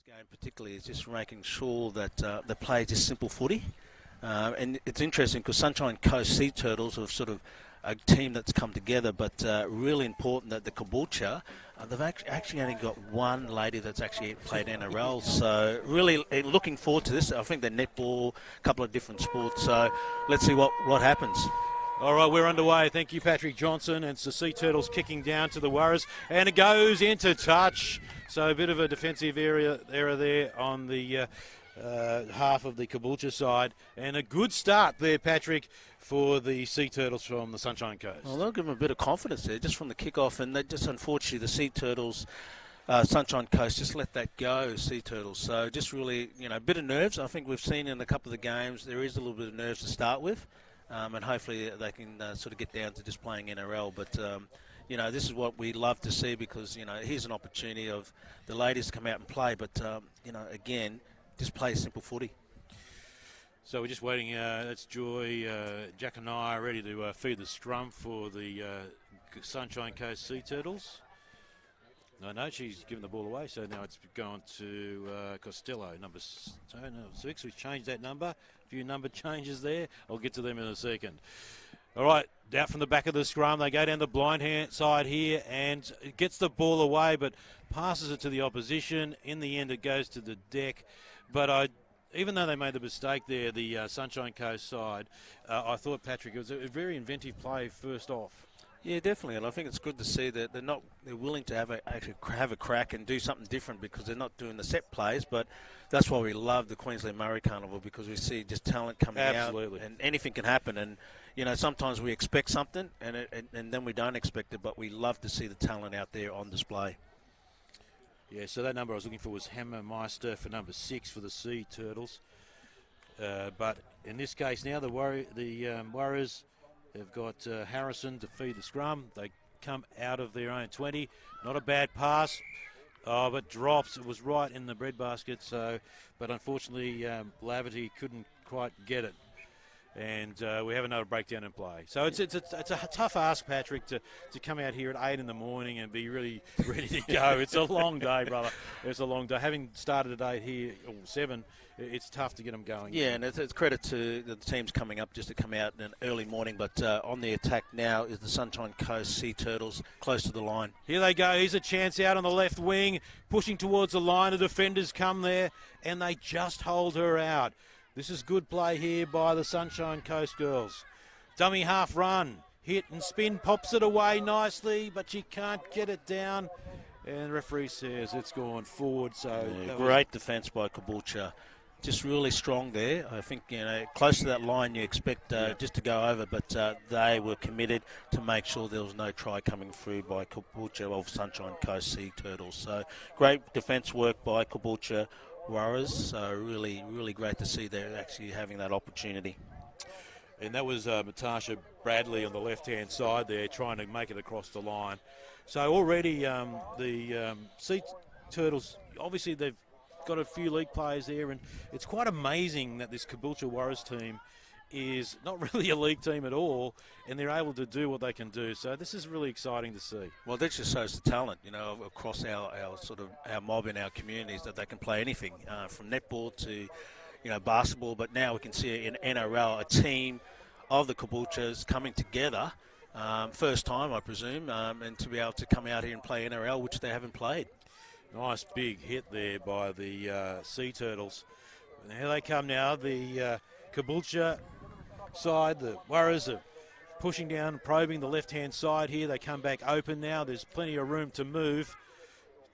game particularly is just making sure that they play just simple footy. And it's interesting because Sunshine Coast Sea Turtles are sort of a team that's come together, but really important that the Caboolture, they've actually only got one lady that's actually played NRL. So really looking forward to this. I think they're netball, a couple of different sports. So let's see what happens. All right, we're underway. Thank you, Patrick Johnson. And it's the Sea Turtles kicking down to the Warriors. And it goes into touch. So a bit of a defensive error there on the half of the Caboolture side. And a good start there, Patrick, for the Sea Turtles from the Sunshine Coast. Well, they'll give them a bit of confidence there just from the kickoff. And they just, unfortunately, the Sea Turtles, Sunshine Coast, just let that go, Sea Turtles. So just really, a bit of nerves. I think we've seen in a couple of the games there is a little bit of nerves to start with. And hopefully they can sort of get down to just playing NRL. But, this is what we love to see because, here's an opportunity of the ladies to come out and play. But, again, just play simple footy. So we're just waiting. That's Joy, Jack and I are ready to feed the scrum for the Sunshine Coast Sea Turtles. No, she's given the ball away, so now it's going to Costello, number 6. We've changed that number. A few number changes there. I'll get to them in a second. All right, out from the back of the scrum. They go down the blind hand side here and it gets the ball away, but passes it to the opposition. In the end, it goes to the deck. But even though they made the mistake there, the Sunshine Coast side, I thought, Patrick, it was a very inventive play first off. Yeah, definitely, and I think it's good to see that they're willing to have a crack and do something different because they're not doing the set plays. But that's why we love the Queensland Murri Carnival because we see just talent coming out, and anything can happen. And sometimes we expect something, and then we don't expect it. But we love to see the talent out there on display. Yeah, so that number I was looking for was Hammermeister for number 6 for the Sea Turtles. But in this case now, the Warriors have got Harrison to feed the scrum. They come out of their own 20. Not a bad pass, but drops. It was right in the breadbasket. But unfortunately, Laverty couldn't quite get it. And we have another breakdown in play. So it's a tough ask, Patrick, to come out here at 8 in the morning and be really ready to go. It's a long day, brother. It's a long day. Having started at 8 here, or 7, it's tough to get them going. Yeah, and it's credit to the teams coming up just to come out in an early morning. But on the attack now is the Sunshine Coast Sea Turtles close to the line. Here they go. Here's a chance out on the left wing, pushing towards the line. The defenders come there, and they just hold her out. This is good play here by the Sunshine Coast girls. Dummy half run, hit and spin, pops it away nicely, but she can't get it down. And the referee says it's gone forward. So great defence by Caboolture. Just really strong there. I think, close to that line you expect just to go over, but they were committed to make sure there was no try coming through by Caboolture of Sunshine Coast Sea Turtles. So great defence work by Caboolture Warriors. So really, really great to see they're actually having that opportunity. And that was Natasha Bradley on the left-hand side there trying to make it across the line. So already the Sea Turtles, obviously they've got a few league players there, and it's quite amazing that this Caboolture Warriors team is not really a league team at all, and they're able to do what they can do. So this is really exciting to see. Well, that just shows the talent, across our mob in our communities, that they can play anything from netball to, basketball. But now we can see in NRL a team of the Cabooltures coming together, first time, I presume, and to be able to come out here and play NRL, which they haven't played. Nice big hit there by the Sea Turtles. And here they come now, the Caboolture side. The Warriors are pushing down, probing the left-hand side here. They come back open now. There's plenty of room to move.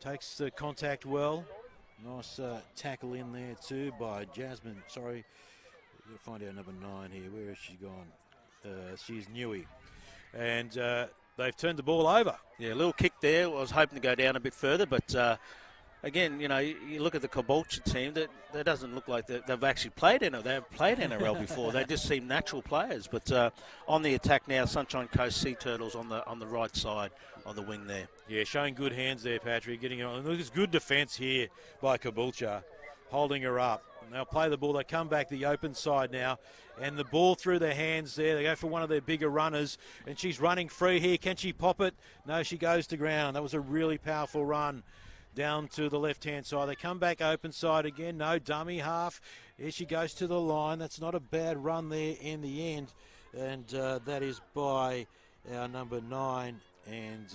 Takes the contact well. Nice tackle in there too by Jasmine. Sorry, we'll find out number 9 here. Where has she gone? She's Newey. And they've turned the ball over. Yeah, a little kick there. I was hoping to go down a bit further, but again, you look at the Caboolture team. That doesn't look like they've actually played NRL before. They just seem natural players. But on the attack now, Sunshine Coast Sea Turtles on the right side of the wing there. Yeah, showing good hands there, Patrick. Getting it on. Look, it's good defence here by Caboolture, holding her up. And they'll play the ball. They come back the open side now. And the ball through their hands there. They go for one of their bigger runners. And she's running free here. Can she pop it? No, she goes to ground. That was a really powerful run. down to the left-hand side. They come back open side again. No, dummy half. Here she goes to the line. That's not a bad run there in the end. And that is by our number 9. And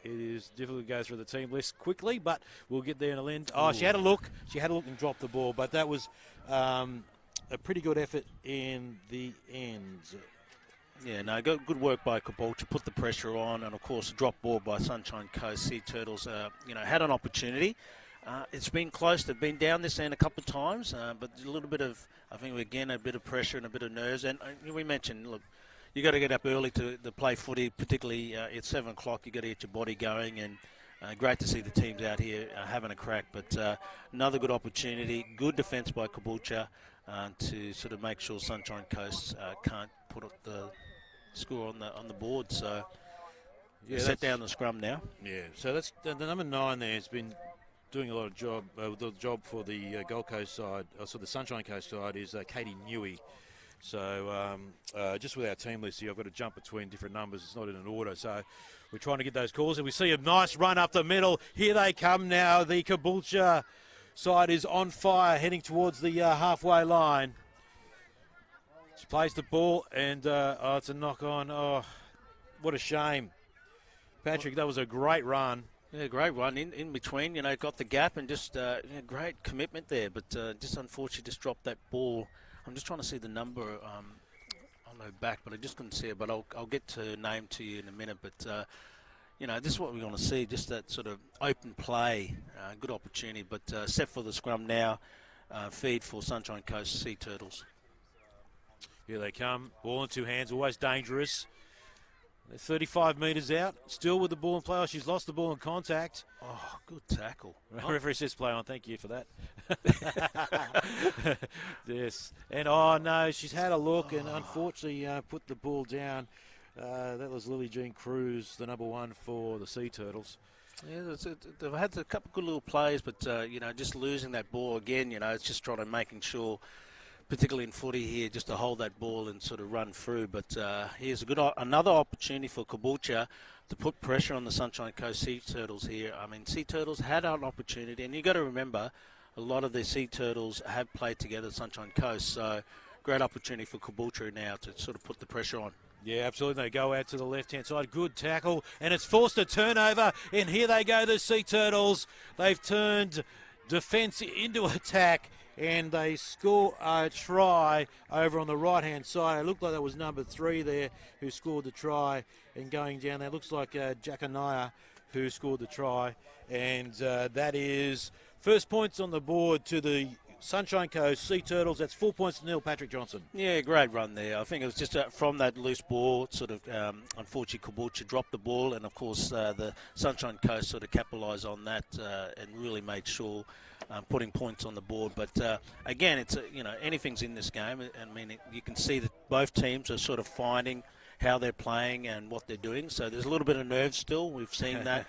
it is difficult to go through the team list quickly, but we'll get there in a end. Oh, she had a look. She had a look and dropped the ball, but that was a pretty good effort in the end. Yeah, no, good work by Caboolture, put the pressure on, and of course, a drop ball by Sunshine Coast Sea Turtles. Had an opportunity. It's been close. They've been down this end a couple of times, but a little bit of, I think, again, a bit of pressure and a bit of nerves. And we mentioned, look, you got to get up early to play footy, particularly at 7 o'clock. You got to get your body going, and great to see the teams out here having a crack. But another good opportunity, good defence by Caboolture to sort of make sure Sunshine Coast can't put up the score on the board. So set down the scrum now. Yeah, so that's the number 9 there has been doing a lot of job. The job for the Gold Coast side, so the Sunshine Coast side, is Katie Newey. So just with our team list here, I've got to jump between different numbers. It's not in an order, so we're trying to get those calls. And we see a nice run up the middle. Here they come now. The Caboolture side is on fire, heading towards the halfway line. She plays the ball, and it's a knock on. Oh, what a shame. Patrick, that was a great run. Yeah, great run in between. Got the gap and just great commitment there. But just unfortunately, just dropped that ball. I'm just trying to see the number on her back, but I just couldn't see it. But I'll get to name to you in a minute. But this is what we want to see, just that sort of open play, good opportunity. But set for the scrum now, feed for Sunshine Coast Sea Turtles. Here they come, ball in 2 hands, always dangerous. They're 35 metres out, still with the ball in play. Oh, she's lost the ball in contact. Oh, good tackle. The referee says play on, thank you for that. Yes, and no, she's had a look and unfortunately put the ball down. That was Lily Jean Cruz, the number 1 for the Sea Turtles. Yeah, they've had a couple of good little plays, but just losing that ball again. It's just trying to making sure, particularly in footy here, just to hold that ball and sort of run through. But here's another opportunity for Caboolture to put pressure on the Sunshine Coast Sea Turtles here. I mean, Sea Turtles had an opportunity, and you got to remember, a lot of the Sea Turtles have played together at Sunshine Coast, so great opportunity for Caboolture now to sort of put the pressure on. Yeah, absolutely. They go out to the left-hand side. Good tackle, and it's forced a turnover, and here they go, the Sea Turtles. They've turned defence into attack, and they score a try over on the right-hand side. It looked like that was number 3 there who scored the try, and going down there, looks like Jacanaya who scored the try, and that is first points on the board to the Sunshine Coast Sea Turtles. That's 4 points to nil, Patrick Johnson. Yeah, great run there. I think it was just from that loose ball, sort of, unfortunately, Caboolture dropped the ball, and of course the Sunshine Coast sort of capitalised on that and really made sure putting points on the board. But again, it's anything's in this game. I mean, you can see that both teams are sort of finding how they're playing and what they're doing. So there's a little bit of nerves still. We've seen that.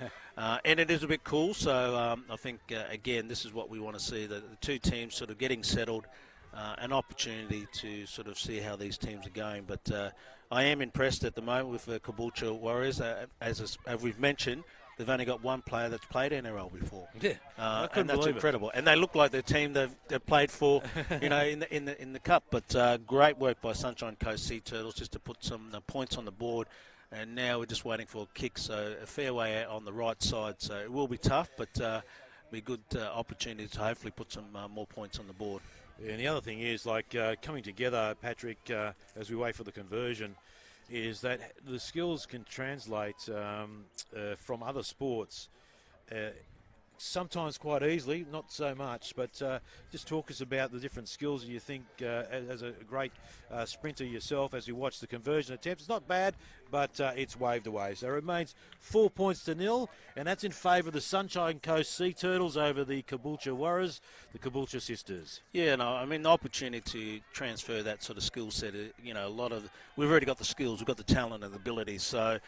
And it is a bit cool. So I think, again, this is what we want to see, the two teams sort of getting settled, an opportunity to sort of see how these teams are going. But I am impressed at the moment with the Caboolture Warriors. As we've mentioned, they've only got one player that's played NRL before. Yeah, and that's incredible. And they look like the team they've played for, in the cup. But great work by Sunshine Coast Sea Turtles just to put some points on the board. And now we're just waiting for a kick, so a fair way out on the right side. So it will be tough, but be a good opportunity to hopefully put some more points on the board. Yeah, and the other thing is, coming together, Patrick, as we wait for the conversion, is that the skills can translate from other sports sometimes quite easily, not so much, but just talk us about the different skills you think as a great sprinter yourself as you watch the conversion attempts. It's not bad, but it's waved away. So it remains 4 points to nil, and that's in favour of the Sunshine Coast Sea Turtles over the Caboolture Warriors, the Caboolture Sisters. Yeah, no, I mean, the opportunity to transfer that sort of skill set, we've already got the skills, we've got the talent and the ability, so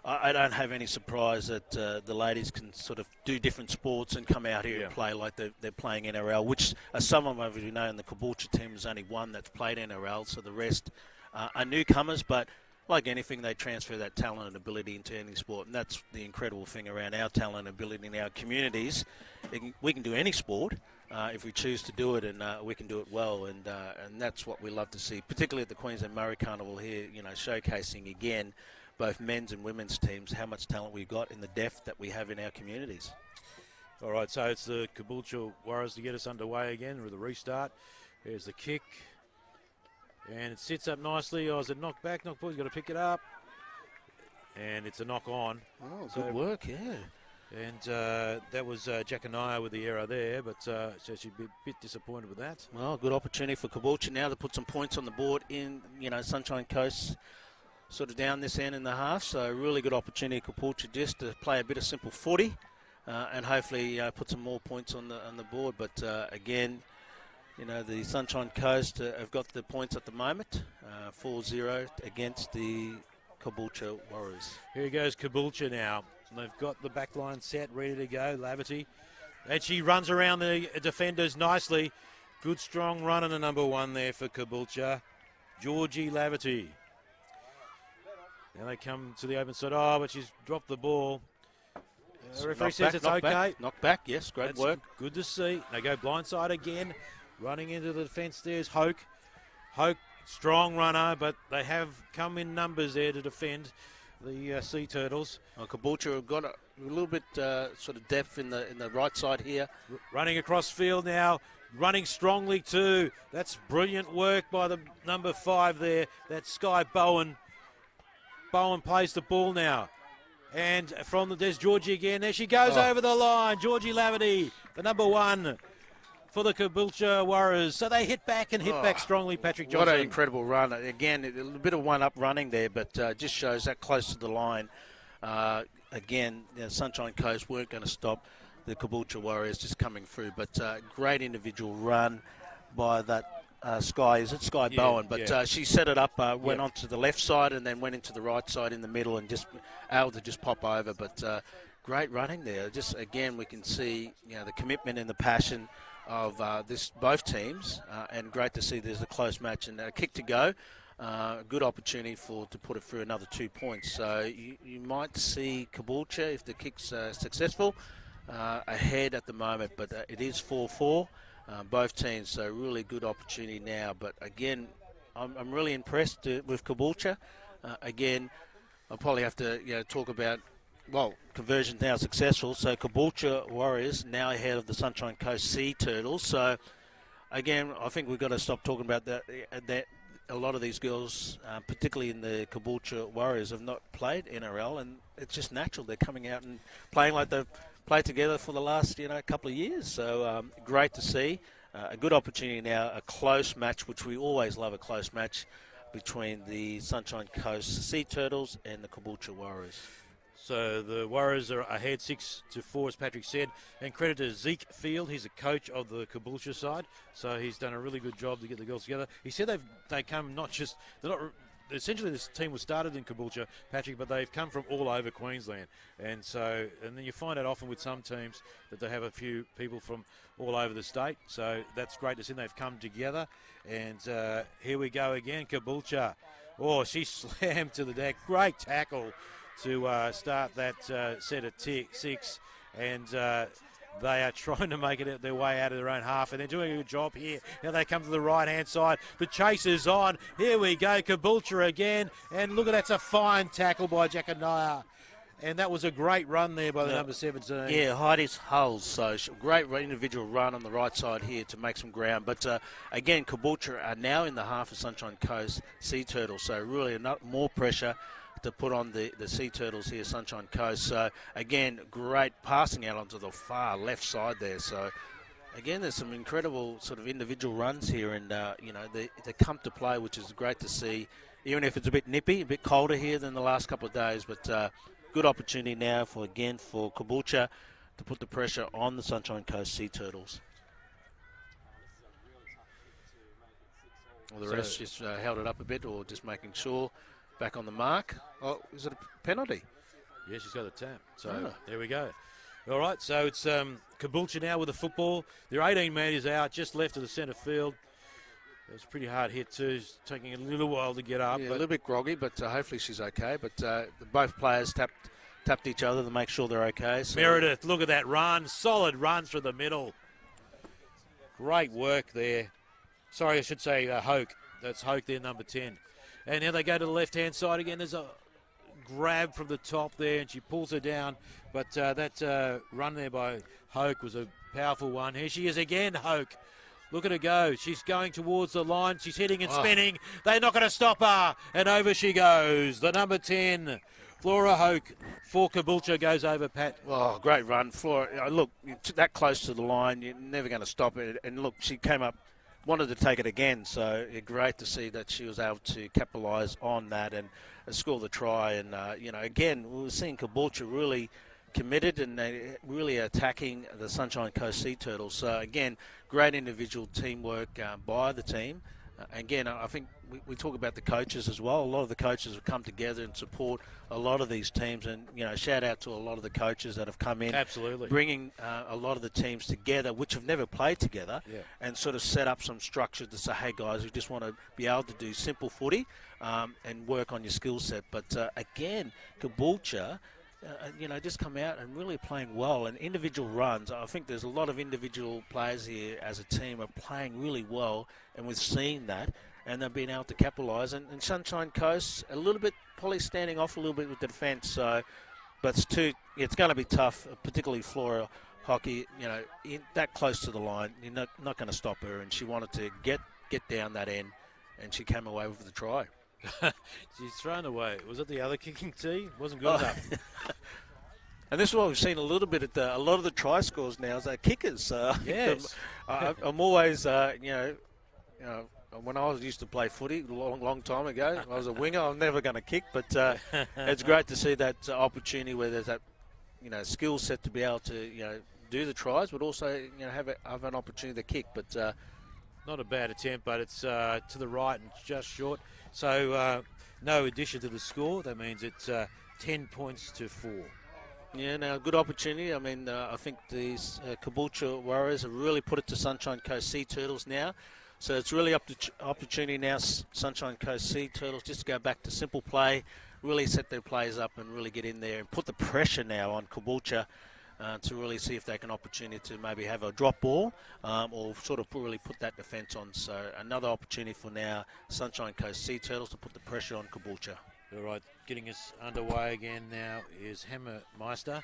I don't have any surprise that the ladies can sort of do different sports and come out here and play like they're playing NRL, which some of them, as you know, in the Caboolture team, is only one that's played NRL, so the rest are newcomers. But like anything, they transfer that talent and ability into any sport, and that's the incredible thing around our talent and ability in our communities. We can do any sport if we choose to do it, and we can do it well, and that's what we love to see, particularly at the Queensland Murri Carnival here, showcasing again both men's and women's teams, how much talent we've got in the depth that we have in our communities. All right, so it's the Caboolture Warriors to get us underway again with a restart. There's the kick. And it sits up nicely. Oh, is it knocked back? Knock ball, he's got to pick it up. And it's a knock on. Oh, good work, yeah. And that was Jackanaya with the error there, but so she'd be a bit disappointed with that. Well, good opportunity for Caboolture now to put some points on the board in, Sunshine Coast sort of down this end in the half. So really good opportunity for Caboolture just to play a bit of simple footy and hopefully put some more points on the board. But again, the Sunshine Coast have got the points at the moment, 4-0 against the Caboolture Warriors. Here goes Caboolture now. They've got the back line set, ready to go, Laverty. And she runs around the defenders nicely. Good strong run on the number one there for Caboolture. Georgie Laverty. Now they come to the open side. Oh, but she's dropped the ball. The referee says it's okay. Knock back, yes, great work. Good to see. They go blindside again. Running into the defence there's Hoke. Hoke, strong runner, but they have come in numbers there to defend the Sea Turtles. Caboolture have got a little bit sort of depth in the right side here. Running across field now, running strongly too. That's brilliant work by the number 5 there. That's Sky Bowen. Bowen plays the ball now. And there's Georgie again. There she goes over the line. Georgie Laverty, the number 1 for the Caboolture Warriors. So they hit back strongly, Patrick Johnson. What an incredible run. Again, a bit of one-up running there, but just shows that close to the line. Again, Sunshine Coast weren't going to stop the Caboolture Warriors just coming through, but great individual run by that Sky. Is it Sky Bowen? But she set it up, went onto the left side and then went into the right side in the middle and just able to just pop over. But great running there. Just, again, we can see the commitment and the passion of both teams, and great to see there's a close match and a kick to go. Good opportunity to put it through another 2 points. So you might see Caboolture, if the kick's successful, ahead at the moment, but it is 4-4, both teams, so really good opportunity now. But again, I'm really impressed with Caboolture. Again, I'll probably have to talk about, conversion now successful. So Caboolture Warriors now ahead of the Sunshine Coast Sea Turtles. So again, I think we've got to stop talking about that a lot of these girls, particularly in the Caboolture Warriors, have not played NRL, and it's just natural. They're coming out and playing like they've played together for the last couple of years. So great to see. A good opportunity now, a close match, which we always love, a close match between the Sunshine Coast Sea Turtles and the Caboolture Warriors. So the Warriors are ahead 6-4, as Patrick said. And credit to Zeke Field. He's a coach of the Caboolture side. So he's done a really good job to get the girls together. He said they come essentially this team was started in Caboolture, Patrick, but they've come from all over Queensland. And then you find out often with some teams that they have a few people from all over the state. So that's great to see they've come together. And here we go again, Caboolture. Oh, she slammed to the deck. Great tackle to start that set at 6, and they are trying to make it their way out of their own half, and they're doing a good job here. Now they come to the right-hand side. The chase is on. Here we go, Caboolture again, and look at that's a fine tackle by Jackanaya. And that was a great run there by the number 17. Yeah, Heidi's Hulls. So great individual run on the right side here to make some ground. But again, Caboolture are now in the half of Sunshine Coast Sea Turtles, so really more pressure to put on the Sea Turtles here, Sunshine Coast. So, again, great passing out onto the far left side there. So, again, there's some incredible sort of individual runs here, and, they come to play, which is great to see, even if it's a bit nippy, a bit colder here than the last couple of days. But good opportunity now for Caboolture to put the pressure on the Sunshine Coast Sea Turtles. Well, the rest just held it up a bit, or just making sure. Back on the mark. Oh, is it a penalty? Yeah, she's got a tap. So there we go. All right, so it's Caboolture now with the football. They're 18 metres out, just left of the centre field. It was a pretty hard hit too, taking a little while to get up. Yeah, a little bit groggy, but hopefully she's okay. But both players tapped each other to make sure they're okay. So. Meredith, look at that run. Solid run through the middle. Great work there. Sorry, I should say Hoke. That's Hoke there, number 10. And now they go to the left-hand side again. There's a grab from the top there, and she pulls her down. But that run there by Hoke was a powerful one. Here she is again, Hoke. Look at her go. She's going towards the line. She's hitting and spinning. They're not going to stop her. And over she goes. The number 10, Flora Hoke, for Caboolture, goes over, Pat. Oh, great run. Flora, look, that close to the line, you're never going to stop it. And look, she came up, wanted to take it again. So great to see that she was able to capitalise on that and score the try. And, again, we were seeing Caboolture really committed and really attacking the Sunshine Coast Sea Turtles. So, again, great individual teamwork by the team. Again, I think we talk about the coaches as well. A lot of the coaches have come together and support a lot of these teams. And, shout out to a lot of the coaches that have come in. Absolutely. Bringing a lot of the teams together, which have never played together, and sort of set up some structure to say, hey, guys, we just want to be able to do simple footy and work on your skill set. But, again, Caboolture, just come out and really playing well. And individual runs, I think there's a lot of individual players here as a team are playing really well, and we've seen that, and they've been able to capitalise. And Sunshine Coast, a little bit, probably standing off a little bit with the defence. So, but it's going to be tough, particularly Flora Hockey, that close to the line. You're not going to stop her, and she wanted to get down that end, and she came away with the try. She's thrown away. Was it the other kicking tee? Wasn't good enough. And this is what we've seen a little bit at a lot of the try scores now is kickers. Yes. I'm always, when I used to play footy a long time ago, I was a winger. I'm never going to kick, but it's great to see that opportunity where there's that, skill set to be able to, do the tries, but also, have an opportunity to kick. But not a bad attempt, but it's to the right and just short. So no addition to the score. That means it's 10 points to 4. Yeah, now good opportunity. I mean, I think these Caboolture Warriors have really put it to Sunshine Coast Sea Turtles now. So it's really up to opportunity now, Sunshine Coast Sea Turtles, just to go back to simple play, really set their plays up and really get in there and put the pressure now on Caboolture to really see if they can opportunity to maybe have a drop ball or sort of really put that defence on. So another opportunity for now Sunshine Coast Sea Turtles to put the pressure on Caboolture. All right, getting us underway again now is Hammermeister.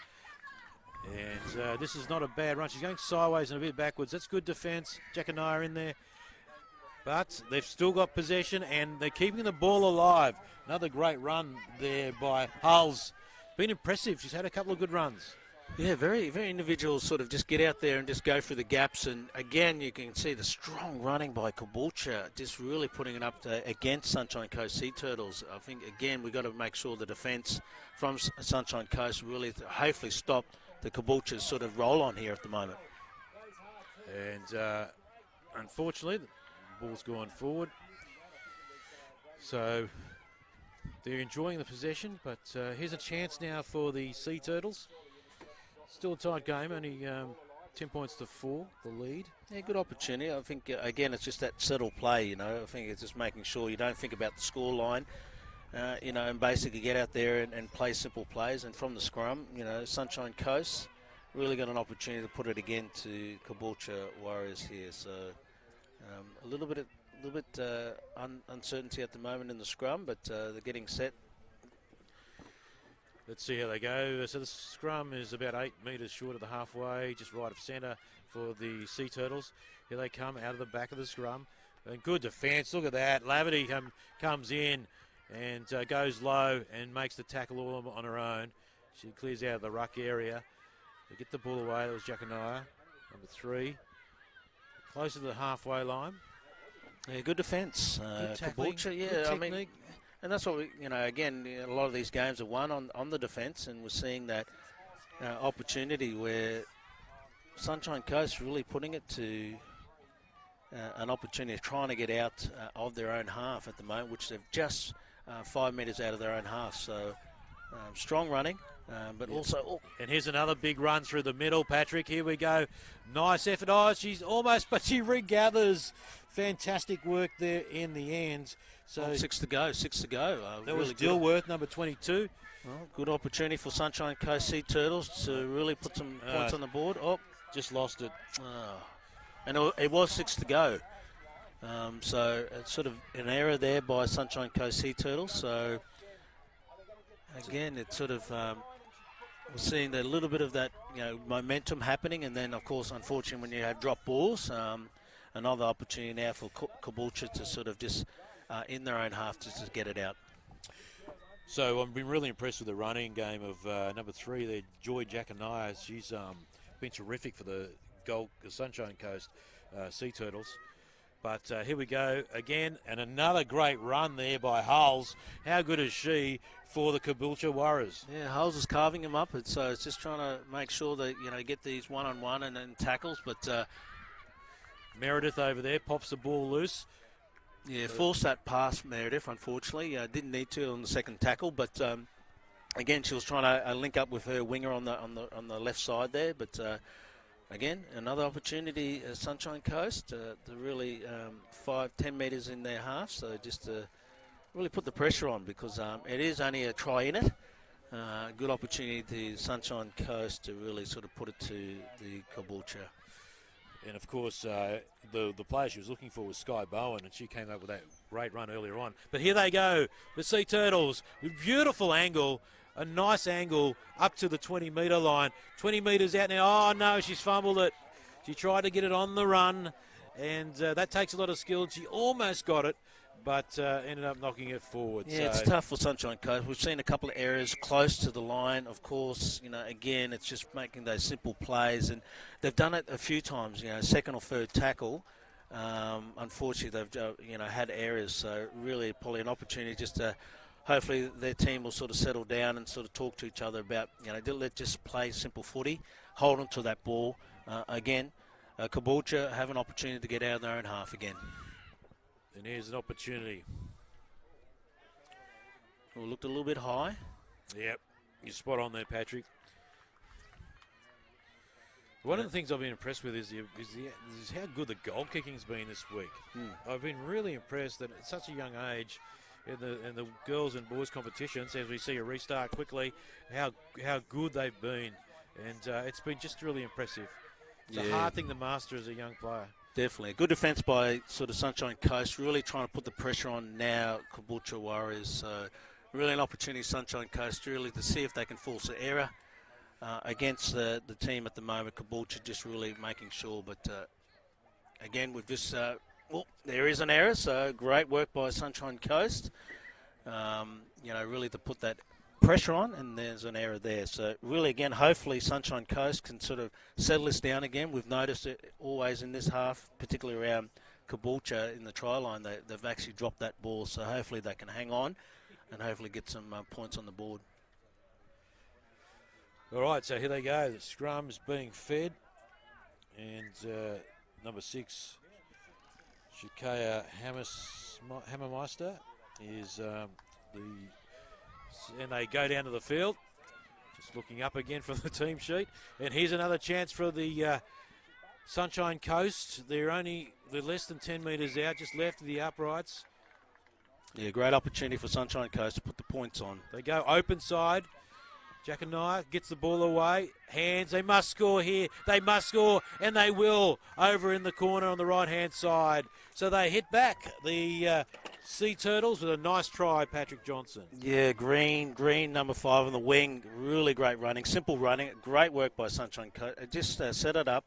And this is not a bad run. She's going sideways and a bit backwards. That's good defence. Jack and I are in there. But they've still got possession and they're keeping the ball alive. Another great run there by Hulls. Been impressive. She's had a couple of good runs. Yeah, very, very individual, sort of just get out there and just go through the gaps. And again, you can see the strong running by Caboolture, just really putting it up against Sunshine Coast Sea Turtles. I think, again, we've got to make sure the defence from Sunshine Coast really hopefully stop the Caboolture's sort of roll on here at the moment. And unfortunately, the ball's gone forward. So they're enjoying the possession, but here's a chance now for the Sea Turtles. Still a tight game, only 10 points to 4, the lead. Yeah, good opportunity. I think, again, it's just that settled play, I think it's just making sure you don't think about the score line, and basically get out there and play simple plays. And from the scrum, Sunshine Coast really got an opportunity to put it again to Caboolture Warriors here. So a little bit uncertainty at the moment in the scrum, but they're getting set. Let's see how they go. So the scrum is about 8 metres short of the halfway, just right of centre for the Sea Turtles. Here they come out of the back of the scrum. And good defence. Look at that. Laverty comes in and goes low and makes the tackle all on her own. She clears out of the ruck area. They get the ball away. That was Jackanaya, number 3. Close to the halfway line. Yeah, good defence. Good tackling, Caboolture, yeah, good technique. And that's what we, again, a lot of these games are won on the defence, and we're seeing that opportunity where Sunshine Coast really putting it to an opportunity of trying to get out of their own half at the moment, which they've just 5 metres out of their own half. So strong running, but also... Oh. And here's another big run through the middle, Patrick. Here we go. Nice effort. Oh, she's almost, but she regathers. Fantastic work there in the end. So 6 to go. That was Dilworth, number 22. Well, good opportunity for Sunshine Coast Sea Turtles to really put some points on the board. Oh, just lost it. And it was 6 to go. So it's sort of an error there by Sunshine Coast Sea Turtles. So again, it's sort of we're seeing a little bit of that, momentum happening, and then of course, unfortunately, when you have drop balls, another opportunity now for Caboolture to sort of just in their own half just to get it out. So I've been really impressed with the running game of number 3 there, Joy Jackanaya. She's been terrific for the Sunshine Coast Sea Turtles. But here we go again, and another great run there by Hulls. How good is she for the Caboolture Warriors? Yeah, Hulls is carving him up, so it's just trying to make sure that get these one-on-one and then tackles. But Meredith over there pops the ball loose. Yeah, forced that pass, Meredith, unfortunately. Didn't need to on the second tackle, but again, she was trying to link up with her winger on the left side there. But again, another opportunity, Sunshine Coast, to really 5-10 metres in their half. So just to really put the pressure on, because it is only a try in it. Good opportunity to Sunshine Coast to really sort of put it to the Caboolture. And, of course, the player she was looking for was Sky Bowen, and she came up with that great run earlier on. But here they go, the Sea Turtles. Beautiful angle, a nice angle up to the 20-metre line. 20 metres out now. Oh, no, she's fumbled it. She tried to get it on the run, and that takes a lot of skill. She almost got it, but ended up knocking it forward. Yeah, it's tough for Sunshine Coast. We've seen a couple of errors close to the line. Of course, again, it's just making those simple plays, and they've done it a few times. Second or third tackle. Unfortunately, they've had errors. So really, probably an opportunity just to hopefully their team will sort of settle down and sort of talk to each other about let's just play simple footy, hold on to that ball. Again, Caboolture have an opportunity to get out of their own half again. And here's an opportunity. Well, looked a little bit high. Yep, you're spot on there, Patrick. One of the things I've been impressed with is how good the goal kicking's been this week. I've been really impressed that at such a young age, in the girls and boys competitions, as we see a restart quickly, how good they've been, and it's been just really impressive. It's a hard thing to master as a young player. Definitely. Good defence by sort of Sunshine Coast, really trying to put the pressure on now Caboolture Warriors. So really an opportunity, Sunshine Coast, really to see if they can force an error against the team at the moment. Caboolture just really making sure. But again, with this, there is an error. So great work by Sunshine Coast, really to put that pressure on, and there's an error there. So really, again, hopefully Sunshine Coast can sort of settle this down again. We've noticed it always in this half, particularly around Caboolture in the try line, they've actually dropped that ball. So hopefully they can hang on and hopefully get some points on the board. All right, so here they go. The scrum's being fed, and number 6, Shakaya Hammermeister is and they go down to the field. Just looking up again from the team sheet. And here's another chance for the Sunshine Coast. They're less than 10 metres out, just left of the uprights. Yeah, great opportunity for Sunshine Coast to put the points on. They go open side. Jackanaya gets the ball away. Hands, they must score here. They must score, and they will, over in the corner on the right-hand side. So they hit back the Sea Turtles with a nice try, Patrick Johnson. Yeah, Green, number 5 on the wing. Really great running, simple running. Great work by Sunshine Coast. Just set it up,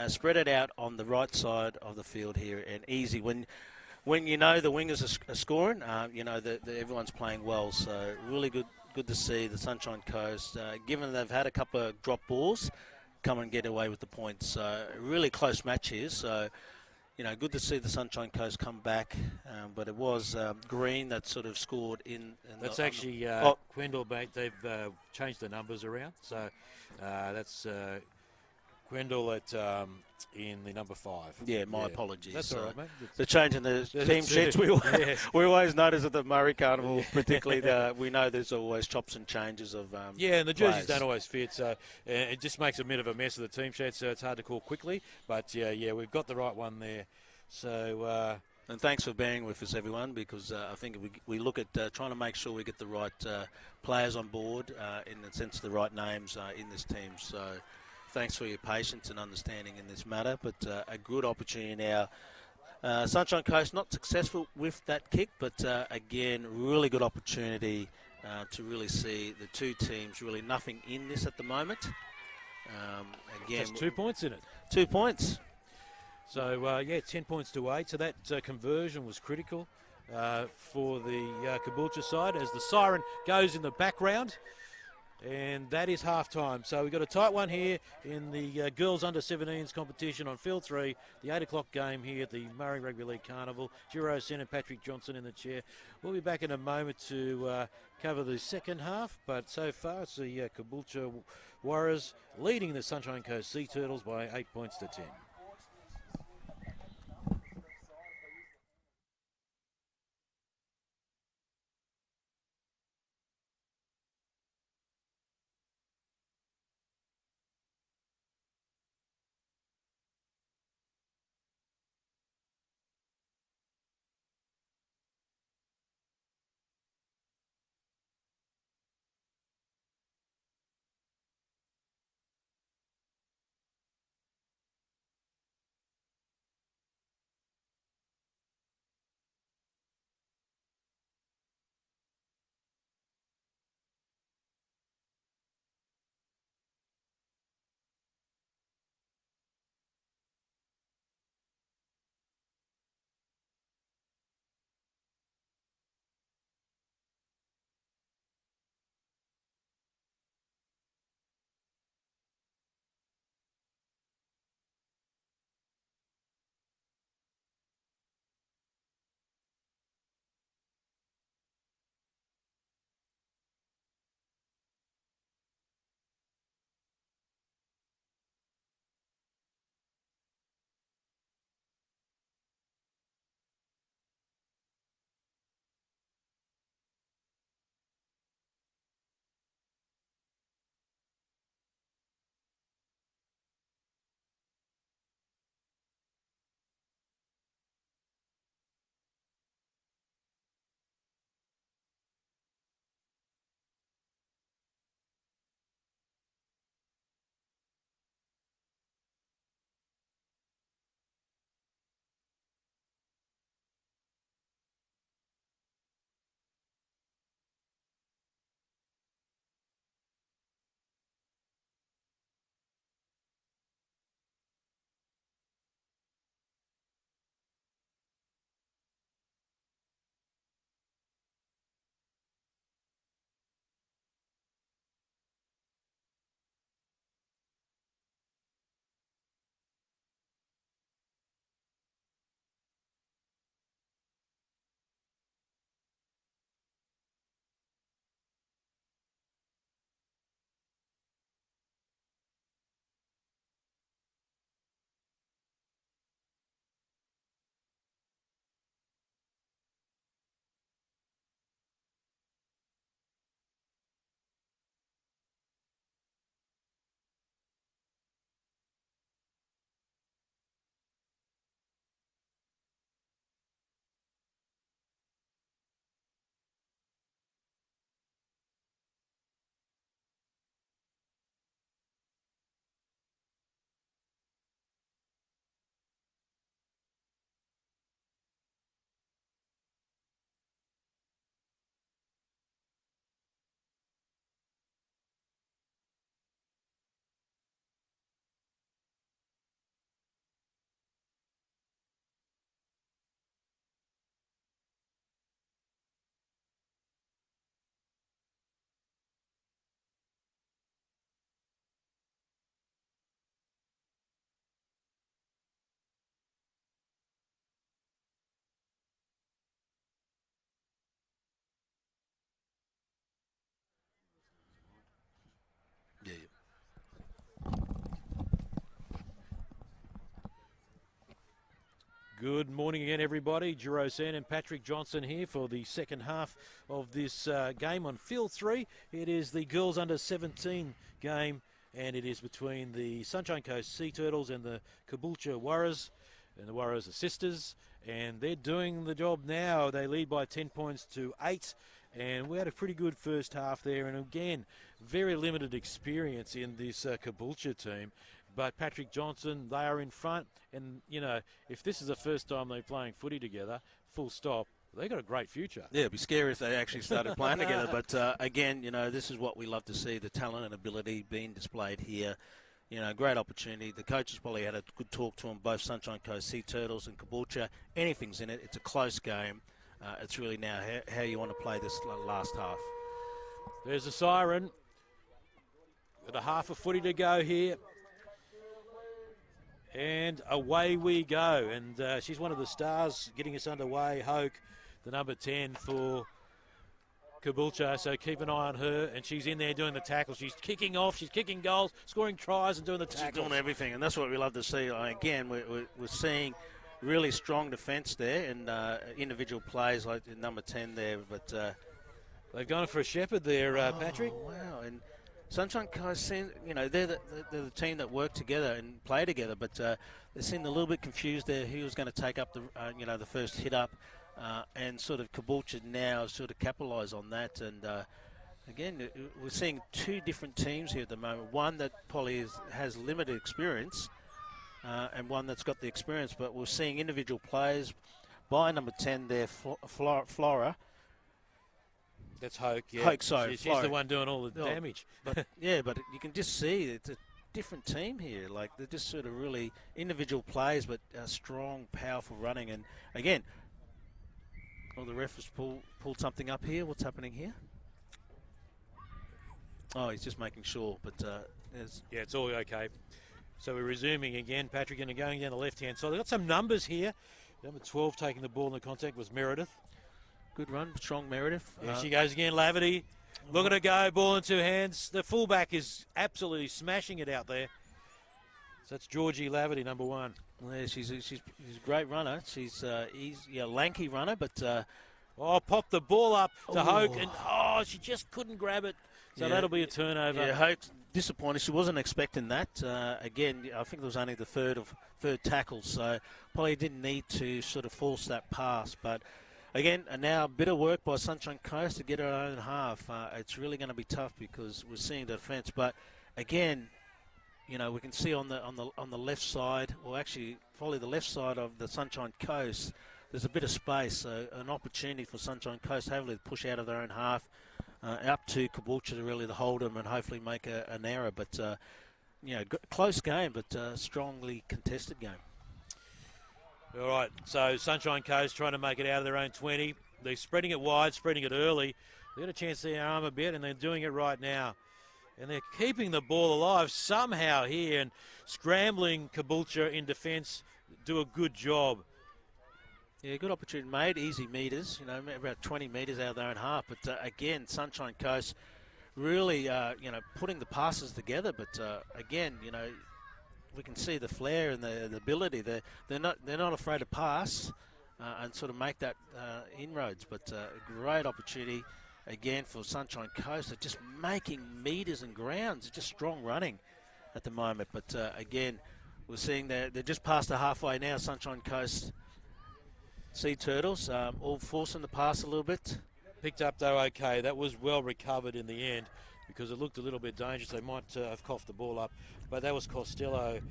spread it out on the right side of the field here, and easy. When the wingers are scoring, that everyone's playing well. So really good to see the Sunshine Coast, given they've had a couple of drop balls, come and get away with the points. Really close match here. So, good to see the Sunshine Coast come back. But it was Green that sort of scored in. That's actually Quendell Bank. They've changed the numbers around. So that's Grendel in the number 5. Yeah, my apologies. That's all right, mate. The change in the team sheets, we always notice at the Murri Carnival, particularly, we know there's always chops and changes of and the jerseys players. don't always fit, so it just makes a bit of a mess of the team sheet, so it's hard to call quickly. But, we've got the right one there. So... and thanks for bearing with us, everyone, because I think we look at trying to make sure we get the right players on board, in the sense the right names in this team. So thanks for your patience and understanding in this matter, but a good opportunity now. Sunshine Coast not successful with that kick, but again, really good opportunity to really see the two teams really nothing in this at the moment. Again, just 2 points in it. 2 points. So, 10 points to 8. So that conversion was critical for the Caboolture side as the siren goes in the background. And that is half-time. So we've got a tight one here in the girls under-17s competition on Field 3, the 8 o'clock game here at the Murri Rugby League Carnival. Giro Sen and Patrick Johnson in the chair. We'll be back in a moment to cover the second half, but so far it's the Caboolture Warriors leading the Sunshine Coast Sea Turtles by 8 points to 10. Good morning again, everybody. Jero San and Patrick Johnson here for the second half of this game on Field 3. It is the girls under 17 game, and it is between the Sunshine Coast Sea Turtles and the Caboolture Warriors. And the Warriors are sisters, and they're doing the job now. They lead by 10 points to 8, and we had a pretty good first half there. And again, very limited experience in this Caboolture team. But Patrick Johnson, they are in front. And, you know, if this is the first time they're playing footy together, full stop, they've got a great future. Yeah, it'd be scary if they actually started playing together. But, again, you know, this is what we love to see, the talent and ability being displayed here. You know, great opportunity. The coaches probably had a good talk to them, both Sunshine Coast Sea Turtles and Caboolture. Anything's in it. It's a close game. It's really now how you want to play this last half. There's a siren. Got a half a footy to go here. And away we go. And she's one of the stars getting us underway. Hoke, the number 10 for Caboolture. So keep an eye on her. And she's in there doing the tackles. She's kicking off. She's kicking goals, scoring tries and doing the tackles. She's doing everything. And that's what we love to see. Again, we're seeing really strong defence there and individual plays like number 10 there. But they've gone for a shepherd there, Patrick. Wow. And Sunshine Coast, you know, they're the team that work together and play together, but they seemed a little bit confused there. Who was going to take up the first hit up, and sort of Caboolture now sort of capitalise on that. And again, we're seeing two different teams here at the moment. One that probably has limited experience, and one that's got the experience. But we're seeing individual players by number 10 there, Flora. That's Hoke, yeah. Hoke, sorry. She's the one doing all the damage. But, yeah, but you can just see it's a different team here. Like, they're just sort of really individual players, but strong, powerful running. And, again, the ref has pulled something up here. What's happening here? Oh, he's just making sure. But yeah, it's all okay. So we're resuming again, Patrick, and going down the left-hand side. They've got some numbers here. Number 12 taking the ball in the contact was Meredith. Good run, strong Meredith. Here she goes again, Laverty. Look at her go, ball in two hands. The fullback is absolutely smashing it out there. So that's Georgie Laverty, number 1. Yeah, she's a great runner. She's a lanky runner, but... popped the ball up to Hoke, and she just couldn't grab it. So that'll be a turnover. Yeah, Hoke's disappointed. She wasn't expecting that. Again, I think it was only the third tackle, so probably didn't need to sort of force that pass, but... Again, now a bit of work by Sunshine Coast to get her own half. It's really going to be tough because we're seeing the defence. But again, you know, we can see on the left side, or actually probably the left side of the Sunshine Coast, there's a bit of space. So an opportunity for Sunshine Coast hopefully to push out of their own half, up to Caboolture to really hold them and hopefully make an error. But close game, but strongly contested game. All right, so Sunshine Coast trying to make it out of their own 20. They're spreading it wide, spreading it early. They got a chance to their arm a bit, and they're doing it right now. And they're keeping the ball alive somehow here, and scrambling Caboolture in defence do a good job. Yeah, good opportunity made, easy metres, about 20 metres out of their own half. But again, Sunshine Coast really, putting the passes together. But again, we can see the flair and the ability. They're not afraid to pass and sort of make that inroads. But a great opportunity again for Sunshine Coast. They're just making metres and grounds. It's just strong running at the moment. But again, we're seeing they're just past the halfway now. Sunshine Coast Sea Turtles all forcing the pass a little bit. Picked up though okay. That was well recovered in the end, because it looked a little bit dangerous. They might have coughed the ball up. But that was Costello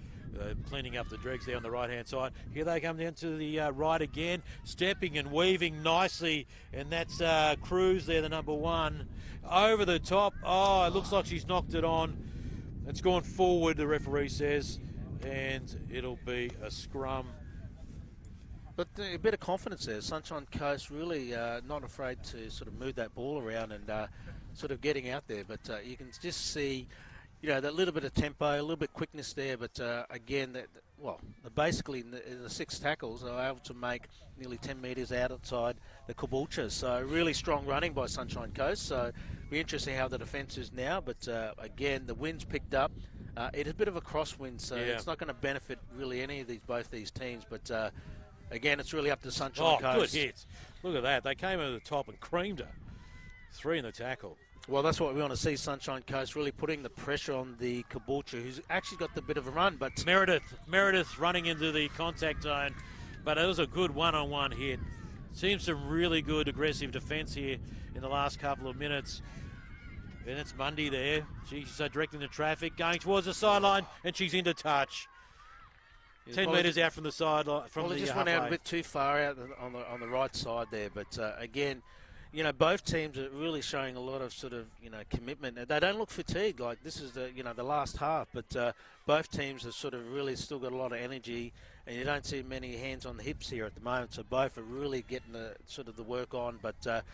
cleaning up the dregs there on the right-hand side. Here they come down to the right again, stepping and weaving nicely. And that's Cruz there, the number 1. Over the top. Oh, it looks like she's knocked it on. It's gone forward, the referee says. And it'll be a scrum. But a bit of confidence there. Sunshine Coast really not afraid to sort of move that ball around and sort of getting out there. But you can just see, that little bit of tempo, a little bit of quickness there. But again, basically in the 6 tackles, they were able to make nearly 10 metres outside the Caboolture. So really strong running by Sunshine Coast. So it'll be interesting how the defence is now. But again, the wind's picked up. It is a bit of a crosswind, so it's not going to benefit really any of both these teams. But again, it's really up to Sunshine Coast. Good hit. Look at that. They came over the top and creamed her. 3 in the tackle. Well, that's what we want to see, Sunshine Coast really putting the pressure on the Caboolture, who's actually got the bit of a run. But Meredith running into the contact zone, but it was a good one-on-one hit. Seems some really good aggressive defence here in the last couple of minutes. And it's Mundy there. She's directing the traffic, going towards the sideline, and she's into touch. 10 metres out from the sideline. Well, it just went out a bit too far out on the right side there. But again, you know, both teams are really showing a lot of sort of, you know, commitment. They don't look fatigued. Like this is the, you know, the last half. But both teams have sort of really still got a lot of energy, and you don't see many hands on the hips here at the moment. So both are really getting the sort of the work on. But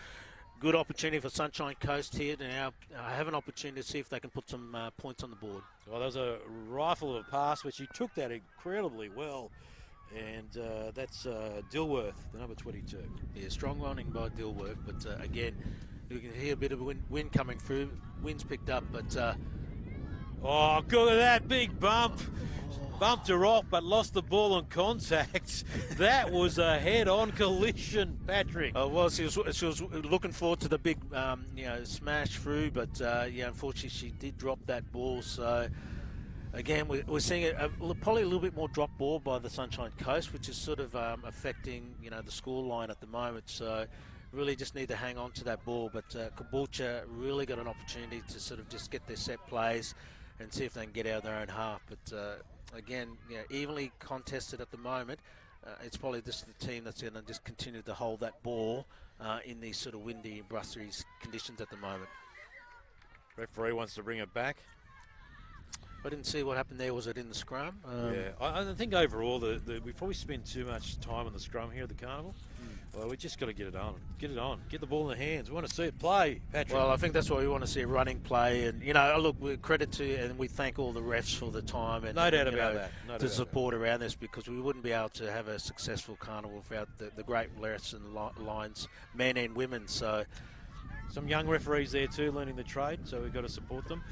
good opportunity for Sunshine Coast here to now have an opportunity to see if they can put some points on the board. Well, there was a rifle of a pass, but she took that incredibly well. And that's Dilworth, the number 22. Yeah, strong running by Dilworth, but again, you can hear a bit of wind coming through. Wind's picked up, but... oh, good at that big bump. Bumped her off, but lost the ball on contact. That was a head-on collision, Patrick. Well, she was looking forward to the big, you know, smash through, but yeah, unfortunately, she did drop that ball. So again, we're seeing probably a little bit more drop ball by the Sunshine Coast, which is sort of affecting, you know, the score line at the moment. So really just need to hang on to that ball. But Caboolture really got an opportunity to sort of just get their set plays and see if they can get out of their own half. But again, you know, evenly contested at the moment. It's probably just the team that's going to just continue to hold that ball in these sort of windy and blustery conditions at the moment. Referee wants to bring it back. I didn't see what happened there. Was it in the scrum? Yeah, I think overall we probably spend too much time on the scrum here at the Carnival. Well, we just got to get it on. Get it on. Get the ball in the hands. We want to see it play, Patrick. Well, I think that's what we want to see, a running play. And, you know, look, we credit to and we thank all the refs for the time. And, no doubt about that. No to support around this, because we wouldn't be able to have a successful carnival without the great refs and lines, men and women. So some young referees there too, learning the trade, so we've got to support them.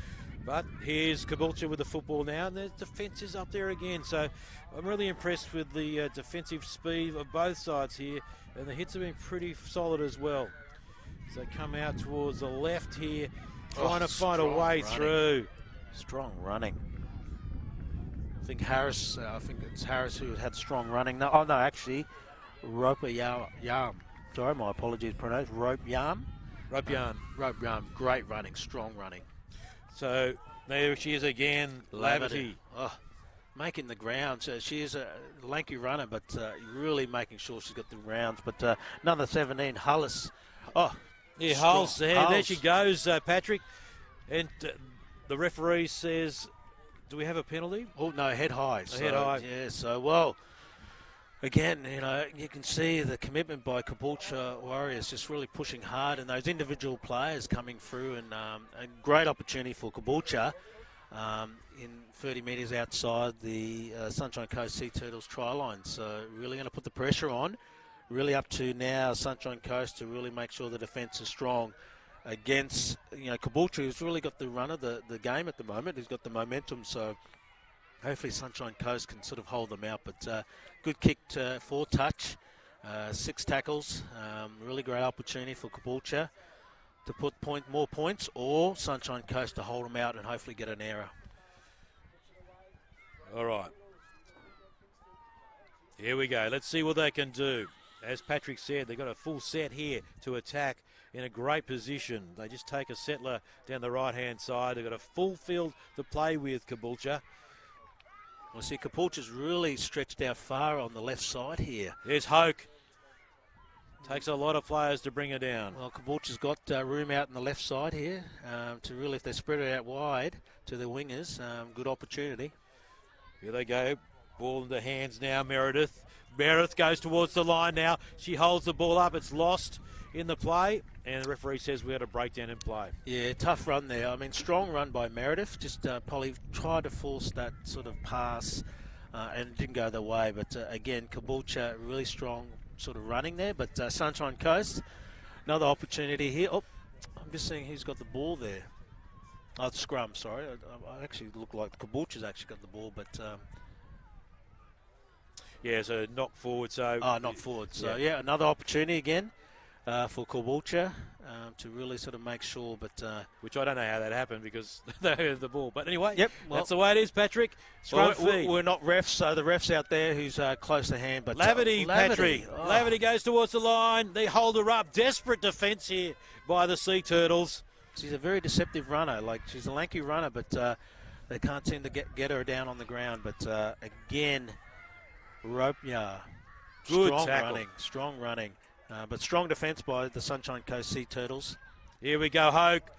But here's Caboolture with the football now, and the defence is up there again. So I'm really impressed with the defensive speed of both sides here, and the hits have been pretty solid as well. So they come out towards the left here, trying to find a way through. Strong running. I think it's Harris who had strong running. No, actually, Roper Yarm. Sorry, my apologies, pronounced Rope Yarm. Rope Yarm. Rope Yarm, great running, strong running. So there she is again, Laverty. Oh, making the ground. So she is a lanky runner, but really making sure she's got the rounds. But another 17, Hullis. Oh, yeah, Hulls. There she goes, Patrick. And the referee says, do we have a penalty? Oh, no, head high. Head high. Yeah, so, well, again, you know, you can see the commitment by Caboolture Warriors just really pushing hard, and those individual players coming through, and a great opportunity for Caboolture in 30 metres outside the Sunshine Coast Sea Turtles try line. So really going to put the pressure on. Really up to now Sunshine Coast to really make sure the defence is strong against, you know, Caboolture, who's really got the run of the game at the moment. He's got the momentum, so hopefully Sunshine Coast can sort of hold them out. But good kick for touch, 6 tackles. Really great opportunity for Caboolture to put more points, or Sunshine Coast to hold them out and hopefully get an error. All right. Here we go. Let's see what they can do. As Patrick said, they've got a full set here to attack in a great position. They just take a settler down the right-hand side. They've got a full field to play with, Caboolture. Well, see, Caboolture's really stretched out far on the left side here. There's Hoke. Takes a lot of players to bring her down. Well, Caboolture's got room out on the left side here to really, if they spread it out wide to the wingers, good opportunity. Here they go. Ball in the hands now, Meredith. Meredith goes towards the line now. She holds the ball up. It's lost in the play, and the referee says we had a breakdown in play. Yeah, tough run there. I mean, strong run by Meredith. Just probably tried to force that sort of pass and it didn't go their way. But again, Caboolture really strong sort of running there. But Sunshine Coast, another opportunity here. Oh, I'm just seeing who's got the ball there. Oh, it's scrum, sorry. I actually look like Caboolture's actually got the ball, but... Yeah, so knock forward. So not forward. So, yeah, another opportunity again for Caboolture to really sort of make sure. But which I don't know how that happened because they heard the ball. But anyway, that's the way it is, Patrick. We're not refs, so the refs out there who's close to hand. But Laverty, Patrick. Oh. Laverty goes towards the line. They hold her up. Desperate defence here by the Sea Turtles. She's a very deceptive runner. Like, she's a lanky runner, but they can't seem to get her down on the ground. But again, Ropia, strong running. But strong defence by the Sunshine Coast Sea Turtles. Here we go, Hoke.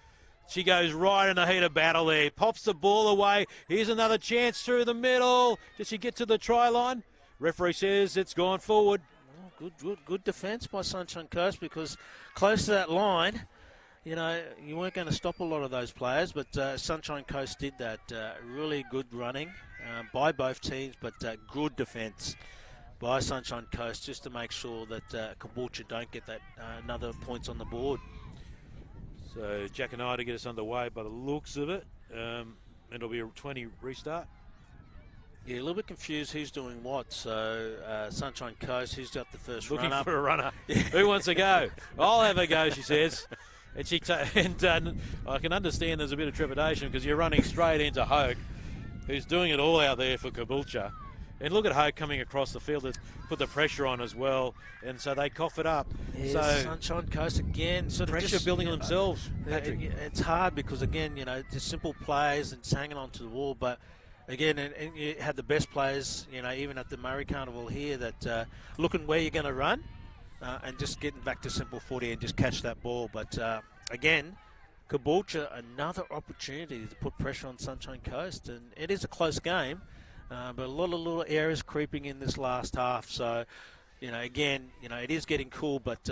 She goes right in the heat of battle there. Pops the ball away. Here's another chance through the middle. Does she get to the try line? Referee says it's gone forward. Oh, good defence by Sunshine Coast, because close to that line, you weren't going to stop a lot of those players, but Sunshine Coast did that. Really good running by both teams, but good defence by Sunshine Coast just to make sure that Caboolture don't get that another points on the board. So Jack and I to get us underway by the looks of it. It'll be a 20 restart. Yeah, a little bit confused who's doing what. So Sunshine Coast, who's got the first Looking run-up? for a runner. Who wants to go? I'll have a go, she says. And I can understand there's a bit of trepidation because you're running straight into Hoke, who's doing it all out there for Caboolture. And look at Hoke coming across the field to put the pressure on as well. And so they cough it up. Yeah, so Sunshine Coast again. Sort of pressure just, building on themselves, Patrick. It's hard because, again, just simple plays and just hanging on to the wall. But, again, and you had the best players, even at the Murri Carnival here, that looking where you're going to run and just getting back to simple footy and just catch that ball. But, again, Caboolture, another opportunity to put pressure on Sunshine Coast. And it is a close game. But a lot of little errors creeping in this last half. So, again, it is getting cool, but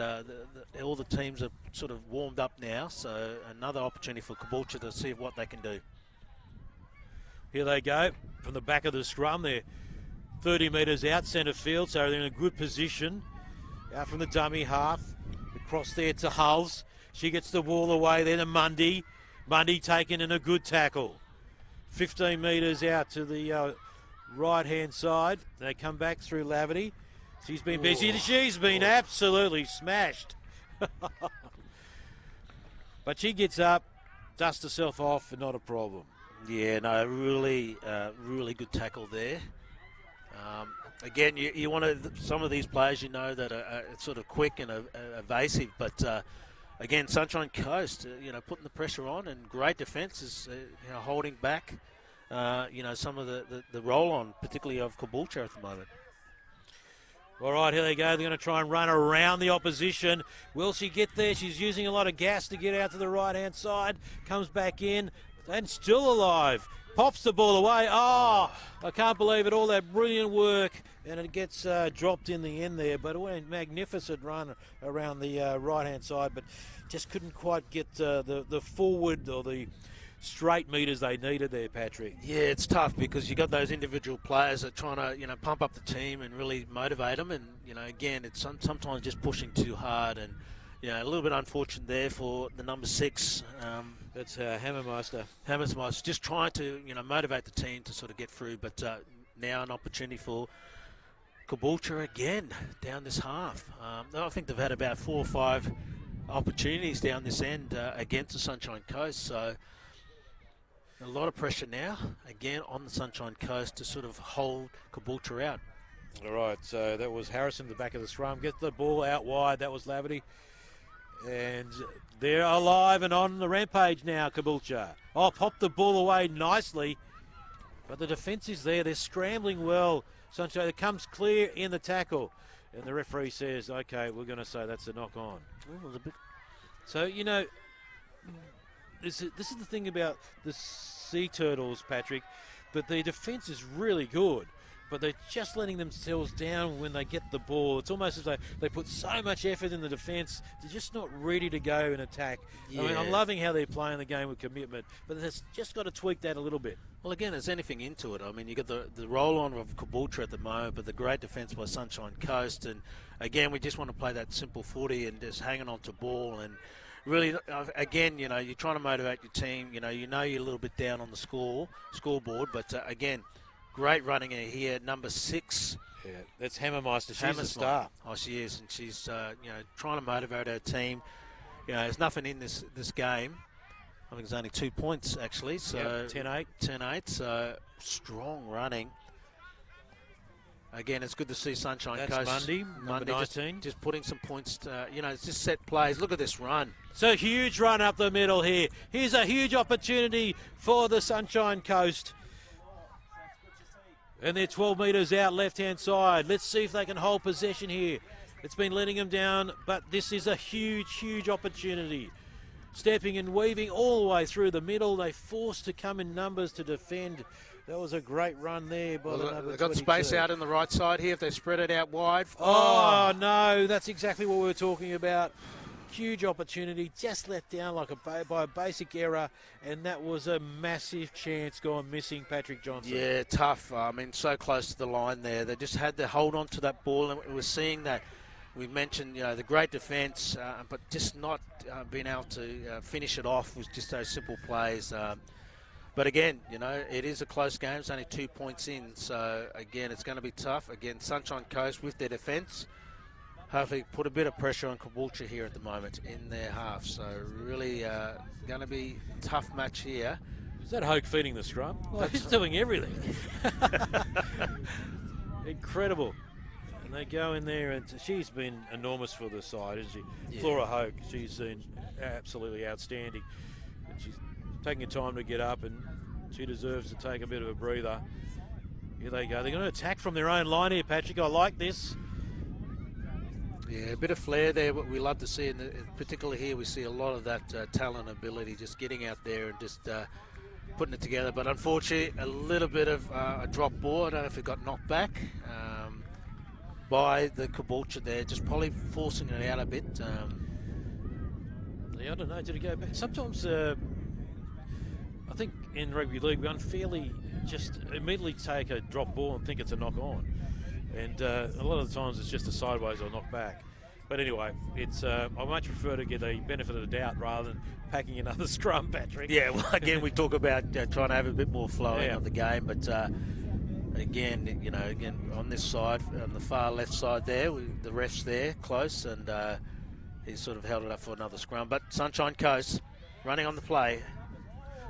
all the teams are sort of warmed up now. So another opportunity for Caboolture to see what they can do. Here they go from the back of the scrum. They're 30 metres out centre field, so they're in a good position. Out from the dummy half. Across there to Hulls. She gets the ball away there to Mundy. Mundy taken in a good tackle. 15 metres out to the right-hand side. They come back through Laverty. She's been busy. She's been absolutely smashed. But she gets up, dusts herself off, and not a problem. Yeah, no, really good tackle there. Again, you want some of these players, that are sort of quick and evasive, but again, Sunshine Coast, putting the pressure on, and great defence is, holding back. Some of the roll-on, particularly of Caboolture at the moment. All right, here they go. They're going to try and run around the opposition. Will she get there? She's using a lot of gas to get out to the right-hand side. Comes back in and still alive. Pops the ball away. Oh, I can't believe it. All that brilliant work. And it gets dropped in the end there. But it went a magnificent run around the right-hand side. But just couldn't quite get the forward or the straight meters they needed there, Patrick. Yeah, it's tough because you got those individual players that are trying to, pump up the team and really motivate them. And, again, it's sometimes just pushing too hard. And, a little bit unfortunate there for the number 6. That's Hammermeister. Hammermeister just trying to, motivate the team to sort of get through. But now an opportunity for Caboolture again down this half. I think they've had about 4 or 5 opportunities down this end against the Sunshine Coast. So a lot of pressure now, again, on the Sunshine Coast to sort of hold Caboolture out. All right, so that was Harrison, the back of the scrum. Get the ball out wide. That was Laverty. And they're alive and on the rampage now, Caboolture. Oh, popped the ball away nicely. But the defence is there. They're scrambling well. Sunshine, it comes clear in the tackle. And the referee says, okay, we're going to say that's a knock on. So, this is the thing about the Sea Turtles, Patrick, but the defence is really good, but they're just letting themselves down when they get the ball. It's almost as though they put so much effort in the defence, they're just not ready to go and attack. Yeah. I mean, I'm loving how they're playing the game with commitment, but they've just got to tweak that a little bit. Well, again, there's anything into it. I mean, you got the roll-on of Caboolture at the moment, but the great defence by Sunshine Coast, and again, we just want to play that simple footy and just hanging on to ball. And really, again, you're trying to motivate your team. You're a little bit down on the scoreboard, but again, great running here. Number 6, Yeah, that's Hammermeister. She's a star. Oh, she is, and she's trying to motivate her team. There's nothing in this game. I think it's only 2 points actually. So yep, 10-8. 10-8. So strong running. Again, it's good to see Sunshine That's Coast. Monday, number 19. Just putting some points. It's just set plays. Look at this run. So huge run up the middle here. Here's a huge opportunity for the Sunshine Coast. And they're 12 metres out left-hand side. Let's see if they can hold possession here. It's been letting them down, but this is a huge, huge opportunity. Stepping and weaving all the way through the middle. They forced to come in numbers to defend. That was a great run there by the number They've got 22. space out in the right side here if they spread it out wide. Oh, no, that's exactly what we were talking about. Huge opportunity, just let down by a basic error, and that was a massive chance gone missing, Patrick Johnson. Yeah, tough. So close to the line there. They just had to hold on to that ball, and we're seeing that. We mentioned, the great defence, but just not being able to finish it off with just those simple plays. But again, it is a close game. It's only 2 points in. So, again, it's going to be tough. Again, Sunshine Coast with their defence. Hopefully put a bit of pressure on Caboolture here at the moment in their half. So, really going to be a tough match here. Is that Hoke feeding the scrum? Well, he's doing everything. Incredible. And they go in there, and she's been enormous for the side, isn't she? Yeah. Flora Hoke, she's been absolutely outstanding. And she's taking her time to get up, and she deserves to take a bit of a breather. Here they go. They're going to attack from their own line here, Patrick. I like this. Yeah, a bit of flair there, what we love to see, particularly here we see a lot of that talent and ability, just getting out there and just putting it together. But unfortunately, a little bit of a drop ball. I don't know if it got knocked back by the Caboolture there, just probably forcing it out a bit. Yeah, I don't know, did it go back? Sometimes I think in rugby league we unfairly just immediately take a drop ball and think it's a knock on. And a lot of the times it's just a sideways or knock back. But anyway, it's I much prefer to get the benefit of the doubt rather than packing another scrum, Patrick. Yeah, well, again, we talk about trying to have a bit more flow on the game. But again, on this side, on the far left side there, the ref's there, close, and he sort of held it up for another scrum. But Sunshine Coast running on the play.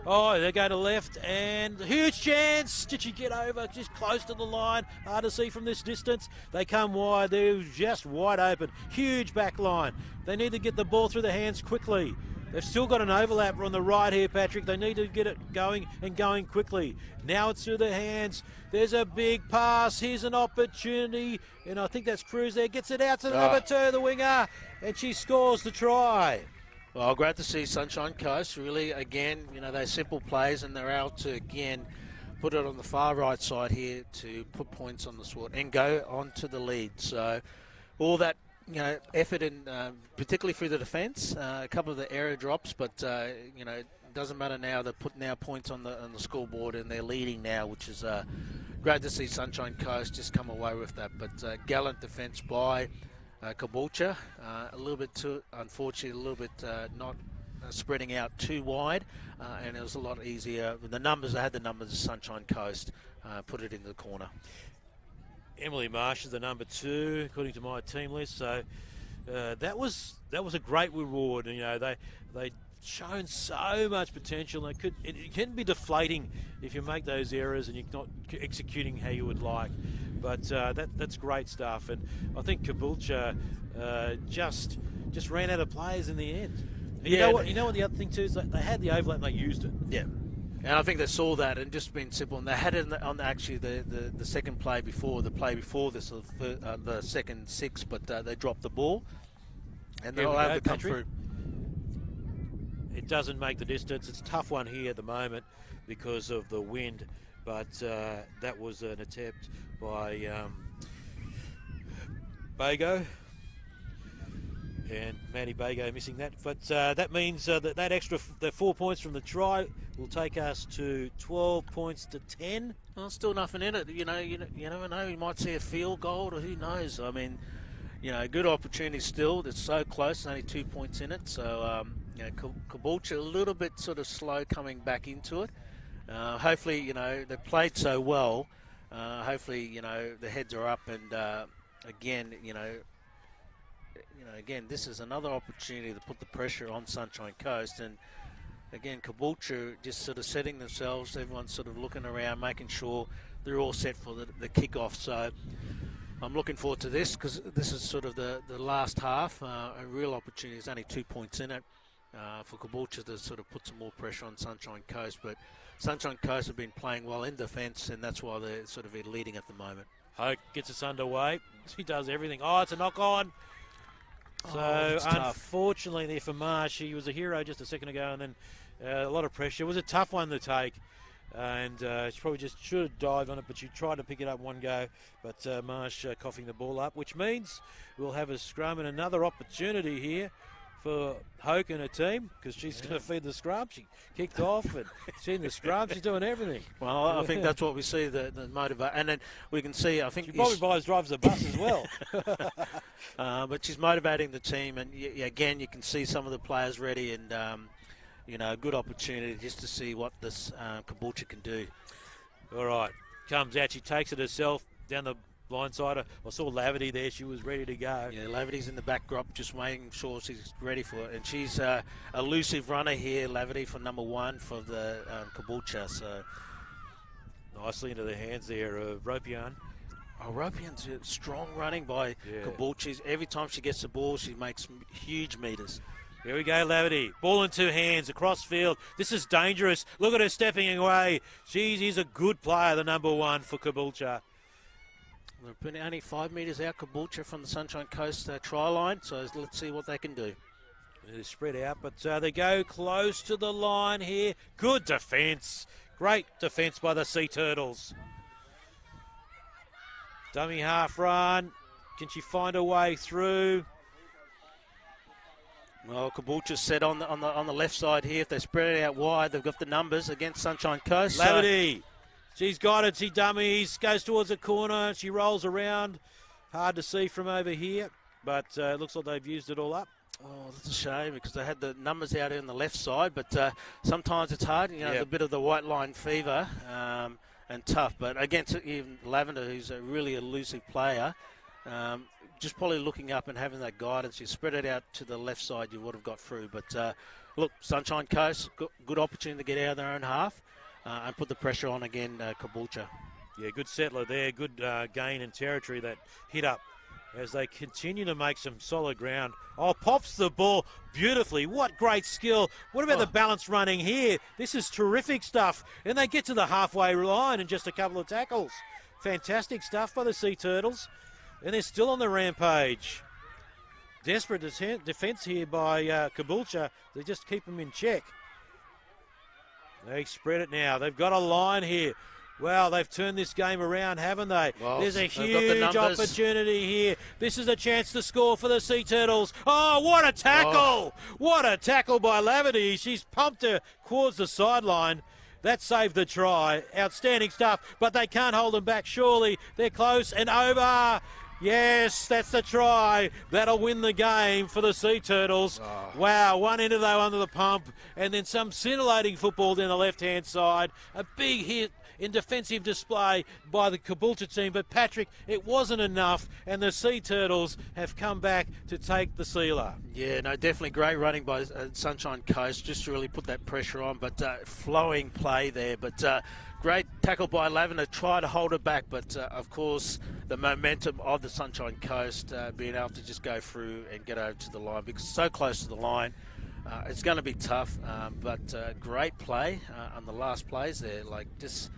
Oh, they go to left, and huge chance. Did she get over? Just close to the line. Hard to see from this distance. They come wide. They're just wide open. Huge back line. They need to get the ball through the hands quickly. They've still got an overlap on the right here, Patrick. They need to get it going and going quickly. Now it's through their hands. There's a big pass. Here's an opportunity, and I think that's Cruz there. Gets it out to the number 2, the winger, and she scores the try. Well, great to see Sunshine Coast. Really, again, those simple plays, and they're able to, again, put it on the far right side here to put points on the sword and go on to the lead. So all that, effort, and particularly through the defence, a couple of the error drops, but, it doesn't matter now. They're putting now points on the scoreboard, and they're leading now, which is great to see Sunshine Coast just come away with that. But gallant defence by Caboolture, a little bit too, unfortunately, a little bit not spreading out too wide, and it was a lot easier. With the numbers, I had the numbers of Sunshine Coast, put it into the corner. Emily Marsh is the number 2, according to my team list. So that was a great reward. They shown so much potential. It can be deflating if you make those errors and you're not executing how you would like. But that's great stuff, and I think Caboolture just ran out of players in the end. And you know what the other thing too is they had the overlap and they used it. Yeah, and I think they saw that and just been simple. And they had it on actually the second play before this, the second 6, but they dropped the ball, and they're able to come through. It doesn't make the distance. It's a tough one here at the moment because of the wind. But that was an attempt by Bago, and Maddie Bago missing that. But that means that extra, the 4 points from the try will take us to 12 points to 10. Well, still nothing in it. You never know. You might see a field goal, or who knows. I mean, good opportunity still. It's so close. Only 2 points in it. So Caboolture a little bit sort of slow coming back into it. Hopefully, they played so well. Hopefully, the heads are up, and again, again, this is another opportunity to put the pressure on Sunshine Coast. And again, Caboolture just sort of setting themselves. Everyone's sort of looking around, making sure they're all set for the kick-off. So I'm looking forward to this, because this is sort of the last half. A real opportunity. There's only 2 points in it for Caboolture to sort of put some more pressure on Sunshine Coast. But Sunshine Coast have been playing well in defence, and that's why they're sort of leading at the moment. Hoke gets us underway. She does everything. Oh, it's a knock-on. So, unfortunately there for Marsh, he was a hero just a second ago, and then a lot of pressure. It was a tough one to take, and she probably just should have dived on it, but she tried to pick it up one go. But Marsh coughing the ball up, which means we'll have a scrum and another opportunity here for Hoke and her team, because she's going to feed the scrum. She kicked off, and she's in the scrum. She's doing everything. Well, I think that's what we see, the motivate. And then we can see, I think... She probably drives the bus as well. But she's motivating the team, and again, you can see some of the players ready, and, a good opportunity just to see what this Caboolture can do. All right. Comes out. She takes it herself down the blindside. I saw Laverty there. She was ready to go. Yeah, Laverty's in the backdrop, just making sure she's ready for it. And she's a elusive runner here, Laverty, for number 1 for the Caboolture. So nicely into the hands there of Ropian. Ropian's strong running by Caboolture. Every time she gets the ball, she makes huge meters. Here we go, Laverty. Ball in 2 hands, across field. This is dangerous. Look at her stepping away. She's a good player, the number 1 for Caboolture. They've been only 5 metres out, Caboolture, from the Sunshine Coast try line, so let's see what they can do. They're spread out, but they go close to the line here. Good defence. Great defence by the Sea Turtles. Dummy half run. Can she find her way through? Well, Caboolture's set on the left side here. If they spread it out wide, they've got the numbers against Sunshine Coast. Laverty. She's got it. She dummies. Goes towards the corner. She rolls around. Hard to see from over here, but it looks like they've used it all up. Oh, that's a shame, because they had the numbers out on the left side, but sometimes it's hard, a bit of the white line fever and tough. But against even Lavender, who's a really elusive player, just probably looking up and having that guidance. You spread it out to the left side, you would have got through. But look, Sunshine Coast, good opportunity to get out of their own half and put the pressure on again, Caboolture. Yeah, good settler there, good gain in territory, that hit up as they continue to make some solid ground. Oh, pops the ball beautifully. What great skill. What about the balance running here? This is terrific stuff. And they get to the halfway line in just a couple of tackles. Fantastic stuff by the Sea Turtles. And they're still on the rampage. Desperate defence here by Caboolture. They just keep them in check. They spread it now. They've got a line here. Well, they've turned this game around, haven't they? Well, there's a huge opportunity here. This is a chance to score for the Sea Turtles. Oh, what a tackle! Oh. What a tackle by Laverty. She's pumped her towards the sideline. That saved the try. Outstanding stuff, but they can't hold them back, surely. They're close and over. Yes, that's the try. That'll win the game for the Sea Turtles. Oh. Wow, one into though under the pump, and then some scintillating football down the left-hand side. A big hit in defensive display by the Caboolture team, but Patrick, it wasn't enough, and the Sea Turtles have come back to take the sealer. Yeah, no, definitely great running by Sunshine Coast, just to really put that pressure on, but flowing play there, but great tackle by Lavender, try to hold it back, but of course the momentum of the Sunshine Coast being able to just go through and get over to the line, because it's so close to the line. It's going to be tough, but great play on the last plays there, like just,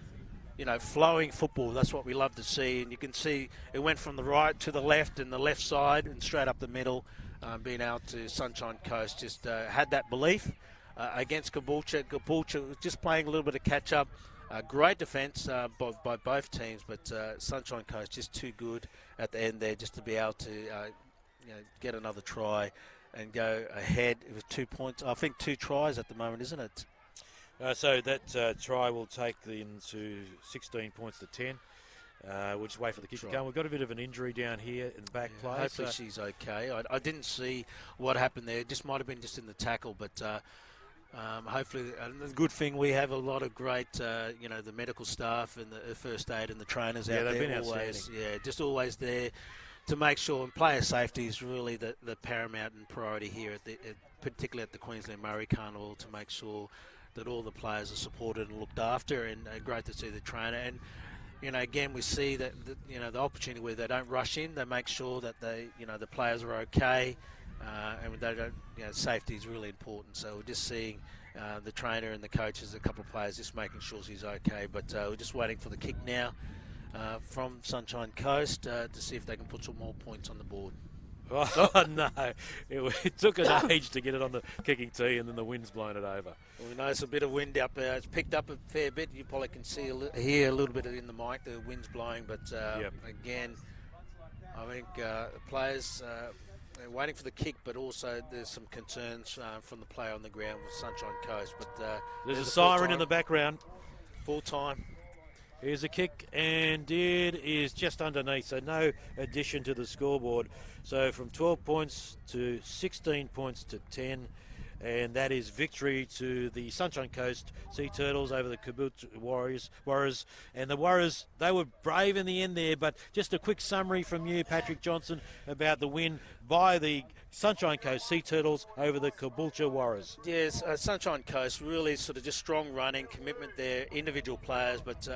flowing football. That's what we love to see, and you can see it went from the right to the left and the left side and straight up the middle, being out to Sunshine Coast. Just had that belief against Caboolture. Caboolture was just playing a little bit of catch-up. Great defence by both teams, but Sunshine Coast just too good at the end there just to be able to get another try and go ahead with 2 points. I think 2 tries at the moment, isn't it? So that try will take them to 16 points to 10. We'll just wait for the kick to come. We've got a bit of an injury down here in the back play. Hopefully she's okay. I didn't see what happened there. It just might have been just in the tackle, but Hopefully, the good thing we have a lot of great, the medical staff and the first aid and the trainers out there. They've been always, outstanding. just always there to make sure. And player safety is really the paramount and priority here particularly at the Queensland Murri Carnival, to make sure that all the players are supported and looked after. And great to see the trainer. And again, we see that the opportunity where they don't rush in, they make sure that the players are okay. And they don't, safety is really important. So we're just seeing the trainer and the coaches, a couple of players, just making sure he's okay. But we're just waiting for the kick now from Sunshine Coast to see if they can put some more points on the board. Oh, no. It took an age to get it on the kicking tee, and then the wind's blown it over. Well, we notice a bit of wind up there. It's picked up a fair bit. You probably can hear a little bit in the mic. The wind's blowing. But again, I think the players... they're waiting for the kick, but also there's some concerns from the player on the ground with Sunshine Coast. But there's a siren in the background. Full time. Here's a kick, and it is just underneath, so no addition to the scoreboard. So from 12 points to 16 points to 10, and that is victory to the Sunshine Coast Sea Turtles over the Caboolture Warriors. And the Warriors, they were brave in the end there, but just a quick summary from you, Patrick Johnson, about the win by the Sunshine Coast Sea Turtles over the Caboolture Warriors. Yes, Sunshine Coast really sort of just strong running, commitment there, individual players, but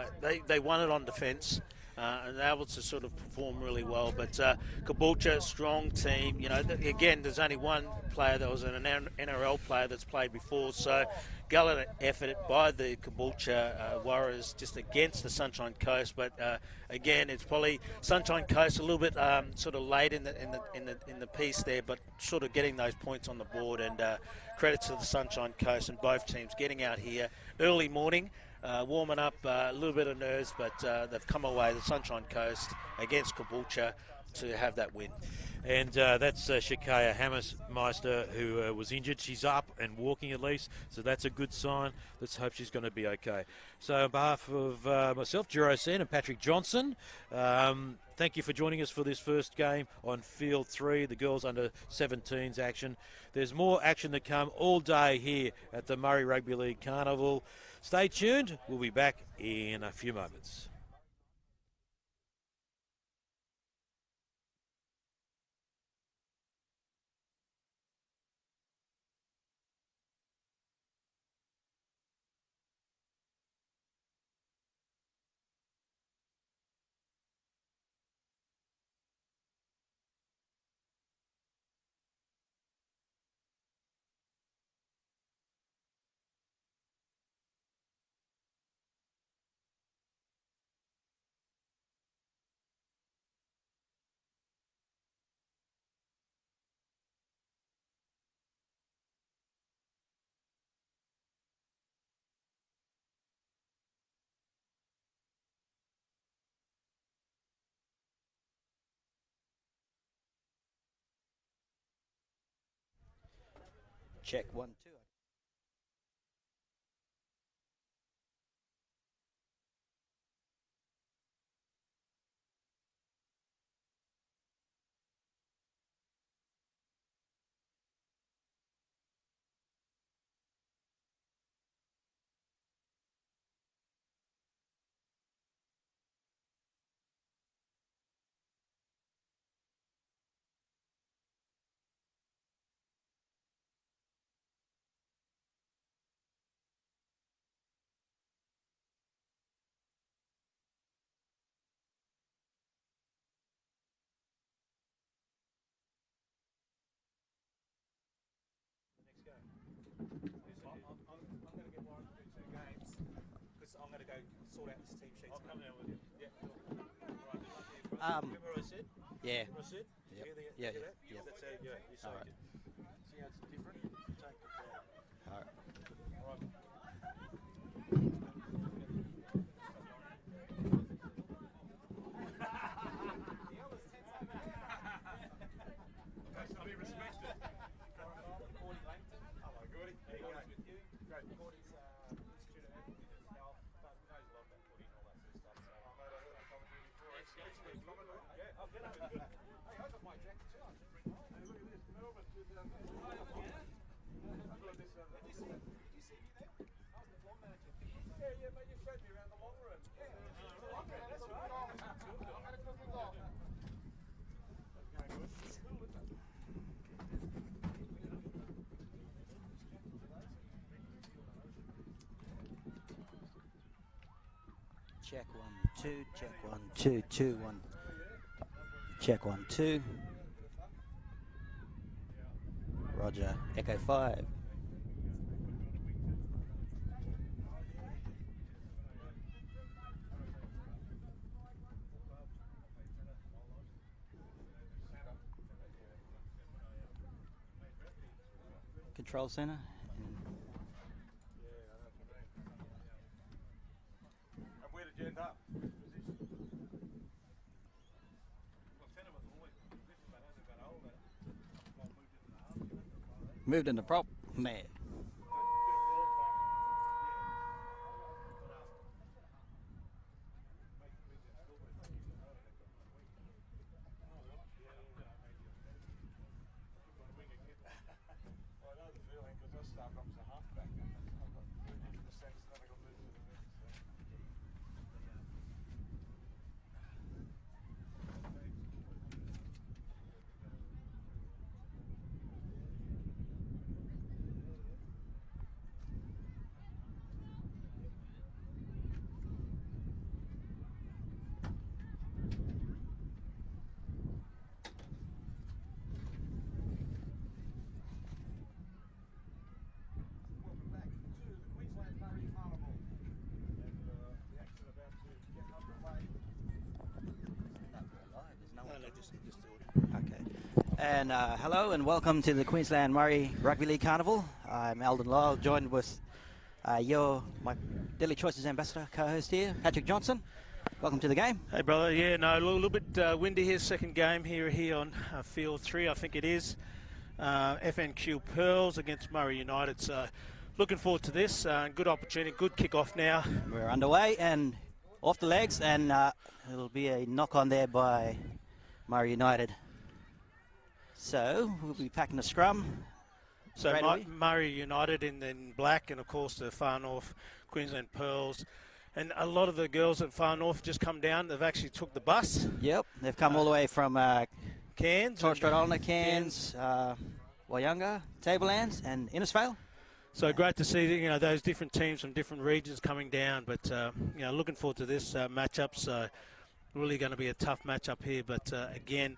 they won it on defence. And they're able to sort of perform really well. But Caboolture, strong team. Again, there's only one player that was an NRL player that's played before. So gallant effort by the Caboolture Warriors just against the Sunshine Coast. But again, it's probably Sunshine Coast a little bit sort of late in the piece there, but sort of getting those points on the board. And credit to the Sunshine Coast and both teams getting out here early morning. Warming up, a little bit of nerves, but they've come away, the Sunshine Coast, against Caboolture to have that win. And that's Shakaya Hammermeister, who was injured. She's up and walking at least, so that's a good sign. Let's hope she's going to be okay. So on behalf of myself, Jero Sen, and Patrick Johnson, thank you for joining us for this first game on Field 3, the girls under 17s action. There's more action to come all day here at the Murri Rugby League Carnival. Stay tuned. We'll be back in a few moments. Check 1, 2. I'm going to go sort out this team sheet. I'll come down with you. Yeah. Right. Remember what I said? Yeah. What I said? Yep. Hear Yeah. that? Yeah. That's how you say All right. it. See how it's different? Take it down. All right. All right. Be respected. Gordy Langton. Hello, Gordy. How you going? With you? Great. Gordy's student athlete as well, but knows a lot about footy and all that sort of stuff. So I heard that commentary before. It's phenomenal. Yeah, I'll get it. Hey, I got my jacket too. I just bring mine. Hey, look at this. Melbourne 2000. I've got this. Check 1 2, check 1 2, 2 1. Check 1 2. Roger, Echo 5. Control center. And where did you end up? Moved in the prop, man. Welcome back to the Queensland Murri Carnival. And the action about to get underway. Okay. And hello and welcome to the Queensland Murri Rugby League Carnival. I'm Eldon Lyle, joined with my Daily Choices Ambassador co-host here, Patrick Johnson. Welcome to the game. Hey, brother. Yeah, no, a little bit windy here. Second game here on field 3, I think it is. FNQ Pearls against Murri United. So looking forward to this. Good opportunity, good kick-off now. We're underway and off the legs, and it'll be a knock-on there by Murri United. So we'll be packing the scrum. So Straight away. Murri United in black, and of course the Far North Queensland Pearls. And a lot of the girls at Far North just come down. They've actually took the bus. Yep, they've come all the way from Cairns. Torres Strait Islander, Cairns, Wyunga, Tablelands, and Innisfail. So great to see those different teams from different regions coming down. But looking forward to this matchup. So really going to be a tough matchup here. But again,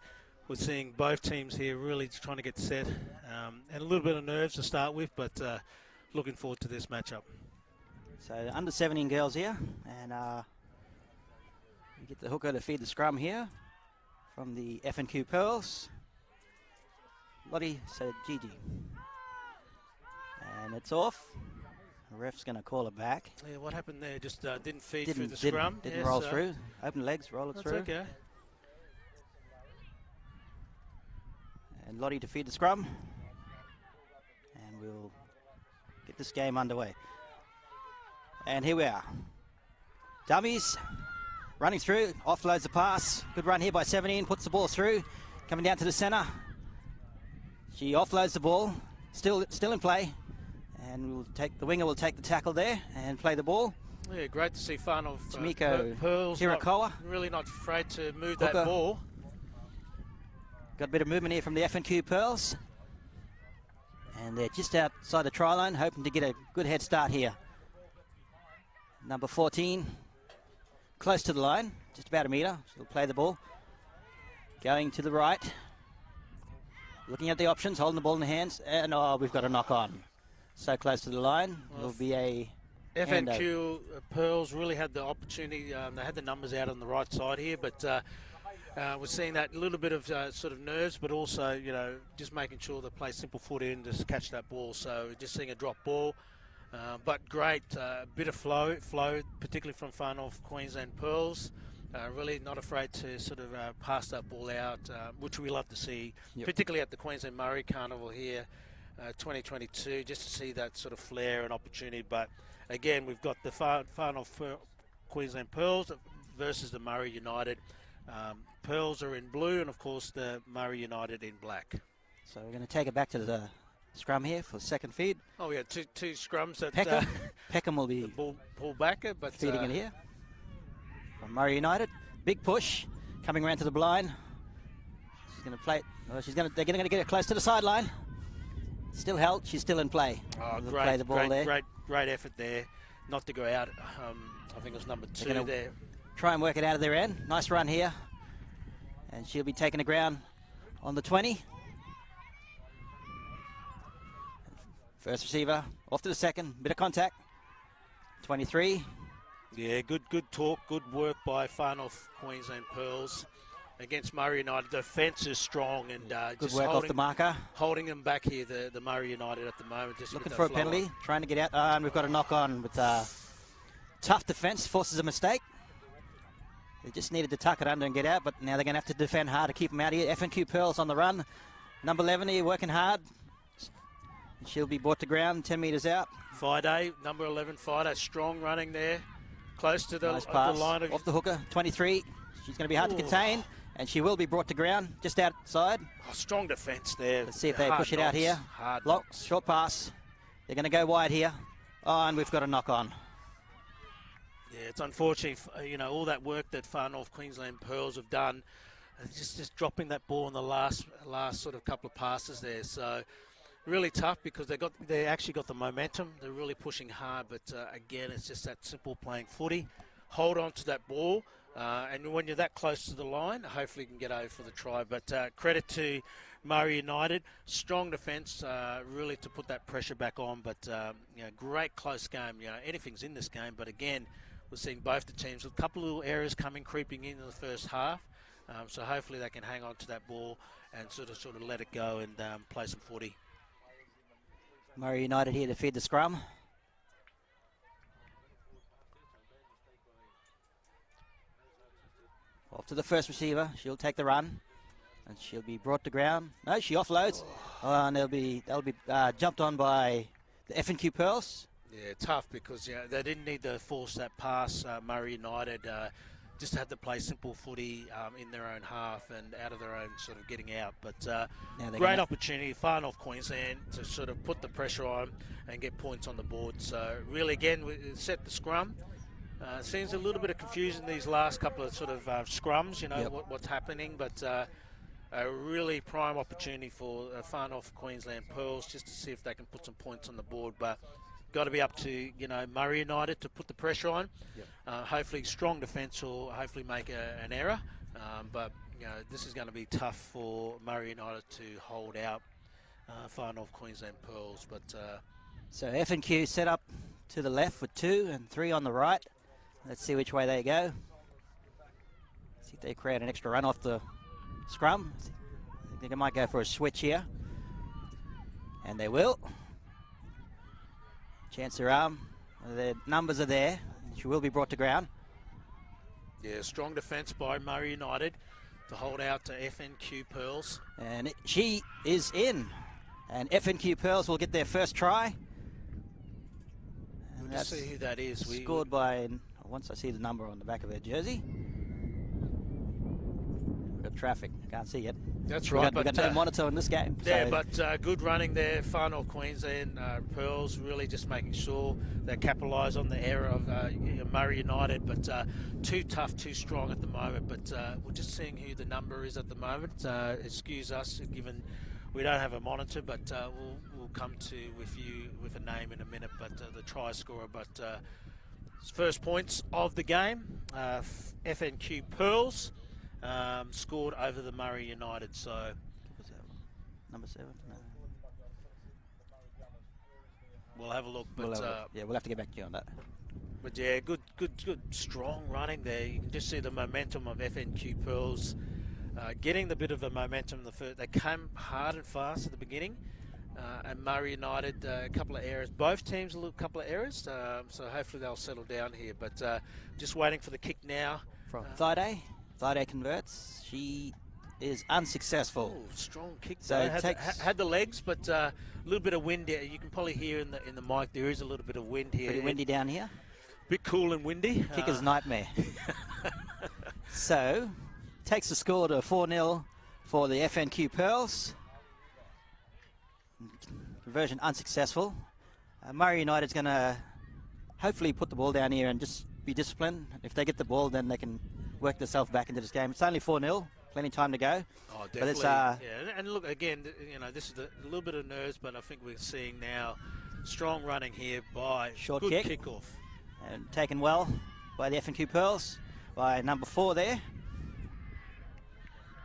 we're seeing both teams here really trying to get set, and a little bit of nerves to start with. But looking forward to this matchup. So under 17 girls here, and we get the hooker to feed the scrum here from the FNQ Pearls. Lottie said Gigi. And it's off. The ref's going to call it back. Yeah, what happened there? Just didn't feed through the scrum. Didn't roll through. Open legs, roll it That's through. okay. And Lottie to feed the scrum. And we'll get this game underway. And here we are. Dummies running through, offloads the pass. Good run here by 17, puts the ball through. Coming down to the centre. She offloads the ball, still in play. And the winger will take the tackle there and play the ball. Yeah, great to see Far North Tamiko Pearls Hirakawa. really not afraid to move Hooker. that ball. Got a bit of movement here from the FNQ Pearls. And they're just outside the try line, hoping to get a good head start here. Number 14, close to the line, just about a metre. She'll play the ball. Going to the right. Looking at the options, holding the ball in the hands. And we've got a knock on. So close to the line. Well, It'll be a FNQ Pearls really had the opportunity. They had the numbers out on the right side here, but we're seeing that little bit of sort of nerves, but also, just making sure they play simple foot in to catch that ball. So just seeing a drop ball. But great bit of flow, particularly from Far North Queensland Pearls. Really not afraid to sort of pass that ball out, which we love to see, particularly at the Queensland Murri Carnival here, 2022, just to see that sort of flair and opportunity. But again, we've got the Far North Queensland Pearls versus the Murri United. Pearls are in blue, and of course the Murri United in black. So we're going to take it back to the scrum here for second feed. Oh, we had two scrums that Peckham will be the ball backer, but feeding it here. From Murri United, big push, coming around to the blind. She's going to play it. Oh, they're going to get it close to the sideline. Still held. She's still in play. Oh, play the ball there. Great effort there, not to go out. I think it was number 2 there. Try and work it out of their end. Nice run here, and she'll be taking the ground on the 20. First receiver off to the second. Bit of contact. 23. Yeah, good talk, good work by Far North Queensland Pearls against Murri United. Defence is strong and Good just work off the marker. holding them back here, the Murri United at the moment. Just Looking for a penalty, trying to get out. And we've got a knock on with tough defence, forces a mistake. They just needed to tuck it under and get out, but now they're going to have to defend hard to keep them out here. F&Q Pearls on the run. Number 11 here working hard. She'll be brought to ground 10 metres out. Fide, number 11, Fide, strong running there. Close to the, nice pass. the line of... Off the hooker, 23. She's going to be hard to contain, and she will be brought to ground just outside. Oh, strong defence there. Let's see if they Hard push it out knocks, here. Hard Lock, knocks. short pass. They're going to go wide here. Oh, and we've got a knock on. Yeah, it's unfortunate, all that work that Far North Queensland Pearls have done, just dropping that ball in the last sort of couple of passes there. So really tough because they actually got the momentum. They're really pushing hard, but again, it's just that simple playing footy. Hold on to that ball, and when you're that close to the line, hopefully you can get over for the try. But credit to Murri United, strong defence, really to put that pressure back on. But great close game. Anything's in this game, but again, we're seeing both the teams with a couple of little errors creeping in the first half. So hopefully they can hang on to that ball and sort of let it go and play some footy. Murri United here to feed the scrum. Off to the first receiver. She'll take the run, and she'll be brought to ground. No, she offloads, and they'll be jumped on by the F&Q Pearls. Yeah, tough because they didn't need to force that pass. Murri United just had to play simple footy in their own half and out of their own sort of getting out. But great opportunity, Far North Queensland, to sort of put the pressure on and get points on the board. So really, again, we set the scrum. Seems a little bit of confusion these last couple of sort of scrums, what's happening. But a really prime opportunity for Far North Queensland Pearls just to see if they can put some points on the board. But got to be up to Murri United to put the pressure on. Hopefully strong defence will hopefully make an error, but this is going to be tough for Murri United to hold out Far North Queensland Pearls. But so F&Q set up to the left with 2 and 3 on the right. Let's see which way they go. See if they create an extra run off the scrum. I think they might go for a switch here, and they will. Chance her arm. The numbers are there. She will be brought to ground. Yeah, strong defence by Murri United to hold out to F&Q Pearls. And she is in. And F&Q Pearls will get their first try. We'll just see who that is. Scored by, once I see the number on the back of her jersey. We've got traffic. Can't see it. That's right. We've got no monitor in this game. Yeah, but good running there. Far North Queensland Pearls really just making sure they capitalise on the error of Murri United. But too tough, too strong at the moment. But we're just seeing who the number is at the moment. Excuse us, given we don't have a monitor, but we'll come to with you with a name in a minute. But the try scorer. But first points of the game, F&Q Pearls. Scored over the Murri United, so number 7. No. We'll have a look. But we'll have to get back to you on that. But yeah, good, strong running there. You can just see the momentum of F&Q Pearls getting the bit of a momentum. They came hard and fast at the beginning, and Murri United a couple of errors. Both teams a couple of errors, so hopefully they'll settle down here. But just waiting for the kick now from Thide. Thide converts. She is unsuccessful. Oh, strong kick. So had the legs, but a little bit of wind. You can probably hear in the mic there is a little bit of wind here. Pretty windy down here. Bit cool and windy. Kicker's nightmare. So takes the score to 4-0 for the F&Q Pearls. Conversion unsuccessful. Murri United's going to hopefully put the ball down here and just be disciplined. If they get the ball, then they can work themselves back into this game. It's only 4-0, plenty of time to go. Oh, But it's, definitely. Yeah, and look, again, this is a little bit of nerves, but I think we're seeing now strong running here by Short good kick. kickoff. And taken well by the F&Q Pearls, by number 4 there.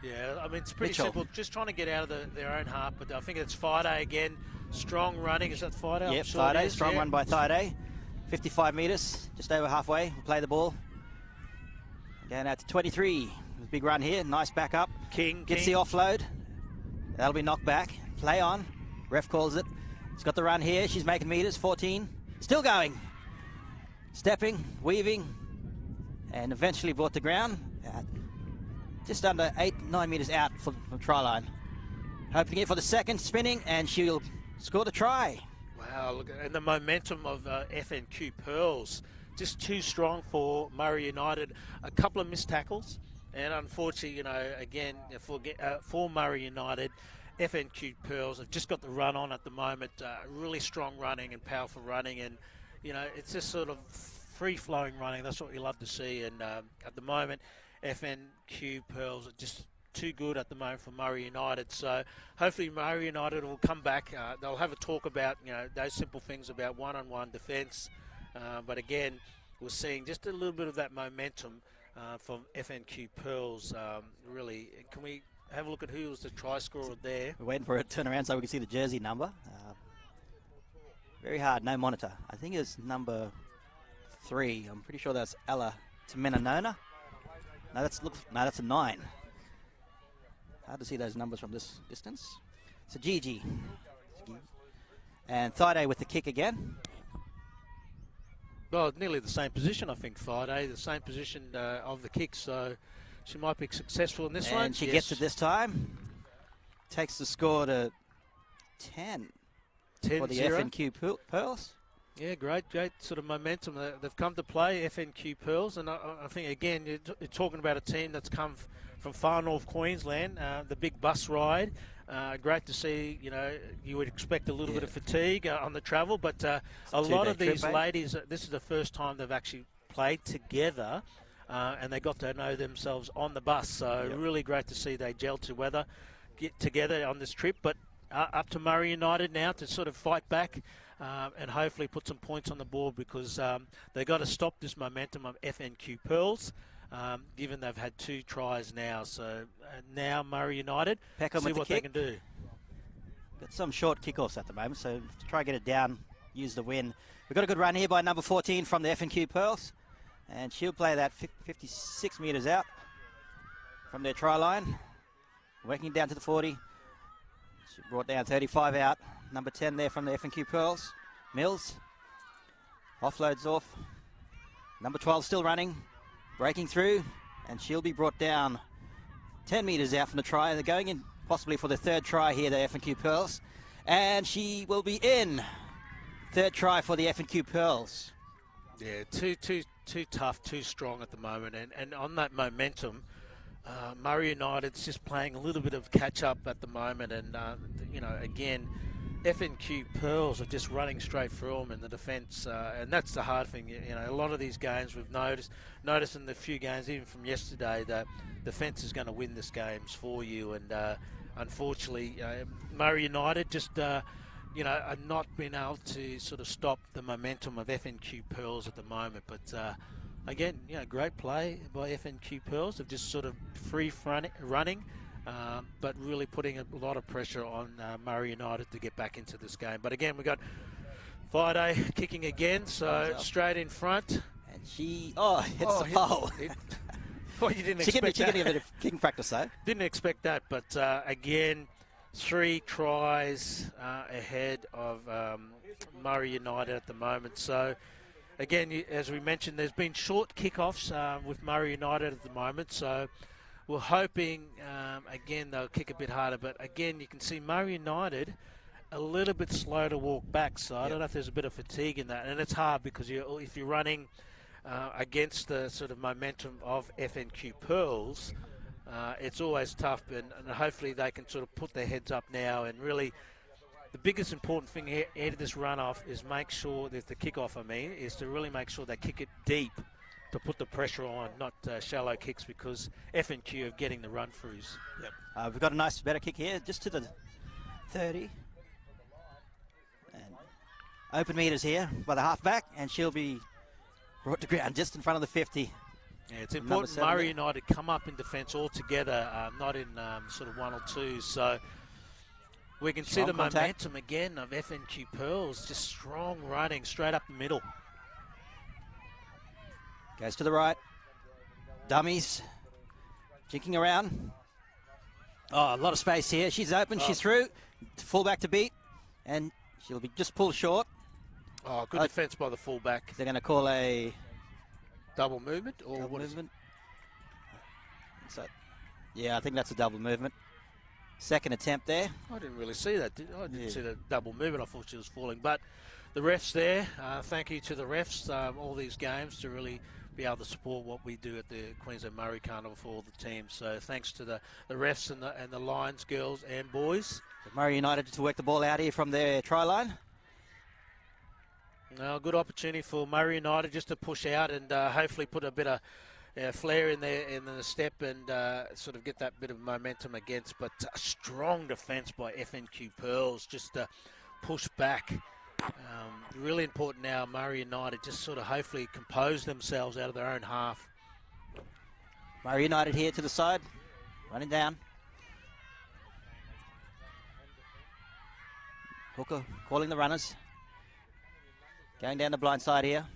Yeah, I mean, it's pretty Mitchell. simple. Just trying to get out of their own half, but I think it's Thaiday again. Strong running. Is that Thaiday? Yep, Thaiday, strong run by Thaiday. 55 metres, just over halfway. We'll play the ball. Going out to 23. Big run here, nice back up. King. Gets the offload. That'll be knocked back. Play on. Ref calls it. She's got the run here. She's making metres. 14. Still going. Stepping, weaving, and eventually brought to ground. Just under 8-9 metres out from try line. Hoping it for the second, spinning, and she'll score the try. Wow, look, and the momentum of FNQ Pearls, just too strong for Murri United. A couple of missed tackles, and unfortunately, again, for Murri United, FNQ Pearls have just got the run on at the moment. Really strong running and powerful running, and it's just sort of free-flowing running. That's what we love to see, and at the moment, FNQ Pearls are just too good at the moment for Murri United. So hopefully Murri United will come back. They'll have a talk about those simple things about one-on-one defence. But again, we're seeing just a little bit of that momentum from FNQ Pearls. Really, can we have a look at who was the try scorer there? We're waiting for it to turn around so we can see the jersey number. Very hard, no monitor. I think it's number 3. I'm pretty sure that's Ella Temenanona. No, that's a 9. Hard to see those numbers from this distance. So Gigi. And Thaiday with the kick again. Well, nearly the same position, I think, Thaiday. The same position of the kick, so she might be successful in this one. And she gets it this time. Takes the score to 10 for the FNQ Pearls. Yeah, great sort of momentum. They've come to play, FNQ Pearls, and I think, again, you're talking about a team that's come from far north Queensland, the big bus ride. Great to see, you would expect a little bit of fatigue on the travel, but a lot of these ladies, this is the first time they've actually played together, and they got to know themselves on the bus, so really great to see they gel get together on this trip, but up to Murri United now to sort of fight back and hopefully put some points on the board, because they've got to stop this momentum of FNQ Pearls, given they've had 2 tries now. So now Murri United, Peckham see with what the they kick. can do. Got some short kickoffs at the moment, so to try to get it down, use the win. We've got a good run here by number 14 from the FNQ Pearls, and she'll play that 56 metres out from their try line, working down to the 40. She brought down 35 out. Number 10 there from the FNQ Pearls. Mills. Offloads off. Number 12 still running. Breaking through. And she'll be brought down 10 metres out from the try. They're going in possibly for the 3rd try here, the FNQ Pearls. And she will be in. 3rd try for the FNQ Pearls. Yeah, too tough, too strong at the moment. And on that momentum, Murri United's just playing a little bit of catch-up at the moment. And, again, FNQ Pearls are just running straight through them in the defence, and that's the hard thing. A lot of these games we've noticed in the few games, even from yesterday, that defence is going to win this games for you. And unfortunately, Murri United just, are not being able to sort of stop the momentum of FNQ Pearls at the moment. But again, great play by FNQ Pearls. They've just sort of free running. But really putting a lot of pressure on Murri United to get back into this game. But again, we've got Friday kicking again, so straight in front. And she, hits the pole. Well, you didn't She expect can that. get a bit of kicking practice, though. Didn't expect that, but again, 3 tries ahead of Murri United at the moment. So, again, as we mentioned, there's been short kickoffs with Murri United at the moment. So, we're hoping, again, they'll kick a bit harder. But, again, you can see Murri United a little bit slow to walk back. So, I don't know if there's a bit of fatigue in that. And it's hard because if you're running against the sort of momentum of FNQ Pearls, it's always tough. And hopefully they can sort of put their heads up now and really the biggest important thing here at this runoff is make sure that the kickoff, is to really make sure they kick it deep to put the pressure on, not shallow kicks, because F&Q are getting the run-throughs. Yep. We've got a nice better kick here, just to the 30. And open meters here by the halfback, and she'll be brought to ground just in front of the 50. Yeah, it's important Murri United come up in defence all together, not in sort of one or two. So we can see the momentum again of F&Q Pearls, just strong running straight up the middle. Goes to the right. Dummies. Jinking around. Oh, a lot of space here. She's open. She's through. Fullback to beat. And she'll be just pulled short. Oh, good defence by the fullback. They're going to call a double movement, or double what movement? So, yeah, I think that's a double movement. Second attempt there. I didn't really see that. I didn't see the double movement. I thought she was falling. But the refs there, thank you to the refs, all these games, to really be able to support what we do at the Queensland Murri Carnival for all the teams. So thanks to the refs and the Lions girls and boys. Murri United to work the ball out here from their try line. Now, good opportunity for Murri United just to push out and hopefully put a bit of flair in there in the step and sort of get that bit of momentum against. But a strong defence by F&Q Pearls just to push back. Really important now, Murri United just sort of hopefully compose themselves out of their own half. Murri United here to the side, running down. Hooker calling the runners. Going down the blind side here.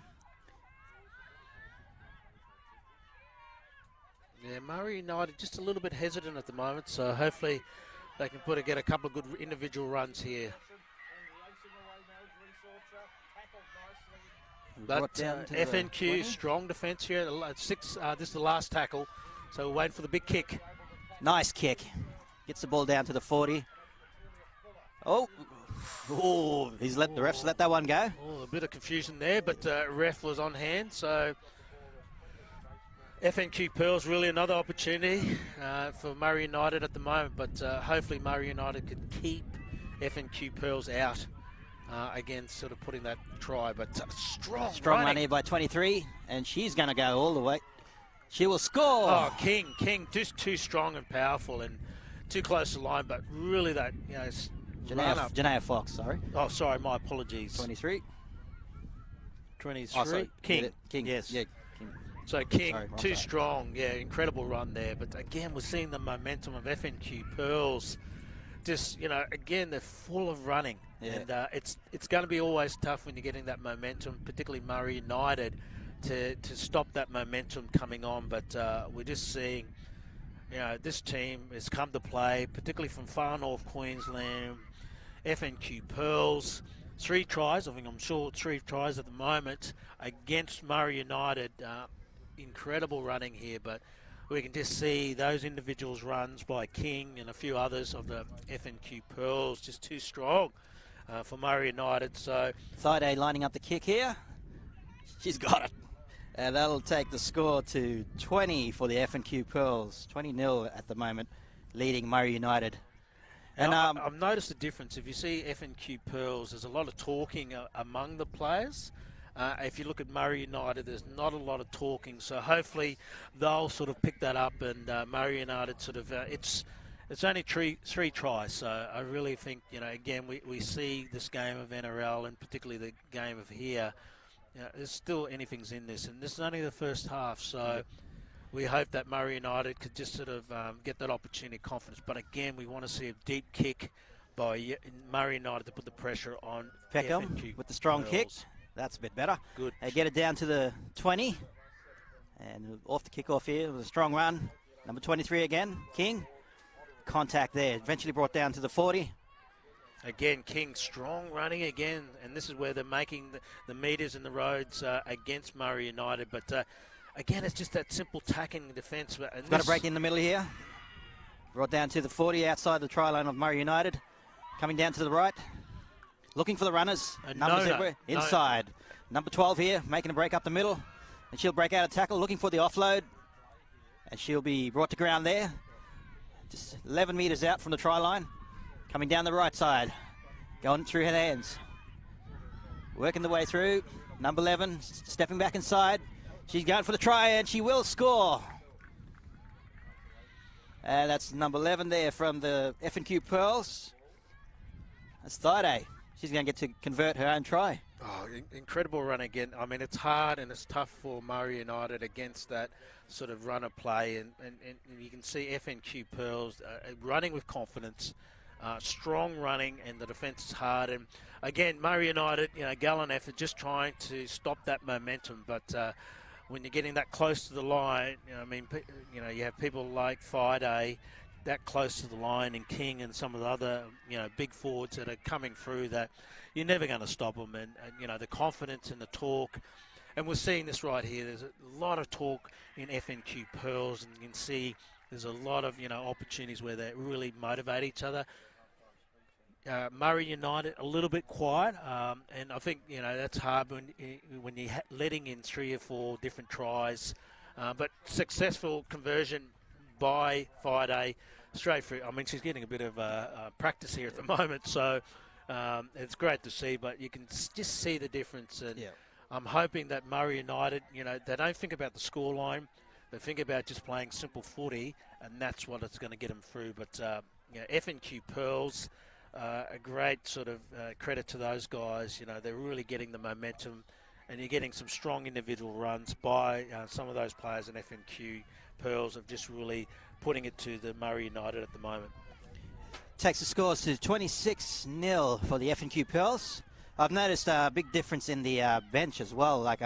Yeah, Murri United just a little bit hesitant at the moment, so hopefully they can get a couple of good individual runs here. But F&Q, strong defence here. This is the last tackle, so we'll wait for the big kick. Nice kick. Gets the ball down to the 40. Oh, the refs let that one go. Oh, a bit of confusion there, but ref was on hand, so F&Q Pearls really another opportunity for Murri United at the moment, but hopefully Murri United could keep F&Q Pearls out. Again, sort of putting that try, but strong run here by 23, and she's going to go all the way. She will score. Oh, King, just too strong and powerful and too close to line, but really that, Janaea Fox, sorry. Oh, sorry, my apologies. 23. 23. Oh, sorry. King, yes. Yeah, King. So King, too strong. Yeah, incredible run there. But again, we're seeing the momentum of F&Q Pearls. Just, again, they're full of running. Yeah. And it's going to be always tough when you're getting that momentum, particularly Murri United, to stop that momentum coming on. But we're just seeing, this team has come to play, particularly from far north Queensland, F&Q Pearls. 3 tries, I'm sure 3 tries at the moment against Murri United. Incredible running here, but we can just see those individuals runs by King and a few others of the F&Q Pearls just too strong for Murri United. So Thide lining up the kick here. She's got it. And that'll take the score to 20 for the F&Q Pearls. 20-0 at the moment, leading Murri United. And I've noticed a difference. If you see F&Q Pearls, there's a lot of talking among the players. If you look at Murri United, there's not a lot of talking. So hopefully they'll sort of pick that up, and Murri United sort of it's only three tries. So I really think, again, we see this game of NRL and particularly the game of here. There's still anything's in this, and this is only the first half. So we hope that Murri United could just sort of get that opportunity of confidence. But again, we want to see a deep kick by Murri United to put the pressure on Peckham with the strong kick. That's a bit better. Good. They get it down to the 20. And off the kickoff here with a strong run. Number 23 again, King. Contact there. Eventually brought down to the 40. Again, King strong running again. And this is where they're making the meters and the roads against Murri United. But again, it's just that simple tacking defence. Got a break in the middle here. Brought down to the 40 outside the try line of Murri United. Coming down to the right. Looking for the runners. Numbers everywhere. Inside. Number 12 here, making a break up the middle. And she'll break out a tackle, looking for the offload. And she'll be brought to ground there. Just 11 metres out from the try line. Coming down the right side. Going through her hands. Working the way through. Number 11, stepping back inside. She's going for the try, and she will score. And that's number 11 there from the F&Q Pearls. That's Thide. She's going to get to convert her own try. Oh, incredible run again. I mean, it's hard and it's tough for Murri United against that sort of run of play. And you can see FNQ Pearls running with confidence, strong running, and the defence is hard. And again, Murri United, gallant effort, just trying to stop that momentum. But when you're getting that close to the line, you have people like Fide that close to the line, and King and some of the other, big forwards that are coming through that you're never going to stop them. And the confidence and the talk. And we're seeing this right here. There's a lot of talk in FNQ Pearls, and you can see there's a lot of, opportunities where they really motivate each other. Murri United a little bit quiet, and I think that's hard when you're letting in 3 or 4 different tries, but successful conversion by Fide straight through. I mean, she's getting a bit of practice here at the moment, so it's great to see. But you can just see the difference, and I'm hoping that Murri United, they don't think about the scoreline, they think about just playing simple footy, and that's what it's going to get them through. But F&Q Pearls. A great sort of credit to those guys. They're really getting the momentum, and you're getting some strong individual runs by some of those players in FNQ Pearls of just really putting it to the Murri United at the moment. Takes the scores to 26-0 for the FNQ Pearls. I've noticed a big difference in the bench as well. Like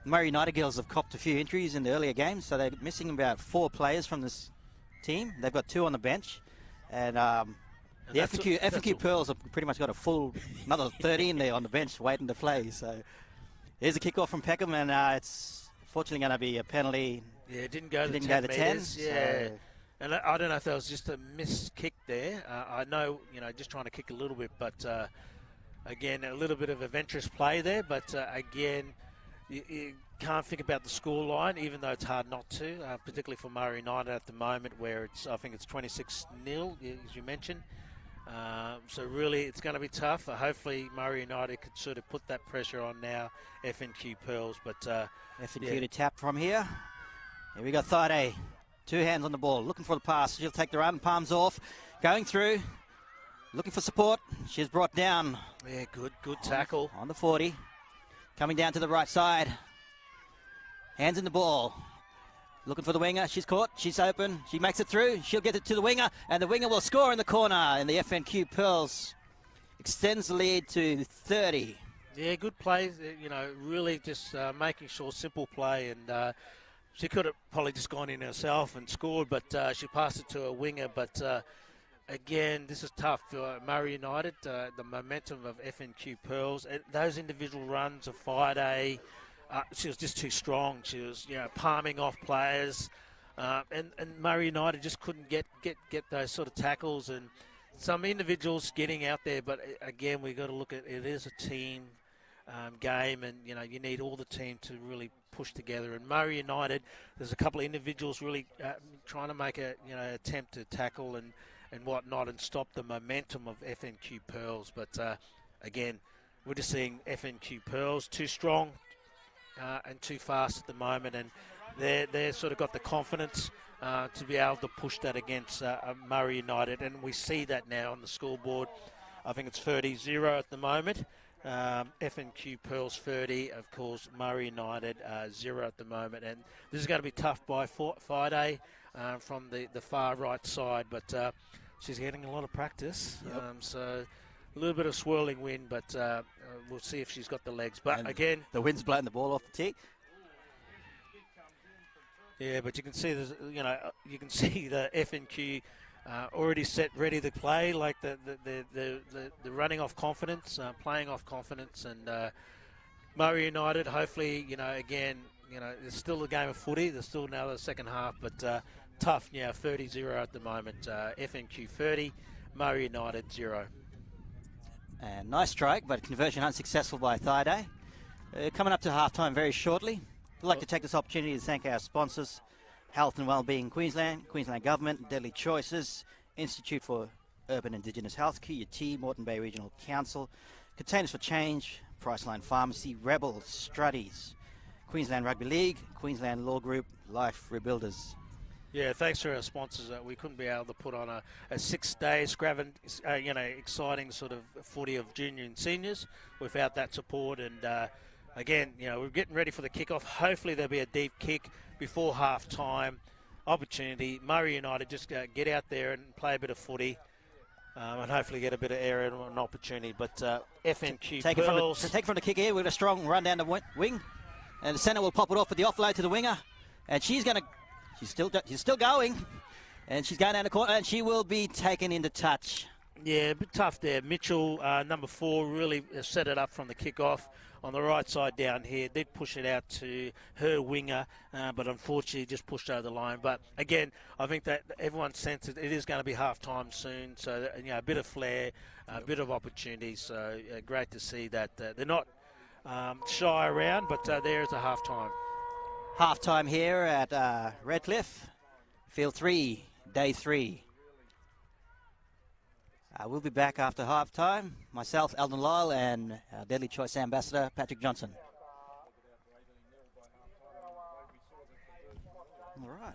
Murri United girls have copped a few injuries in the earlier games, so they're missing about 4 players from this team. They've got 2 on the bench, and the FNQ Pearls have pretty much got another 13 there on the bench waiting to play. So here's a kickoff from Peckham, and it's fortunately going to be a penalty. Yeah, it didn't go to 10 meters. Yeah. So. And I don't know if that was just a missed kick there. I know, just trying to kick a little bit, but again, a little bit of adventurous play there. But again, you can't think about the score line, even though it's hard not to, particularly for Murri United at the moment, where I think it's 26-0, as you mentioned. So really, it's going to be tough. Hopefully, Murri United could sort of put that pressure on now, FNQ Pearls. But FNQ to tap from here. Here we got Thide. 2 hands on the ball, looking for the pass. She'll take the run, palms off, going through, looking for support. She's brought down. Yeah, good tackle. On the 40. Coming down to the right side. Hands in the ball. Looking for the winger. She's caught. She's open. She makes it through. She'll get it to the winger, and the winger will score in the corner. And the FNQ Pearls extends the lead to 30. Yeah, good play. Really just making sure simple play. And she could have probably just gone in herself and scored, but she passed it to a winger. But again, this is tough for Murri United. The momentum of FNQ Pearls. And those individual runs of Fide. She was just too strong. She was, palming off players, and Murri United just couldn't get those sort of tackles, and some individuals getting out there. But again, we've got to look at it is a team game, and you need all the team to really push together. And Murri United, there's a couple of individuals really trying to make a attempt to tackle and whatnot and stop the momentum of FNQ Pearls. But again, we're just seeing FNQ Pearls too strong. And too fast at the moment, and they're sort of got the confidence to be able to push that against Murri United, and we see that now on the scoreboard. I think it's 30-0 at the moment. FNQ Pearls 30, of course, Murri United 0 at the moment, and this is going to be tough by Fide from the far right side, but she's getting a lot of practice, so a little bit of swirling wind, but we'll see if she's got the legs. But and again, the wind's blowing the ball off the tee. Yeah, but you can see there's, you can see the FNQ already set, ready to play. Like the running off confidence, playing off confidence, and Murri United. Hopefully, again, it's still a game of footy. There's still another second half, but tough. 30-0 at the moment. FNQ 30, Murri United 0. And nice strike, but conversion unsuccessful by Thide. Coming up to halftime very shortly. I'd like to take this opportunity to thank our sponsors, Health and Wellbeing Queensland, Queensland Government, Deadly Choices, Institute for Urban Indigenous Health, QUT, Moreton Bay Regional Council, Containers for Change, Priceline Pharmacy, Rebel, Struddies, Queensland Rugby League, Queensland Law Group, Life Rebuilders. Yeah, thanks to our sponsors. We couldn't be able to put on a 6-day exciting sort of footy of junior and seniors without that support. And again, we're getting ready for the kickoff. Hopefully there'll be a deep kick before half time. Opportunity. Murri United just get out there and play a bit of footy. And hopefully get a bit of area and an opportunity. But FNQ take Pearls. It from the kick here with a strong run down the wing. And the centre will pop it off with the offload to the winger. And she's still going. And she's going down the corner. And she will be taken into touch. Yeah, a bit tough there. Mitchell, number 4, really set it up from the kick-off on the right side down here. Did push it out to her winger, but unfortunately just pushed over the line. But again, I think that everyone senses it is going to be half-time soon. So, a bit of flair, a bit of opportunity. So great to see that they're not shy around, but there is a half-time. Half-time here at Redcliffe, Field 3, Day 3. We'll be back after half-time. Myself, Eldon Lyle, and our Deadly Choice Ambassador, Patrick Johnson. All right.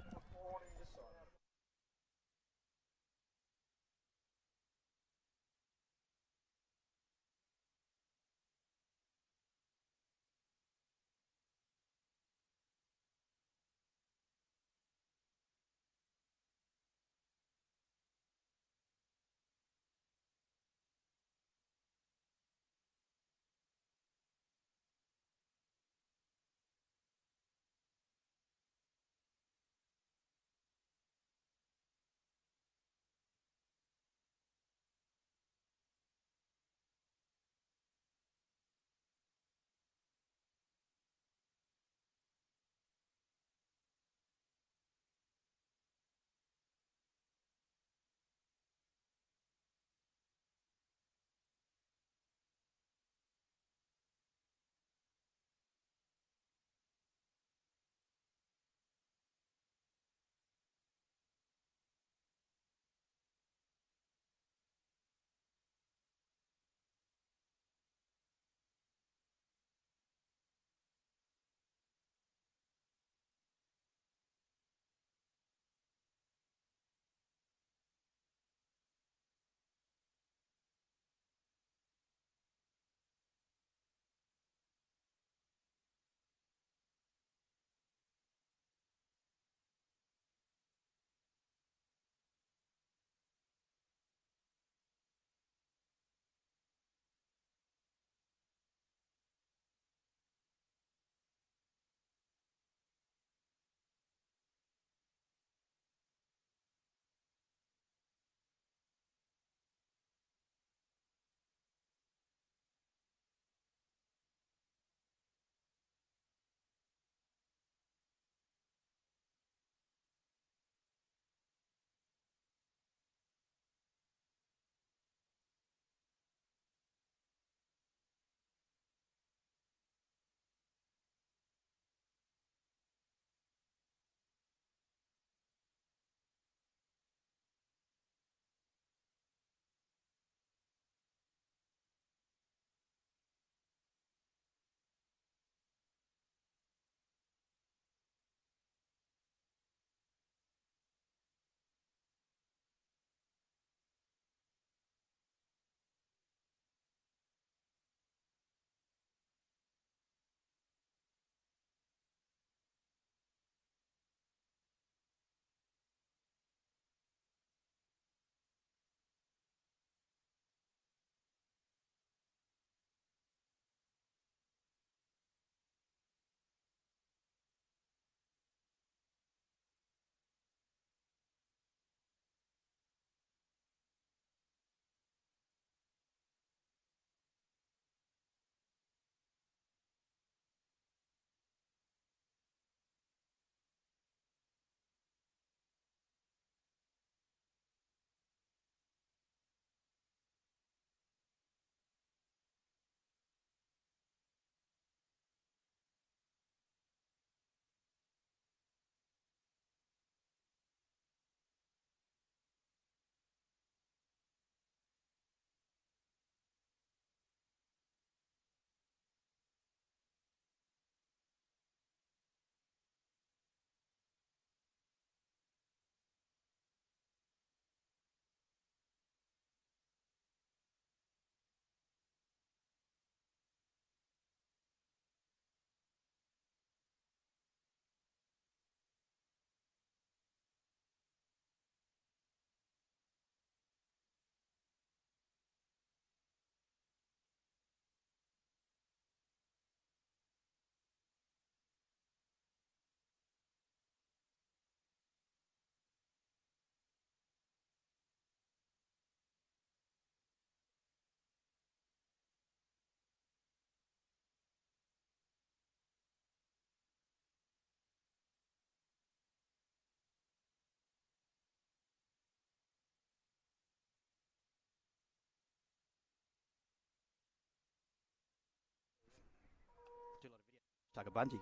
like a bungee.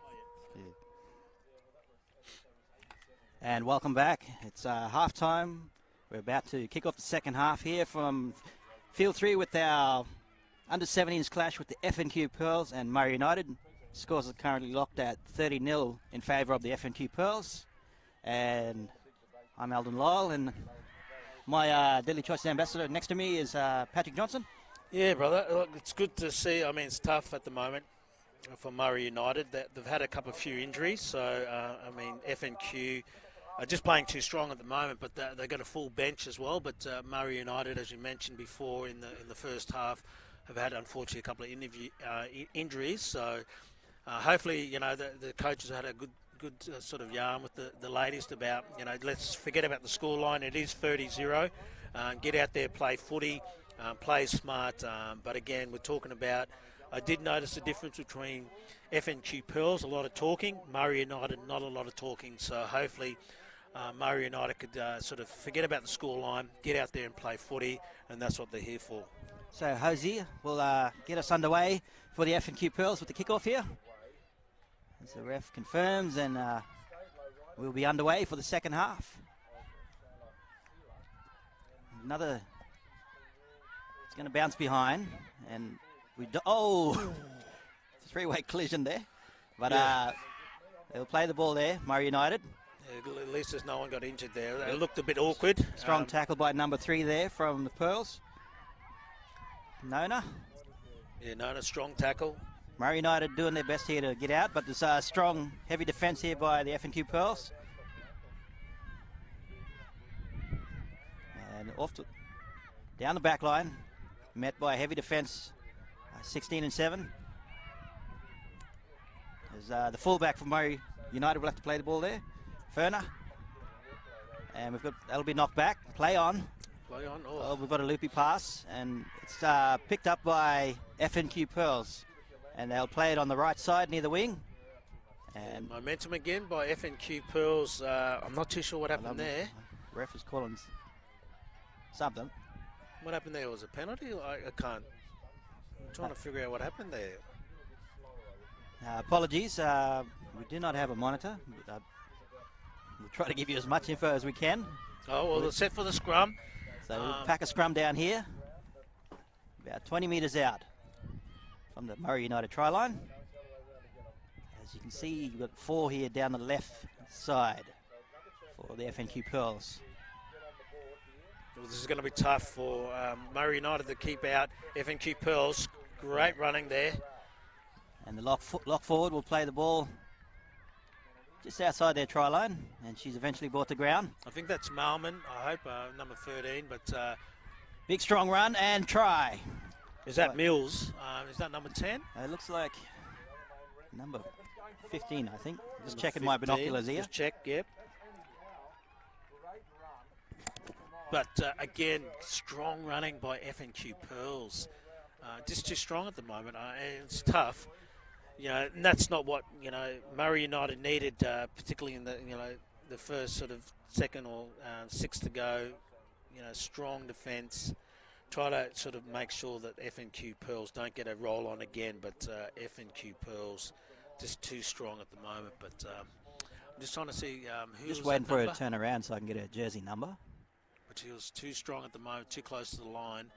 Yeah. And welcome back. It's half time. We're about to kick off the second half here from Field 3 with our under-17s clash with the FNQ Pearls and Murri United. Scores are currently locked at 30-0 in favour of the FNQ Pearls. And I'm Eldon Lyle, and my Daily Choice ambassador next to me is Patrick Johnson. Yeah, brother. Look, it's good to see. I mean, it's tough at the moment for Murri United. They've had a few injuries. So, I mean, FNQ are just playing too strong at the moment, but they've got a full bench as well. But Murri United, as you mentioned before in the first half, have had, unfortunately, a couple of injuries. So, hopefully, you know, the coaches had a good sort of yarn with the ladies about, you know, let's forget about the scoreline. It is 30-0. Get out there, play footy, play smart. But again, we're talking about, I did notice the difference between FNQ Pearls, a lot of talking, Murri United, not a lot of talking. So hopefully Murri United could sort of forget about the scoreline, get out there and play footy, and that's what they're here for. So Hosea will get us underway for the FNQ Pearls with the kickoff here. As the ref confirms, and we'll be underway for the second half. Another, it's going to bounce behind, and three-way collision there. But they'll play the ball there, Murri United. Yeah, at least there's no one got injured there. It looked a bit awkward. Strong tackle by number 3 there from the Pearls. Nona. Yeah, Nona, strong tackle. Murri United doing their best here to get out, but there's a strong, heavy defence here by the FNQ Pearls. And down the back line, met by a heavy defence, 16 and 7. As the fullback from Murri United will have to play the ball there, Ferner. And that'll be knocked back. Play on. Oh, we've got a loopy pass, and it's picked up by FNQ Pearls. And they'll play it on the right side near the wing. And momentum again by FNQ Pearls. I'm not too sure what happened there. Ref is calling something. What happened there? Was it a penalty? I can't. I'm trying to figure out what happened there. Apologies. We do not have a monitor. We'll try to give you as much info as we can. Oh, well, they're set for the scrum. So we'll pack a scrum down here. About 20 metres out from the Murri United try line. As you can see, you've got 4 here down the left side for the FNQ Pearls. Well, this is going to be tough for Murri United to keep out FNQ Pearls. Great running there. And the lock forward will play the ball just outside their try line, and she's eventually brought to ground. I think that's Malman, I hope, number 13, but... big strong run and try. Is that Mills? Is that number 10? It looks like number 15, I think. Just checking my binoculars here. Just check, yep. But again, strong running by FNQ Pearls. Just too strong at the moment. And it's tough. You know, and that's not what, you know, Murri United needed, particularly in the, you know, the first sort of second or 6 to go. You know, strong defence. Try to sort of make sure that FNQ Pearls don't get a roll on again, but FNQ Pearls just too strong at the moment. But I'm just trying to see who just was waiting that for her number? to turn around so I can get her jersey number. But she was too strong at the moment, too close to the line.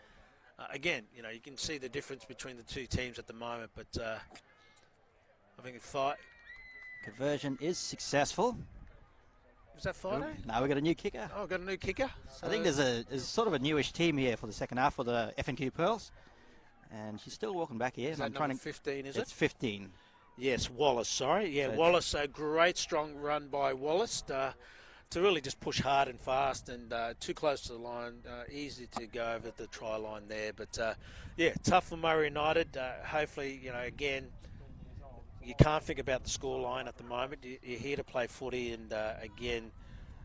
Again, you know, you can see the difference between the two teams at the moment, but I think conversion is successful. Was that Friday? No, we've got a new kicker. Oh, got a new kicker. So I think there's sort of a newish team here for the second half for the FNQ Pearls. And she's still walking back here. Is that number 15, is it? It's 15. Yes, Wallace, sorry. Yeah, so Wallace, a great strong run by Wallace to really just push hard and fast and too close to the line. Easy to go over the try line there. But, yeah, tough for Murri United. Hopefully, you know, again, you can't think about the score line at the moment. You're here to play footy, and again,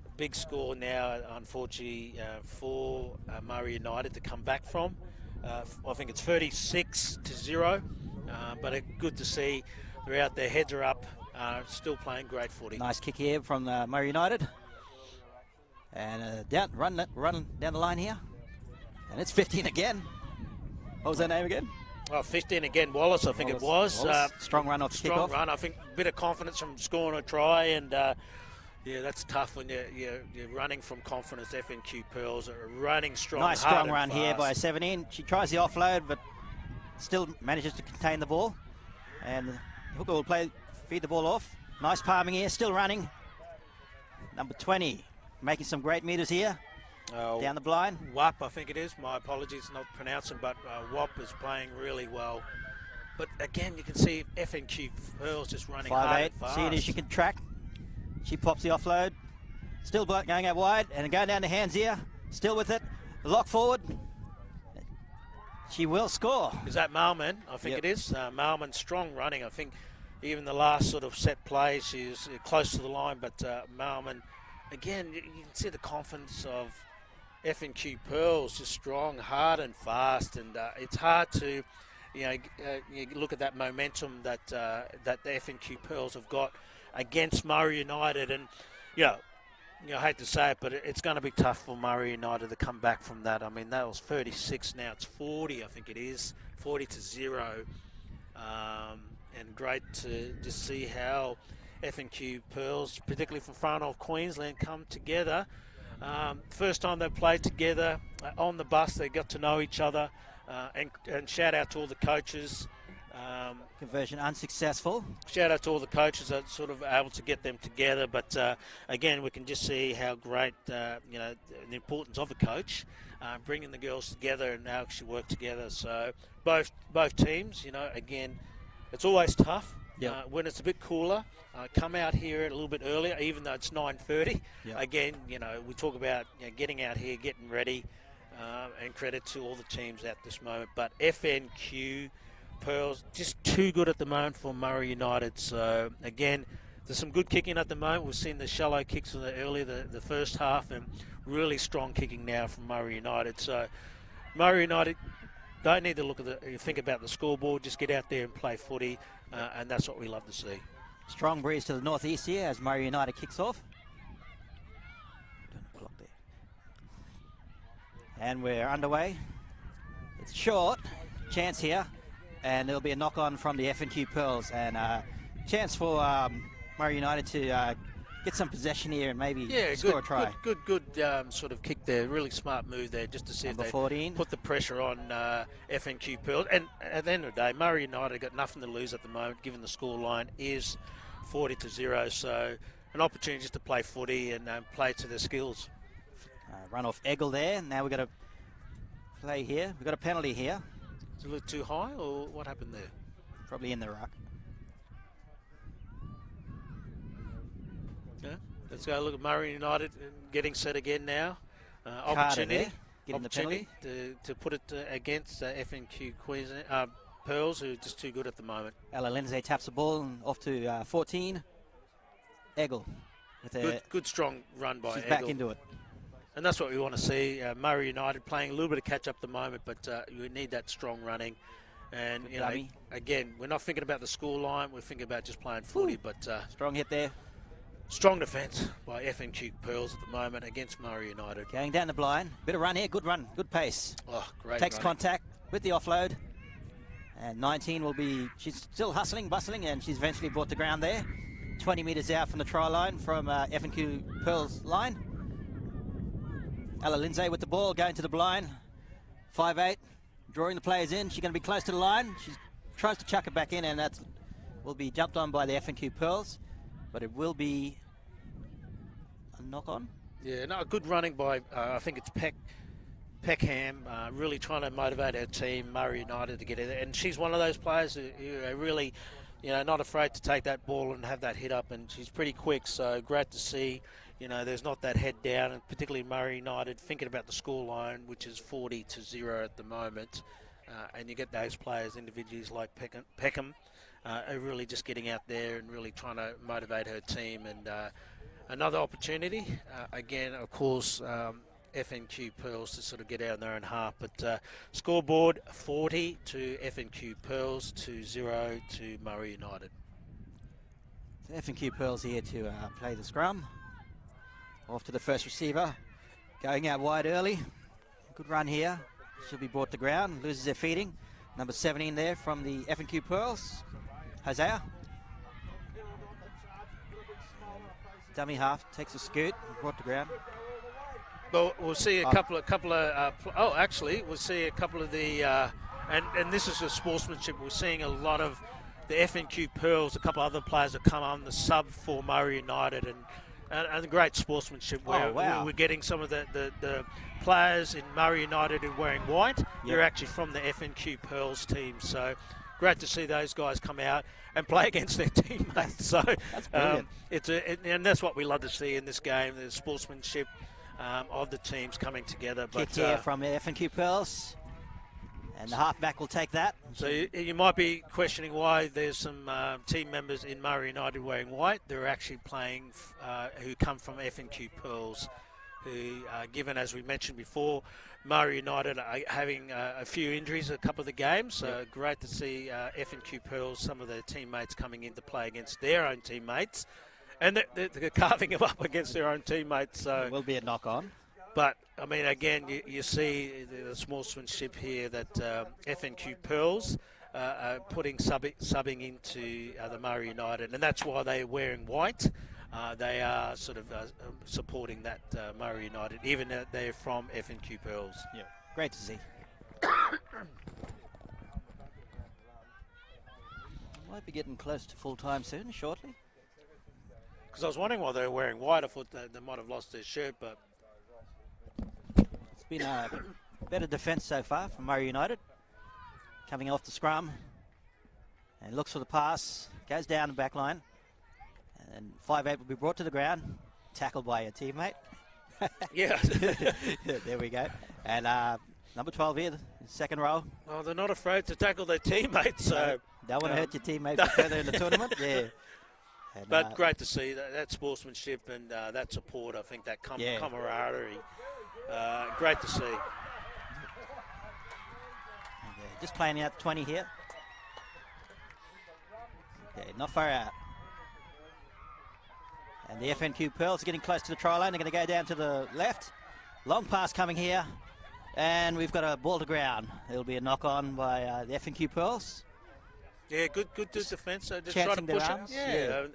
a big score now, unfortunately, for Murri United to come back from. I think it's 36-0, but good to see they're out there, heads are up, still playing great footy. Nice kick here from Murri United. And run down the line here. And it's 15 again. What was her name again? Oh, 15 again, Wallace, I think it was. Wallace, strong run off the Strong kickoff. run. I think a bit of confidence from scoring a try, and yeah, that's tough when you're running from confidence. FNQ Pearls are running strong. Nice hard strong and run here fast. by 17. She tries the offload, but still manages to contain the ball. And Hooker will feed the ball off. Nice palming here, still running. Number 20, making some great meters here. Down the blind. WAP, I think it is. My apologies, not pronouncing, but WAP is playing really well. But again, you can see FNQ Pearls just running hard 5'8", and fast. see it as she can track. She pops the offload. Still going out wide and going down the hands here. Still with it. Lock forward. She will score. Is that Malman? I think Yep. it is. Malman strong running. I think even the last sort of set play, she's close to the line. But Malman, again, you can see the confidence of FNQ Pearls, just strong, hard and fast. And it's hard to, you look at that momentum that the FNQ Pearls have got against Murri United. And, I hate to say it, but it's going to be tough for Murri United to come back from that. I mean, that was 36, now it's 40, I think it is, 40-0. And great to just see how FNQ Pearls, particularly from far north Queensland, come together. First time they've played together on the bus, they got to know each other. And shout out to all the coaches. Conversion unsuccessful. Shout out to all the coaches that sort of able to get them together. But again, we can just see how great, the importance of a coach, bringing the girls together and now actually work together. So both teams, again, it's always tough. Yep. When it's a bit cooler, come out here a little bit earlier, even though it's 9:30. Yep. Again, we talk about getting out here, getting ready, and credit to all the teams at this moment. But FNQ Pearls just too good at the moment for Murri United. So again, there's some good kicking at the moment. We've seen the shallow kicks in the first half, and really strong kicking now from Murri United. So Murri United don't need to think about the scoreboard. Just get out there and play footy, and that's what we love to see. Strong breeze to the northeast here as Murri United kicks off. And we're underway. It's short. Chance here. And there'll be a knock-on from the FNQ Pearls. And chance for Murri United to get some possession here and maybe score a try. Good sort of kick there. Really smart move there just to see Number if they 14. put the pressure on FNQ Pearls. And at the end of the day, Murri United got nothing to lose at the moment, given the score line is 40-0. So an opportunity just to play footy and play to their skills. Run off Eggle there. Now we've got to play here. We've got a penalty here. Is it a little too high, or what happened there? Probably in the ruck. Yeah. Let's go look at Murri United getting set again now. Carter Opportunity. there, getting the penalty. To put it against FNQ Queensland Pearls, who are just too good at the moment. Ella Lindsay taps the ball and off to 14. Eggle. With Good strong run by she's Eggle. back into it. And that's what we want to see. Murri United playing a little bit of catch up at the moment, but we need that strong running. And dummy. again, we're not thinking about the score line. We're thinking about just playing footy. But Strong hit there. strong defence by FNQ Pearls at the moment against Murri United. Going down the blind. Bit of run here. Good run. Good pace. Oh, great! Takes running. contact with the offload. And 19 will be, she's still hustling, bustling, and she's eventually brought to ground there. 20 metres out from the try line from FNQ Pearls line. Ella Lindsay with the ball, going to the blind. 5'8", drawing the players in. She's going to be close to the line. She tries to chuck it back in, and that will be jumped on by the FNQ Pearls. But it will be a knock-on. Yeah, no, good running by, I think it's Peckham, really trying to motivate her team, Murri United, to get in there. And she's one of those players who are really, not afraid to take that ball and have that hit up. And she's pretty quick, so great to see. There's not that head down, and particularly Murri United thinking about the scoreline, which is 40-0 at the moment. And you get those players, individuals like Peckham, are really just getting out there and really trying to motivate her team. And another opportunity, again, of course, FNQ Pearls to sort of get out in their own half. But scoreboard 40 to FNQ Pearls to 0 to Murri United. FNQ Pearls here to play the scrum. Off to the first receiver. Going out wide early. Good run here. She'll be brought to ground. Loses her feeding. Number 17 there from the F&Q Pearls, Hosea. Dummy half takes a scoot, brought to ground. Well, we'll see a couple of. We'll see a couple of the. And this is the sportsmanship. We're seeing a lot of the F&Q Pearls. A couple of other players have come on the sub for Murri United, and great sportsmanship. Where we're getting some of the players in Murri United who are wearing white. Yep. They're actually from the F&Q Pearls team. So great to see those guys come out and play against their teammates. So that's brilliant. And that's what we love to see in this game: the sportsmanship of the teams coming together. Kick here from F&Q Pearls, and the halfback will take that. So you might be questioning why there's some team members in Murri United wearing white. They're actually playing who come from F&Q Pearls, who, given as we mentioned before, Murri United are having a few injuries a couple of the games. So great to see F&Q Pearls, some of their teammates coming in to play against their own teammates. And they're carving them up against their own teammates. So will be a knock-on. But, I mean, again, you see the sportsmanship here that F&Q Pearls are subbing into the Murri United. And that's why they're wearing white. They are sort of supporting that Murri United, even though they're from F&Q Pearls. Yeah, great to see. Might be getting close to full time soon, shortly. Because I was wondering why they were wearing white. I thought they might have lost their shirt, but it's been a better defence so far from Murri United. Coming off the scrum and looks for the pass, goes down the back line. And 5'8" will be brought to the ground, tackled by a teammate. Yeah. There we go. And number 12 here, the second row. Well, they're not afraid to tackle their teammates. So don't want to hurt your teammates further in the tournament. Yeah. And, but great to see that sportsmanship and that support. I think that camaraderie. Great to see. Just playing out 20 here. Okay, not far out. And the F&Q Pearls are getting close to the try line. They're going to go down to the left. Long pass coming here. And we've got a ball to ground. It'll be a knock-on by the F&Q Pearls. Yeah, good defence. So just try to push it. Yeah.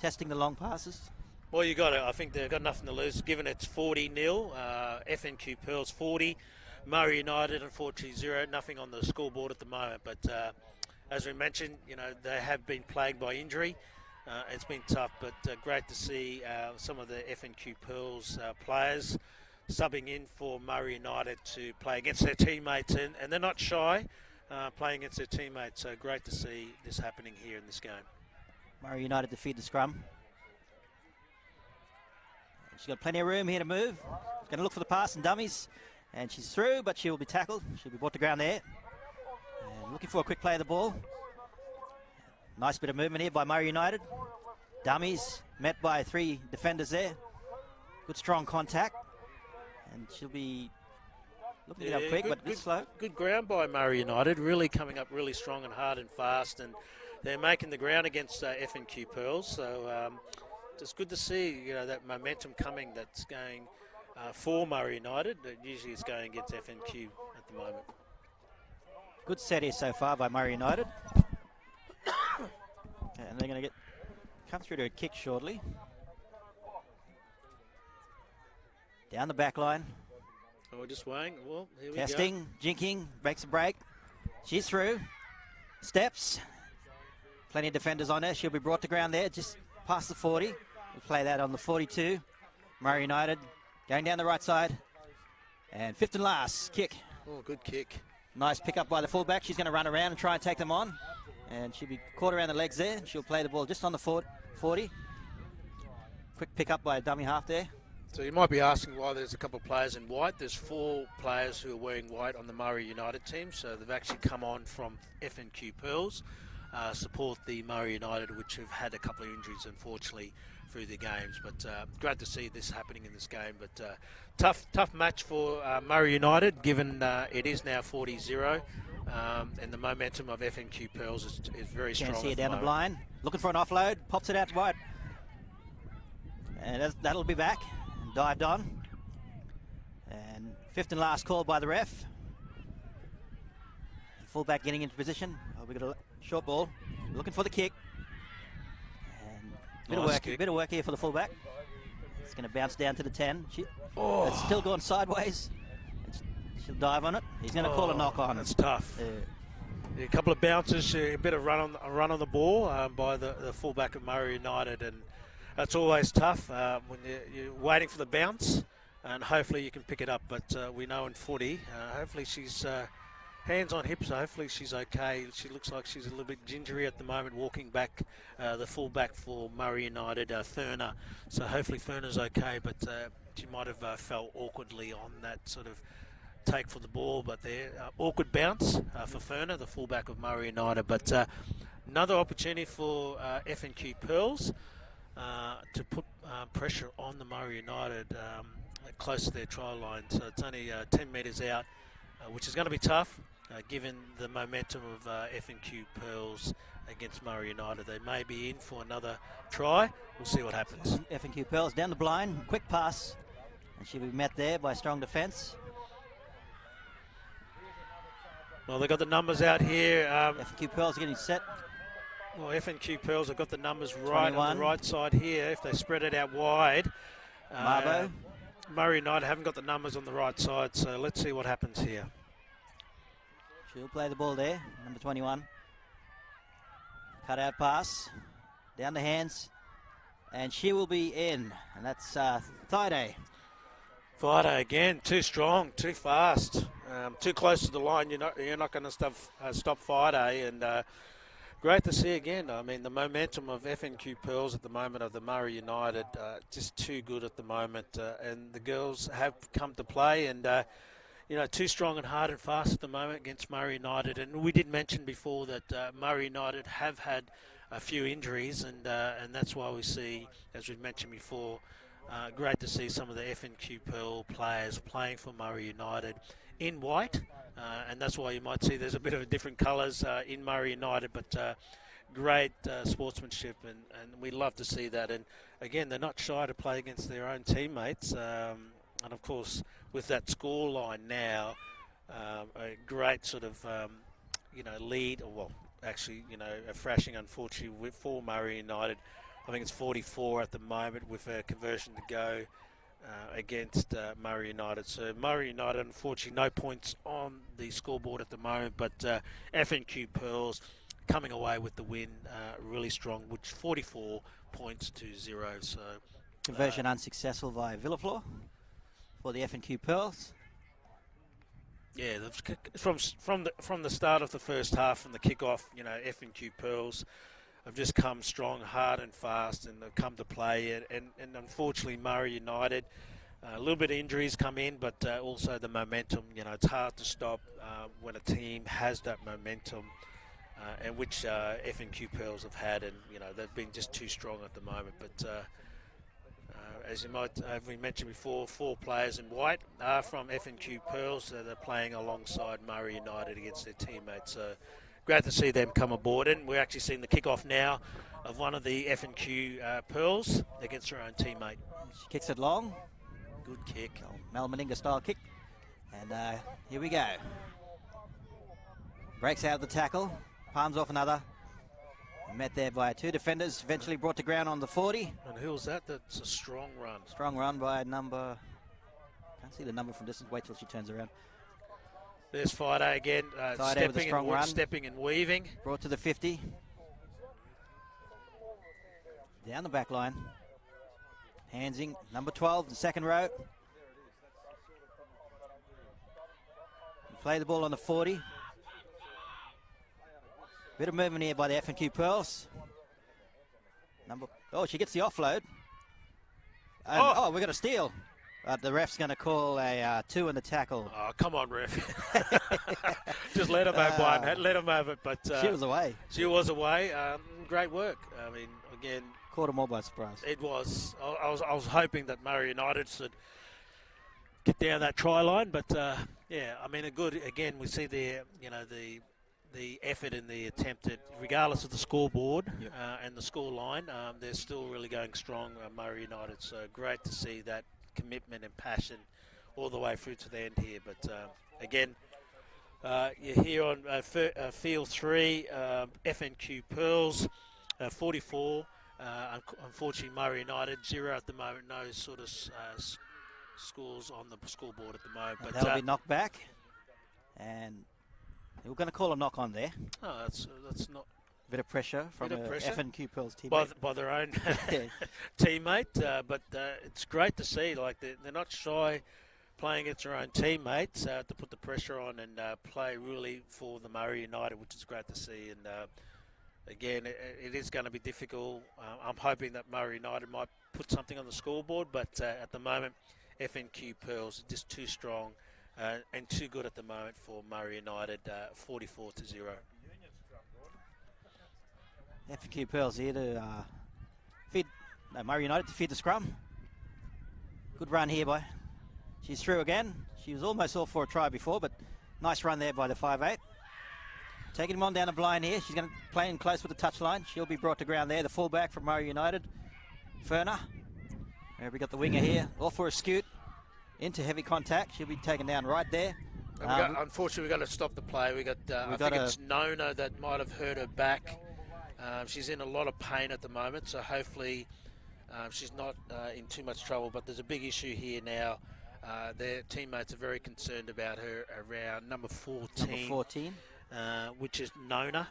Testing the long passes. Well, you got it. I think they've got nothing to lose, given it's 40-0. F&Q Pearls 40. Murri United, unfortunately, 0. Nothing on the scoreboard at the moment. But as we mentioned, they have been plagued by injury. It's been tough, but great to see some of the F&Q Pearls players subbing in for Murri United to play against their teammates, and they're not shy playing against their teammates. So great to see this happening here in this game. Murri United defeat the scrum. She's got plenty of room here to move. She's going to look for the pass and dummies, and she's through, but she will be tackled. She'll be brought to ground there. And looking for a quick play of the ball. Nice bit of movement here by Murri United. Dummies met by 3 defenders there. Good strong contact. And she'll be looking it up quick, but a bit slow. Good ground by Murri United. Really coming up really strong and hard and fast. And they're making the ground against F&Q Pearls. So just good to see that momentum coming that's going for Murri United. Usually it's going against F&Q at the moment. Good set here so far by Murri United. And they're going to come through to a kick shortly. Down the back line. Oh, we're just waiting. Well, here we go. Testing, jinking, makes a break. She's through. Steps. Plenty of defenders on her. She'll be brought to ground there, just past the 40. We'll play that on the 42. Murri United going down the right side. And fifth and last, kick. Oh, good kick. Nice pick up by the fullback. She's going to run around and try and take them on. And she'll be caught around the legs there. She'll play the ball just on the 40. Quick pick up by a dummy half there. So you might be asking why there's a couple of players in white. There's 4 players who are wearing white on the Murri United team. So they've actually come on from F&Q Pearls, support the Murri United, which have had a couple of injuries, unfortunately, through the games. But great to see this happening in this game. But tough match for Murri United, given it is now 40-0. And the momentum of F&Q Pearls is very strong. Can't see it down the blind. Looking for an offload. Pops it out wide. And that'll be back. And dived on. And fifth and last call by the ref. Fullback getting into position. Oh, we got a short ball. Looking for the kick. And bit of work here for the fullback. It's going to bounce down to the 10. It's still going sideways. She'll dive on it. He's going to call a knock on. That's tough. A couple of bounces, a bit of run on the ball by the fullback of Murri United, and that's always tough when you're waiting for the bounce, and hopefully you can pick it up. But we know in footy, hopefully she's hands on hips, so hopefully she's okay. She looks like she's a little bit gingery at the moment, walking back, the fullback for Murri United, Ferner. So hopefully Ferner's okay, but she might have fell awkwardly on that sort of take for the ball, but there awkward bounce for Ferner, the fullback of Murri United. But another opportunity for F&Q Pearls to put pressure on the Murri United close to their try line. So it's only 10 metres out, which is going to be tough given the momentum of F&Q Pearls against Murri United. They may be in for another try. We'll see what happens. F&Q Pearls down the blind, quick pass, and she'll be met there by strong defence. Well, they've got the numbers out here. F&Q Pearls are getting set. Well, F&Q Pearls have got the numbers right 21. on the right side here. If they spread it out wide, Marbo. Murri United haven't got the numbers on the right side, so let's see what happens here. She'll play the ball there, number 21. Cut out pass, down the hands, and she will be in, and that's Thide. Fido again, too strong, too fast, too close to the line. You're not going to stop Fido, and great to see again. I mean, the momentum of F&Q Pearls at the moment of the Murri United, just too good at the moment, and the girls have come to play, and too strong and hard and fast at the moment against Murri United. And we did mention before that Murri United have had a few injuries, and that's why we see, as we've mentioned before, great to see some of the F&Q Pearl players playing for Murri United in white, and that's why you might see there's a bit of different colours in Murri United, but great sportsmanship, and we love to see that. And again, they're not shy to play against their own teammates, and of course with that score line now, a great sort of lead, or well, actually a thrashing unfortunately for Murri United. I think it's 44 at the moment with a conversion to go against Murri United. So Murri United, unfortunately, no points on the scoreboard at the moment, but F&Q Pearls coming away with the win really strong, which 44 points to 0. So conversion unsuccessful via Villaflor for the F&Q Pearls. Yeah, from the start of the first half, from the kickoff, F&Q Pearls have just come strong, hard and fast, and they've come to play. And unfortunately, Murri United, a little bit of injuries come in, but also the momentum. It's hard to stop when a team has that momentum, and which F&Q Pearls have had, and they've been just too strong at the moment. But as we mentioned before, 4 players in white are from F&Q Pearls, so they're playing alongside Murri United against their teammates. So great to see them come aboard, and we're actually seeing the kick-off now of one of the F&Q Pearls against her own teammate. She kicks it long. Good kick. Mel Meninga style kick. And here we go. Breaks out of the tackle, palms off another. Met there by 2 defenders, eventually brought to ground on the 40. And who was that? That's a strong run. Strong run by number, can't see the number from distance, wait till she turns around. There's Fido again, stepping and weaving. Brought to the 50. Down the back line. Hansing, number 12, the second row. Play the ball on the 40. Bit of movement here by the F&Q Pearls. She gets the offload. And, we got a steal. The ref's going to call a 2 in the tackle. Oh, come on, ref. Just let him have one. Let him have it. But she was away. She was away. Great work. I mean, again, caught them all by surprise. It was. I was hoping that Murri United should get down that try line, but yeah, I mean, again, we see the effort and the attempt at, regardless of the scoreboard and the score line, they're still really going strong, Murri United. So great to see that commitment and passion all the way through to the end here. But again, You're here on Field 3, FNQ Pearls, 44. Unfortunately, Murri United 0 at the moment. No sort of scores on the scoreboard at the moment. But they'll be knocked back, and we're going to call a knock on there. Oh, that's not Bit of pressure from FNQ Pearls team by their own teammate. But it's great to see. Like they're not shy playing against their own teammates to put the pressure on and play really for the Murri United, which is great to see. And again, it is going to be difficult. I'm hoping that Murri United might put something on the scoreboard, but at the moment, FNQ Pearls are just too strong and too good at the moment for Murri United, 44-0. FNQ Pearls here to Murri United to feed the scrum. Good run here by. She's through again. She was almost off for a try before, but nice run there by the 5'8". Taking him on down the blind here. She's going to play in close with the touchline. She'll be brought to ground there. The fullback from Murri United, Ferner. We got the winger here. Off for a scoot. Into heavy contact. She'll be taken down right there. Unfortunately, we've got to stop the play. I think it's Nona that might have hurt her back. She's in a lot of pain at the moment, so hopefully she's not in too much trouble. But there's a big issue here now. Their teammates are very concerned about her around number 14. Which is Nona.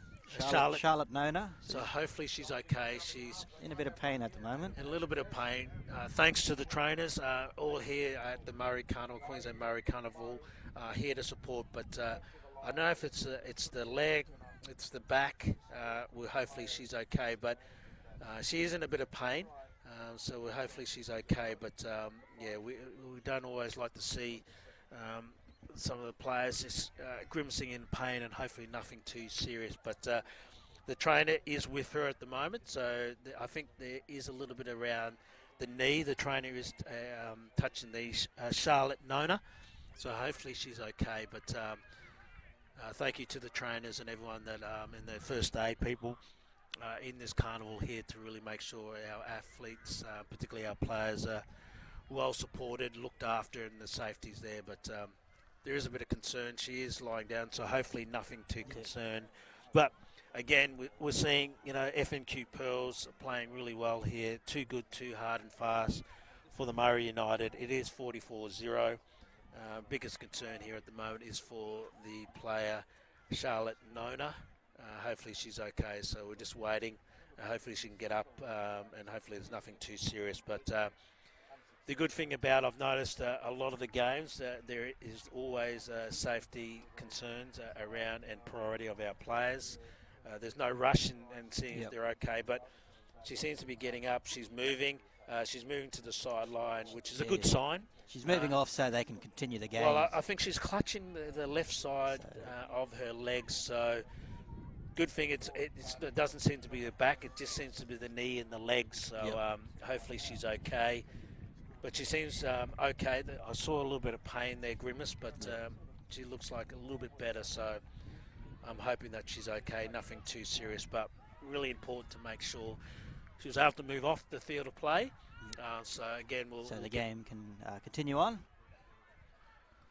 Charlotte Nona. So hopefully she's okay. She's in a bit of pain at the moment. In a little bit of pain. Thanks to the trainers, all here at the Murri Carnival, Queensland Murri Carnival, here to support. But I don't know if it's the leg, it's the back. Well, hopefully she's okay. But she is in a bit of pain. So hopefully she's okay. But yeah, we don't always like to see some of the players just grimacing in pain, and hopefully nothing too serious. But the trainer is with her at the moment, so I think there is a little bit around the knee. The trainer is touching the Charlotte Nona, so hopefully she's okay. But thank you to the trainers and everyone that and the first aid people in this carnival here to really make sure our athletes, particularly our players, are well supported, looked after, and the safety's there. But there is a bit of concern. She is lying down, so hopefully nothing too concerned. But again, we're seeing, FNQ Pearls playing really well here. Too good, too hard and fast for the Murri United. It is 44-0. Biggest concern here at the moment is for the player Charlotte Nona. Hopefully she's okay, so we're just waiting. Hopefully she can get up, and hopefully there's nothing too serious. But the good thing about, I've noticed a lot of the games, there is always safety concerns around and priority of our players. There's no rush in seeing if they're okay, but she seems to be getting up. She's moving. She's moving to the sideline, which is a good sign. She's moving off so they can continue the game. Well, I think she's clutching the left side of her legs, so good thing it doesn't seem to be the back. It just seems to be the knee and the legs, so hopefully she's okay. But she seems okay. I saw a little bit of pain there, Grimace, but she looks like a little bit better. So I'm hoping that she's okay. Nothing too serious, but really important to make sure she was able to move off the field of play. So again, the game can continue on.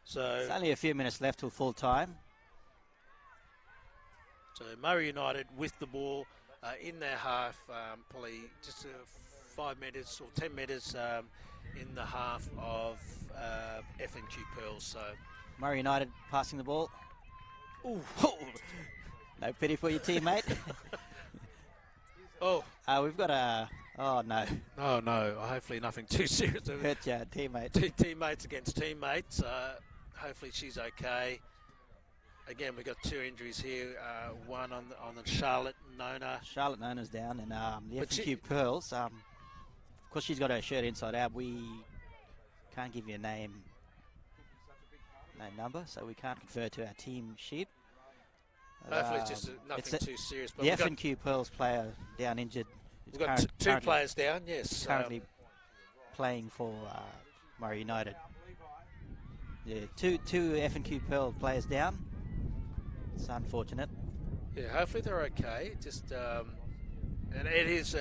So it's only a few minutes left till full time. So Murri United with the ball in their half, probably just 5 metres or 10 metres in the half of FNQ Pearls. So Murri United passing the ball. Ooh. No pity for your teammate. We've got a... Oh, no. Oh, no. Hopefully nothing too serious. Hurt your teammate. Teammates against teammates. Hopefully she's okay. Again, we've got 2 injuries here. One on the Charlotte Nona. Charlotte Nona's down. And the FNQ Pearls, of course, she's got her shirt inside out. We can't give you a name number, so we can't confer to our team sheet. Hopefully it's just nothing too serious. But the F&Q Pearls player down injured. We've got 2 players down, yes. Currently playing for Murri United. Yeah, two F&Q Pearl players down. It's unfortunate. Yeah, hopefully they're okay. Just and it is,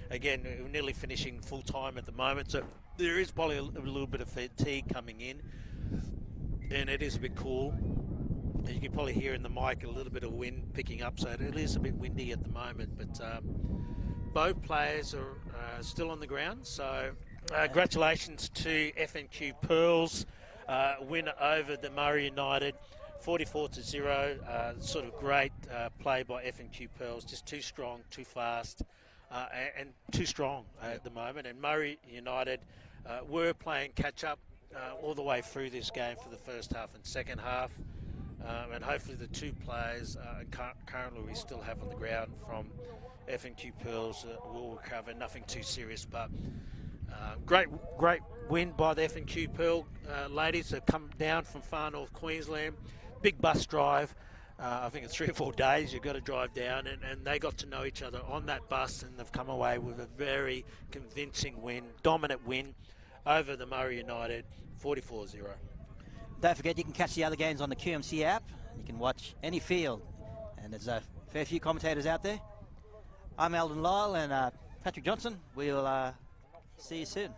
again, we're nearly finishing full time at the moment, so there is probably a little bit of fatigue coming in, and it is a bit cool. You can probably hear in the mic a little bit of wind picking up, so it is a bit windy at the moment. But both players are still on the ground, so congratulations to FNQ Pearls, win over the Murri United, 44-0. Sort of great play by FNQ Pearls, just too strong, too fast, and too strong at the moment. And Murri United were playing catch-up all the way through this game for the first half and second half. And hopefully the two players currently we still have on the ground from FNQ Pearls will recover. Nothing too serious, but great win by the FNQ Pearl ladies that come down from far north Queensland. Big bus drive. I think it's 3 or 4 days you've got to drive down, and they got to know each other on that bus, and they've come away with a very convincing win, dominant win over the Murri United, 44-0. Don't forget, you can catch the other games on the QMC app. You can watch any field, and there's a fair few commentators out there. I'm Eldon Lyle and Patrick Johnson. We'll see you soon.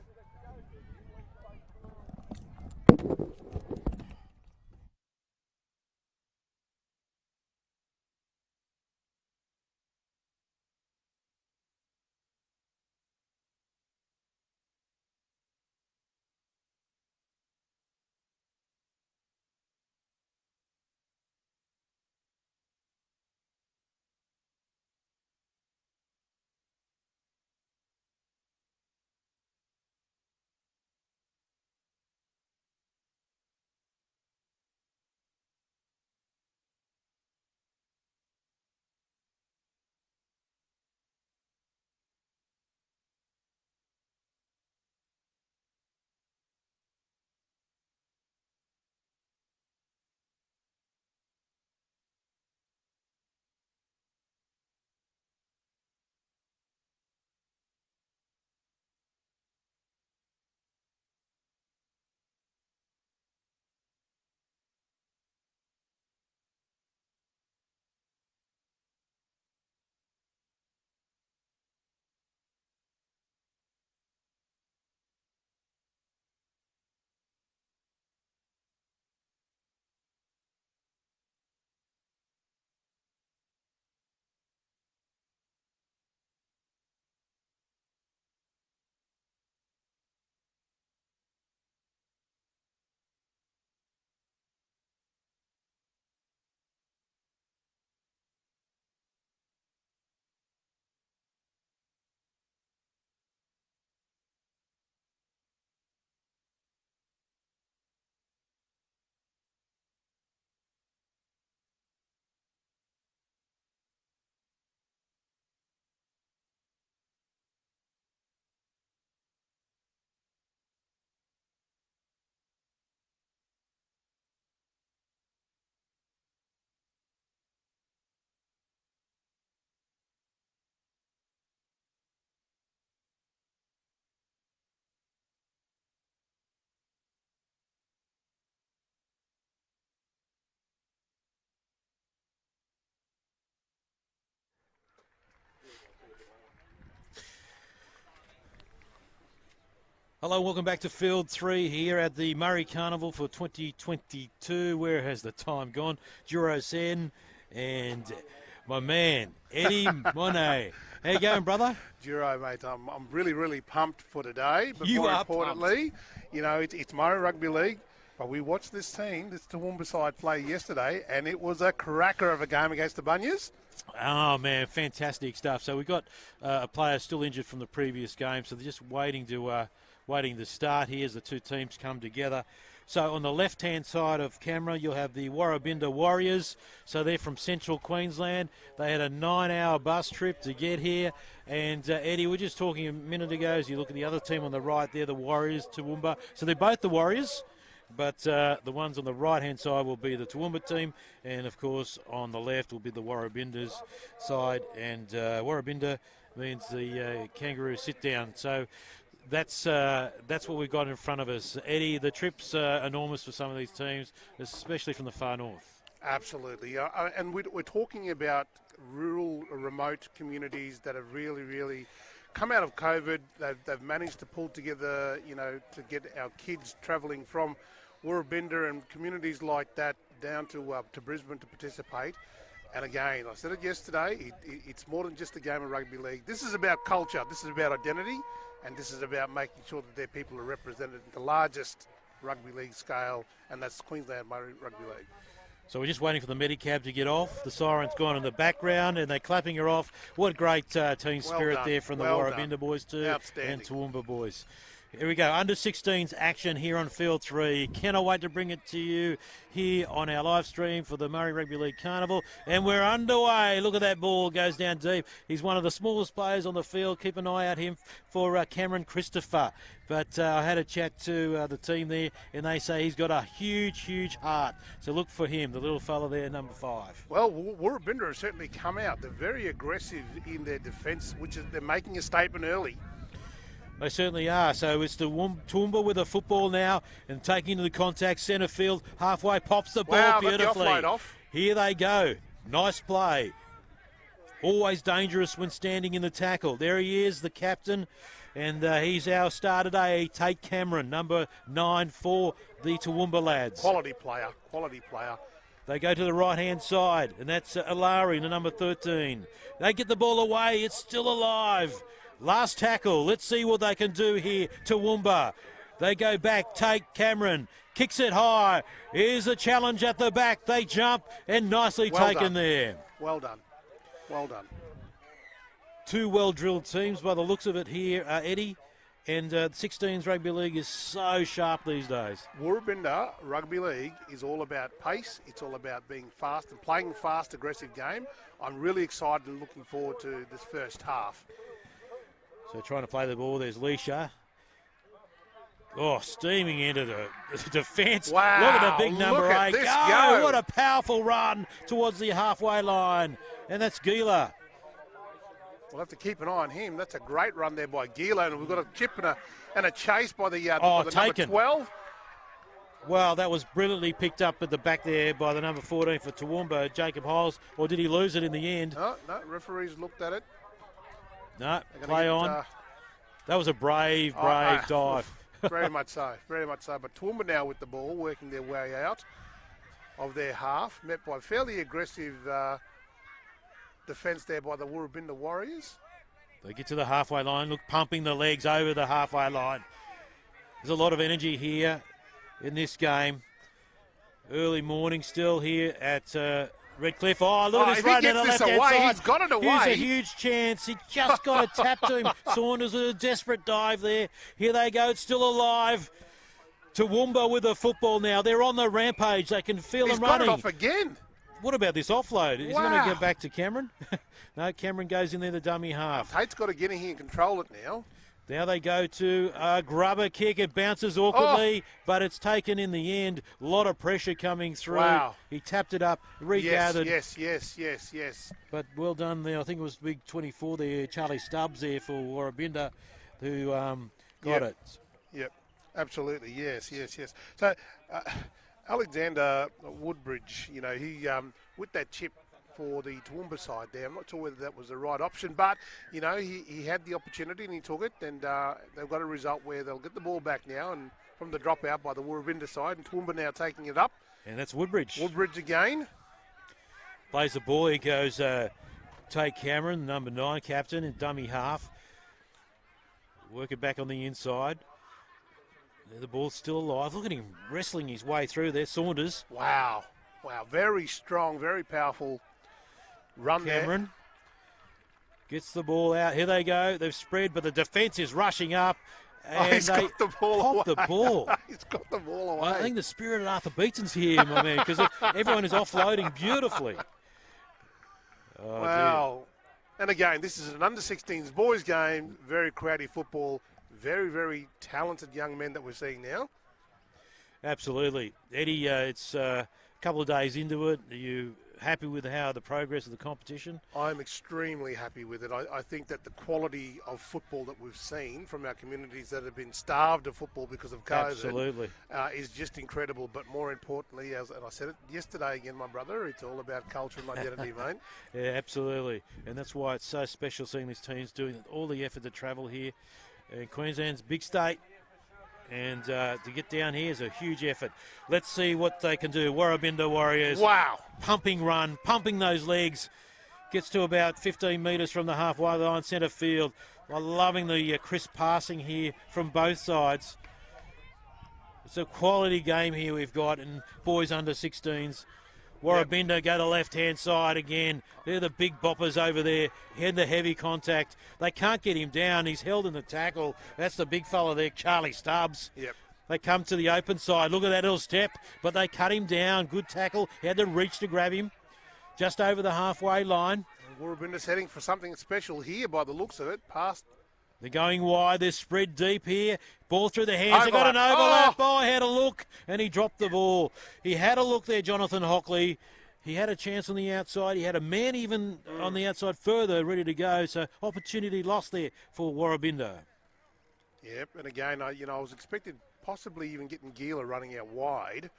Hello, welcome back to Field 3 here at the Murri Carnival for 2022. Where has the time gone? Juro Sen and my man, Eddie Monet. How you going, brother? Juro, mate, I'm really, really pumped for today. But You more are importantly, you know, it's Murri Rugby League. But we watched this team, this Toowoomba side, play yesterday, and it was a cracker of a game against the Bunyas. Oh, man, fantastic stuff. So we got a player still injured from the previous game, so they're just waiting to start here as the two teams come together. So on the left-hand side of camera, you'll have the Warrabinda Warriors. So they're from central Queensland. They had a 9-hour bus trip to get here. And Eddie, we were just talking a minute ago, as you look at the other team on the right there, the Warriors, Toowoomba. So they're both the Warriors, but the ones on the right-hand side will be the Toowoomba team. And, of course, on the left will be the Warrabinda's side. And Warrabinda means the kangaroo sit-down. So that's what we've got in front of us. Eddie, the trip's enormous for some of these teams, especially from the far north. Absolutely. And we're talking about rural, remote communities that have really, really come out of COVID. They've managed to pull together, you know, to get our kids travelling from Warrabinda and communities like that down to Brisbane to participate. And again, I said it yesterday, it's more than just a game of rugby league. This is about culture, this is about identity, and this is about making sure that their people are represented in the largest rugby league scale, and that's Queensland Murri Rugby League. So we're just waiting for the Medicab to get off. The siren's gone in the background and they're clapping her off. What great team spirit there from the Warrabinda boys too, and Toowoomba boys. Here we go, under 16s action here on Field 3. Cannot wait to bring it to you here on our live stream for the Murri Rugby League Carnival. And we're underway. Look at that ball, goes down deep. He's one of the smallest players on the field. Keep an eye out him for Cameron Christopher. But I had a chat to the team there, and they say he's got a huge, huge heart. So look for him, the little fella there, number 5. Well, Warrabinda has certainly come out. They're very aggressive in their defence, which is they're making a statement early. They certainly are. So it's the Toowoomba with the football now and taking to the contact centre field. Halfway pops the ball beautifully. Got the offload off. Here they go. Nice play. Always dangerous when standing in the tackle. There he is, the captain. And he's our star today, Tate Cameron, number 9 for the Toowoomba lads. Quality player, quality player. They go to the right-hand side, and that's Alari, the number 13. They get the ball away. It's still alive. Last tackle. Let's see what they can do here. Toowoomba. They go back. Tate Cameron kicks it high. Here's a challenge at the back. They jump and nicely taken there. Well done. Well done. Two well-drilled teams by the looks of it here, Eddie. And 16s Rugby League is so sharp these days. Warrabinda Rugby League is all about pace. It's all about being fast and playing fast, aggressive game. I'm really excited and looking forward to this first half. So trying to play the ball, there's Leisha. Oh, steaming into the defence. Wow, look at the big number 8. Go! What a powerful run towards the halfway line. And that's Gila. We'll have to keep an eye on him. That's a great run there by Gila. And we've got a chip and a chase by the number 12. Well, that was brilliantly picked up at the back there by the number 14 for Toowoomba, Jacob Hiles. Or did he lose it in the end? No, referees looked at it. No, play on. That was a brave dive. Very much so, very much so. But Toowoomba now with the ball, working their way out of their half, met by fairly aggressive defence there by the Warrabinda Warriors. They get to the halfway line, look, pumping the legs over the halfway line. There's a lot of energy here in this game. Early morning still here at Redcliffe. Oh, look at this run to the left-hand side. He's got it away. Here's a huge chance. He just got a tap to him. Saunders with a desperate dive there. Here they go. It's still alive. Toowoomba with the football now. They're on the rampage. They can feel them running. He's got it off again. What about this offload? Is he going to get back to Cameron? No, Cameron goes in there, the dummy half. Tate's got to get in here and control it now. Now they go to a grubber kick. It bounces awkwardly, but it's taken in the end. A lot of pressure coming through. Wow. He tapped it up, regathered. Yes. But well done there. I think it was big 24 there, Charlie Stubbs there for Warrabinda, who got it. Yep, absolutely. Yes. So Alexander Woodbridge, he with that chip for the Toowoomba side there. I'm not sure whether that was the right option, but, he had the opportunity and he took it, and they've got a result where they'll get the ball back now and from the drop out by the Warrabinda side, and Toowoomba now taking it up. And that's Woodbridge. Woodbridge again. Plays the ball. He goes Tate Cameron, number 9 captain, in dummy half. Work it back on the inside. The ball's still alive. Look at him wrestling his way through there. Saunders. Wow. Very strong, very powerful run Cameron there. Gets the ball out. Here they go. They've spread, but the defence is rushing up. And he's got the ball the ball. He's got the ball away. I think the spirit of Arthur Beaton's here, my man, because everyone is offloading beautifully. Oh, wow. Dear. And again, this is an under-16s boys game. Very creative football. Very, very talented young men that we're seeing now. Absolutely. Eddie, it's a couple of days into it. Are you happy with how the progress of the competition? I'm extremely happy with it. I think that the quality of football that we've seen from our communities that have been starved of football because of COVID Absolutely. Is just incredible. But more importantly, and I said it yesterday again, my brother, it's all about culture and identity, mate. Yeah, absolutely. And that's why it's so special seeing these teams doing all the effort to travel here. And Queensland's big state. And to get down here is a huge effort. Let's see what they can do. Warrabinda Warriors. Wow. Pumping run, pumping those legs. Gets to about 15 metres from the halfway line, centre field. I'm loving the crisp passing here from both sides. It's a quality game here we've got, and boys under 16s. Warrabinda go to left-hand side again. They're the big boppers over there. He had the heavy contact. They can't get him down. He's held in the tackle. That's the big fella there, Charlie Stubbs. Yep. They come to the open side. Look at that little step, but they cut him down. Good tackle. He had to reach to grab him just over the halfway line. Warrabinda's heading for something special here by the looks of it. Past. They're going wide. They're spread deep here. Ball through the hands. They got an Overlap. overlap. Oh, he had a look, and he dropped the ball. He had a look there, Jonathan Hockley. He had a chance on the outside. He had a man even on the outside further ready to go. So opportunity lost there for Warrabinda. Yep, and again, I was expected possibly even getting Gila running out wide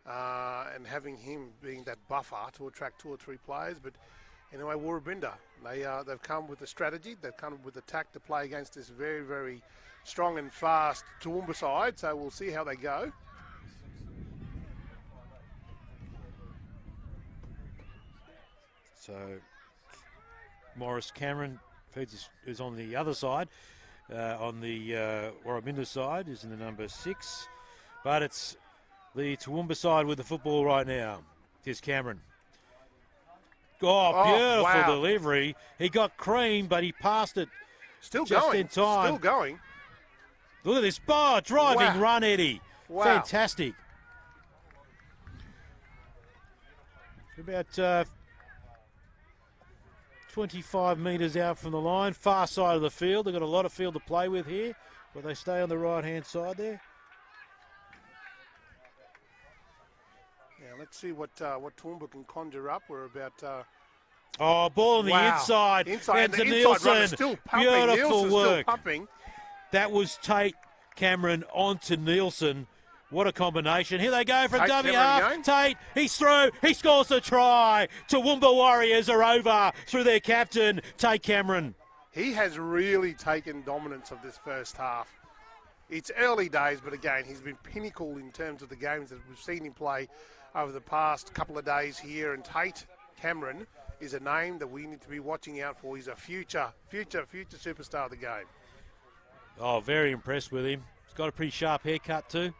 and having him being that buffer to attract 2 or 3 players. But anyway, Warrabinda, they've come with a strategy. They've come with a tack to play against this very, very strong and fast Toowoomba side. So we'll see how they go. So Morris Cameron is on the other side. On the Warrabinda side is in the number 6. But it's the Toowoomba side with the football right now. Here's Cameron. Oh, beautiful wow. delivery. He got cream, but he passed it Still just going. in time. Still going. Look at this. Oh, driving Wow. run, Eddie. Wow. Fantastic. About 25 metres out from the line, far side of the field. They've got a lot of field to play with here, but they stay on the right-hand side there. Yeah, let's see what Toowoomba can conjure up. We're about... Ball on the wow. inside. Inside, And the to inside Nielsen. runner still pumping. Beautiful Nielsen's work. Still pumping. That was Tate Cameron onto Nielsen. What a combination. Here they go from Tate dummy Cameron half. again. Tate, he's through. He scores the try. Toowoomba Warriors are over through their captain, Tate Cameron. He has really taken dominance of this first half. It's early days, but again, he's been pinnacle in terms of the games that we've seen him play over the past couple of days here. And Tate Cameron is a name that we need to be watching out for. He's a future superstar of the game. Oh, very impressed with him. He's got a pretty sharp haircut too.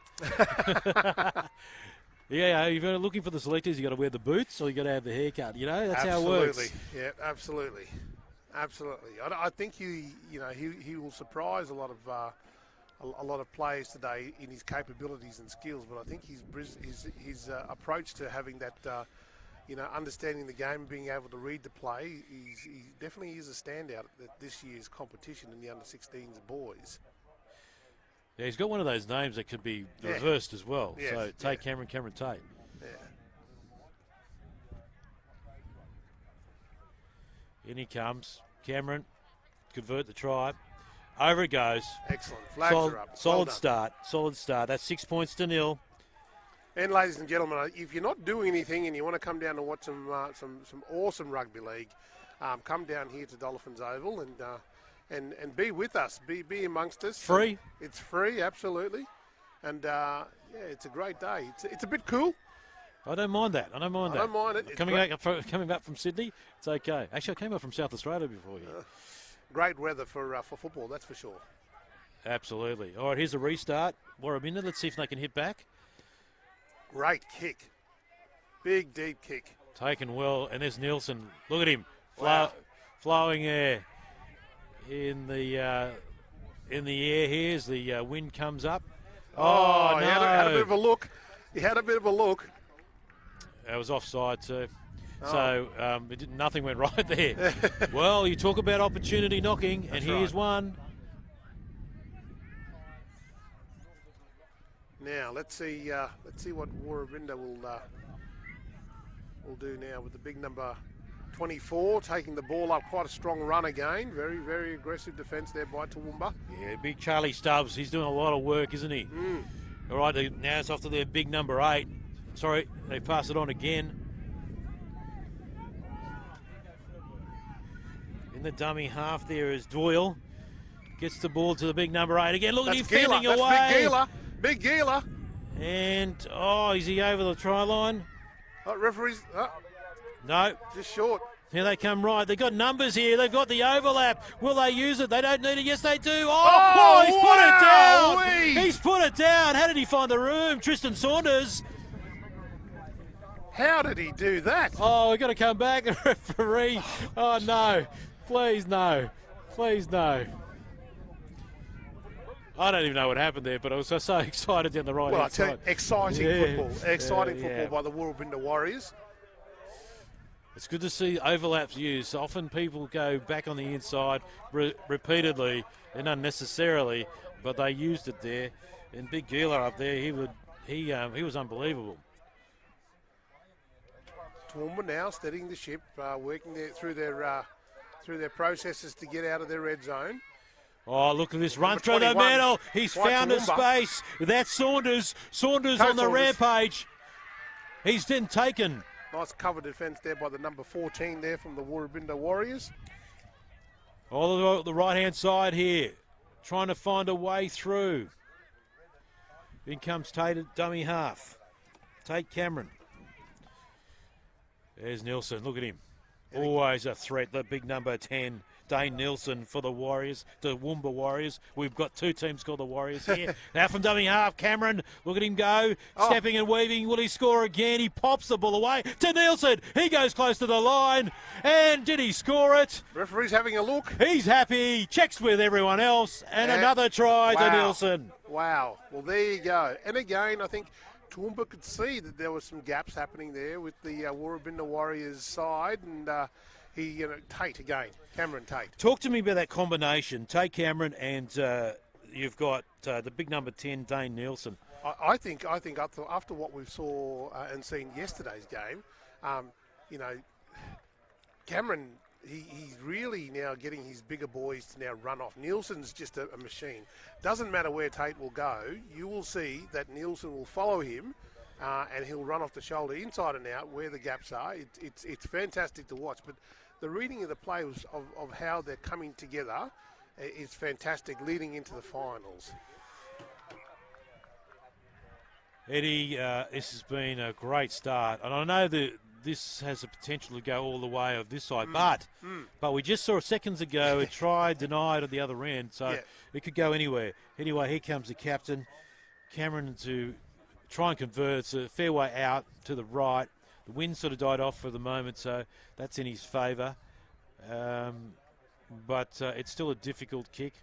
Yeah, if you're looking for the selectors, you got to wear the boots or you got to have the haircut. You know, that's how it works. Yeah, absolutely. I think he will surprise a lot of players today in his capabilities and skills. But I think his approach to having that, understanding the game, being able to read the play, he definitely is a standout at this year's competition in the under-16s boys. Yeah, he's got one of those names that could be reversed as well. Yes, So Tate Cameron Tate. Yeah. In he comes. Cameron, convert the try. Over it goes. Excellent. Flags are up. Well done. Solid start. That's 6 points to 0. And ladies and gentlemen, if you're not doing anything and you want to come down to watch some awesome rugby league, come down here to Dolphins Oval and be with us. Be amongst us. Free. It's free, absolutely. And it's a great day. It's a bit cool. I don't mind that. I don't mind it. Coming back from Sydney, it's okay. Actually, I came up from South Australia before you. Great weather for football, that's for sure. Absolutely. All right, here's a restart. Warrabinda, let's see if they can hit back. Great kick. Big, deep kick. Taken well, and there's Nielsen. Look at him. Wow. Flowing air in the air here as the wind comes up. Oh, no. He had a bit of a look. That was offside too. So nothing went right there. Well, you talk about opportunity knocking, and here's one. Now let's see what Warrabinda will do now with the big number 24 taking the ball up. Quite a strong run again. Very, very aggressive defence there by Toowoomba. Yeah, big Charlie Stubbs. He's doing a lot of work, isn't he? All right, now it's off to their big number 8. Sorry, they pass it on again. In the dummy half there is Doyle. Gets the ball to the big number 8 again. Look at him fending away. That's big Gila. Big Gila. And, oh, is he over the try line? Referees, No. just short. Here they come right. They've got numbers here. They've got the overlap. Will they use it? They don't need it. Yes, they do. Oh, he's put it down. wowee. He's put it down. How did he find the room? Tristan Saunders. How did he do that? Oh, we've got to come back. The referee. Oh, no. Please, no. Please, no. I don't even know what happened there, but I was so excited down the right Well, I hand tell you, side. exciting Yeah. football. Exciting Yeah, football yeah. by the Warrabinda Warriors. It's good to see overlaps used. Often people go back on the inside repeatedly and unnecessarily, but they used it there. And Big Gila up there, he was unbelievable. Toowoomba now steadying the ship, working through their processes to get out of their red zone. Oh, look at this run Number through the 21, middle. He's White found a Toowoomba. space. That's Saunders. Saunders Go on the Saunders. rampage. He's then taken. Nice cover defence there by the number 14 there from the Warrabinda Warriors. All the right-hand side here. Trying to find a way through. In comes Tate at dummy half. Tate Cameron. There's Nielsen. Look at him. Always a threat. The big number 10, Dane Nielsen for the Warriors, the Toowoomba Warriors. We've got two teams called the Warriors here. Now from dummy half, Cameron. Look at him go. Stepping and weaving. Will he score again? He pops the ball away to Nielsen. He goes close to the line. And did he score it? Referee's having a look. He's happy. Checks with everyone else. And another try to Wow. Nielsen. Wow. Well, there you go. And again, I think Toowoomba could see that there were some gaps happening there with the Warrabinda Warriors side, and Tate again, Cameron Tate. Talk to me about that combination. Tate Cameron and you've got the big number 10, Dane Nielsen. I think after what we saw and seen yesterday's game, Cameron, he's really now getting his bigger boys to now run off. Nielsen's just a machine. Doesn't matter where Tate will go, you will see that Nielsen will follow him and he'll run off the shoulder inside and out where the gaps are. It's fantastic to watch. But the reading of the play of how they're coming together is fantastic leading into the finals. Eddie, this has been a great start. And I know that this has the potential to go all the way of this side. But we just saw seconds ago it tried, denied at the other end. So it could go anywhere. Anyway, here comes the captain. Cameron to try and convert. It's a fair way out to the right. The wind sort of died off for the moment, so that's in his favour. But it's still a difficult kick.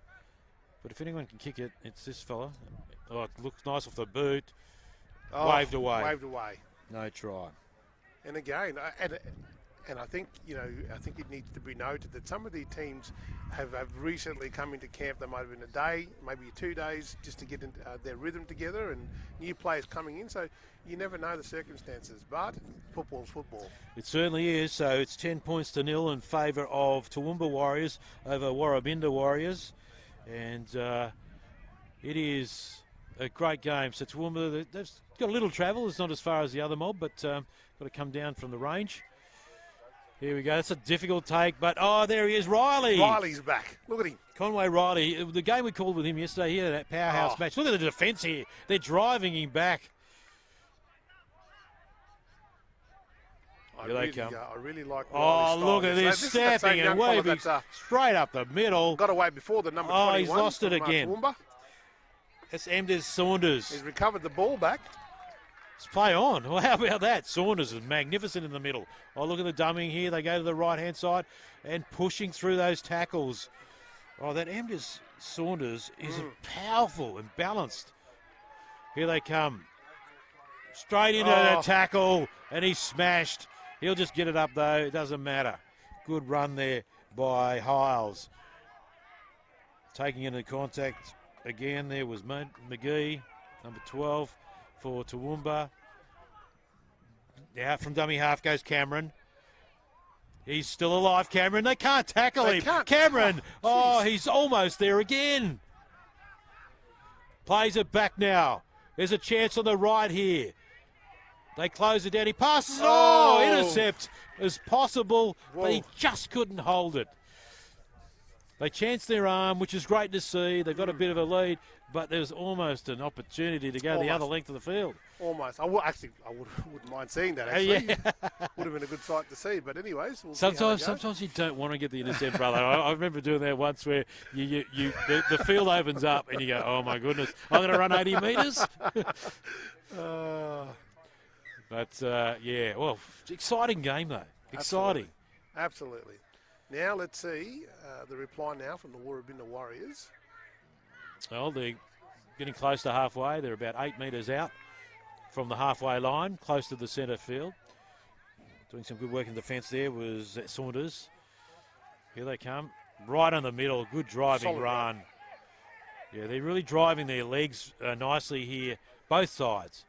But if anyone can kick it, it's this fella. Oh, it looks nice off the boot. Waved away. Waved away. No try. And again, and I think it needs to be noted that some of the teams have recently come into camp. They might have been a day, maybe 2 days, just to get their rhythm together, and new players coming in. So you never know the circumstances, but football's football. It certainly is. So it's 10 points to 0 in favour of Toowoomba Warriors over Warrabinda Warriors, and it is a great game. So Toowoomba, they've got a little travel. It's not as far as the other mob, but got to come down from the range. Here we go. That's a difficult take, but there he is, Riley. Riley's back. Look at him. Conway Riley. The game we called with him yesterday here, that powerhouse match. Look at the defence here. They're driving him back. Here they come. I really like Oh, Riley's look style. at this, This is that stepping same and young fella waving that's, straight up the middle. got away before the number 21. He's lost it from, again. Toowoomba. That's Emdes Saunders. He's recovered the ball back. Let's play on. Well, how about that? Saunders is magnificent in the middle. Oh, look at the dumming here. They go to the right-hand side and pushing through those tackles. Oh, that Emdes Saunders is powerful and balanced. Here they come. Straight into the tackle, and he's smashed. He'll just get it up, though. It doesn't matter. Good run there by Hiles. Taking into contact again there was McGee, number 12. For Toowoomba. Now from dummy half goes Cameron. He's still alive, Cameron. They can't tackle him. Cameron, he's almost there again. Plays it back now. There's a chance on the right here. They close it down. He passes. Intercept as possible, but he just couldn't hold it. They chanced their arm, which is great to see. They've got a bit of a lead. but there was almost an opportunity to go the other length of the field. Almost. I wouldn't mind seeing that, actually. Would have been a good sight to see. But anyways, we'll see how they go. Sometimes you don't want to get the intercept, brother. I remember doing that once where the field opens up and you go, oh, my goodness, I'm going to run 80 metres? But, yeah, well, exciting game, though. Exciting. Absolutely. Now let's see the reply now from the Warrabinda Warriors. Well, they're getting close to halfway. They're about 8 metres out from the halfway line, close to the centre field. Doing some good work in defence there was Saunders. Here they come. Right in the middle. Good driving Solid run. Yeah, they're really driving their legs nicely here, both sides.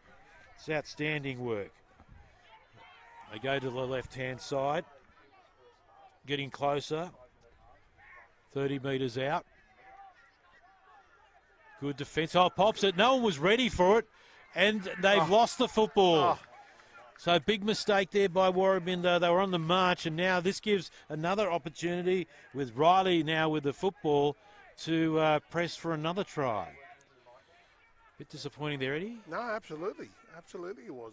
It's outstanding work. They go to the left-hand side. Getting closer. 30 metres out. Good defence. Oh, pops it. No one was ready for it. And they've lost the football. Oh. So big mistake there by Warrabinda. They were on the march, and now this gives another opportunity with Riley now with the football to press for another try. Bit disappointing there, Eddie. No, absolutely. Absolutely it was.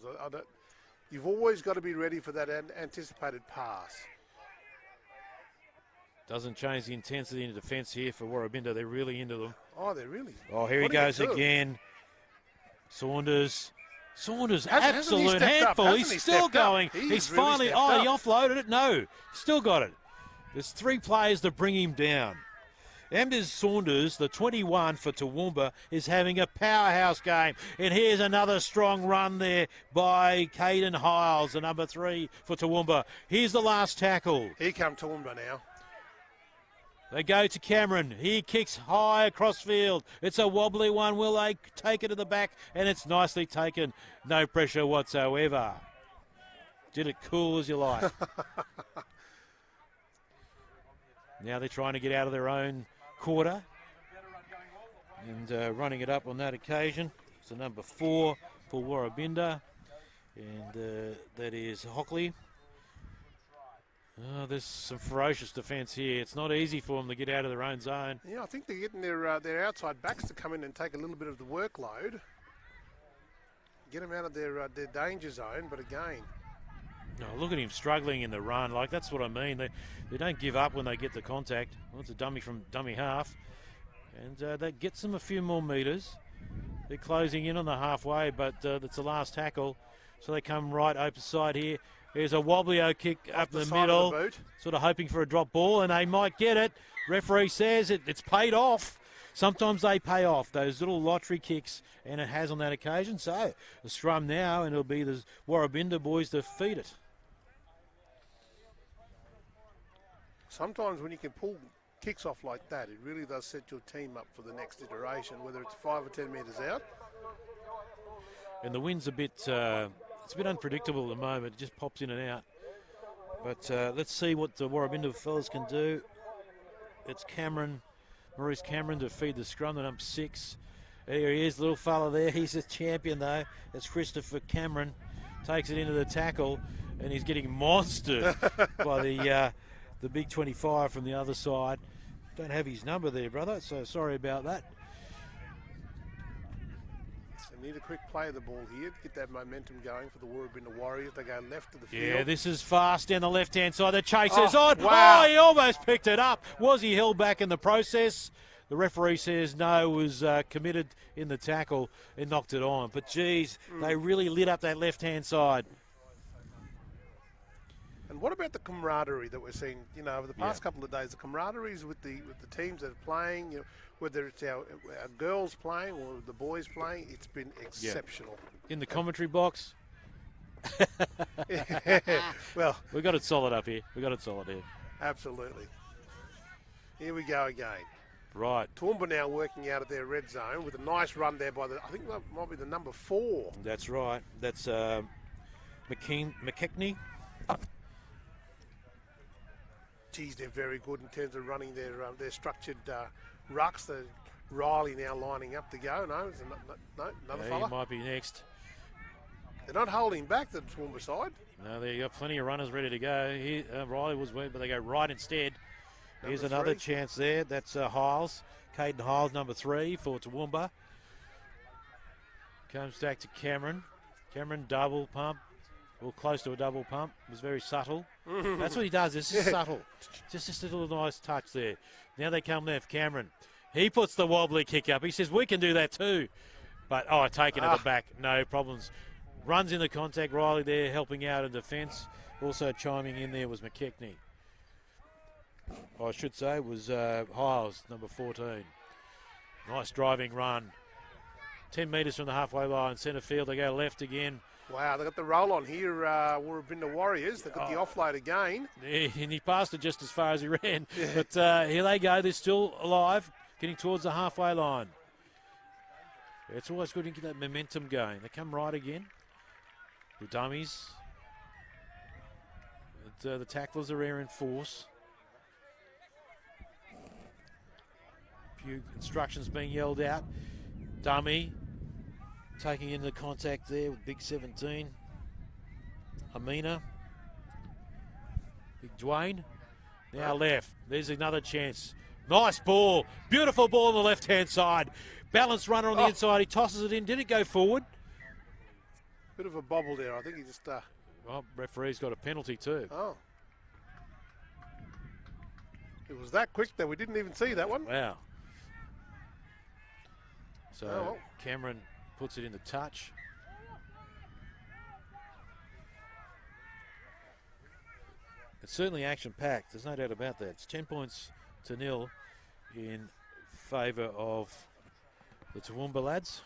You've always got to be ready for that anticipated pass. Doesn't change the intensity in defence here for Warrabinda. They're really into them. Oh, they're really. Oh, here he goes again. Saunders, absolute handful. He's still going. He's finally, he offloaded it. No, still got it. There's 3 players to bring him down. Anders Saunders, the 21 for Toowoomba, is having a powerhouse game. And here's another strong run there by Caden Hiles, the number 3 for Toowoomba. Here's the last tackle. Here come Toowoomba now. They go to Cameron. He kicks high across field. It's a wobbly one. Will they take it to the back? And it's nicely taken. No pressure whatsoever. Did it cool as you like. Now they're trying to get out of their own quarter. And running it up on that occasion. It's the number 4 for Warrabinda. And that is Hockley. Oh, there's some ferocious defence here. It's not easy for them to get out of their own zone. Yeah, I think they're getting their outside backs to come in and take a little bit of the workload. Get them out of their danger zone, but again. No, look at him struggling in the run. Like, that's what I mean. They don't give up when they get the contact. Well, it's a dummy from dummy half. And that gets them a few more metres. They're closing in on the halfway, but it's the last tackle. So they come right open side here. There's a wobblio kick up the middle, sort of hoping for a drop ball, and they might get it. Referee says it's paid off. Sometimes they pay off, those little lottery kicks, and it has on that occasion. So the scrum now, and it'll be the Warrabinda boys to feed it. Sometimes when you can pull kicks off like that, it really does set your team up for the next iteration, whether it's 5 or 10 metres out. And the wind's a bit... it's a bit unpredictable at the moment. It just pops in and out. But let's see what the Warrabinda fellas can do. It's Cameron, Maurice Cameron, to feed the scrum, the number 6. There he is, little fella there. He's a champion, though. It's Christopher Cameron. Takes it into the tackle, and he's getting monstered by the big 25 from the other side. Don't have his number there, brother, so sorry about that. They need a quick play of the ball here to get that momentum going for the Warrabinda Warriors. They go left of the field. Yeah, this is fast down the left-hand side. The chase is on. Wow. Oh, he almost picked it up. Was he held back in the process? The referee says no, was committed in the tackle and knocked it on. But, geez, they really lit up that left-hand side. And what about the camaraderie that we're seeing, over the past couple of days? The camaraderies with the teams that are playing, whether it's our girls playing or the boys playing, it's been exceptional. In the commentary box. Well, we got it solid up here. Absolutely. Here we go again. Right. Toowoomba now working out of their red zone with a nice run there by I think that might be the number 4. That's right. That's McKechnie. Geez, they're very good in terms of running their structured rucks. The Riley now lining up to go. No, another fella. He might be next. They're not holding back the Toowoomba side. No, they got plenty of runners ready to go. Riley was weak, but they go right instead. Here's another chance there. That's Hiles. Caden Hiles, number 3 for Toowoomba. Comes back to Cameron. Cameron double pump, or close to a double pump. It was very subtle. That's what he does. It's just subtle. Just a little nice touch there. Now they come there for Cameron. He puts the wobbly kick up. He says, we can do that too. But, taken at the back. No problems. Runs into contact. Riley there helping out in defence. Also chiming in there was McKechnie. I should say it was Hiles, number 14. Nice driving run. 10 metres from the halfway line. Centre field. They go left again. Wow, they got the roll on here. Warrabinda Warriors. They got the offload again. Yeah, and he passed it just as far as he ran. Yeah. But here they go. They're still alive, getting towards the halfway line. It's always good to get that momentum going. They come right again. The dummies. The tacklers are here in force. Few instructions being yelled out. Dummy taking into contact there with Big 17. Amina. Big Dwayne. Now left. There's another chance. Nice ball. Beautiful ball on the left-hand side. Balanced runner on the inside. He tosses it in. Did it go forward? Bit of a bobble there. I think he just... Well, referee's got a penalty too. Oh. It was that quick that we didn't even see that one. Wow. So Cameron puts it in the touch. It's certainly action-packed. There's no doubt about that. It's 10 points to 0 in favour of the Toowoomba lads.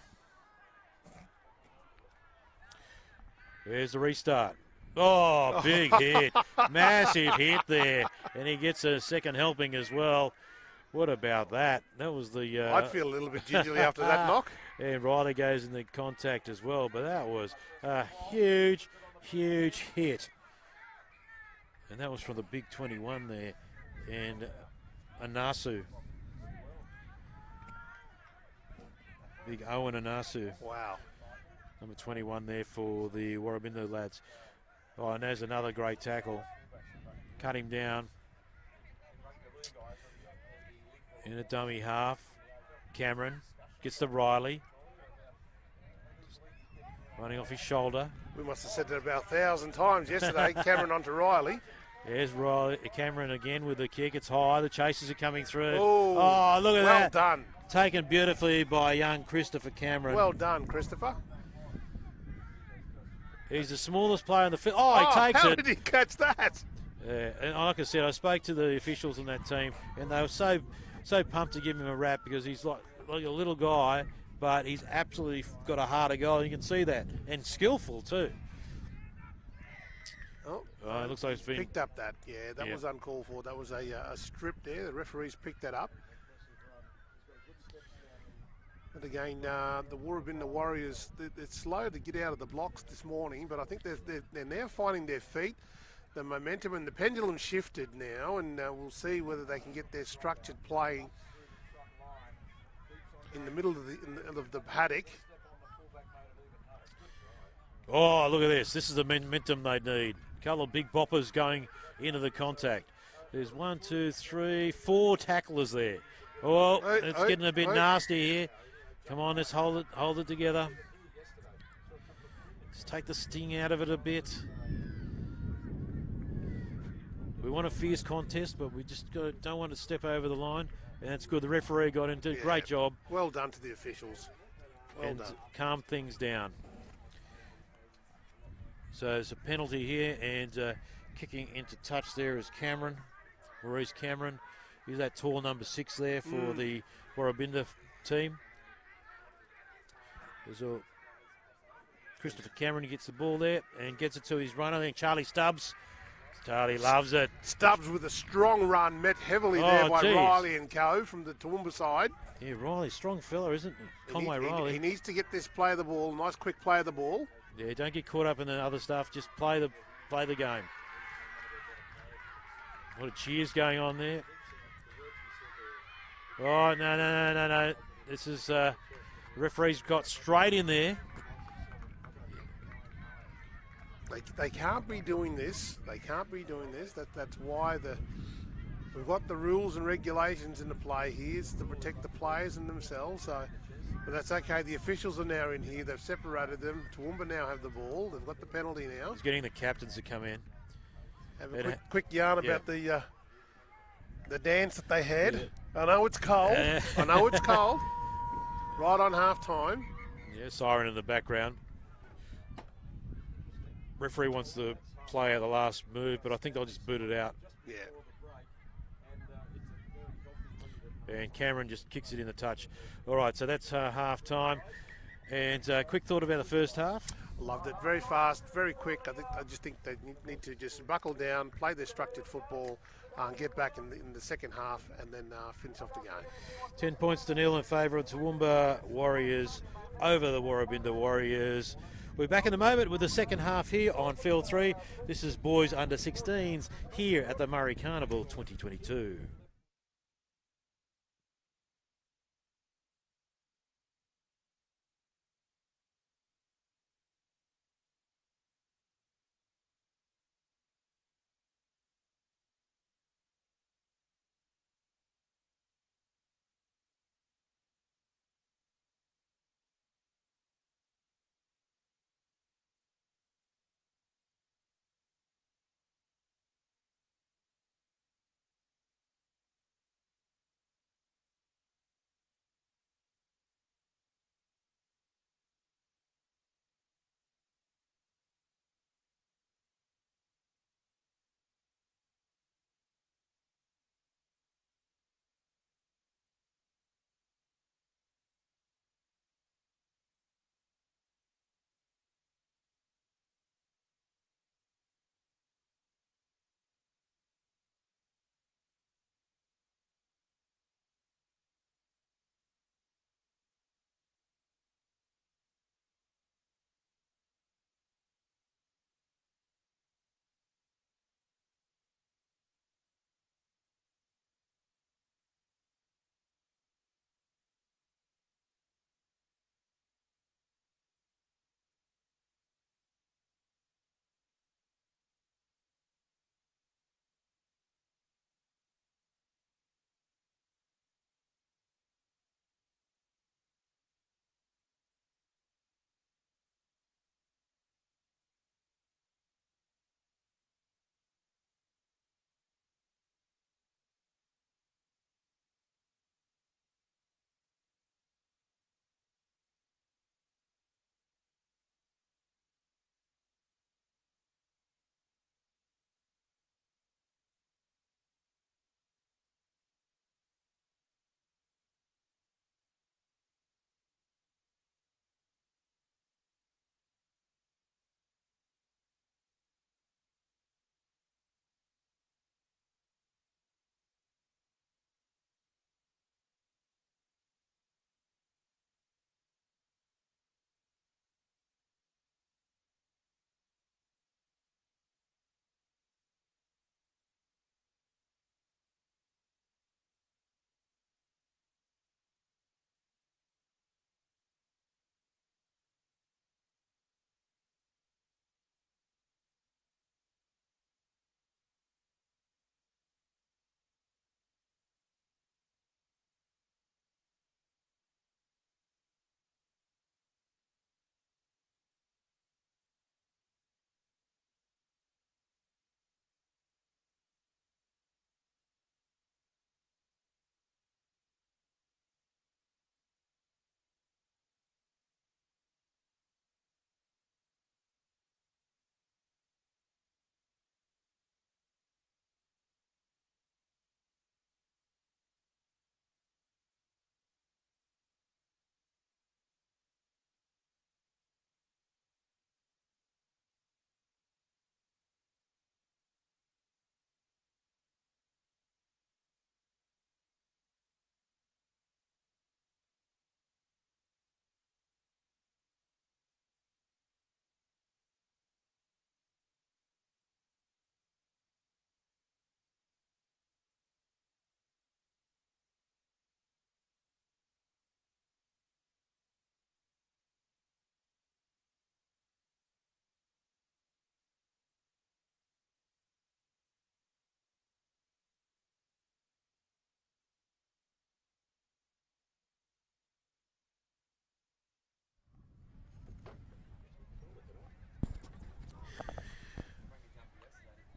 There's the restart. Oh, big hit. Massive hit there. And he gets a second helping as well. What about that? That was the... I'd feel a little bit gingerly after that knock. And Riley goes in the contact as well. But that was a huge, huge hit. And that was from the big 21 there. And Anasu. Big Owen Anasu. Wow. Number 21 there for the Warrabinda lads. Oh, and there's another great tackle. Cut him down. In a dummy half. Cameron gets to Riley. Running off his shoulder. We must have said that about 1,000 times yesterday. Cameron onto Riley. There's Riley. Cameron again with the kick. It's high. The chasers are coming through. Oh, look at that. Well done. Taken beautifully by young Christopher Cameron. Well done, Christopher. He's the smallest player in the field. Oh, he takes how it. How did he catch that? And like I said, I spoke to the officials on that team, and they were so pumped to give him a rap because he's like a little guy, but he's absolutely got a heart of gold. You can see that, and skillful too. It looks like it's been picked up. That was uncalled for. That was a strip there. The referees picked that up. And again, the Warrabinda Warriors, they're slow to get out of the blocks this morning, but I think they're now finding their feet. The momentum and the pendulum shifted now, and we'll see whether they can get their structured play in the middle of the paddock. Oh, look at this. This is the momentum they need. A couple of big boppers going into the contact. There's 1, 2, 3, 4 tacklers there. Oh, it's getting a bit nasty here. Come on, let's hold it together. Just take the sting out of it a bit. We want a fierce contest, but we just don't want to step over the line. And it's good. The referee got into great job. Well done to the officials. Well done. Calm things down. So there's a penalty here, and kicking into touch there is Cameron, Maurice Cameron. He's that tall number 6 there for the Warrabinda team. There's Christopher Cameron. He gets the ball there and gets it to his runner. I think Charlie Stubbs. Charlie loves it. Stubbs with a strong run, met heavily there by Riley and co from the Toowoomba side. Yeah, Riley, strong fella, isn't he? Conway Riley. He needs to get this play of the ball. Nice quick play of the ball. Yeah, don't get caught up in the other stuff. Just play the game. What a cheers going on there. Oh, no. This is, the referee's got straight in there. They can't be doing this. They can't be doing this. That's why the we've got the rules and regulations into play here. It's to protect the players and themselves. So, but that's okay. The officials are now in here. They've separated them. Toowoomba now have the ball. They've got the penalty now. He's getting the captains to come in. Have a quick yarn about the dance that they had. Yeah. I know it's cold. I know it's cold. Right on half time. Yeah, siren in the background. Referee wants to play out the last move, but I think they'll just boot it out. Yeah. And Cameron just kicks it in the touch. All right, so that's half time. And quick thought about the first half. Loved it. Very fast, very quick. I just think they need to just buckle down, play their structured football, and get back in the second half, and then finish off the game. 10 points to nil in favour of Toowoomba Warriors over the Warrabinda Warriors. We're back in a moment with the second half here on Field 3. This is Boys Under 16s here at the Murri Carnival 2022.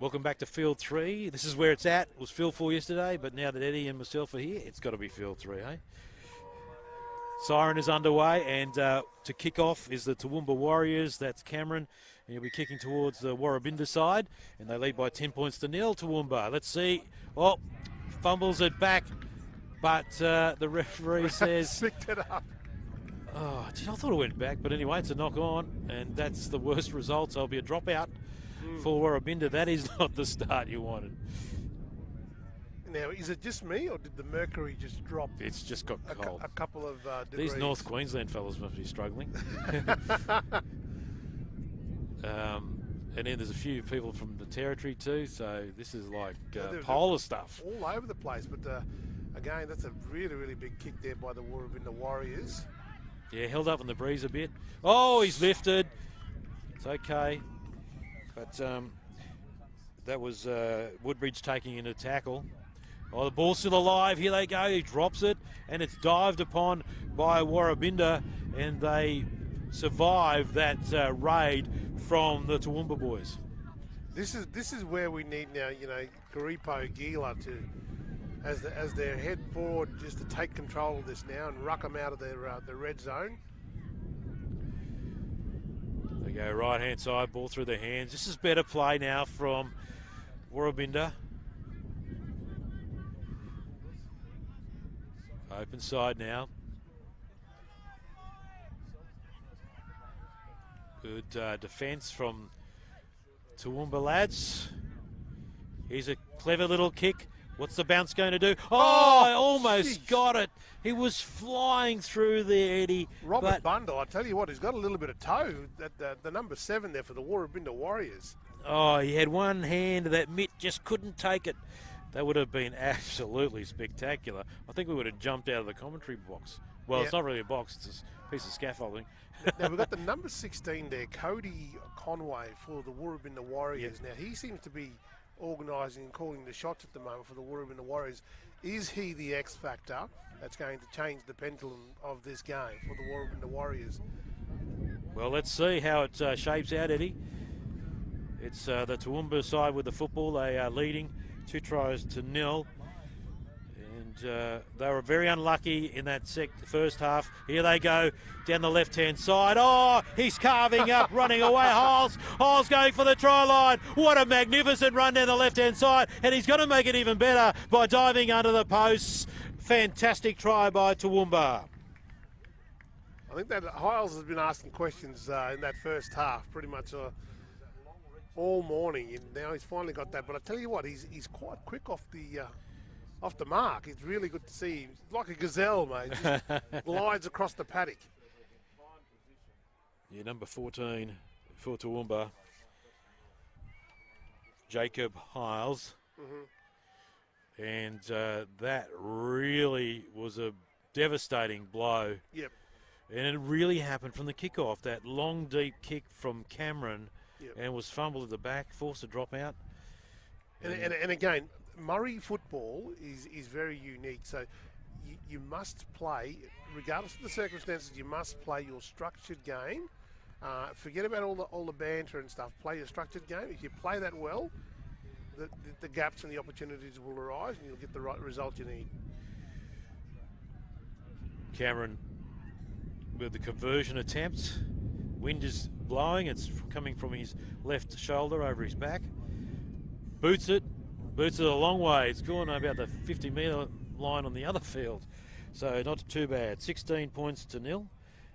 Welcome back to Field 3. This is where it's at. It was Field 4 yesterday, but now that Eddie and myself are here, it's got to be Field 3, eh? Siren is underway, and to kick off is the Toowoomba Warriors. That's Cameron, and he'll be kicking towards the Warrabinda side, and they lead by 10 points to 0, Toowoomba. Let's see. Oh, fumbles it back, but the referee says... Picked it up. Oh, gee, I thought it went back, but anyway, it's a knock on, and that's the worst result. So it'll be a dropout for Warrabinda. That is not the start you wanted. Now, is it just me, or did the mercury just drop? It's just got cold. A couple of degrees. These North Queensland fellas must be struggling. And then there's a few people from the territory too, so this is like polar stuff. All over the place, but again, that's a really, really big kick there by the Warrabinda Warriors. Yeah, held up in the breeze a bit. Oh, he's lifted. It's okay. But that was Woodbridge taking in a tackle. Oh, the ball's still alive. Here they go. He drops it, and it's dived upon by Warrabinda, and they survive that raid from the Toowoomba boys. This is where we need now, Garipo Gila to, as their head forward, just to take control of this now and ruck them out of their the red zone. They go right-hand side, ball through their hands. This is better play now from Warrabinda. Open side now. Good defence from Toowoomba lads. Here's a clever little kick. What's the bounce going to do? Oh, I almost got it. He was flying through there, Eddie. Robert Bundle, I tell you what, he's got a little bit of toe. The number 7 there for the Warrabinda Warriors. Oh, he had one hand. That mitt just couldn't take it. That would have been absolutely spectacular. I think we would have jumped out of the commentary box. Well, It's not really a box. It's a piece of scaffolding. Now, we've got the number 16 there, Cody Conway for the Warrabinda Warriors. Now, he seems to be organising and calling the shots at the moment for the Warrabinda Warriors. Is he the X factor that's going to change the pendulum of this game for the Warrabinda Warriors? Well, let's see how it shapes out, Eddie. It's the Toowoomba side with the football. They are leading 2-0. And they were very unlucky in that first half. Here they go down the left-hand side. Oh, he's carving up, running away. Hiles going for the try line. What a magnificent run down the left-hand side. And he's going to make it even better by diving under the posts. Fantastic try by Toowoomba. I think that Hiles has been asking questions in that first half pretty much all morning. And now he's finally got that. But I tell you what, he's quite quick off the mark. It's really good to see him. He's like a gazelle, mate. Just glides across the paddock. Yeah, number 14 for Toowoomba, Jacob Hiles. Mm-hmm. And that really was a devastating blow. Yep. And it really happened from the kickoff. That long, deep kick from Cameron, and was fumbled at the back, forced to drop out. And again, Murri football is very unique. So you must play, regardless of the circumstances, you must play your structured game. Forget about all the banter and stuff. Play your structured game. If you play that well, the gaps and the opportunities will arise, and you'll get the right result you need. Cameron with the conversion attempt. Wind is blowing. It's coming from his left shoulder over his back. Boots it a long way. It's gone about the 50-metre line on the other field. So not too bad. 16 points to 0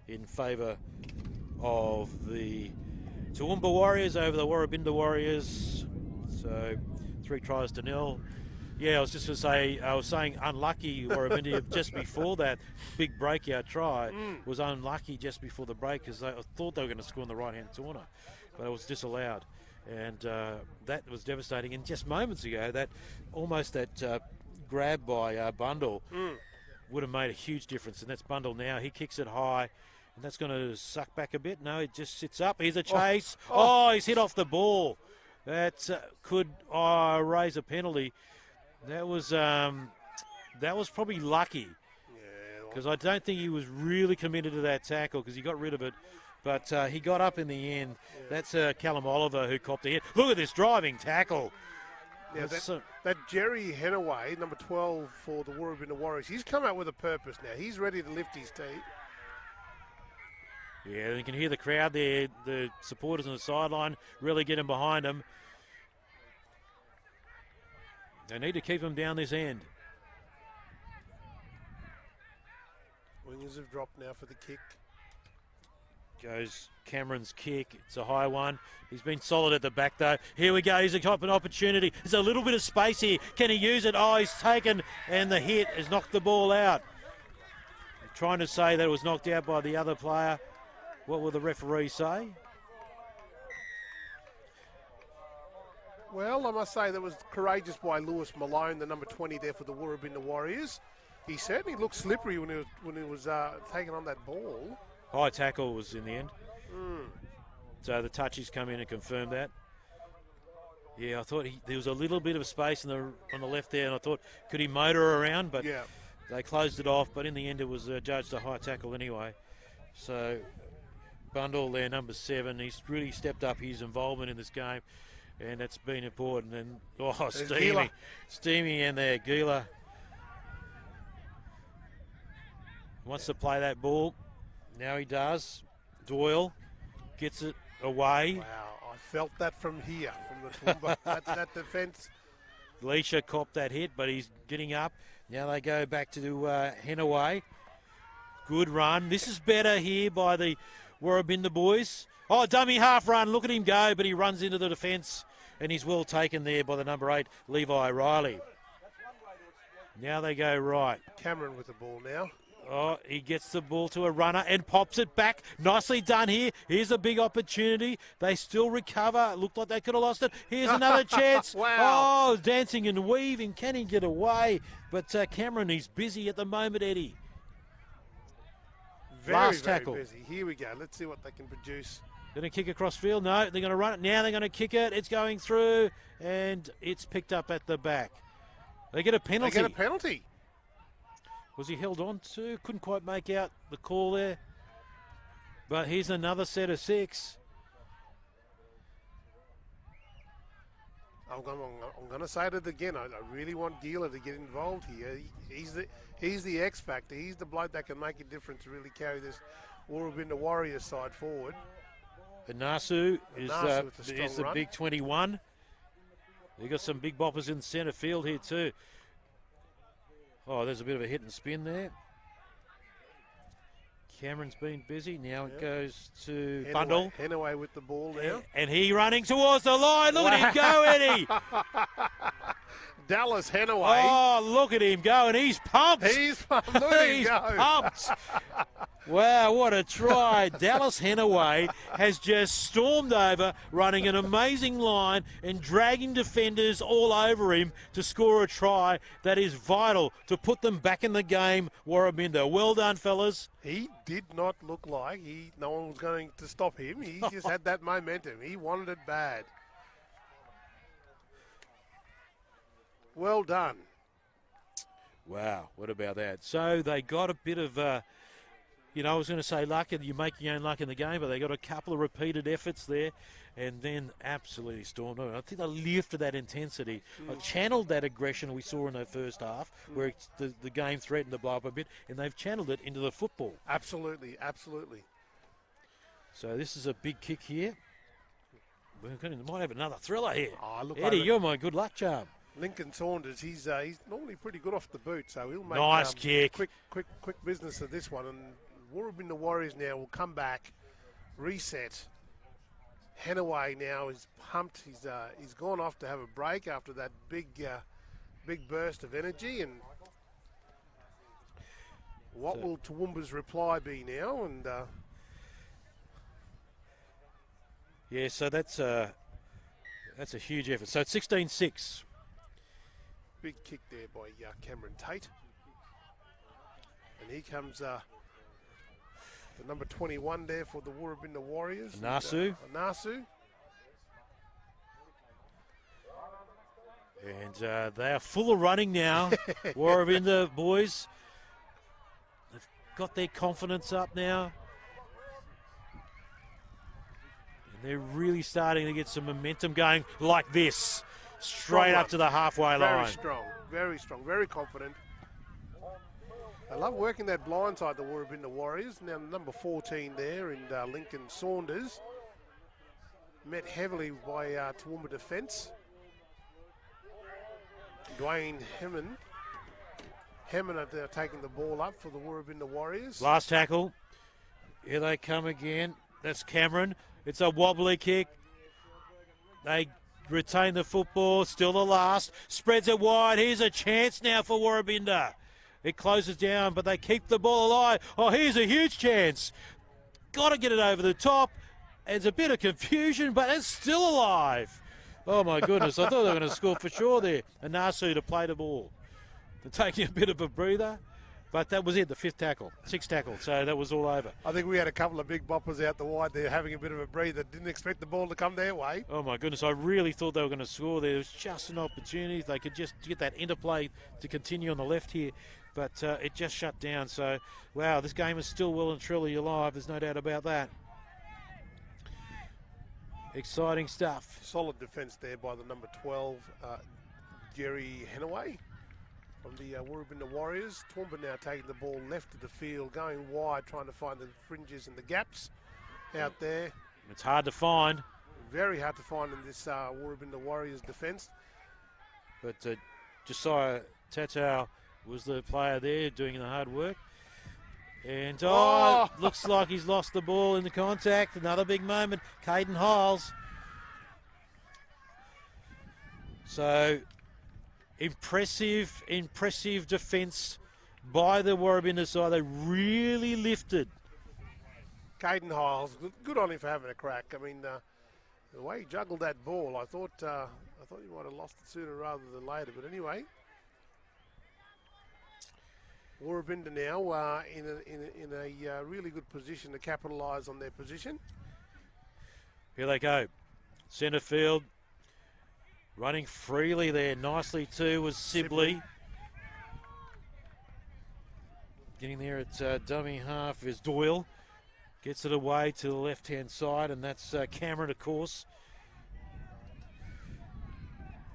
in favour of the Toowoomba Warriors over the Warrabinda Warriors. So 3 tries to 0. Yeah, I was just going to say, I was saying unlucky Warrabinda just before that big breakout try was unlucky just before the break because I thought they were going to score in the right-hand corner, but it was disallowed. And that was devastating. And just moments ago, that grab by Bundle would have made a huge difference. And that's Bundle now. He kicks it high, and that's going to suck back a bit. No, it just sits up. Here's a chase. Oh, he's hit off the ball. That could raise a penalty. That was probably lucky because I don't think he was really committed to that tackle because he got rid of it But he got up in the end. Yeah. That's Callum Oliver who copped the hit. Look at this driving tackle. Yeah, that Jerry Henaway, number 12 for the Warrabina Warriors, he's come out with a purpose now. He's ready to lift his team. Yeah, you can hear the crowd there, the supporters on the sideline really getting behind him. They need to keep him down this end. Wingers have dropped now for the kick. Goes Cameron's kick. It's a high one. He's been solid at the back, though. Here we go. He's a type of opportunity. There's a little bit of space here. Can he use it? Oh, he's taken, and the hit has knocked the ball out. Trying to say that it was knocked out by the other player. What will the referee say? Well, I must say that was courageous by Lewis Malone, the number 20 there for the Warrabina Warriors. He certainly looked slippery when he was taking on that ball. High tackle was in the end. So the touchies come in and confirm that. Yeah, I thought there was a little bit of space on the left there, and I thought, could he motor around? But yeah, they closed it off. But in the end, it was judged a high tackle anyway. So Bundle there, number 7, he's really stepped up his involvement in this game, and that's been important. And steamy in there, Gila wants to play that ball. Now he does. Doyle gets it away. Wow, I felt that from here, from the Toowoomba, that defence. Leisha copped that hit, but he's getting up. Now they go back to Henaway. Good run. This is better here by the Warrabina boys. Oh, dummy half run. Look at him go, but he runs into the defence, and he's well taken there by the number 8, Levi Riley. Now they go right. Cameron with the ball now. Oh, he gets the ball to a runner and pops it back. Nicely done here. Here's a big opportunity. They still recover. Looked like they could have lost it. Here's another chance. Wow. Oh, dancing and weaving. Can he get away? But Cameron, he's busy at the moment, Eddie. Last tackle. Very busy. Here we go. Let's see what they can produce. Going to kick across field? No, they're going to run it. Now they're going to kick it. It's going through, and it's picked up at the back. They get a penalty. Was he held on to? Couldn't quite make out the call there. But here's another set of 6. I'm going to say it again. I really want Gila to get involved here. He's the X factor. He's the bloke that can make a difference to really carry this Warrabina Warriors side forward. Nasu is the big 21. They've got some big boppers in centre field here too. Oh, there's a bit of a hit and spin there. Cameron's been busy. Now it goes to Bundle. Henaway with the ball now. And he running towards the line. Look at him go, Eddie. Dallas Henaway. Oh, look at him go, and he's pumped. He's pumped. Look at him go. Pumped. Wow, what a try. Dallas Henaway has just stormed over, running an amazing line and dragging defenders all over him to score a try that is vital to put them back in the game, Warrabina. Well done, fellas. He did not look like no one was going to stop him. He just had that momentum. He wanted it bad. Well done. Wow, what about that? So they got a bit of, I was going to say luck, and you make your own luck in the game, but they got a couple of repeated efforts there and then absolutely stormed over. I think they lifted that intensity, channeled that aggression we saw in the first half, where the game threatened to blow up a bit, and they've channeled it into the football. Absolutely, absolutely. So this is a big kick here. We might have another thriller here. Oh, look, Eddie, you're my good luck charm. Lincoln Saunders, he's normally pretty good off the boot, so he'll make nice kick. Quick business of this one. And Warrabina Warriors now will come back, reset. Henaway now is pumped. He's gone off to have a break after that big burst of energy. And what will Toowoomba's reply be now? And so that's a huge effort. So it's 16-6. Big kick there by Cameron Tate. And here comes the number 21 there for the Warrabina Warriors. Nasu. Nasu. And they are full of running now. Warrabina boys. They've got their confidence up now. They're really starting to get some momentum going like this. Straight up to the halfway line. Very strong, very confident. I love working that blind side, the Warrabinda Warriors. Now number 14 there in Lincoln Saunders. Met heavily by Toowoomba defence. Dwayne Hemmon are taking the ball up for the Warrabinda Warriors. Last tackle. Here they come again. That's Cameron. It's a wobbly kick. They retain the football. Still the last. Spreads it wide. Here's a chance now for Warrabinda. It closes down, but they keep the ball alive. Oh, here's a huge chance. Got to get it over the top. There's a bit of confusion, but it's still alive. Oh, my goodness. I thought they were going to score for sure there. And Nasu to play the ball. They're taking a bit of a breather. But that was it, the sixth tackle. So that was all over. I think we had a couple of big boppers out the wide there having a bit of a breather. Didn't expect the ball to come their way. Oh, my goodness. I really thought they were going to score. There was just an opportunity. They could just get that interplay to continue on the left here. But it just shut down. So, wow, this game is still well and truly alive. There's no doubt about that. Exciting stuff. Solid defence there by the number 12, Jerry Henaway from the Warrabinda Warriors. Toowoomba now taking the ball left of the field, going wide, trying to find the fringes and the gaps out there. It's hard to find. Very hard to find in this Warrabinda Warriors defence. But Josiah Tatau was the player there doing the hard work. And looks like he's lost the ball in the contact. Another big moment. Caden Hiles. So impressive defence by the Warrabinda side. They really lifted. Caden Hiles, good on him for having a crack. I mean, the way he juggled that ball, I thought he might have lost it sooner rather than later. But anyway, Warrabinda now in a really good position to capitalise on their position. Here they go. Centre field. Running freely there nicely too was Sibley. Getting there at dummy half is Doyle. Gets it away to the left-hand side, and that's Cameron, of course.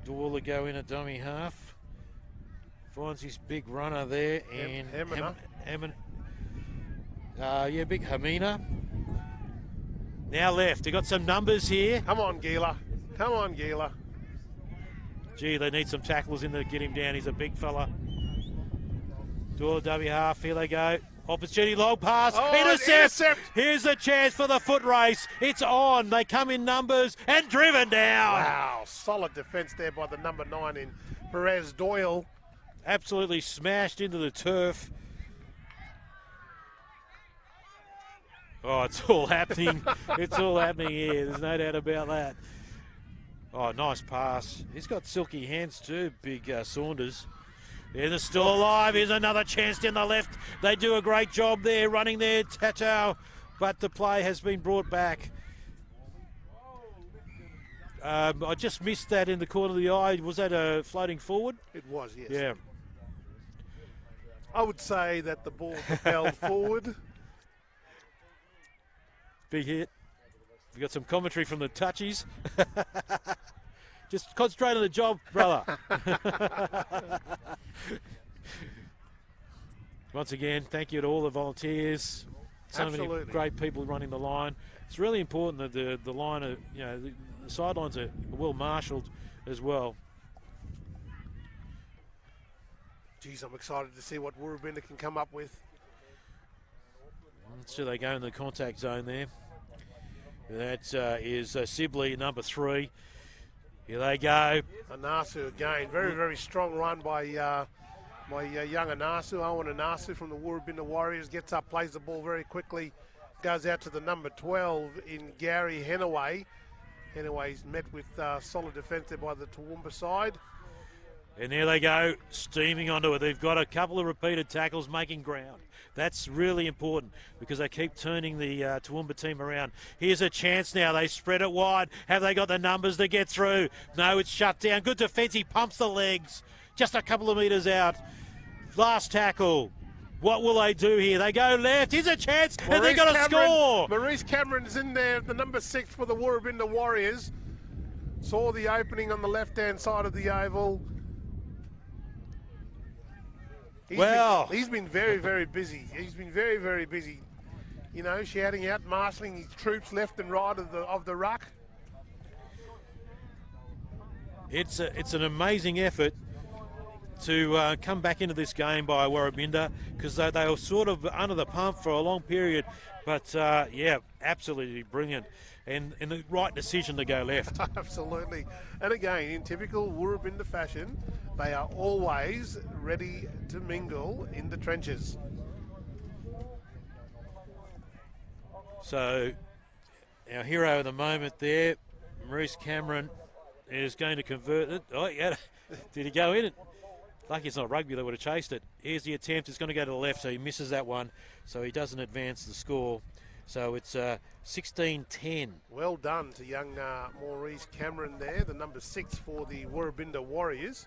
Doyle to go in at dummy half. Finds his big runner there, and big Hamina. Now left. They got some numbers here. Come on, Gila. Come on, Gila. Gee, they need some tacklers in there to get him down. He's a big fella. Doyle W half. Here they go. Opportunity, long pass. Intercept. Here's a chance for the foot race. It's on. They come in numbers and driven down. Wow, solid defence there by the number 9 in Perez Doyle. Absolutely smashed into the turf. Oh, it's all happening. It's all happening here. There's no doubt about that. Oh, nice pass. He's got silky hands too, big Saunders. They're still alive. Here's another chance down the left. They do a great job there, running there, Tatau, but the play has been brought back. I just missed that in the corner of the eye. Was that a floating forward? It was, yes. Yeah. I would say that the ball propelled forward. Big hit. We got some commentary from the touchies. Just concentrate on the job, brother. Once again, thank you to all the volunteers. So Absolutely. many great people running the line. It's really important that the line, the sidelines are well marshalled as well. Geez, I'm excited to see what Warrabinda can come up with. So they go in the contact zone there. That is Sibley, number 3. Here they go. Anasu again. Very, very strong run by young Anasu. Owen Anasu from the Warrabinda Warriors. Gets up, plays the ball very quickly. Goes out to the number 12 in Gary Henaway. Henaway's met with solid defence there by the Toowoomba side. And there they go, steaming onto it. They've got a couple of repeated tackles making ground. That's really important because they keep turning the Toowoomba team around. Here's a chance now. They spread it wide. Have they got the numbers to get through? No, it's shut down. Good defence. He pumps the legs. Just a couple of metres out. Last tackle. What will they do here? They go left. Here's a chance, and they're going to score. Maurice Cameron's in there, the number 6 for the Woorabinda Warriors. Saw the opening on the left-hand side of the oval. He's been very, very busy. He's been very, very busy. You know, shouting out, marshalling his troops left and right of the ruck. It's an amazing effort to come back into this game by Woorabinda, because they were sort of under the pump for a long period. But, yeah, absolutely brilliant. And the right decision to go left. Absolutely. And again, in typical Woorabinda fashion, they are always ready to mingle in the trenches. So, our hero of the moment there, Maurice Cameron, is going to convert it. Oh, yeah. Did he go in it? Lucky it's not rugby, they would have chased it. Here's the attempt. It's going to go to the left, so he misses that one. So he doesn't advance the score. So it's 16-10. Well done to young Maurice Cameron there, the number 6 for the Woorabinda Warriors.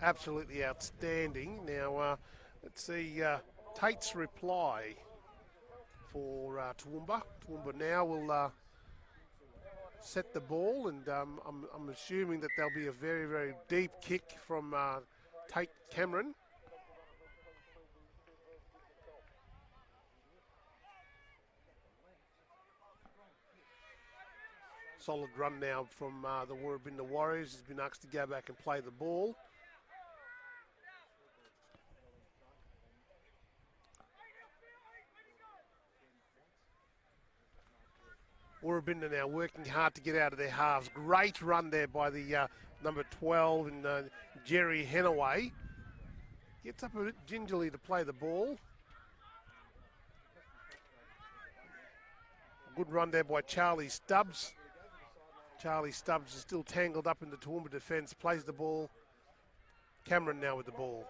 Absolutely outstanding. Now, let's see Tate's reply for Toowoomba. Toowoomba now will set the ball, and I'm assuming that there'll be a very, very deep kick from Tate Cameron. Solid run now from the Woorabinda Warriors. He's been asked to go back and play the ball. Woorabinda now working hard to get out of their halves. Great run there by the number 12 and Jerry Henaway. Gets up a bit gingerly to play the ball. Good run there by Charlie Stubbs. Charlie Stubbs is still tangled up in the Toowoomba defence, plays the ball. Cameron now with the ball.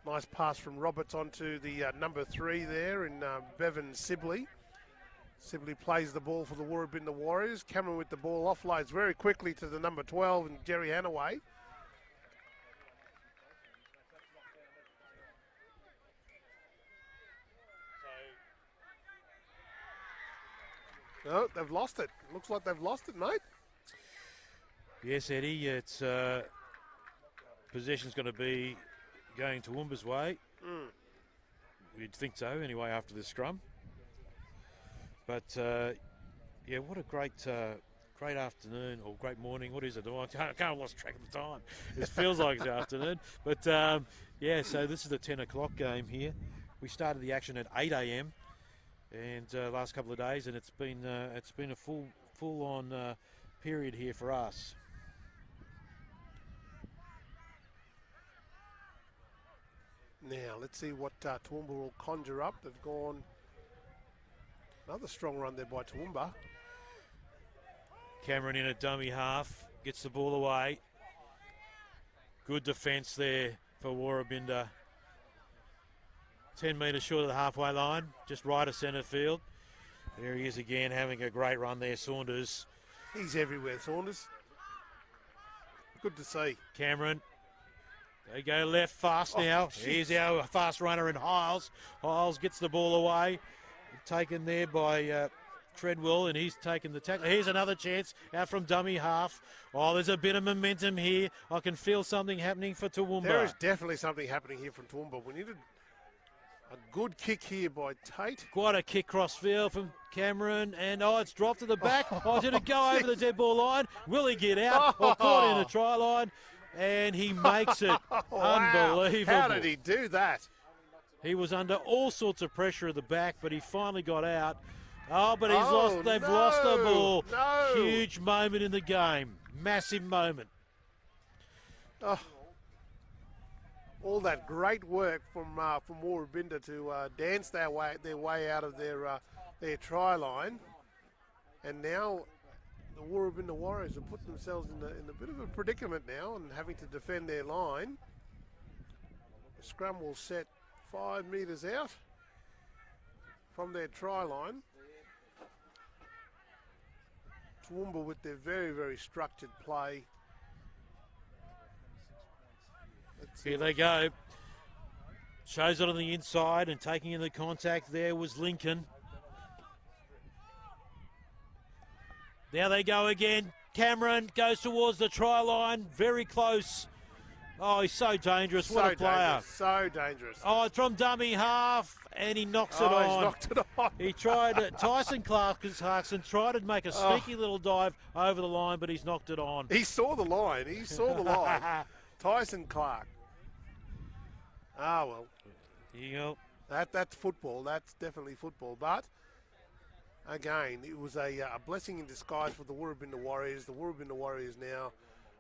Nice pass from Roberts onto the number 3 there in Bevan Sibley. Sibley plays the ball for the Woorabinda Warriors. Cameron with the ball offloads very quickly to the number 12 and Jerry Hanaway. No, they've lost it. Looks like they've lost it, mate. Yes, Eddie. It's possession's going to be going to Woomba's way. We'd think so, anyway, after the scrum. But yeah, what a great afternoon or great morning. What is it? I can't lost track of the time. It feels like it's afternoon. But yeah, so this is the 10 o'clock game here. We started the action at 8 a.m. and last couple of days, and it's been a full on period here for us. Now let's see what Toowoomba will conjure up. They've gone another strong run there by Toowoomba. Cameron in a dummy half, gets the ball away. Good defence there for Woorabinda. 10 metres short of the halfway line, just right of centre field. There he is again, having a great run there, Saunders. He's everywhere, Saunders. Good to see. Cameron, they go left fast now. Here's our fast runner in Hiles. Hiles gets the ball away. Taken there by Treadwell, and he's taken the tackle. Here's another chance out from dummy half. Oh, there's a bit of momentum here. I can feel something happening for Toowoomba. There is definitely something happening here from Toowoomba. We needed a good kick here by Tate. Quite a kick cross field from Cameron, and it's dropped to the back. Did it go over the dead ball line? Will he get out? Or caught in the try line? And he makes it. Wow. Unbelievable. How did he do that? He was under all sorts of pressure at the back, but he finally got out. Oh, but they've lost the ball. No. Huge moment in the game. Massive moment. Oh. All that great work from Woorabinda to dance their way out of their try line, and now the Woorabinda Warriors have put themselves in a bit of a predicament now and having to defend their line. The scrum will set 5 metres out from their try line. Toowoomba with their very, very structured play. Here they go. Shows it on the inside and taking in the contact there was Lincoln. Now they go again. Cameron goes towards the try line, very close. Oh, he's so dangerous. What a player. So dangerous. Oh, it's from dummy half, and he knocks it on. He's knocked it on. He tried it. Tyson Clarkson tried to make a sneaky little dive over the line, but he's knocked it on. He saw the line. He saw the line. Tyson Clark. Well. Here you go. That's football. That's definitely football. But again, it was a blessing in disguise for the Woorabinda Warriors. The Woorabinda Warriors now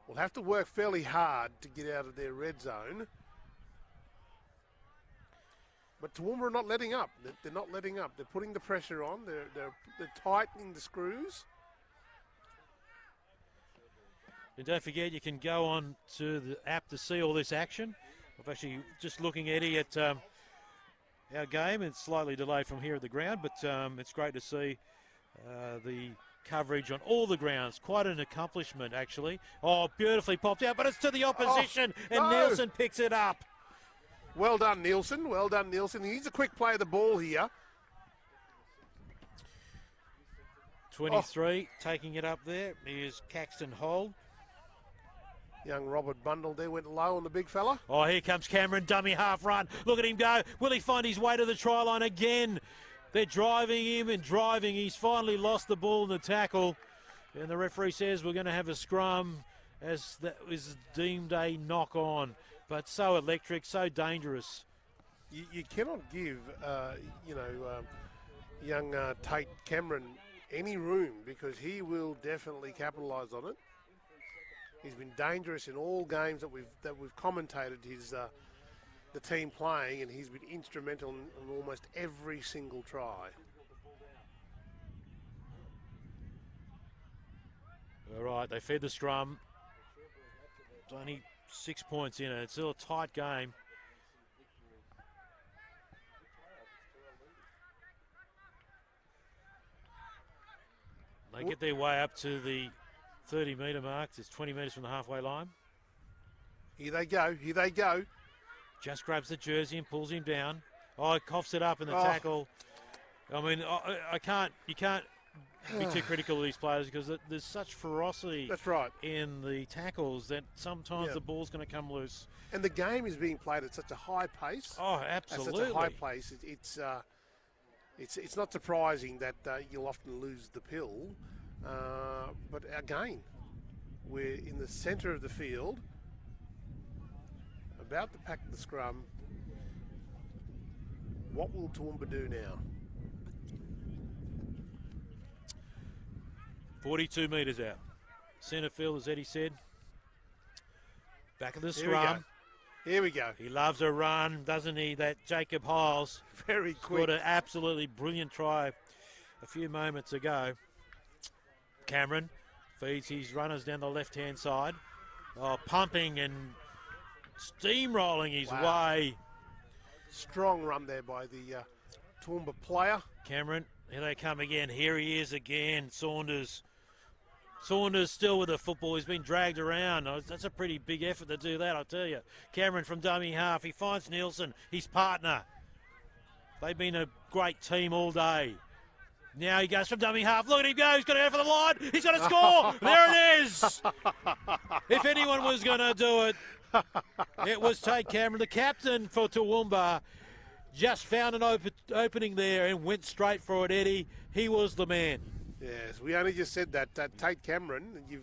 will have to work fairly hard to get out of their red zone. But Toowoomba are not letting up. They're not letting up. They're putting the pressure on. They're tightening the screws. And don't forget, you can go on to the app to see all this action. I'm actually just looking, Eddie, at our game. It's slightly delayed from here at the ground, but it's great to see the coverage on all the grounds. Quite an accomplishment, actually. Oh, beautifully popped out, but it's to the opposition, and Nielsen picks it up. Well done, Nielsen. Well done, Nielsen. He's a quick play of the ball here. 23, taking it up there. Here's Caxton Hold. Young Robert Bundle there went low on the big fella. Oh, here comes Cameron, dummy half run. Look at him go. Will he find his way to the try line again? They're driving him and driving. He's finally lost the ball in the tackle. And the referee says we're going to have a scrum as that is deemed a knock on. But so electric, so dangerous. You cannot give, young Tate Cameron any room because he will definitely capitalise on it. He's been dangerous in all games that we've commentated the team playing, and he's been instrumental in almost every single try. All right, they feed the scrum. It's only 6 points in it. It's still a tight game. They get their way up to the 30-metre mark. It's 20 metres from the halfway line. Here they go. Here they go. Just grabs the jersey and pulls him down. Oh, he coughs it up in the tackle. I mean, you can't be too critical of these players because there's such ferocity. That's right. In the tackles that sometimes the ball's going to come loose. And the game is being played at such a high pace. Oh, absolutely. At such a high pace. It's not surprising that you'll often lose the pill. But again, we're in the centre of the field, about to pack the scrum. What will Toowoomba do now? 42 metres out. Centre field, as Eddie said. Back of the scrum. Here we go. He loves a run, doesn't he? That Jacob Hiles. Very quick. Scored an absolutely brilliant try a few moments ago. Cameron feeds his runners down the left-hand side. Oh, pumping and steamrolling his way. Strong run there by the Toowoomba player. Cameron, here they come again. Here he is again, Saunders. Saunders still with the football. He's been dragged around. Oh, that's a pretty big effort to do that, I'll tell you. Cameron from dummy half. He finds Nielsen, his partner. They've been a great team all day. Now he goes from dummy half. Look at him go. He's got to go for the line. He's got to score. There it is. If anyone was going to do it, it was Tate Cameron. The captain for Toowoomba just found an opening there and went straight for it, Eddie. He was the man. Yes, we only just said that Tate Cameron, you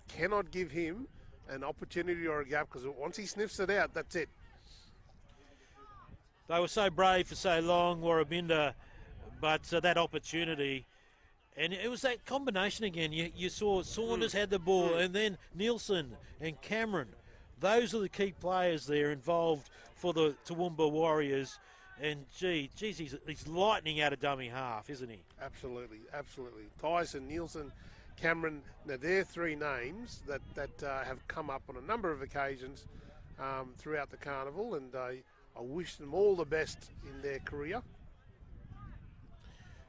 cannot give him an opportunity or a gap because once he sniffs it out, that's it. They were so brave for so long, Woorabinda. But that opportunity, and it was that combination again. You saw Saunders had the ball, and then Nielsen and Cameron. Those are the key players there involved for the Toowoomba Warriors. And, he's lightning out of dummy half, isn't he? Absolutely, absolutely. Tyson, Nielsen, Cameron, now they're three names that have come up on a number of occasions throughout the carnival, and I wish them all the best in their career.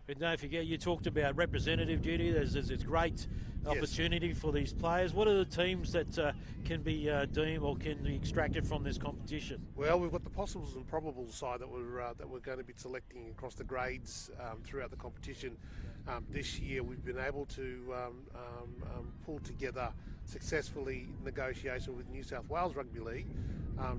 And don't forget, you talked about representative duty. There's great opportunity for these players. What are the teams that can be deemed or can be extracted from this competition? Well, we've got the possibles and probables side that we're going to be selecting across the grades throughout the competition. This year, we've been able to pull together successfully negotiation with New South Wales Rugby League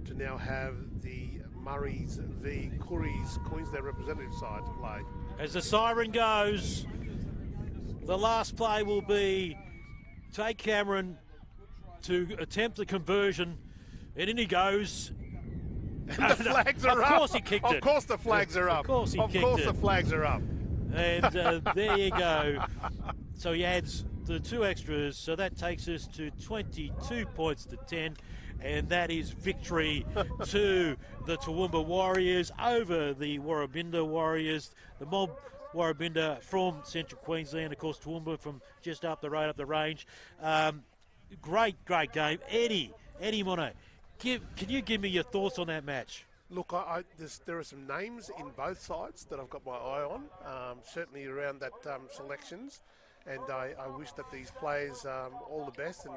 to now have the Murri's v Curry's Queensland representative side to play. As the siren goes, the last play will be Tate Cameron to attempt the conversion, and in he goes. And the flags are up. Of course he kicked it. Of course the flags are up. Of course he kicked it. Of course the flags are up. And there you go. So he adds the 2 extras, so that takes us to 22 points to 10. And that is victory to the Toowoomba Warriors over the Warrabinda Warriors. The mob Warrabinda from Central Queensland, of course Toowoomba from just up the road, up the range. Great game. Eddie Mono, can you give me your thoughts on that match? Look, there are some names in both sides that I've got my eye on, certainly around that selections. And I wish that these players all the best, and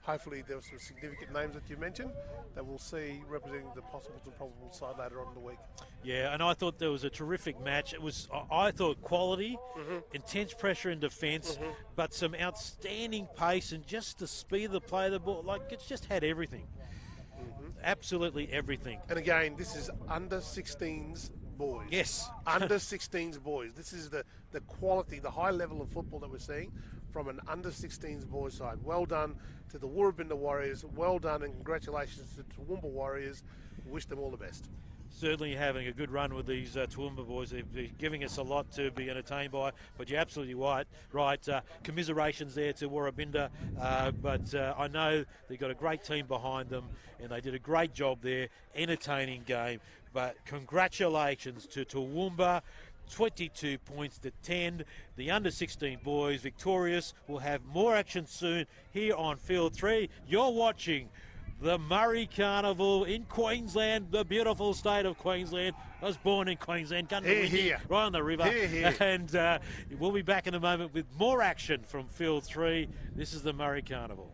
hopefully there were some significant names that you mentioned that we'll see representing the possibles and probable side later on in the week. Yeah, and I thought there was a terrific match. It was, I thought, quality, intense pressure in defence, but some outstanding pace and just the speed of the play of the ball. Like, it's just had everything. Absolutely everything. And again, this is under 16s boys. Yes. Under 16s boys. This is the quality, the high level of football that we're seeing from an under 16s boys side. Well done to the Warrabinda Warriors. Well done and congratulations to Toowoomba Warriors. Wish them all the best. Certainly having a good run with these Toowoomba boys. They're giving us a lot to be entertained by, but you're absolutely right. Commiserations there to Warrabinda, but I know they've got a great team behind them, and they did a great job there, entertaining game. But congratulations to Toowoomba, 22 points to 10. The under-16 boys victorious. We'll have more action soon here on Field 3. You're watching the Murri Carnival in Queensland, the beautiful state of Queensland. I was born in Queensland, right on the river. And we'll be back in a moment with more action from Field 3. This is the Murri Carnival.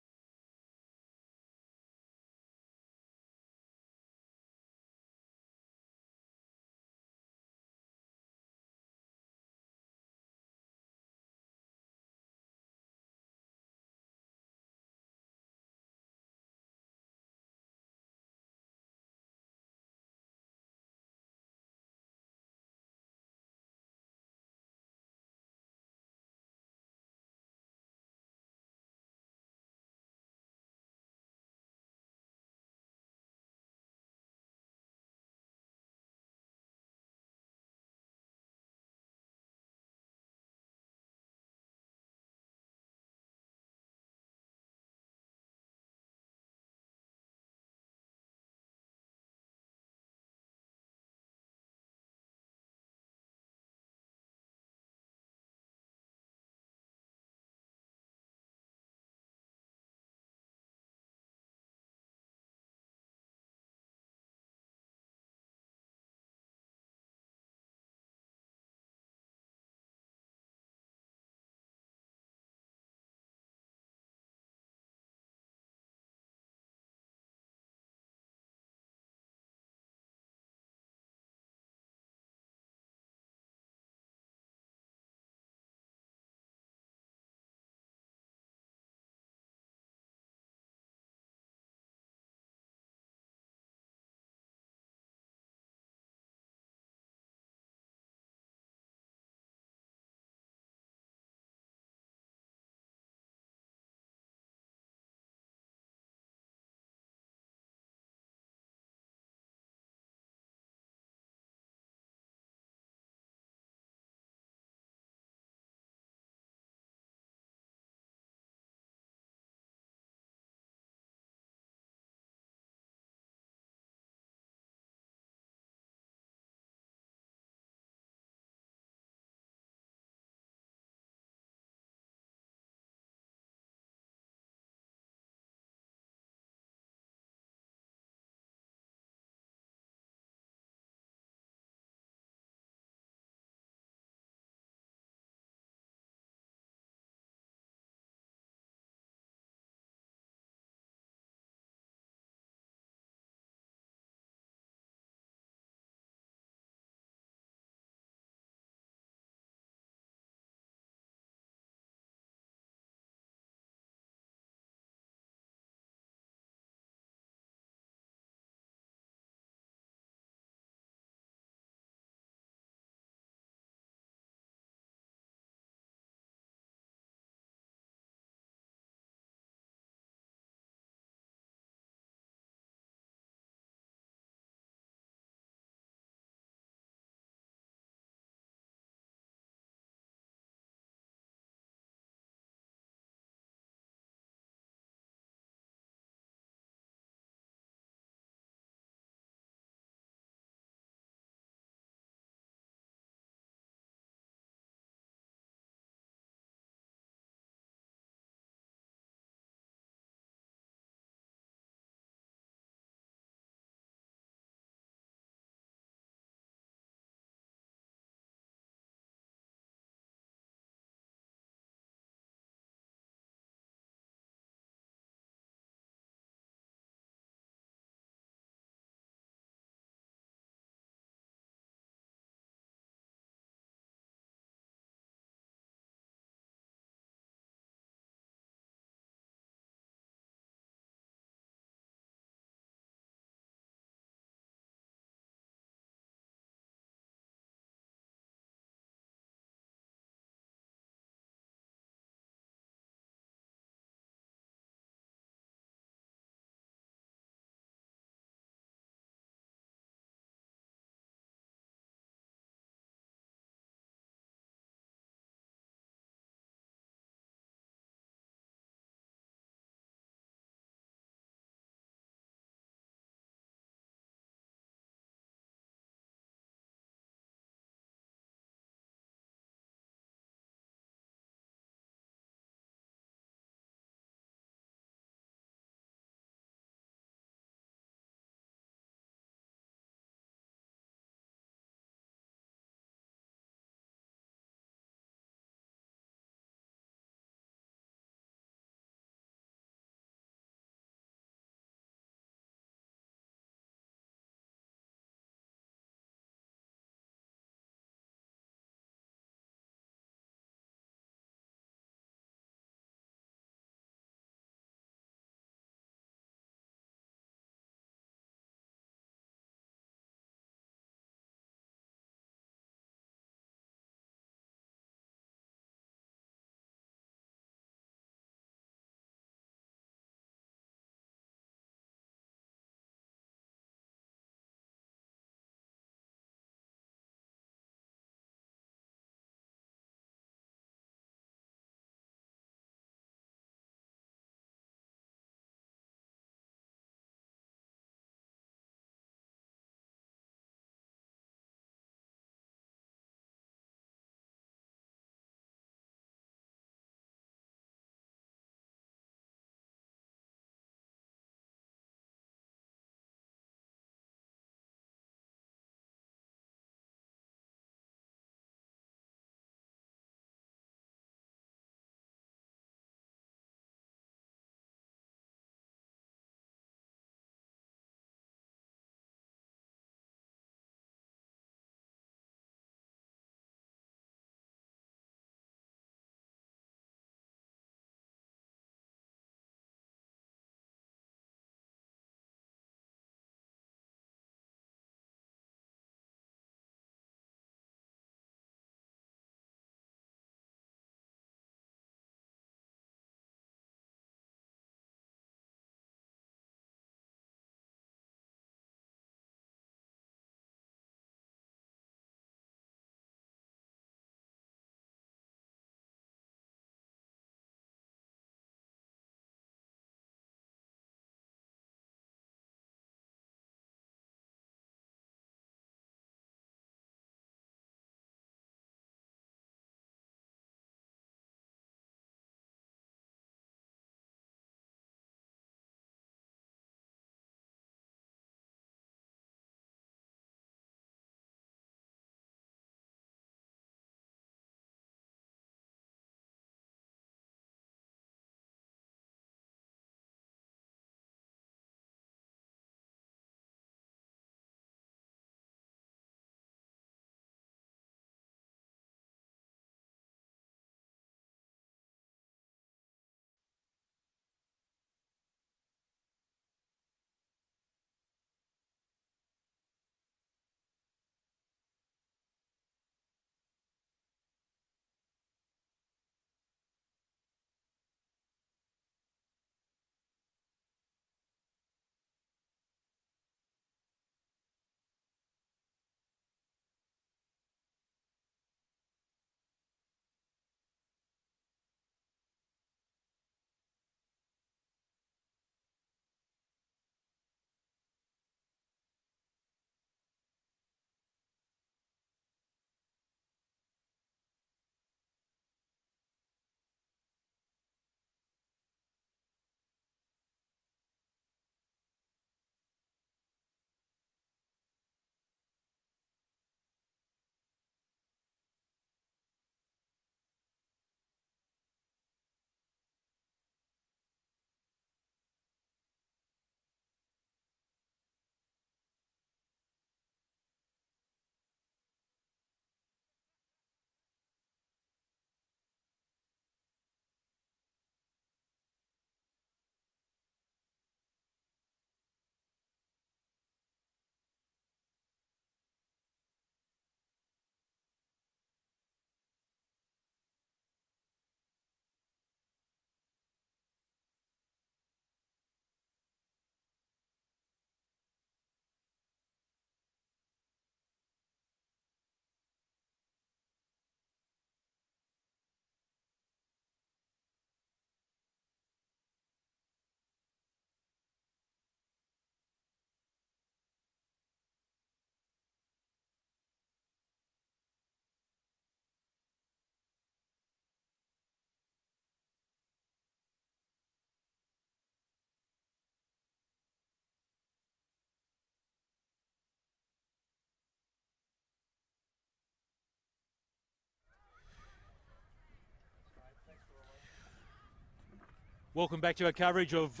Welcome back to our coverage of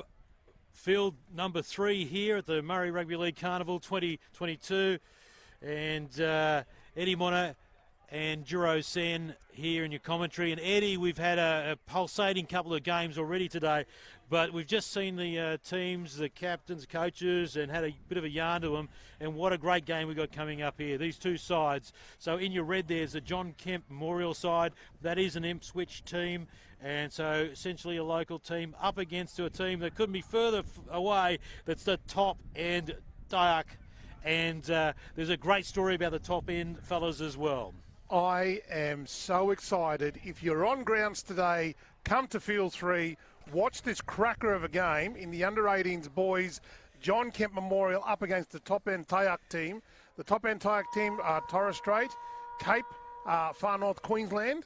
field number 3 here at the Murri Rugby League Carnival 2022. And Eddie Mono and Juro Sen here in your commentary. And Eddie, we've had a pulsating couple of games already today, but we've just seen the teams, the captains, coaches, and had a bit of a yarn to them. And what a great game we got coming up here. These two sides. So in your red there's the John Kemp Memorial side. That is an Ipswich team. And so essentially a local team up against a team that couldn't be further away. That's the top end Dayak. And there's a great story about the top end fellas as well. I am so excited. If you're on grounds today, come to Field 3, watch this cracker of a game in the under-18s boys, John Kemp Memorial up against the top-end Tayak team. The top-end Tayak team are Torres Strait, Cape, Far North Queensland.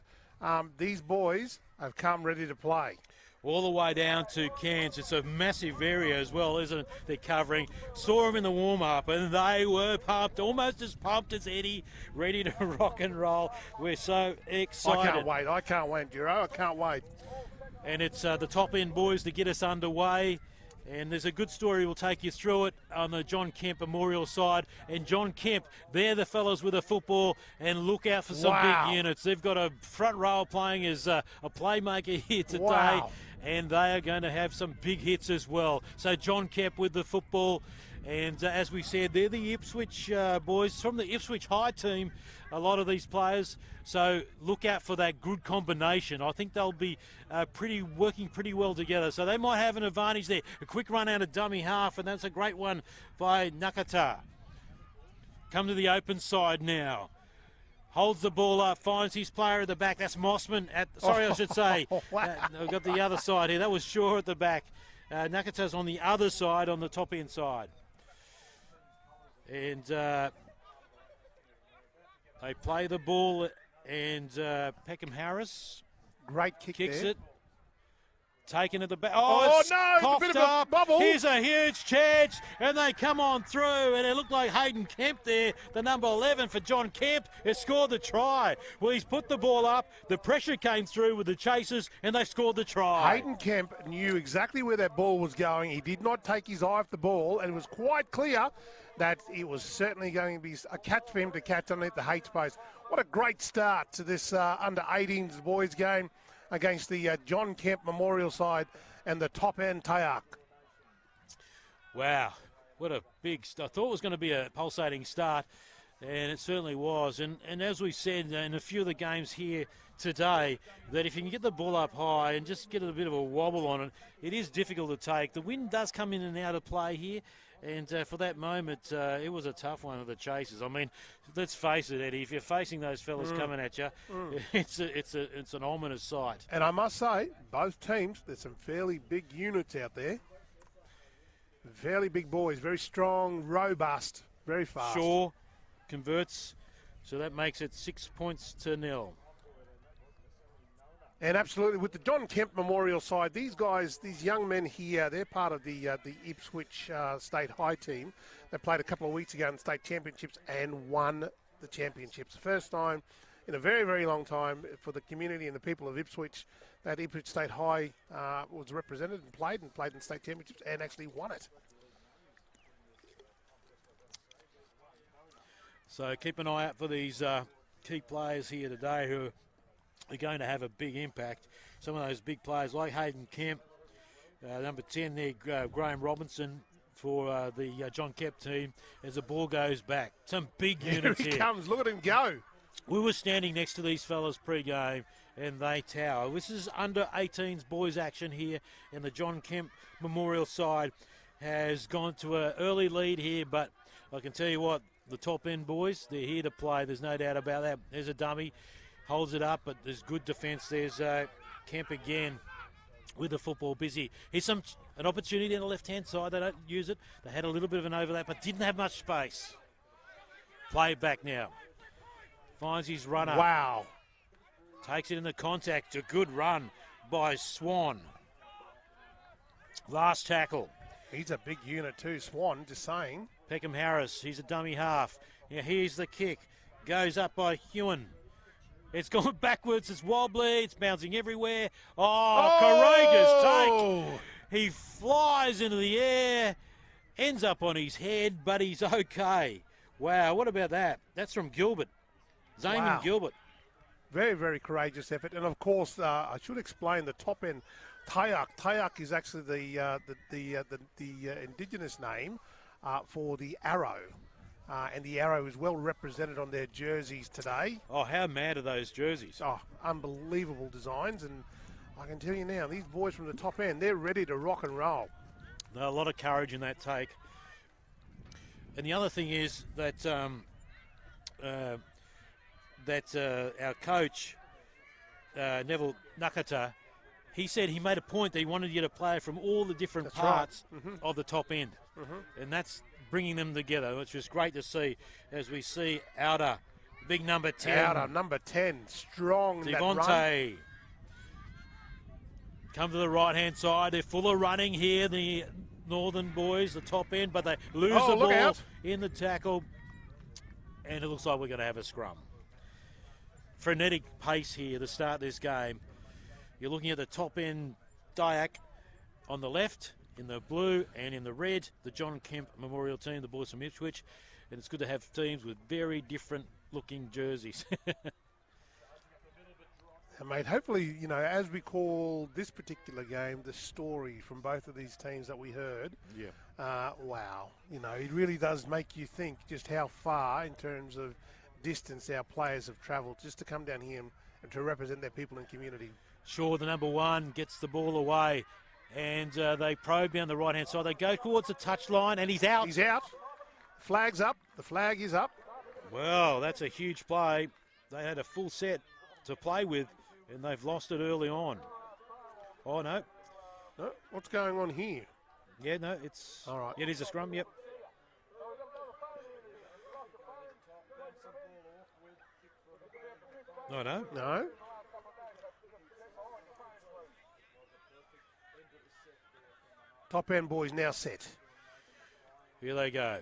These boys have come ready to play. All the way down to Cairns. It's a massive area as well, isn't it? They're covering. Saw them in the warm-up, and they were pumped, almost as pumped as Eddie, ready to rock and roll. We're so excited. I can't wait, Giro. I can't wait. And it's the top-end boys to get us underway. And there's a good story, we'll take you through it on the John Kemp Memorial side. And John Kemp, they're the fellas with a football, and look out for some big units. They've got a front row playing as a playmaker here today. Wow. And they are going to have some big hits as well. So John Kemp with the football. And as we said, they're the Ipswich boys from the Ipswich High team, a lot of these players. So look out for that good combination. I think they'll be working pretty well together. So they might have an advantage there. A quick run out of dummy half, and that's a great one by Nakata. Come to the open side now. Holds the ball up, finds his player at the back. That's Mossman I should say. I've got the other side here. That was Shaw at the back. Nakata's on the other side, on the top end side. And they play the ball, and Peckham Harris Great kick kicks there. it. Taken at the back. Oh, It's no, it's a coughed bit of a up. bubble. Here's a huge chance, and they come on through, and it looked like Hayden Kemp there, the number 11 for John Kemp, has scored the try. Well, he's put the ball up, the pressure came through with the chasers, and they scored the try. Hayden Kemp knew exactly where that ball was going. He did not take his eye off the ball, and it was quite clear that it was certainly going to be a catch for him to catch underneath the H space. What a great start to this under-18s boys game against the John Kemp Memorial side and the top-end Tayak. Wow, what a big start. I thought it was going to be a pulsating start, and it certainly was. And as we said in a few of the games here today, that if you can get the ball up high and just get a bit of a wobble on it, it is difficult to take. The wind does come in and out of play here, and for that moment, it was a tough one of the chasers. I mean, let's face it, Eddie, if you're facing those fellas coming at you, it's an ominous sight. And I must say, both teams, there's some fairly big units out there. Fairly big boys, very strong, robust, very fast. Shaw converts, so that makes it 6-0. And absolutely, with the John Kemp Memorial side, these guys, these young men here, they're part of the Ipswich State High team. They played a couple of weeks ago in the state championships and won the championships. The first time in a very, very long time for the community and the people of Ipswich that Ipswich State High was represented and played in state championships and actually won it. So keep an eye out for these key players here today who are going to have a big impact. Some of those big players like Hayden Kemp, number 10 there, Graham Robinson for the John Kemp team as the ball goes back. Some big units here. Here he comes, look at him go. We were standing next to these fellas pre-game, and they tower. This is under-18s boys action here, and the John Kemp Memorial side has gone to an early lead here, but I can tell you what, the top-end boys, they're here to play. There's no doubt about that. There's a dummy. Holds it up, but there's good defence. There's Kemp again with the football busy. Here's an opportunity on the left-hand side. They don't use it. They had a little bit of an overlap, but didn't have much space. Play it back now. Finds his runner. Wow. Takes it in the contact. A good run by Swan. Last tackle. He's a big unit too, Swan, just saying. Peckham Harris, he's a dummy half. Now here's the kick. Goes up by Hewen. It's going backwards. It's wobbly. It's bouncing everywhere. Oh, courageous take. He flies into the air, ends up on his head, but he's okay. Wow, what about that? That's from Gilbert. Zaman Gilbert. Very, very courageous effort. And, of course, I should explain the top end. Tayak. Tayak is actually the indigenous name for the arrow. And the arrow is well represented on their jerseys today. Oh, how mad are those jerseys? Oh, unbelievable designs. And I can tell you now, these boys from the top end, they're ready to rock and roll. No, a lot of courage in that take. And the other thing is that our coach, Neville Nakata, he said he made a point that he wanted you to play from all the different parts of the top end. And that's bringing them together, which is great to see as we see Outer, big number 10. Outer, number 10, strong. Devontae. Come to the right-hand side. They're full of running here, the Northern boys, the top end, but they lose the ball in the tackle. And it looks like we're going to have a scrum. Frenetic pace here to start this game. You're looking at the top end Dayak on the left, in the blue and in the red, the John Kemp Memorial team, the boys from Ipswich. And it's good to have teams with very different looking jerseys. And mate, hopefully, you know, as we call this particular game, the story from both of these teams that we heard. Yeah. Wow. You know, it really does make you think just how far in terms of distance our players have travelled just to come down here and to represent their people and community. Sure, the number 1 gets the ball away. And they probe down the right-hand side. They go towards the touchline, and he's out. He's out. Flag's up. The flag is up. Well, that's a huge play. They had a full set to play with, and they've lost it early on. Oh, no. No, what's going on here? Yeah, no, it's... All right. It is a scrum, yep. Oh, no? No. Top end boys now set. Here they go.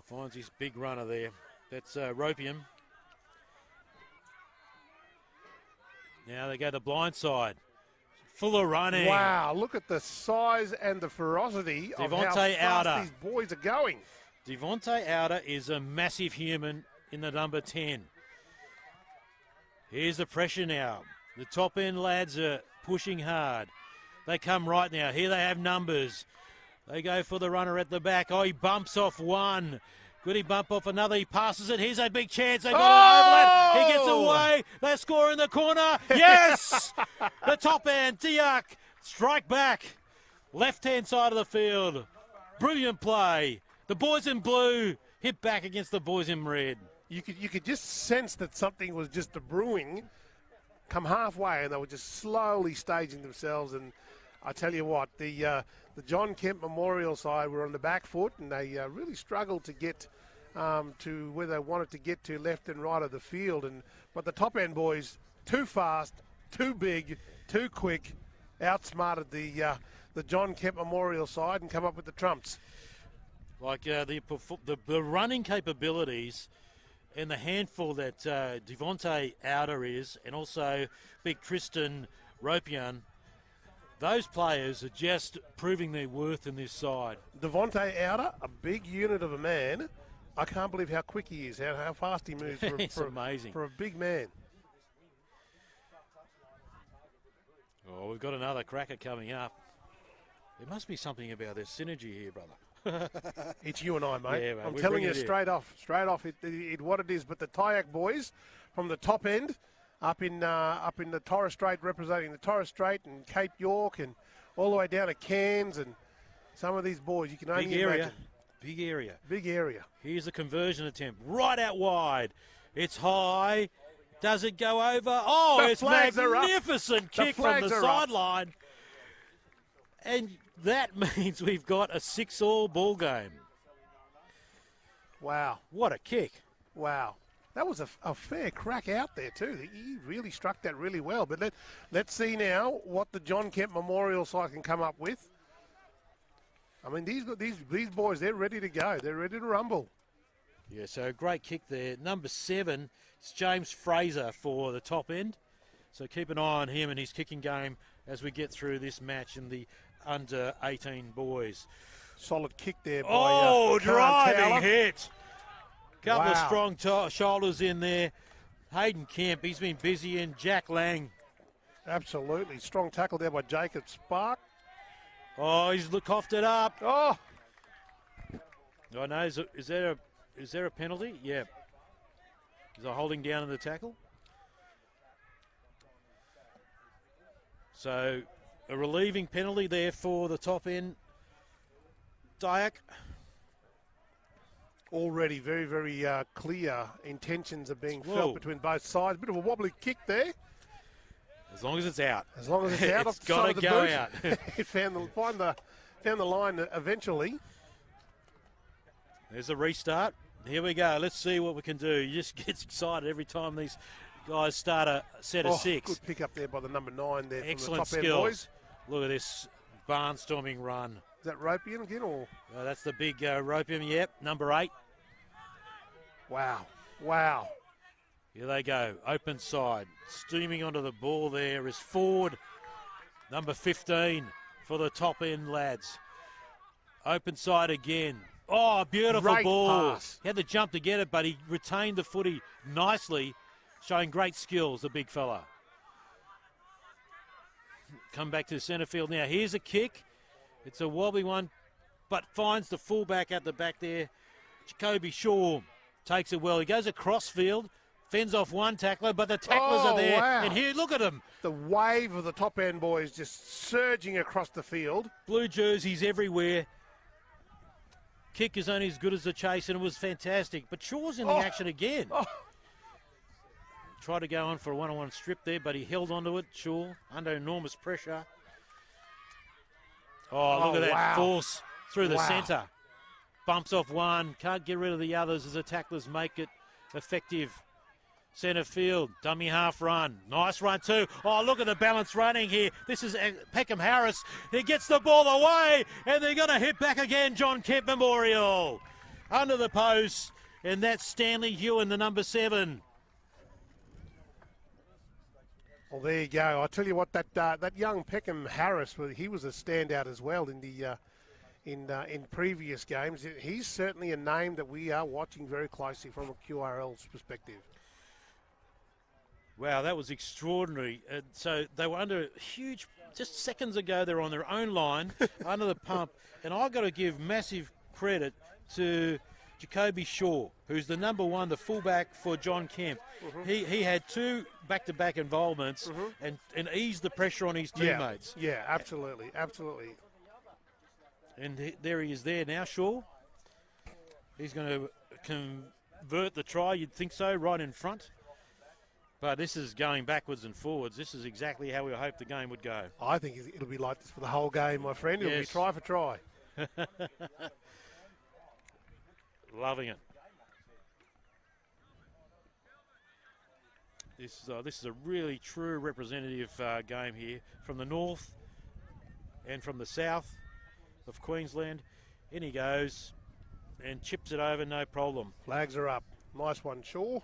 Finds his big runner there. That's Ropium. Now they go to blind side. Full of running. Wow, look at the size and the ferocity of how fast these boys are going. Devontae Outer is a massive human in the number 10. Here's the pressure now. The top end lads are pushing hard. They come right now. Here they have numbers. They go for the runner at the back. Oh, he bumps off one. Could he bump off another? He passes it. Here's a big chance. They've got an overlap. He gets away. They score in the corner. Yes! The top end, Diak. Strike back. Left-hand side of the field. Brilliant play. The boys in blue hit back against the boys in red. You could just sense that something was just brewing. Come halfway, and they were just slowly staging themselves. And I tell you what, the John Kemp Memorial side were on the back foot, and they really struggled to get to where they wanted to get to, left and right of the field. But the top end boys, too fast, too big, too quick, outsmarted the John Kemp Memorial side and come up with the trumps. Like the running capabilities and the handful that Devontae Outer is, and also big Tristan Ropian, those players are just proving their worth in this side. Devontae Outer, a big unit of a man. I can't believe how quick he is, how fast he moves for amazing. For a big man. Oh, we've got another cracker coming up. There must be something about this synergy here, brother. It's you and I, mate. Yeah, mate. I'm telling you straight off, it what it is. But the Tayak boys from the top end, up in the Torres Strait, representing the Torres Strait and Cape York, and all the way down to Cairns, and some of these boys you can only imagine. Big area. Big area. Here's a conversion attempt, right out wide. It's high. Does it go over? Oh, The it's flags are up. magnificent kick from the sideline. And that means we've got a 6-all ball game. Wow. What a kick. Wow. That was a fair crack out there too. He really struck that really well. But let's see now what the John Kemp Memorial side can come up with. I mean, these boys, they're ready to go. They're ready to rumble. Yeah, so a great kick there. Number 7 It's James Fraser for the top end. So keep an eye on him and his kicking game as we get through this match in the under 18 boys. Solid kick there by driving hit. Couple of Wow. strong shoulders in there. Hayden Kemp, he's been busy, and Jack Lang. Absolutely. Strong tackle there by Jacob Spark. Oh, he's coughed it up. Oh, Oh no, is there a penalty? Yeah. Is a holding down in the tackle? So a relieving penalty there for the top end. Dyak. already very, very clear intentions are being Whoa. felt between both sides. Bit of a wobbly kick there. As long as it's out. As long as it's out, It's off the side gotta of the go boot. out. It found the line eventually. There's a restart. Here we go. Let's see what we can do. You just get excited every time these guys start a set of six. Good pick up there by the number 9 there Excellent from the top skills. end boys. Look at this barnstorming run. Is that Ropian again or? That's the big Ropium, yep, number 8. Wow. Wow. Here they go, open side. Steaming onto the ball there is Ford, number 15 for the top end lads. Open side again. Oh, beautiful Great ball. pass. He had to jump to get it, but he retained the footy nicely, showing great skills, the big fella. Come back to the centre field now. Here's a kick. It's a wobbly one, but finds the fullback at the back there. Jacoby Shaw takes it well. He goes across field, fends off one tackler, but the tacklers are there. Wow. And here, look at them. The wave of the top end boys just surging across the field. Blue jerseys everywhere. Kick is only as good as the chase, and it was fantastic. But Shaw's in the action again. Oh. Tried to go on for a one-on-one strip there, but he held onto it, Shaw, under enormous pressure. Oh, look at that wow. force through the Wow. centre. Bumps off one, can't get rid of the others as the tacklers make it effective. Centre field, dummy half run. Nice run too. Oh, look at the balance running here. This is Peckham Harris. He gets the ball away, and they're going to hit back again, John Kemp Memorial. Under the post, and that's Stanley Hewen, the number 7. Well, there you go. I tell you what, that young Peckham Harris, he was a standout as well in the in previous games. He's certainly a name that we are watching very closely from a QRL's perspective. Wow, that was extraordinary. So they were under huge, just seconds ago, they were on their own line, under the pump. And I've got to give massive credit to Jacoby Shaw, who's the number 1, the fullback for John Kemp. He had 2 back-to-back involvements and eased the pressure on his teammates. Yeah, absolutely, absolutely. And there he is there now, Shaw. He's going to convert the try, you'd think so, right in front. But this is going backwards and forwards. This is exactly how we hoped the game would go. I think it'll be like this for the whole game, my friend. It'll be Yes. try for try. Loving it. This is a really true representative game here from the north and from the south of Queensland. In he goes and chips it over, no problem. Flags are up. Nice one, Shaw.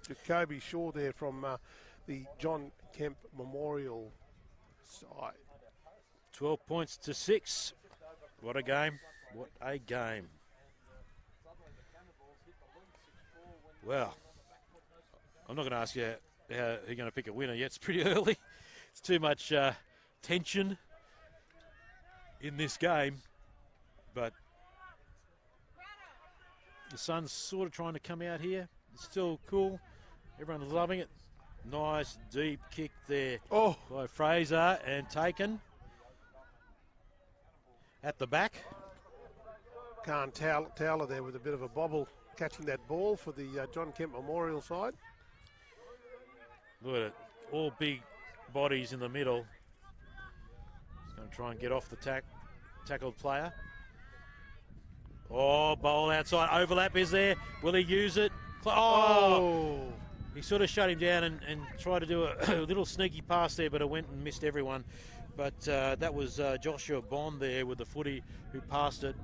Jacoby Shaw there from the John Kemp Memorial side. 12 points to 6. What a game. What a game. Well, I'm not going to ask you how you're going to pick a winner yet. It's pretty early. It's too much tension in this game. But the sun's sort of trying to come out here. It's still cool. Everyone's loving it. Nice deep kick there by Fraser, and taken at the back. Khan Towler there with a bit of a bobble catching that ball for the John Kemp Memorial side. Look at it. All big bodies in the middle. He's going to try and get off the tackled player. Oh, bowl outside. Overlap is there. Will he use it? He sort of shut him down and tried to do a little sneaky pass there, but it went and missed everyone. But that was Joshua Bond there with the footy who passed it.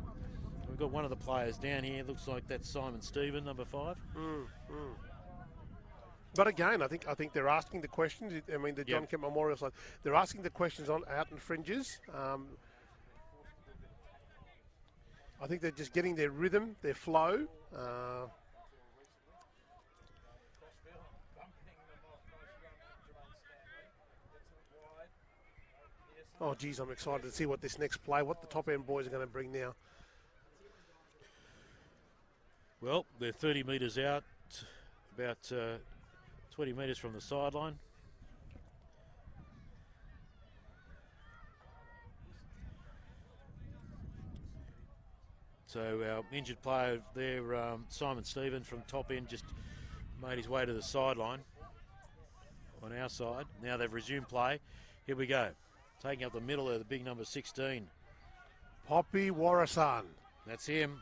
We've got one of the players down here. Looks like that's Simon Stephen, number 5. But again, I think they're asking the questions. I mean, the John Kemp Memorial side, they're asking the questions on out in fringes. I think they're just getting their rhythm, their flow. Oh, geez, I'm excited to see what this next play, what the top end boys are going to bring now. Well, they're 30 metres out, about 20 metres from the sideline. So our injured player there, Simon Stephen from top end, just made his way to the sideline on our side. Now they've resumed play. Here we go. Taking up the middle of the big number 16. Poppy Warasan. That's him.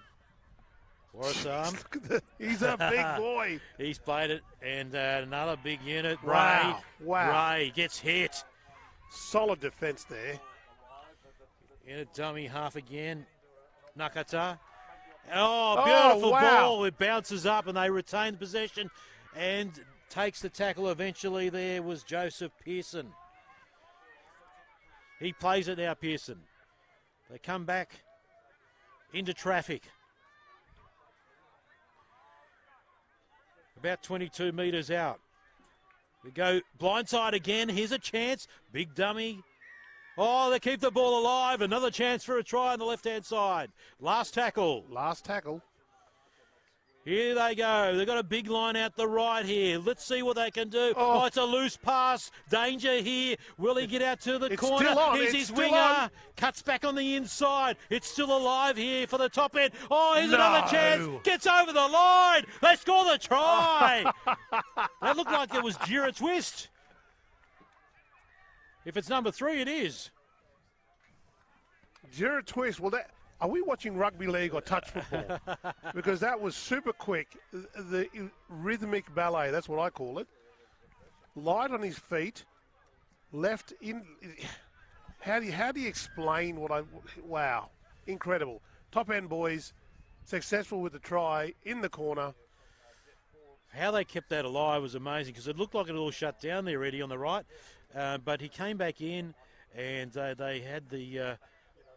Warasan. He's a big boy. He's played it. And another big unit. Wow. Ray. Wow. Ray gets hit. Solid defence there. In a dummy half again. Nakata. Oh, beautiful wow. ball. It bounces up and they retain possession and takes the tackle eventually. There was Joseph Pearson. He plays it now, Pearson. They come back into traffic. About 22 metres out. We go blindside again. Here's a chance. Big dummy. Oh, they keep the ball alive. Another chance for a try on the left-hand side. Last tackle. Last tackle. Here they go. They've got a big line out the right here. Let's see what they can do. Oh, it's a loose pass. Danger here. Will he get out to the corner? Still on. Here's his winger. On. Cuts back on the inside. It's still alive here for the top end. Oh, here's another chance. Gets over the line. They score the try. That looked like it was Jira Twist. If it's number 3, it is. Jira Twist. Well, are we watching rugby league or touch football? Because that was super quick. The rhythmic ballet, that's what I call it. Light on his feet, left in. How do you explain what wow, incredible. Top end boys, successful with the try in the corner. How they kept that alive was amazing because it looked like it all shut down there, Eddie, on the right. But he came back in and they had the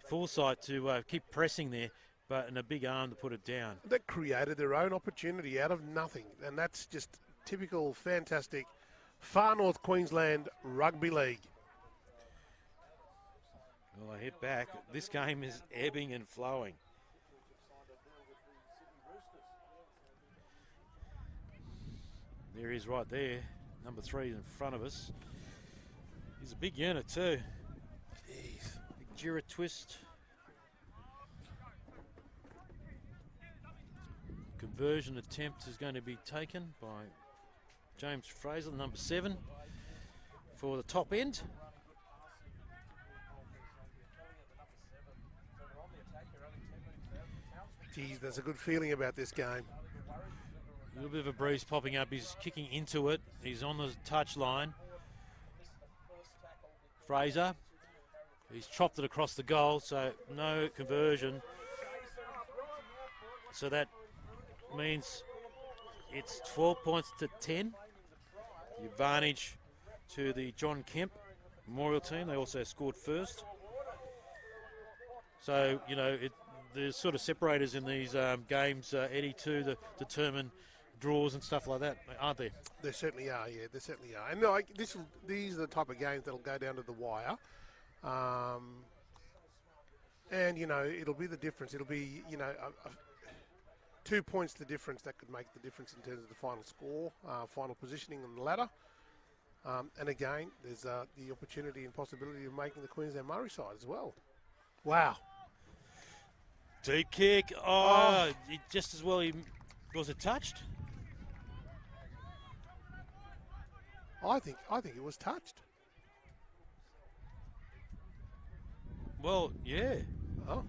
foresight to keep pressing there, and a big arm to put it down. They created their own opportunity out of nothing, and that's just typical, fantastic, far north Queensland rugby league. Well, I head back. This game is ebbing and flowing. There he is right there. Number 3 in front of us. He's a big unit too. Jeez. Big Jira Twist. Conversion attempt is going to be taken by James Fraser, number 7, for the top end. Geez, there's a good feeling about this game. A little bit of a breeze popping up. He's kicking into it. He's on the touch line. Fraser. He's chopped it across the goal, so no conversion. So that means it's 12 points to 10. The advantage to the John Kemp Memorial team. They also scored first. So, you know, there's sort of separators in these games, Eddie, too, to determine draws and stuff like that, aren't there? There certainly are, yeah, there certainly are. And like these are the type of games that'll go down to the wire. And, you know, it'll be the difference. It'll be, you know, 2 points the difference that could make the difference in terms of the final score, final positioning on the ladder. And again, there's the opportunity and possibility of making the Queensland Murri side as well. Wow. Deep kick. Oh, just as well was it touched? I think it was touched. Well, yeah. Oh.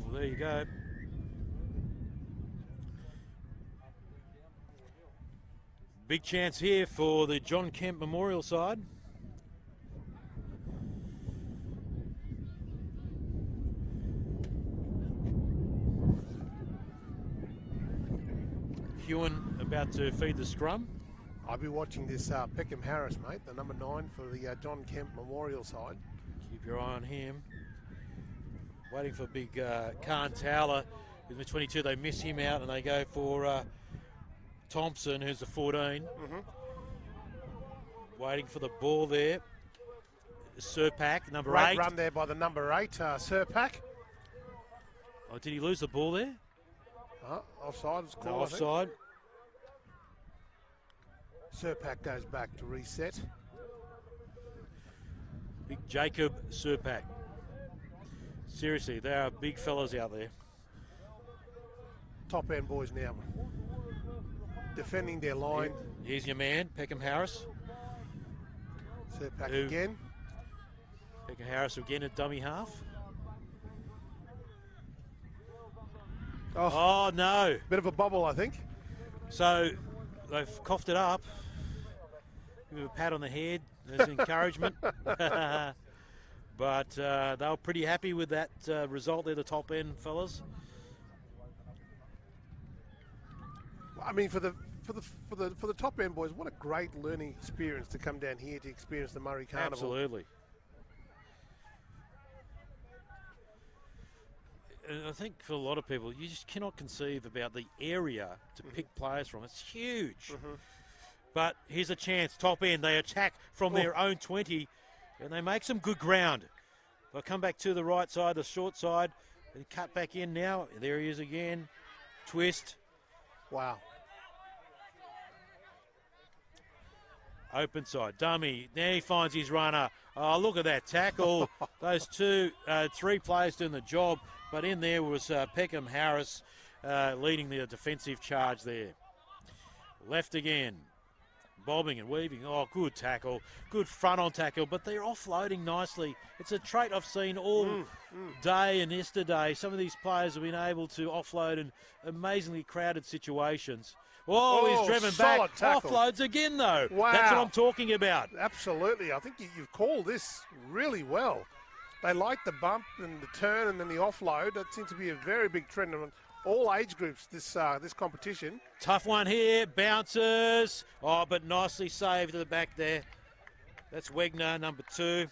Well, there you go. Big chance here for the John Kemp Memorial side. Hewen about to feed the scrum. I'll be watching this Peckham Harris, mate, the number 9 for the John Kemp Memorial side. Keep your eye on him. Waiting for big Khan Towler in the 22. They miss him out and they go for Thompson, who's the 14. Waiting for the ball there. Serpak, number Great 8. run there by the number 8, Serpak. Oh, did he lose the ball there? Offside is No, called. offside. Serpak goes back to reset. Big Jacob Serpak. Seriously, they are big fellas out there. Top end boys now. Defending their line. Here's your man, Peckham Harris. Serpak Who- again. Peckham Harris again at dummy half. Oh, no. Bit of a bubble, I think. So they've coughed it up. Give him a pat on the head as encouragement. But they were pretty happy with that result there, the top end fellas. I mean, for the top end boys, what a great learning experience to come down here to experience the Murri Carnival. Absolutely. And I think for a lot of people, you just cannot conceive about the area to pick players from. It's huge. But here's a chance, top end. They attack from their own 20, and they make some good ground. They'll come back to the right side, the short side, and cut back in now. There he is again. Twist. Wow. Open side, dummy. Now he finds his runner. Oh, look at that tackle. Those 3 players doing the job. But in there was Peckham Harris leading the defensive charge there. Left again. Bobbing and weaving. Oh, good tackle. Good front-on tackle. But they're offloading nicely. It's a trait I've seen all day and yesterday. Some of these players have been able to offload in amazingly crowded situations. Oh, he's driven back. Tackle. Offloads again, though. Wow. That's what I'm talking about. Absolutely. I think you've called this really well. They like the bump and the turn and then the offload. That seems to be a very big trend on all age groups this competition. Tough one here. Bounces. Oh, but nicely saved to the back there. That's Wegner, number 2.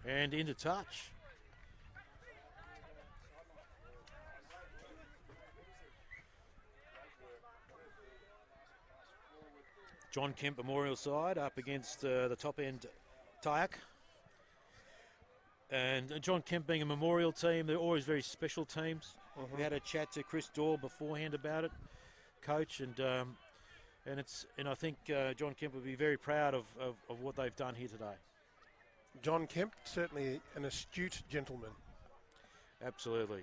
And into touch. John Kemp Memorial side up against the top end Tyack. And John Kemp being a memorial team, they're always very special teams. We had a chat to Chris Dorr beforehand about it, coach, and I think John Kemp would be very proud of what they've done here today. John Kemp, certainly an astute gentleman. Absolutely.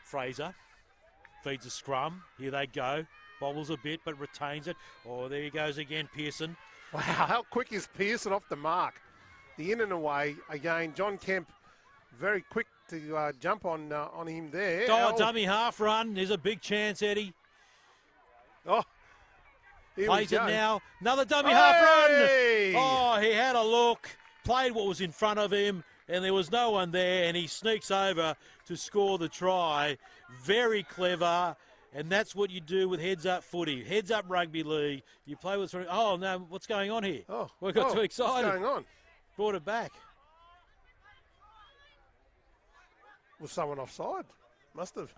Fraser feeds a scrum. Here they go. Bobbles a bit, but retains it. Oh, there he goes again, Pearson. Wow, how quick is Pearson off the mark? The in and away. Again, John Kemp very quick to jump on him there. Oh, dummy half run. There's a big chance, Eddie. Oh, here Plays we it go. now. Another dummy half run. Hey! Oh, he had a look, played what was in front of him, and there was no one there, and he sneaks over to score the try. Very clever. And that's what you do with heads-up footy, heads-up rugby league. You play with... Oh, no, what's going on here? Oh, We got too excited. What's going on? Brought it back. Was someone offside? Must have.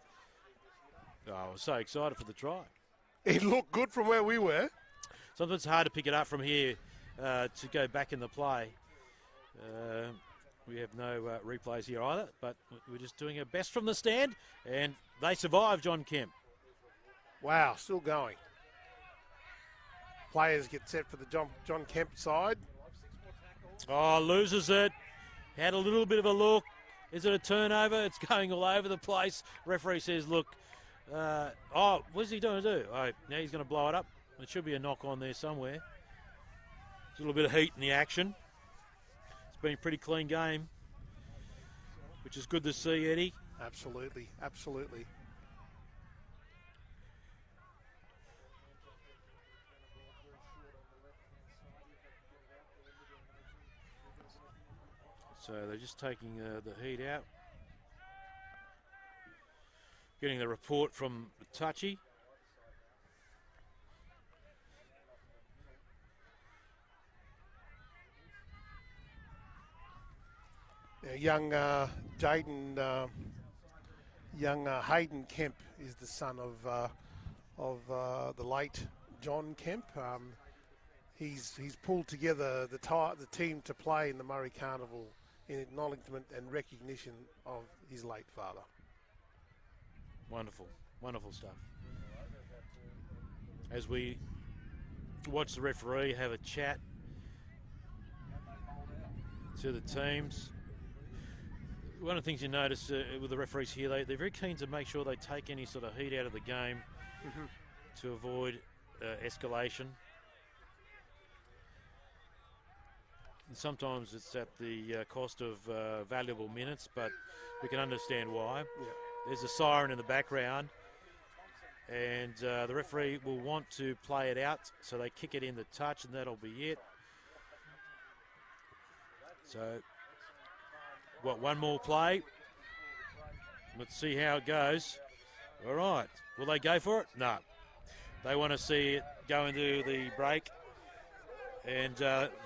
Oh, I was so excited for the try. It looked good from where we were. Sometimes it's hard to pick it up from here to go back in the play. We have no replays here either, but we're just doing our best from the stand, and they survive, John Kemp. Wow, still going. Players get set for the John Kemp side. Oh, loses it. Had a little bit of a look. Is it a turnover? It's going all over the place. Referee says, look, what's he going to do? Oh, now he's going to blow it up. There should be a knock on there somewhere. There's a little bit of heat in the action. It's been a pretty clean game, which is good to see, Eddie. Absolutely, absolutely. So they're just taking the heat out. getting the report from Touchy. Young Jaden, young Hayden Kemp is the son of the late John Kemp. He's pulled together the team to play in the Murri Carnival in acknowledgement and recognition of his late father. Wonderful, wonderful stuff. As we watch the referee have a chat to the teams, one of the things you notice with the referees here, they're very keen to make sure they take any sort of heat out of the game to avoid escalation. And sometimes it's at the cost of valuable minutes, but we can understand why. Yeah. There's a siren in the background, and the referee will want to play it out, so they kick it in the touch, and that'll be it. So, one more play. Let's see how it goes. All right. Will they go for it? No. They want to see it go into the break. And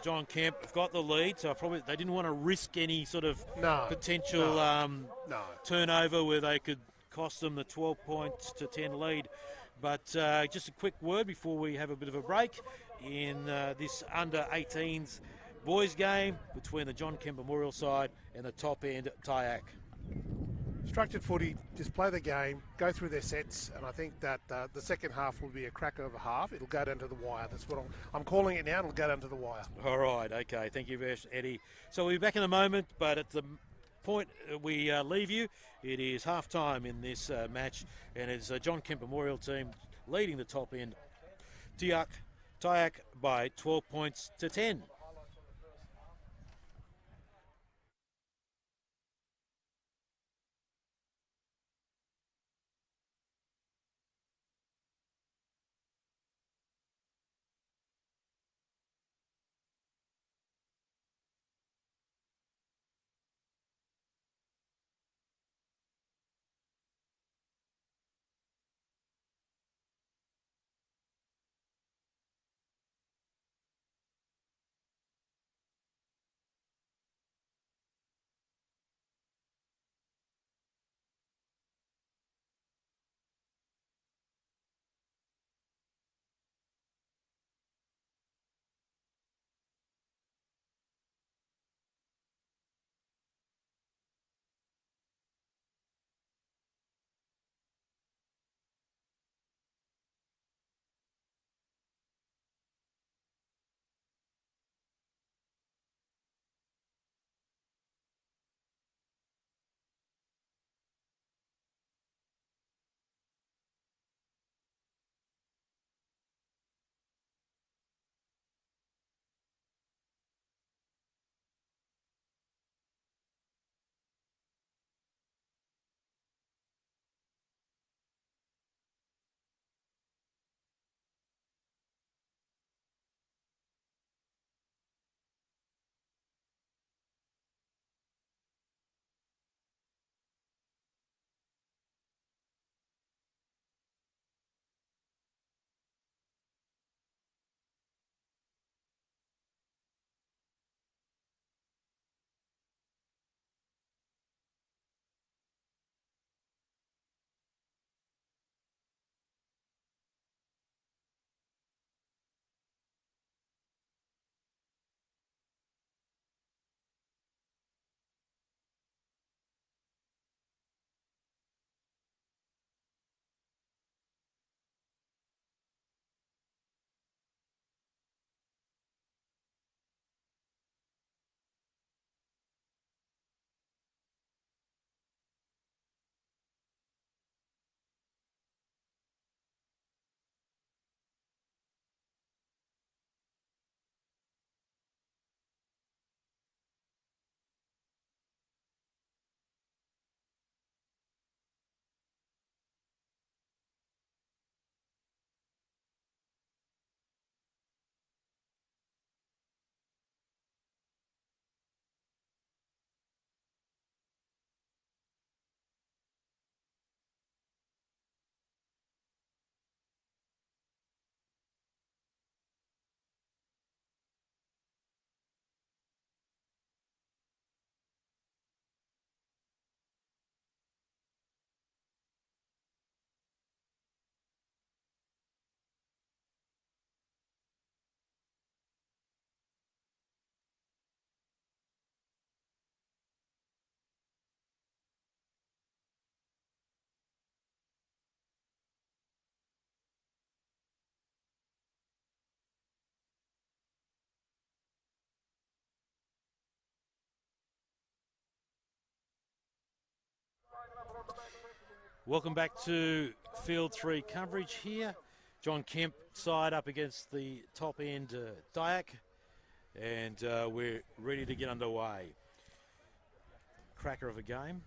John Kemp have got the lead, so they didn't want to risk any sort of potential turnover where they could cost them the 12 points to 10 lead. But just a quick word before we have a bit of a break in this under-18s boys game between the John Kemp Memorial side and the top end Tyack. Structured footy, just play the game, go through their sets, and I think that the second half will be a crack over half. It'll go down to the wire. That's what I'm calling it now. It'll go down to the wire. All right, okay. Thank you very much, Eddie. So we'll be back in a moment, but at the point we leave you, it is half-time in this match, and it's a John Kemp Memorial team leading the top end Tyack by 12 points to 10. Welcome back to Field 3 coverage here. John Kemp side up against the top end Dyak, and we're ready to get underway. Cracker of a game.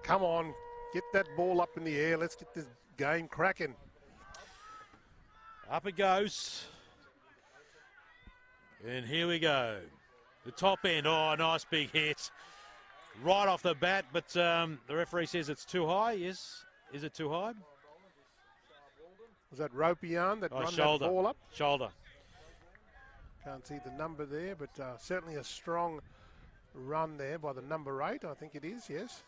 Come on, get that ball up in the air. Let's get this game cracking. Up it goes. And here we go. The top end. Oh, nice big hit. Right off the bat, but the referee says it's too high. Is it too high? Was that Ropian that run shoulder. that ball up? Shoulder. Can't see the number there, but certainly a strong run there by the number 8, I think it is, yes.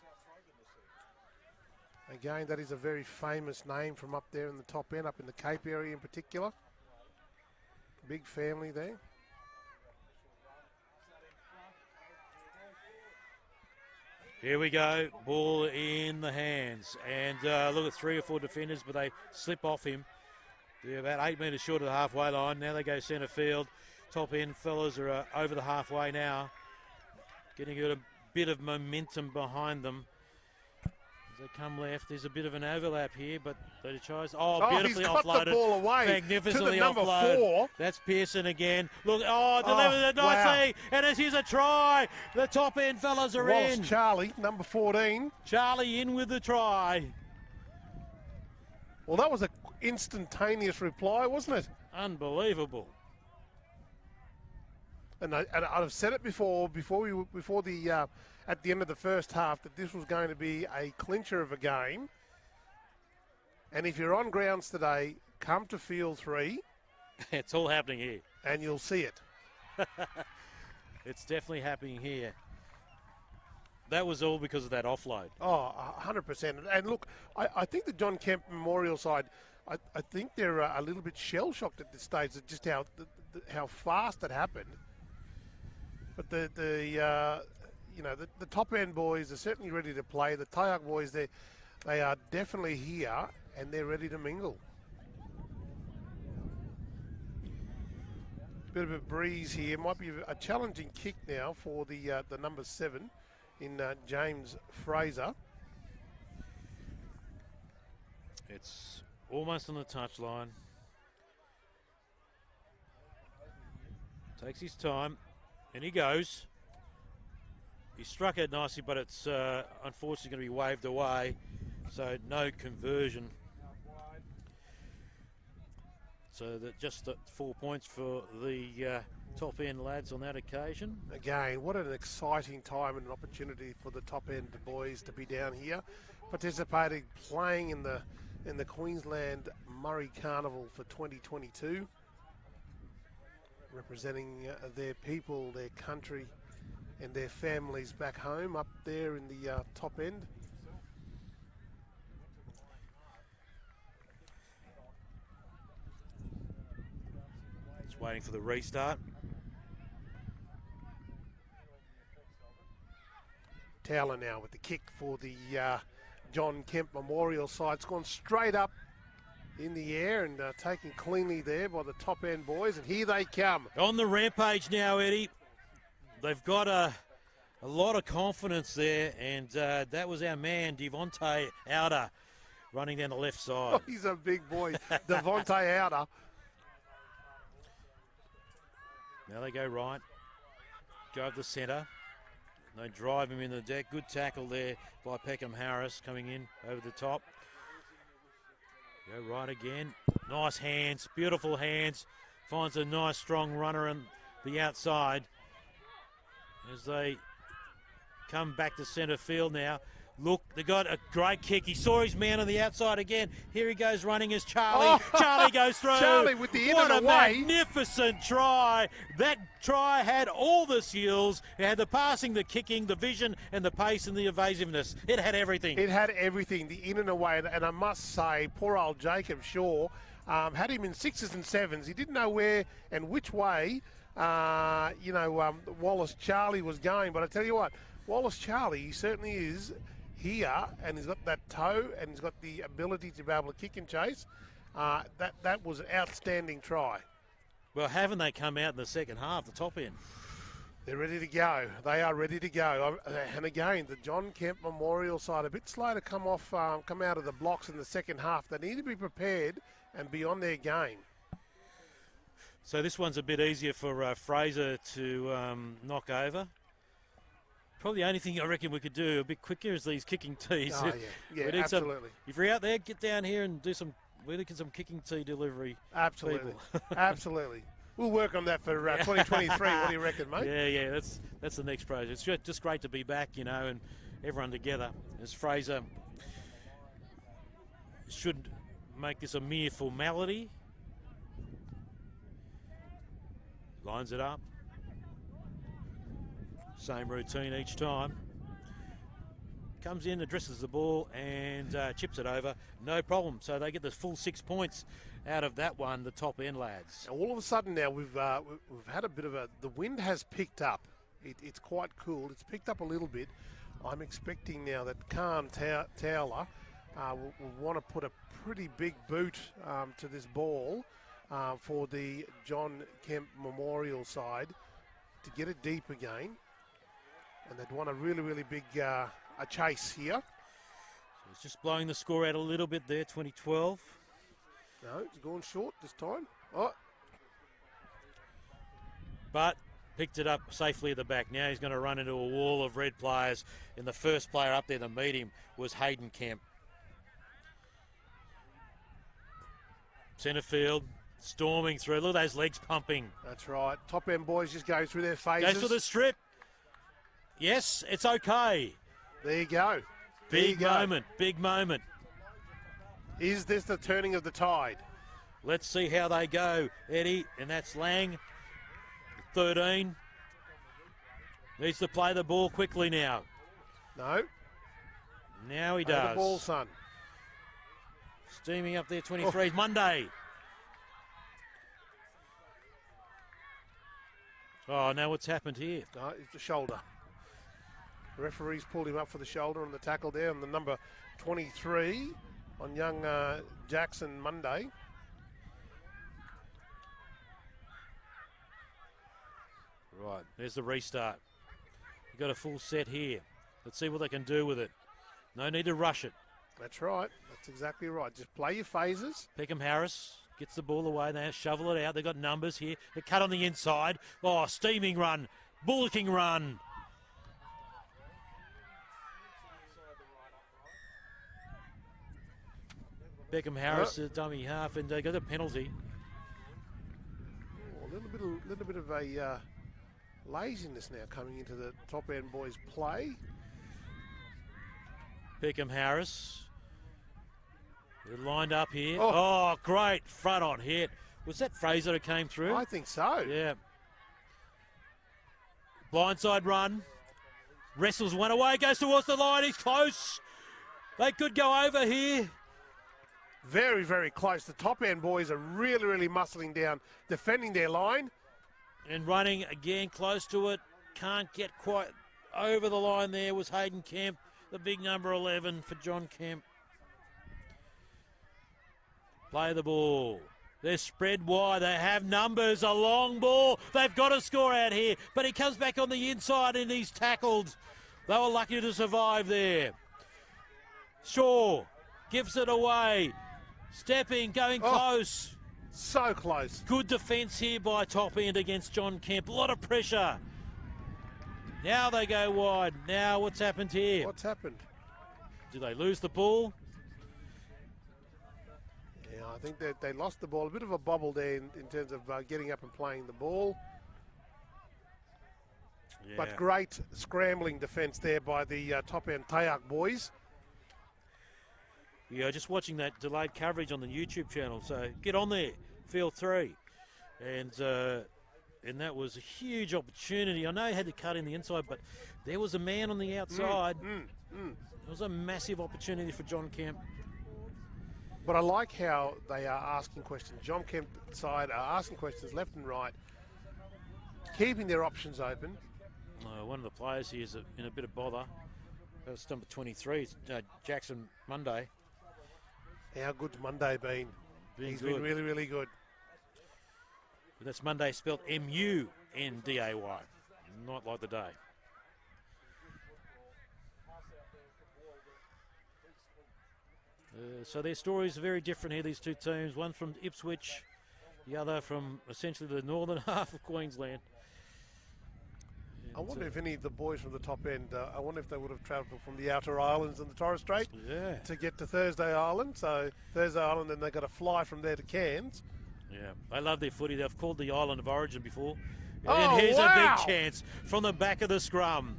Again, that is a very famous name from up there in the top end, up in the Cape area in particular. Big family there. Here we go, ball in the hands, and look at 3 or 4 defenders, but they slip off him. They're about 8 metres short of the halfway line. Now they go centre field. Top end fellas are over the halfway now, getting a bit of momentum behind them. As they come left, there's a bit of an overlap here, but they tries. Oh, beautifully he's got offloaded. the ball away Magnificently to the number offload. 4. That's Pearson again. Look, delivers it nicely, and here's a try. The top end fellas are in. Charlie, number 14. Charlie in with the try. Well, that was an instantaneous reply, wasn't it? Unbelievable. And I've said it before the at the end of the first half, that this was going to be a clincher of a game. And if you're on grounds today, come to Field 3. It's all happening here. And you'll see it. It's definitely happening here. That was all because of that offload. Oh, 100%. And look, I think the John Kemp Memorial side, I think they're a little bit shell-shocked at this stage at just how fast it happened. But the top end boys are certainly ready to play. The Tayak boys, they are definitely here and they're ready to mingle. Bit of a breeze here. Might be a challenging kick now for the number 7 in James Fraser. It's almost on the touchline. Takes his time, and he goes. He struck it nicely, but it's unfortunately going to be waved away, so no conversion. So that just 4 points for the top end lads on that occasion. Again, what an exciting time and an opportunity for the top end boys to be down here, participating, playing in the Queensland Murri Carnival for 2022, representing their people, their country, and their families back home up there in the top end. Just waiting for the restart. Towler now with the kick for the John Kemp Memorial side. It's gone straight up in the air and taken cleanly there by the top end boys, and here they come. On the rampage now, Eddie. They've got a lot of confidence there, and that was our man, Devontae Outer, running down the left side. Oh, he's a big boy, Devontae Outer. Now they go right, go up the centre. They drive him in the deck. Good tackle there by Peckham Harris coming in over the top. Go right again. Nice hands, beautiful hands. Finds a nice strong runner on the outside as they come back to centre field now. Look, they got a great kick. He saw his man on the outside again. Here he goes running as Charlie. Oh, Charlie goes through. Charlie with the in what and a away. Magnificent try. That try had all the skills. It had the passing, the kicking, the vision, and the pace and the evasiveness. It had everything. It had everything, the in and away. And I must say, poor old Jacob Shaw had him in 6s and 7s. He didn't know where and which way, Wallace Charlie was going. But I tell you what, Wallace Charlie, he certainly is here, and he's got that toe, and he's got the ability to be able to kick and chase. That was an outstanding try. Well, haven't they come out in the second half, the top end? They're ready to go. They are ready to go. And again, the John Kemp Memorial side a bit slow to come out of the blocks in the second half. They need to be prepared and be on their game. So this one's a bit easier for Fraser to knock over. Probably the only thing I reckon we could do a bit quicker is these kicking tees. Oh, yeah, absolutely. If you're out there, get down here and do some kicking tee delivery. Absolutely, people. absolutely. We'll work on that for 2023. What do you reckon, mate? Yeah, that's the next project. It's just great to be back, and everyone together. As Fraser should make this a mere formality. Lines it up. Same routine each time. Comes in, addresses the ball, and chips it over. No problem. So they get the full 6 points out of that one, the top end lads. All of a sudden now we've had a bit of the wind has picked up. It's quite cool. It's picked up a little bit. I'm expecting now that Khan Towler will want to put a pretty big boot to this ball for the John Kemp Memorial side to get it deep again. And they'd want a really, really big a chase here. So it's just blowing the score out a little bit there, 2012. No, it's gone short this time. Oh. But picked it up safely at the back. Now he's going to run into a wall of red players. And the first player up there to meet him was Hayden Kemp. Centre field, storming through. Look at those legs pumping. That's right. Top end boys just going through their phases. Goes for the strip. Yes, it's okay. There you go. Big moment. Is this the turning of the tide? Let's see how they go, Eddie. And that's Lang, 13. Needs to play the ball quickly now. No. Now he Play does. the ball, son. Steaming up there, 23. Monday. Oh, now what's happened here? No, it's the shoulder. The referee's pulled him up for the shoulder on the tackle there on the number 23 on young Jackson Monday. Right, there's the restart. You've got a full set here. Let's see what they can do with it. No need to rush it. That's right. That's exactly right. Just play your phases. Peckham Harris gets the ball away. They shovel it out. They've got numbers here. They cut on the inside. Oh, steaming run. Bullocking run. Peckham Harris, dummy half, and they got a penalty. Oh, a little bit of a laziness now coming into the top end boys' play. Peckham Harris. They're lined up here. Oh. Oh, great front on hit. Was that Fraser who came through? I think so. Yeah. Blindside run. Wrestles one away, goes towards the line. He's close. They could go over here. Very, very close. The top end boys are really, really muscling down, defending their line. And running again close to it. Can't get quite over the line there was Hayden Kemp, the big number 11 for John Kemp. Play the ball. They're spread wide. They have numbers. A long ball. They've got a score out here. But he comes back on the inside and he's tackled. They were lucky to survive there. Shaw gives it away. Stepping, going close. So close. Good defence here by top end against John Kemp. A lot of pressure. Now they go wide. Now what's happened here? What's happened? Do they lose the ball? Yeah, I think that they lost the ball. A bit of a bobble there in terms of getting up and playing the ball. Yeah. But great scrambling defence there by the top end Tayak boys. Yeah, just watching that delayed coverage on the YouTube channel. So get on there, field 3. And that was a huge opportunity. I know he had to cut in the inside, but there was a man on the outside. It was a massive opportunity for John Kemp. But I like how they are asking questions. John Kemp side are asking questions left and right, keeping their options open. One of the players here is in a bit of bother. That's number 23, it's, Jackson Monday. How good's Monday been? He's been really, really good. But that's Monday spelled M-U-N-D-A-Y. not like the day. So their stories are very different here, these two teams. One from Ipswich, the other from essentially the northern half of Queensland. I wonder if any of the boys from the top end, I wonder if they would have travelled from the outer islands and the Torres Strait to get to Thursday Island. So Thursday Island, then they got to fly from there to Cairns. Yeah, they love their footy. They've called the Island of Origin before. Oh, and here's wow. a big chance from the back of the scrum.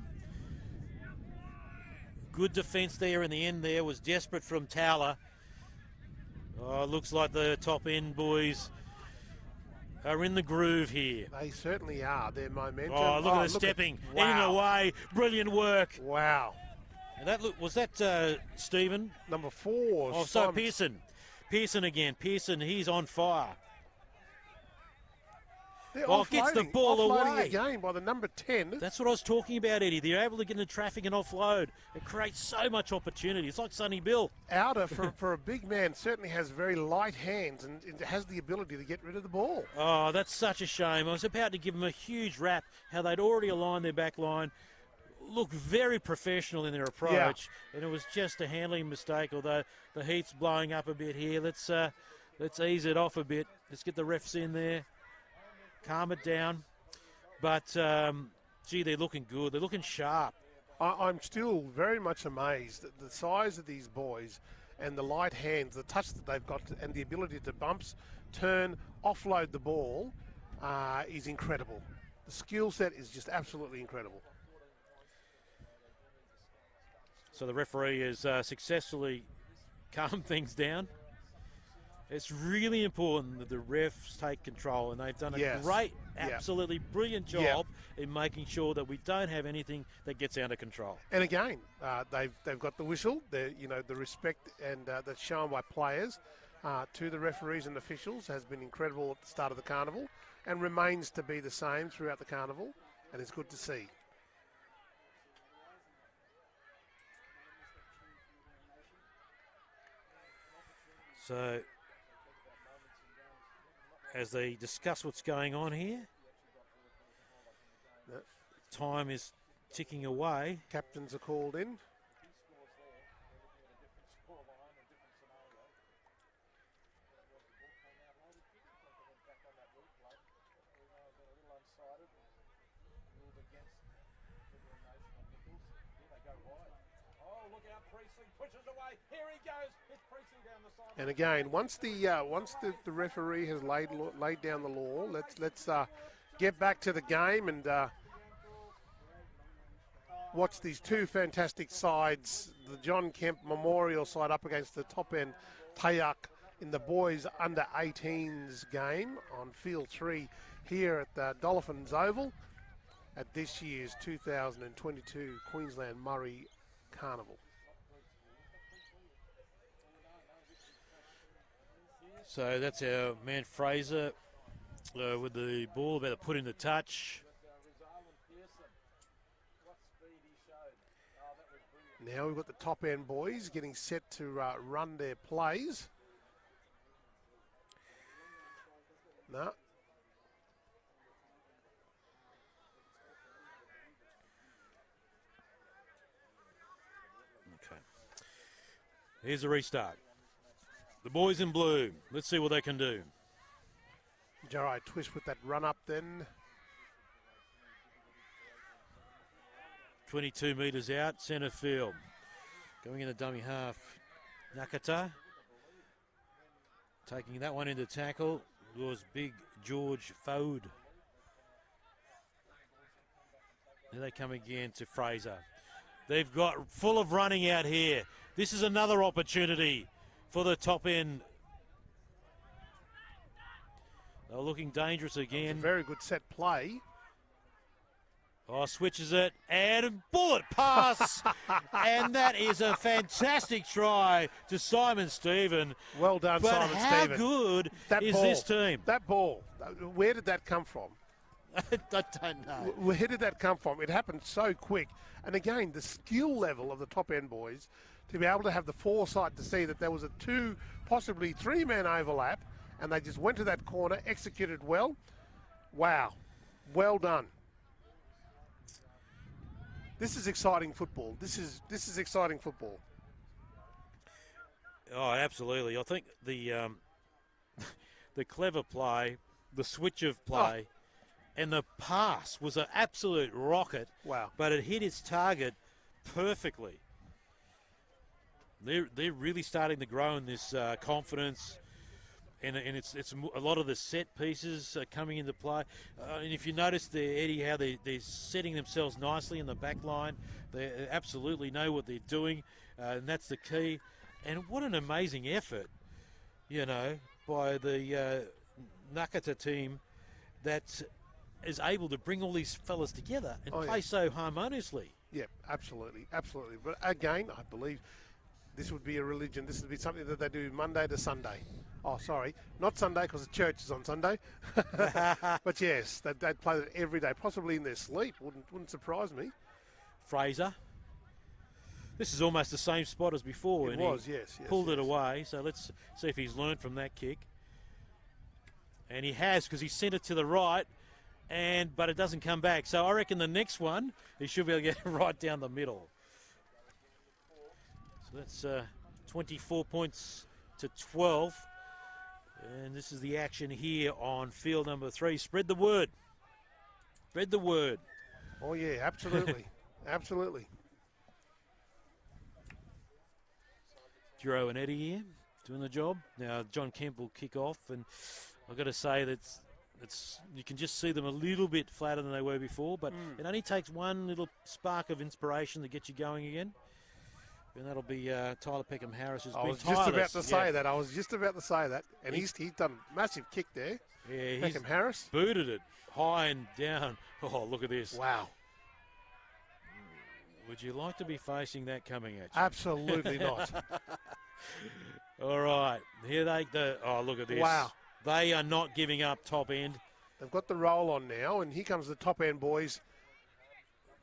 Good defence there in the end there. Was desperate from Towler. Oh, looks like the top end boys are in the groove here. They certainly are. Their momentum. Oh, look at the stepping. In and away. Brilliant work. Wow. And that was that Stephen? Number 4. Oh, so Pearson. Pearson again. Pearson, he's on fire. They're Gets the ball offloading away. again by the number 10. That's what I was talking about, Eddie. They're able to get into traffic and offload. It creates so much opportunity. It's like Sonny Bill. Outer, for a big man, certainly has very light hands and has the ability to get rid of the ball. Oh, that's such a shame. I was about to give them a huge rap, how they'd already aligned their back line. Look very professional in their approach, and it was just a handling mistake, although the heat's blowing up a bit here. Let's ease it off a bit. Let's get the refs in there. Calm it down. But, gee, they're looking good. They're looking sharp. I'm still very much amazed at the size of these boys and the light hands, the touch that they've got, and the ability to bumps, turn, offload the ball is incredible. The skill set is just absolutely incredible. So the referee has successfully calmed things down. It's really important that the refs take control, and they've done a great, absolutely brilliant job in making sure that we don't have anything that gets out of control. And again, they've got the whistle, the respect and that's shown by players to the referees and officials has been incredible at the start of the carnival, and remains to be the same throughout the carnival, and it's good to see. So, as they discuss what's going on here, time is ticking away. Captains are called in. And again, once the referee has laid down the law, let's get back to the game and watch these two fantastic sides. The John Kemp Memorial side up against the top end Tayak in the boys under 18s game on field 3 here at the Dolphins Oval at this year's 2022 Queensland Murri Carnival. So that's our man Fraser with the ball about to put in the touch. Now we've got the top end boys getting set to run their plays. No. Okay. Here's the restart. The boys in blue. Let's see what they can do. Jarrah Twist with that run up then. 22 metres out, centre field. Going in the dummy half. Nakata. Taking that one into tackle was big George Fode. There they come again to Fraser. They've got full of running out here. This is another opportunity for the top end. They're looking dangerous again. A very good set play. Oh, switches it, and bullet pass. And that is a fantastic try to Simon Stephen. Well done, but Simon Stephen. How good is this team? That ball, where did that come from? I don't know. Where did that come from? It happened so quick. And again, the skill level of the top end boys to be able to have the foresight to see that there was a 2, possibly 3-man overlap, and they just went to that corner, executed well. Wow. Well done. This is exciting football. This is exciting football. Oh, absolutely. I think the the clever play, the switch of play, and the pass was an absolute rocket. Wow. But it hit its target perfectly. They're really starting to grow in this confidence, and it's a lot of the set pieces are coming into play. And if you notice there, Eddie, how they're setting themselves nicely in the back line, they absolutely know what they're doing, and that's the key. And what an amazing effort, you know, by the Nakata team that is able to bring all these fellas together and play so harmoniously. Yeah, absolutely, absolutely. But again, I believe this would be a religion. This would be something that they do Monday to Sunday. Oh, sorry, not Sunday because the church is on Sunday. But yes, they'd play it every day, possibly in their sleep. Wouldn't surprise me. Fraser. This is almost the same spot as before. It was, yes. Pulled it away, so let's see if he's learned from that kick. And he has, because he sent it to the right, but it doesn't come back. So I reckon the next one, he should be able to get it right down the middle. So that's 24 points to 12. And this is the action here on field number 3. Spread the word. Spread the word. Oh, yeah, absolutely. Absolutely. Duro and Eddie here doing the job. Now John Kemp will kick off, and I've got to say that it's you can just see them a little bit flatter than they were before, but it only takes one little spark of inspiration to get you going again. And that'll be Tyler Peckham Harris, who's been tireless. I was just about to say that. I was just about to say that. And he's done a massive kick there. Yeah, Peckham Harris. Booted it high and down. Oh, look at this. Wow. Would you like to be facing that coming at you? Absolutely not. All right. Here they go. Oh, look at this. Wow. They are not giving up top end. They've got the roll on now, and here comes the top end boys.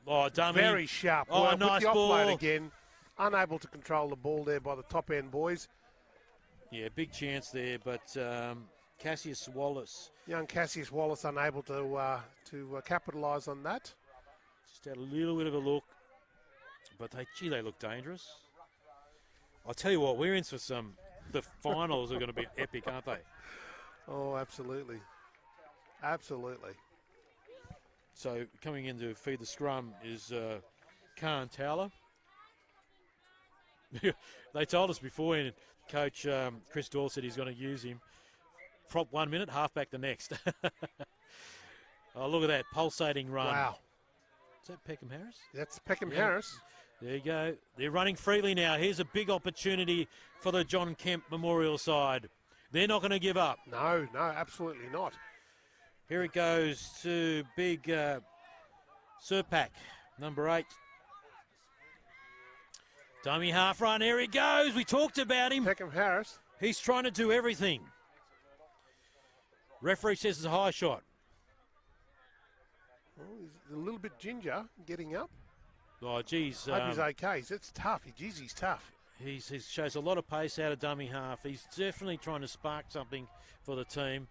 Oh, dummy. Very sharp. Oh, work nice with the ball. offload again. Unable to control the ball there by the top end boys. Yeah, big chance there, but Cassius Wallace. Young Cassius Wallace unable to capitalise on that. Just had a little bit of a look, but they look dangerous. I'll tell you what, we're in for the finals are going to be epic, aren't they? Oh, absolutely. Absolutely. So coming in to feed the scrum is Khan Towler. They told us before, and Coach Chris Dorr said he's going to use him. Prop 1 minute, halfback the next. Oh, look at that pulsating run. Wow. Is that Peckham Harris? That's Peckham Harris. There you go. They're running freely now. Here's a big opportunity for the John Kemp Memorial side. They're not going to give up. No, absolutely not. Here it goes to big Serpak, number 8. Dummy half run. Here he goes. We talked about him. Peckham Harris. He's trying to do everything. Referee says it's a high shot. Oh, he's a little bit ginger getting up. Oh, geez. Hope he's okay. It's tough. He's tough. He shows a lot of pace out of dummy half. He's definitely trying to spark something for the team.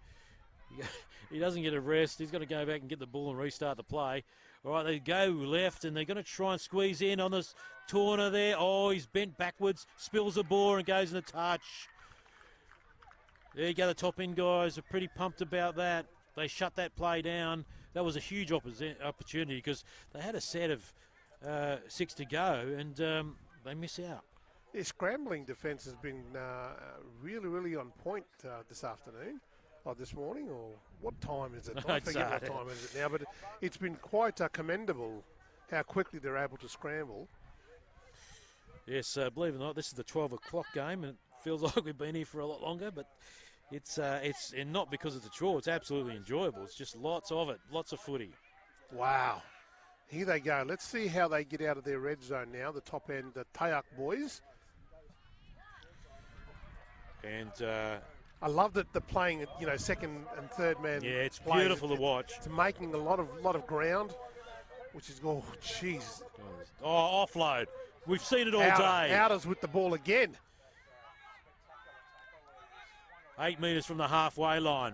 He doesn't get a rest. He's got to go back and get the ball and restart the play. All right, they go left, and they're going to try and squeeze in on this corner there. Oh, he's bent backwards, spills the ball, and goes in the touch. There you go. The top end guys are pretty pumped about that. They shut that play down. That was a huge opportunity because they had a set of 6 to go, and they miss out. Their scrambling defence has been really, really on point this afternoon, or this morning, or what time is it? I forget what time is it now, but it's been quite commendable how quickly they're able to scramble. Yes, believe it or not, this is the 12 o'clock game, and it feels like we've been here for a lot longer, but it's and not because it's a chore, it's absolutely enjoyable. It's just lots of it, lots of footy. Wow. Here they go. Let's see how they get out of their red zone now, the top end, the Tayak boys. And I love that they're playing, second and third man. Yeah, it's beautiful to watch. It's making a lot of ground, which is, oh, jeez. Oh, offload. We've seen it all day. Outers with the ball again. 8 metres from the halfway line.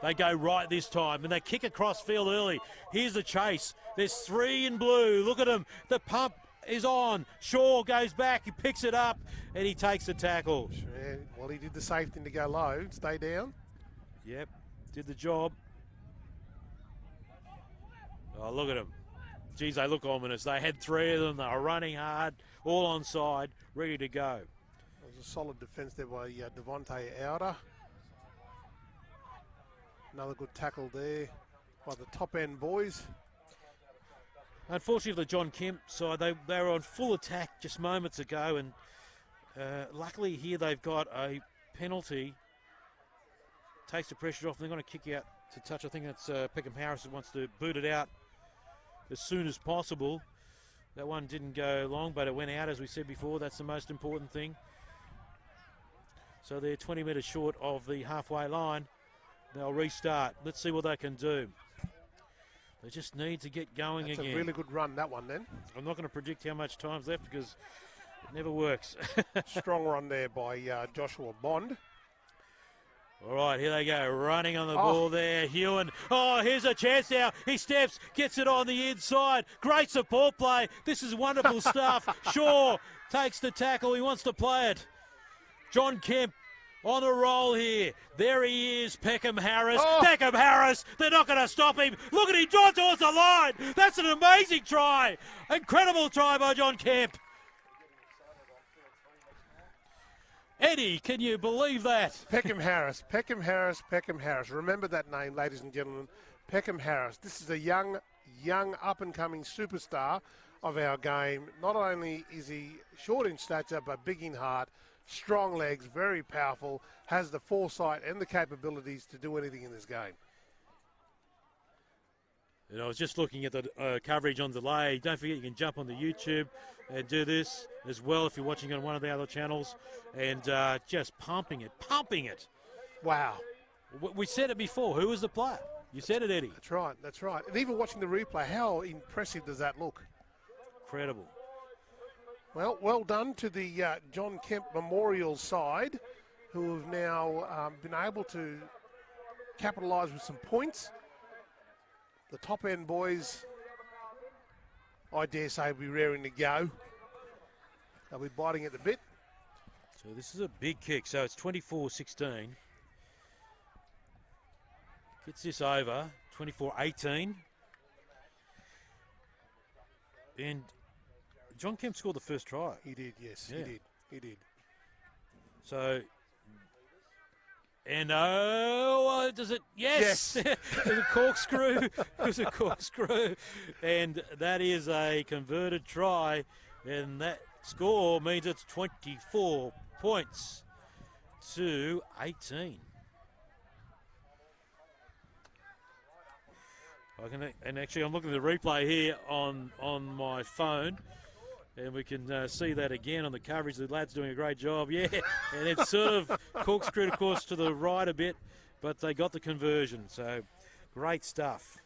They go right this time, and they kick across field early. Here's the chase. There's 3 in blue. Look at him. The pump is on. Shaw goes back. He picks it up, and he takes the tackle. Yeah, well, he did the safe thing to go low, stay down. Yep, did the job. Oh, look at him. Geez, they look ominous. They had 3 of them. They were running hard, all on side, ready to go. It was a solid defence there by Devontae Outer. Another good tackle there by the top end boys. Unfortunately, the John Kemp side, they were on full attack just moments ago, and luckily here they've got a penalty. Takes the pressure off, and they're going to kick out to touch. I think it's Peckham Harris who wants to boot it out as soon as possible. That one didn't go long, but it went out, as we said before. That's the most important thing. So they're 20 metres short of the halfway line. They'll restart. Let's see what they can do. They just need to get going again. That's a really good run, that one, then. I'm not going to predict how much time's left because it never works. Strong run there by Joshua Bond. All right, here they go, running on the ball there. Hewan, here's a chance now. He steps, gets it on the inside. Great support play. This is wonderful stuff. Shaw takes the tackle. He wants to play it. John Kemp on a roll here. There he is, Peckham Harris. Peckham Harris, they're not going to stop him. Look at him, draw towards the line. That's an amazing try. Incredible try by John Kemp. Eddie, can you believe that? Peckham Harris, Peckham Harris, Peckham Harris. Remember that name, ladies and gentlemen. Peckham Harris. This is a young, up-and-coming superstar of our game. Not only is he short in stature, but big in heart. Strong legs, very powerful, has the foresight and the capabilities to do anything in this game. And I was just looking at the coverage on delay. Don't forget you can jump on the YouTube and do this as well if you're watching on one of the other channels. And just pumping it. Wow. We said it before. Who was the player? You said it, Eddie. That's right. And even watching the replay, how impressive does that look? Incredible. Well done to the John Kemp Memorial side, who have now been able to capitalise with some points. The top end boys, I dare say, will be raring to go. They'll be biting at the bit. So this is a big kick. So it's 24-16. Gets this over, 24-18. And John Kemp scored the first try. He did, yes, Yeah. he did. So, and does it? Yes! There's a corkscrew. There's a corkscrew. And that is a converted try. And that score means it's 24 points to 18. And actually, I'm looking at the replay here on my phone. And we can see that again on the coverage. The lad's doing a great job. Yeah, and it's sort of corkscrewed, of course, to the right a bit, but they got the conversion. So great stuff.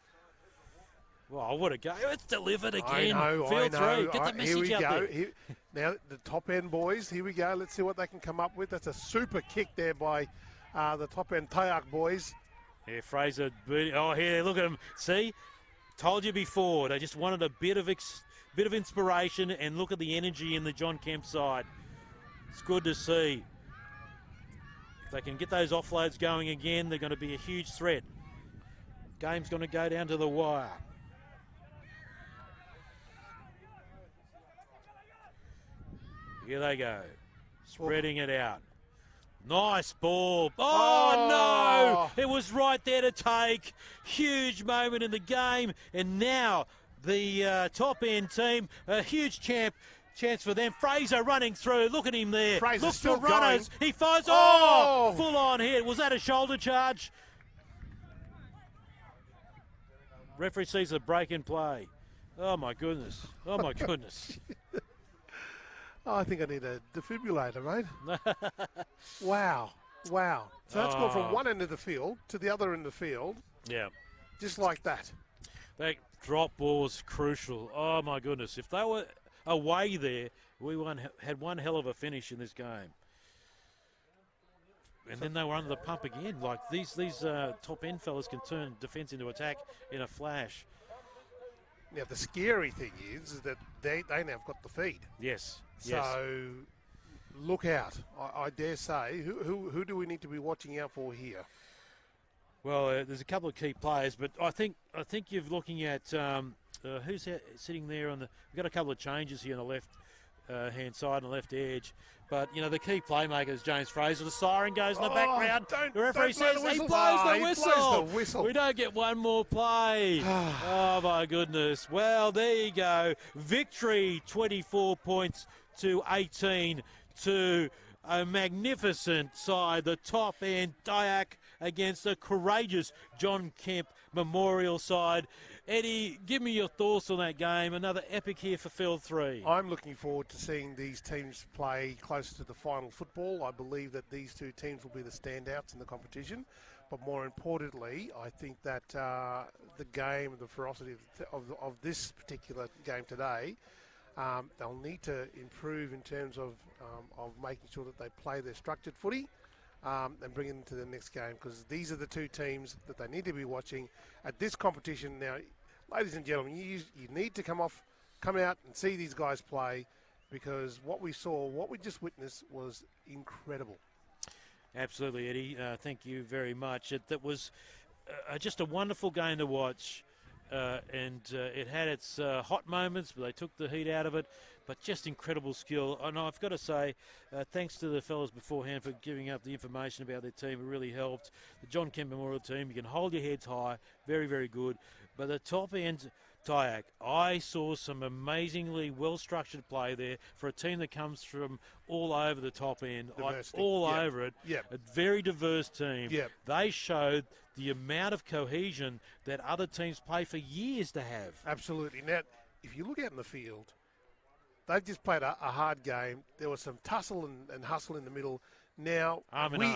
Well, what a go. It's delivered again. I know. Field 3. Get the message out there. Now, the top end boys, here we go. Let's see what they can come up with. That's a super kick there by the top end Tayak boys. Yeah, Fraser. Here, look at him. See? Told you before. They just wanted a bit of inspiration, and look at the energy in the John Kemp side. It's good to see. If they can get those offloads going again, they're going to be a huge threat. Game's going to go down to the wire. Here they go. Spreading it out. Nice ball. Oh, no! It was right there to take. Huge moment in the game. And now the top end team, a huge chance for them. Fraser running through. Look at him there. Fraser's Look still for runners. going. He fires. Full on hit. Was that a shoulder charge? Referee sees a break in play. Oh my goodness. Oh my goodness. I think I need a defibrillator, mate. Wow. So that's gone from one end of the field to the other end of the field. Yeah. Just like that. That drop ball was crucial. Oh, my goodness. If they were away there, we had one hell of a finish in this game. And then they were under the pump again. Like these top end fellas can turn defence into attack in a flash. Now the scary thing is that they now have got the feed. Yes. So look out. I dare say. Who do we need to be watching out for here? Well, there's a couple of key players, but I think you're looking at who's sitting there on the. We've got a couple of changes here on the left hand side and the left edge, but you know the key playmaker is James Fraser. The siren goes in the background. The referee says he blows the whistle. We don't get one more play. Oh my goodness! Well, there you go. Victory, 24 points to 18 to a magnificent side. The top end Dyack against the courageous John Kemp Memorial side. Eddie, give me your thoughts on that game. Another epic here for Field 3. I'm looking forward to seeing these teams play closer to the final football. I believe that these two teams will be the standouts in the competition. But more importantly, I think that the game, the ferocity of this particular game today, they'll need to improve in terms of making sure that they play their structured footy. And bring it into the next game, because these are the two teams that they need to be watching at this competition. Now, ladies and gentlemen, you need to come out and see these guys play, because what we just witnessed was incredible. Absolutely, Eddie. Thank you very much. That was just a wonderful game to watch. And it had its hot moments, but they took the heat out of it. But just incredible skill. And I've got to say, thanks to the fellas beforehand for giving up the information about their team. It really helped. The John Kemp Memorial team, you can hold your heads high. Very, very good. But the top end, Dyack, I saw some amazingly well-structured play there for a team that comes from all over the top end. Over it. Yep. A very diverse team. Yep. They showed the amount of cohesion that other teams play for years to have. Absolutely. Now, if you look out in the field, they've just played a hard game. There was some tussle and hustle in the middle. Now,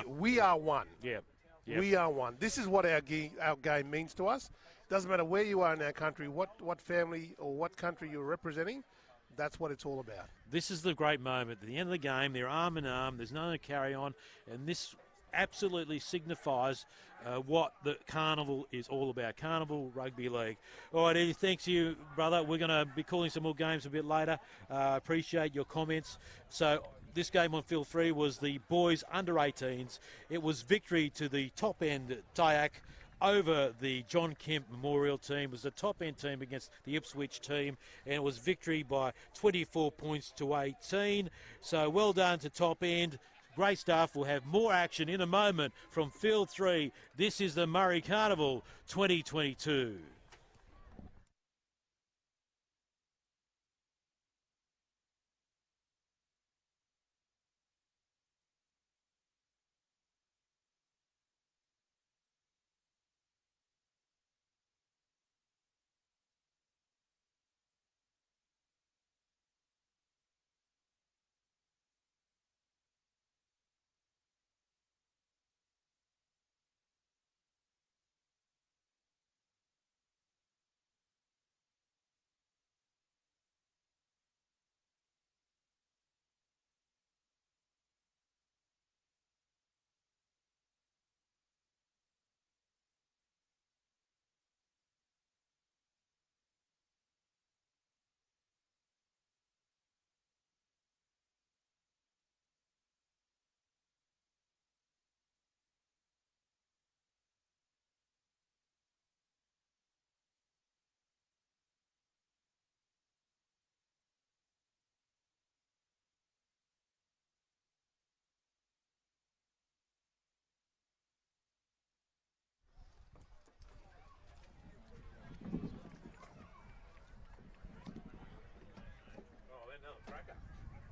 we are one. Yep. We are one. This is what our game means to us. Doesn't matter where you are in our country, what family or what country you're representing, that's what it's all about. This is the great moment. At the end of the game, they're arm in arm. There's nothing to carry on. And this absolutely signifies what the Carnival is all about. Carnival Rugby League. All right, Eddie, thanks to you, brother. We're going to be calling some more games a bit later. Appreciate your comments. So this game on Field 3 was the boys under 18s. It was victory to the top end Dyack over the John Kemp Memorial team. It was the top end team against the Ipswich team, and it was victory by 24 points to 18. So well done to top end. Great stuff. We'll have more action in a moment from Field 3. This is the Murri Carnival 2022.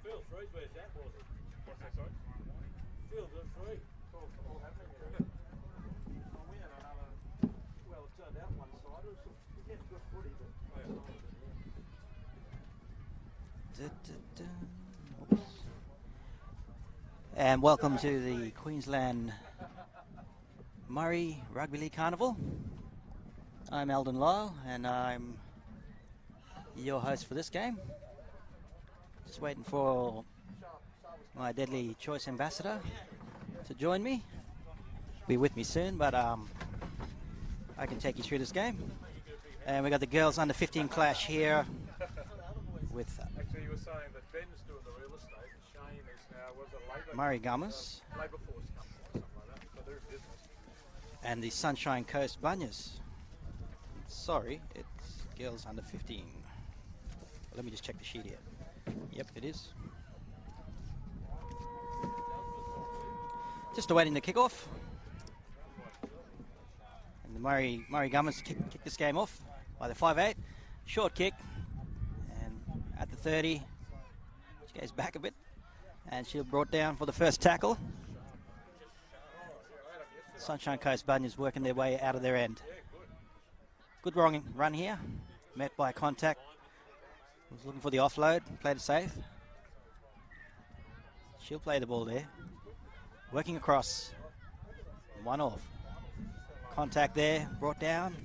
Field 3's where's that, was it? What's that, sorry? Field 3. All happening, yeah. Well, we had another, well, it turned out one-sided. We get good footy, but... And welcome to the Queensland Murri Rugby League Carnival. I'm Eldon Lyle, and I'm your host for this game. Just waiting for my deadly choice ambassador, to join me. Be with me soon, but I can take you through this game. And we got the girls under 15 clash here with Actually, you were saying that Ben's doing the real estate. Shane is now, was it Murri Gummers Labour Force company or something like that. So they're in business. and the Sunshine Coast Bunyas. Sorry, it's girls under 15. Let me just check the sheet here. Yep, it is. Just awaiting the kickoff. And the Murri Gummers kick this game off by the 5'8". Short kick. And at the 30, she goes back a bit. And she'll brought down for the first tackle. Sunshine Coast Bunyas working their way out of their end. Good run here. Met by contact. Was looking for the offload. Played it safe. She'll play the ball there. Working across. One off. Contact there. Brought down.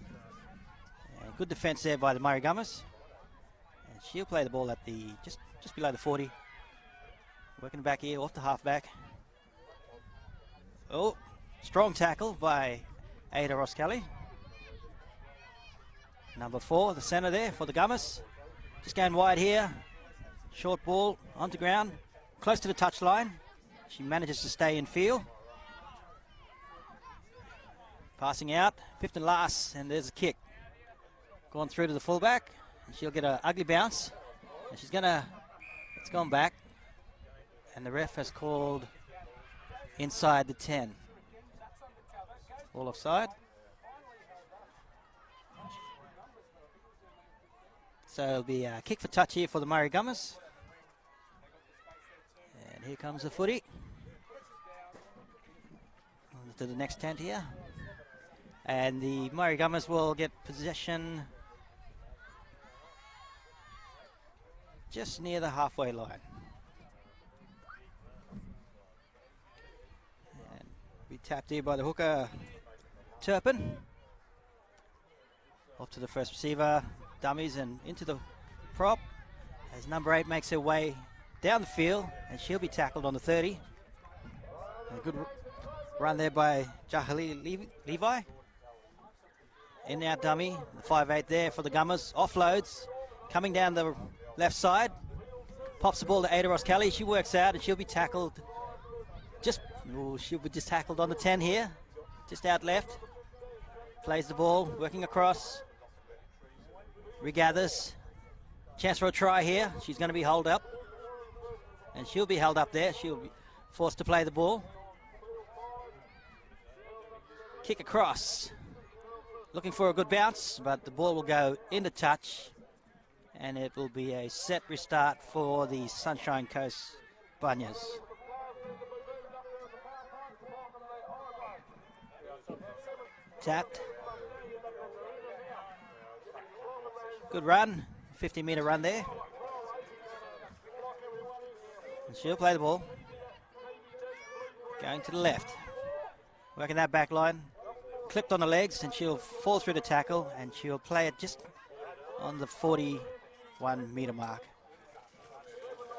And good defence there by the Murri Gummers. And she'll play the ball at the just below the 40. Working back here off the halfback. Oh, strong tackle by Ada Ross-Kelly. Number 4, the centre there for the Gummers. Just going wide here. Short ball onto ground. Close to the touchline. She manages to stay in field. Passing out. 5th and last. And there's a kick. Going through to the fullback. And she'll get an ugly bounce. And she's going to... It's gone back. And the ref has called inside the 10. All offside. So it'll be a kick for touch here for the Murri Gummers. And here comes the footy. On to the next tent here. And the Murri Gummers will get possession just near the halfway line. And be tapped here by the hooker, Turpin. Off to the first receiver. Dummies and into the prop as number 8 makes her way down the field, and she'll be tackled on the 30. A good run there by Jahali Levi. In and out dummy, the 5'8" there for the Gummers. Offloads, coming down the left side. Pops the ball to Ada Ross-Kelly. She works out and she'll be tackled. She'll be just tackled on the 10 here, just out left. Plays the ball, working across. Regathers. Chance for a try here. She's going to be held up. And she'll be held up there. She'll be forced to play the ball. Kick across. Looking for a good bounce, but the ball will go into touch. And it will be a set restart for the Sunshine Coast Bunyas. Tapped. Good run, 50-metre run there. And she'll play the ball. Going to the left. Working that back line. Clipped on the legs and she'll fall through the tackle and she'll play it just on the 41-metre mark.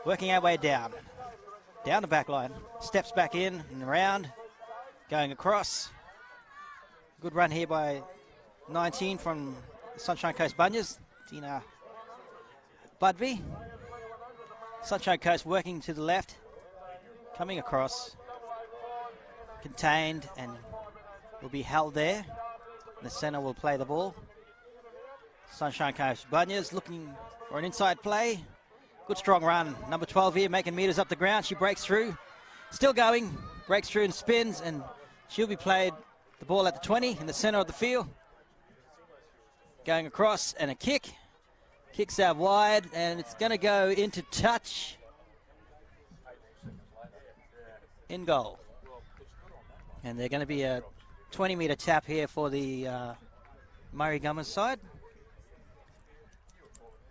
Working our way down. Down the back line. Steps back in and around. Going across. Good run here by 19 from the Sunshine Coast Bunyas. Tina Budby. Sunshine Coast working to the left. Coming across. Contained and will be held there. The centre will play the ball. Sunshine Coast Bunyas looking for an inside play. Good strong run. Number 12 here making metres up the ground. She breaks through. Still going. Breaks through and spins and she'll be played the ball at the 20 in the centre of the field. Going across and a kick. Kicks out wide and it's going to go into touch. In goal. And they're going to be a 20-metre tap here for the Murri Gummers side.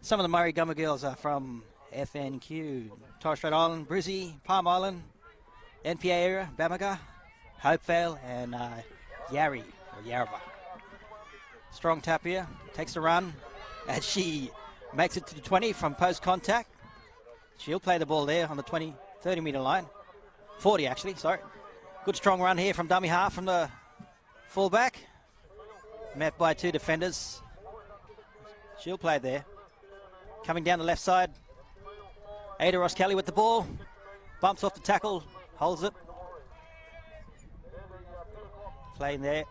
Some of the Murri Gummer girls are from FNQ, Torres Strait Island, Brizzy, Palm Island, NPA area, Bamaga, Hopevale and Yarra or Yarra. Strong tap here, takes a run as she makes it to the 20 from post contact. She'll play the ball there on the 30-metre line. 40 actually, sorry. Good strong run here from dummy half from the fullback. Met by two defenders. She'll play there. Coming down the left side. Ada Ross Kelly with the ball. Bumps off the tackle. Holds it. Playing there.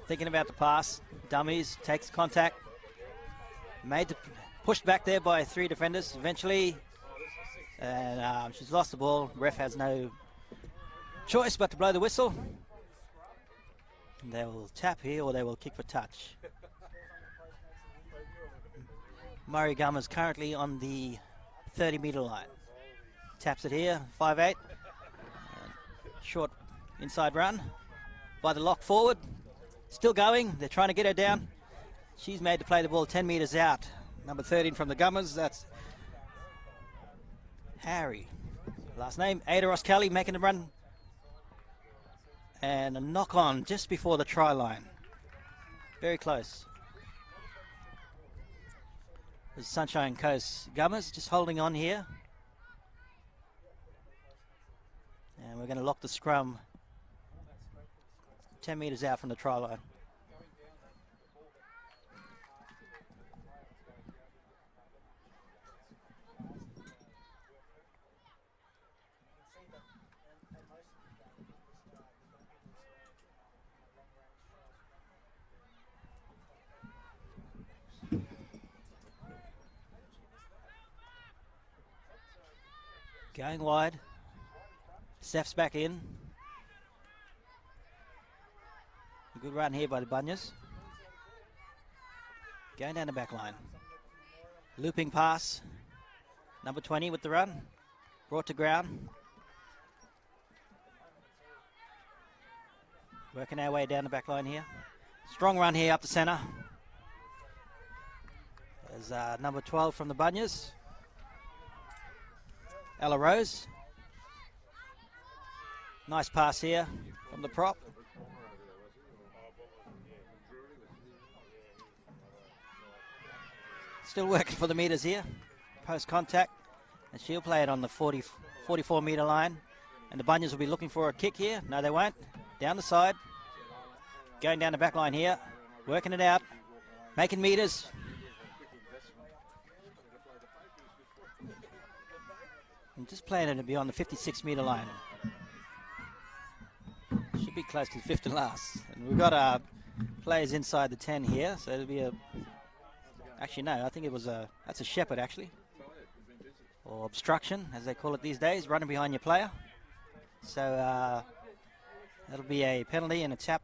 Thinking about the pass. Dummies. Takes contact. Pushed back there by three defenders eventually. And she's lost the ball. Ref has no choice but to blow the whistle. And they will tap here or they will kick for touch. Murri Gummers currently on the 30-metre line. Taps it here, 5'8". And short inside run by the lock forward. Still going. They're trying to get her down. She's made to play the ball 10 metres out. Number 13 from the Gummers. That's Harry. Last name, Ada Ross Kelly making the run. And a knock on just before the try line. Very close. The Sunshine Coast Gummers just holding on here. And we're going to lock the scrum 10 metres out from the try line. Going wide. Steph's back in. A good run here by the Bunyas. Going down the back line. Looping pass. Number 20 with the run. Brought to ground. Working our way down the back line here. Strong run here up the centre. There's number 12 from the Bunyas. Ella Rose. Nice pass here from the prop. Still working for the meters here. Post contact. And she'll play it on the 44 metre line. And the Bunyas will be looking for a kick here. No, they won't. Down the side. Going down the back line here. Working it out. Making meters. And just playing it to be on the 56 metre line. Should be close to the fifth and last. And we've got players inside the 10 here. So it'll be a... Actually, no, I think it was that's a shepherd, actually. Or obstruction, as they call it these days. Running behind your player. So that'll be a penalty and a tap.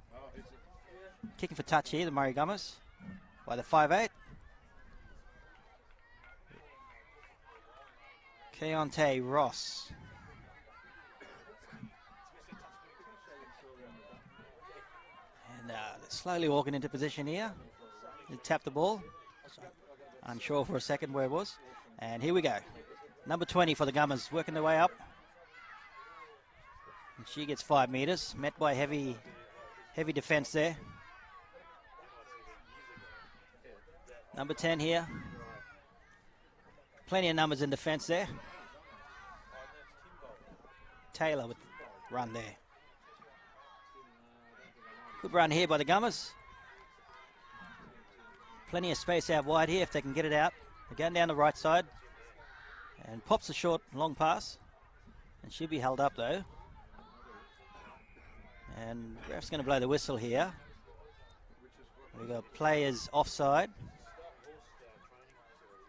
Kicking for touch here, the Murri Gummers. By the 5'8". Keontae Ross. And they're slowly walking into position here. They tap the ball. Unsure for a second where it was. And here we go. Number 20 for the Gummers, working their way up. And she gets 5 metres, met by heavy defence there. Number 10 here. Plenty of numbers in defence there. Taylor with run there. Good run here by the Gummers. Plenty of space out wide here if they can get it out. They're going down the right side. And pops a short, long pass. And she'll be held up though. And ref's going to blow the whistle here. We've got players offside.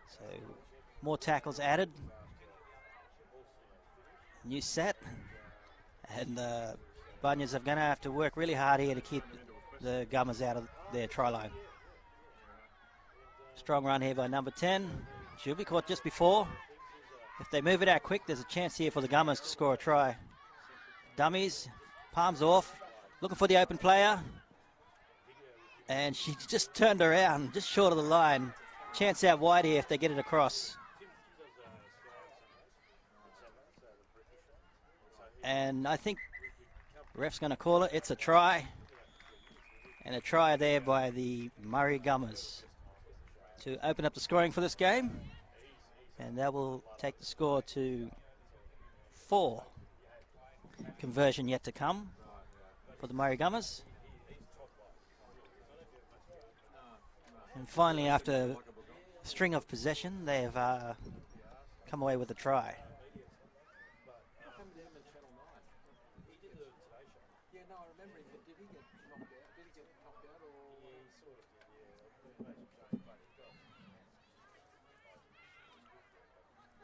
So more tackles added. New set. And the Bunyas are going to have to work really hard here to keep the Gummers out of their try line. Strong run here by number 10. She'll be caught just before. If they move it out quick, there's a chance here for the Gummers to score a try. Dummies, palms off, looking for the open player. And she just turned around, just short of the line. Chance out wide here if they get it across. And I think the ref's going to call it. It's a try. And a try there by the Murri Gummers to open up the scoring for this game. And that will take the score to 4. conversion yet to come for the Murri Gummers. And finally, after a string of possession, they have come away with a try.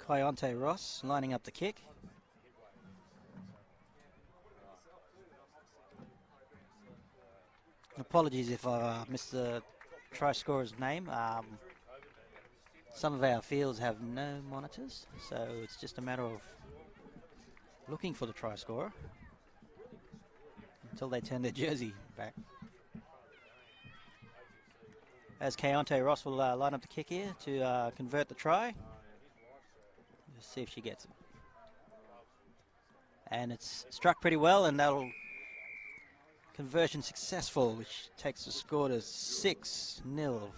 Kayonte Ross lining up the kick. Apologies if I missed the try scorer's name. Some of our fields have no monitors, so it's just a matter of looking for the try scorer until they turn their jersey back. As Kayonte Ross will line up the kick here to convert the try. Let's see if she gets it. And it's struck pretty well, and that'll conversion successful, which takes the score to 6-0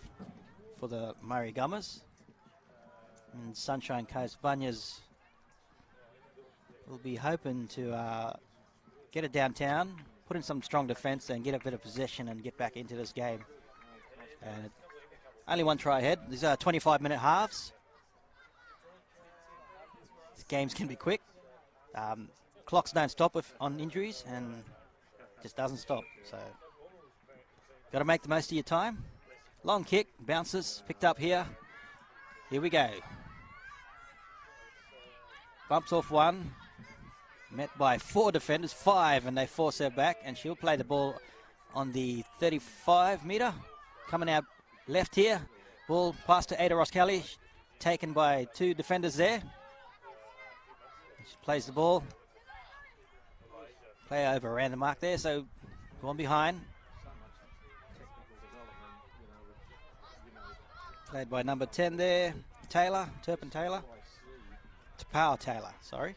for the Murri Gummers. And Sunshine Coast Bunyas will be hoping to get it downtown, put in some strong defence, and get a bit of possession and get back into this game. And only one try ahead. These are 25-minute halves. These games can be quick. Clocks don't stop on injuries, and just doesn't stop. So, got to make the most of your time. Long kick, bounces, picked up here. Here we go. Bumps off one. Met by 4 defenders, 5, and they force her back, and she'll play the ball on the 35-metre. Coming out left here. Ball past to Ada Ross-Kelly. Taken by 2 defenders there. She plays the ball. Player overran the mark there, so gone behind. Played by number 10 there, Turpin Taylor. Tapao Taylor, sorry.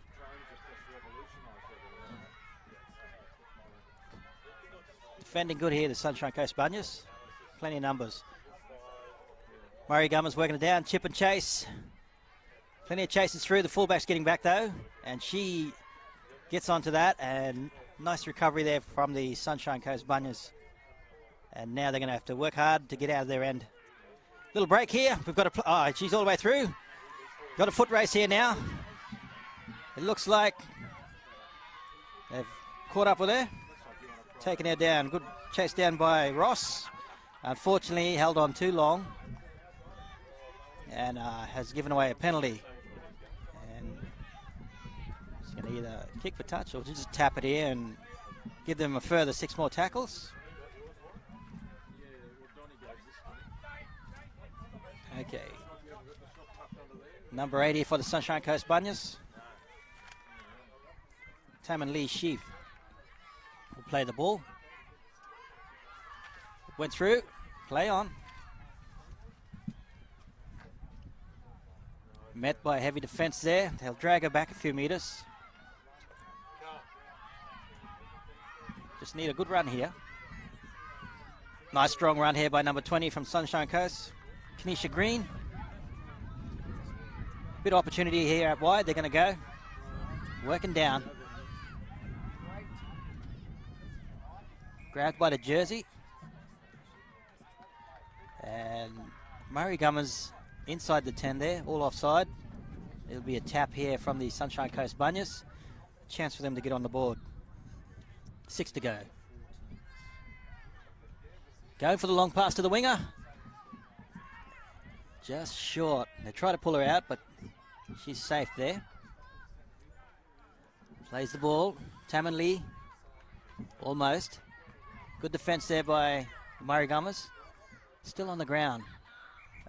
Defending good here, the Sunshine Coast Bunyas. Plenty of numbers. Murri Gummers working it down, chip and chase. Plenty of chases through, the fullback's getting back though, and she gets onto that, and nice recovery there from the Sunshine Coast Bunyas. And now they're going to have to work hard to get out of their end. Little break here. We've got a... she's all the way through. Got a foot race here now. It looks like they've caught up with her. Taken her down. Good chase down by Ross. Unfortunately, held on too long. And has given away a penalty. And she's going to either kick for touch or just tap it here and give them a further 6 more tackles. Okay. Number 80 for the Sunshine Coast Bunyas. Tammin Lee Sheaf will play the ball. Went through. Play on. Met by heavy defence there. They'll drag her back a few metres. Just need a good run here. Nice strong run here by number 20 from Sunshine Coast. Kenesha Green. Bit of opportunity here out wide. They're going to go. Working down. Grabbed by the jersey. And Murri Gummers inside the 10 there, all offside. It'll be a tap here from the Sunshine Coast Bunyas. Chance for them to get on the board. 6 to go. Going for the long pass to the winger. Just short. They try to pull her out, but she's safe there. Plays the ball. Tammin Lee. Almost. Good defence there by Murri Gummers. Still on the ground.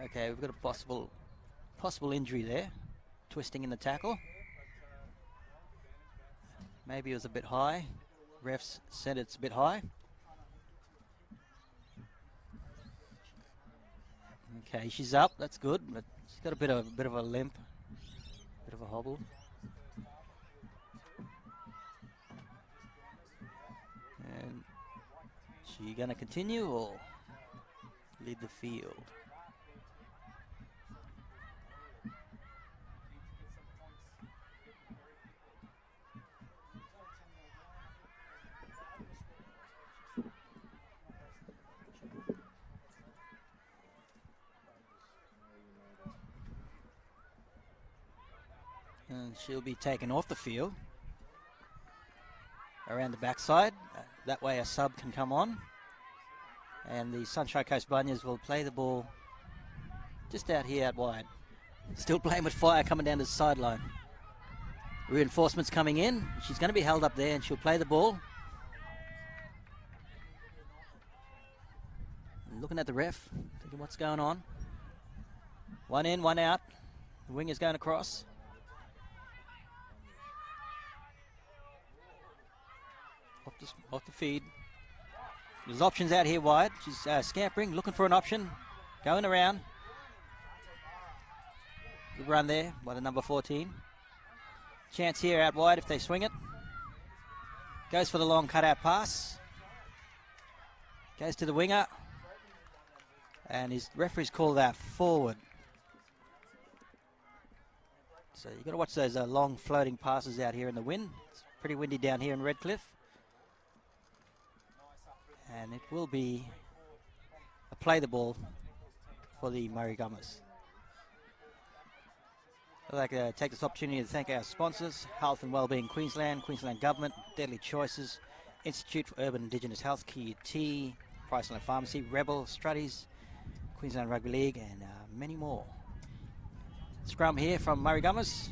Okay, we've got a possible injury there. Twisting in the tackle. Maybe it was a bit high. Refs said it's a bit high. Okay, she's up. That's good, but she's got a bit of a limp, bit of a hobble. And she gonna continue or lead the field? And she'll be taken off the field around the backside. That way a sub can come on. And the Sunshine Coast Bunyas will play the ball just out here out wide. Still playing with fire coming down to the sideline. Reinforcements coming in. She's going to be held up there and she'll play the ball. Looking at the ref, thinking what's going on. One in, one out. The wing is going across. Off the feed. There's options out here wide. She's scampering, looking for an option. Going around. Good run there by the number 14. Chance here out wide if they swing it. Goes for the long cutout pass. Goes to the winger. And his referee's called that forward. So you've got to watch those long floating passes out here in the wind. It's pretty windy down here in Redcliffe. And it will be a play the ball for the Murri Gummers. I'd like to take this opportunity to thank our sponsors, Health and Wellbeing Queensland, Queensland Government, Deadly Choices, Institute for Urban Indigenous Health, QT, Priceline Pharmacy, Rebel, Strutties, Queensland Rugby League, and many more. Scrum here from Murri Gummers.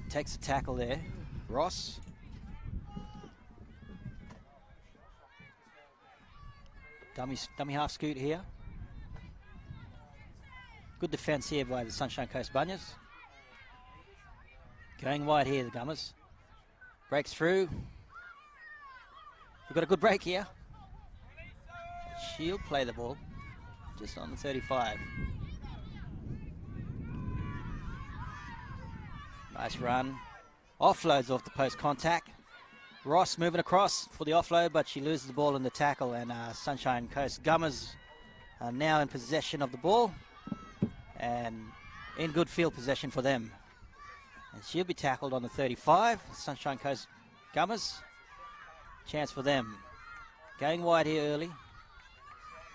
Takes the tackle there. Ross. Dummy half scoot here. Good defence here by the Sunshine Coast Bunyas. Going wide here, the Gummers. Breaks through. We've got a good break here. She'll play the ball just on the 35. Nice run. Offloads off the post contact. Ross moving across for the offload, but she loses the ball in the tackle, and Sunshine Coast Gummers are now in possession of the ball and in good field possession for them. And she'll be tackled on the 35. Sunshine Coast Gummers. Chance for them. Going wide here early.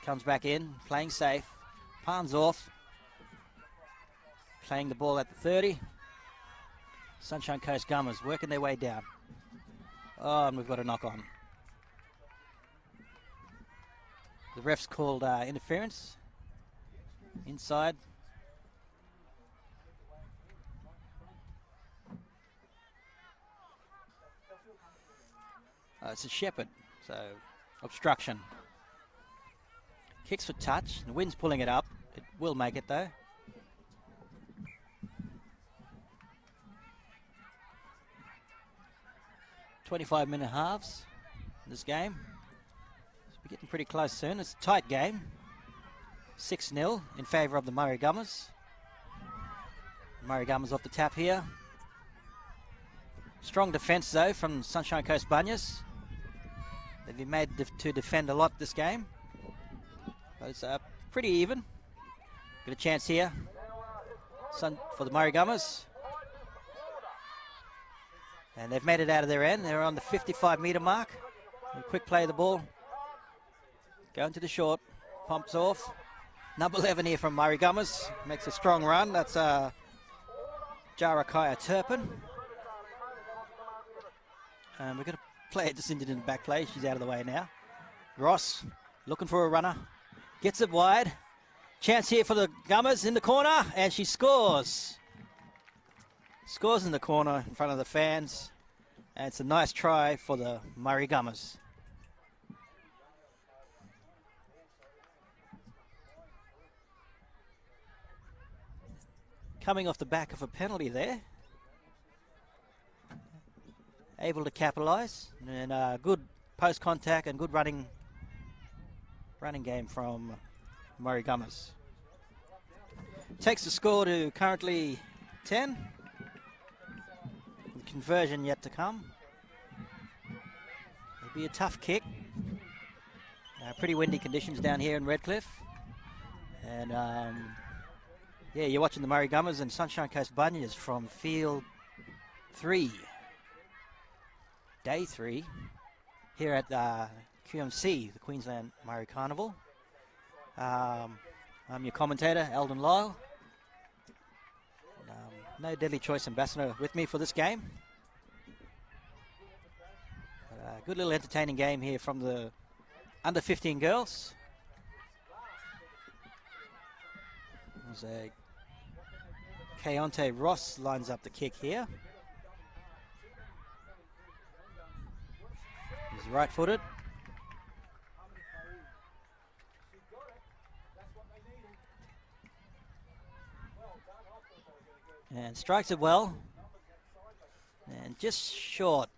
Comes back in, playing safe. Palms off. Playing the ball at the 30. Sunshine Coast Gummers working their way down. Oh, and we've got a knock on. The ref's called interference. Inside. It's a shepherd, so obstruction. Kicks for touch. The wind's pulling it up. It will make it though. "25-minute halves in this game. So we're getting pretty close soon. It's a tight game. 6-0 in favour of the Murri Gummers. Murri Gummers off the tap here. Strong defence though from Sunshine Coast Bunyas. They've been made to defend a lot this game. But it's pretty even. Got a chance here for the Murri Gummers. And they've made it out of their end. They're on the 55-metre mark. A quick play of the ball. Going to the short. Pumps off. Number 11 here from Murri Gummers. Makes a strong run. That's Jarakaya Turpin. And we're going to play it just into the back play. She's out of the way now. Ross looking for a runner. Gets it wide. Chance here for the Gummers in the corner. And she scores. Scores in the corner in front of the fans. And it's a nice try for the Murri Gummers. Coming off the back of a penalty there. Able to capitalise. And good post contact and good running game from Murri Gummers. Takes the score to currently 10. Conversion yet to come. It'll be a tough kick. Pretty windy conditions down here in Redcliffe. And yeah, you're watching the Murri Gummers and Sunshine Coast Bunyas from field 3. Day 3 here at QMC, the Queensland Murri Carnival. I'm your commentator, Eldon Lyle. No Deadly Choice Ambassador with me for this game. But, good little entertaining game here from the under 15 girls. There's a Keontae Ross lines up the kick here. He's right-footed. And strikes it well. And just short.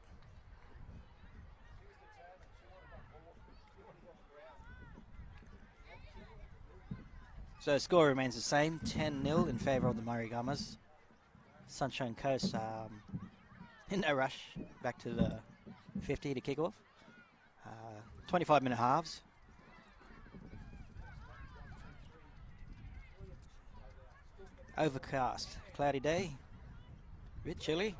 So score remains the same, 10-0 in favour of the Murri Gummers. Sunshine Coast in no rush, back to the 50 to kick off. 25-minute halves. Overcast, cloudy day, a bit chilly.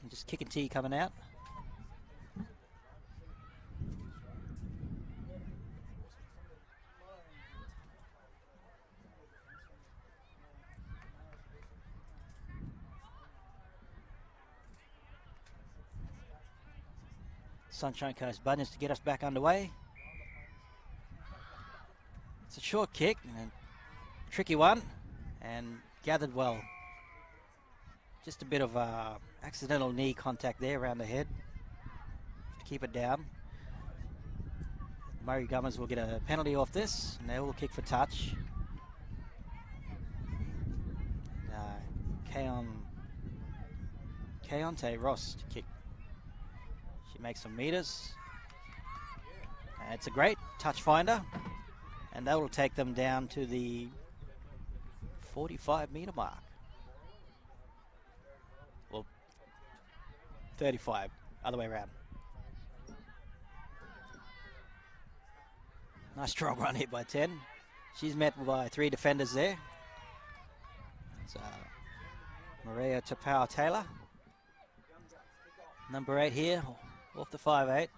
And just kick and tee coming out. Sunshine Coast Bunyas to get us back underway. It's a short kick and a tricky one, and gathered well. Just a bit of accidental knee contact there around the head to keep it down. Murri Gummers will get a penalty off this, and they will kick for touch. Keontae Ross to kick. She makes some meters. It's a great touch finder, and that will take them down to the 45-meter mark. Well, 35, other way around. Nice strong run hit by 10. She's met by 3 defenders there. It's Maria Tapau Taylor. Number 8 here, off the 5'8".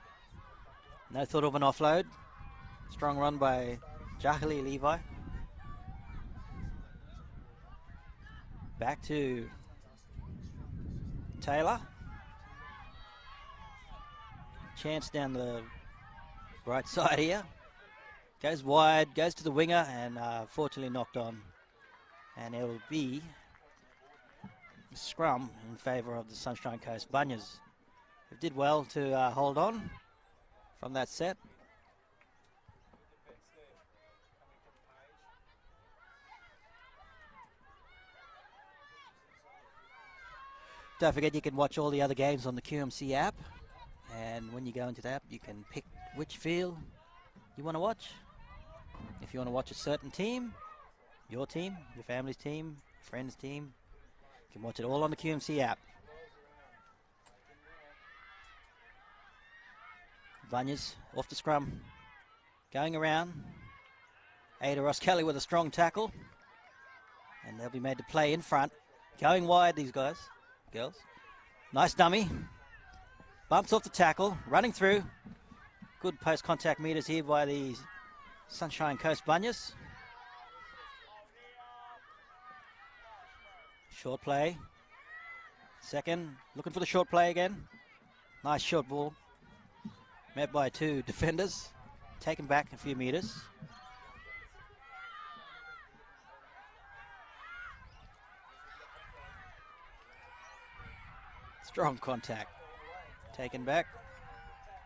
No thought of an offload. Strong run by Jahili Levi. Back to Taylor. Chance down the right side here. Goes wide, goes to the winger, and fortunately knocked on. And it will be a scrum in favour of the Sunshine Coast Bunyas. They did well to hold on from that set. Don't forget you can watch all the other games on the QMC app, and when you go into the app you can pick which field you want to watch. If you want to watch a certain team, your family's team, friend's team, you can watch it all on the QMC app. Bunyas off the scrum, going around. Ada Ross Kelly with a strong tackle, and they'll be made to play in front. Going wide, these girls. Nice dummy. Bumps off the tackle, running through. Good post-contact meters here by the Sunshine Coast Bunyas. Short play. Second, looking for the short play again. Nice short ball. Met by 2 defenders. Taken back a few meters. Strong contact. Taken back.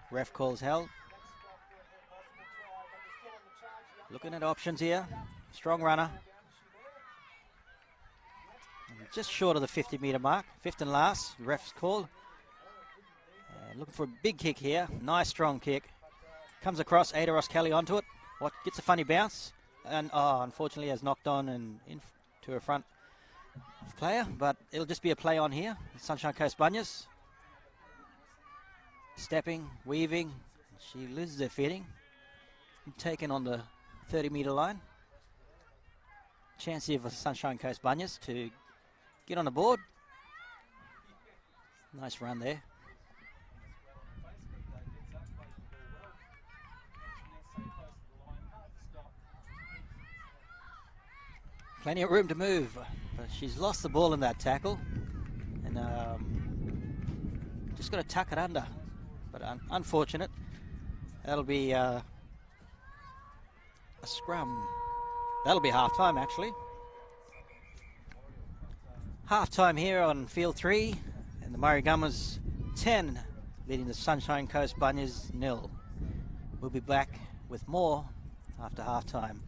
Ref calls held. Looking at options here. Strong runner. Just short of the 50-meter mark. 5th and last. Ref's called. And looking for a big kick here. Nice strong kick. Comes across. Ada Ross Kelly onto it. Gets a funny bounce. And unfortunately has knocked on and into a front player. But it'll just be a play on here. Sunshine Coast Bunyas. Stepping, weaving. She loses her footing. Taken on the 30-meter line. Chance here for Sunshine Coast Bunyas to get on the board. Nice run there. Plenty of room to move, but she's lost the ball in that tackle, and just got to tuck it under. But unfortunate. That'll be a scrum. That'll be half time, actually. Half time here on field 3, and the Murri Gummers 10, leading the Sunshine Coast Bunyas 0. We'll be back with more after half time.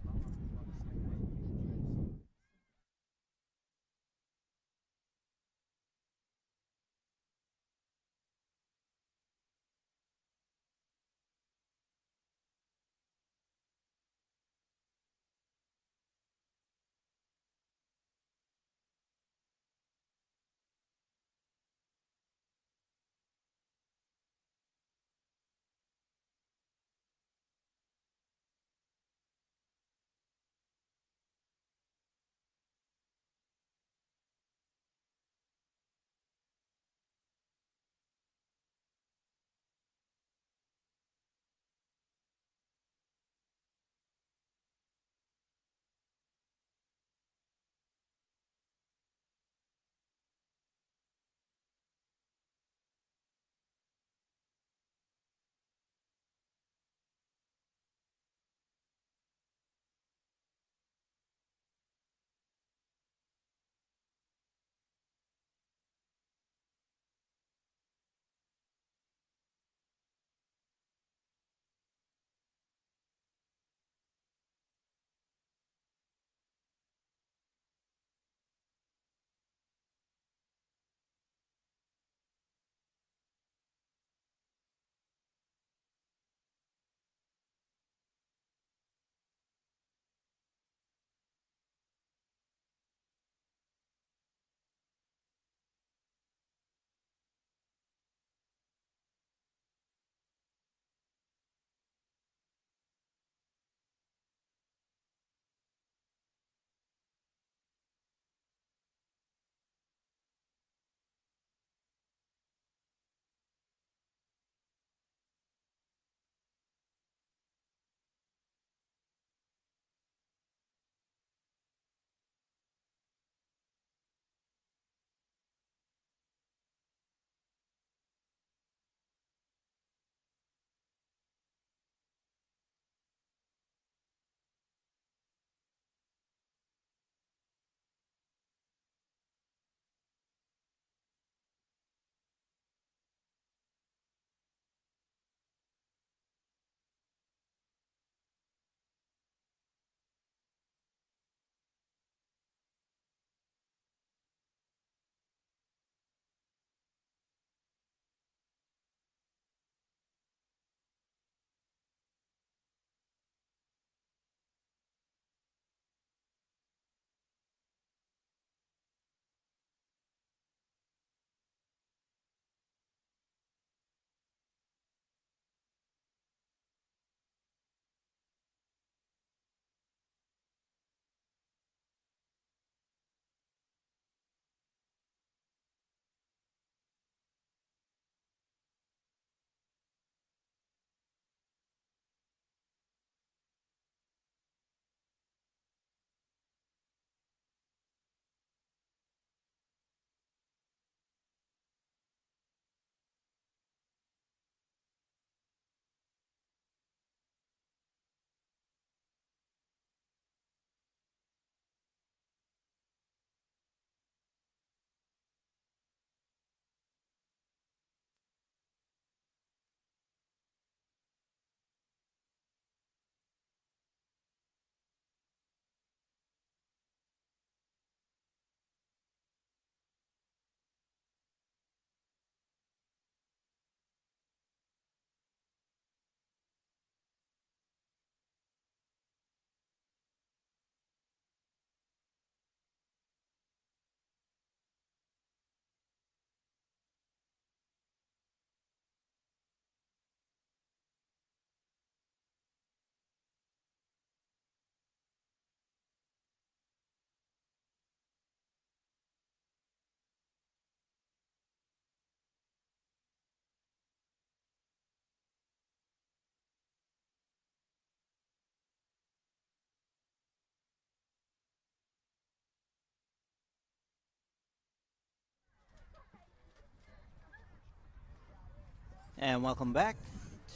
And welcome back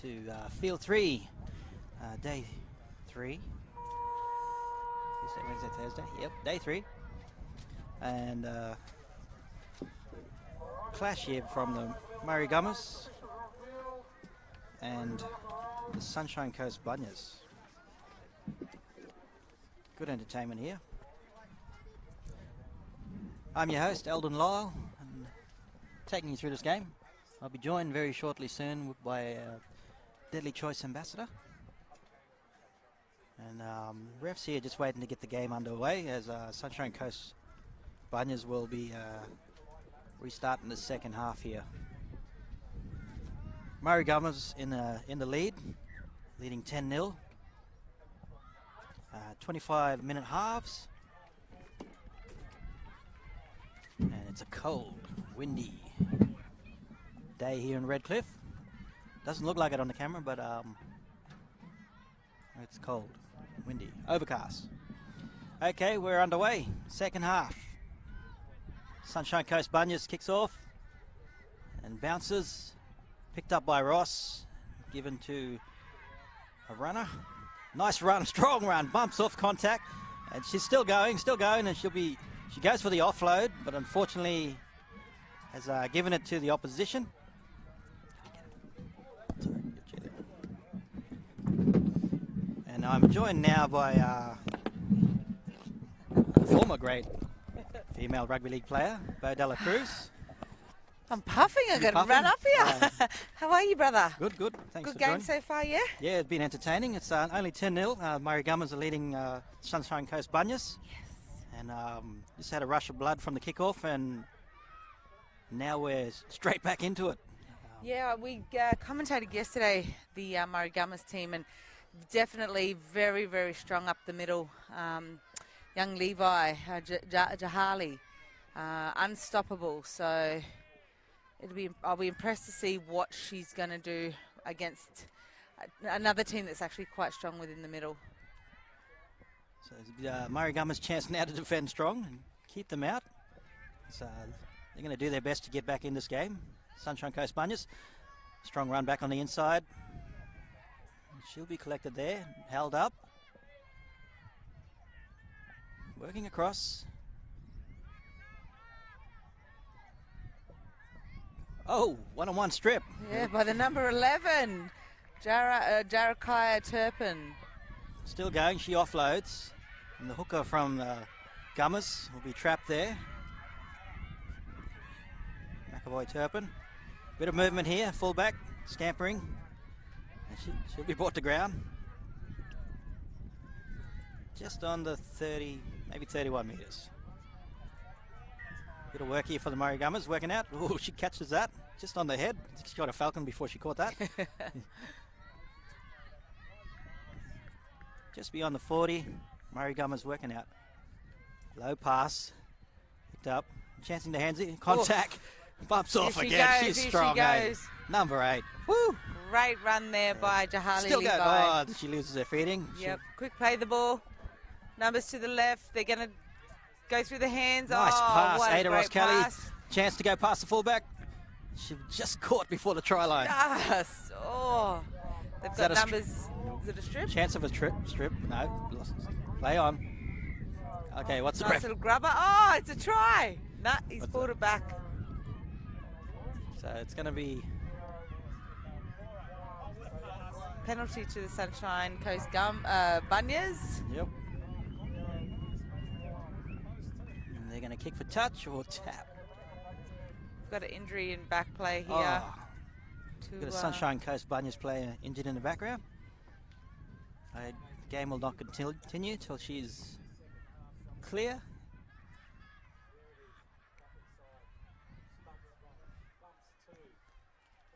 to Field 3, Day 3. Tuesday, Wednesday, Thursday. Yep, Day 3. And clash here from the Murri Gummers and the Sunshine Coast Bunyas. Good entertainment here. I'm your host, Eldon Lyle, and taking you through this game. I'll be joined very shortly soon by Deadly Choice Ambassador. And refs here just waiting to get the game underway as Sunshine Coast Bunyas will be restarting the second half here. Murri Gummers in the lead, leading 10-0. 25-minute halves. And it's a cold, windy day here in Redcliffe. Doesn't look like it on the camera, but it's cold, windy, overcast. Okay, we're underway. Second half. Sunshine Coast Bunyas kicks off and bounces. Picked up by Ross, given to a runner. Nice run, strong run, bumps off contact, and she's still going, and she goes for the offload, but unfortunately has given it to the opposition. And I'm joined now by a former great female rugby league player, Bo Dela Cruz. I'm puffing. I'm going to run up here. How are you, brother? Good. Thanks Good for game joining. so far, yeah? Yeah, it's been entertaining. It's only 10-0. Murri Gummers are leading Sunshine Coast Bunyas. Yes. And just had a rush of blood from the kickoff, and now we're straight back into it. Yeah, we commentated yesterday, the Murri Gummers team, and definitely very, very strong up the middle. Young Levi, Jahali, unstoppable. So I'll be impressed to see what she's going to do against another team that's actually quite strong within the middle. So Murri Gummers' chance now to defend strong and keep them out. So they're going to do their best to get back in this game. Sunshine Coast Bunyas, strong run back on the inside. She'll be collected there, held up. Working across. Oh, one-on-one strip. Yeah, by the number 11, Jarakiah Turpin. Still going, she offloads. And the hooker from Gummers will be trapped there. McAvoy Turpin. Bit of movement here, fullback, scampering. And she'll be brought to ground. Just on the 30, maybe 31 metres. Bit of work here for the Murri Gummers, working out. Oh, she catches that just on the head. She got a falcon before she caught that. Just beyond the 40, Murri Gummers working out. Low pass, picked up, chancing to handsy, contact, bumps off again. She's strong. She goes. Number 8. Woo! Great run there by Jahali Still Levi. going. Oh, she loses her feeding. Yep, quick play the ball. Numbers to the left. They're going to go through the hands. Nice pass, what a Ada great Ross Kelly. pass. Chance to go past the fullback. She just caught before the try line. Yes. Oh, they've got numbers. Is it a strip? Chance of a strip. No, lost. Play on. Okay, what's the Nice ref? little grubber. Oh, it's a try. Nah, he's pulled it back. So it's going to be Penalty to the Sunshine Coast Bunyas. Yep. And they're going to kick for touch or tap. Got an injury in back play here. Oh, got a Sunshine Coast Bunyas player injured in the background. The game will not continue till she's clear.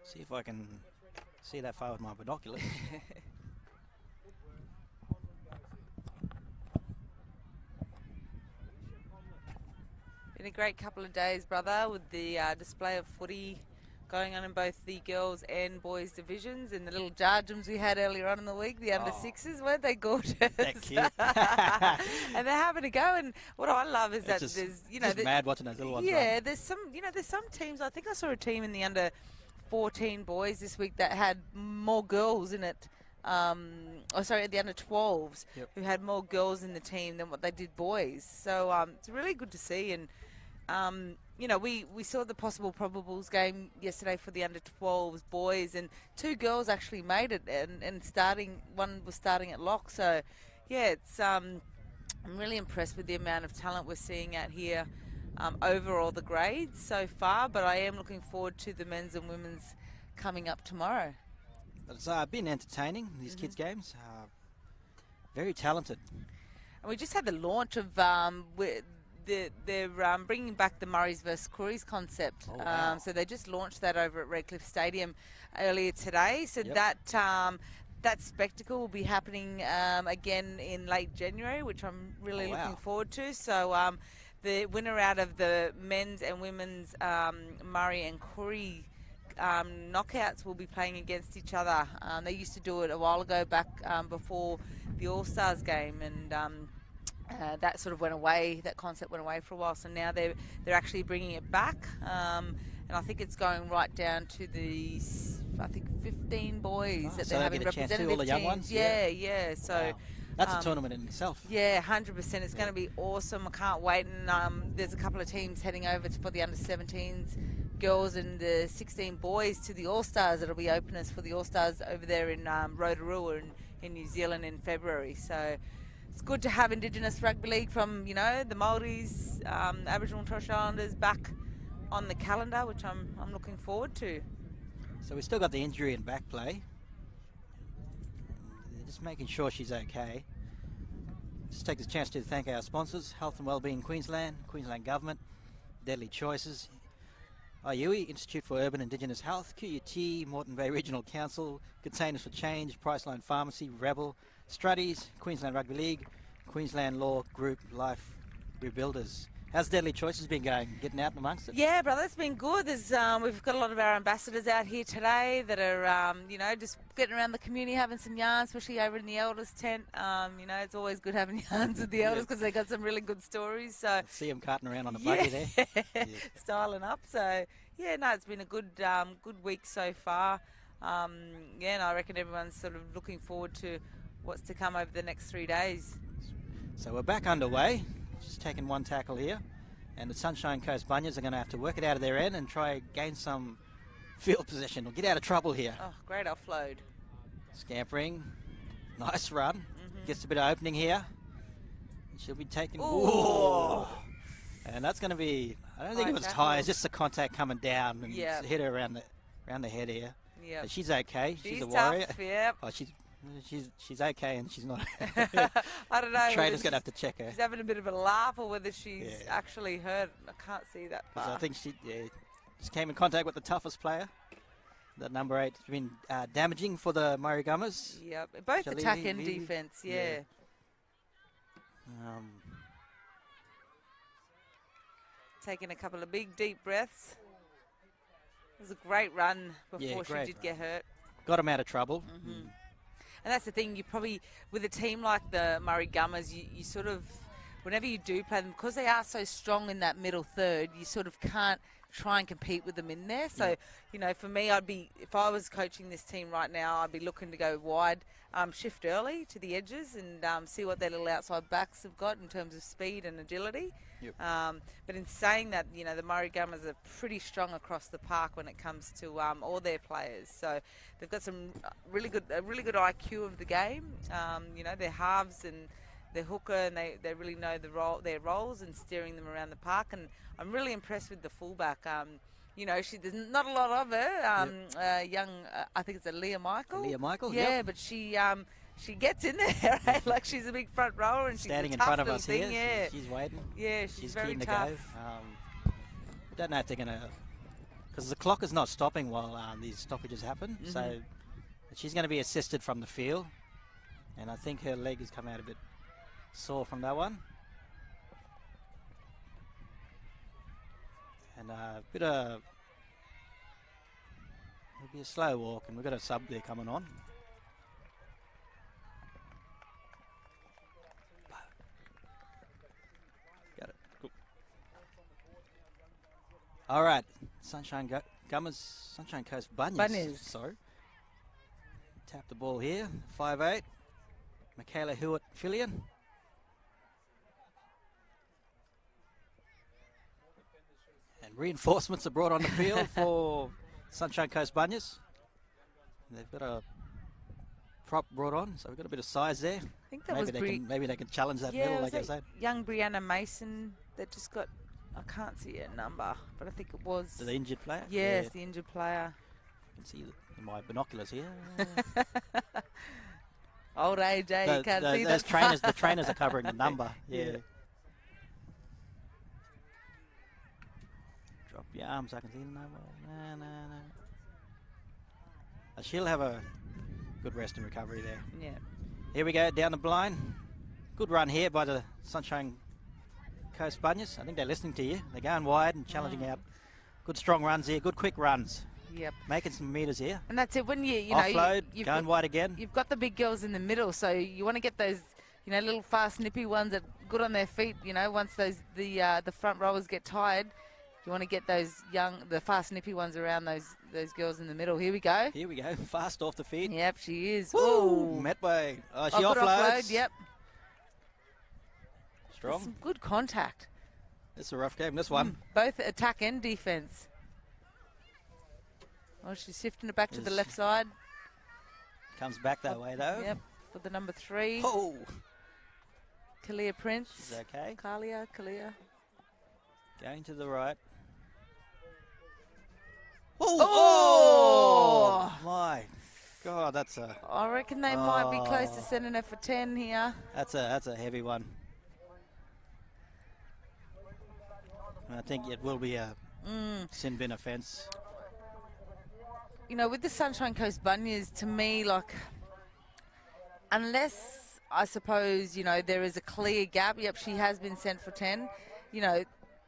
See if I can see that far with my binoculars. Been a great couple of days, brother, with the display of footy going on in both the girls and boys divisions, and the little jarjums we had earlier on in the week, the under sixes, weren't they gorgeous? They're cute. And they're having a go, and what I love is there's mad watching those little ones. Yeah, run. there's some teams. I think I saw a team in the under 14 boys this week that had more girls in it. At the under 12s, who had more girls in the team than what they did boys. So it's really good to see. And we saw the possible probables game yesterday for the under 12s boys, and 2 girls actually made it, and one was starting at lock. So yeah, it's I'm really impressed with the amount of talent we're seeing out here over all the grades so far, but I am looking forward to the men's and women's coming up tomorrow. It's been entertaining, these kids' games. Very talented. And we just had the launch of they're bringing back the Murris versus Koori's concept. Oh, wow. So they just launched that over at Redcliffe Stadium earlier today. So that spectacle will be happening again in late January, which I'm really looking forward to. So the winner out of the men's and women's Murri and Koori knockouts will be playing against each other. They used to do it a while ago, back before the All-Stars game, and that sort of went away. That concept went away for a while, so now they're actually bringing it back, and I think it's going right down to the 15 boys that so they're having get a chance representative to, all the young teams. ones? Yeah. So. Wow. That's a tournament in itself. Yeah, 100%. It's going to be awesome. I can't wait. And there's a couple of teams heading over for the under-17s girls and the 16 boys to the All-Stars. It'll be openers for the All-Stars over there in Rotorua in New Zealand in February. So it's good to have Indigenous rugby league from, the Māoris, Aboriginal and Torres Strait Islanders back on the calendar, which I'm looking forward to. So we still got the injury and back play. Just making sure she's okay. Just take this chance to thank our sponsors: Health and Wellbeing Queensland, Queensland Government, Deadly Choices, IUI, Institute for Urban Indigenous Health, QUT, Moreton Bay Regional Council, Containers for Change, Priceline Pharmacy, Rebel, Struddies, Queensland Rugby League, Queensland Law Group, Life Rebuilders. How's Deadly Choices been going? Getting out amongst it? Yeah, brother, it's been good. We've got a lot of our ambassadors out here today that are, just getting around the community, having some yarns, especially over in the elders tent. It's always good having yarns with the elders because they got some really good stories. So see them carting around on a buggy there, styling up. So it's been a good week so far. And I reckon everyone's sort of looking forward to what's to come over the next 3 days. So we're back underway. Just taking one tackle here, and the Sunshine Coast Bunyas are going to have to work it out of their end and try gain some field position or get out of trouble here. Oh, great offload. Scampering, nice run. Gets a bit of opening here. She'll be taking. Ooh. And that's going to be. I don't think it was high. It's just the contact coming down and hit her around the head here. Yeah. She's okay. She's a tough, warrior. Yep. Oh, she's okay, and she's not. I don't know. Trainer's going to have to check her. She's having a bit of a laugh, or whether she's actually hurt. I can't see that far. I think she just came in contact with the toughest player. The number 8 has been damaging for the Murri Gummers. Yep, both attack and defence. Yeah. Taking a couple of big deep breaths. It was a great run before she did get hurt. Got him out of trouble. And that's the thing, you probably, with a team like the Murri Gummers, you sort of, whenever you do play them, because they are so strong in that middle third, you sort of can't try and compete with them in there. So, for me, if I was coaching this team right now, I'd be looking to go wide, shift early to the edges and see what their little outside backs have got in terms of speed and agility. But in saying that, the Murri Gummers are pretty strong across the park when it comes to all their players. So they've got some really good IQ of the game. Their halves and their hooker, and they really know their roles and steering them around the park. And I'm really impressed with the fullback. There's not a lot of her. Young, I think it's a Leah Michael. Leah Michael, but she gets in there, right? Like she's a big front rower and standing she's in a tough front of little us thing. here. She's waiting. Yeah, she's very keen to tough. go. I don't know if they're going to, because the clock is not stopping while these stoppages happen. So she's going to be assisted from the field, and I think her leg has come out a bit sore from that one. And it'll be a slow walk, and we've got a sub there coming on. Got it. Cool. All right, Sunshine Gummers, Sunshine Coast Bunyas. Bunyas. Sorry. Tap the ball here. 5'8". Michaela Hewitt Fillion. And reinforcements are brought on the field for Sunshine Coast Bunyas. They've got a prop brought on, so we've got a bit of size there. I think that was Maybe they can challenge that yeah, middle, was like I that said. young Brianna Mason that just got, I can't see a number, but I think it was. The injured player? Yes, the injured player. I can see in my binoculars here. Old AJ, you can't see those that. trainers, the trainers are covering the number. Yeah. Drop your arms, I can see the number. No. She'll have a good rest and recovery there. Yeah. Here we go, down the blind. Good run here by the Sunshine Coast Bunyas. I think they're listening to you. They're going wide and challenging out. Good strong runs here, good quick runs. Yep. Making some metres here. And that's it. When you know, offload, you've going wide again. You've got the big girls in the middle, so you want to get those, little fast, nippy ones that are good on their feet. Once the front rowers get tired, you want to get the fast, nippy ones around those girls in the middle. Here we go. Here we go. Fast off the feet. Yep, she is. Ooh, Medway. Oh, she good offloads. Offload, yep. Strong. Some good contact. It's a rough game, this one. Both attack and defence. Oh, she's shifting it back to the left side. Comes back that way, though. Yep, for the number 3. Oh. Kalia Prince. She's okay. Kalia. Going to the right. Oh! My God, that's a... I reckon they might be close to sending her for 10 here. That's a heavy one. I think it will be a sin bin offence. With the Sunshine Coast Bunyas, to me, unless, I suppose, there is a clear gap. Yep, she has been sent for 10.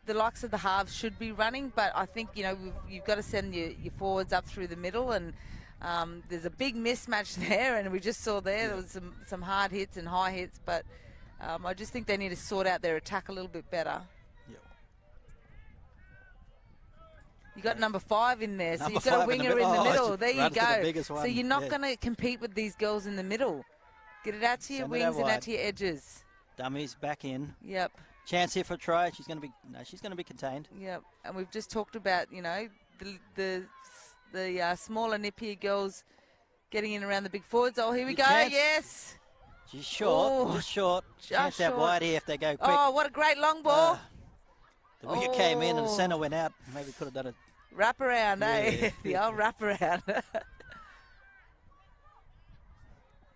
The likes of the halves should be running, but I think, you've got to send your forwards up through the middle, and there's a big mismatch there, and we just saw there was some hard hits and high hits, but I just think they need to sort out their attack a little bit better. You got number 5 in there, so you've got a winger in the middle. There you go. So you're not going to compete with these girls in the middle. Get it out to your wings and out to your edges. Dummies back in. Yep. Chance here for a try. She's going to be contained. Yep. And we've just talked about, the smaller, nippier girls getting in around the big forwards. Oh, here we go. Chance. Yes. She's short. Just short. Chance out wide here if they go quick. Oh, what a great long ball. The wicket came in and the centre went out. Maybe could have done it. Wrap around, eh? The old wrap around.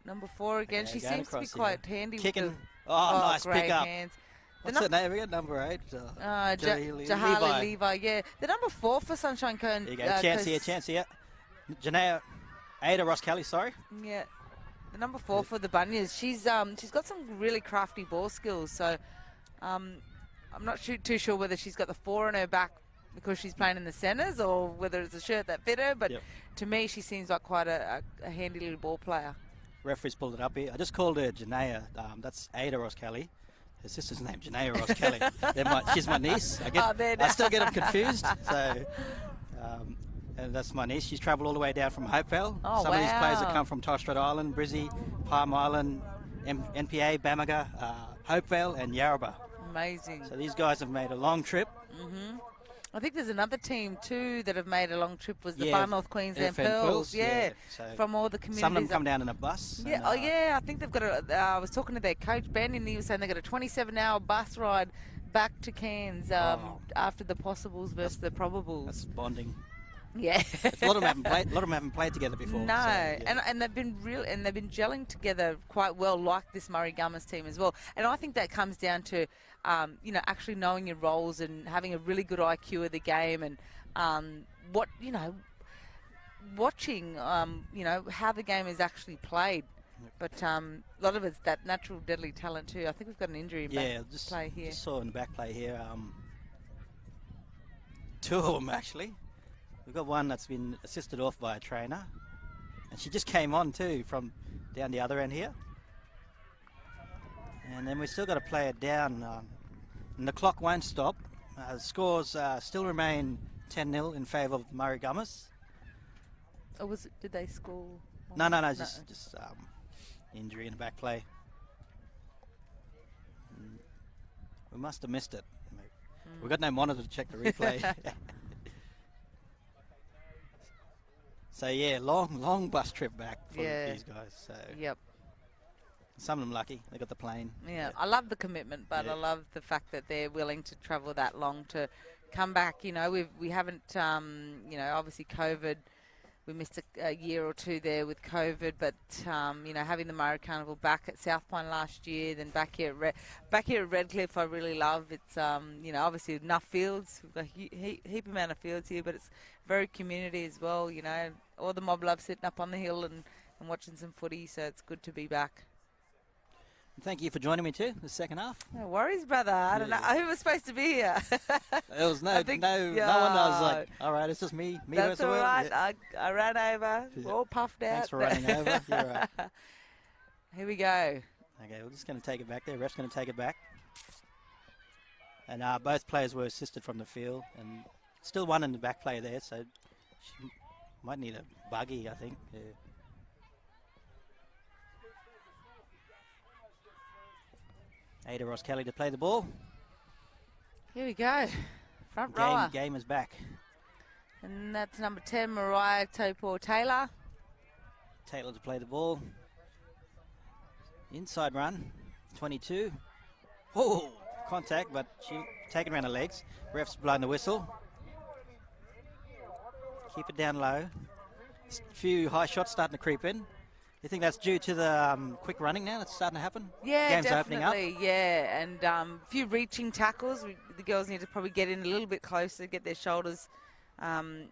Number 4 again. She seems to be quite handy. Kicking. With nice great pick up. Hands. What's her name again? Number 8. Jahali Levi. Yeah. The number 4 for Sunshine Coast. There you go. Chance here. Janaea Ada Ross Kelly, sorry. Yeah. The number 4 for the Bunyas. She's got some really crafty ball skills. So I'm not too sure whether she's got the 4 on her back because she's playing in the centres or whether it's a shirt that fit her. But to me, she seems like quite a handy little ball player. Referee's pulled it up here. I just called her Janaea. That's Ada Ross Kelly. Her sister's name, Janaea Ross Kelly. She's my niece. I still get them confused. So, and that's my niece. She's travelled all the way down from Hopevale. Some of these players have come from Torres Strait Island, Brizzy, Palm Island, NPA, Bamaga, Hopevale, and Yarrabah. Amazing. So these guys have made a long trip. I think there's another team too that have made a long trip. Was the Far North Queensland Pearls? So from all the communities. Some of them come down in a bus. Yeah, I think they've got I was talking to their coach Ben, and he was saying they've got a 27-hour bus ride back to Cairns after the possibles versus the probables. That's bonding. Yeah, a lot of them haven't played together before. No, and they've been they've been gelling together quite well, like this Murri Gummers team as well. And I think that comes down to actually knowing your roles and having a really good IQ of the game, and watching how the game is actually played. But a lot of it's that natural deadly talent too. I think we've got an injury in back play here. Just saw in the back play here. 2 of them actually. We've got one that's been assisted off by a trainer, and she just came on too from down the other end here. And then we still got to play it down, and the clock won't stop. Scores still remain 10-0 in favour of the Murri Gummers. Or did they score? No, just injury in the back play. We must have missed it. We've got no monitor to check the replay. So yeah, long bus trip back for these guys. So Yep. some of them lucky, they got the plane. Yeah, I love the commitment, but I love the fact that they're willing to travel that long to come back. You know, we haven't, obviously COVID. We missed a year or two there with COVID, but having the Murri Carnival back at South Pine last year, then back here at Redcliffe, I really love. It's obviously enough fields. We've got a heap amount of fields here, but it's very community as well. You know, all the mob love sitting up on the hill and watching some footy, so it's good to be back. Thank you for joining me too, the second half. No worries, brother. I don't know who was supposed to be here. There was no one. I was like, all right, it's just me. That's all right. Yeah. I ran over. We're all puffed out. Thanks for running over. You're right. Here we go. Okay, we're just going to take it back there. Ref's going to take it back. And both players were assisted from the field. And still one in the back play there, so she might need a buggy, I think. Yeah. Ada Ross Kelly to play the ball. Here we go. Front rower. Game is back. And that's number 10, Mariah Taylor. Taylor to play the ball. Inside run. 22. Oh, contact, but she taken around the legs. Ref's blowing the whistle. Keep it down low. A few high shots starting to creep in. You think that's due to the quick running now that's starting to happen? Yeah, Game's definitely. opening up. Yeah, and a few reaching tackles. The girls need to probably get in a little bit closer, get their shoulders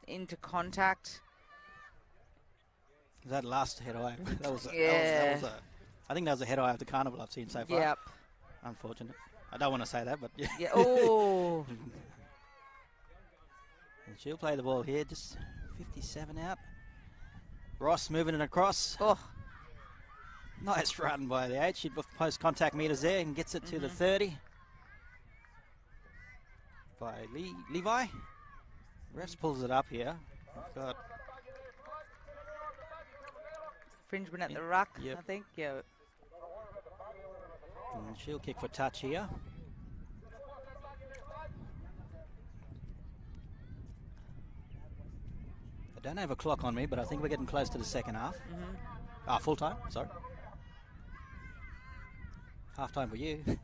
into contact. That last head eye. That was I think that was a head eye of the carnival I've seen so far. Yep. Unfortunate. I don't want to say that, but yeah. Yeah. Oh. And she'll play the ball here. Just 57 out. Ross moving it across. Oh. Nice run by the 8. She post contact meters there and gets it to the 30. By Levi. Refs pulls it up here. We've got Infringement at the ruck, Yep. I think. Yeah. And she'll kick for touch here. I don't have a clock on me, but I think we're getting close to the second half. Full time, sorry. Half time for you. And,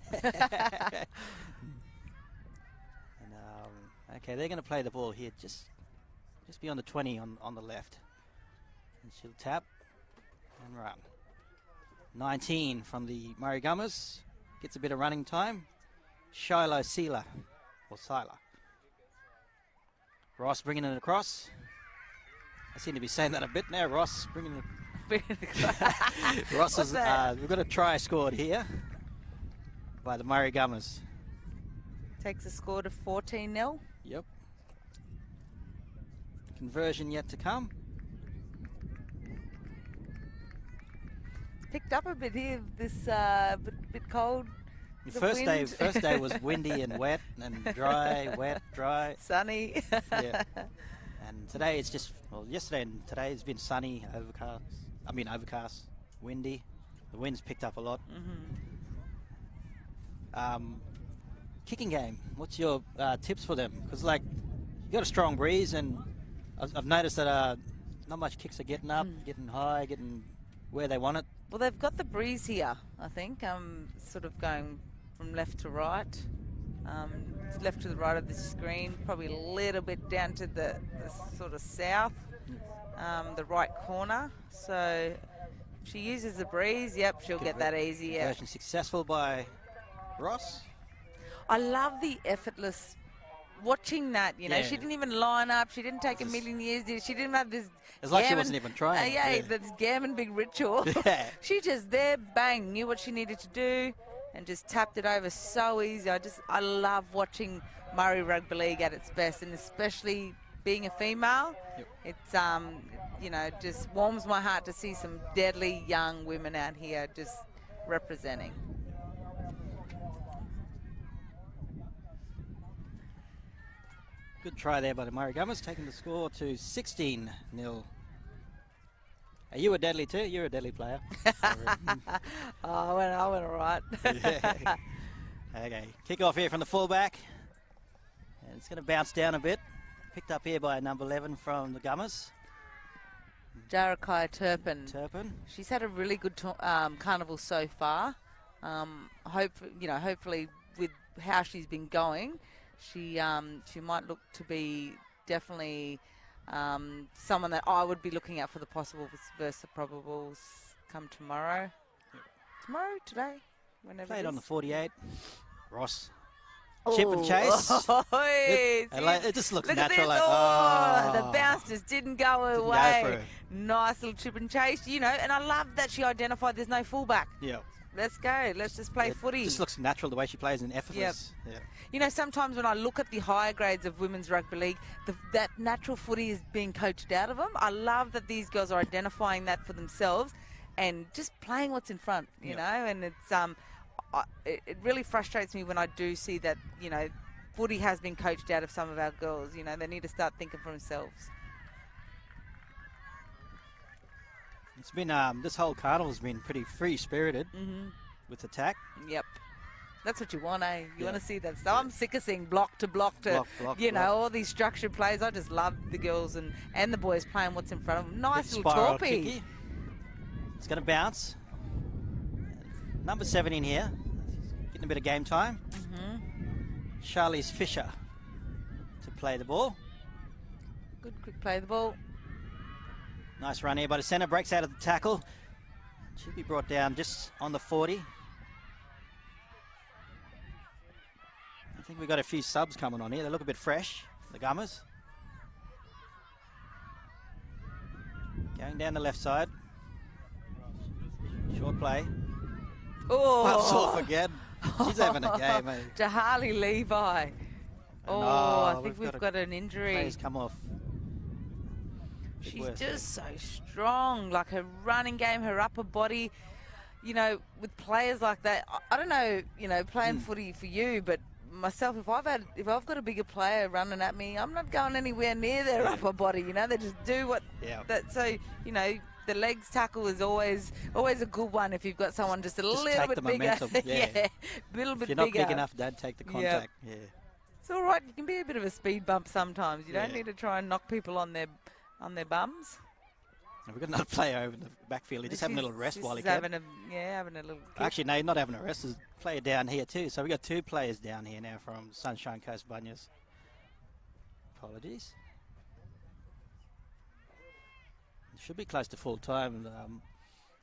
okay, they're going to play the ball here just beyond the 20 on the left. And she'll tap and run. 19 from the Murri Gummers. Gets a bit of running time. Shiloh Sela. Ross bringing it across. I seem to be saying that a bit now. Ross bringing it. Ross is, we've got a try scored here by the Murri Gummers. Takes the score to 14-0. Yep. Conversion yet to come. Picked up a bit here. This bit cold. The first day was windy and wet and dry, wet, dry. Sunny. Yeah. And today it's just, yesterday and today it's been sunny, overcast, windy. The wind's picked up a lot. Kicking game, what's your tips for them? Because, you got a strong breeze, and I've noticed that not much kicks are getting up, getting high, getting where they want it. Well, they've got the breeze here, I think. Sort of going from left to right. Left to the right of the screen, probably a little bit down to the sort of south, the right corner. So if she uses the breeze, yep, she'll get that easy. Yeah. Conversion successful by Ross. I love the effortless watching that. You know, Yeah. she didn't even line up. She didn't take a million years. She didn't have this. It's like she wasn't even trying. This gammon big ritual. Yeah. She just there, bang, knew what she needed to do, and just tapped it over so easy. I love watching Murri Rugby League at its best, and especially being a female. Yep. It's just warms my heart to see some deadly young women out here just representing. Good try there by the Murri Gummers, taking the score to 16-0. Are you a deadly too? You're a deadly player. I went all right. Yeah. Okay, kick off here from the fullback. And it's going to bounce down a bit. Picked up here by number 11 from the Gummers. Jarakai Turpin. She's had a really good carnival so far. Hopefully with how she's been going, she might look to be definitely someone that I would be looking at for the possible versus the probables come tomorrow. Tomorrow, today, whenever. Played on the 48. Ross. Oh. Chip and chase. It just looks natural. Like, the bounce just didn't go away. Nice little chip and chase, and I love that she identified there's no fullback. Yeah. Let's go. Let's just play footy. It just looks natural the way she plays and effortless. Yep. Yeah. Sometimes when I look at the higher grades of women's rugby league, that natural footy is being coached out of them. I love that these girls are identifying that for themselves and just playing what's in front, you know, and it's it really frustrates me when I do see that, footy has been coached out of some of our girls. They need to start thinking for themselves. It's been this whole carnival's been pretty free-spirited with attack. Yep. That's what you want, eh? You want to see that stuff. I'm sick of seeing block to block, all these structured plays. I just love the girls and the boys playing what's in front of them. Nice little torpy. It's going to bounce. Number 7 in here. Getting a bit of game time. Charlize Fisher to play the ball. Good quick play the ball. Nice run here by the centre. Breaks out of the tackle. Should be brought down just on the 40. I think we've got a few subs coming on here. They look a bit fresh, the Gummers. Going down the left side. Short play. Oh! Pops off again. She's having a game, eh? Jahali Levi. I think we've got an injury. Players come off. She's just so strong, like her running game, her upper body, with players like that. I don't know, playing footy for you, but myself, if I've got a bigger player running at me, I'm not going anywhere near their upper body, they just do what so, the legs tackle is always a good one if you've got someone just a little bit bigger. Momentum, a little bit if you're not bigger. big enough, Dad, take the contact. Yeah. It's all right. You can be a bit of a speed bump sometimes. You don't need to try and knock people on their bums. And we've got another player over in the backfield. He's just having a little rest while he can. having a little kick. Actually, no, not having a rest. There's a player down here too. So we've got 2 players down here now from Sunshine Coast Bunyas. Apologies. It should be close to full time.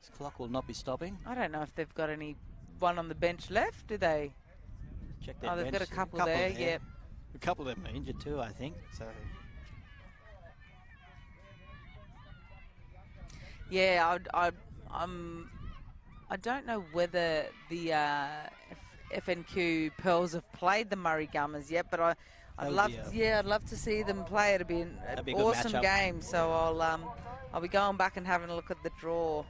This clock will not be stopping. I don't know if they've got anyone on the bench left, do they? Check their bench. They've got a couple there, yep. A couple of them are injured too, I think. So. Yeah, I don't know whether the FNQ Pearls have played the Murri Gummers yet, but I'd love to see them play. It'd be an awesome game. So I'll be going back and having a look at the draw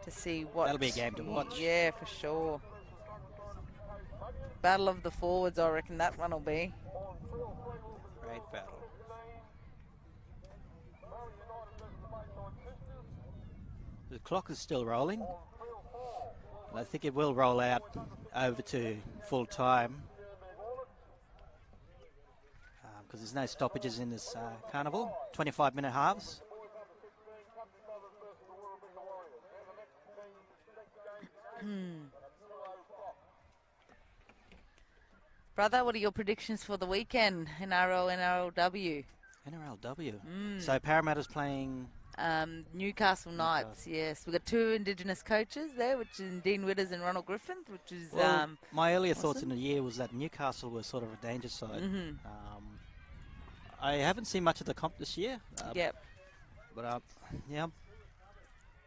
to see what. That'll be a game to watch. Yeah, for sure. Battle of the forwards, I reckon that one will be. Great battle. The clock is still rolling. I think it will roll out over to full time because there's no stoppages in this carnival. 25-minute halves. Brother, what are your predictions for the weekend? NRL, NRLW. NRLW. So Parramatta's playing. Newcastle Knights, yes. We've got 2 Indigenous coaches there, which is Dean Witters and Ronald Griffin, which is my earlier thoughts in the year was that Newcastle was sort of a danger side. I haven't seen much of the comp this year. But,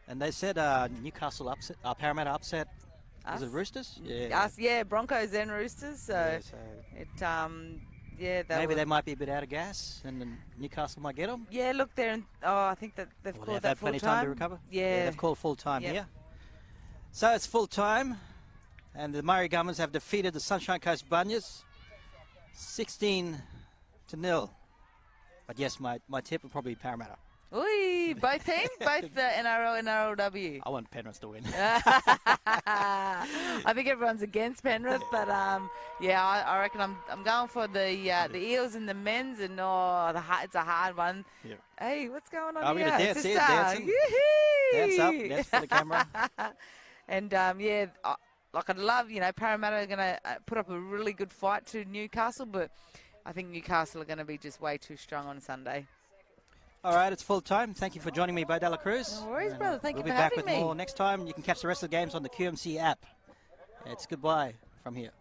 and they said Newcastle upset, Parramatta upset. Was it Roosters? Yeah. Broncos and Roosters. So, maybe they might be a bit out of gas, and then Newcastle might get them. Yeah, look there, and I think that they've called that full time. They've had plenty of time to recover. Yeah, they've called full time here. So it's full time, and the Murri Gummers have defeated the Sunshine Coast Bunyas 16-0. 0. But yes, my tip would probably be Parramatta. Oi, both teams, both the NRL and NRLW. I want Penrith to win. I think everyone's against Penrith, but yeah, I reckon I'm going for the Eels and the men's, and it's a hard one. Yeah. Hey, what's going on Are we here? gonna dance here? Sister? Dancing? Yoo-hoo! Dance up, dance for the camera. And yeah, like I'd love, Parramatta are going to put up a really good fight to Newcastle, but I think Newcastle are going to be just way too strong on Sunday. All right, it's full time. Thank you for joining me, Bo Dela Cruz. No worries, brother. Thank you for We'll be back having with me. more next time. You can catch the rest of the games on the QMC app. It's goodbye from here.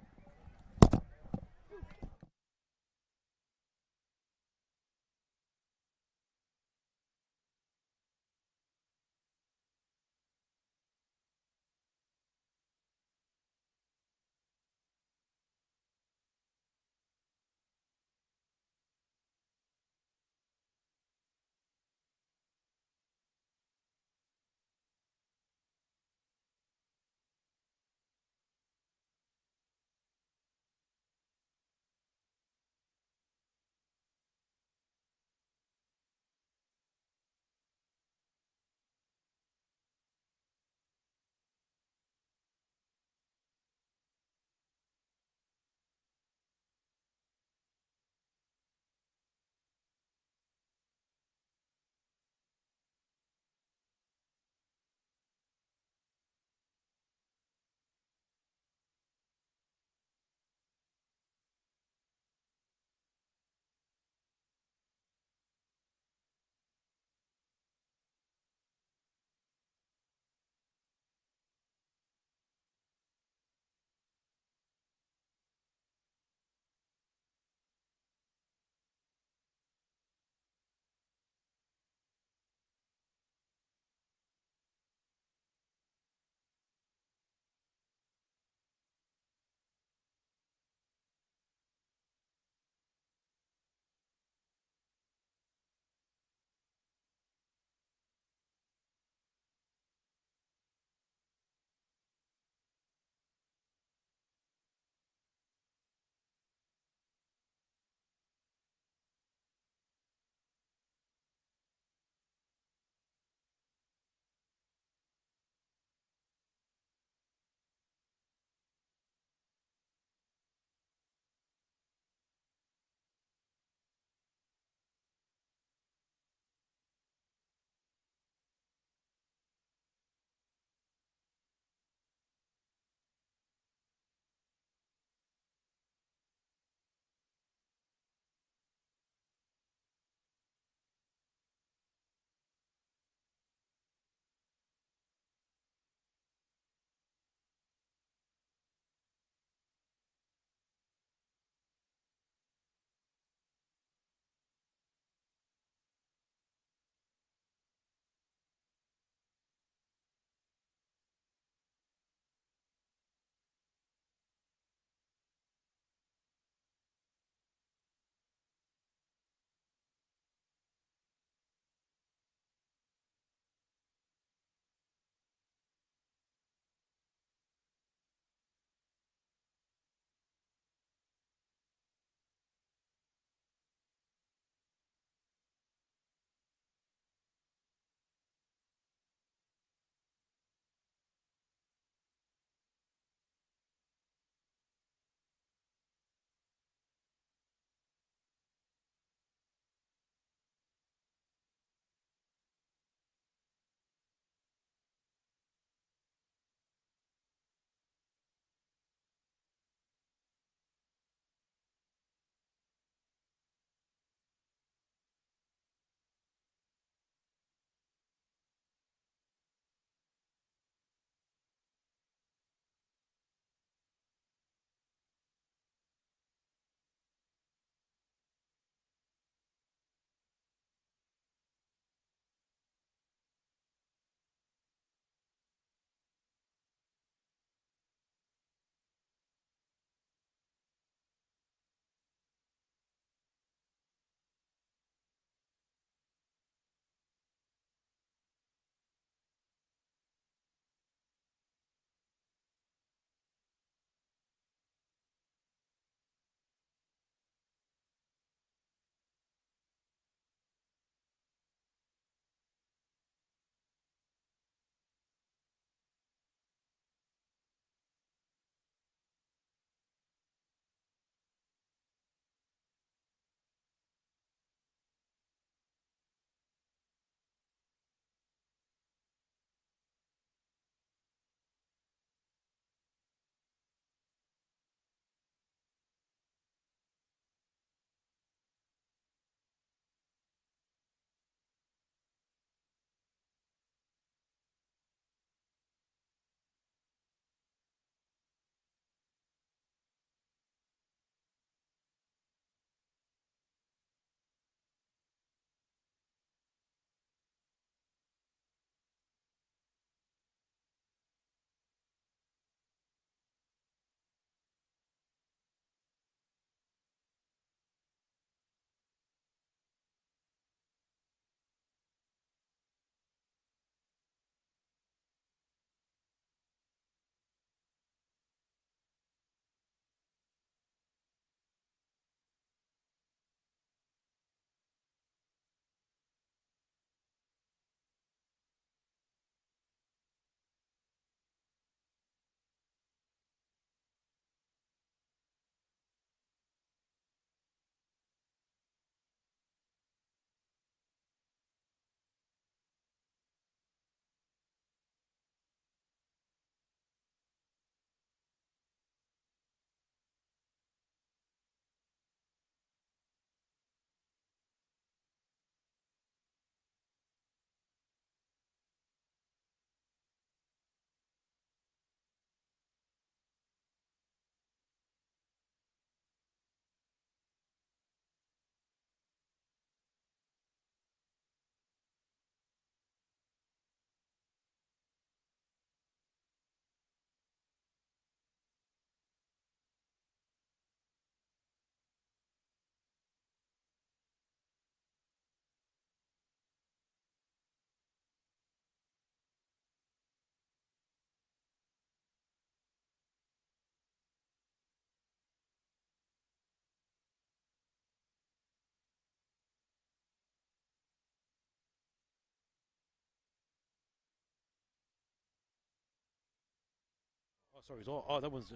Sorry, that one's...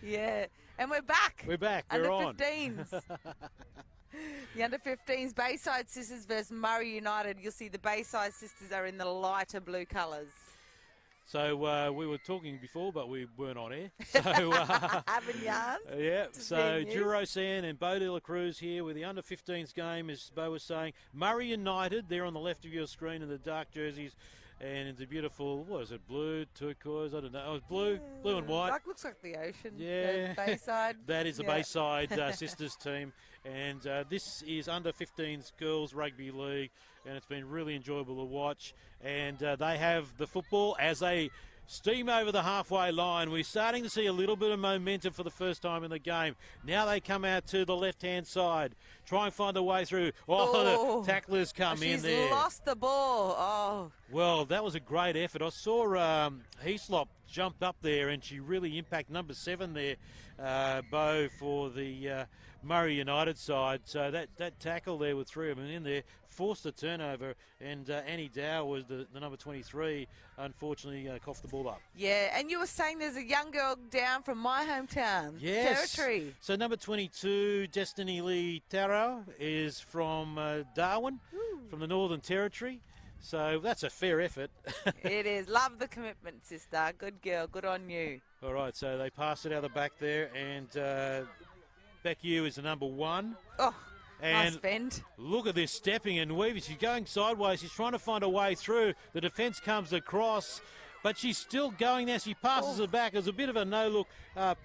Yeah, and we're back. We're back. Under We're on. 15s. The under 15s Bayside Sisters versus Murri United. You'll see the Bayside Sisters are in the lighter blue colours. So we were talking before, but we weren't on air. So Having yarns. yeah. Just So being you. Durosan and Bo de la Cruz here with the under 15s game, as Bo was saying. Murri United, they're on the left of your screen in the dark jerseys. And it's a beautiful, what is it, blue, turquoise, I don't know. Oh, it's blue and white. Looks like the ocean. Yeah. The Bayside. That is the Yeah. Bayside Sisters team. And this is under 15s girls rugby league. And it's been really enjoyable to watch. And they have the football as they steam over the halfway line. We're starting to see a little bit of momentum for the first time in the game. Now they come out to the left-hand side. Try and find a way through. Oh, the tacklers come in there. She's lost the ball. Oh. Well, that was a great effort. I saw Heaslop jump up there and she really impacted number 7 there, Bo, for the Murri United side. So that tackle there with 3 of them in there forced the turnover, and Annie Dow was the number 23, unfortunately coughed the ball up. Yeah, and you were saying there's a young girl down from my hometown, Yes. Territory. So number 22, Destiny Lee Tarrow, is from Darwin, from the Northern Territory. So that's a fair effort. It is. Love the commitment, sister. Good girl. Good on you. All right, so they passed it out the back there, and Beck Yu is the number 1. Oh, And nice bend. look at this stepping and weaving. She's going sideways. She's trying to find a way through. The defence comes across, but she's still going there. She passes it back. There's a bit of a no-look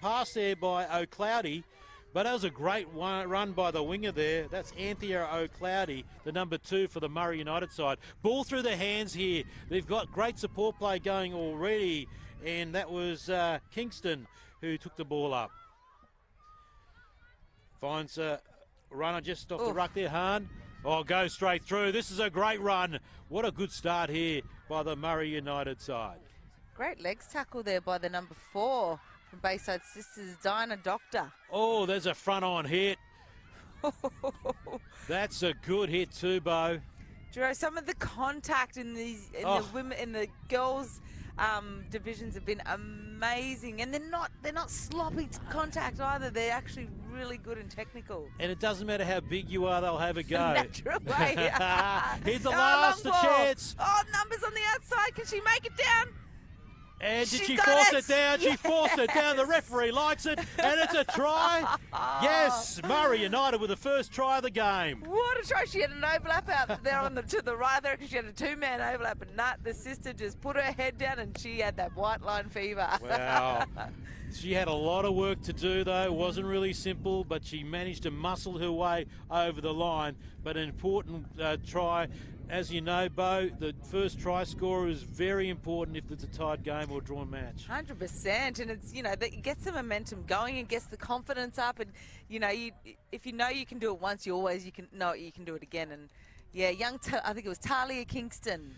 pass there by O'Cloudy, but that was a great run by the winger there. That's Anthea O'Cloudy, the number 2 for the Murri United side. Ball through the hands here. They've got great support play going already, and that was Kingston who took the ball up. Finds a runner just off the ruck there, Hahn. Oh, goes straight through. This is a great run. What a good start here by the Murri United side. Great legs tackle there by the number 4 from Bayside Sisters, Dinah Doctor. Oh, there's a front-on hit. That's a good hit too, Bo. Jero, some of the contact in the women in the girls divisions have been amazing, and they're not sloppy contact either. They're actually really good and technical. And it doesn't matter how big you are, they'll have a go. Natural way. Here's the Oh, last long ball. chance. Oh, numbers on the outside. Can she make it down? And did She's she got force it. it down? She forced it down. The Yes. referee likes it, and it's a try. Yes, Murri United with the first try of the game. What a try. She had an overlap out there to the right there because she had a 2-man overlap, but the sister just put her head down and she had that white line fever. Wow. She had a lot of work to do, though. It wasn't really simple, but she managed to muscle her way over the line. But an important try. As you know, Bo, the first try scorer is very important if it's a tied game or drawn match. 100%, and it's it gets the momentum going and gets the confidence up, and if you know you can do it once, you can know you can do it again. And yeah, I think it was Talia Kingston.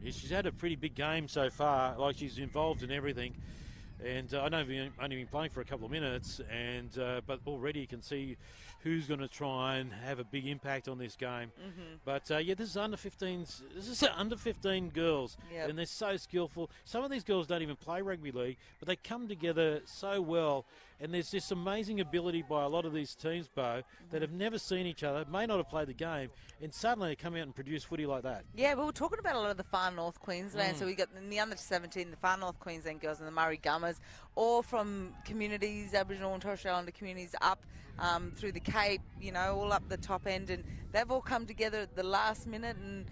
Yeah, she's had a pretty big game so far. Like, she's involved in everything. And I know we've only been playing for a couple of minutes, and but already you can see who's going to try and have a big impact on this game. But yeah, this is under 15s. This is under 15 girls, Yep. and they're so skillful. Some of these girls don't even play rugby league, but they come together so well. And there's this amazing ability by a lot of these teams, Bo, that have never seen each other, may not have played the game, and suddenly they come out and produce footy like that. Yeah, we were talking about a lot of the far north Queensland. So we got in the under 17, the far north Queensland girls and the Murri Gummers, all from communities, Aboriginal and Torres Strait Islander communities up through the Cape, all up the top end, and they've all come together at the last minute, and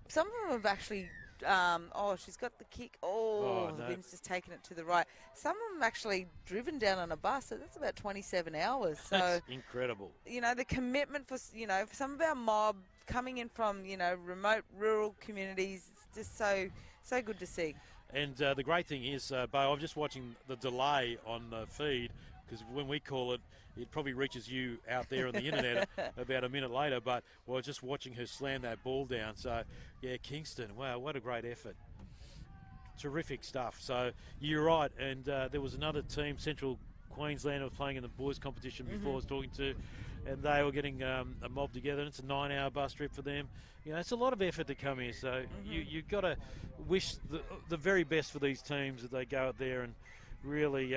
some of them have actually. She's got the kick. No. The wind's just taken it to the right. Some of them actually driven down on a bus, so that's about 27 hours. So That's incredible. the commitment for for some of our mob coming in from remote rural communities, it's just so good to see. And the great thing is, Bo, I'm just watching the delay on the feed, because when we call it, it probably reaches you out there on the internet about a minute later. But we're just watching her slam that ball down. So, yeah, Kingston, wow, what a great effort. Terrific stuff. So you're right. And there was another team, Central Queensland, who was playing in the boys' competition before I was talking to, and they were getting a mob together, and it's a 9-hour bus trip for them. You know, it's a lot of effort to come here, so you've got to wish the very best for these teams that they go out there and really,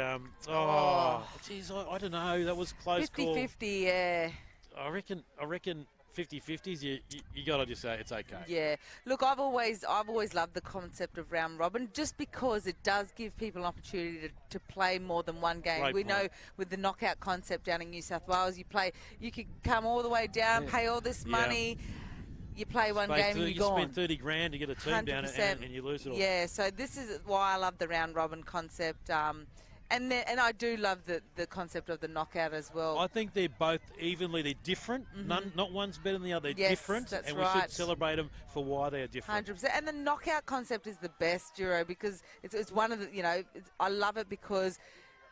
geez, I don't know, that was a close call. 50-50, yeah. I reckon 50-50s, you got to just say it's okay. Yeah. Look, I've always loved the concept of round robin, just because it does give people an opportunity to play more than one game. Great We point. know with the knockout concept down in New South Wales, you could come all the way down, pay all this money, you play one game and you you're gone. spend 30 grand to get a team down 100%. and you lose it all. Yeah, so this is why I love the round robin concept. And I do love the concept of the knockout as well. I think they're both they're different. Not one's better than the other. They're Yes, different, that's and we right. should celebrate them for why they are different. 100%. And the knockout concept is the best, Duro, because it's one of the, I love it because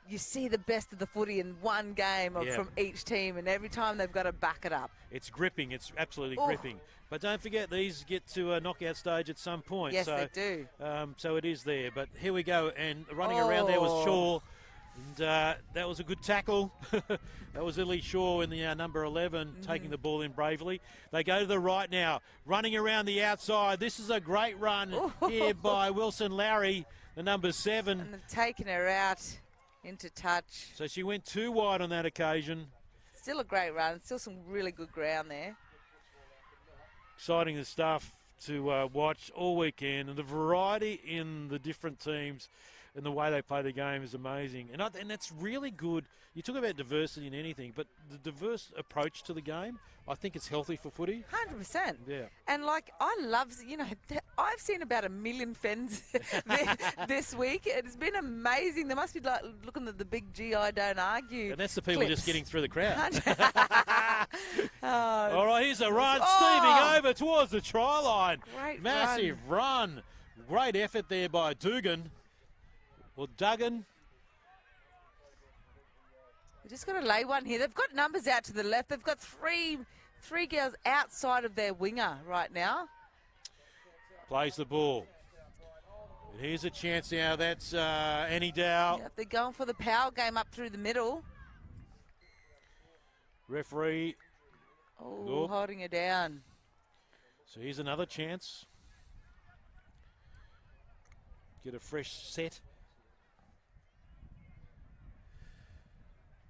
you see the best of the footy in one game from each team, and every time they've got to back it up. It's gripping. It's absolutely gripping. But don't forget, these get to a knockout stage at some point. Yes, so, they do. So it is there. But here we go. And running around there was Shaw. And that was a good tackle. That was Lily Shaw in the number 11, taking the ball in bravely. They go to the right now, running around the outside. This is a great run here by Wilson Lowry, the number 7. And they've taken her out into touch. So she went too wide on that occasion. Still a great run. Still some really good ground there. Exciting stuff to watch all weekend. And the variety in the different teams and the way they play the game is amazing. And that's really good. You talk about diversity in anything, but the diverse approach to the game, I think it's healthy for footy. 100%. Yeah. And, I love, I've seen about 1 million fens this week. It's been amazing. They must be looking at the big GI don't argue. And that's the people just getting through the crowd. Oh, All right, here's a run. Oh. Steaming over towards the try line. Great Massive run. Great effort there by Dugan. Or Duggan. They've just got to lay one here. They've got numbers out to the left. They've got three girls outside of their winger right now. Plays the ball. And here's a chance now. That's Annie Dow. Yep, they're going for the power game up through the middle. Referee. Oh, holding her down. So here's another chance. Get a fresh set.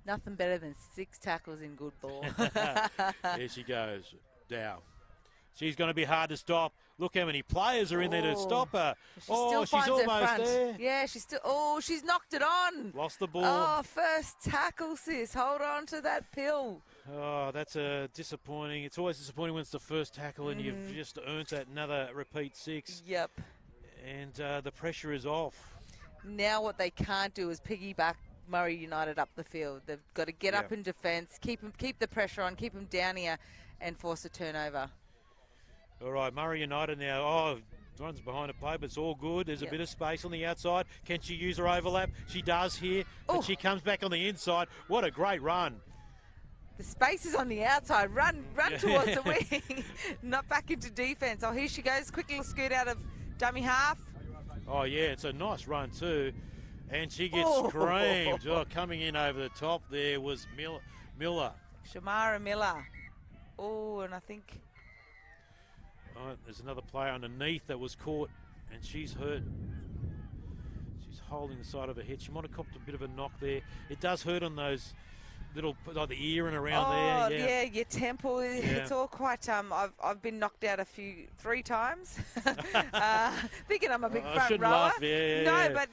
Nothing better than 6 tackles in good ball. There she goes, Dow. She's going to be hard to stop. Look how many players are in there to stop her. She still she's finds her almost front. there. Yeah, she's still. Oh, she's knocked it on. Lost the ball. Oh, first tackle, sis. Hold on to that pill. Oh, that's disappointing. It's always disappointing when it's the first tackle and you've just earned that another repeat 6. Yep. And the pressure is off. Now what they can't do is piggyback Murri United up the field. They've got to get up in defence, keep the pressure on, keep them down here, and force a turnover. All right, Murri United now. Oh, runs behind the play, but it's all good. There's a bit of space on the outside. Can she use her overlap? She does here, but she comes back on the inside. What a great run. The space is on the outside. Run towards the wing. Not back into defence. Oh, here she goes. Quick little scoot out of dummy half. Oh, yeah, it's a nice run too. And she gets screamed. Oh, coming in over the top there was Miller. Shamara Miller. Oh, and I think... Oh, there's another player underneath that was caught, and she's hurt. She's holding the side of her head. She might have copped a bit of a knock there. It does hurt on those little, like the ear and around there. Yeah, your temple. It's all quite. I've been knocked out 3 times. Thinking I'm a big front shouldn't rower. laugh, But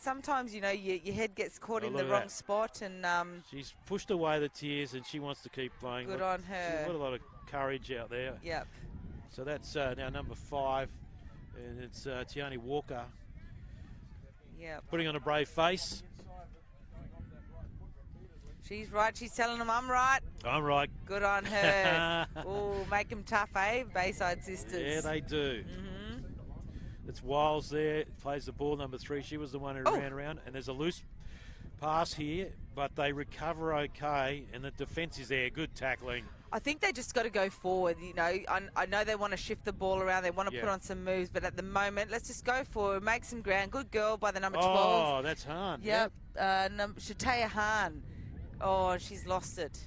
sometimes your head gets caught in the wrong spot, and she's pushed away the tears, and she wants to keep playing. Good on her. She's got a lot of courage out there. Yep. So that's now number 5, and it's Tiani Walker. Yep. Putting on a brave face. She's right. She's telling them I'm right. I'm right. Good on her. Oh, make them tough, eh? Bayside sisters. Yeah, they do. It's Wiles there. Plays the ball, number 3. She was the one who ran around. And there's a loose pass here, but they recover okay, and the defence is there. Good tackling. I think they just got to go forward. You know, I know they want to shift the ball around. They want to put on some moves, but at the moment, let's just go forward, make some ground. Good girl by the number 12. Oh, that's Hahn. Yep. Shatea Hahn. Oh, she's lost it.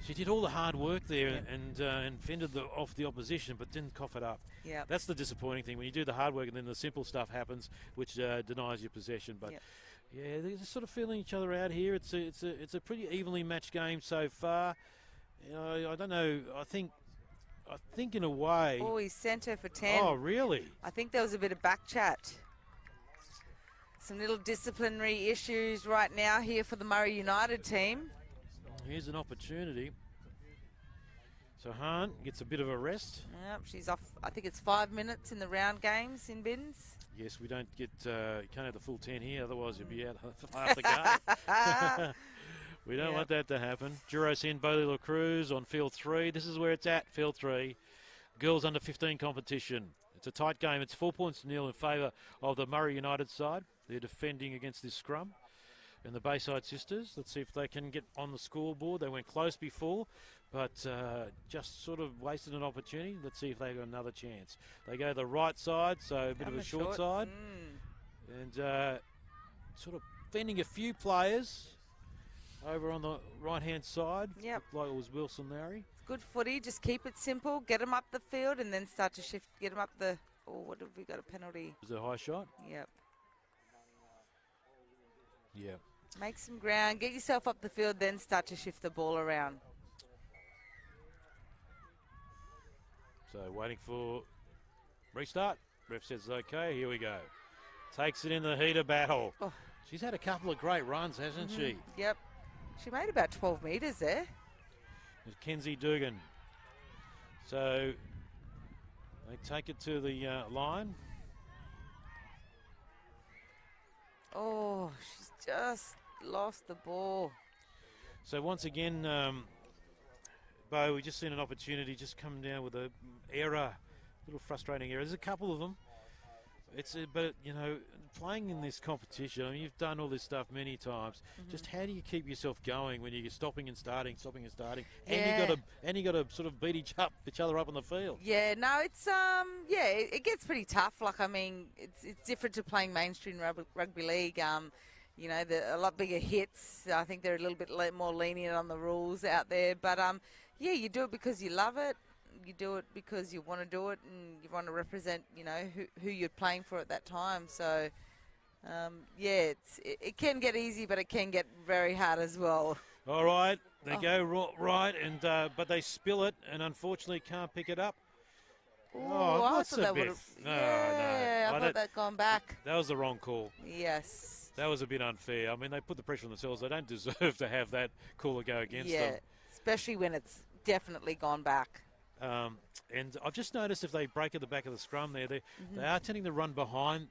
She did all the hard work there and fended off the opposition, but didn't cough it up. Yeah. That's the disappointing thing when you do the hard work and then the simple stuff happens, which denies you possession. But yeah, they're sort of feeling each other out here. It's a pretty evenly matched game so far. You know, I don't know. I think in a way. Oh, he sent her for 10. Oh, really? I think there was a bit of back chat. Some little disciplinary issues right now here for the Murri United team. Here's an opportunity. So Hahn gets a bit of a rest. Yep, she's off. I think it's 5 minutes in the round games in bins. Yes, we don't get. You can't have the full 10 here, otherwise you'll be out half the game. We don't want that to happen. Juros in, Bowley La Cruz on field 3. This is where it's at, field 3. Girls under 15 competition. It's a tight game. It's 4 points to nil in favour of the Murri United side. They're defending against this scrum. And the Bayside sisters, let's see if they can get on the scoreboard. They went close before, but just sort of wasted an opportunity. Let's see if they got another chance. They go the right side, so a bit of a short side. And sort of fending a few players over on the right-hand side. Yep. Looked like it was Wilson Larry. Good footy. Just keep it simple. Get them up the field and then start to shift. Get them up the... Oh, what have we got? A penalty. Was it a high shot? Yep. Yeah. Make some ground. Get yourself up the field, then start to shift the ball around. So waiting for restart. Ref says okay. Here we go. Takes it in the heat of battle. Oh. She's had a couple of great runs, hasn't she? Yep. She made about 12 metres there. There's Kenzie Dugan. So they take it to the line. Oh, she's just lost the ball. So once again, Bo, we've just seen an opportunity just come down with a error, little frustrating error. There's a couple of them. But you know, playing in this competition, I mean, you've done all this stuff many times. Just how do you keep yourself going when you're stopping and starting, Yeah. and you got to sort of beat each other up on the field. Yeah, no, it's it gets pretty tough. Like, I mean, it's different to playing mainstream rugby league. You know, a lot bigger hits. I think they're a little bit more lenient on the rules out there. But yeah, you do it because you love it. You do it because you want to do it, and you want to represent, you know, who you're playing for at that time. So, yeah, it can get easy, but it can get very hard as well. All right, they go right, and but they spill it, and unfortunately can't pick it up. Ooh, Oh, I that's thought a that bit. would've- No, yeah, no. I thought that gone back. That was the wrong call. Yes. That was a bit unfair. I mean, they put the pressure on themselves. They don't deserve to have that call go against them. Yeah, especially when it's definitely gone back. And I've just noticed if they break at the back of the scrum there, they are tending to run behind.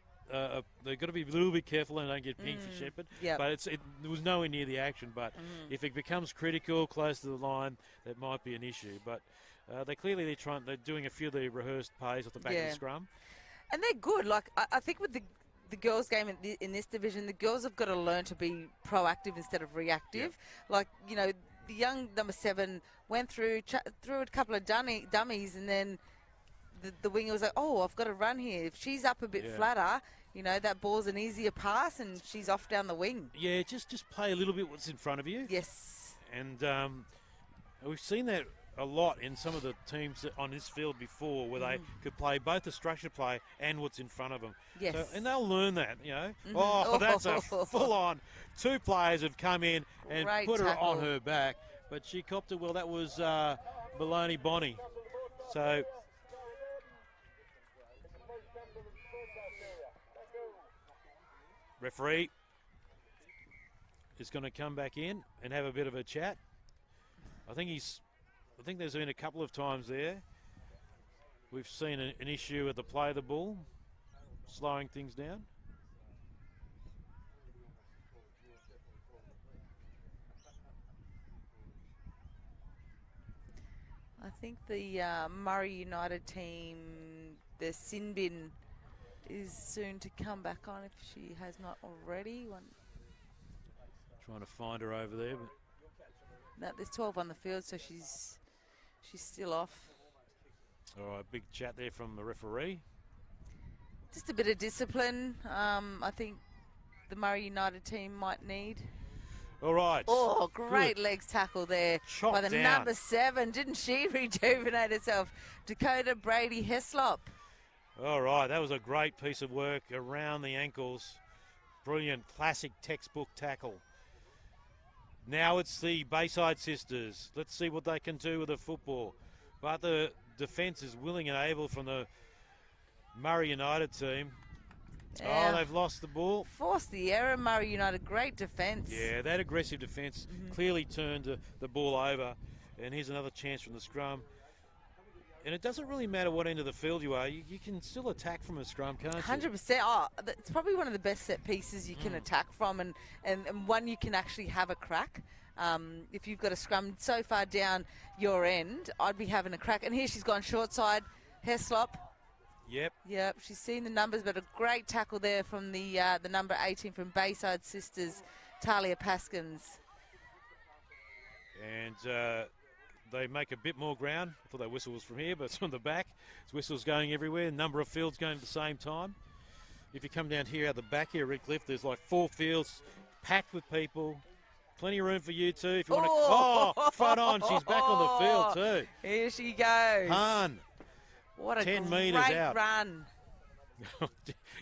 They've got to be a little bit careful and don't get pinged for Shepherd. Yep. But it was nowhere near the action. But if it becomes critical, close to the line, that might be an issue. But they're doing a few of the rehearsed plays off the back of the scrum. And they're good. Like, I think with the girls' game in this division, the girls have got to learn to be proactive instead of reactive. Yeah. Like, you know, the young number 7 went through a couple of dummies, and then the winger was like, oh, I've got to run here. If she's up a bit flatter, you know, that ball's an easier pass, and she's off down the wing. Yeah, just play a little bit what's in front of you. Yes. And we've seen that a lot in some of the teams on this field before, where they could play both the structured play and what's in front of them. Yes. So, and they'll learn that, you know. Oh, that's a full-on. 2 players have come in and Great put her tackle. on her back, but she copped it well. That was Maloney Bonnie. So referee is going to come back in and have a bit of a chat. I think there's been a couple of times there we've seen an issue at the play of the ball, slowing things down. I think the Murri United team, the sin bin, is soon to come back on if she has not already. Trying to find her over there. But No, there's 12 on the field, so she's still off. all right, big chat there from the referee. Just a bit of discipline. I think the Murri United team might need. All right. Oh, great Good. legs tackle there Chopped by the down. number 7. Didn't she rejuvenate herself? Dakota Brady Heslop. All right, that was a great piece of work around the ankles. Brilliant, classic textbook tackle. Now it's the Bayside sisters. Let's see what they can do with the football. But the defence is willing and able from the Murri United team. Yeah. Oh, they've lost the ball. Forced the error, Murri United. Great defence. Yeah, that aggressive defence clearly turned the ball over. And here's another chance from the scrum. And it doesn't really matter what end of the field you are. You can still attack from a scrum, can't you? 100%. Oh, it's probably one of the best set pieces you can attack from, and one you can actually have a crack. If you've got a scrum so far down your end, I'd be having a crack. And here she's gone short side. Heslop. Yep. She's seen the numbers, but a great tackle there from the number 18 from Bayside Sisters, Talia Paskins. And they make a bit more ground. I thought that whistle was from here, but it's on the back. It's whistles going everywhere. Number of fields going at the same time. If you come down here out the back here, Redcliffe, there's like 4 fields packed with people. Plenty of room for you too. If you want to. Oh, front on. She's back on the field too. Here she goes. Han. What a 10 great metres out. run.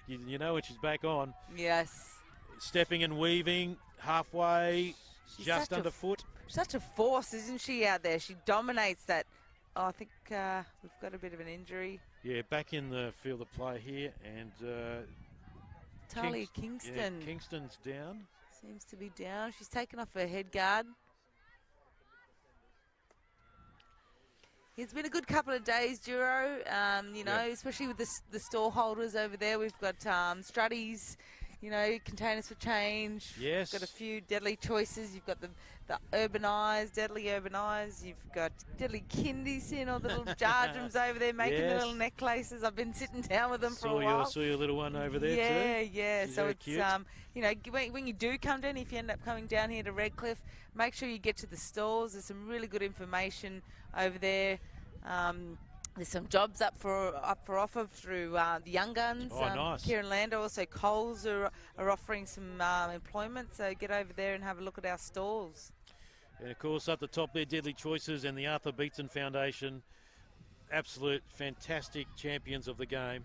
you know when she's back on. Yes. Stepping and weaving halfway, She's just such a underfoot. Such a force, isn't she, out there? She dominates that. Oh, I think we've got a bit of an injury. Yeah, back in the field of play here, and Talia Kingston Yeah, Kingston's down. seems to be down. She's taken off her head guard. It's been a good couple of days, Duro. Especially with the stall holders over there. We've got Strutties, containers for change. Yes. We've got a few deadly choices. You've got the urban eyes, deadly urban eyes. You've got deadly kindies, seeing all the little jardrums over there making the Yes. little necklaces. I've been sitting down with them for a while. Saw your little one over there too. Yeah. She's So very it's cute. when you do come down, if you end up coming down here to Redcliffe, make sure you get to the stalls. There's some really good information over there. There's some jobs up for offer through the Young Guns. Oh, nice. Kieran Lander, also Coles are offering some employment. So get over there and have a look at our stalls. And of course, up the top there, Deadly Choices and the Arthur Beetson Foundation. Absolute fantastic champions of the game.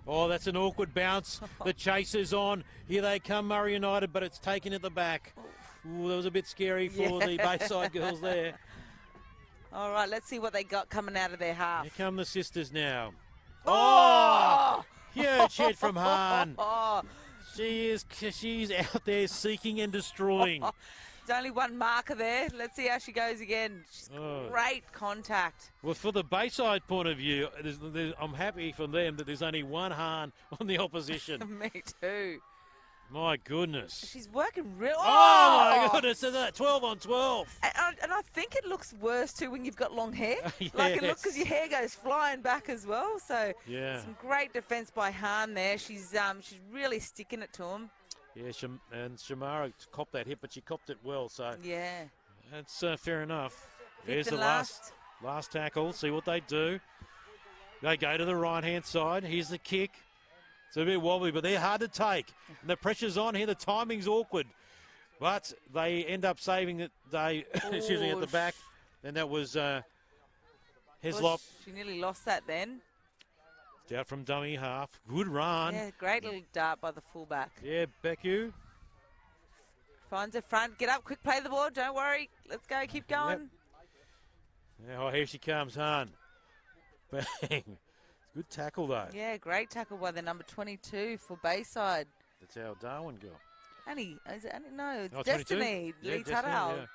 Oh, that's an awkward bounce. The chase is on. Here they come, Murri United, but it's taken at the back. Ooh, that was a bit scary for the Bayside girls there. All right, let's see what they got coming out of their half. Here come the sisters now. Oh! Huge hit from Han. She's out there seeking and destroying. There's only one marker there. Let's see how she goes again. She's great contact. Well, for the Bayside point of view, I'm happy for them that there's only one Han on the opposition. Me too. My goodness. She's working real. Oh, my goodness. Is that 12 on 12? And I think it looks worse too when you've got long hair. Yes. Like it looks because your hair goes flying back as well. So Yeah. some great defence by Han there. She's really sticking it to him. Yeah, and Shamara copped that hit, but she copped it well. So Yeah. that's fair enough. There's Fifth the and last tackle. See what they do. They go to the right-hand side. Here's the kick. It's a bit wobbly, but they're hard to take. And the pressure's on here. The timing's awkward. But they end up saving it. They, excuse me, at the back. And that was Heslop. She nearly lost that then. Out from dummy half. Good run. Yeah, great little dart by the fullback. Yeah, Beku. Finds her front. Get up, quick play the ball. Don't worry. Let's go. Keep going. Yep. Oh, here she comes, Han. Bang. Good tackle, though. Yeah, great tackle by the number 22 for Bayside. That's our Darwin girl. Annie, is it Annie? No, it's Oh, 22? Destiny. Yeah, Lee Destiny, Tuttle. yeah.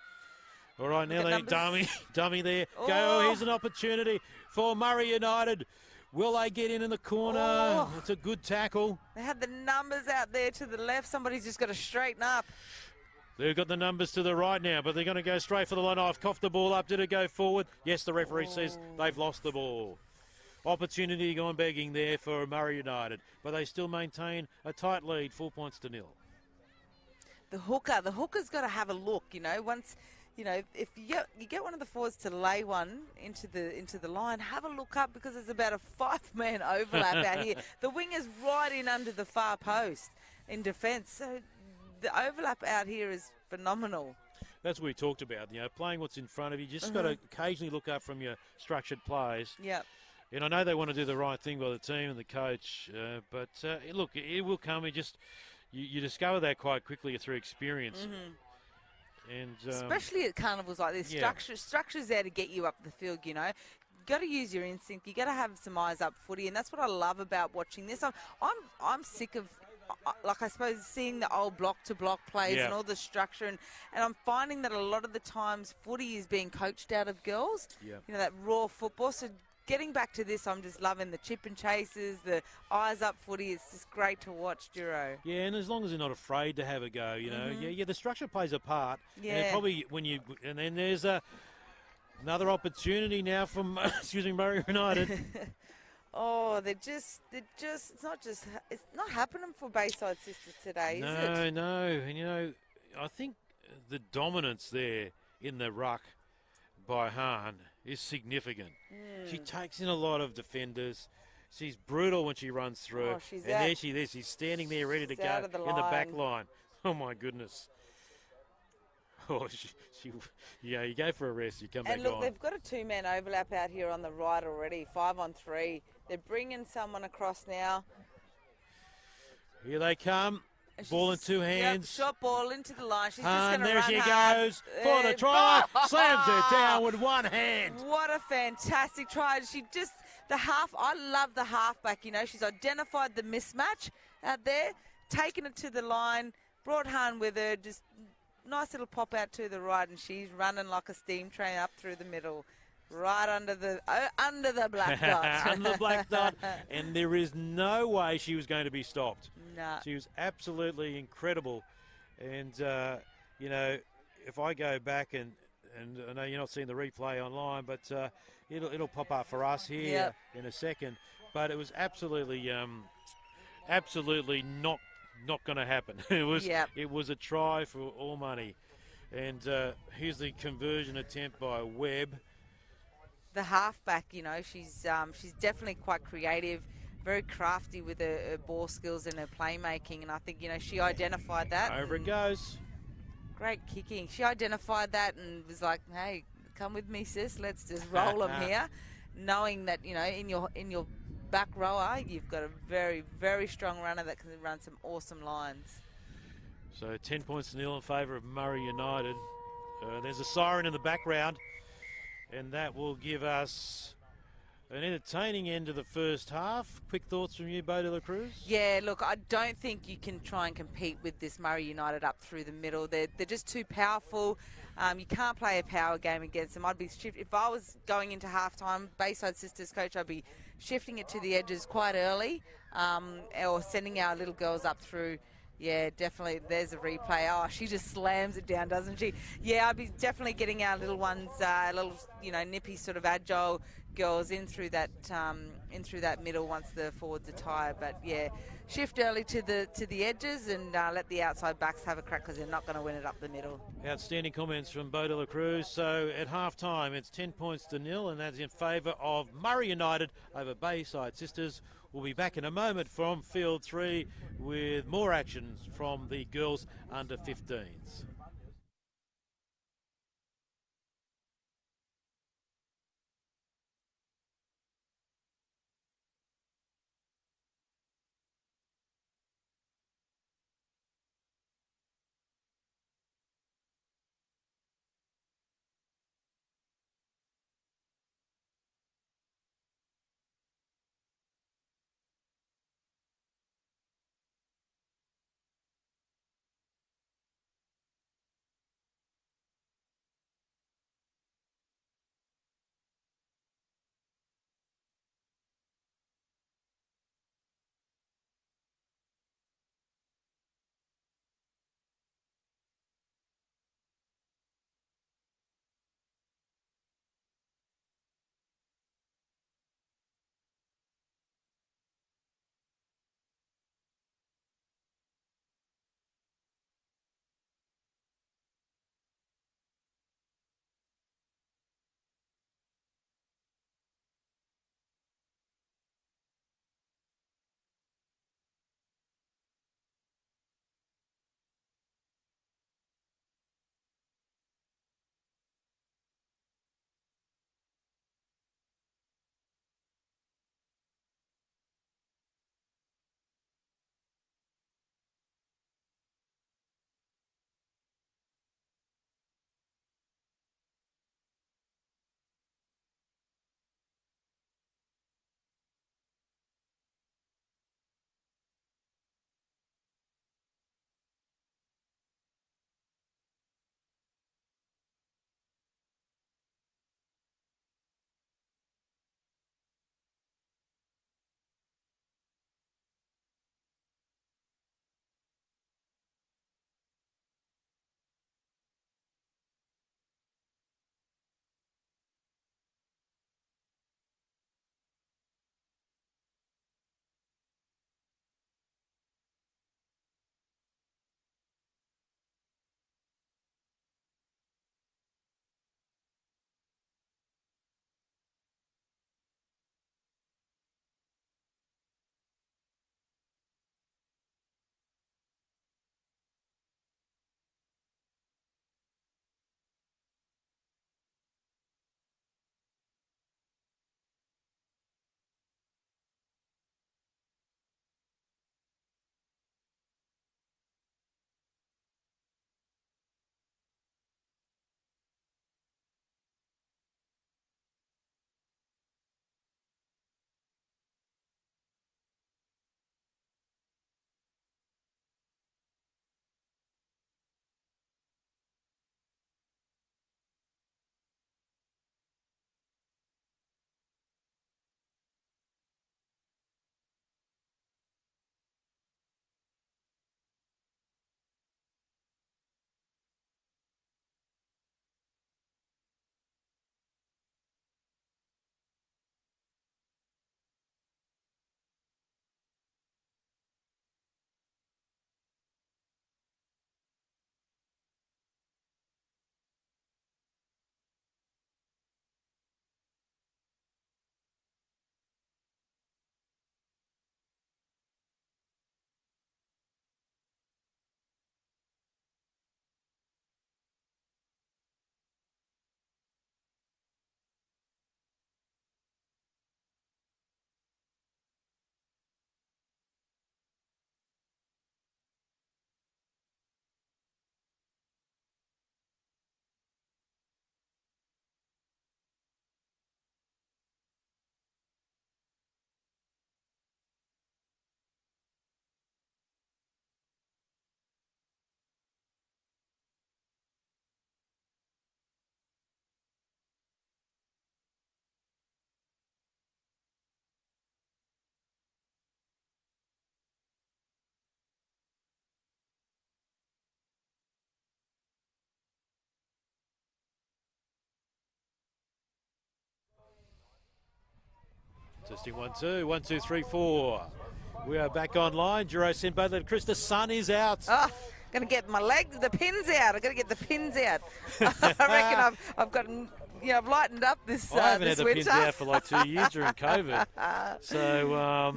All right, now Look they at numbers. dummy there. Oh. Go, here's an opportunity for Murri United. Will they get in the corner? Oh. It's a good tackle. They had the numbers out there to the left. Somebody's just got to straighten up. They've got the numbers to the right now, but they're going to go straight for the line. I've coughed the ball up. Did it go forward? Yes, the referee says they've lost the ball. Opportunity gone begging there for Murri United, but they still maintain a tight lead, 4 points to 0. the hooker's got to have a look. Once. If you get one of the forwards to lay one into the line, have a look up because there's about a 5-man overlap out here. The winger's right in under the far post in defence, so the overlap out here is phenomenal. That's what we talked about. Playing what's in front of you. Just got to occasionally look up from your structured plays. Yep. And I know they want to do the right thing by the team and the coach, but look, it will come. You discover that quite quickly through experience. And especially at carnivals like this, structure's there to get you up the field. You got to use your instinct. You got to have some eyes up footy, and that's what I love about watching this. I'm sick of, like I suppose, seeing the old block to block plays and all the structure, and I'm finding that a lot of the times footy is being coached out of girls. That raw football. So getting back to this, I'm just loving the chip and chases, the eyes up footy. It's just great to watch, Duro. Yeah, and as long as they're not afraid to have a go, the structure plays a part. Yeah. And probably and then there's another opportunity now from Murri United. Oh, it's not happening for Bayside Sisters today, is it? No, and I think the dominance there in the ruck by Hahn is significant. She takes in a lot of defenders. She's brutal when she runs through. Oh, there she is. She's standing there ready to go in the back line. Oh, my goodness. Oh, you go for a rest, you come back on. And look, they've got a 2-man overlap out here on the right already, 5-on-3. They're bringing someone across now. Here they come. Ball in two hands. Shot ball into the line. She's just going to there run she hard. goes for the try. Slams her down with one hand. What a fantastic try. I love the halfback, she's identified the mismatch out there, taken it to the line, brought Hahn with her, just nice little pop out to the right, and she's running like a steam train up through the middle. Right under the black dot. Under the black dot, and there is no way she was going to be stopped. No. She was absolutely incredible. And, if I go back and I know you're not seeing the replay online, but it'll pop up for us here in a second. But it was absolutely not going to happen. It was a try for all money. And here's the conversion attempt by Webb. The halfback, she's definitely quite creative, very crafty with her ball skills and her playmaking, and I think she identified that. Over it goes. Great kicking. She identified that and was like, "Hey, come with me, sis. Let's just roll them here," knowing that in your back rower you've got a very, very strong runner that can run some awesome lines. So 10 points to nil in favour of Murri United. There's a siren in the background. And that will give us an entertaining end to the first half. Quick thoughts from you, Bo de la Cruz? Yeah, look, I don't think you can try and compete with this Murri United up through the middle. They're just too powerful. You can't play a power game against them. If I was going into halftime, Bayside Sisters coach, I'd be shifting it to the edges quite early, or sending our little girls up through. Yeah, definitely. There's a replay. Oh, she just slams it down, doesn't she? Yeah, I'd be definitely getting our little ones, nippy sort of agile girls in through that middle once the forwards are tired. But yeah, shift early to the edges and let the outside backs have a crack because they're not going to win it up the middle. Outstanding comments from Bo de la Cruz. So at half time, it's 10 points to nil, and that's in favour of Murri United over Bayside Sisters. We'll be back in a moment from Field 3 with more actions from the girls under 15s. Testing 1, 2, 1, 2, 3, 4. We are back online. Juro sent both of Chris. The sun is out. Oh, going to get my legs, the pins out. I've got to get the pins out. I reckon I've gotten, I've lightened up this I haven't this had the winter. pins out for like 2 years during COVID. So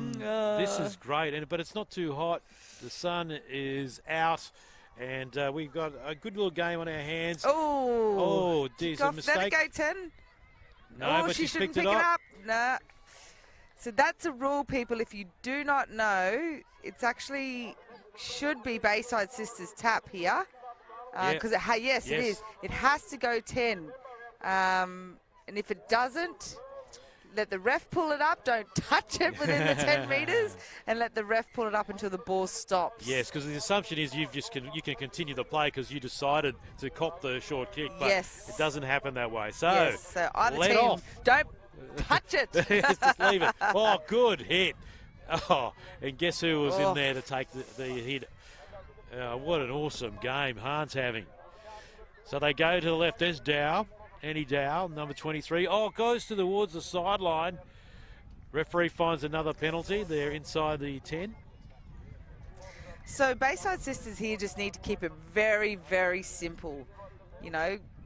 this is great, but it's not too hot. The sun is out, and we've got a good little game on our hands. Oh, geez, a mistake. Let it go 10. No, but she she's shouldn't picked pick it it up. up. Nah. So that's a rule, people. If you do not know, it's actually should be Bayside Sisters tap here. Because yes, it is. It has to go 10. And if it doesn't, let the ref pull it up. Don't touch it within the 10 metres, and let the ref pull it up until the ball stops. Yes, because the assumption is you can continue the play because you decided to cop the short kick, but it doesn't happen that way. So, so either let team, off. Don't touch it. Just leave it. Oh, good hit. Oh, and guess who was in there to take the hit? What an awesome game Hahn's having. So they go to the left. There's Dow. Annie Dow, number 23. Goes towards the sideline. Referee finds another penalty. They're inside the 10. So Bayside Sisters here just need to keep it very, very simple.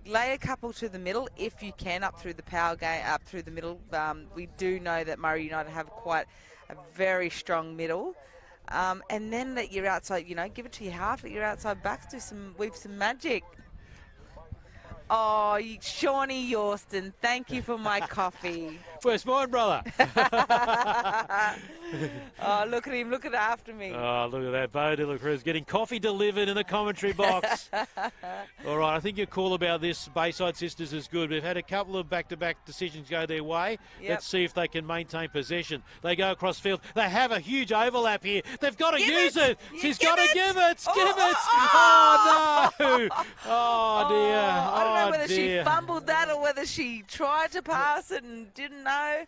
Lay a couple to the middle if you can, up through the power game, up through the middle. We do know that Murri United have quite a very strong middle. And then let your outside, give it to your half, let your outside backs weave some magic. Oh, Shawnee Yorston, thank you for my coffee. Where's mine, brother? Oh, look at him looking after me. Oh, look at that. Bo de la Cruz getting coffee delivered in the commentary box. All right, I think your call about this Bayside Sisters is good. We've had a couple of back-to-back decisions go their way. Yep. Let's see if they can maintain possession. They go across field. They have a huge overlap here. They've got to use it. She's got to give it. Give it. Oh, no. Oh, dear. I don't know whether dear. she fumbled that or whether she tried to pass it and didn't know.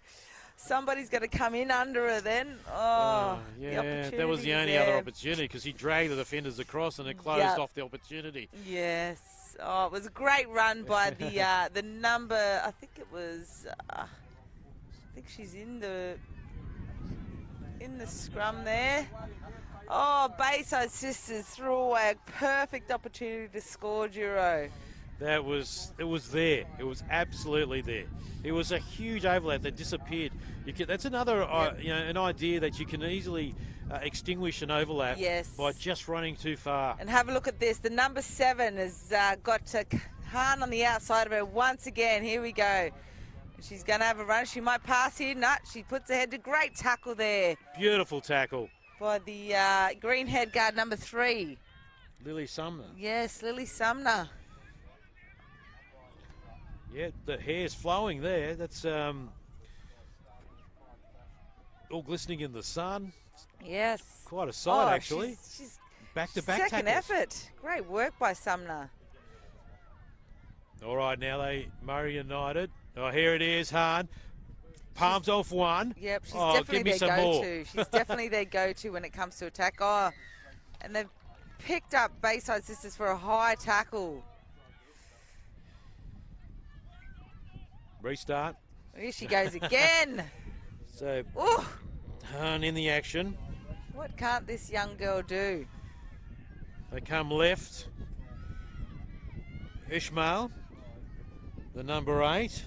Somebody's going to come in under her then. Yeah, that was the only other opportunity because he dragged the defenders across and it closed off the opportunity. Yes. Oh, it was a great run by the number. I think it was. I think she's in the scrum there. Oh, Bayside Sisters threw away a perfect opportunity to score, Juro. It was there. It was absolutely there. It was a huge overlap that disappeared. That's another an idea that you can easily extinguish an overlap by just running too far. And have a look at this. The number 7 has got Hahn on the outside of her once again. Here we go. She's going to have a run. She might pass here. She puts her head to great tackle there. Beautiful tackle. By the green head guard number 3. Lily Sumner. Yes, Lily Sumner. Yeah, the hair's flowing there. That's all glistening in the sun. Yes. Quite a sight, actually. She's back-to-back second tackles. effort. Great work by Sumner. All right, now Murri United. Oh, here it is, Hahn. Palms off one. Yep, she's give definitely me their some more. go-to. She's definitely their go-to when it comes to attack. Oh, and they've picked up Bayside Sisters for a high tackle. Restart. Here she goes again. So, Ooh, Hahn in the action. what can't this young girl do? They come left. Ishmael, the number 8.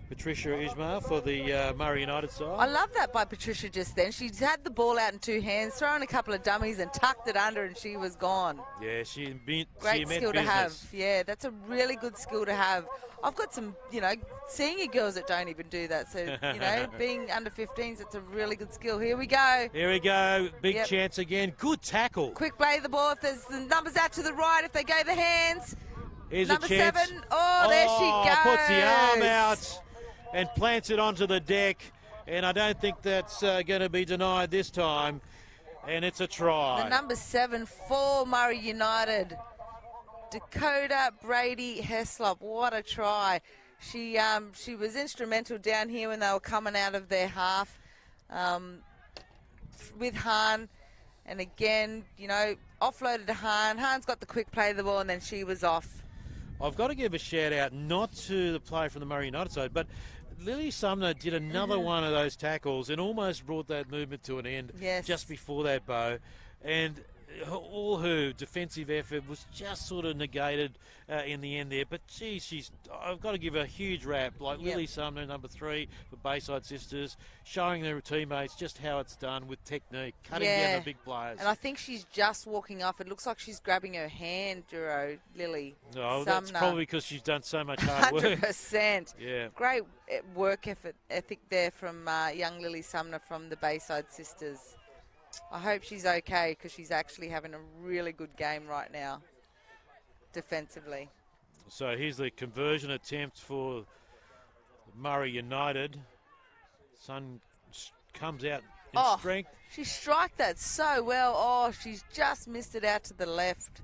Patricia Ismail for the Murri United I side. love that by Patricia just then. She's had the ball out in 2 hands, thrown a couple of dummies and tucked it under, and she was gone. Yeah, she Great meant skill business. to have. Yeah, that's a really good skill to have. I've got some, senior girls that don't even do that. So, being under 15s, it's a really good skill. Here we go. Here we go. Big Yep. chance again. Good tackle. Quick play of the ball. If there's the numbers out to the right, if they go the hands. Here's Number a chance. 7. Oh, there she goes. Puts the arm out and plants it onto the deck. And I don't think that's going to be denied this time. And it's a try. The number 7 for Murri United. Dakota Brady Heslop. What a try. She was instrumental down here when they were coming out of their half with Hahn. And again, offloaded to Hahn. Hahn's got the quick play of the ball, and then she was off. I've got to give a shout out not to the player from the Murri United side, but Lily Sumner did another one of those tackles and almost brought that movement to an end just before that bow. And all her defensive effort was just sort of negated in the end there. But, geez, I've got to give a huge rap. Like Lily Sumner, number 3 for Bayside Sisters, showing their teammates just how it's done with technique, cutting down the big players. And I think she's just walking off. It looks like she's grabbing her hand, Duro, Lily No, Sumner. that's probably because she's done so much hard work. 100%. Yeah. Great work ethic there from young Lily Sumner from the Bayside Sisters. I hope she's okay because she's actually having a really good game right now, defensively. So here's the conversion attempt for Murri United. Sun comes out in strength. She struck that so well. Oh, she's just missed it out to the left.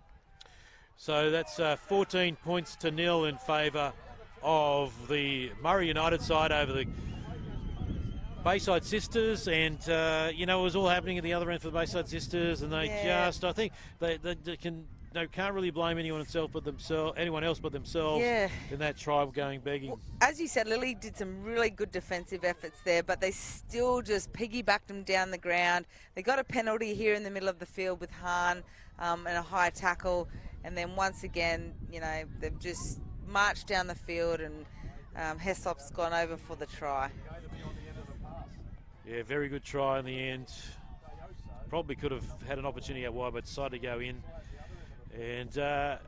So that's 14 points to 0 in favour of the Murri United side over the Bayside Sisters, and it was all happening at the other end for the Bayside Sisters, and they I think they can't really blame anyone else but themselves in that tribe going begging. Well, as you said, Lily did some really good defensive efforts there, but they still just piggybacked them down the ground. They got a penalty here in the middle of the field with Hahn and a high tackle, and then once again, they've just marched down the field, and Heslop's gone over for the try. Yeah, very good try in the end. Probably could have had an opportunity out wide, but decided to go in. And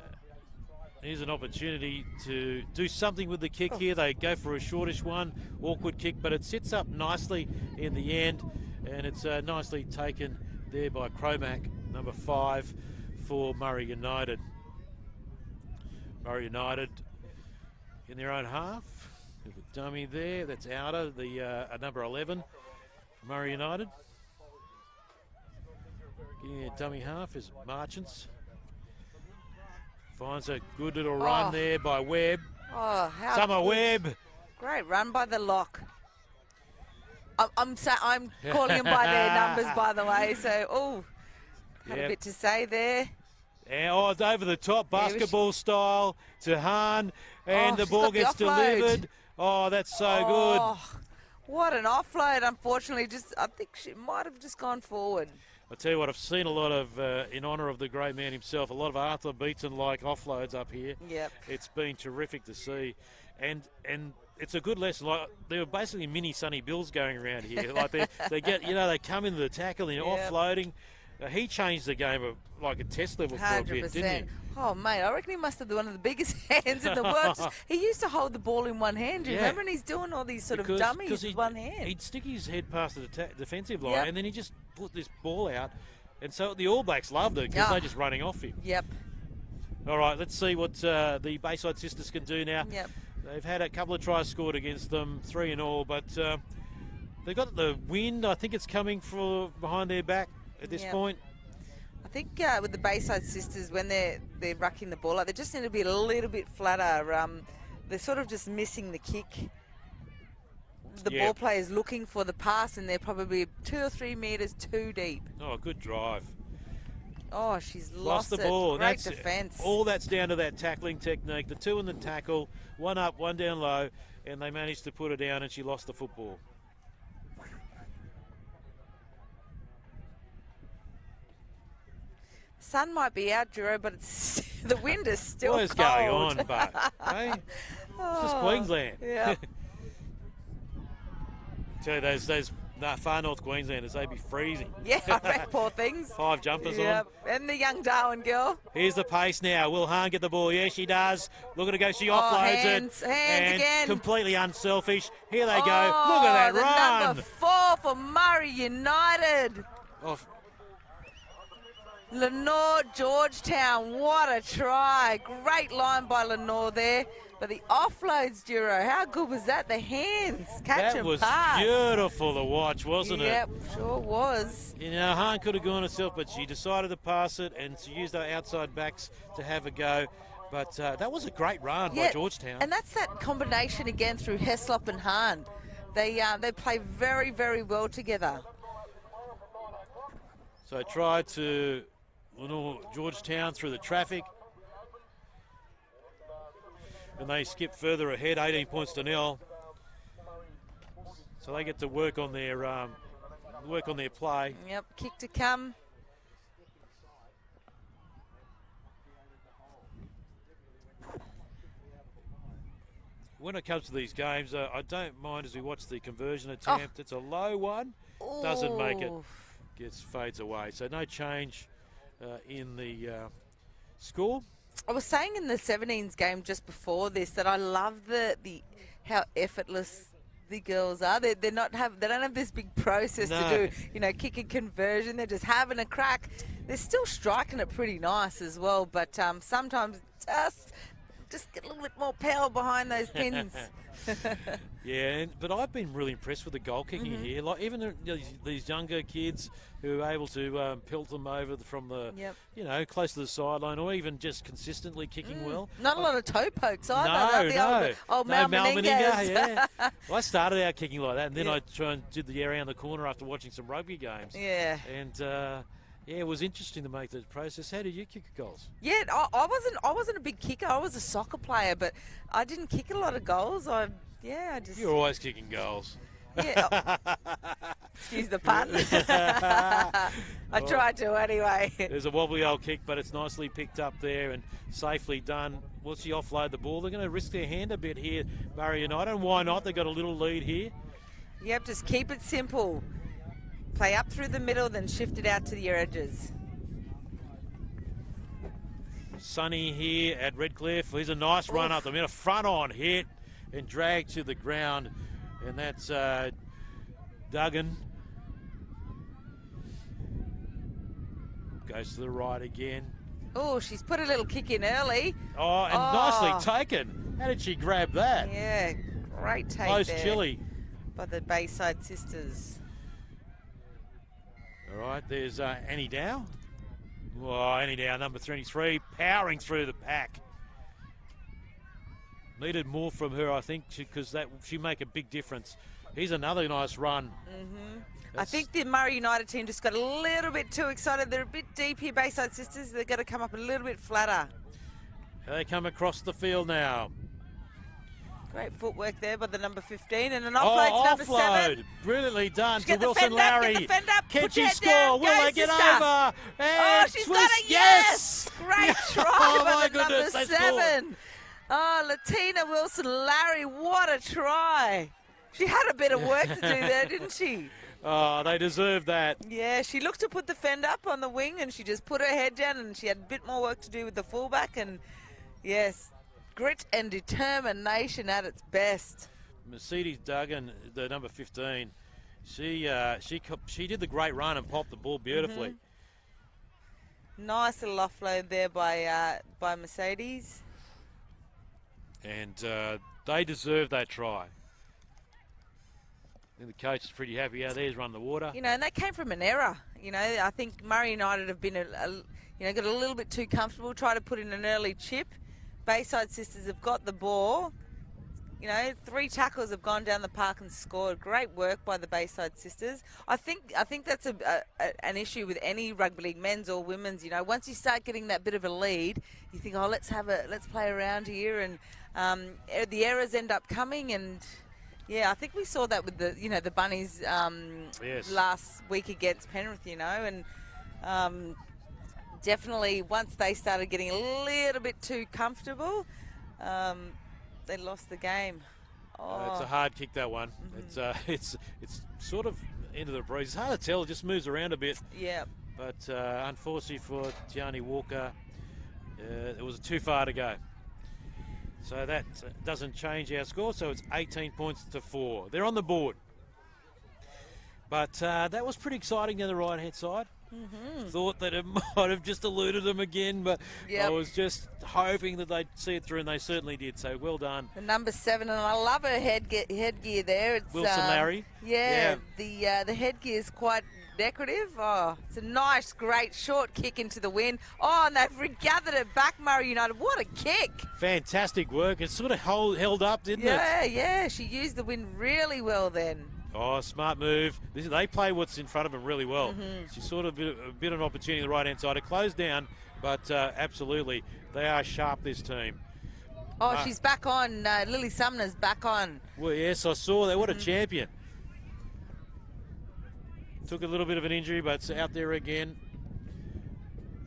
here's an opportunity to do something with the kick here. They go for a shortish one, awkward kick, but it sits up nicely in the end. And it's nicely taken there by Cromack, number 5 for Murri United. Murri United in their own half. With a dummy there, that's Outer, the number 11. Murri United. Yeah, dummy half is Marchants. Finds a good little run there by Webb. Oh, how Summer good. Webb. Great run by the lock. I'm calling them by their numbers, by the way. So, had a bit to say there. And, it's over the top, basketball style to Hahn, and the ball gets delivered. Oh, that's so good. What an offload, unfortunately. I think she might have just gone forward. I'll tell you what, I've seen a lot of, in honour of the great man himself, a lot of Arthur Beaton-like offloads up here. Yep. It's been terrific to see. And it's a good lesson. Like, there were basically mini Sonny Bills going around here. Like they get, they come into the tackle and offloading. He changed the game of like a test level for a bit, didn't he? Oh, mate, I reckon he must have one of the biggest hands in the world. He used to hold the ball in one hand. Do you remember? And he's doing all these sort of dummies with one hand. He'd stick his head past the defensive line, and then he just put this ball out. And so the All Blacks loved it because they're just running off him. Yep. All right, let's see what the Bayside Sisters can do now. Yep. They've had a couple of tries scored against them, 3 in all, but they've got the wind. I think it's coming from behind their back at this point. I think with the Bayside Sisters, when they're rucking the ball, they just need to be a little bit flatter. They're sort of just missing the kick. The ball player's looking for the pass, and they're probably 2 or 3 metres too deep. Oh, good drive. Oh, she's lost the ball. Great defence. All that's down to that tackling technique. The 2 in the tackle, 1 up, 1 down low, and they managed to put her down, and she lost the football. Sun might be out, Duro, but the wind is still cold. What is going on, but hey? It's just Queensland. Yeah. Tell you, those far north Queenslanders, they'd be freezing. Yeah, I bet, poor things. 5 jumpers on. And the young Darwin girl. Here's the pace now. Will Hahn get the ball? Yeah, she does. Look at her go. She offloads hands again. Completely unselfish. Here they go. Look at that run. Number 4 for Murri United. Lenore Georgetown, what a try. Great line by Lenore there. But the offloads, Duro, how good was that? The hands, catch and pass. That was beautiful to watch, wasn't it? Yep, sure was. Hahn could have gone herself, but she decided to pass it, and she used her outside backs to have a go. But that was a great run by Georgetown. And that's that combination again through Heslop and Hahn. They play very, very well together. So try to Lenore Georgetown through the traffic. and they skip further ahead, 18 points to nil. So they get to work on their play. Yep, kick to come. When it comes to these games, I don't mind as we watch the conversion attempt. It's a low one, doesn't make it, fades away. So no change in the score. I was saying in the 17s game just before this that I love the how effortless the girls are. They don't have this big process to do, kick and conversion. They're just having a crack. They're still striking it pretty nice as well, but sometimes just get a little bit more power behind those pins. Yeah, but I've been really impressed with the goal kicking here. Like even these younger kids who are able to pelt them over from the, close to the sideline, or even just consistently kicking well. Not a lot of toe pokes either. No. Mal Meninga, yeah. Well, I started out kicking like that, and then I did the around the corner after watching some rugby games. Yeah. And it was interesting to make the process. How did you kick goals? Yeah, I wasn't a big kicker. I was a soccer player, but I didn't kick a lot of goals. You're always kicking goals. Yeah. Excuse the pun. I tried to anyway. There's a wobbly old kick, but it's nicely picked up there and safely done. Will she offload the ball? They're going to risk their hand a bit here, Murri United. And why not? They've got a little lead here. Yep, just keep it simple. Play up through the middle, then shift it out to your edges. Sonny here at Redcliffe. He's a nice run up the middle. Front on hit and drag to the ground. And that's Duggan. Goes to the right again. Oh, she's put a little kick in early. Oh, and nicely taken. How did she grab that? Yeah, great take Close there chili by the Bayside sisters. All right, there's Annie Dow. Oh, Annie Dow, number 33, powering through the pack. Needed more from her, I think, because she make a big difference. Here's another nice run. I think the Murri United team just got a little bit too excited. They're a bit deep here, Bayside sisters. They've got to come up a little bit flatter. They come across the field now. Great footwork there by the number 15, and an offload to number 7. Brilliantly done to Wilson Wilson Larry. Can she score? Will they get over? And she's twist. got it. Yes! Great try by the number 7. Scored. Oh, Latina Wilson Larry, what a try. She had a bit of work to do there, didn't she? Oh, they deserve that. Yeah, she looked to put the fend up on the wing, and she just put her head down, and she had a bit more work to do with the fullback, and yes, grit and determination at its best. Mercedes Duggan, the number 15, she did the great run and popped the ball beautifully. Nice little offload there by Mercedes. And they deserve that try. I think the coach is pretty happy how theirs run the water. And they came from an error. I think Murri United have been, got a little bit too comfortable, try to put in an early chip. Bayside sisters have got the ball. 3 tackles have gone down the park and scored. Great work by the Bayside sisters. I think that's an issue with any rugby league, men's or women's. Once you start getting that bit of a lead, you think, let's play around here, and the errors end up coming. And I think we saw that with the Bunnies last week against Penrith. And definitely once they started getting a little bit too comfortable, they lost the game. It's a hard kick, that one. It's sort of into the breeze. It's hard to tell. It just moves around a bit. Yeah. But unfortunately for Tiani Walker, it was too far to go. So that doesn't change our score. So it's 18 points to 4. They're on the board. But that was pretty exciting down the right-hand side. Thought that it might have just eluded them again, but I was just hoping that they'd see it through, and they certainly did. So well done. The number 7, and I love her headgear there. It's Wilson Larry. Yeah. The headgear is quite decorative. Oh, it's a nice, great short kick into the wind. Oh, and they've regathered it back, Murri United. What a kick! Fantastic work. It sort of held up, didn't it? Yeah. She used the wind really well then. Oh, smart move. They play what's in front of them really well. She's sort of a bit of an opportunity on the right-hand side. It closed down, but absolutely, they are sharp, this team. Oh, she's back on. Lily Sumner's back on. Well, yes, I saw that. What a champion. Took a little bit of an injury, but it's out there again.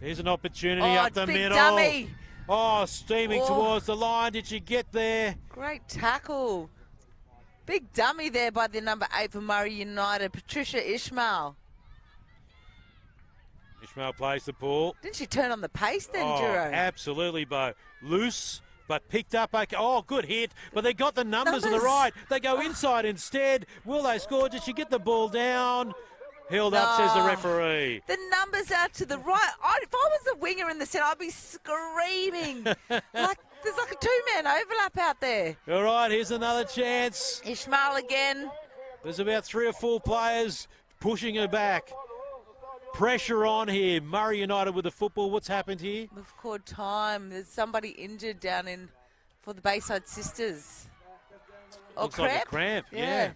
There's an opportunity up the big middle. Dummy. Oh, steaming towards the line. Did she get there? Great tackle. Big dummy there by the number 8 for Murray United, Patricia Ishmael. Ishmael plays the ball. Didn't she turn on the pace then, Oh, Juro? absolutely, Bo. Loose, but picked up. Okay. Oh, good hit. But they got the numbers on the right. They go inside instead. Will they score? Did she get the ball down? Held up, says the referee. The numbers out to the right. If I was the winger in the centre, I'd be screaming. There's like a two-man overlap out there. All right, here's another chance. Ishmael again. There's about 3 or 4 players pushing her back. Pressure on here. Murray United with the football. What's happened here? We've called time. There's somebody injured down in for the Bayside Sisters. Oh, Looks like a cramp. Yeah.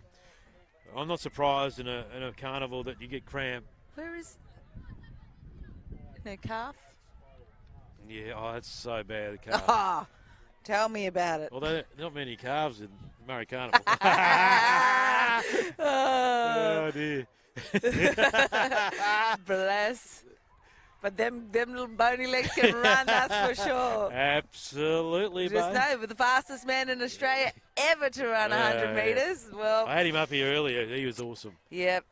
I'm not surprised in a carnival that you get cramp. Where is in her calf? Yeah, oh, that's so bad, the calf. Ah, tell me about it. Although not many calves in Murray Carnival. Oh, dear. bless. But them little bony legs can run, that's for sure. Absolutely, Just mate. know, with the fastest man in Australia ever to run 100 metres. Well, I had him up here earlier. He was awesome. yep.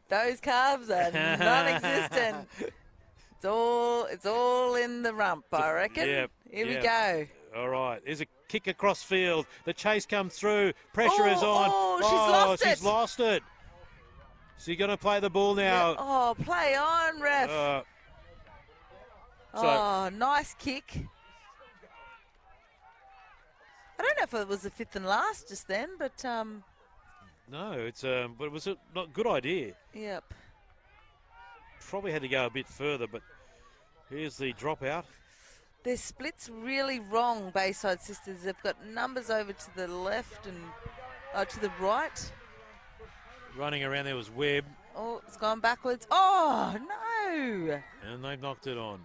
Those calves are non-existent. It's all in the rump, I reckon. Yep, Here yep. we go. All right. There's a kick across field. The chase comes through. Pressure is on. She's lost it. So you're going to play the ball now. Yeah. Oh, play on, ref. Nice kick. I don't know if it was the 5th and last just then, but No, it's but it was a not good idea. yep. Probably had to go a bit further, but here's the dropout. Their split's really wrong, Bayside Sisters. They've got numbers over to the left and to the right. Running around there was Webb. Oh, it's gone backwards. Oh, no. And they've knocked it on.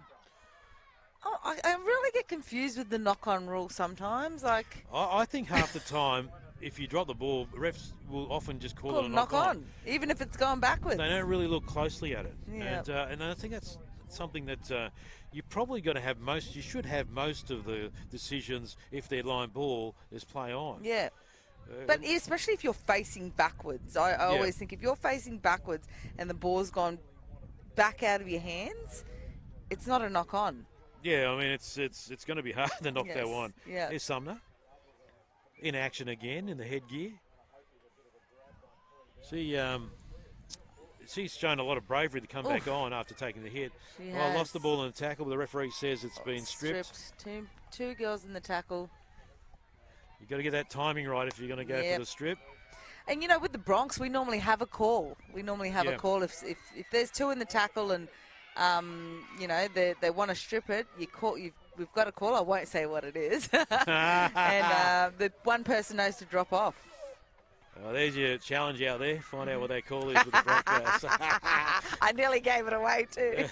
Oh, I really get confused with the knock-on rule sometimes. Like, I think half the time, if you drop the ball, refs will often just call it a knock on, even if it's going backwards. They don't really look closely at it. Yeah. And I think that's something that you probably got to have most. You should have most of the decisions if they're line ball is play on. Yeah. But especially if you're facing backwards. I always think if you're facing backwards and the ball's gone back out of your hands, it's not a knock on. Yeah, I mean it's going to be hard to knock that one. Yeah. Here's Sumner in action again in the headgear. She's shown a lot of bravery to come back on after taking the hit. Lost the ball in the tackle, but the referee says it's been stripped. Two girls in the tackle. You've got to get that timing right if you're going to go for the strip. And, you know, with the Bronx, we normally have a call. We normally have a call. If there's 2 in the tackle and, you know, they want to strip it, we've got a call. I won't say what it is. And the one person knows to drop off. Well, there's your challenge out there. Find out what they call is with the Broncos. I nearly gave it away too.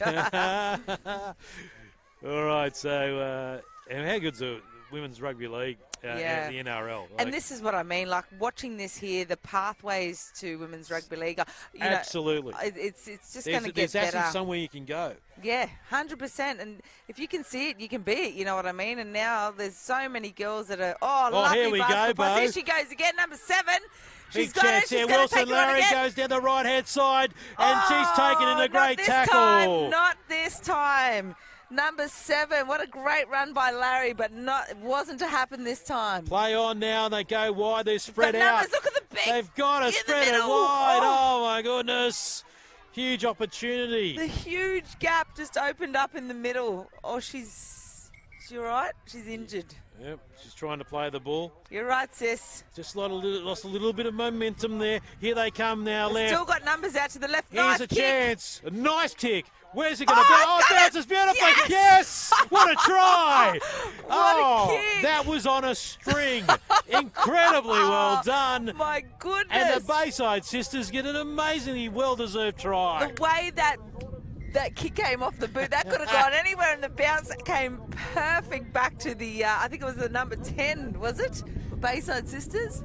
All right, so how good's the Women's Rugby League the NRL? And this is what I mean, like watching this here, the pathways to Women's Rugby League. Absolutely. It's just going to get there's better. actually somewhere you can go. Yeah, 100%. And if you can see it, you can be it, you know what I mean? And now there's so many girls that are, lovely here we go, basketball pass. Bo. Here she goes again, number 7. Big chance here. Wilson Larry goes down the right-hand side, and she's taken in a great tackle. Not this time. Number 7. What a great run by Larry, but it wasn't to happen this time. Play on now. They go wide. They're spread out. Numbers, look at the big. They've got to spread it wide. Oh, my goodness. Huge opportunity. The huge gap just opened up in the middle. Oh, she's all right? She's injured. Yep, she's trying to play the ball. You're right, sis. Just lost a little bit of momentum there. Here they come now, left. Still got numbers out to the left. Here's nice a kick. Chance. A nice kick. Where's it going to go? Oh, it bounces beautifully. Yes! What a try. What a kick. That was on a string. Incredibly well done. My goodness. And the Bayside Sisters get an amazingly well-deserved try. The way that that kick came off the boot. That could have gone anywhere, and the bounce came perfect back to the, I think it was the number 10, was it? Bayside Sisters.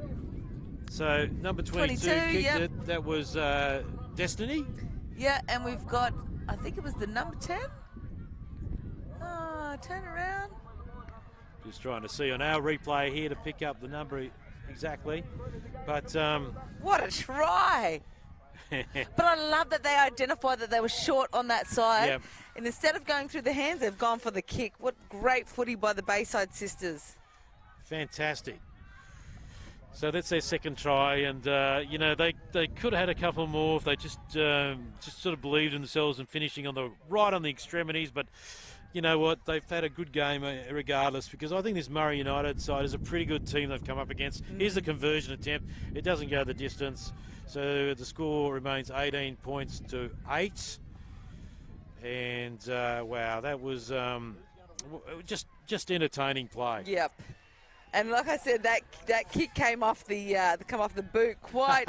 So number 22 kicked yep. it. That was Destiny. Yeah, and we've got, I think it was the number 10. Oh, turn around. Just trying to see on our replay here to pick up the number exactly. But what a try. But I love that they identified that they were short on that side. Yep. And instead of going through the hands, they've gone for the kick. What great footy by the Bayside Sisters. Fantastic. So that's their second try, and you know, they could have had a couple more if they just sort of believed in themselves and finishing on the extremities. But you know what, they've had a good game regardless, because I think this Murri United side is a pretty good team they've come up against. Here's the conversion attempt. It doesn't go the distance, so the score remains 18 points to 8. And wow, that was just entertaining play. Yep. And like I said, that kick came off the boot quite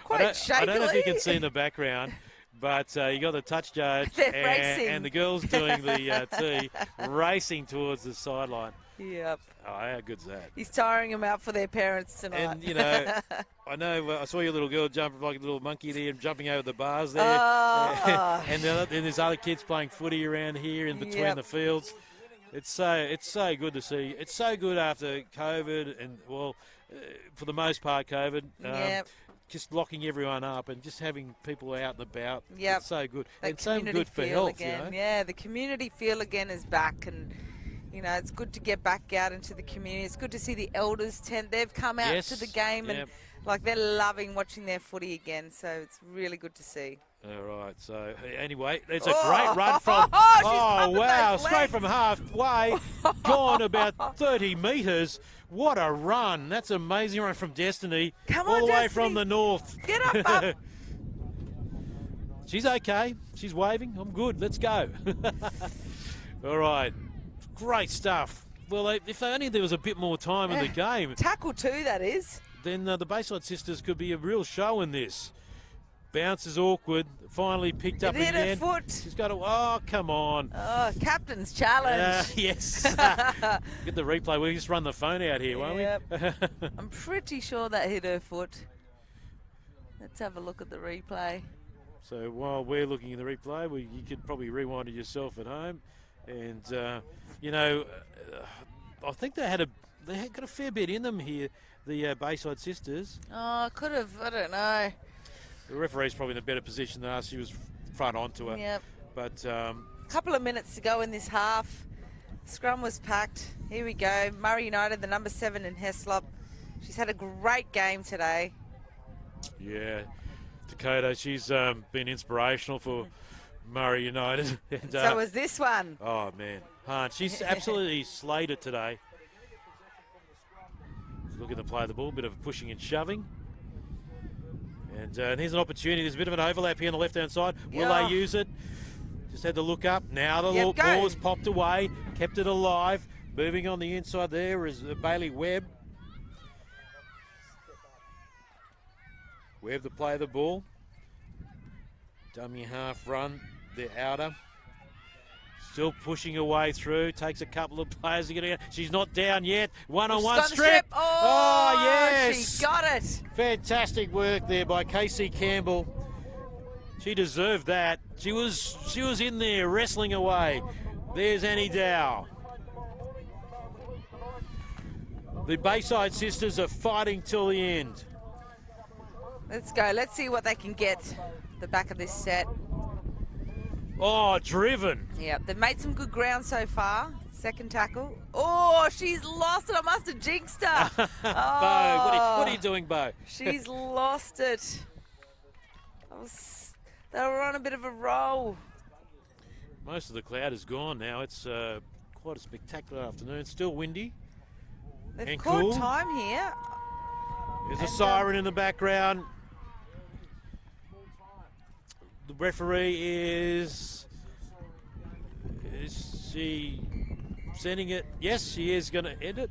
shakily. I don't know if you can see in the background, but you got the touch judge and the girls doing the tee, racing towards the sideline. Yep. Oh, how good's that? He's tiring them out for their parents tonight. And, you know, I know I saw your little girl jump like a little monkey there and jumping over the bars there. Oh. And there's other kids playing footy around here in between the fields. It's so good to see. It's so good after COVID and, well, for the most part, COVID. Just locking everyone up and just having people out and about. Yep. It's so good. That and so good for health, again. you know? Yeah, the community feel again is back, and you know, it's good to get back out into the community. It's good to see the elders tent. They've come out to the game and like they're loving watching their footy again. So it's really good to see. All right. So anyway, it's a great run from. Wow! Straight from halfway, gone about 30 metres. What a run! That's an amazing run from Destiny. Come all on, the way Destiny. from the north. Get up. She's okay. She's waving. I'm good. Let's go. All right. Great stuff. Well, if only there was a bit more time in the game. Tackle 2, that is. Then the Bayside Sisters could be a real show in this. Bounce is awkward. Finally picked up again. Hit her foot. She's got to. Oh, come on. Oh, captain's challenge. Yes. Get the replay. We'll just run the phone out here, won't we? I'm pretty sure that hit her foot. Let's have a look at the replay. So while we're looking at the replay, you could probably rewind it yourself at home. And, you know, I think they got a fair bit in them here, the Bayside Sisters. Oh, could have. I don't know. The referee's probably in a better position than us. She was front onto her. Yep. But a couple of minutes to go in this half. Scrum was packed. Here we go. Murri United, the number 7 in Heslop. She's had a great game today. Yeah. Dakota, she's been inspirational for Murri United. And, so was this one. Oh, man. She's absolutely slayed it today. She's looking to play the ball, a bit of pushing and shoving. And here's an opportunity. There's a bit of an overlap here on the left-hand side. Will they use it? Just had to look up. Now the ball was popped away, kept it alive. Moving on the inside there is Bailey Webb. Webb to play the ball. Dummy half run, the outer. Still pushing her way through. Takes a couple of players to get in. She's not down yet. One-on-one strip. Oh, yes. She got it. Fantastic work there by Casey Campbell. She deserved that. She was in there wrestling away. There's Annie Dow. The Bayside Sisters are fighting till the end. Let's go. Let's see what they can get the back of this set. Oh, driven. Yeah, they've made some good ground so far. Second tackle. Oh, she's lost it. I must have jinxed her. Bo, what are you doing, Bo? She's lost it. They were on a bit of a roll. Most of the cloud is gone now. It's quite a spectacular afternoon. Still windy. They've caught time here. There's a siren in the background. The referee is she sending it? Yes, she is going to end it.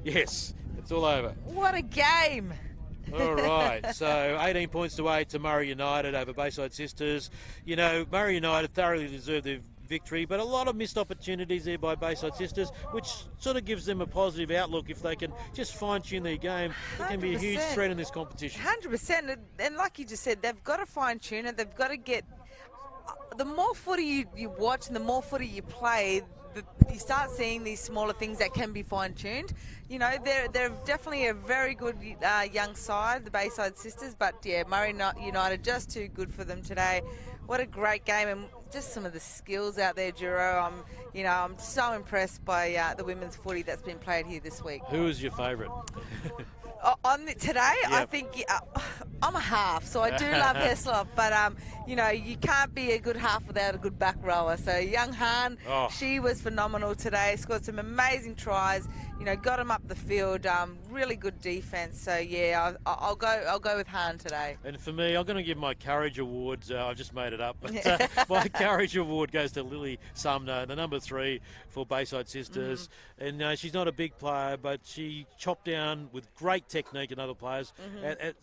Yes, it's all over. What a game. All right. So 18 points to 8 to Murri United over Bayside Sisters. You know, Murri United thoroughly deserved their victory, but a lot of missed opportunities there by Bayside Sisters, which sort of gives them a positive outlook. If they can just fine-tune their game, it can be a huge 100%. threat in this competition. 100%. And like you just said, they've got to fine-tune it. They've got to get... The more footy you watch and the more footy you play, you start seeing these smaller things that can be fine-tuned. You know, they're definitely a very good young side, the Bayside Sisters, but yeah, Murri United just too good for them today. What a great game, and just some of the skills out there, Juro. I'm so impressed by the women's footy that's been played here this week. Who is your favourite? Today, Yep. I think I'm a half, so I do love Heslop, but you can't be a good half without a good back rower. So young Han, she was phenomenal today. Scored some amazing tries. Got him up the field. Really good defence. So yeah, I'll go with Han today. And for me, I'm going to give my Courage Awards. I've just made it up, but my Courage Award goes to Lily Sumner, the number 3 for Bayside Sisters. And she's not a big player, but she chopped down with great technique and other players,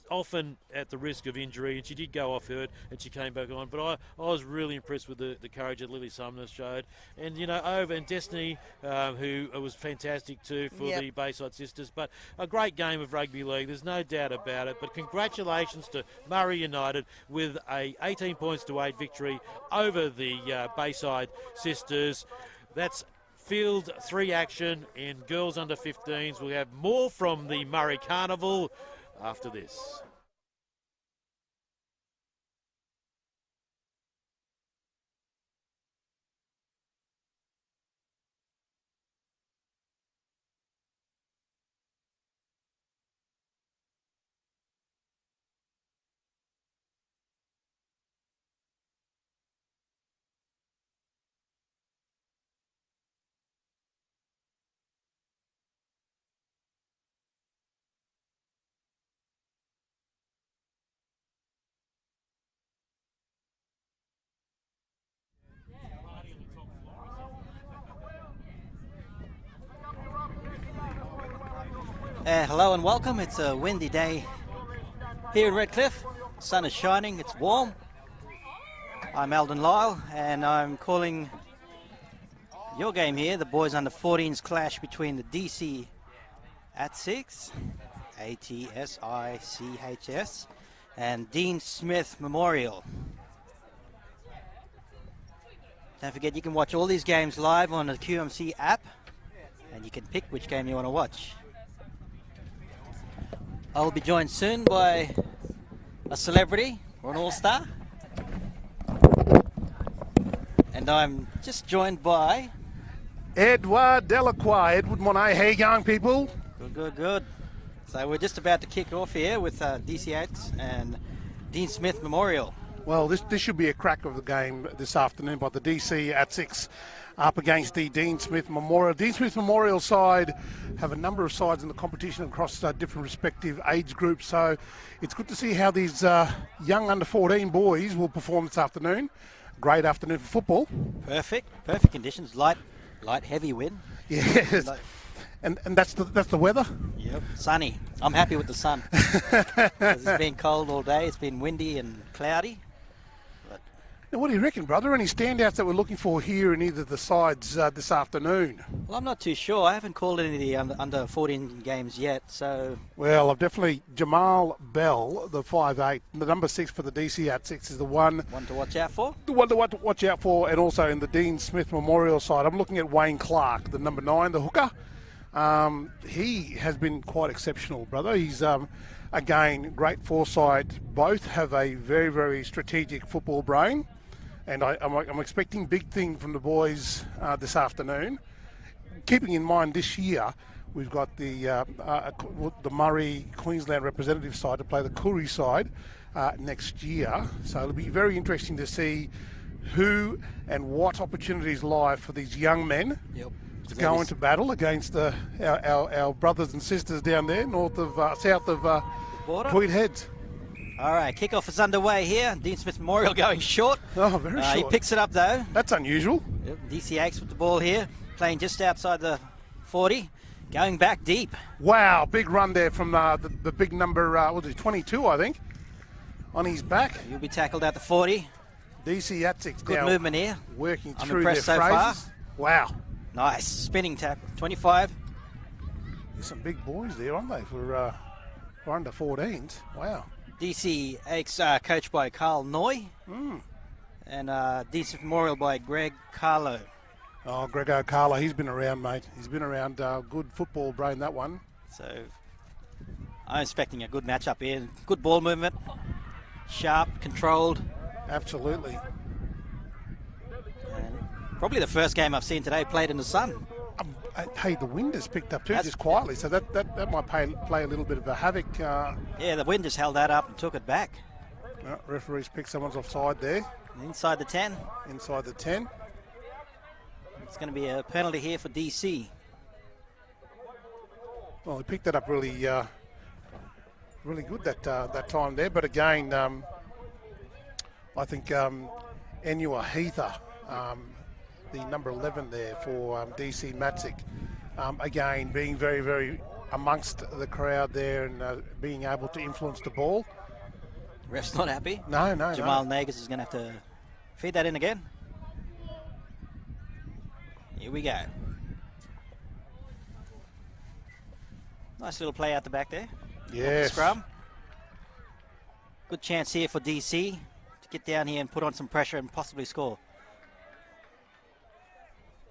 often at the risk of injury. And she did go off hurt, and she came back on. But I was really impressed with the courage that Lily Sumner showed. And Ova and Destiny, who was fantastic too for the Bayside Sisters. But a great game of rugby league, there's no doubt about it. But congratulations to Murri United with a 18 points to 8 victory over the Bayside Sisters. That's Field 3 action in girls under 15s. We'll have more from the Murri Carnival after this. Hello and welcome. It's a windy day here in Redcliffe. The sun is shining, it's warm. I'm Eldon Lyle and I'm calling your game here, the boys under 14s clash between the DC at 6, ATSICHS, and Dean Smith Memorial. Don't forget you can watch all these games live on the QMC app and you can pick which game you want to watch. I'll be joined soon by a celebrity or an all-star. And I'm just joined by... Edouard Delacroix. Edward Monet. Hey, young people. Good. So we're just about to kick off here with DC8 and Dean Smith Memorial. Well, this should be a crack of the game this afternoon by the DC at 6 up against the Dean Smith Memorial. Dean Smith Memorial side have a number of sides in the competition across different respective age groups. So it's good to see how these young under 14 boys will perform this afternoon. Great afternoon for football. Perfect conditions. Light, heavy wind. Yes. And that's the weather? Yep, sunny. I'm happy with the sun. It's been cold all day. It's been windy and cloudy. Now, what do you reckon, brother? Any standouts that we're looking for here in either of the sides this afternoon? Well, I'm not too sure. I haven't called any of the under 14 games yet, so... Well, I've definitely... Jamal Bell, the 5'8", the number 6 for the DC at 6 is the one... One to watch out for? The one to watch out for, and also in the Dean Smith Memorial side, I'm looking at Wayne Clark, the number 9, the hooker. He has been quite exceptional, brother. He's... Again, great foresight. Both have a very, very strategic football brain. And I'm expecting big thing from the boys this afternoon. Keeping in mind this year, we've got the Murri Queensland representative side to play the Koori side next year. So it'll be very interesting to see who and what opportunities lie for these young men to go into battle against our brothers and sisters down there, south of Tweed Heads. All right, kickoff is underway here. Dean Smith Memorial going short. Oh, very short. He picks it up though. That's unusual. Yep, DC Aches with the ball here, playing just outside the 40. Going back deep. Wow, big run there from the big number, 22, I think, on his back. He'll be tackled at the 40. DC Atsix Good now movement here. working I'm through their impressed so far. phrases. Wow. Nice. Spinning tackle. 25. There's some big boys there, aren't they, for under 14s? Wow. DC X coached by Carl Noy. And DC Memorial by Greg Carlo. Oh, Grego Carlo, he's been around, mate. He's been around. Good football brain, that one. So I'm expecting a good matchup here. Good ball movement. Sharp, controlled. Absolutely. And probably the first game I've seen today played in the sun. Hey, the wind has picked up too, That's- just quietly. So that might play a little bit of a havoc. Yeah, the wind just held that up and took it back. Referees picked someone's offside there, Inside the 10. inside the 10. It's going to be a penalty here for DC. Well, he picked that up really good that time there. But again, I think Enua Heather, the number 11 there for DC Matzik, again being very, very amongst the crowd there and being able to influence the ball. Ref's not happy. No. Jamal Nagas is going to have to feed that in again. Here we go. Nice little play out the back there. Yes. Scrum. Good chance here for DC to get down here and put on some pressure and possibly score.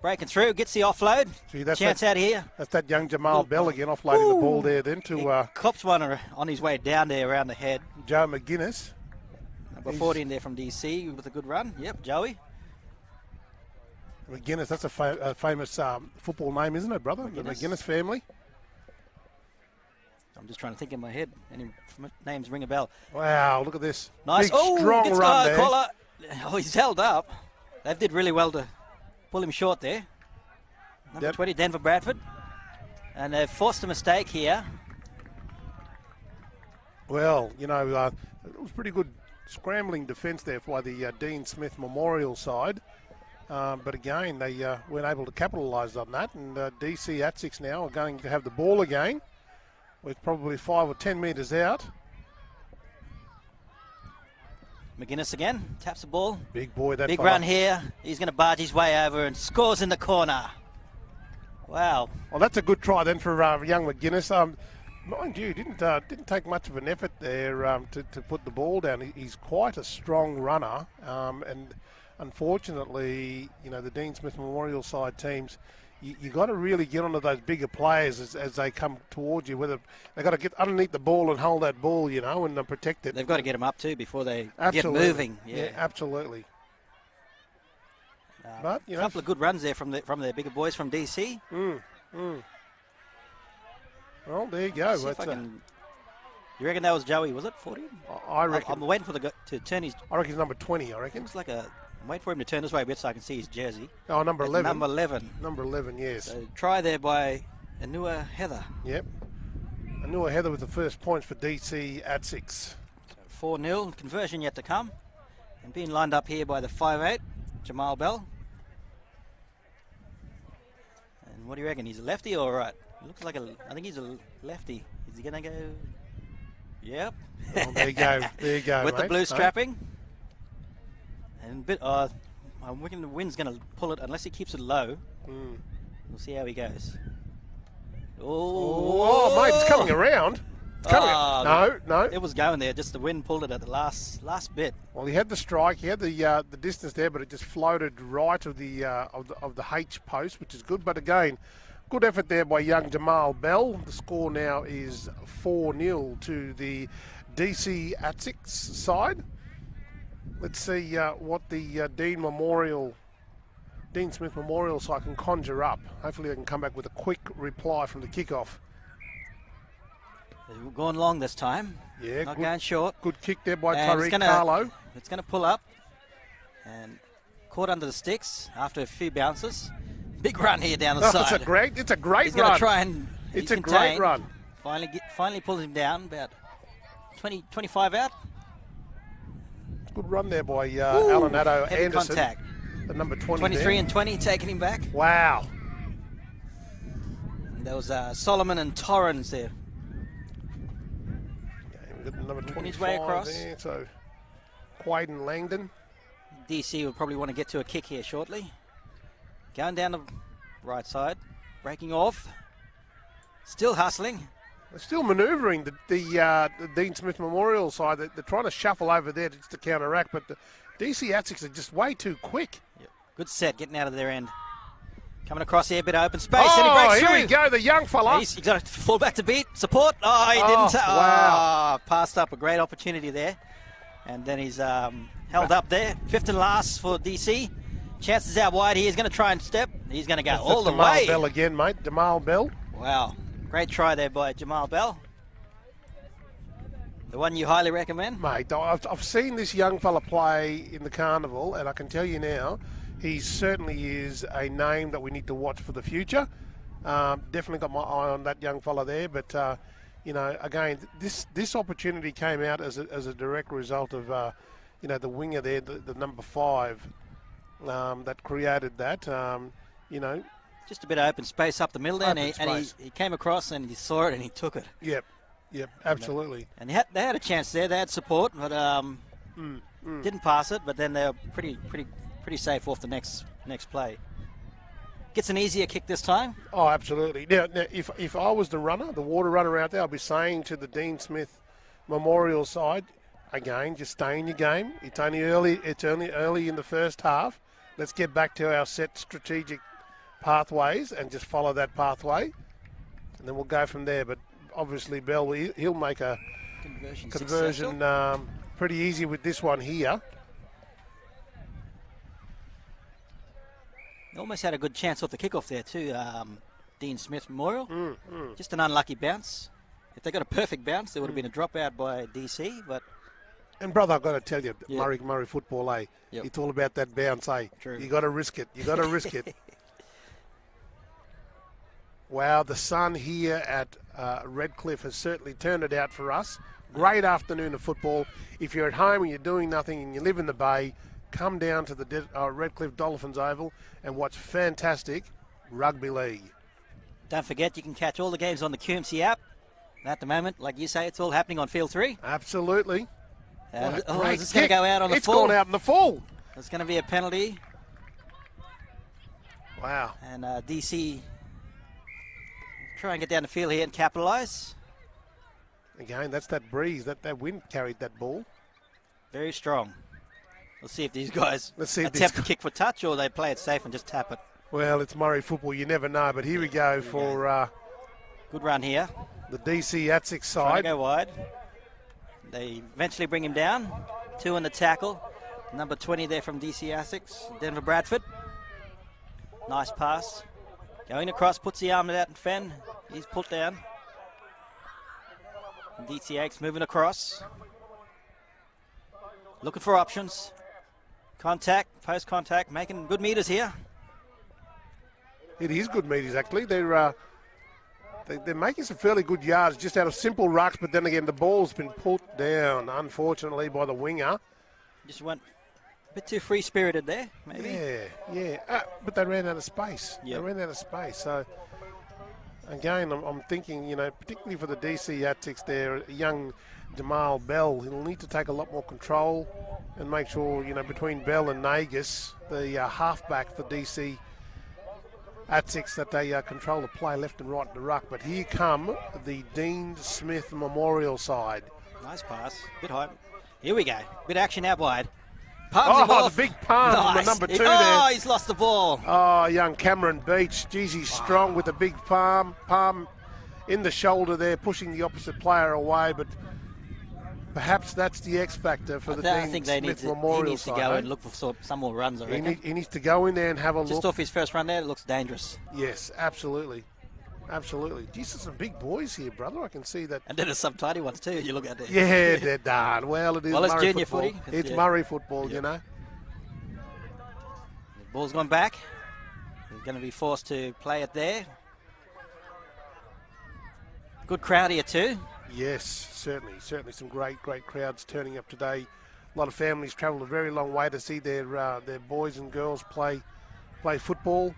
Breaking through, gets the offload. See, that's Chance out here. That's that young Jamal Bell again, offloading the ball there then He to cops one on his way down there around the head. Joe McGuinness. Number 14 there from DC with a good run. Yep, Joey. McGuinness, that's a famous football name, isn't it, brother? The McGuinness family. I'm just trying to think in my head. Any names ring a bell. Wow, look at this. Nice. Big, strong gets run there. collar. Oh, he's held up. They did really well to pull him short there. Number 20, Denver Bradford. And they've forced a mistake here. Well, it was pretty good scrambling defence there by the Dean Smith Memorial side. But again, they weren't able to capitalise on that. And DC Atsix now are going to have the ball again. With probably 5 or 10 metres out. McGuinness again, taps the ball. Big boy, that Big fella. run here. He's going to barge his way over and scores in the corner. Wow. Well, that's a good try then for young McGuinness. Mind you, didn't take much of an effort there to put the ball down. He's quite a strong runner, and unfortunately, the Dean Smith Memorial side teams, you got to really get onto those bigger players as they come towards you. Whether they got to get underneath the ball and hold that ball, and protect it. They've got to get him up too before they Absolutely. get moving. Yeah, absolutely. But a couple of good runs there from their bigger boys from DC. Well, there you go. See if I can- You reckon that was Joey? Was it 40? I reckon. I'm waiting for to turn his. I reckon he's number 20. I reckon. Looks like a. I'm waiting for him to turn this way a bit so I can see his jersey. Oh, number That's 11. Number 11. Number 11, yes. So try there by Anua Heather. Yep. Anua Heather with the first points for DC at 6. 4-0. Conversion yet to come. And being lined up here by the 5'8", Jamal Bell. And what do you reckon? He's a lefty or right? He looks like I think he's a lefty. Is he going to go? Yep. Oh, there you go. There you go, With the mate. blue strapping. And I'm reckon the wind's going to pull it unless he keeps it low. We'll see how he goes. Oh, mate, it's coming around. It's coming. No. It was going there. Just the wind pulled it at the last bit. Well, he had the strike. He had the distance there, but it just floated right of the H post, which is good. But again, good effort there by young Jamal Bell. The score now is 4-0 to the DC Atsix side. Let's see what the Dean Smith Memorial side can conjure up. Hopefully they can come back with a quick reply from the kickoff. They're going long this time. Yeah, Not good, going short. good kick there by And Tariq Carlo. It's going to pull up. And caught under the sticks after a few bounces. Big run here down the side. It's a great He's run. going to try and It's a contain. great run. Finally pulls him down about 20, 25 out. Good run there by Alan Addo Heavy Anderson. contact. The number 20 23 there. and 20 taking him back. Wow. There was Solomon and Torrens there. Yeah, we've got number 20's 25 way across. there, so Quaden Langdon. DC will probably want to get to a kick here shortly. Going down the right side, breaking off. Still hustling. They're still manoeuvring the Dean Smith Memorial side. They're trying to shuffle over there just to counteract, but the DC Asics are just way too quick. Yep. Good set, getting out of their end. Coming across here, a bit of open space, and he breaks here through. we go, the young fella. He's got to fall back to beat. Support. Oh, he didn't. Wow. Passed up a great opportunity there. And then he's held up there. Fifth and last for DC. Chances out wide. He is going to try and step. He's going to go all the Jamal way. Bell again, mate. Jamal Bell. Wow. Great try there by Jamal Bell. The one you highly recommend? Mate, I've seen this young fella play in the carnival, and I can tell you now, he certainly is a name that we need to watch for the future. Definitely got my eye on that young fella there, but you know, again, this opportunity came out as a direct result of you know, the winger there, the number 5, that created that. You know, Just a bit of open space up the middle there, and Open he came across and he saw it and he took it. Yep, absolutely. And they had a chance there. They had support, but didn't pass it. But then they were pretty safe off the next play. Gets an easier kick this time. Oh, absolutely. Now if I was the runner, the water runner out there, I'd be saying to the Dean Smith Memorial side, again, just stay in your game. It's only early in the first half. Let's get back to our set strategic pathways and just follow that pathway, and then we'll go from there. But obviously, Bell, he'll make a conversion pretty easy with this one here. Almost had a good chance off the kickoff there too, Dean Smith Memorial. Just an unlucky bounce. If they got a perfect bounce, there would have been a dropout by DC. But And brother, I've got to tell you, Yeah. Murri football, eh? Yep. It's all about that bounce, eh? True. You got to risk it. You got to risk it. Wow, the sun here at Redcliffe has certainly turned it out for us. Great afternoon of football. If you're at home and you're doing nothing and you live in the Bay, come down to the Redcliffe Dolphins Oval and watch fantastic rugby league. don't forget, you can catch all the games on the QMC app. At the moment, like you say, it's all happening on Field 3. Absolutely. What a great Is this going to kick. go out on the It's full? gone out in the full. It's going to be a penalty. Wow. And DC try and get down the field here and capitalise. Again, that's that breeze. That wind carried that ball. Very strong. We'll see if these guys Let's see if attempt these to kick for touch or they play it safe and just tap it. Well, it's Murri football. You never know. But here we go for Good run here. the DC Atsic Trying to side. go wide. They eventually bring him down. 2 in the tackle. Number 20 there from DC Essex, Denver Bradford. Nice pass. Going across, puts the arm out and Fenn. He's pulled down. And DTX moving across. Looking for options. Contact, post contact, making good meters here. It is good meters, actually. They're making some fairly good yards just out of simple rucks, but then again, the ball's been pulled down, unfortunately, by the winger. Just went a bit too free-spirited there, maybe. Yeah. But they ran out of space. Yep. They ran out of space. So, again, I'm thinking, you know, particularly for the DC Atics there, young Jamal Bell, he'll need to take a lot more control and make sure, you know, between Bell and Nagus, the halfback for DC Atics, that they control the play left and right in the ruck. But here come the Dean Smith Memorial side. Nice pass. Bit high. Here we go. Bit action out wide. Palms him off. The big palm from the Nice. number 2 Oh, there. he's lost the ball. Oh, young Cameron Beach. Geez, he's strong with the big palm in the shoulder there, pushing the opposite player away. But perhaps that's the X factor for the I Dean think they Smith he Memorial needs to side. go eh? and look for some more runs, I reckon. He needs to go in there and have a Just look. off his first run there, it looks dangerous. Yes, absolutely. Absolutely. Geez, there's some big boys here, brother. I can see that. And then there's some tiny ones too, you look at there. Yeah, they're darn. Well, it is Well, it's Murri junior football. footy. It's Yeah. Murri football, you know. The ball's gone back. He's going to be forced to play it there. Good crowd here too. Yes, certainly some great crowds turning up today. A lot of families travelled a very long way to see their boys and girls play football.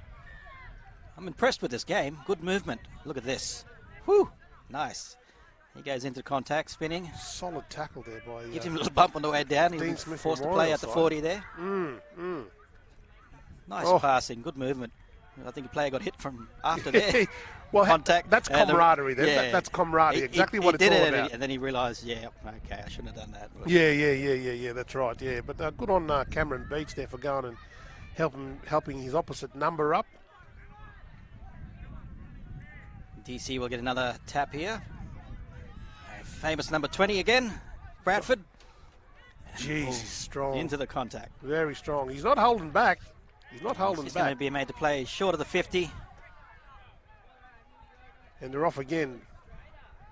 I'm impressed with this game. Good movement. Look at this. Whew. Nice. He goes into contact, spinning. Solid tackle there by... Gives him a little bump on the way down. He Dean was Smith forced to Memorial play at the side. 40 there. Nice Oh. passing. Good movement. I think the player got hit from after there. Well, Contact. that's And the- camaraderie then. yeah. That's camaraderie. Exactly He what it's did all it, about. and then he realised, yeah, okay, I shouldn't have done that. Yeah, that's right, yeah. But good on Cameron Beach there for going and helping his opposite number up. DC will get another tap here. Famous number 20 again, Bradford. Jeez, he's strong. Into the contact. Very strong. He's not holding back. He's not holding He's going to back. be made to play short of the 50. And they're off again.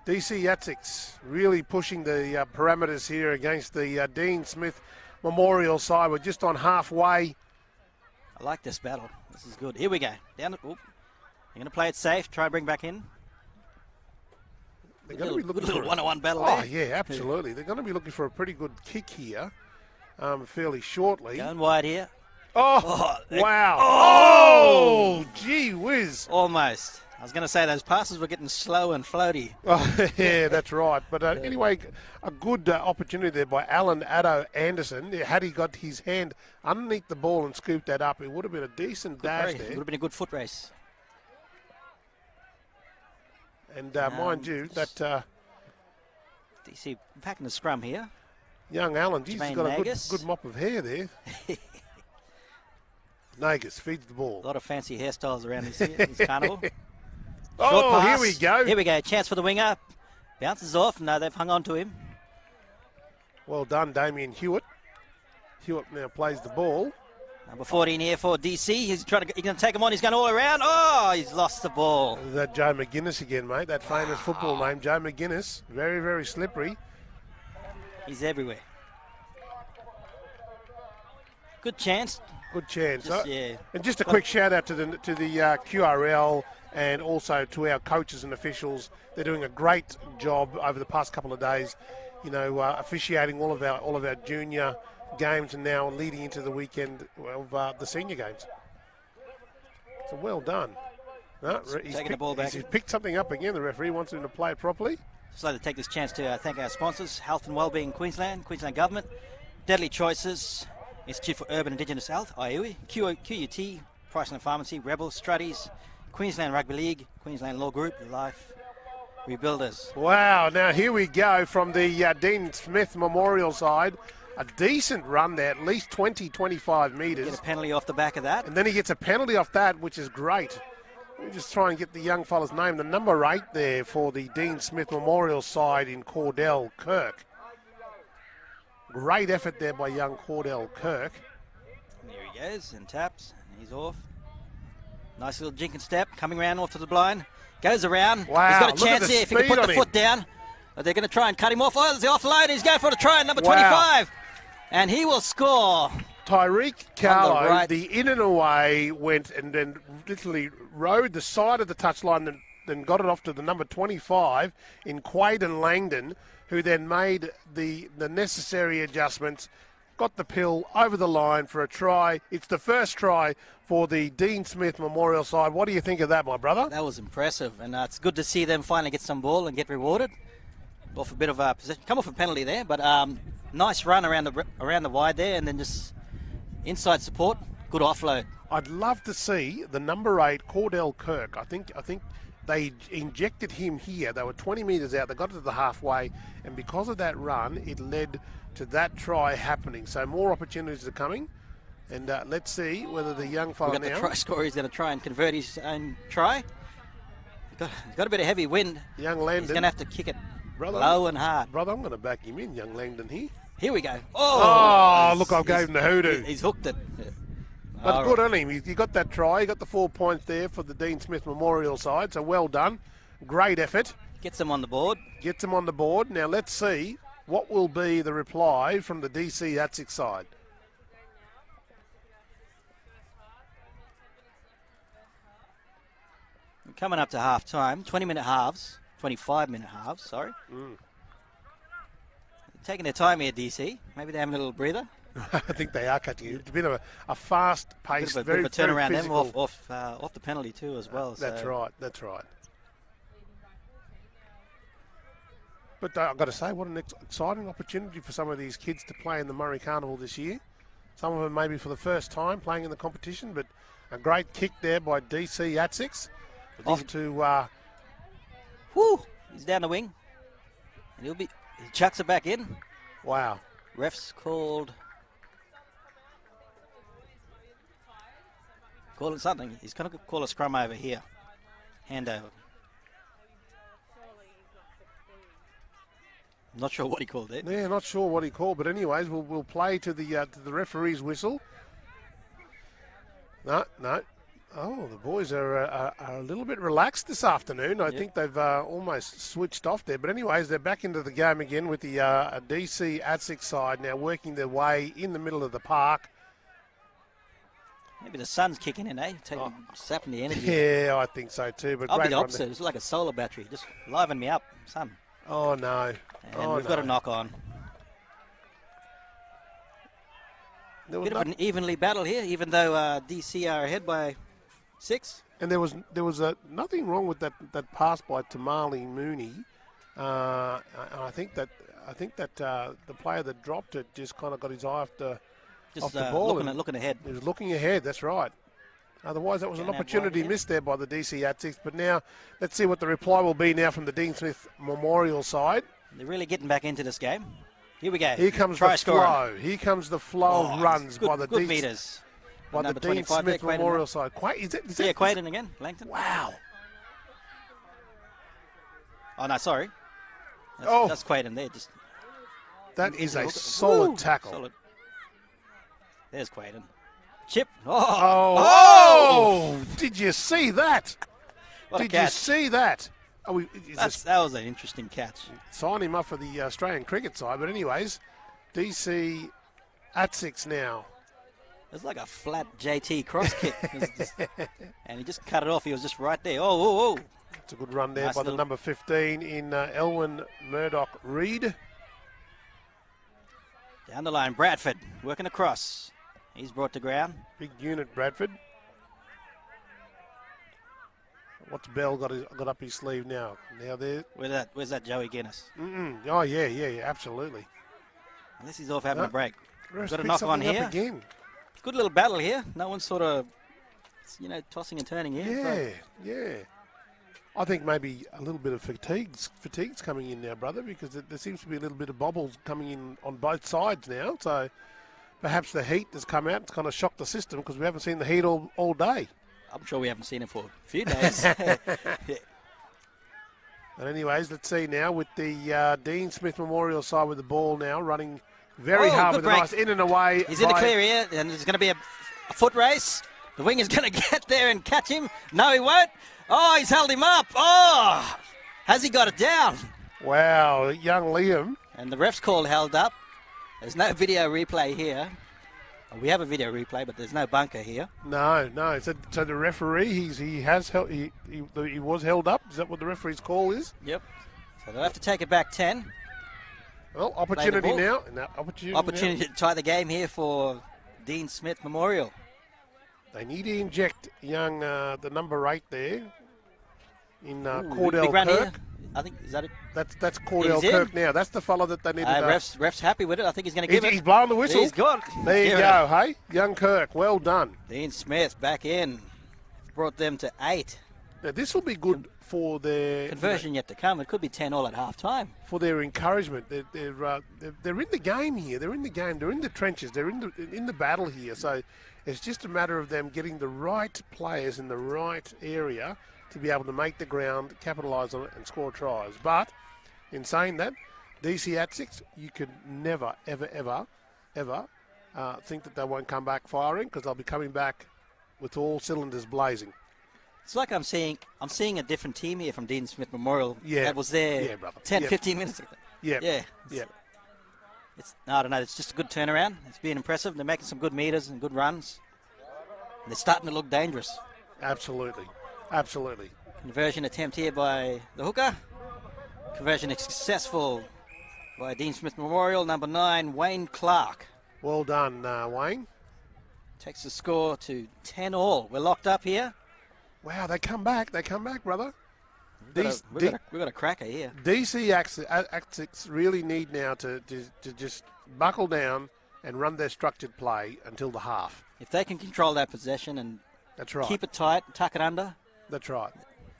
DC Yatsix really pushing the parameters here against the Dean Smith Memorial side. We're just on halfway. I like this battle. This is good. Here we go. Down. You're going to play it safe. Try and bring back in. They're going to be looking little for one-on-one battle Oh, there. yeah, absolutely. They're going to be looking for a pretty good kick here fairly shortly. Going wide here. Oh, Oh, wow. Oh, gee whiz. Almost. I was going to say those passes were getting slow and floaty. Oh, yeah, that's right. But anyway, a good opportunity there by Alan Addo Anderson. Had he got his hand underneath the ball and scooped that up, it would have been a decent dash It there. would have been a good foot race. And mind you, that DC back in the scrum here. young Alan, he's Jermaine got a Nagus. good mop of hair there. Nagus feeds the ball. A lot of fancy hairstyles around this carnival. Oh, Short here pass. we go. Here we go. Chance for the winger. Bounces off. No, they've hung on to him. Well done, Damien Hewitt. Hewitt now plays the ball. Number 14 here for DC. He's going to take him on. He's going all around. Oh, he's lost the ball. That Joe McGuinness again, mate. That famous football name, Joe McGuinness. Very, very slippery. He's everywhere. Good chance. Good chance. Just, yeah. And just a quick shout out to the QRL and also to our coaches and officials. They're doing a great job over the past couple of days. You know, officiating all of our junior games and now leading into the weekend of the senior games. So well done. No, Taking the ball back. He's picked something up again. The referee wants him to play it properly. Just like to take this chance to thank our sponsors, Health and Wellbeing Queensland, Queensland Government, Deadly Choices, Institute for Urban Indigenous Health, IUI, QUT, Priceland Pharmacy, Rebel, Struddies, Queensland Rugby League, Queensland Law Group, Life Rebuilders. Wow, now here we go from the Dean Smith Memorial side. A decent run there, at least 20, 25 metres. Get a penalty off the back of that. And then he gets a penalty off that, which is great. Let me just try and get the young fella's name. The number 8 there for the Dean Smith Memorial side in Cordell Kirk. Great effort there by young Cordell Kirk. And there he goes and taps, and he's off. Nice little jink and step, coming around off to the blind. Goes around. Wow, He's got a look at chance the here if he can speed put on the him. foot down. But they're going to try and cut him off. Oh, there's the offload. He's going for the try, number Wow. 25. And he will score. Tyreek Carlo, right. the in and away, went and then literally rode the side of the touchline and then got it off to the number 25 in Quaden Langdon, who then made the necessary adjustments, got the pill over the line for a try. It's the first try for the Dean Smith Memorial side. What do you think of that, my brother? That was impressive. And it's good to see them finally get some ball and get rewarded. Off a bit of a possession. Come off a penalty there, but nice run around the wide there, and then just inside support. Good offload. I'd love to see the number 8, Cordell Kirk. I think they injected him here. They were 20 metres out. They got to the halfway, and because of that run, it led to that try happening. So more opportunities are coming, and let's see whether the young fella We've got now... the try scorer. He's going to try and convert his own try. He's got a bit of heavy wind. Young He's Langdon. going to have to kick it Brother, low and hard. Brother, I'm going to back him in, young Langdon here. Here we go. Oh, look, I gave him the hoodoo. He's hooked it. But All good right. on him. He got that try. He got the 4 points there for the Dean Smith Memorial side. So well done. Great effort. Gets them on the board. Gets him on the board. Now let's see what will be the reply from the DC Hatzig side. Coming up to half time. 20-minute halves. 25-minute halves, sorry. Taking their time here, DC. Maybe they're having a little breather. I think they are cutting it. It's been a fast-paced, Bit of very a turnaround very them physical. off the penalty too as well. That's so. right. That's right. But I've got to say, what an exciting opportunity for some of these kids to play in the Murri Carnival this year. Some of them maybe for the first time playing in the competition, but a great kick there by DC Atsix. Off to... Whoo! He's down the wing. And he chucks it back in. wow. Ref's called it something. He's going to call a scrum over here. Handover. Not sure what he called it. Yeah, not sure what he called, but anyways, we'll play to the referee's whistle. No. Oh, the boys are a little bit relaxed this afternoon. I think they've almost switched off there. But anyways, they're back into the game again with the DC Atsix side now working their way in the middle of the park. Maybe the sun's kicking in, eh? Sapping the energy. Yeah, I think so too. But I'll be great the run opposite. there. It's like a solar battery. Just liven me up, sun. Oh, no. And we've got a knock on. Bit of an evenly battle here, even though DC are ahead by 6. And there was nothing wrong with that pass by Tamale Mooney. And I think that the player that dropped it just kind of got his eye off the ball. Looking ahead. He was looking ahead, that's right. Otherwise, that was an opportunity missed there by the DC Atsix. But now, let's see what the reply will be now from the Dean Smith Memorial side. They're really getting back into this game. Here we go. Here comes the flow. Here comes the flow of runs by the good meters. By the Dean Smith Memorial side. Is that Quaden again, Langton. Wow. Oh, no, sorry. That's Quaden there. That is a solid tackle. Solid. There's Quaden. Chip. Oh! Did you see that? Did you see that? That was an interesting catch. Sign him up for the Australian cricket side. But anyways, DC Atsix now. It was like a flat JT cross kick. And he just cut it off. He was just right there. Oh. It's a good run there by the number 15 in Elwyn Murdoch-Reed. Down the line, Bradford working across. He's brought to ground. Big unit, Bradford. What's Bell got up his sleeve now? Now there. Where's that Joey Guinness? Oh, yeah, absolutely. Unless he's off having a break. Got a knock on here. Again. Good little battle here. No one's sort of, tossing and turning here. Yeah. I think maybe a little bit of fatigue's coming in now, brother, because there seems to be a little bit of bobbles coming in on both sides now. So perhaps the heat has come out. It's kind of shocked the system because we haven't seen the heat all day. I'm sure we haven't seen it for a few days. But anyways, let's see now with the Dean Smith Memorial side with the ball now running very hard with a nice in and away. He's in the clear here, and there's going to be a foot race. The wing is going to get there and catch him. No, he won't. Oh, he's held him up. Oh, has he got it down? Wow, young Liam. And the ref's called held up. There's no video replay here. We have a video replay, but there's no bunker here. No. So the referee, he was held up. Is that what the referee's call is? Yep. So they'll have to take it back 10. Well, opportunity now. Opportunity to tie the game here for Dean Smith Memorial. They need to inject young the number 8 there in Cordell big run Kirk. Here. I think is that it? That's Cordell Kirk now. That's the fellow that they needed. Ref's happy with it. I think he's going to give it. He's blowing the whistle. He's good. There you go. Hey, young Kirk. Well done. Dean Smith back in. Brought them to 8. Now this will be good for their conversion yet to come. It could be 10 all at half time. For their encouragement, they're in the game here. They're in the game. They're in the trenches. They're in the battle here. So it's just a matter of them getting the right players in the right area to be able to make the ground, capitalise on it, and score tries. But in saying that, DC Atsix, you could never, ever think that they won't come back firing because they'll be coming back with all cylinders blazing. It's like I'm seeing a different team here from Dean Smith Memorial. Yeah. That was there 10, 15 minutes ago. Yeah. I don't know. It's just a good turnaround. It's been impressive. They're making some good meters and good runs. And they're starting to look dangerous. Absolutely. Conversion attempt here by the hooker. Conversion successful by Dean Smith Memorial, number 9, Wayne Clark. Well done, Wayne. Takes the score to 10-all. We're locked up here. Wow, they come back. They come back, brother. We've got a cracker here. DC Axix really need now to just buckle down and run their structured play until the half. If they can control that possession and That's right. keep it tight, tuck it under, That's right.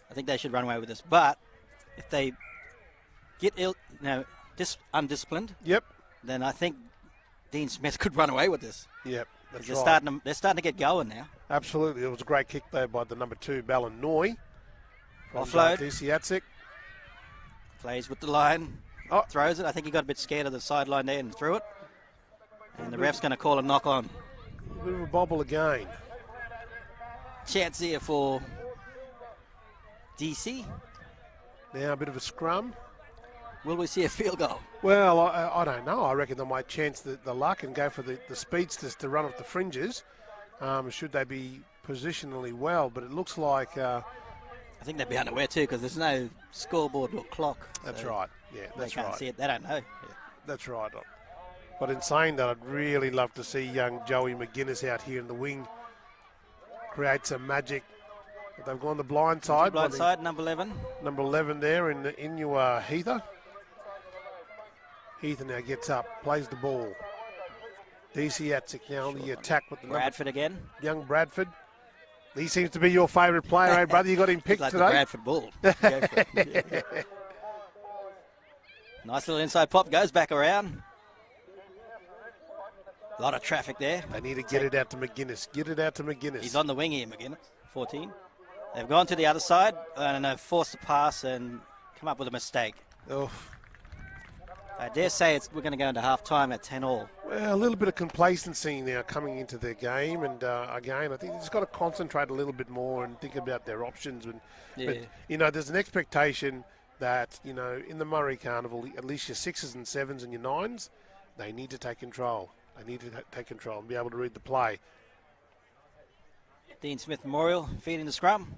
I think they should run away with this. But if they get undisciplined, Yep. then I think Dean Smith could run away with this. Yep. That's They're right. starting to get going now. Absolutely. It was a great kick there by the number 2, Ballinoy. Offload. DC Axix. Plays with the line. Oh. Throws it. I think he got a bit scared of the sideline there and threw it. And the ref's going to call a knock on. A bit of a bobble again. Chance here for DC. Now a bit of a scrum. Will we see a field goal? Well, I don't know. I reckon they might chance the luck and go for the speedsters to run off the fringes, should they be positionally well. But it looks like... I think they'd be unaware too because there's no scoreboard or clock. That's so right. Yeah, that's they can't right. see it. They don't know. Yeah. That's right. But in saying that, I'd really love to see young Joey McGuinness out here in the wing create some magic. But they've gone the blind side. Blind side, number 11. Number 11 there in your Heather. Heather now gets up, plays the ball. DC Axix now on the attack with the Bradford again. young Bradford. He seems to be your favourite player, eh, brother? You got him picked Like today. the Bradford Bull. Go for it. Nice little inside pop, goes back around. A lot of traffic there. They need to get it out to McGuinness. Get it out to McGuinness. He's on the wing here, McGuinness, 14. They've gone to the other side and have forced a pass and come up with a mistake. Oh. I dare say we're going to go into half-time at 10-all. Well, a little bit of complacency now coming into their game, and again, I think they've just got to concentrate a little bit more and think about their options. But, there's an expectation that, in the Murri Carnival, at least your 6s and 7s and your 9s, they need to take control. They need to take control and be able to read the play. Dean Smith Memorial feeding the scrum.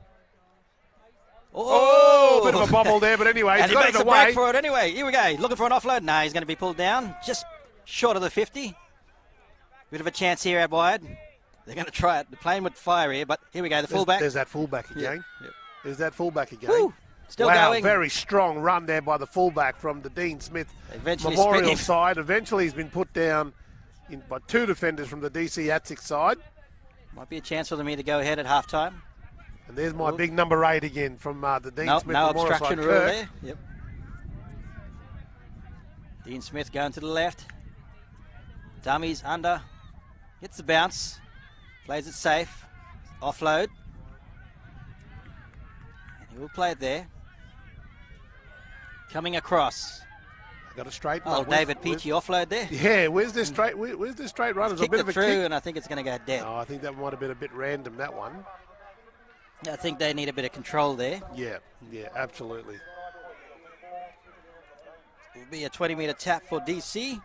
Oh, a bit of a bobble there, but anyway, and he's he got makes it a away. break for it anyway. Here we go. Looking for an offload. No, he's going to be pulled down. Just short of the 50. Bit of a chance here out wide. They're going to try it. They're playing with fire here, but here we go. The fullback. There's that fullback again. Yep. There's that fullback again. Woo. Still wow, going. Very strong run there by the fullback from the Dean Smith Eventually Memorial spin him. side. Eventually he's been put down by 2 defenders from the DC Axix side. Might be a chance for them here to go ahead at halftime. And there's my big number 8 again from the Dean Smith No Memorial obstruction side. rule Kirk. there. Yep. Dean Smith going to the left. Dummies under. Gets the bounce. Plays it safe. Offload. And he will play it there. Coming across. Got a straight Oh, run. David Peachy offload there. Yeah, where's this straight? Where's this straight run? It's a Kicked bit it of a through, kick. and I think it's going to go dead. Oh, I think that might have been a bit random, that one. I think they need a bit of control there. Yeah, absolutely. It'll be a 20-metre tap for DC.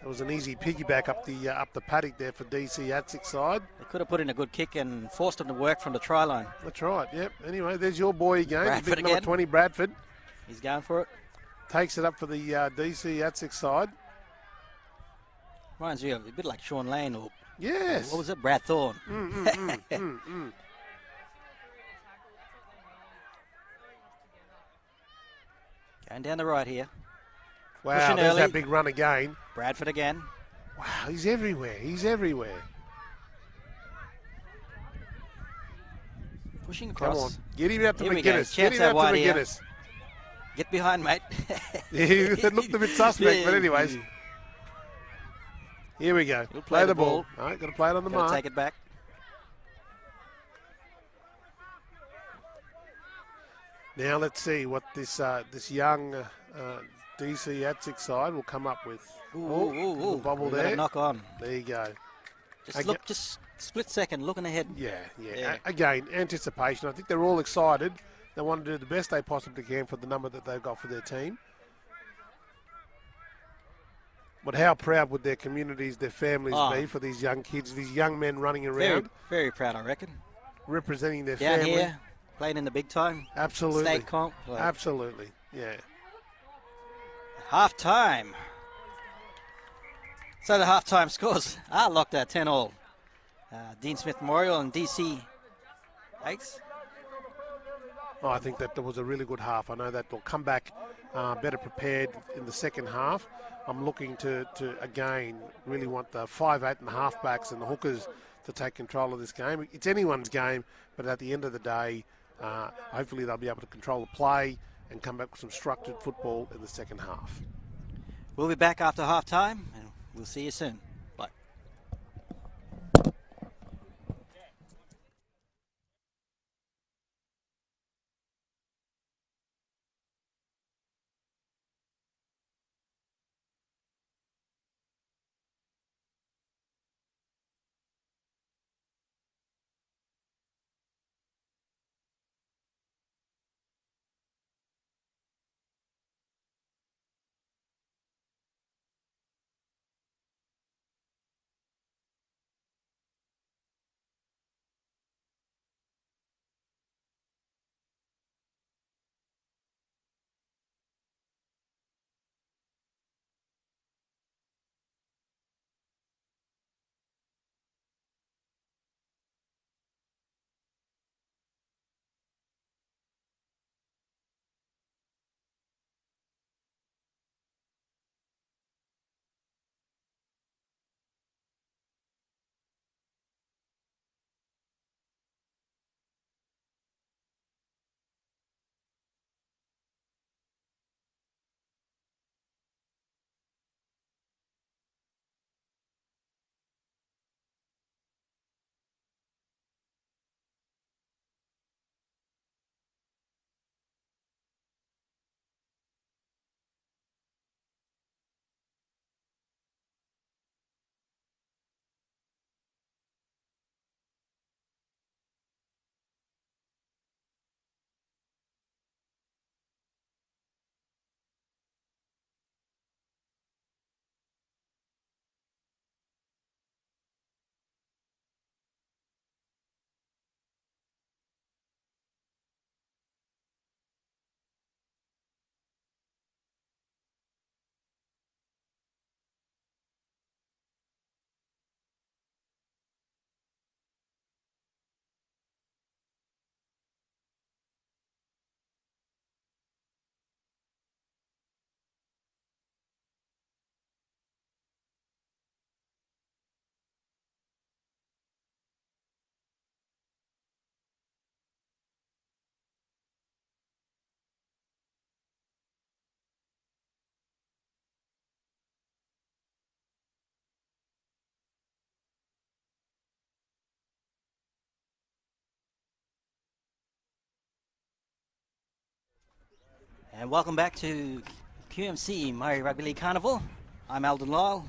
It was an easy piggyback up the paddock there for DC Axix side. They could have put in a good kick and forced them to work from the try line. That's right, yep. Anyway, there's your boy again. Bradford Big number again. 20, Bradford. He's going for it. Takes it up for the DC Axix side. Reminds me of a bit like Sean Lane or Yes. what was it, Brad Thorne. Going down the right here. Wow, Pushing there's early. that big run again. Bradford again. Wow, he's everywhere. He's everywhere. Pushing Come across. on. Get him out to Here we go. McGuinness. Get Chance him out out to wide here. McGuinness. Get behind, mate. It looked a bit suspect, but anyways. Here we go. He'll Play the ball. All right, got to play it on the Gotta mark. take it back. Now let's see what this young DC Axix side will come up with. Ooh. Bobble We've got a there. knock on. There you go. Just split second, looking ahead. Yeah. Yeah. Again, anticipation. I think they're all excited. They want to do the best they possibly can for the number that they've got for their team. But how proud would their communities, their families be for these young kids, these young men running Very, around, very proud, I reckon. representing their Down family? here, playing in the big time. Absolutely. State comp. Absolutely. Yeah. Half time. So the halftime scores are locked at 10-all. Dean Smith Memorial and DC 8s. Oh, I think that was a really good half. I know that they'll come back better prepared in the second half. I'm looking to again, really want the 5'8" and the halfbacks and the hookers to take control of this game. It's anyone's game, but at the end of the day, hopefully they'll be able to control the play and come back with some structured football in the second half. We'll be back after halftime, and we'll see you soon. Bye. And welcome back to QMC Murri Rugby League Carnival. I'm Alden Lyle.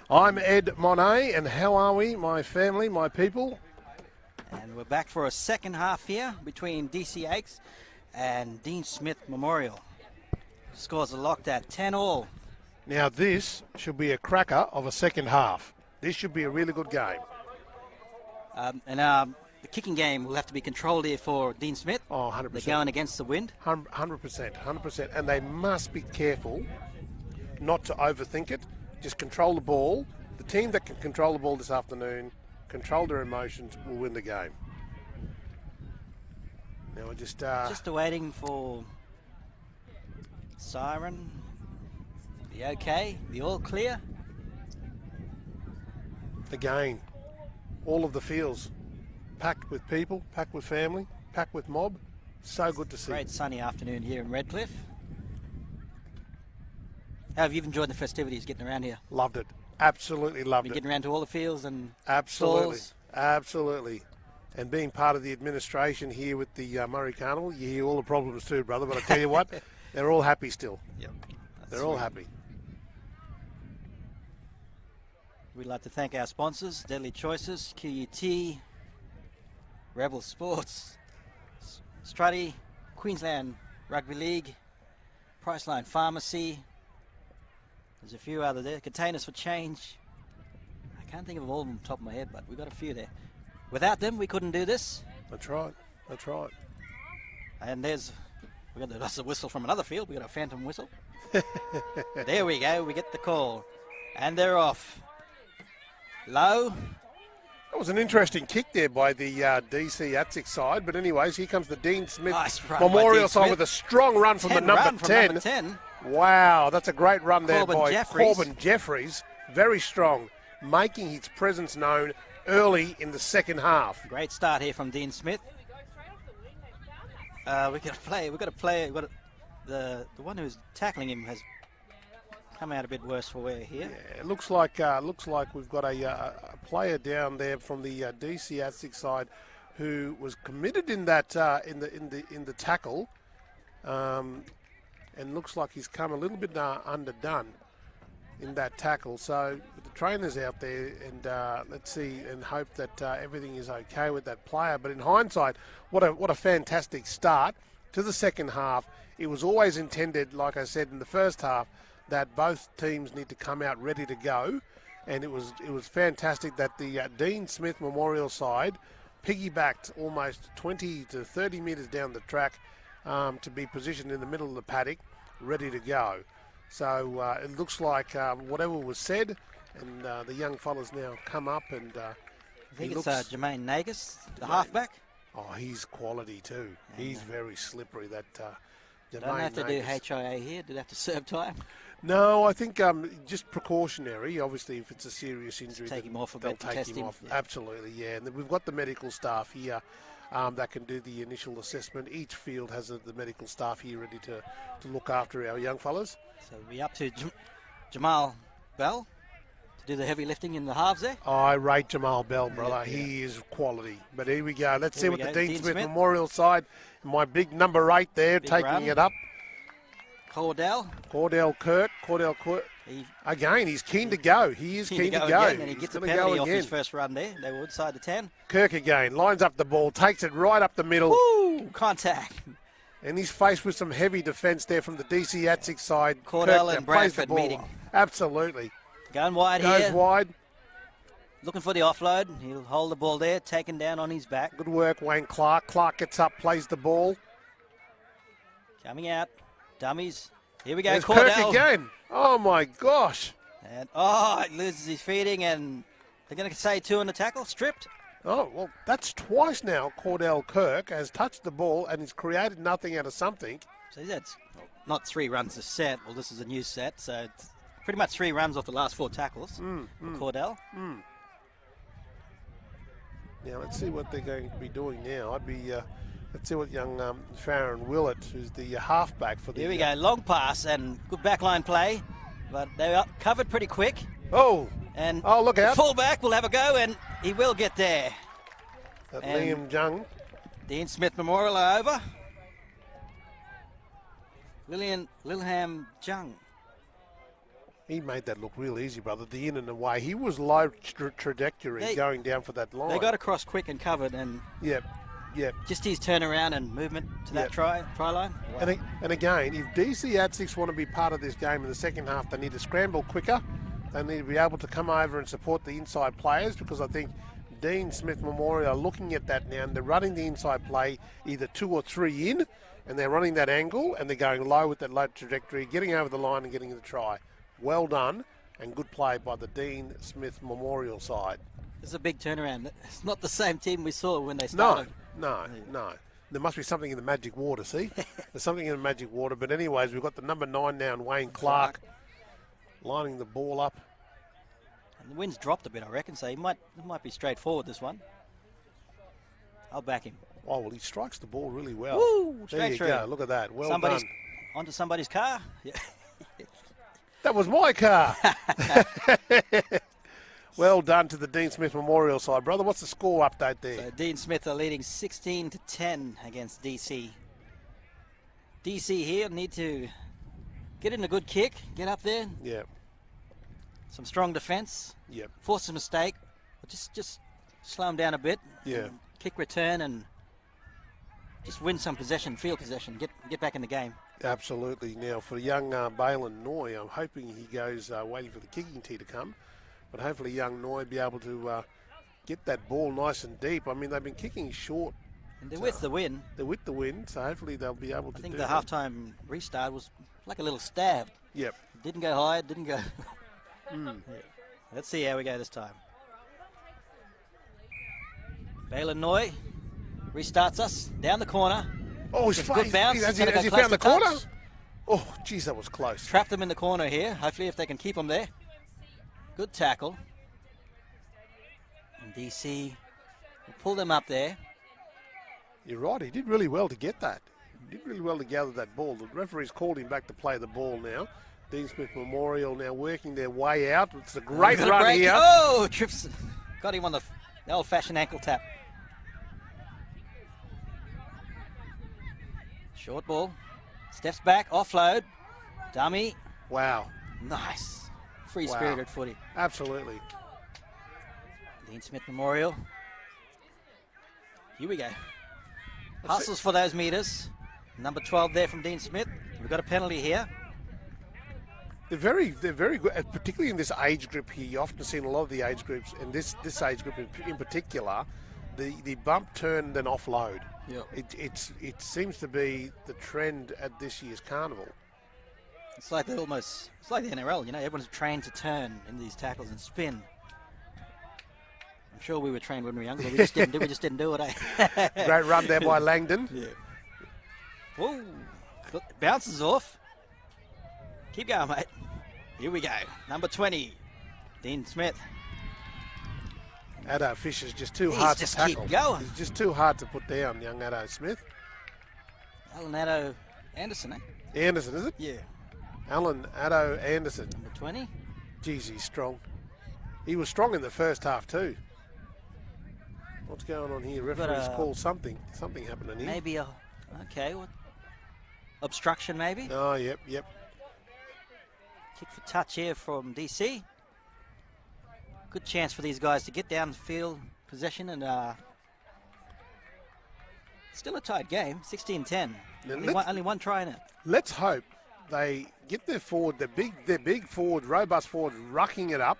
I'm Ed Monet, and how are we, my family, my people? And we're back for a second half here between DC 8s and Dean Smith Memorial. Scores are locked at 10-all. Now this should be a cracker of a second half. This should be a really good game. The kicking game will have to be controlled here for Dean Smith. Oh, 100%. They're going against the wind. 100%. And they must be careful not to overthink it. Just control the ball. The team that can control the ball this afternoon, control their emotions, will win the game. Now we're just waiting for siren, the okay, the all clear. Again, all of the fields packed with people, packed with family, packed with mob. So good to see. Great sunny afternoon here in Redcliffe. How have you enjoyed the festivities getting around here? Loved it. Absolutely loved it. Getting around to all the fields and absolutely, stalls. Absolutely. And being part of the administration here with the Murri Carnival, you hear all the problems too, brother. But I tell you what, they're all happy still. Yep. They're all happy. We'd like to thank our sponsors, Deadly Choices, QUT, Rebel Sports, Strutty, Queensland Rugby League, Priceline Pharmacy. There's a few other there. Containers for Change. I can't think of all of them off the top of my head, but we've got a few there. Without them, we couldn't do this. That's right. That's right. And that's a whistle from another field. We got a phantom whistle. There we go. We get the call. And they're off. Low. That was an interesting kick there by the DC Atzik side. But anyways, here comes the Dean Smith Nice run by Memorial Dean side Smith. with a strong run from the number 10. Wow, that's a great run there Corbin by Jeffries. Corbin Jeffries. Very strong, making his presence known early in the second half. Great start here from Dean Smith. We've got to play. The one who's tackling him has come out a bit worse for wear here. Yeah, it looks like we've got a player down there from the DC Atzik side who was committed in that in the tackle, and looks like he's come a little bit underdone in that tackle. So the trainer's out there, and let's see and hope that everything is okay with that player. But in hindsight, what a fantastic start to the second half. It was always intended, like I said in the first half, that both teams need to come out ready to go, and it was fantastic that the Dean Smith Memorial side piggybacked almost 20 to 30 metres down the track to be positioned in the middle of the paddock, ready to go. So it looks like whatever was said, and the young fellas now come up, and I think it's Jermaine Nagus, the halfback. Oh, he's quality too. He's very slippery. That Don't have to do HIA here. Do they have to serve time? No, I think just precautionary. Obviously, if it's a serious injury, take him off a they'll bit to take test him him. off. Yeah. Absolutely, yeah. And we've got the medical staff here that can do the initial assessment. Each field has the medical staff here ready to look after our young fellas. So we're up to Jamal Bell to do the heavy lifting in the halves there. I rate Jamal Bell, brother. Yeah. He is quality. But here we go. Let's see Here we what the go. Dean Smith Smith. Memorial side. My big number 8 there, Big taking run. it up. Cordell. Cordell Kirk. He Again, he's keen to go. He is keen to go. again, and he He's gets a gonna penalty go off again. his first run there. They were inside the 10. Kirk again. Lines up the ball. Takes it right up the middle. Woo! Contact. And he's faced with some heavy defence there from the DC Atzik side. Cordell Kirk and plays the Bradford ball. meeting. Absolutely. Going wide Goes here. wide. Looking for the offload. He'll hold the ball there, taken down on his back. Good work, Wayne Clark. Clark gets up, plays the ball. Coming out. Dummies. Here we go, There's Cordell. Kirk again. Oh, my gosh. And it loses his feeding, and they're going to say 2 on the tackle. Stripped. Oh, well, that's twice now Cordell Kirk has touched the ball and he's created nothing out of something. So that's not 3 runs a set. Well, this is a new set, so it's pretty much 3 runs off the last 4 tackles for Cordell. Now, let's see what they're going to be doing now. Let's see what young Farron Willett, who's the halfback for the... Here we go. Long pass and good backline play, but they are covered pretty quick. Oh! And look out. the fullback will have a go, and he will get there. That And- Liam Jung. Dean Smith Memorial are over. Lilham Jung. He made that look real easy, brother. The in and away. He was low trajectory going down for that line. They got across quick and covered, and Yep. just his turnaround and movement to that try line. Wow. And again, if DC Atziks want to be part of this game in the second half, they need to scramble quicker. They need to be able to come over and support the inside players, because I think Dean Smith Memorial are looking at that now, and they're running the inside play either 2 or 3 in, and they're running that angle, and they're going low with that low trajectory, getting over the line and getting the try. Well done, and good play by the Dean Smith Memorial side. It's a big turnaround. It's not the same team we saw when they started. No. There must be something in the magic water, see? There's something in the magic water. But anyways, we've got the number 9 now, Wayne Clark, lining the ball up. And the wind's dropped a bit, I reckon, so it might be straightforward, this one. I'll back him. Oh, well, he strikes the ball really well. Woo! There Straight you through. go. Look at that. Well Somebody's done. onto somebody's car. Yeah. That was my car. Well done to the Dean Smith Memorial side, brother. What's the score update there? So Dean Smith are leading 16-10 against DC. DC here need to get in a good kick, get up there, Yeah. some strong defence, Yep. force a mistake, or just slow them down a bit. Yeah. And kick return and just win some possession, field possession, get back in the game. Absolutely. Now, for young Balin Noy, I'm hoping he goes waiting for the kicking tee to come. But hopefully young Noy be able to get that ball nice and deep. I mean, they've been kicking short. And they're with the win. They're with the win, so hopefully they'll be able to I think do the that. halftime restart was like a little stab. Yep. Didn't go high, didn't go Yeah. Let's see how we go this time. Balin Noy restarts us down the corner. Oh, he's Good bounce. Has Gonna go he close found the to touch. corner? Oh, geez, that was close. Trap them in the corner here. Hopefully, if they can keep them there. Good tackle. And DC will pull them up there. You're right. He did really well to get that. He did really well to gather that ball. The referee's called him back to play the ball now. Dean Smith Memorial now working their way out. It's a great Good run break. here. Oh, trips. Got him on the old-fashioned ankle tap. Short ball. Steps back. Offload. Dummy. Wow. Nice. Free-spirited footy. Absolutely. Dean Smith Memorial. Here we go. Hustles for those meters. Number 12 there from Dean Smith. We've got a penalty here. They're very good, particularly in this age group here. You often see in a lot of the age groups, and this age group in particular, the bump, turn, then offload. Yeah. It seems to be the trend at this year's carnival. It's like the NRL, you know, everyone's trained to turn in these tackles and spin. I'm sure we were trained when we were younger, but we just didn't do it, eh? Great run there by Langdon. Yeah. Whoa. Bounces off. Keep going, mate. Here we go. Number 20, Dean Smith. Addo Fisher's just too He's hard just to tackle. keep going. He's just too hard to put down, young Addo Smith. Alan Addo Anderson, eh? Anderson, is it? Yeah. Alan Addo Anderson. Number 20. Geez, he's strong. He was strong in the first half too. What's going on here? Referee's called something. Something happening here. Maybe what? Obstruction, maybe? Oh, yep. Kick for touch here from DC. Good chance for these guys to get down the field, possession, and still a tight game, 16-10. Only one try in it. Let's hope they get their forward, their big forward, robust forward, rucking it up.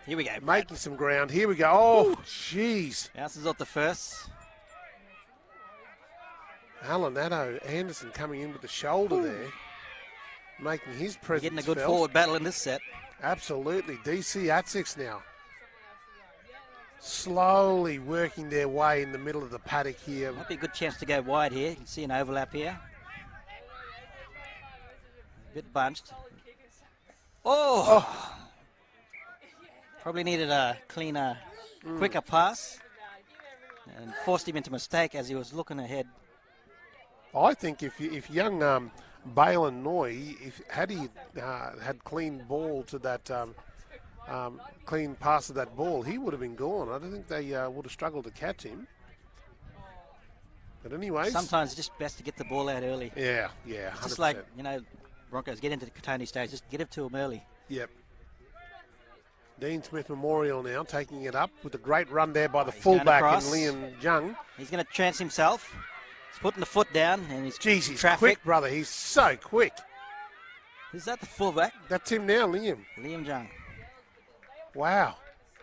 Here we go. Making some ground. Here we go. Oh, jeez. Bounces off the first. Alan Addo Anderson coming in with the shoulder there. Making his presence Getting a good felt. forward battle in this set. Absolutely. DC at 6 now. Slowly working their way in the middle of the paddock here. Might be a good chance to go wide here. You can see an overlap here. A bit bunched. Oh! Probably needed a cleaner, quicker pass. And forced him into mistake as he was looking ahead. I think if young Balin Noy, had he had clean ball to that, clean pass of that ball, he would have been gone. I don't think they would have struggled to catch him. But anyways. Sometimes it's just best to get the ball out early. Yeah, 100%. Just like, Broncos get into the Katoni stage, just get it to them early. Yep. Dean Smith Memorial now taking it up with a great run there by the fullback in Liam Jung. He's going to chance himself. He's putting the foot down and he's Jeez, he's traffic. quick, brother. He's so quick. Is that the fullback? That's him now, Liam. Liam Jung. Wow.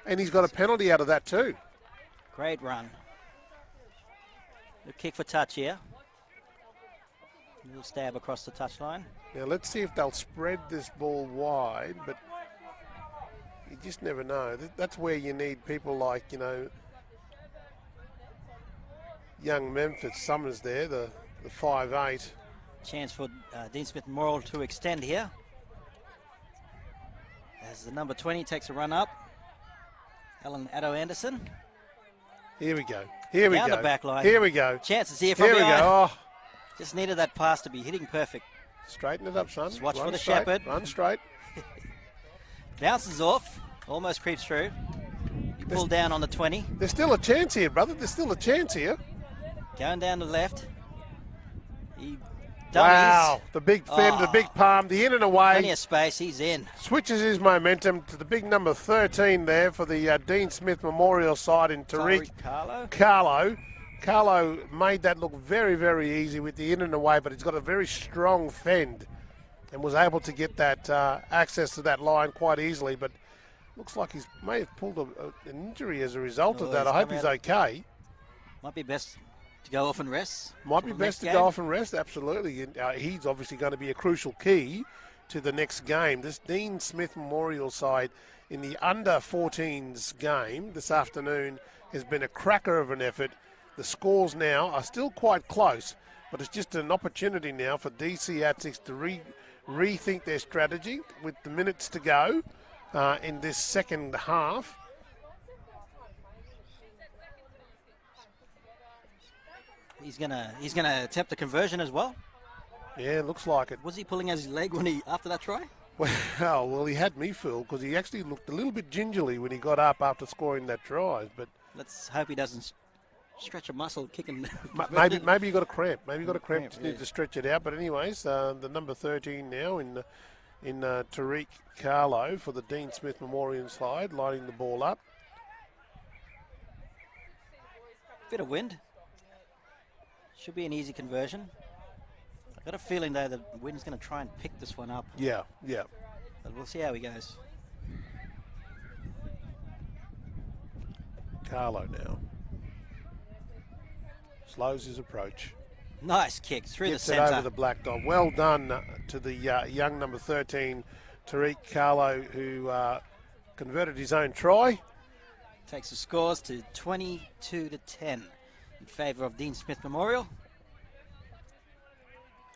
And he's got a penalty out of that too. Great run. Good kick for touch here. A little stab across the touchline. Now let's see if they'll spread this ball wide, but you just never know. That's where you need people like, young Memphis Summers there, the 5'8". Chance for Dean Smith Memorial to extend here. As the number 20 takes a run up. Alan Addo Anderson. Here we go. Here we Down go. the back line. Here we go. Chances here from Here we behind. go. Oh. Just needed that pass to be hitting perfect. Straighten it up, son. Just watch Run for the straight. shepherd. Run straight. Bounces off. Almost creeps through. You pull down on the 20. There's still a chance here, brother. There's still a chance here. Going down to the left. He dummies. Wow. The big fend, the big palm, the in and away. Plenty of space. He's in. Switches his momentum to the big number 13 there for the Dean Smith Memorial side in Tariq Carlo. Carlo made that look very, very easy with the in and away, but he's got a very strong fend and was able to get that access to that line quite easily. But looks like he may have pulled an injury as a result of that. I hope he's okay. Might be best to go off and rest. Might be best to go off and rest, absolutely. He's obviously going to be a crucial key to the next game. This Dean Smith Memorial side in the under 14s game this afternoon has been a cracker of an effort. The scores now are still quite close, but it's just an opportunity now for DC Atzics to rethink their strategy with the minutes to go in this second half. He's gonna attempt a conversion as well. Yeah, looks like it. Was he pulling out his leg after that try? Well, he had me fooled because he actually looked a little bit gingerly when he got up after scoring that try. But let's hope he doesn't stretch a muscle kicking. maybe you got a cramp. Maybe you got a cramp. Just Yeah. need to stretch it out. But anyways, the number 13 now in Tariq Carlo for the Dean Smith Memorial side, lighting the ball up. Bit of wind. Should be an easy conversion. I've got a feeling though the wind's going to try and pick this one up. Yeah. But we'll see how he goes. Carlo now slows his approach. Nice kick through Gets the it over centre. the black dot. Well done to the young number 13, Tariq Carlo, who converted his own try. Takes the scores to 22-10 in favour of Dean Smith Memorial.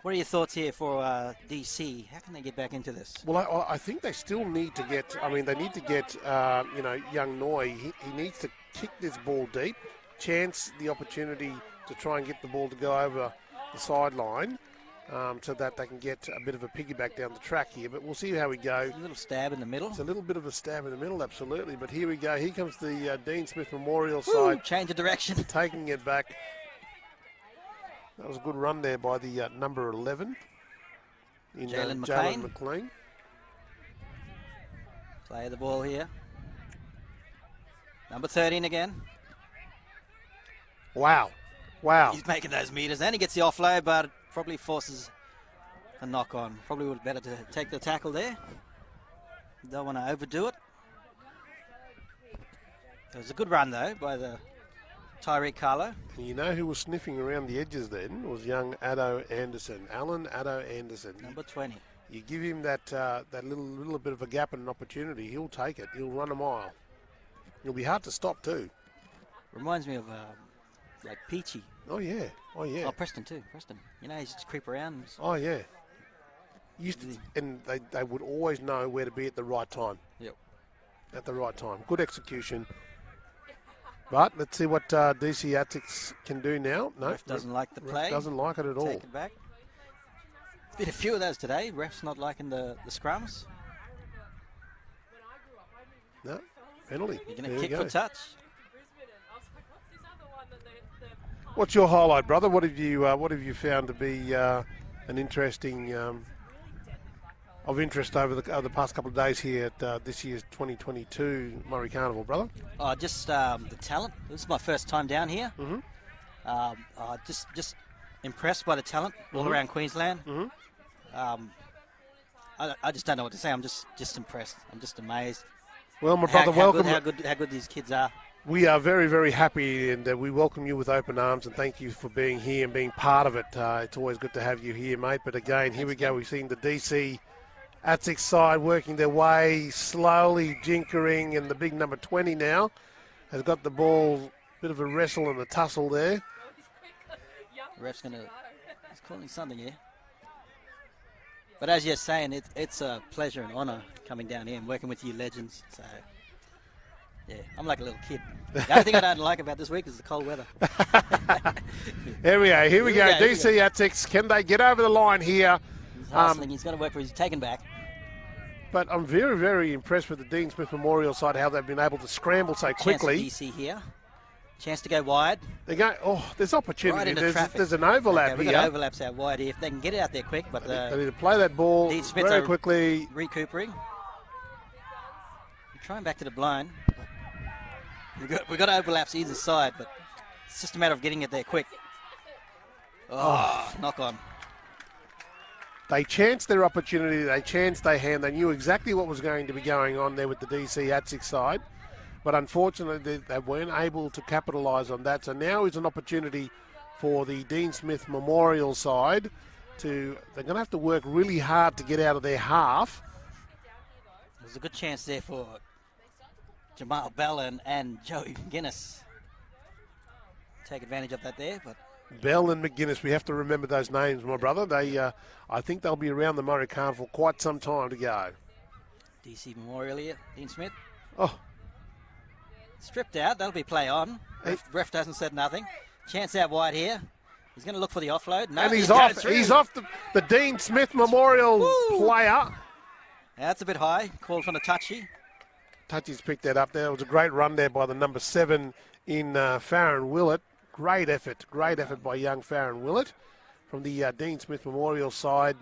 What are your thoughts here for DC? How can they get back into this? Well, I think they still need to get. I mean, they need to get. Young Noi. He needs to kick this ball deep, chance the opportunity to try and get the ball to go over the sideline, so that they can get a bit of a piggyback down the track here. But we'll see how we go. A little stab in the middle. It's a little bit of a stab in the middle, absolutely. But here we go. Here comes the Dean Smith Memorial Woo, side, change of direction. taking it back. That was a good run there by the number 11 in Jalen Jalen McLean. Play the ball here. Number 13 again. Wow. He's making those meters. Then he gets the offload, but it probably forces a knock on. Probably would be better to take the tackle there. Don't want to overdo it. It was a good run, though, by the Tariq Carlo. And you know who was sniffing around the edges then? Was young Addo Anderson, Alan Addo Anderson. Number 20. You give him that little bit of a gap and an opportunity, he'll take it. He'll run a mile. It'll be hard to stop too. Reminds me of like Peachy. Oh yeah. Oh, Preston too. Preston. You know, he's just creep around. Oh yeah. And they would always know where to be at the right time. Yep. At the right time. Good execution. But let's see what DC Atzics can do now. No, Ref doesn't like the play. Doesn't like it at all. Take it back. There's been a few of those today. Refs not liking the scrums. No, penalty. You're going There to you kick go. for touch. What's your highlight, brother? What have you found to be an interesting of interest over the past couple of days here at this year's 2022 Murri Carnival, brother? Oh, just the talent. This is my first time down here. Mm-hmm. Just impressed by the talent all around Queensland. Mm-hmm. I just don't know what to say. I'm just impressed. I'm just amazed. Well, my brother, welcome. How good these kids are. We are very, very happy, and we welcome you with open arms, and thank you for being here and being part of it. It's always good to have you here, mate. But again, here we go. We've seen the DC Atzics side working their way, slowly jinkering, and the big number 20 now has got the ball. Bit of a wrestle and a tussle there. Ref's he's calling something here. But as you're saying, it's a pleasure and honour coming down here and working with you legends. So, yeah, I'm like a little kid. The only thing I don't like about this week is the cold weather. Here we go. Here we go. DC Atzics, can they get over the line here? He's hustling. He's got to work for his taken back. But I'm very, very impressed with the Dean Smith Memorial side, how they've been able to scramble so quickly. Chance for DC here. Chance to go wide. They go. Oh, there's opportunity. Right into traffic. There's an overlap Okay, we've here. got overlaps out wide here. If they can get it out there quick, but They need to play that ball Dean Smith's very quickly. Recoupering. Trying back to the blind. We've got overlaps either side, but it's just a matter of getting it there quick. Oh, knock on. They chanced their opportunity. They chanced their hand. They knew exactly what was going to be going on there with the DC Atzics side. But unfortunately, they weren't able to capitalise on that. So now is an opportunity for the Dean Smith Memorial side they're going to have to work really hard to get out of their half. There's a good chance there for Jamal Bell and Joey Guinness. Take advantage of that there, but Bell and McGuinness, we have to remember those names, my brother. I think they'll be around the Murri Carnival quite some time to go. DC Memorial here, Dean Smith. Oh, Stripped out, that'll be play on. Ref doesn't said nothing. Chance out wide here. He's going to look for the offload. No, and he's going off. through. He's off the Dean Smith Memorial player. That's a bit high. Called from the touchy. Touchy's picked that up there. It was a great run there by the number 7 in Farron Willett. Great effort by young Farron Willett from the Dean Smith Memorial side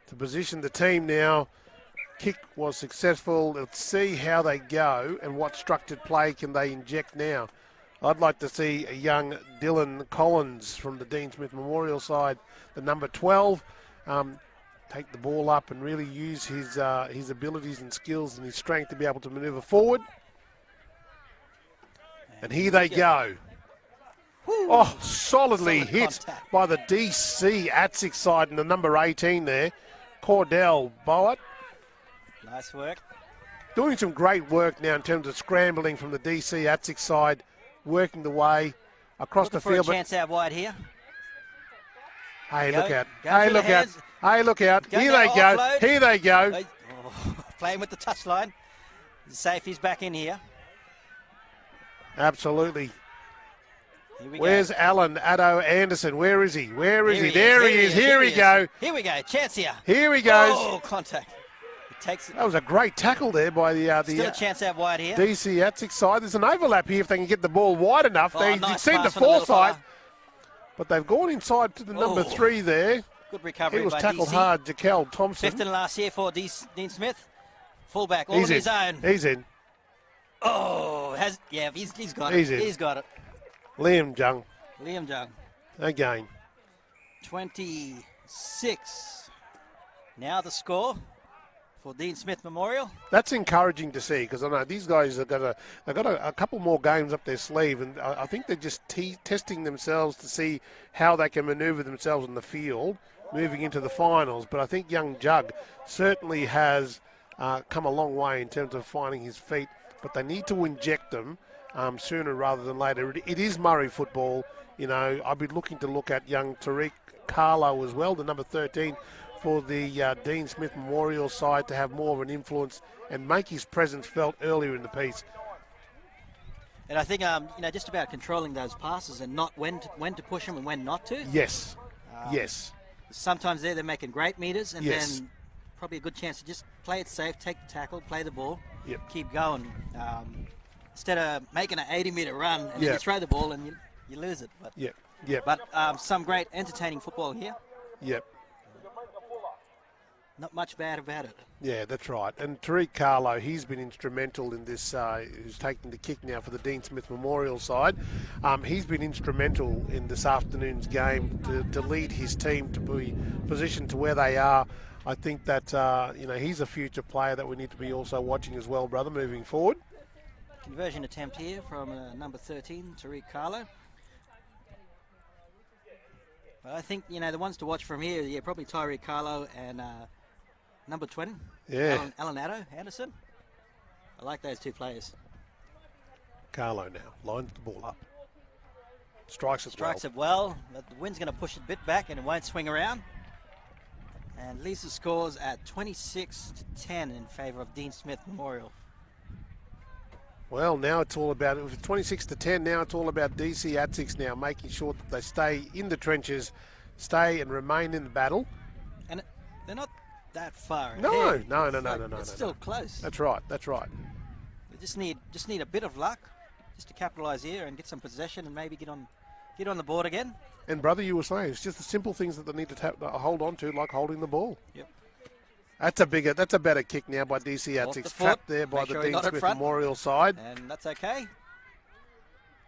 to position the team now. Kick was successful. Let's see how they go and what structured play can they inject now. I'd like to see a young Dylan Collins from the Dean Smith Memorial side, the number 12, take the ball up and really use his abilities and skills and his strength to be able to manoeuvre forward. And here they go. Oh, solidly Solid hit contact. by the DC Atzik side and the number 18 there, Cordell Boat. Nice work. Doing some great work now in terms of scrambling from the DC Atzik side, working the way across Looking the for a field. But chance out wide here. hey, Go. look out. Go Hey, through look the out. hands. Hey, look out. Go Here down, they go. offload. Here they go. Playing with the touchline. Safe, he's back in here. Absolutely. Here we Where's go. Alan Addo Anderson? Where is he? Where is he? Here There he is. Here we go. Here we go. Chance here. Here he goes. Oh, contact. It takes That was a great tackle there by the still a chance out wide here. DC Atzik side. There's an overlap here if they can get the ball wide enough. Oh, They nice seem to pass from the little foresight, fella. but they've gone inside to the number Oh. 3 there. Good recovery He was by tackled DC. hard, Jaquel Thompson. Fifth and last year for Dean Smith. Fullback, all He's on his own. He's in. Oh, he's got He's it. in. He's got it. Liam Jung Liam Jung, again. 26. Now the score for Dean Smith Memorial. That's encouraging to see because I know these guys have got a couple more games up their sleeve, and I think they're just testing themselves to see how they can manoeuvre themselves in the field moving into the finals. But I think young Jug certainly has come a long way in terms of finding his feet, but they need to inject them sooner rather than later. It is Murri football. You know, I'd be looking to look at young Tariq Carlo as well, the number 13 for the Dean Smith Memorial side, to have more of an influence and make his presence felt earlier in the piece. And I think, just about controlling those passes and not when to push them and when not to. Yes, yes. Sometimes they're making great meters, and Yes. then probably a good chance to just play it safe, take the tackle, play the ball, Yep. keep going. Instead of making an 80-meter run and then Yeah. you throw the ball and you lose it. But, Yep, yep, some great entertaining football here. yep. Not much bad about it. Yeah, that's right. And Tariq Carlo, he's been instrumental in this, who's taking the kick now for the Dean Smith Memorial side. He's been instrumental in this afternoon's game to lead his team to be positioned to where they are. I think that, he's a future player that we need to be also watching as well, brother, moving forward. Conversion attempt here from number 13, Tariq Carlo. But I think, the ones to watch from here, probably Tariq Carlo and number 20, Yeah. Alan Addo Anderson. I like those two players. Carlo now lines the ball up. Strikes it Strikes well. it well, but the wind's going to push it a bit back and it won't swing around. And Lisa scores at 26-10 in favour of Dean Smith Memorial. Well, now it's all about, it was 26-10, now it's all about DC Atziks now, making sure that they stay in the trenches, stay and remain in the battle. And they're not that far No, ahead. no, It's no, no, like- no, no, It's no, still no. close. That's right, that's right. They just need a bit of luck just to capitalise here and get some possession and maybe get on the board again. And brother, you were saying, it's just the simple things that they need to hold on to, like holding the ball. Yep. That's a better kick now by DC Off the Atziks. foot. Trapped there by Make the sure he Dean got it Smith front. Memorial side. And that's okay.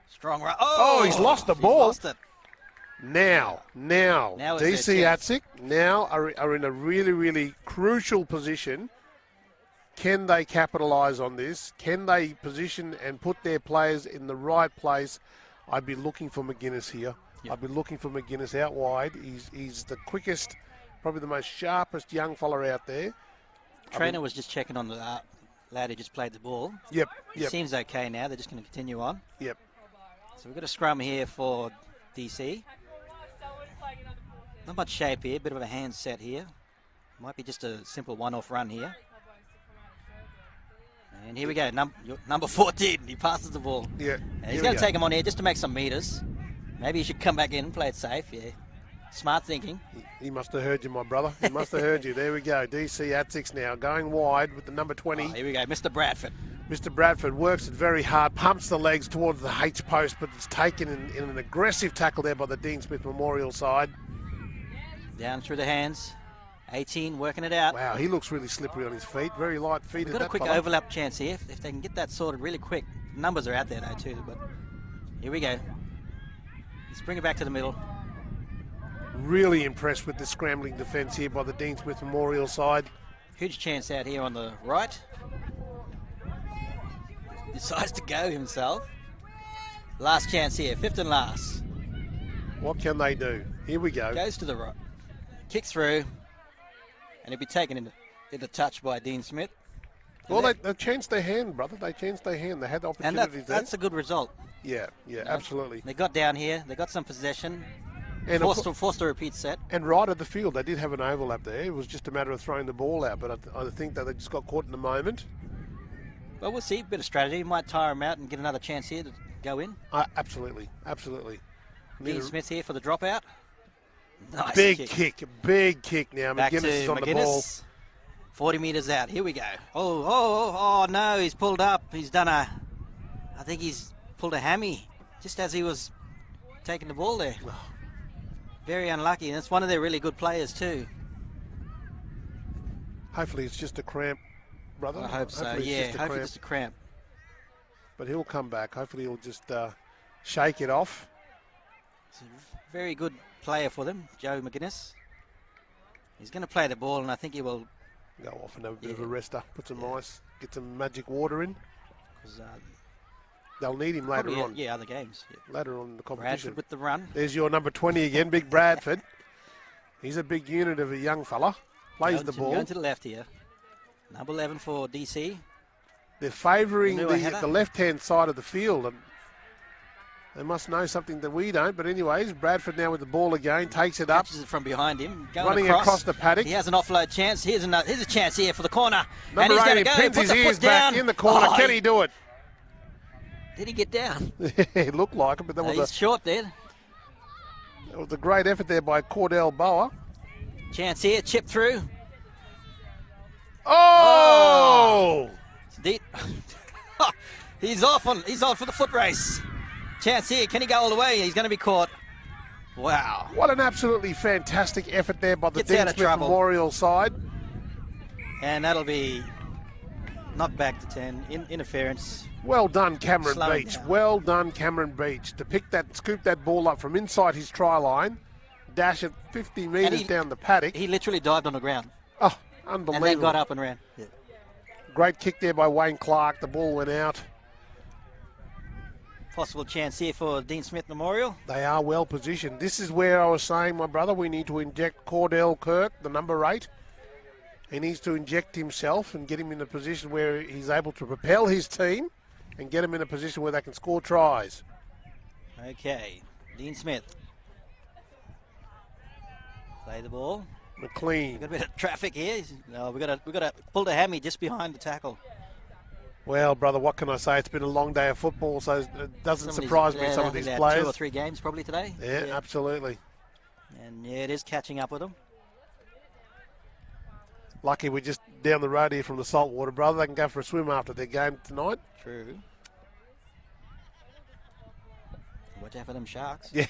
Strong run. Oh, he's lost the He's ball. lost it. Now is DC their chance. Atzik now are in a really, really crucial position. Can they capitalise on this? Can they position and put their players in the right place? I'd be looking for McGuinness here. Yep. I'd be looking for McGuinness out wide. He's the quickest Probably the most sharpest young fella out there. Trainer was just checking on the lad who just played the ball. Yep. He seems okay now. They're just going to continue on. Yep. So we've got a scrum here for DC. Not much shape here. Bit of a hand set here. Might be just a simple one-off run here. And here we go. Number 14. He passes the ball. Yeah. And he's going to take him on here just to make some meters. Maybe he should come back in and play it safe. Yeah. Smart thinking. He must have heard you, my brother. He must have heard you. There we go. DC at 6 now. Going wide with the number 20. Oh, here we go. Mr. Bradford. Mr. Bradford works it very hard, pumps the legs towards the H post, but it's taken in an aggressive tackle there by the Dean Smith Memorial side. Down through the hands. 18 working it out. Wow, he looks really slippery on his feet. Very light feet. We've got a quick overlap chance here. If they can get that sorted really quick. Numbers are out there though too, but here we go. Let's bring it back to the middle. Really impressed with the scrambling defence here by the Dean Smith Memorial side. Huge chance out here on the right. Decides to go himself. Last chance here, fifth and last. What can they do? Here we go. Goes to the right. Kicks through. And he'll be taken into touch by Dean Smith. Well, they chanced their hand, brother. They chanced their hand. They had the opportunities and that's a good result. Yeah, absolutely. They got down here. They got some possession. And forced a repeat set. And right at the field, they did have an overlap there. It was just a matter of throwing the ball out, but I think that they just got caught in the moment. Well, we'll see. A bit of strategy. Might tire him out and get another chance here to go in. Absolutely. Dean Smith here for the dropout. Nice big kick now. Back McGuinness to is on McGuinness. the ball. 40 metres out. Here we go. Oh, no. He's pulled up. I think he's pulled a hammy just as he was taking the ball there. Very unlucky. And it's one of their really good players too. Hopefully it's just a cramp, brother. I hope so. Hopefully Hopefully it's a cramp. But he'll come back. Hopefully he'll just shake it off. It's a very good player for them, Joe McGuinness. He's going to play the ball, and I think he will go off and have a bit of a rester, put some ice, get some magic water in. They'll need him later on. Yeah, other games. Yeah. Later on in the competition. Bradford with the run. There's your number 20 again, Big Bradford. He's a big unit of a young fella. Plays the ball. Going to the left here. Number 11 for DC. They're favouring the left-hand side of the field. And they must know something that we don't. But anyways, Bradford now with the ball again. Takes it up. Catches it from behind him. Running across the paddock. He has an offload chance. Here's a chance here for the corner. Number and he's 8 going to go. pins Put his the ears foot down. back in the corner. Can he do it? Did he get down? It looked like it, but He's short there. That was a great effort there by Cordell Bower. Chance here, chip through. Oh! He's off for the foot race. Chance here, can he go all the way? He's going to be caught. Wow. What an absolutely fantastic effort there by the Gets out Dean of Smith trouble. Memorial side. And that'll be knocked back to 10. Interference. Well done, Cameron Slow Beach. down. Well done, Cameron Beach, to scoop that ball up from inside his try line, dash it 50 metres down the paddock. He literally dived on the ground. Oh, unbelievable. And then got up and ran. Yeah. Great kick there by Wayne Clark. The ball went out. Possible chance here for Dean Smith Memorial. They are well positioned. This is where I was saying, my brother, we need to inject Cordell Kirk, the number 8. He needs to inject himself and get him in a position where he's able to propel his team and get him in a position where they can score tries. Okay, Dean Smith. Play the ball. McLean. Got a bit of traffic here. No, we got to pull the hammy just behind the tackle. Well, brother, what can I say? It's been a long day of football, so it doesn't surprise me, some of these players. 2 or 3 games probably today. Yeah, absolutely. And yeah, it is catching up with them. Lucky we're just down the road here from the saltwater, brother. They can go for a swim after their game tonight. True. Watch out for them sharks. Yeah.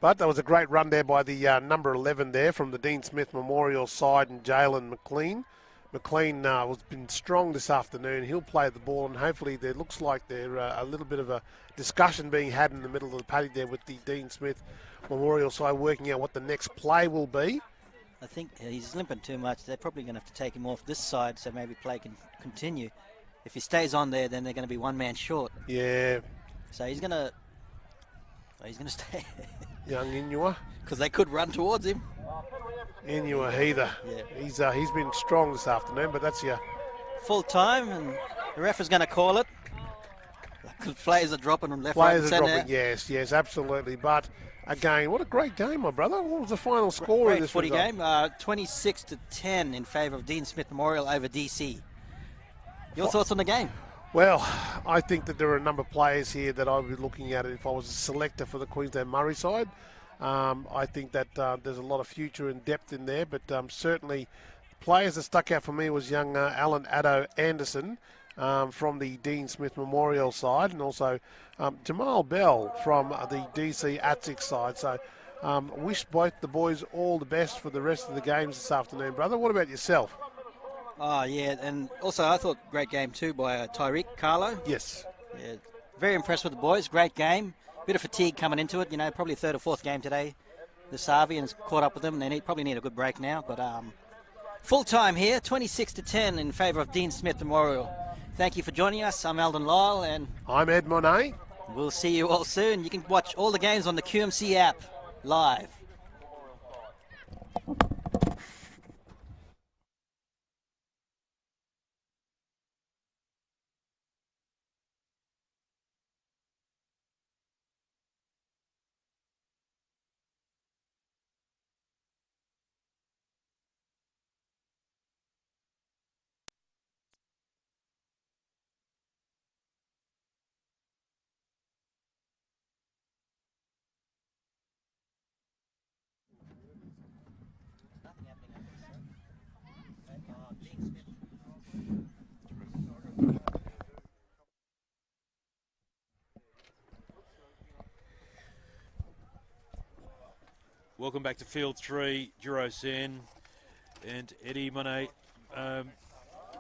But that was a great run there by the number 11 there from the Dean Smith Memorial side and Jalen McLean. McLean has been strong this afternoon. He'll play the ball, and hopefully there looks like there a little bit of a discussion being had in the middle of the paddock there with the Dean Smith Memorial side, working out what the next play will be. I think he's limping too much. They're probably going to have to take him off this side so maybe play can continue. If he stays on there, then they're going to be one man short. Yeah. So he's going to stay. young Inua. Because they could run towards him. Inua Heather. Yeah. He's been strong this afternoon, but that's your... Full time, and the ref is going to call it. The players are dropping from left, right, Players and are centre. dropping, yes, absolutely. But again, what a great game, my brother. What was the final score of Great this footy result? game. 26-10 in favour of Dean Smith Memorial over DC. Your thoughts on the game? Well, I think that there are a number of players here that I would be looking at if I was a selector for the Queensland Murri side. I think that there's a lot of future and depth in there, but certainly players that stuck out for me was young Alan Addo Anderson from the Dean Smith Memorial side, and also Jamal Bell from the DC Atsic side. So wish both the boys all the best for the rest of the games this afternoon, brother. What about yourself? Oh, yeah, and also I thought great game too by Tyreek Carlo. Yes. Yeah, very impressed with the boys. Great game. Bit of fatigue coming into it, probably third or fourth game today. The Sarvians caught up with them. They probably need a good break now, but full time here, 26-10 in favour of Dean Smith Memorial. Thank you for joining us. I'm Eldon Lyle, and I'm Ed Monet. we'll see you all soon. You can watch all the games on the QMC app live. Welcome back to Field 3, Juro Sen and Eddie Monet.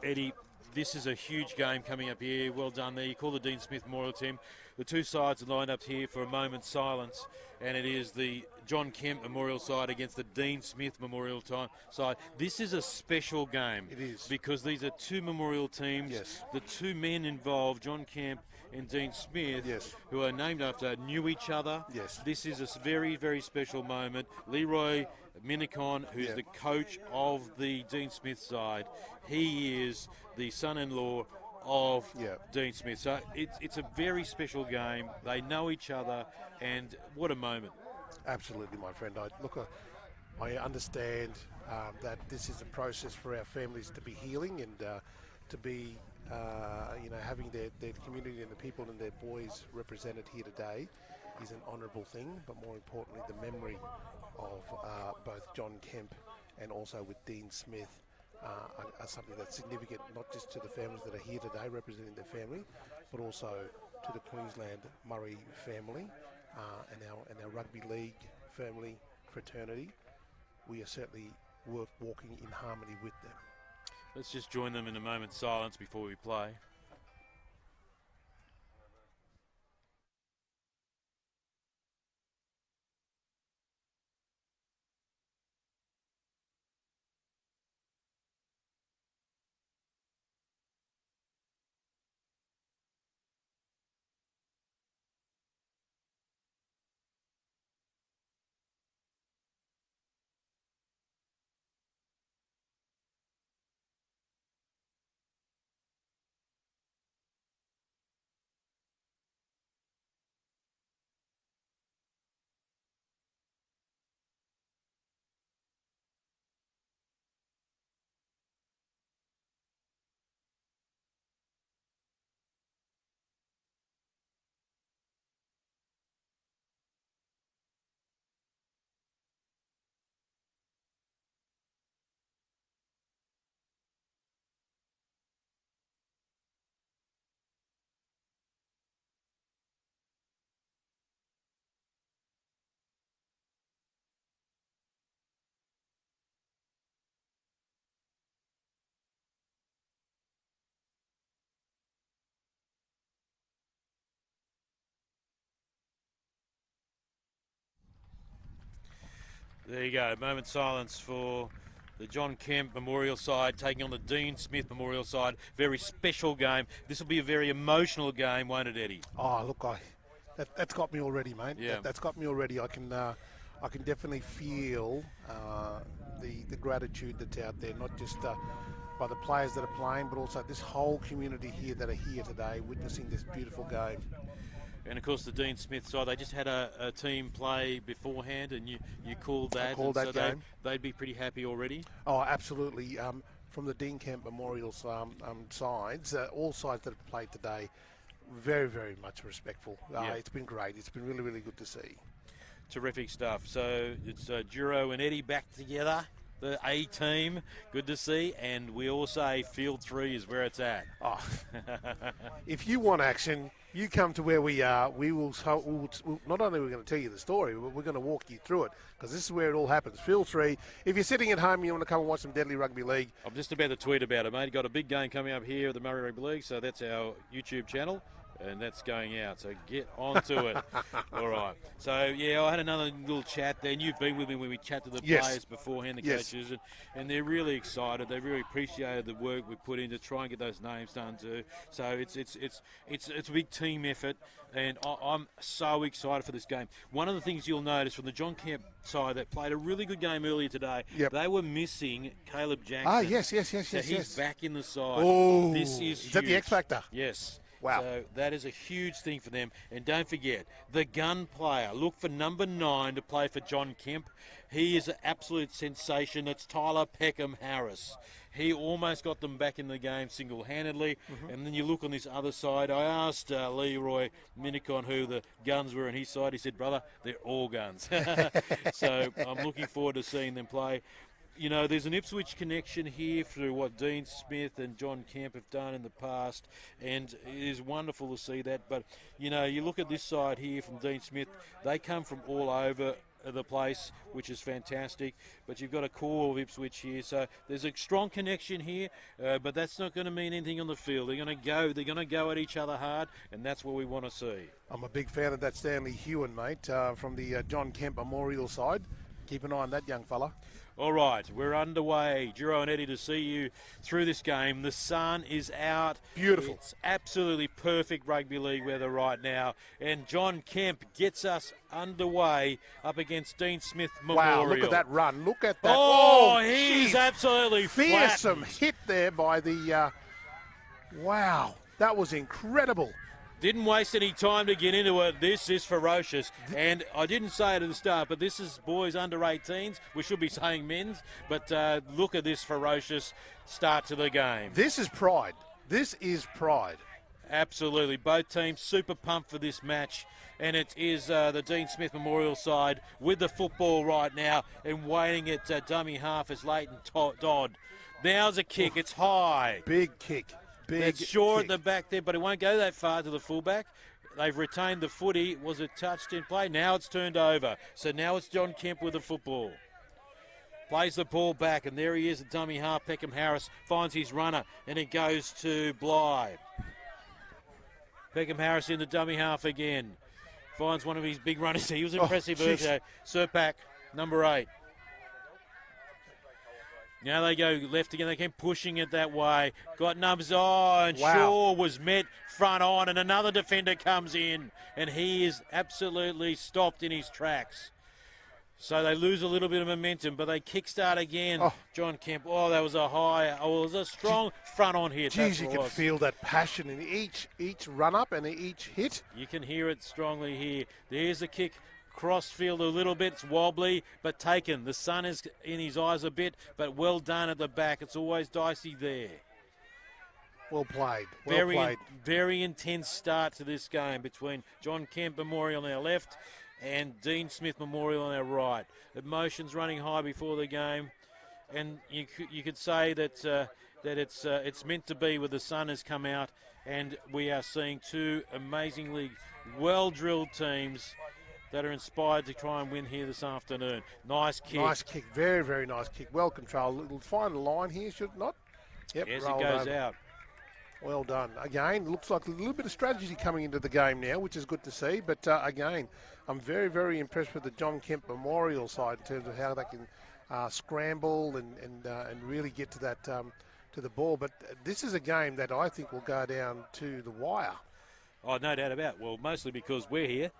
Eddie, this is a huge game coming up here. Well done there. You call the Dean Smith Memorial team. The two sides are lined up here for a moment's silence, and it is the John Kemp Memorial side against the Dean Smith Memorial side. This is a special game. It is. Because these are two memorial teams. Yes. The two men involved, John Kemp and Dean Smith, Yes. who are named after, knew each other. Yes. This is a very, very special moment. Leroy Minicon, who's Yeah. the coach of the Dean Smith side, he is the son-in-law of Yeah. Dean Smith. So it's a very special game. They know each other, and what a moment. Absolutely, my friend. I understand that this is a process for our families to be healing and to be, having their community and the people and their boys represented here today is an honourable thing. But more importantly, the memory of both John Kemp and also with Dean Smith are something that's significant, not just to the families that are here today representing their family, but also to the Queensland Murri family and our rugby league family fraternity. We are certainly walking in harmony with them. Let's just join them in a moment's silence before we play. There you go, moment's silence for the John Kemp Memorial side taking on the Dean Smith Memorial side. Very special game. This will be a very emotional game, won't it, Eddie? Oh, look, That's got me already, mate. Yeah. That's got me already. I can definitely feel the gratitude that's out there, not just by the players that are playing, but also this whole community here that are here today witnessing this beautiful game. And of course, the Dean Smith side, they just had a team play beforehand, and you called that. I called that game. They'd be pretty happy already. Oh, absolutely. From the Dean Camp Memorials sides, all sides that have played today, very, very much respectful. It's been great. It's been really, really good to see. Terrific stuff. So it's Duro and Eddie back together, the A team. Good to see. And we all say Field 3 is where it's at. Oh, if you want action, you come to where we are. We'll not only are we going to tell you the story, but we're going to walk you through it, because this is where it all happens. Field 3. If you're sitting at home and you want to come and watch some deadly rugby league. I'm just about to tweet about it, mate. Got a big game coming up here at the Murri Rugby League, so that's our YouTube channel. And that's going out, so get on to it. All right. So, yeah, I had another little chat there, and you've been with me when we chat to the players beforehand, the coaches, and they're really excited. They really appreciated the work we put in to try and get those names done too. So it's a big team effort, and I'm so excited for this game. One of the things you'll notice from the John Kemp side that played a really good game earlier today, they were missing Caleb Jackson. Yes. So he's back in the side. Oh, this is huge. That the X Factor? Yes. Wow. So that is a huge thing for them. And don't forget, the gun player. Look for number 9 to play for John Kemp. He is an absolute sensation. It's Tyler Peckham Harris. He almost got them back in the game single-handedly. And then you look on this other side. I asked Leroy Minicon who the guns were on his side. He said, brother, they're all guns. So I'm looking forward to seeing them play. You know, there's an Ipswich connection here through what Dean Smith and John Kemp have done in the past, and it is wonderful to see that. But, you know, you look at this side here from Dean Smith, they come from all over the place, which is fantastic. But you've got a core of Ipswich here, so there's a strong connection here, but that's not going to mean anything on the field. They're going to go at each other hard, and that's what we want to see. I'm a big fan of that Stanley Hewen, mate, from the John Kemp Memorial side. Keep an eye on that young fella. All right, we're underway. Duro and Eddie to see you through this game. The sun is out. Beautiful. It's absolutely perfect rugby league weather right now. And John Kemp gets us underway up against Dean Smith Memorial. Wow, look at that run. Look at that. Oh, he's absolutely fearsome flattened. hit there by the... wow, that was incredible. Didn't waste any time to get into it. This is ferocious. And I didn't say it at the start, but this is boys under 18s. We should be saying men's. But look at this ferocious start to the game. This is pride. This is pride. Absolutely. Both teams super pumped for this match. And it is the Dean Smith Memorial side with the football right now and waiting at dummy half is Leighton Dodd. Now's a kick. It's high. Big kick. It's short at the back there, but it won't go that far to the fullback. They've retained the footy. Was it touched in play? Now it's turned over. So now it's John Kemp with the football. Plays the ball back, and there he is at dummy half. Peckham Harris finds his runner, and it goes to Bly. Peckham Harris in the dummy half again. Finds one of his big runners. He was impressive earlier. Serpak, number 8. Now they go left again. They keep pushing it that way. Got numbers. And Shaw was met front on, and another defender comes in, and he is absolutely stopped in his tracks. So they lose a little bit of momentum, but they kickstart again. John Kemp. That was a high. It was a strong front on hit. Geez, you can feel that passion in each run up and each hit. You can hear it strongly here. There's a kick. Crossfield a little bit, it's wobbly, but taken. The sun is in his eyes a bit, but well done at the back. It's always dicey there. Well played. Very intense start to this game between John Kemp Memorial on our left and Dean Smith Memorial on our right. Emotions running high before the game, and you could say that it's meant to be where the sun has come out, and we are seeing two amazingly well-drilled teams that are inspired to try and win here this afternoon. Nice kick. Nice kick. Very, very nice kick. Well controlled. It'll find a line here, should it not? Yep, yes, it goes out. Well done. Again, looks like a little bit of strategy coming into the game now, which is good to see. But again, I'm very, very impressed with the John Kemp Memorial side in terms of how they can scramble and really get to that to the ball. But this is a game that I think will go down to the wire. Oh, no doubt about it. Well, mostly because we're here.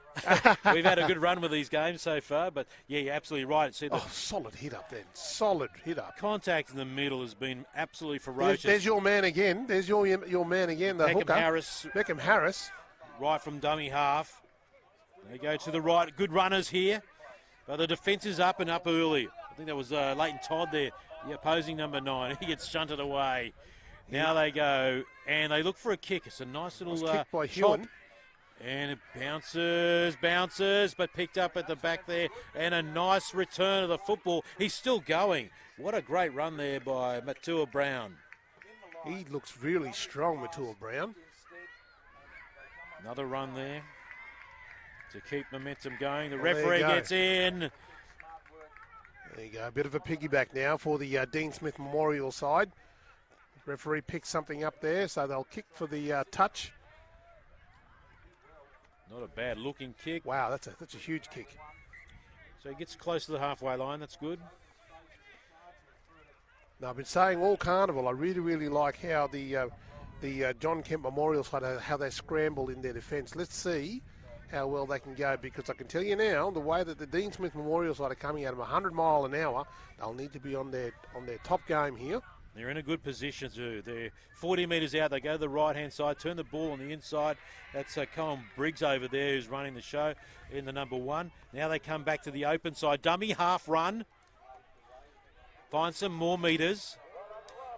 We've had a good run with these games so far, but yeah, you're absolutely right. See the solid hit up then. Solid hit up. contact in the middle has been absolutely ferocious. There's your man again. There's your man again, the hooker. Beckham Harris. Right from dummy half. They go to the right. Good runners here. But the defence is up and up early. I think that was Leighton Todd there, the opposing number 9. He gets shunted away. Now they go, and they look for a kick. It's a nice little kick by chop. Hewan. And it bounces, but picked up at the back there. And a nice return of the football. He's still going. What a great run there by Matua Brown. He looks really strong, Matua Brown. Another run there to keep momentum going. The referee gets in. There you go. A bit of a piggyback now for the Dean Smith Memorial side. Referee picks something up there, so they'll kick for the touch. Not a bad looking kick. Wow, that's a huge kick. So he gets close to the halfway line. That's good. Now, I've been saying all carnival, I really like how the John Kemp Memorial side, how they scramble in their defence. Let's see how well they can go, because I can tell you now, the way that the Dean Smith Memorial side are coming at them 100 mile an hour, they'll need to be on their top game here. They're in a good position too. They're 40 metres out. They go to the right-hand side, turn the ball on the inside. That's Colin Briggs over there who's running the show in the number 1. Now they come back to the open side. Dummy half run. Find some more metres.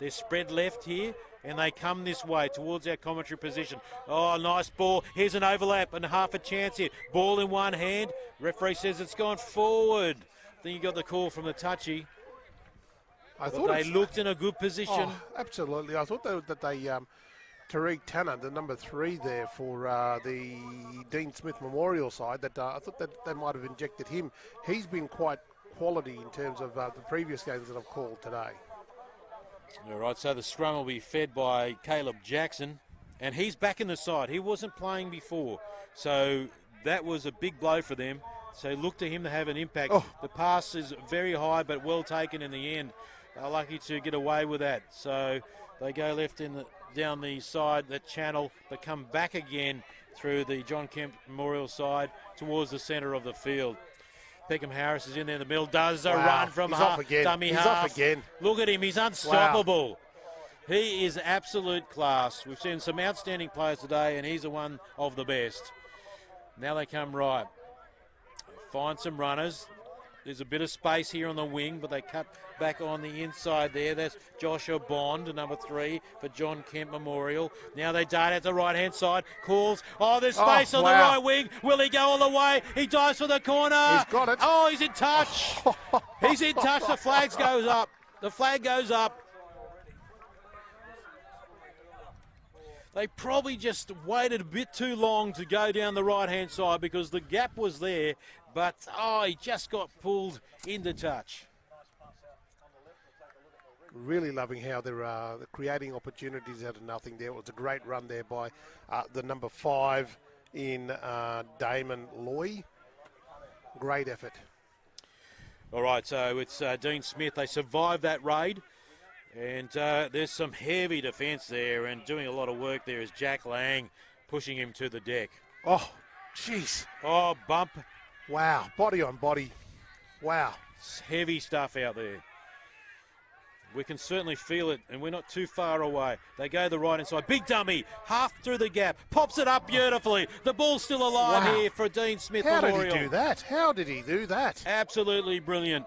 They're spread left here, and they come this way towards our commentary position. Oh, nice ball. Here's an overlap and half a chance here. Ball in one hand. Referee says it's gone forward. I think you got the call from the touchy. I thought they looked in a good position. Oh, absolutely. I thought that they Tariq Tanner, the number 3 there for the Dean Smith Memorial side, that I thought that they might have injected him. He's been quite quality in terms of the previous games that I've called today. All right, so the scrum will be fed by Caleb Jackson, and he's back in the side. He wasn't playing before, so that was a big blow for them. So look to him to have an impact. Oh. The pass is very high, but well taken in the end. They're lucky to get away with that. So they go left down the side, the channel, but come back again through the John Kemp Memorial side towards the centre of the field. Peckham Harris is in there in the middle, does a run from dummy half. Off again. Look at him, he's unstoppable. Wow. He is absolute class. We've seen some outstanding players today, and he's the one of the best. Now they come right. Find some runners. There's a bit of space here on the wing, but they cut back on the inside there. That's Joshua Bond, number 3 for John Kemp Memorial. Now they dart at the right-hand side. Calls. Oh, there's space on the right wing. Will he go all the way? He dives for the corner. He's got it. Oh, he's in touch. He's in touch. The flag goes up. The flag goes up. They probably just waited a bit too long to go down the right-hand side because the gap was there. But, he just got pulled into touch. Really loving how they're creating opportunities out of nothing there. It was a great run there by the number 5 in Damon Loy. Great effort. All right, so it's Dean Smith. They survived that raid. And there's some heavy defence there, and doing a lot of work there is Jack Lang pushing him to the deck. Oh, jeez. Oh, bump. Wow, body on body. Wow. It's heavy stuff out there. We can certainly feel it, and we're not too far away. They go the right inside. Big dummy, half through the gap. Pops it up beautifully. The ball's still alive here for Dean Smith Memorial. How did he do that? How did he do that? Absolutely brilliant.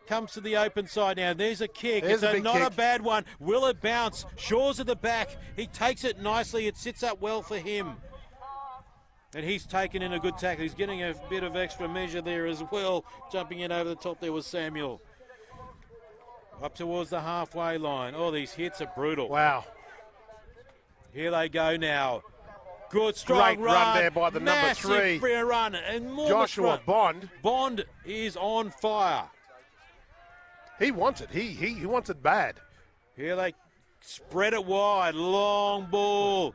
Comes to the open side now. There's a kick. There's it's not kick. a bad one. Will it bounce? Shaw's at the back. He takes it nicely. It sits up well for him. And he's taken in a good tackle. He's getting a bit of extra measure there as well. Jumping in over the top there was Samuel. Up towards the halfway line. Oh, these hits are brutal. Wow. Here they go now. Good, strong Great run there by the number 3. Massive free run. Enormous Joshua run. Bond. Bond is on fire. He wants it. He wants it bad. Here they spread it wide. Long ball.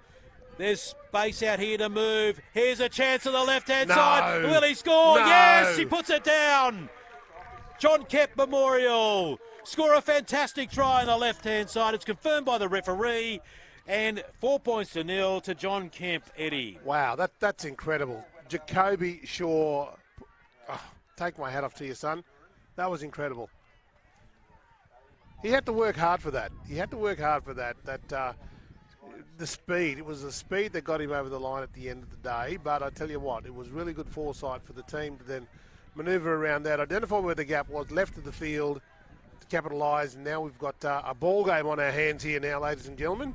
There's space out here to move. Here's a chance on the left-hand side. Will he score? No. Yes, he puts it down. John Kemp Memorial score a fantastic try on the left-hand side. It's confirmed by the referee. And 4 points to nil to John Kemp, Eddie. Wow, that's incredible. Jacoby Shaw, take my hat off to you, son. That was incredible. He had to work hard for that. The speed. It was the speed that got him over the line at the end of the day. But I tell you what, it was really good foresight for the team to then manoeuvre around that, identify where the gap was, left of the field to capitalise. And now we've got a ball game on our hands here now, ladies and gentlemen.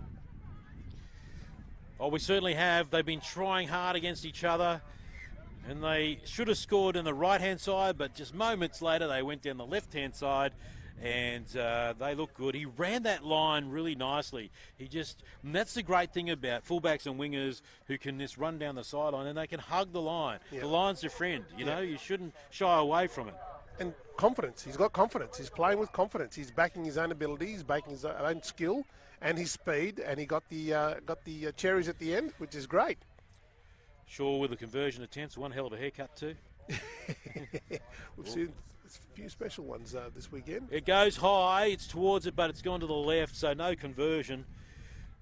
Oh, we certainly have. They've been trying hard against each other. And they should have scored in the right-hand side, but just moments later they went down the left-hand side. And they look good. He ran that line really nicely. And that's the great thing about fullbacks and wingers who can just run down the sideline and they can hug the line. Yeah. The line's their friend, you know. You shouldn't shy away from it. And confidence. He's got confidence. He's playing with confidence. He's backing his own ability. He's backing his own skill and his speed. And he got the cherries at the end, which is great. Sure, with the conversion attempts, one hell of a haircut too. We've seen a few special ones this weekend. It goes high, it's towards it, but it's gone to the left, so no conversion.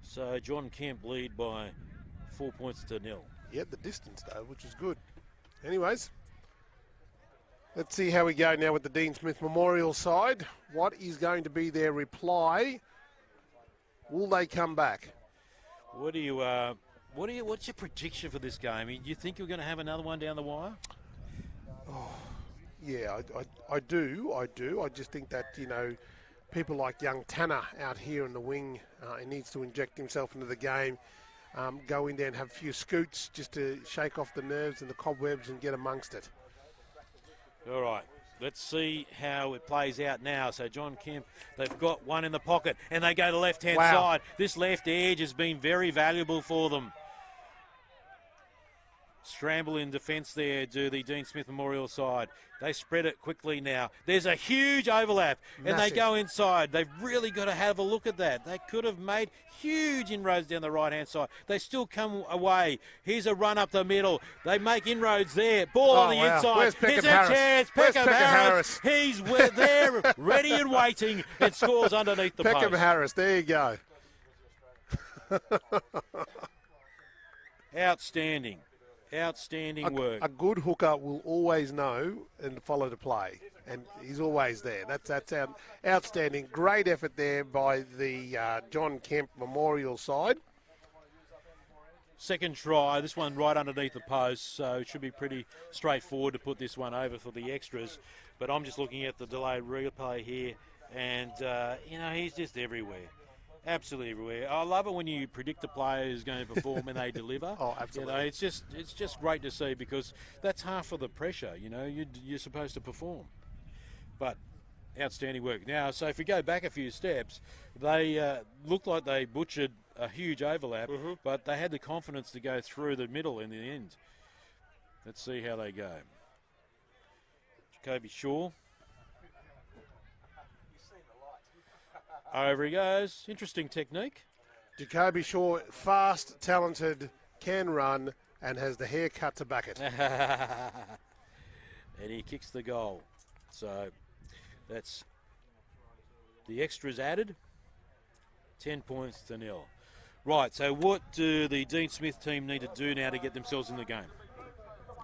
So John Kemp lead by 4 points to nil. Yeah, the distance though, which is good. Anyways, let's see how we go now with the Dean Smith Memorial side. What is going to be their reply? Will they come back? What's your prediction for this game? Do you think you're going to have another one down the wire? Yeah, I do. I just think that, people like young Tanner out here in the wing, he needs to inject himself into the game, go in there and have a few scoots just to shake off the nerves and the cobwebs and get amongst it. All right, let's see how it plays out now. So John Kemp, they've got one in the pocket and they go to the left-hand side. This left edge has been very valuable for them. Scramble in defence there, do the Dean Smith Memorial side. They spread it quickly now. There's a huge overlap, and they go inside. They've really got to have a look at that. They could have made huge inroads down the right-hand side. They still come away. Here's a run up the middle. They make inroads there. Ball on the inside. Where's Here's Peckham a chance. Peckham Harris. He's there, ready and waiting, and scores underneath the Peckham post. Harris, there you go. Outstanding. Outstanding work. A good hooker will always know and follow the play, and he's always there. That's outstanding. Great effort there by the John Kemp Memorial side. Second try, this one right underneath the post, so it should be pretty straightforward to put this one over for the extras. But I'm just looking at the delayed replay here, and, he's just everywhere. Absolutely everywhere. I love it when you predict a player who's going to perform and they deliver. Oh, absolutely. It's just great to see because that's half of the pressure. You're supposed to perform. But outstanding work. Now, so if we go back a few steps, they looked like they butchered a huge overlap, but they had the confidence to go through the middle in the end. Let's see how they go. Jacoby Shaw. Over he goes. Interesting technique. Jacoby Shaw, fast, talented, can run, and has the haircut to back it. And he kicks the goal. So that's the extras added. 10 points to nil. Right, so what do the Dean Smith team need to do now to get themselves in the game?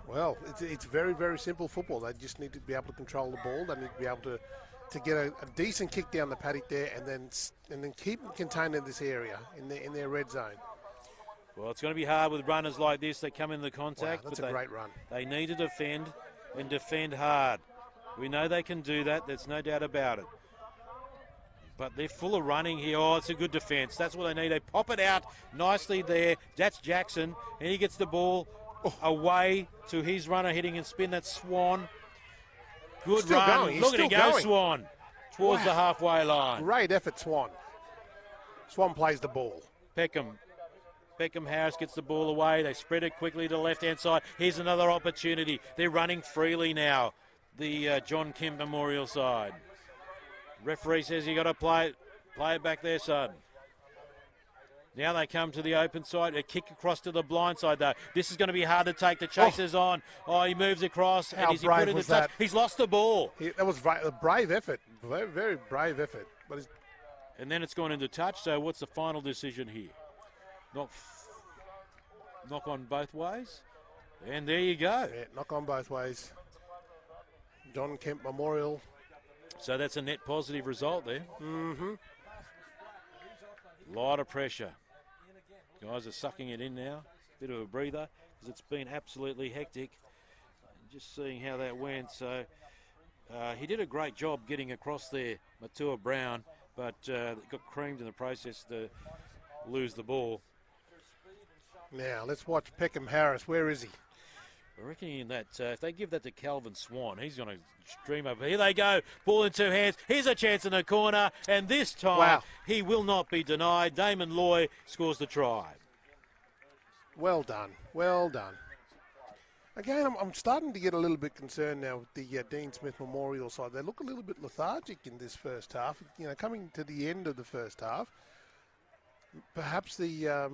Well, it's very, very simple football. They just need to be able to control the ball. They need to be able to get a decent kick down the paddock there, and then keep them contained in this area in their red zone. Well, it's going to be hard with runners like this that come in the contact. Wow, that's a great run. They need to defend and defend hard. We know they can do that. There's no doubt about it. But they're full of running here. Oh, it's a good defence. That's what they need. They pop it out nicely there. That's Jackson, and he gets the ball away to his runner hitting and spin. That's Swan. Good still run. Going. Look at him go, Swan, towards the halfway line. Great effort, Swan. Swan plays the ball. Peckham Harris gets the ball away. They spread it quickly to the left-hand side. Here's another opportunity. They're running freely now, the John Kemp Memorial side. Referee says you got to play it back there, son. Now they come to the open side. A kick across to the blind side, though. This is going to be hard to take. The chaser's on. Oh, he moves across. How and brave was that? He's lost the ball. That was a brave effort. Very, very brave effort. But and then it's gone into touch. So what's the final decision here? knock on both ways. And there you go. Yeah, knock on both ways. John Kemp Memorial. So that's a net positive result there. Mm-hmm. Lot of pressure. Guys are sucking it in now. Bit of a breather because it's been absolutely hectic. Just seeing how that went. So he did a great job getting across there, Matua Brown, but got creamed in the process to lose the ball. Now, let's watch Peckham Harris. Where is he? I reckon that if they give that to Calvin Swan, he's going to stream over. Here they go. Ball in two hands. Here's a chance in the corner. And this time, he will not be denied. Damon Loy scores the try. Well done. Well done. Again, I'm starting to get a little bit concerned now with the Dean Smith Memorial side. They look a little bit lethargic in this first half. You know, coming to the end of the first half, perhaps the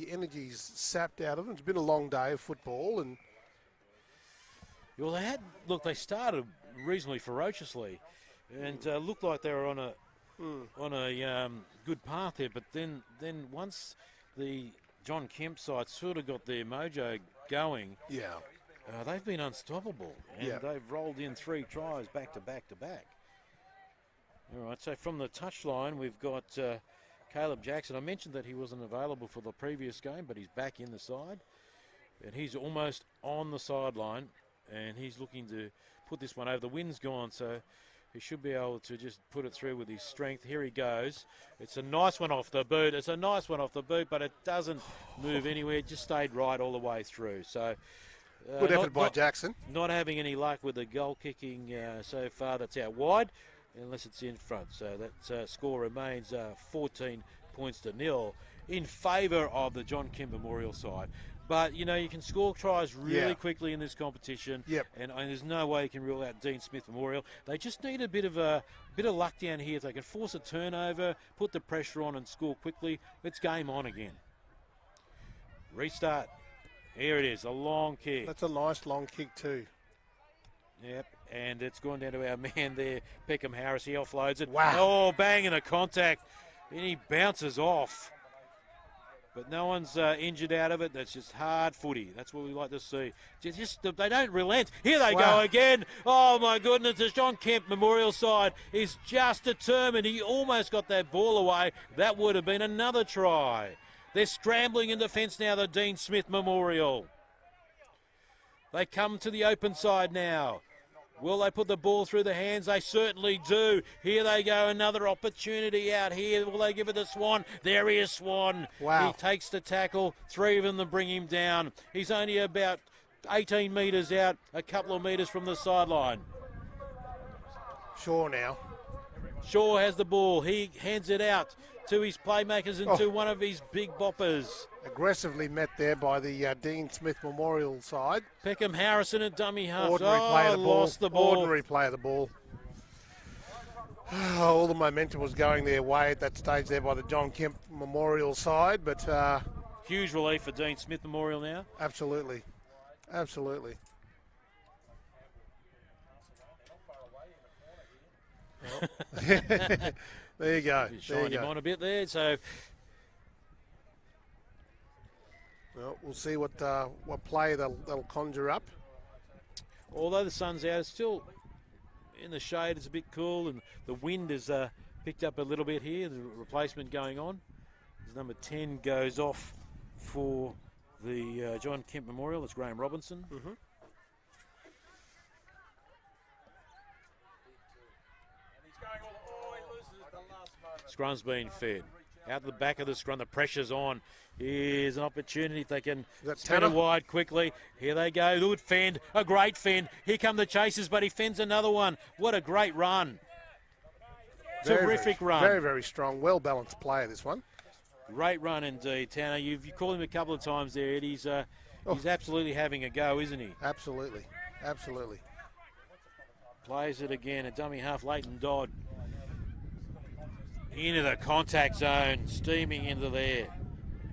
energy's sapped out of them. It's been a long day of football, and well, they started reasonably ferociously, and looked like they were on a good path there. But then once the John Kemp side sort of got their mojo going, they've been unstoppable, and they've rolled in 3 tries back to back to back. All right, so from the touchline, we've got Caleb Jackson. I mentioned that he wasn't available for the previous game, but he's back in the side, and he's almost on the sideline. And he's looking to put this one over. The wind's gone, so he should be able to just put it through with his strength. Here he goes. It's a nice one off the boot. But it doesn't move anywhere. It just stayed right all the way through. So good effort by Jackson. Not having any luck with the goal kicking so far. That's out wide, unless it's in front. So that score remains 14 points to 0 in favour of the John Kemp Memorial side. But, you know, you can score tries really quickly in this competition. And there's no way you can rule out Dean Smith Memorial. They just need a bit of luck down here. If they can force a turnover, put the pressure on and score quickly, it's game on again. Restart. Here it is, a long kick. That's a nice long kick too. Yep, and it's gone down to our man there, Peckham Harris. He offloads it. Wow. Oh, bang in a contact. And he bounces off. But no one's injured out of it. That's just hard footy. That's what we like to see. They don't relent. Here they go again. Oh, my goodness. The John Kemp Memorial side is just determined. He almost got that ball away. That would have been another try. They're scrambling in defence now, the Dean Smith Memorial. They come to the open side now. Will they put the ball through the hands? They certainly do. Here they go, another opportunity out here. Will they give it to Swan? There he is, Swan. Wow. He takes the tackle. 3 of them to bring him down. He's only about 18 metres out, a couple of metres from the sideline. Shaw now. Shaw has the ball. He hands it out to his playmakers and to one of his big boppers. Aggressively met there by the Dean Smith Memorial side. Peckham Harrison at dummy half. Ordinary play of the ball. Lost the ball. Ordinary play of the ball. All the momentum was going their way at that stage there by the John Kemp Memorial side, but huge relief for Dean Smith Memorial now. Absolutely. Absolutely. There you go. Shined him on a bit there. So, well, we'll see what play they'll conjure up. Although the sun's out, it's still in the shade. It's a bit cool, and the wind has picked up a little bit here. The replacement going on. As number 10 goes off for the John Kemp Memorial. It's Graham Robinson. Mm-hmm. Scrum's being fed. Out the back of the scrum, the pressure's on. Here's an opportunity if they can spin it wide quickly. Here they go. Good fend, a great fend. Here come the chasers, but he fends another one. What a great run. Terrific run. Very, very strong, well-balanced player, this one. Great run indeed, Tanner. You called him a couple of times there, Ed. He's absolutely having a go, isn't he? Absolutely. Absolutely. Plays it again. A dummy half, Leighton Dodd. Into the contact zone, steaming into there.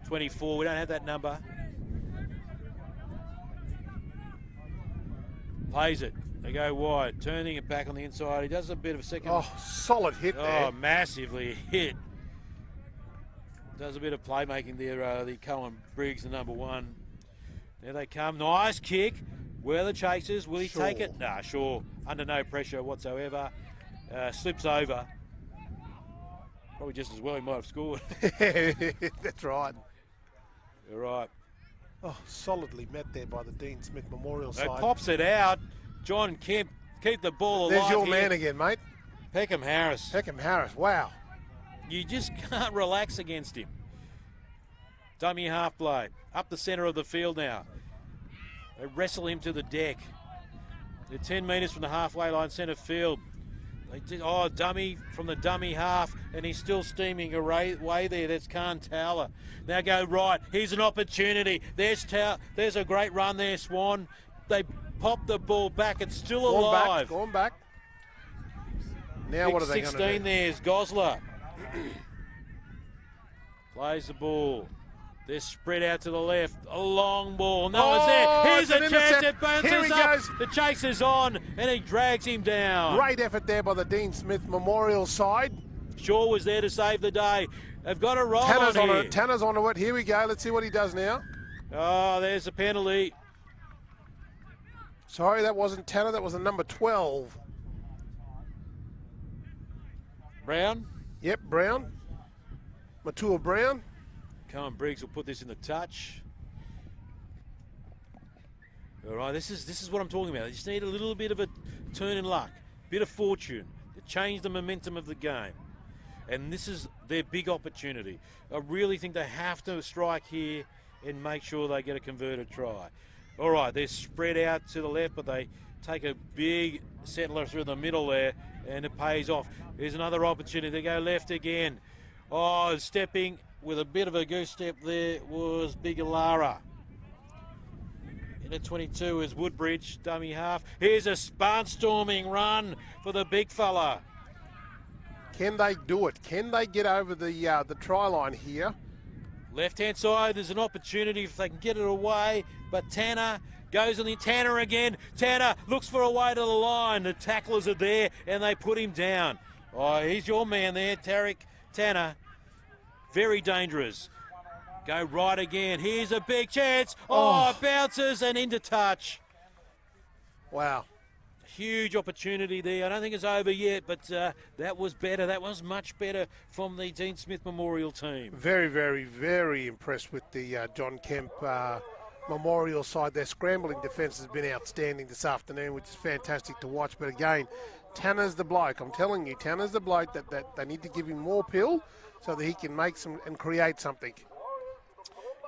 24, we don't have that number. Plays it. They go wide, turning it back on the inside. He does a bit of a second. Oh, solid hit there. Oh, massively hit. Does a bit of playmaking there, the Cohen Briggs, the number 1. There they come. Nice kick. Where are the chasers? Will he take it? Nah, sure. Under no pressure whatsoever. Slips over. Probably just as well he might have scored. That's right. All right. Oh, solidly met there by the Dean Smith Memorial He side. pops it out. John Kemp, keep the ball alive. There's your here. man again, mate. Peckham Harris. Peckham Harris, wow. You just can't relax against him. Dummy half play. Up the centre of the field now. They wrestle him to the deck. They're 10 metres from the halfway line, centre field. They did, dummy from the dummy half, and he's still steaming away there. That's Khan Towler. Now go right. Here's an opportunity. There's a great run there, Swan. They pop the ball back. It's still alive. Going back. Now Big what are they going to 16 do? there's Gosler. Plays the ball. They're spread out to the left. A long ball. No one's there. Here's a chance. It bounces Here he up. goes. The chase is on, and he drags him down. Great effort there by the Dean Smith Memorial side. Shaw was there to save the day. They've got a roll Tanner's on on here. it. Tanner's onto it. Here we go. Let's see what he does now. Oh, there's a penalty. Sorry, that wasn't Tanner. That was the number 12. Brown. Yep, Brown. Matua Brown. Cohen Briggs will put this in the touch. All right, this is what I'm talking about. They just need a little bit of a turn in luck, bit of fortune to change the momentum of the game. And this is their big opportunity. I really think they have to strike here and make sure they get a converted try. All right, they're spread out to the left, but they take a big settler through the middle there, and it pays off. Here's another opportunity. They go left again. Oh, stepping with a bit of a goose step there was Bigalara. In at 22 is Woodbridge, dummy half. Here's a barnstorming run for the big fella. Can they do it? Can they get over the try line here? Left-hand side, there's an opportunity if they can get it away, but Tanner goes on the Tanner again. Tanner looks for a way to the line. The tacklers are there, and they put him down. Oh, he's your man there, Tarek Tanner. Very dangerous. Go right again. Here's a big chance. Oh, bounces and into touch. Wow. Huge opportunity there. I don't think it's over yet, but that was better. That was much better from the Dean Smith Memorial team. Very, very, very impressed with the John Kemp Memorial side. Their scrambling defence has been outstanding this afternoon, which is fantastic to watch. But again, Tanner's the bloke. I'm telling you, Tanner's the bloke that they need to give him more pill so that he can make some and create something.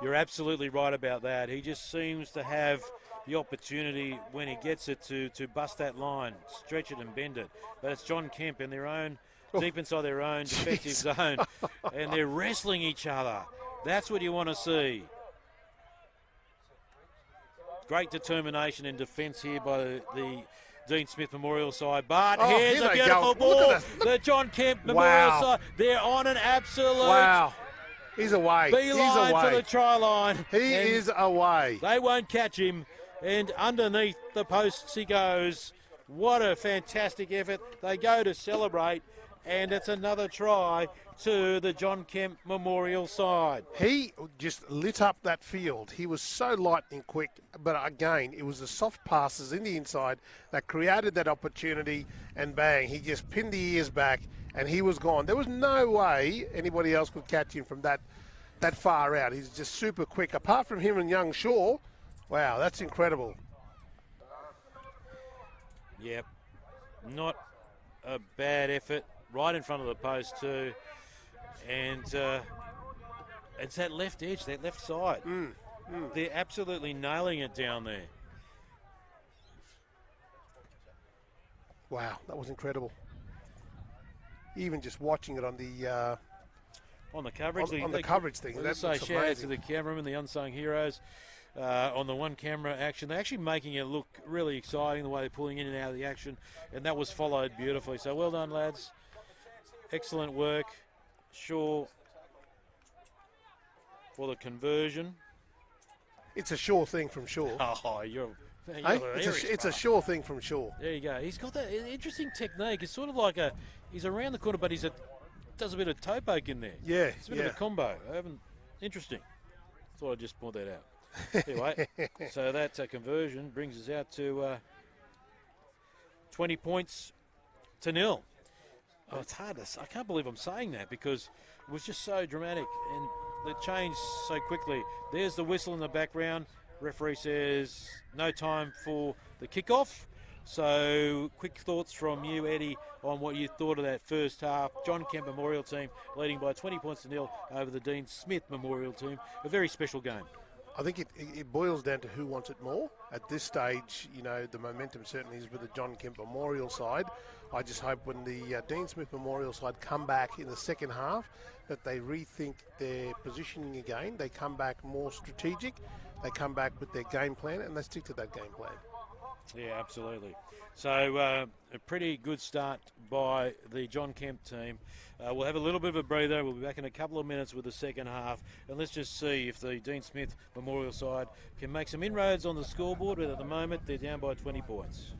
You're absolutely right about that. He just seems to have the opportunity when he gets it to bust that line, stretch it and bend it. But it's John Kemp in their own, deep inside their own defensive zone, and they're wrestling each other. That's what you want to see. Great determination and defence here by the Dean Smith Memorial side. But here's a beautiful ball. The John Kemp Memorial side. They're on an absolute. Wow. He's away. Beeline for the try line. He is away. They won't catch him. And underneath the posts he goes. What a fantastic effort. They go to celebrate. And it's another try to the John Kemp Memorial side. He just lit up that field. He was so lightning quick. But again, it was the soft passes in the inside that created that opportunity. And bang, he just pinned the ears back and he was gone. There was no way anybody else could catch him from that far out. He's just super quick. Apart from him and Young Shaw, wow, that's incredible. Yep. Not a bad effort. Right in front of the post too. And it's that left edge, that left side. They're absolutely nailing it down there. Wow, that was incredible. Even just watching it on the coverage, on the coverage thing. Let's say shout out to the cameraman, the unsung heroes. On the one camera action, they're actually making it look really exciting the way they're pulling in and out of the action, and that was followed beautifully. So well done, lads. Excellent work. Shaw for the conversion. It's a sure thing from Shaw. Oh, It's a sure thing from Shaw. There you go. He's got that interesting technique. It's sort of like he's around the corner, but he's does a bit of toe poke in there. Yeah, It's a bit of a combo. Interesting. Thought I'd just point that out. Anyway, so that conversion brings us out to 20 points to nil. Oh, it's hard I can't believe I'm saying that because it was just so dramatic and it changed so quickly. There's the whistle in the background. Referee says no time for the kickoff. So quick thoughts from you, Eddie, on what you thought of that first half. John Kemp Memorial team leading by 20 points to nil over the Dean Smith Memorial team. A very special game. I think it boils down to who wants it more. At this stage, the momentum certainly is with the John Kemp Memorial side. I just hope when the Dean Smith Memorial side come back in the second half that they rethink their positioning again. They come back more strategic. They come back with their game plan and they stick to that game plan. Yeah, absolutely. So a pretty good start by the John Kemp team. We'll have a little bit of a breather. We'll be back in a couple of minutes with the second half. And let's just see if the Dean Smith Memorial side can make some inroads on the scoreboard. But at the moment, they're down by 20 points.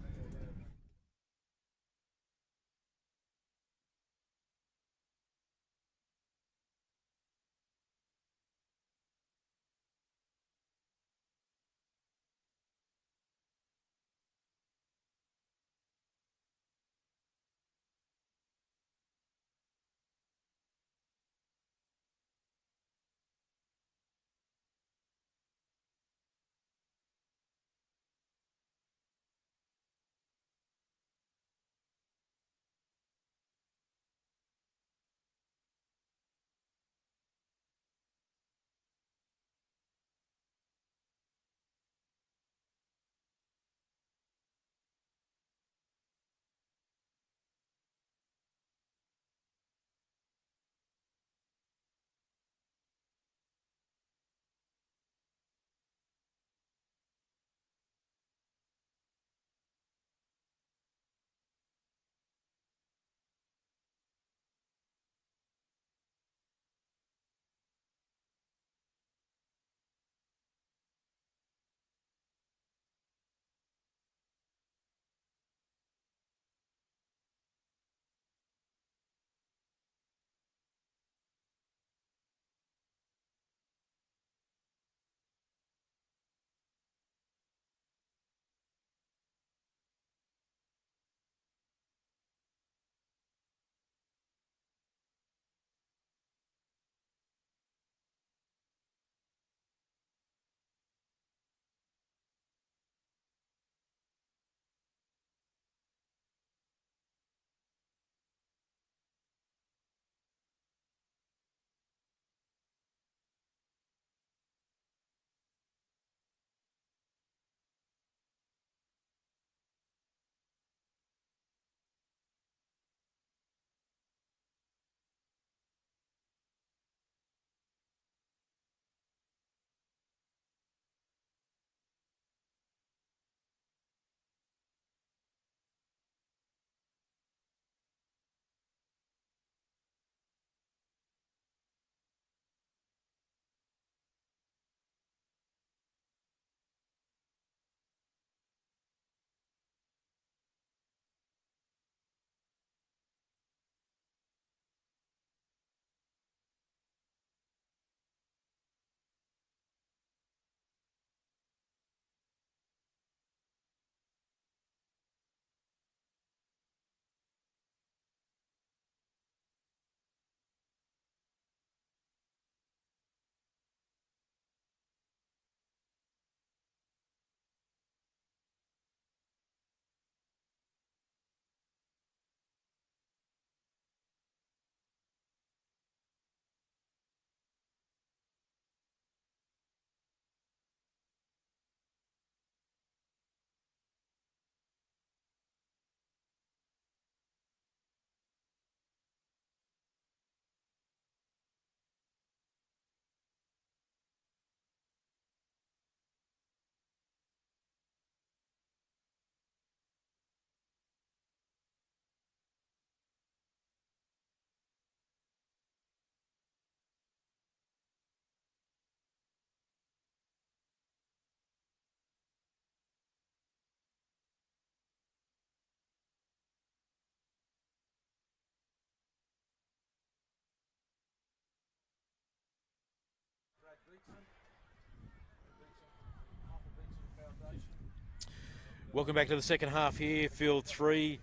Welcome back to the second half here. Field 3,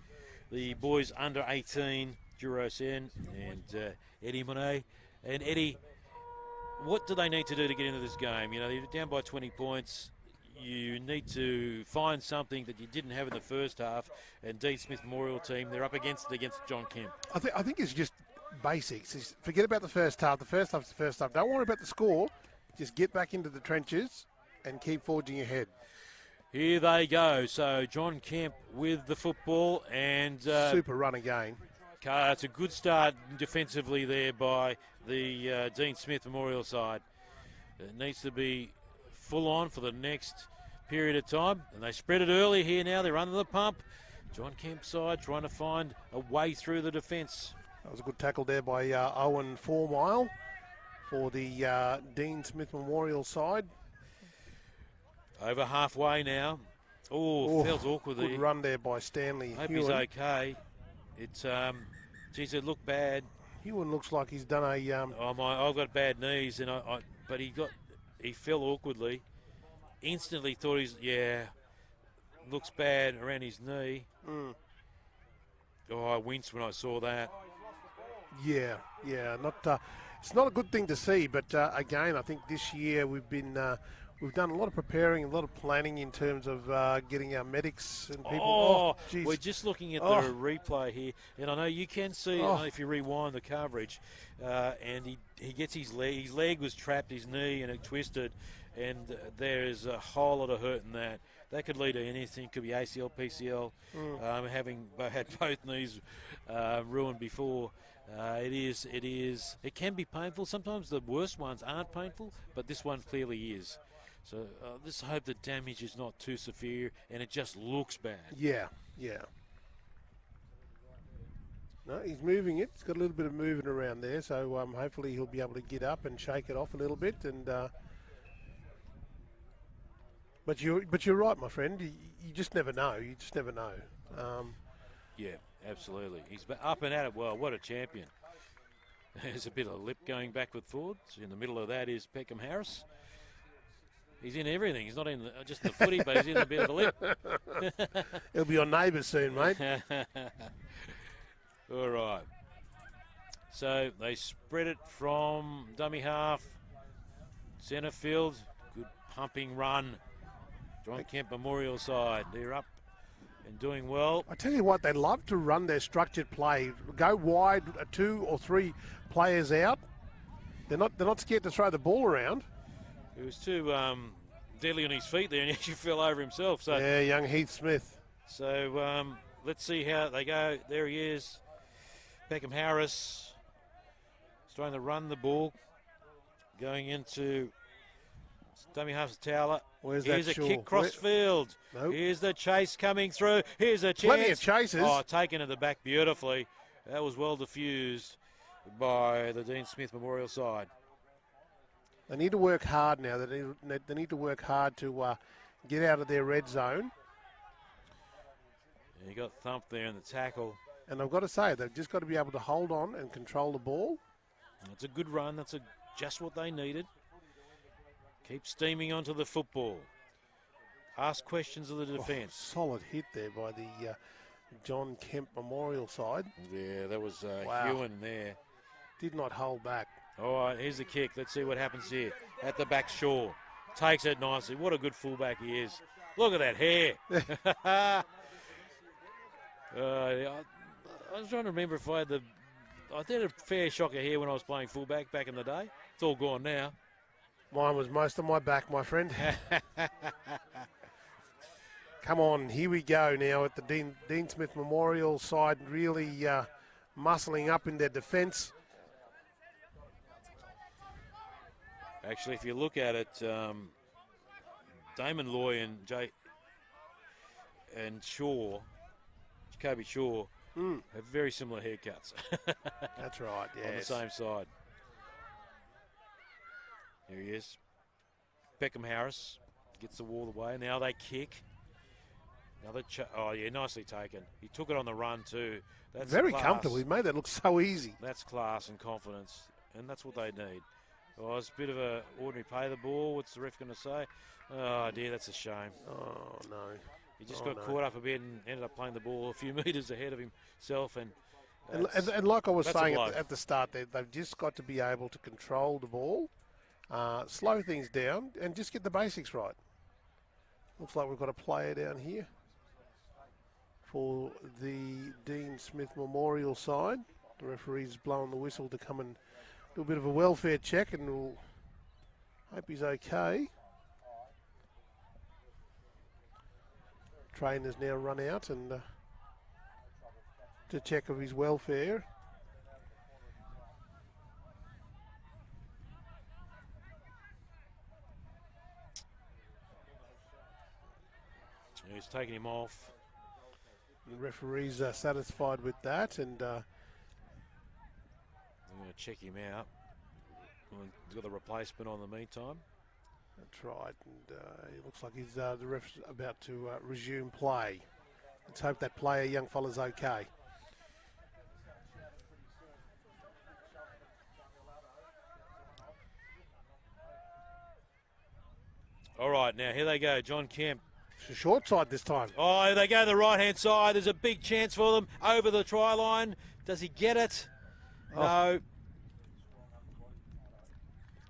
the boys under 18, Durosen and Eddie Monet. And Eddie, what do they need to do to get into this game? You know, they're down by 20 points. You need to find something that you didn't have in the first half. And Dean Smith Memorial team, they're up against John Kemp. I think it's just basics. Forget about the first half. The first half's the first half. Don't worry about the score. Just get back into the trenches and keep forging ahead. Here they go. So John Kemp with the football and super run again. It's a good start defensively there by the Dean Smith Memorial side. It needs to be full on for the next period of time. And they spread it early here now. They're under the pump. John Kemp's side trying to find a way through the defence. That was a good tackle there by Owen 4 Mile for the Dean Smith Memorial side. Over halfway now. Oh, felt awkwardly. Good run there by Stanley Hope Hewen. he's okay. It's, geez, it looked bad. Hewen looks like he's done a... I've got bad knees, and but he fell awkwardly. Instantly thought looks bad around his knee. Oh, I winced when I saw that. Yeah, not. It's not a good thing to see, but again, I think this year we've done a lot of preparing, a lot of planning in terms of getting our medics and people. We're just looking at the replay here, and I know you can see if you rewind the coverage, and he gets his leg was trapped, his knee, and it twisted, and there is a whole lot of hurt in that. That could lead to anything. Could be ACL, PCL, having had both knees ruined before. It can be painful. Sometimes the worst ones aren't painful, but this one clearly is. So let's hope the damage is not too severe and it just looks bad. Yeah. No, he's moving it. He's got a little bit of movement around there, so hopefully he'll be able to get up and shake it off a little bit. And but you're right, my friend. You just never know. Yeah, absolutely. He's up and at it. Well, what a champion. There's a bit of lip going backward forwards. In the middle of that is Peckham Harris. He's in everything. He's not in just the footy, but he's in a bit of a lip. He'll be your neighbour soon, mate. All right. So they spread it from dummy half, centre field. Good pumping run. John Kemp Memorial side. They're up and doing well. I tell you what, they love to run their structured play. Go wide, 2 or 3 players out. They're not scared to throw the ball around. He was too deadly on his feet there, and he actually fell over himself. So yeah, young Heath Smith. So let's see how they go. There he is. Peckham Harris is trying to run the ball. Going into dummy half's Towler. Here's a kick cross field. Nope. Here's the chase coming through. Here's a chance. Plenty of chases. Oh, taken to the back beautifully. That was well diffused by the Dean Smith Memorial side. They need to work hard now. They need to work hard to get out of their red zone. And he got thumped there in the tackle. And I've got to say, they've just got to be able to hold on and control the ball. That's a good run. That's just what they needed. Keep steaming onto the football. Ask questions of the defence. Solid hit there by the John Kemp Memorial side. Yeah, that was wow. Hewen there. Did not hold back. All right, here's the kick. Let's see what happens here. At the back, Shaw. Takes it nicely. What a good fullback he is. Look at that hair. I was trying to remember if I had I did a fair shock of hair when I was playing fullback back in the day. It's all gone now. Mine was most of my back, my friend. Come on, here we go now at the Dean Smith Memorial side, really muscling up in their defence. Actually, if you look at it, Damon Loy and Shaw, Jacoby Shaw, have very similar haircuts. That's right, yes. On the same side. Here he is. Peckham Harris gets the wall away. Now they kick. Nicely taken. He took it on the run too. That's very class. comfortable. He made that look so easy. That's class and confidence, and that's what they need. Oh, it's a bit of a ordinary pay the ball. What's the ref going to say? Oh, dear, that's a shame. Oh, no. He just got caught up a bit and ended up playing the ball a few metres ahead of himself. And like I was that's a saying blow. at the start, they've just got to be able to control the ball, slow things down, and just get the basics right. Looks like we've got a player down here for the Dean Smith Memorial side. The referee's blowing the whistle to come and do a bit of a welfare check, and we'll hope he's okay. Trainer's now run out and to check of his welfare. He's taking him off. The referee's satisfied with that, and I'm going to check him out. He's got the replacement on the meantime. that's right. And it looks like he's the ref's about to resume play. Let's hope that player, young fella's okay. All right, now here they go. John Kemp. It's a short side this time. Oh, they go to the right-hand side. There's a big chance for them over the try line. Does he get it? No.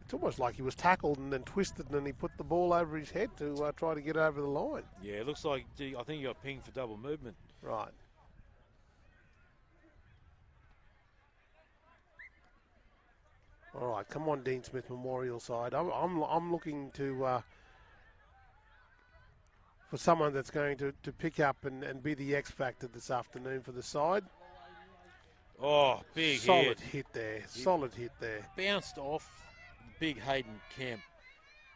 It's almost like he was tackled and then twisted, and then he put the ball over his head to try to get over the line. Yeah, it looks like, I think he got pinged for double movement. Right. All right, come on, Dean Smith Memorial side. I'm looking to for someone that's going to pick up and be the X factor this afternoon for the side. Oh, big Solid hit. hit there. Solid hit there. Bounced off big Hayden Kemp,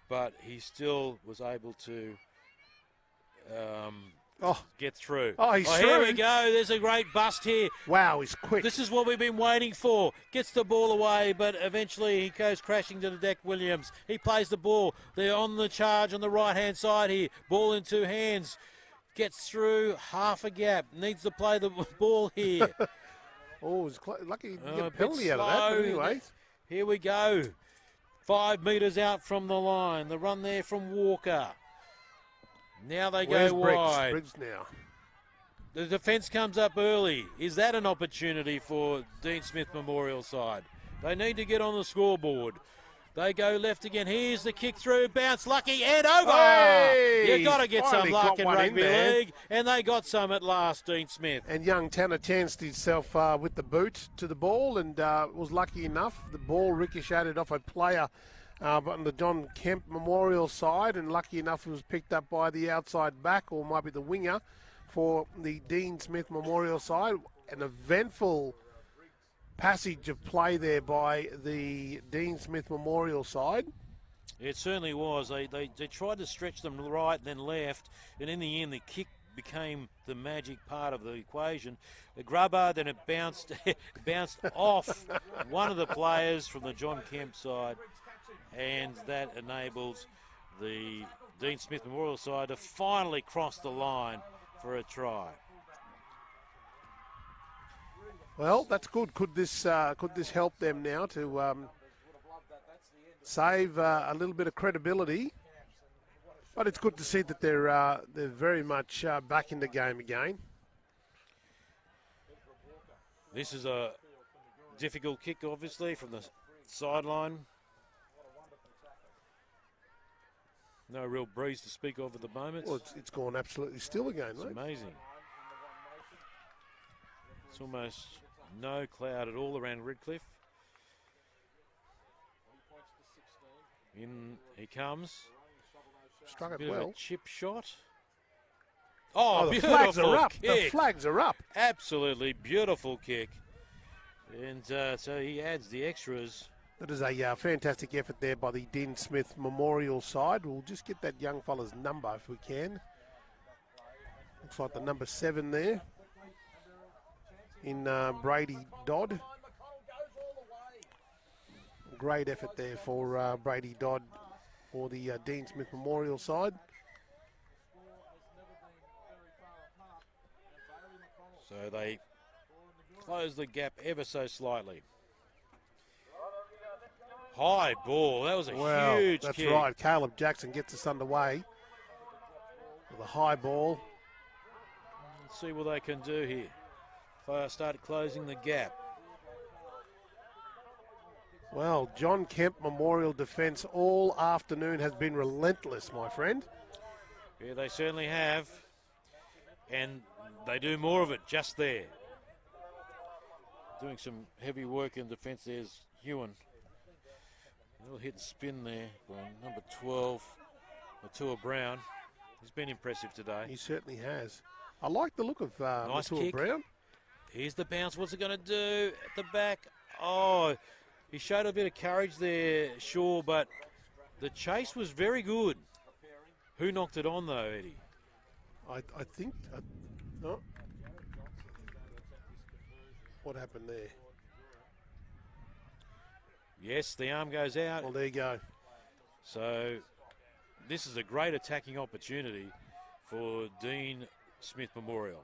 but he still was able to get through. Oh, he's Here through. we go. There's a great bust here. Wow, he's quick. This is what we've been waiting for. Gets the ball away, but eventually he goes crashing to the deck. Williams. He plays the ball. They're on the charge on the right-hand side here. Ball in two hands. Gets through half a gap. Needs to play the ball here. Oh, he's lucky he didn't get A a bit penalty out of that. But slow. anyway, Here we go. 5 metres out from the line. The run there from Walker. Now they where's go Briggs? wide. Briggs now. The defence comes up early. Is that an opportunity for Dean Smith Memorial side? They need to get on the scoreboard. They go left again. Here's the kick through. Bounce lucky and over. Hey, You've got to get some finally luck got in one in rugby there. league. And they got some at last, Dean Smith. And young Tanner chanced himself with the boot to the ball and was lucky enough. The ball ricocheted off a player on the John Kemp Memorial side, and lucky enough it was picked up by the outside back, or might be the winger, for the Dean Smith Memorial side. An eventful passage of play there by the Dean Smith Memorial side. It certainly was. They tried to stretch them right, then left, and in the end the kick became the magic part of the equation. The grubber, then it bounced off one of the players from the John Kemp side, and that enables the Dean Smith Memorial side to finally cross the line for a try. Well, that's good. Could this help them now to save a little bit of credibility? But it's good to see that they're very much back in the game again. This is a difficult kick, obviously, from the sideline. No real breeze to speak of at the moment. Well, it's gone absolutely still again, It's mate. amazing. It's almost no cloud at all around Redcliffe. In he comes. Struck it Bit of well. a chip shot. Oh, the beautiful flags are up. kick. The flags are up. Absolutely beautiful kick. And so he adds the extras. That is a fantastic effort there by the Dean Smith Memorial side. We'll just get that young fella's number if we can. Looks like the number 7 there in Brady Dodd. Great effort there for Brady Dodd for the Dean Smith Memorial side. So they close the gap ever so slightly. High ball. That was a huge that's kick. right. Caleb Jackson gets us underway with a high ball. Let's see what they can do here. Start closing the gap. Well, John Kemp Memorial defence all afternoon has been relentless, my friend. Yeah, they certainly have. And they do more of it just there. Doing some heavy work in defence. There's Ewan. A little hit and spin there by number 12, Matua Brown. He's been impressive today. He certainly has. I like the look of Nice Matua kick. Brown. Here's the bounce. What's it going to do at the back? Oh, he showed a bit of courage there, sure, but the chase was very good. Who knocked it on, though, Eddie? I think... no. What happened there? Yes, the arm goes out. Well, there you go. So this is a great attacking opportunity for Dean Smith Memorial.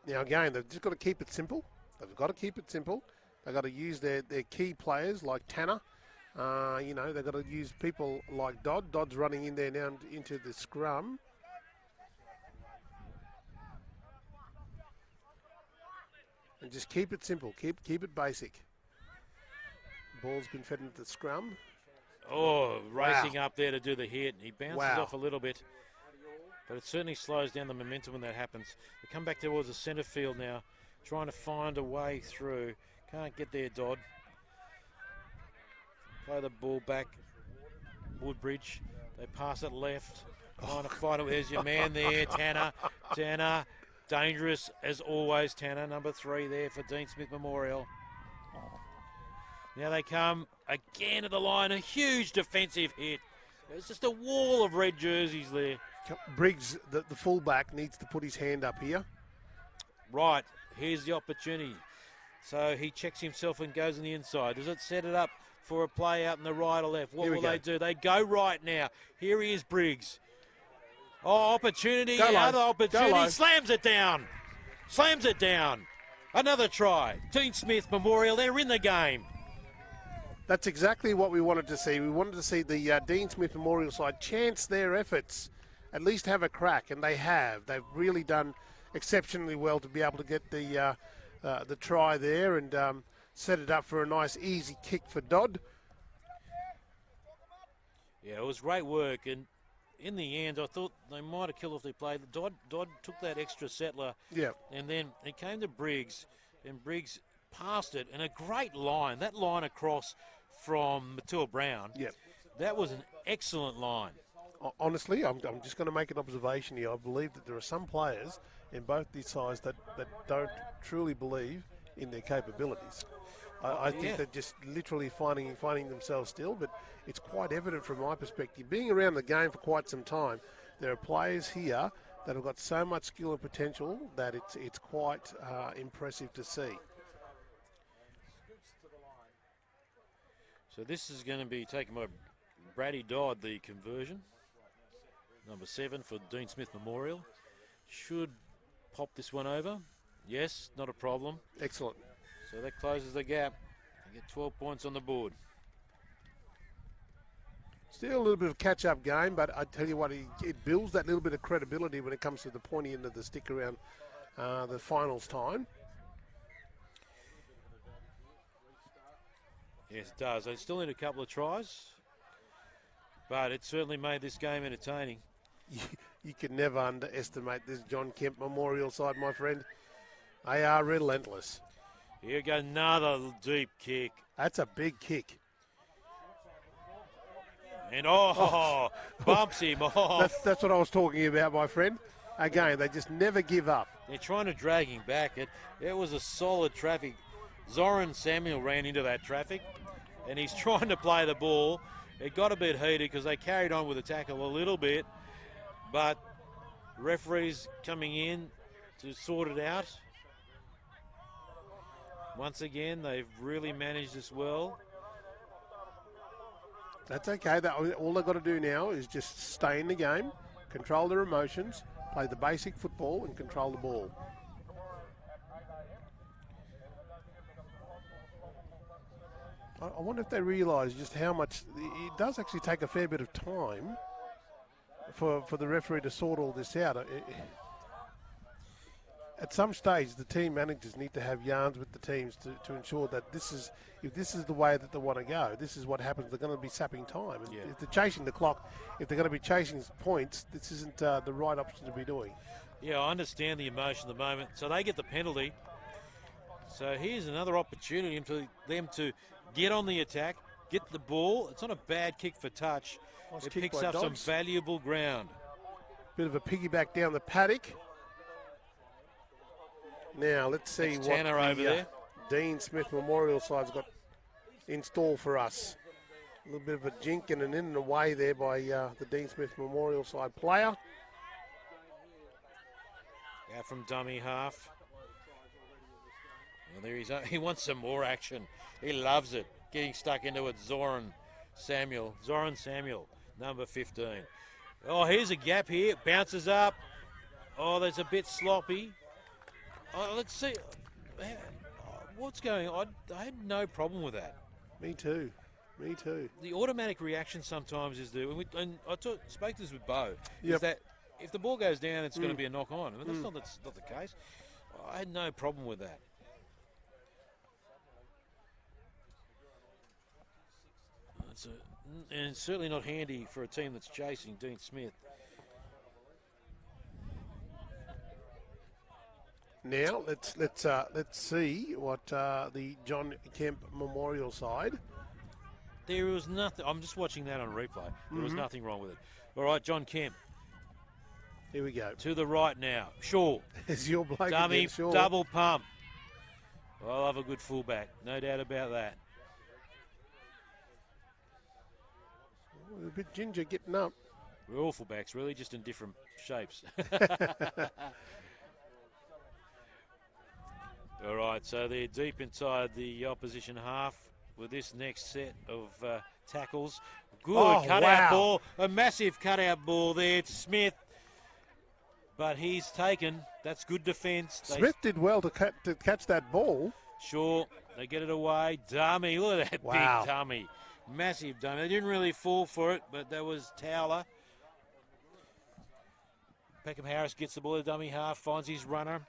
Now, again, they've just got to keep it simple. They've got to keep it simple. They've got to use their key players like Tanner. You know, they've got to use people like Dodd. Dodd's running in there now into the scrum. And just keep it simple. Keep it basic. Ball's been fed into the scrum. Oh, racing up there to do the hit. He bounces Wow. off a little bit. But it certainly slows down the momentum when that happens. They come back towards the centre field now, trying to find a way through. Can't get there, Dodd. Play the ball back. Woodbridge. They pass it left. Trying to fight it. There's your man there, Tanner. Tanner. Dangerous as always, Tanner. Number 3 there for Dean Smith Memorial. Now they come again at the line. A huge defensive hit. There's just a wall of red jerseys there. Briggs, the fullback, needs to put his hand up here. Right, here's the opportunity. So he checks himself and goes on the inside. Does it set it up for a play out in the right or left? What will they do? They go right now. Here he is, Briggs. Oh, opportunity, another opportunity. Slams it down. Slams it down. Another try. Dean Smith Memorial, they're in the game. That's exactly what we wanted to see. We wanted to see the Dean Smith Memorial side chance their efforts, at least have a crack, and they have. They've really done exceptionally well to be able to get the try there and set it up for a nice easy kick for Dodd. Yeah, it was great work, and in the end, I thought they might have killed if they played. Dodd took that extra settler, and then it came to Briggs, and Briggs passed it, and a great line. That line across from Matua Brown, that was an excellent line. Honestly, I'm just going to make an observation here. I believe that there are some players in both these sides that don't truly believe in their capabilities. I think they're just literally finding themselves still, but it's quite evident from my perspective. Being around the game for quite some time, there are players here that have got so much skill and potential that it's quite impressive to see. So this is going to be taken by Brady Dodd, the conversion. Number 7 for Dean Smith Memorial. Should pop this one over. Yes, not a problem. Excellent. So that closes the gap. They get 12 points on the board. Still a little bit of catch-up game, but I tell you what, it builds that little bit of credibility when it comes to the pointy end of the stick around the finals time. Yes, it does. They still need a couple of tries, but it certainly made this game entertaining. You can never underestimate this John Kemp Memorial side, my friend. They are relentless. Here goes another deep kick. That's a big kick. And bumps him off. That's what I was talking about, my friend. Again, they just never give up. They're trying to drag him back. It was a solid traffic. Zoran Samuel ran into that traffic, and he's trying to play the ball. It got a bit heated because they carried on with the tackle a little bit, but referees coming in to sort it out. Once again, they've really managed this well. That's okay. All they've got to do now is just stay in the game, control their emotions, play the basic football, and control the ball. I wonder if they realise just how much it does actually take a fair bit of time for the referee to sort all this out. At some stage, the team managers need to have yarns with the teams to ensure that if this is the way that they want to go, this is what happens. They're going to be sapping time. And if they're chasing the clock, if they're going to be chasing points, this isn't the right option to be doing. Yeah, I understand the emotion at the moment. So they get the penalty. So here's another opportunity for them to get on the attack, get the ball. It's not a bad kick for touch. Nice It kick picks by up some Dobbs. valuable ground. Bit of a piggyback down the paddock. Now, let's see That's what Tanner the over there. Dean Smith Memorial side's got in store for us. A little bit of a jink and an in and away there by the Dean Smith Memorial side player. Out from dummy half. Well, there he wants some more action. He loves it. Getting stuck into it, Zoran Samuel, number 15. Oh, here's a gap here. Bounces up. Oh, that's a bit sloppy. Oh, let's see. What's going on? I had no problem with that. Me too. The automatic reaction sometimes is and I spoke this with Bo, is Yep. that if the ball goes down, it's going to be a knock on. I mean, that's not the case. I had no problem with that. And it's certainly not handy for a team that's chasing Dean Smith. Now let's see what the John Kemp Memorial side. There was nothing. I'm just watching that on replay. There was nothing wrong with it. All right, John Kemp Here we go. to the right now. Shaw, Is your bloke dummy, again, sure. double pump. I love a good fullback, no doubt about that. A bit ginger getting up. We're all fullbacks, really, just in different shapes. All right, so they're deep inside the opposition half with this next set of tackles. Good cutout wow. ball, a massive cutout ball there to Smith. But he's taken. That's good defence. Smith did well to catch that ball. Sure, they get it away. Dummy, look at that Wow. big dummy. Massive dummy. They didn't really fall for it, but that was Towler. Peckham Harris gets the ball to dummy half, finds his runner.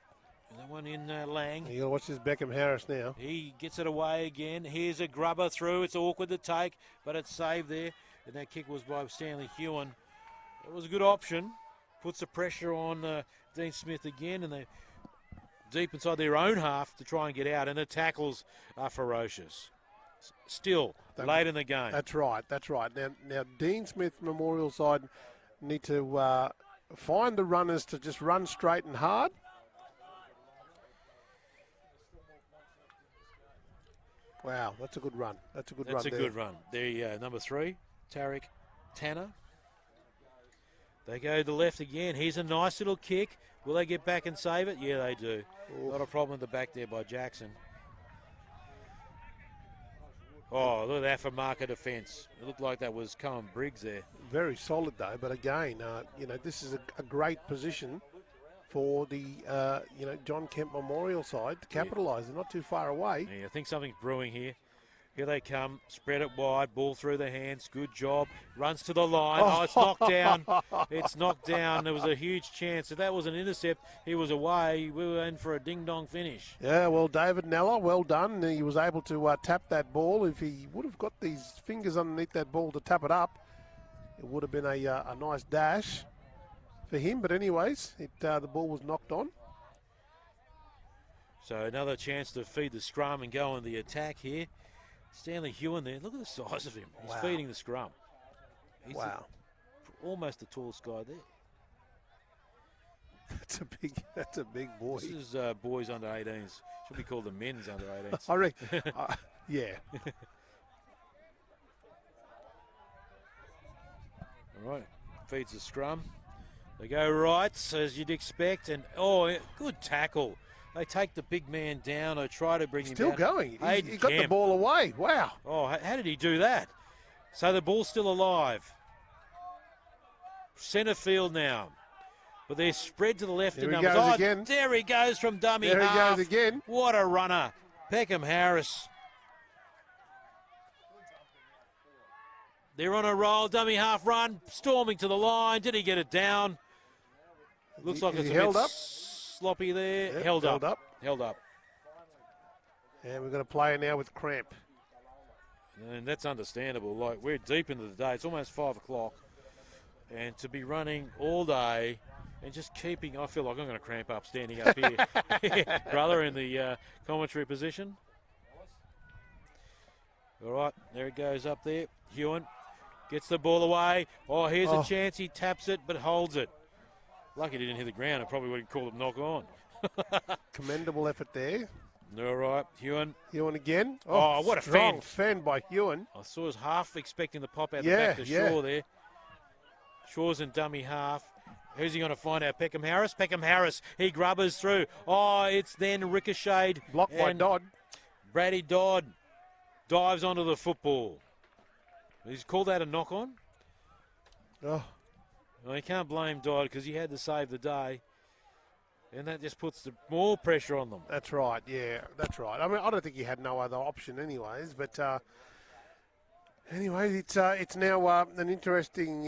And that one in Lang. You got to watch this Beckham Harris now. He gets it away again. Here's a grubber through. It's awkward to take, but it's saved there. And that kick was by Stanley Hewen. It was a good option. Puts the pressure on Dean Smith again, and they're deep inside their own half to try and get out. And the tackles are ferocious. Still, late in the game. That's right. Now Dean Smith Memorial side need to find the runners to just run straight and hard. Wow, that's a good run. That's a good run. The number 3, Tarek Tanner. They go to the left again. Here's a nice little kick. Will they get back and save it? Yeah, they do. Oof. Not a problem at the back there by Jackson. Oh, look at that for marker defence. It looked like that was Cohen Briggs there. Very solid though, but again, this is a great position for the John Kemp Memorial side to capitalise. They're not too far away. Yeah, I think something's brewing here. Here they come, spread it wide, ball through the hands, good job. Runs to the line, it's knocked down. It's knocked down. There was a huge chance. If that was an intercept, he was away. We were in for a ding-dong finish. Yeah, well, David Nella, well done. He was able to tap that ball. If he would have got these fingers underneath that ball to tap it up, it would have been a nice dash for him. But anyways, the ball was knocked on. So another chance to feed the scrum and go on the attack here. Stanley Hewen there. Look at the size of him. He's feeding the scrum. He's almost the tallest guy there. That's a big boy. This is boys under 18s. Should be called the men's under 18s. I reckon. Yeah. All right. Feeds the scrum. They go right, as you'd expect. And, good tackle. They take the big man down or try to bring him down. Still going. He got the Kemp. ball away. Wow. Oh, how did he do that? So the ball's still alive. Centre field now. But they're spread to the left There in he numbers. goes again. There he goes from dummy There half. he goes again. What a runner. Peckham Harris. They're on a roll. Dummy half run. Storming to the line. Did he get it down? Looks like it's a held bit up. sloppy there. Yep, Held held up. up. Held up. And we've got a player now with cramp. And that's understandable. Like, we're deep into the day. It's almost 5 o'clock. And to be running all day and just keeping, I feel like I'm going to cramp up standing up here, brother, in the commentary position. All right, there it goes up there. Hewan gets the ball away. Oh, here's a chance. He taps it but holds it. Lucky he didn't hit the ground. I probably wouldn't call it knock on. Commendable effort there. All right, Hewan. Hewan again. Oh, what a strong fend. by Hewan. I saw us half expecting the pop out the back to yeah. Shaw there. Shaw's in dummy half. Who's he going to find out? Peckham Harris? Peckham Harris. He grubbers through. Oh, it's then ricocheted. Blocked by and Dodd. Brady Dodd dives onto the football. He's called that a knock on. Oh, Well, you can't blame Dodd because he had to save the day. And that just puts more pressure on them. that's right. Yeah, that's right. I mean, I don't think he had no other option anyways. But anyway, it's now an interesting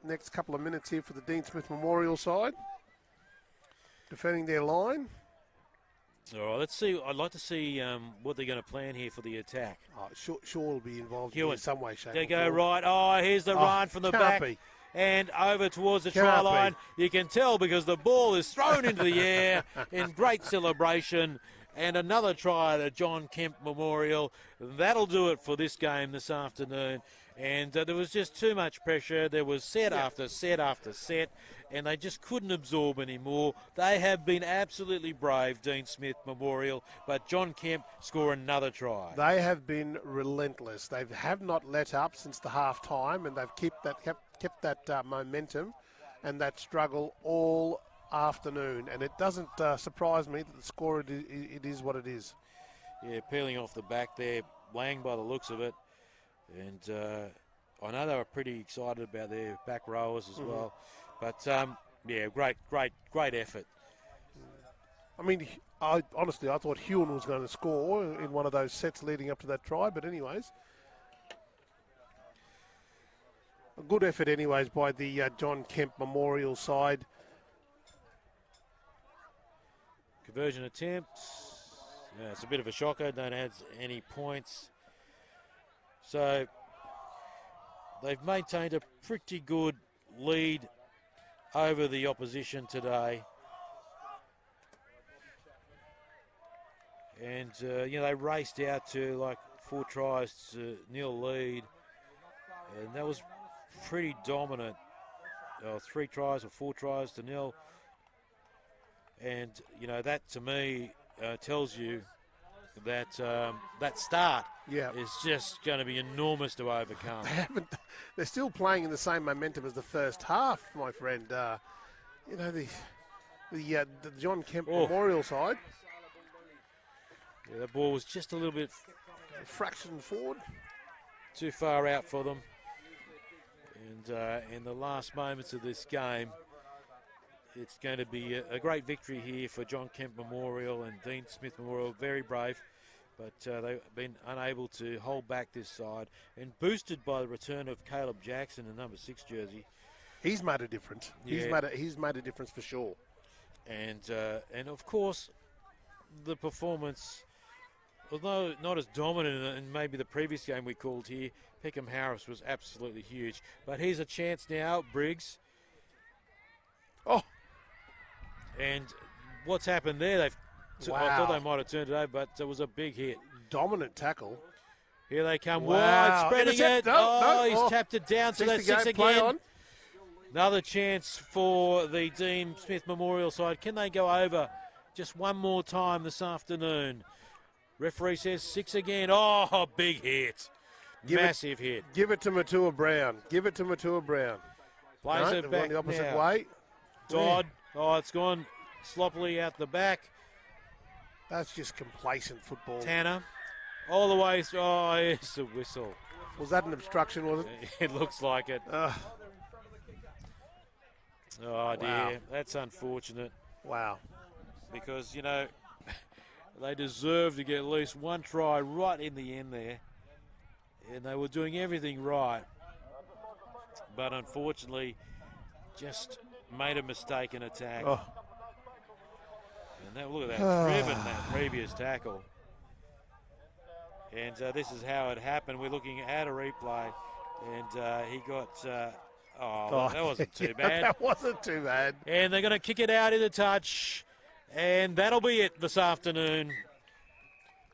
next couple of minutes here for the Dean Smith Memorial side. Defending their line. All right, let's see. I'd like to see what they're going to plan here for the attack. Shaw will be involved Hewan. in some way, shape, They or go form. right. Oh, here's the run from the can't back. be. And over towards the try Can't be. line. You can tell because the ball is thrown into the air in great celebration. And another try at John Kemp Memorial. That'll do it for this game this afternoon. And there was just too much pressure. There was set after set after set. And they just couldn't absorb anymore. They have been absolutely brave, Dean Smith Memorial. But John Kemp score another try. They have been relentless. They have not let up since the half time, and they've kept that momentum and that struggle all afternoon. And it doesn't surprise me that the score it is what it is. Yeah, peeling off the back there, Lang by the looks of it. And I know they were pretty excited about their back rowers as well. But, yeah, great effort. I mean, I thought Hewan was going to score in one of those sets leading up to that try. But anyways, a good effort anyways by the John Kemp Memorial side. Conversion attempts. Yeah, it's a bit of a shocker. Don't add any points. So they've maintained a pretty good lead over the opposition today. And, they raced out to like 4 tries to nil lead. And that was pretty dominant. 3 tries or 4 tries to nil. And, that to me tells you that that start is just going to be enormous to overcome. They're still playing in the same momentum as the first half, my friend. The John Kemp Memorial side. Yeah, the ball was just a little bit A fraction forward. too far out for them. And in the last moments of this game, it's going to be a great victory here for John Kemp Memorial and Dean Smith Memorial. Very brave, but they've been unable to hold back this side. And boosted by the return of Caleb Jackson in number 6 jersey. He's made a difference. Yeah. He's made a difference for sure. And of course, the performance, although not as dominant in maybe the previous game we called here, Peckham Harris was absolutely huge. But here's a chance now, Briggs. Oh. And what's happened there? I thought they might have turned it over, but it was a big hit. Dominant tackle. Here they come Wow. wide, spreading Intercept. it. No. He's tapped it down to that 6 to go. 6 Play again. on. Another chance for the Dean Smith Memorial side. Can they go over just one more time this afternoon? Referee says 6 again. Oh, big hit. Massive hit. Give it to Matua Brown. Plays No, it they've back gone the opposite now. way. Dodd. Oh, it's gone sloppily out the back. That's just complacent football. Tanner. All the way through. Oh, it's a whistle. Was that an obstruction, was it? It looks like it. Oh, dear. Wow. That's unfortunate Wow. because, they deserve to get at least one try right in the end there. And they were doing everything right. but unfortunately just made a mistake in attack. Oh. And look at that, driven that previous tackle. And this is how it happened. We're looking at a replay, and he got... that wasn't too bad. That wasn't too bad. And they're going to kick it out into touch, and that'll be it this afternoon.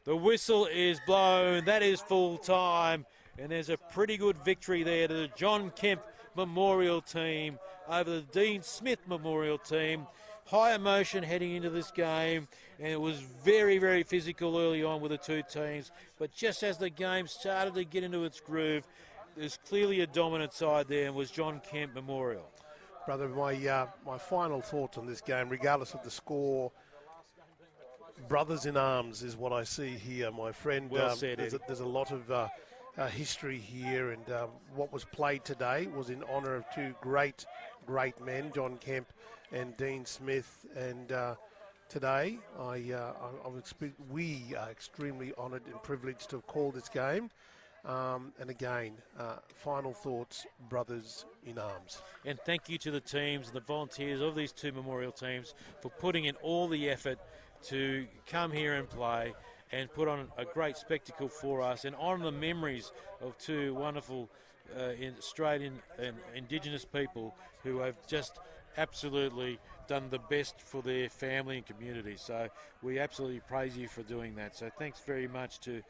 The whistle is blown. That is full time, and there's a pretty good victory there to the John Kemp Memorial team over the Dean Smith Memorial team. High emotion heading into this game, and it was very, very physical early on with the two teams. But just as the game started to get into its groove, there's clearly a dominant side there, and was John Kemp Memorial. Brother, my final thoughts on this game, regardless of the score, brothers in arms is what I see here, my friend. Well said, there's a lot of history here, and what was played today was in honour of two great men, John Kemp and Dean Smith. And today, we are extremely honoured and privileged to have called this game. And again, final thoughts, brothers in arms. And thank you to the teams and the volunteers of these two memorial teams for putting in all the effort to come here and play and put on a great spectacle for us and honour the memories of two wonderful Australian and Indigenous people who have just absolutely done the best for their family and community. So we absolutely praise you for doing that. So thanks very much to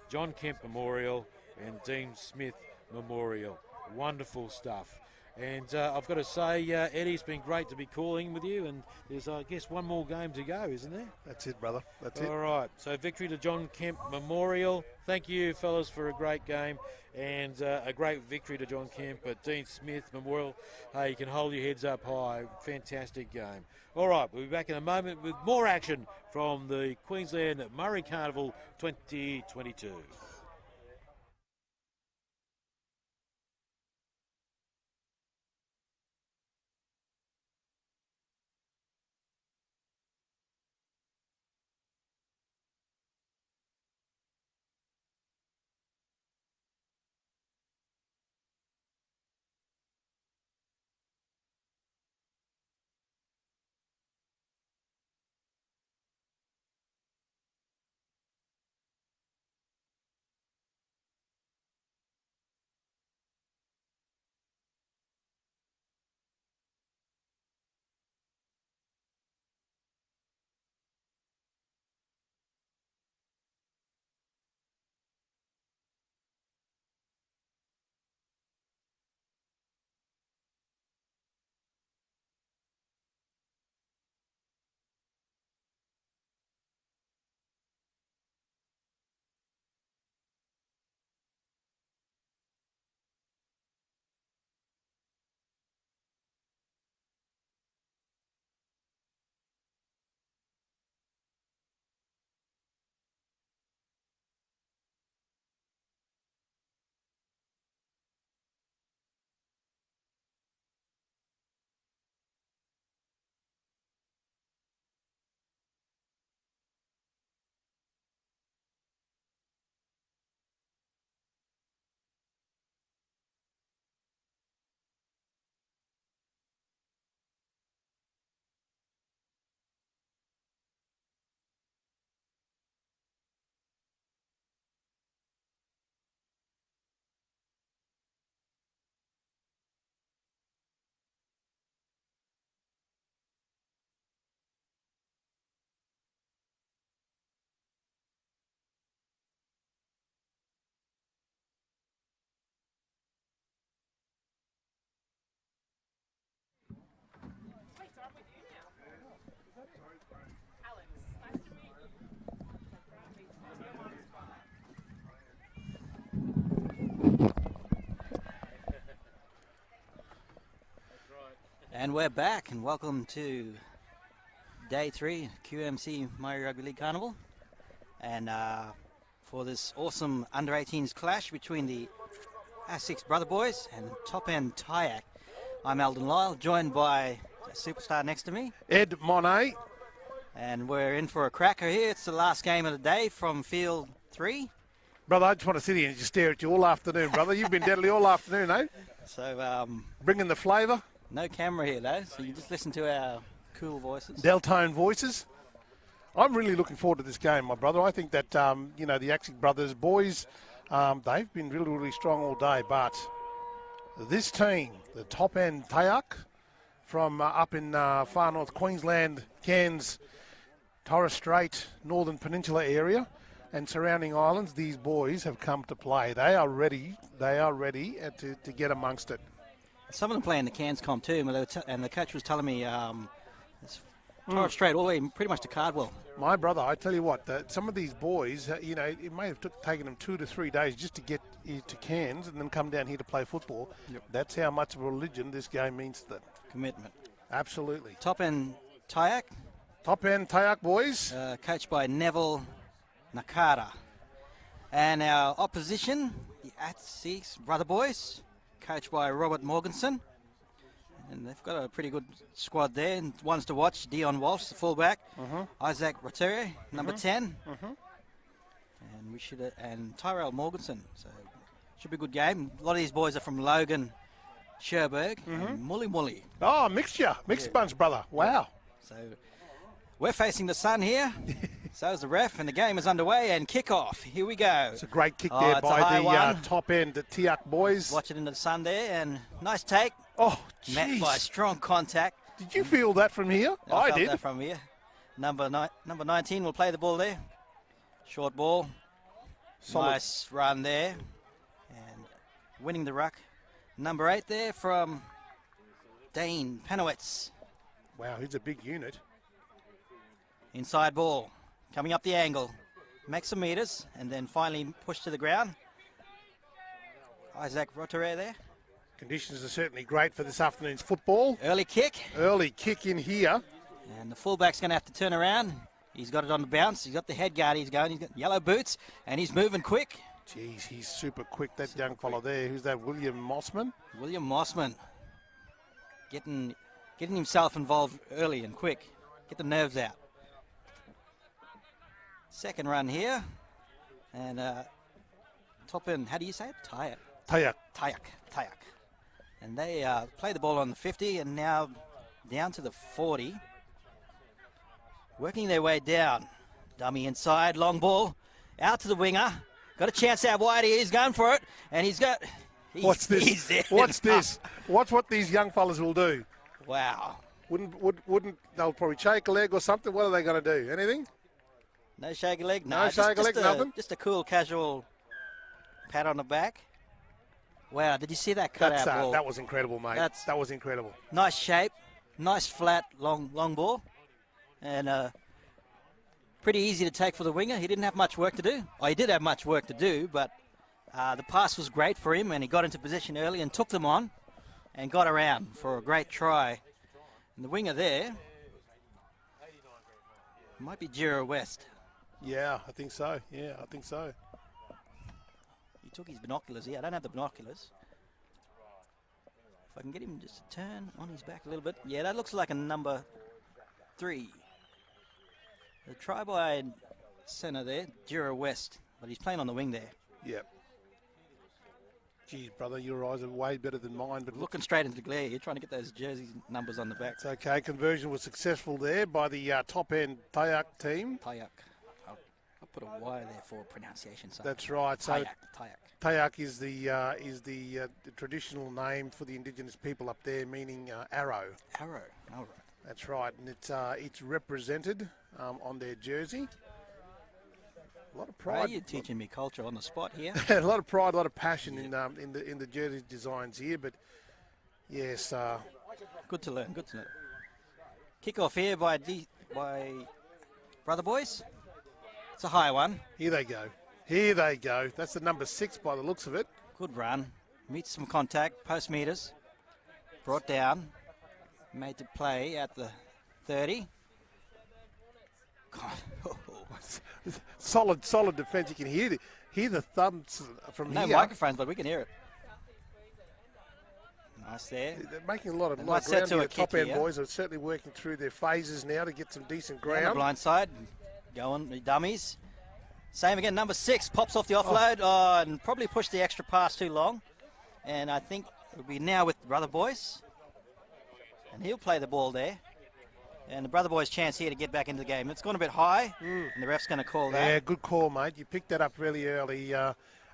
John Kemp Memorial and Dean Smith Memorial. Wonderful stuff. And I've got to say, Eddie, it's been great to be calling with you, and there's, I guess, one more game to go, isn't there? That's it, brother. That's it. All right, so victory to John Kemp Memorial. Thank you, fellas, for a great game, and a great victory to John Kemp at Dean Smith Memorial. Hey, you can hold your heads up high. Fantastic game. All right, we'll be back in a moment with more action from the Queensland Murri Carnival 2022. And we're back, and welcome to Day 3 QMC Murri Rugby League Carnival. And for this awesome under-18s clash between the Essex Brother Boys and Top End Tyack, I'm Eldon Lyle, joined by a superstar next to me, Ed Monet. And we're in for a cracker here. It's the last game of the day from Field 3. Brother, I just want to sit here and just stare at you all afternoon, brother. You've been deadly all afternoon, eh? So Bringing the flavour, no camera here though, so you just listen to our cool voices. Deltone voices. I'm really looking forward to this game, my brother. I think that, the Axic brothers, boys, they've been really, really strong all day. But this team, the top end Tayak from up in far north Queensland, Cairns, Torres Strait, Northern Peninsula area and surrounding islands, these boys have come to play. They are ready. They are ready to get amongst it. Some of them play in the Cairns comp too, and the coach was telling me it's Torres Strait all the way pretty much to Cardwell. My brother, I tell you what, some of these boys, it may have taken them 2 to 3 days just to get to Cairns and then come down here to play football. Yep. That's how much of a religion this game means to them. Commitment. Absolutely. Top end Tayak, Top end Tayak boys. coached by Neville Nakara. And our opposition, the Atsi's brother boys, coached by Robert Morganson. And they've got a pretty good squad there. And ones to watch, Dion Walsh, the fullback, Isaac Rotere, number 10. And Tyrell Morganson. So should be a good game. A lot of these boys are from Logan, Cherbourg, and Mully. Oh, mixed bunch, brother. Wow. So we're facing the sun here. So is the ref, and the game is underway, and kick-off. Here we go. It's a great kick there by the top end Tiak boys. Watch it into the sun there, and nice take. Oh, Met by jeez. strong contact. Did you feel that from here? I felt did. that from here. Number 19 will play the ball there. Short ball. Solid. Nice run there. And winning the ruck. Number 8 there from Dane Panowitz. Wow, he's a big unit. Inside ball. Coming up the angle. Makes some meters, and then finally pushed to the ground. Isaac Rotere there. Conditions are certainly great for this afternoon's football. Early kick. Early kick in here. And the fullback's going to have to turn around. He's got it on the bounce. He's got the head guard. He's got yellow boots, and he's moving quick. Jeez, he's super quick, that young fellow there. Who's that, William Mossman? William Mossman. Getting himself involved early and quick. Get the nerves out. Second run here. And top end, how do you say it? Tayak. Tayak. And they play the ball on the 50 and now down to the 40. Working their way down. Dummy inside, long ball. Out to the winger. Got a chance out wide here. He's going for it. And What's this? What's this? Watch what these young fellas will do. Wow. Wouldn't they'll probably shake a leg or something? What are they going to do? Anything? No shaky leg? No shaky leg, nothing? Just a cool, casual pat on the back. Wow, did you see that cutout ball? That was incredible, mate. That was incredible. Nice shape, nice flat, long ball. And pretty easy to take for the winger. He didn't have much work to do. Oh, he did have much work to do, but the pass was great for him, and he got into position early and took them on and got around for a great try. And the winger there might be Jira West. Yeah, I think so. He took his binoculars here. I don't have the binoculars. If I can get him just to turn on his back a little bit. Yeah, that looks like a number 3. The try by centre there, Jira West. But he's playing on the wing there. Yep. Geez, brother, your eyes are way better than mine. But looking straight into the glare, you're trying to get those jersey numbers on the back. It's okay. Conversion was successful there by the top-end Tayak team. Tayak. I'll put a Y there for pronunciation. So that's right. So Tayak. Tayak is the traditional name for the indigenous people up there, meaning arrow. Arrow. All right. That's right, and it's represented on their jersey. A lot of pride. Are you teaching me culture on the spot here? A lot of pride, a lot of passion in the jersey designs here. But yes, good to learn. Kick off here by Brother Boys. It's a high one. Here they go. That's the number 6 by the looks of it. Good run. Meets some contact. Post meters. Brought down. Made to play at the 30. God. Solid defence. You can hear the thumbs from here. No microphones, but we can hear it. Nice there. They're making a lot of ground here. The top end boys are certainly working through their phases now to get some decent ground. On the blind side. Going, the dummies. Same again, number 6 pops off the offload and probably pushed the extra pass too long. And I think It'll be now with the Brother Boys. And he'll play the ball there. And the Brother Boys' chance here to get back into the game. It's gone a bit high, and the ref's going to call that. Yeah, good call, mate. You picked that up really early.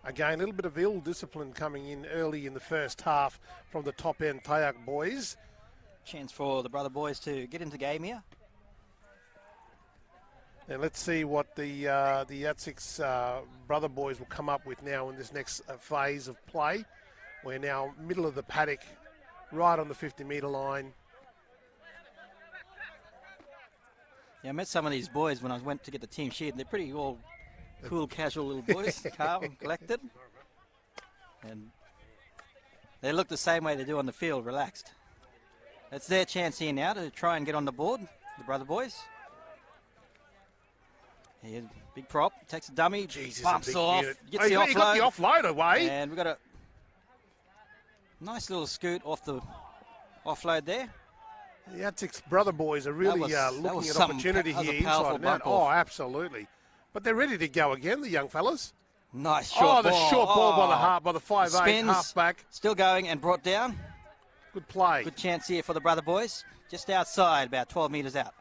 Again, a little bit of ill discipline coming in early in the first half from the top end Tayak boys. Chance for the Brother Boys to get into the game here. And let's see what the Yatsix Brother Boys will come up with now in this next phase of play. We're now middle of the paddock, right on the 50-metre line. Yeah, I met some of these boys when I went to get the team sheet, and they're pretty all cool, casual little boys, calm and collected. And they look the same way they do on the field, relaxed. It's their chance here now to try and get on the board, the Brother Boys. Here, big prop, takes a dummy, Jesus, bumps off, gets the he offload. got the offload away. And we've got a nice little scoot off the offload there. The Yatsix Brother Boys are really looking at opportunity here inside and out. Oh, absolutely. But they're ready to go again, the young fellas. Nice short ball. The short ball by the 5'8", halfback. Still going and brought down. Good play. Good chance here for the Brother Boys. Just outside, about 12 metres out.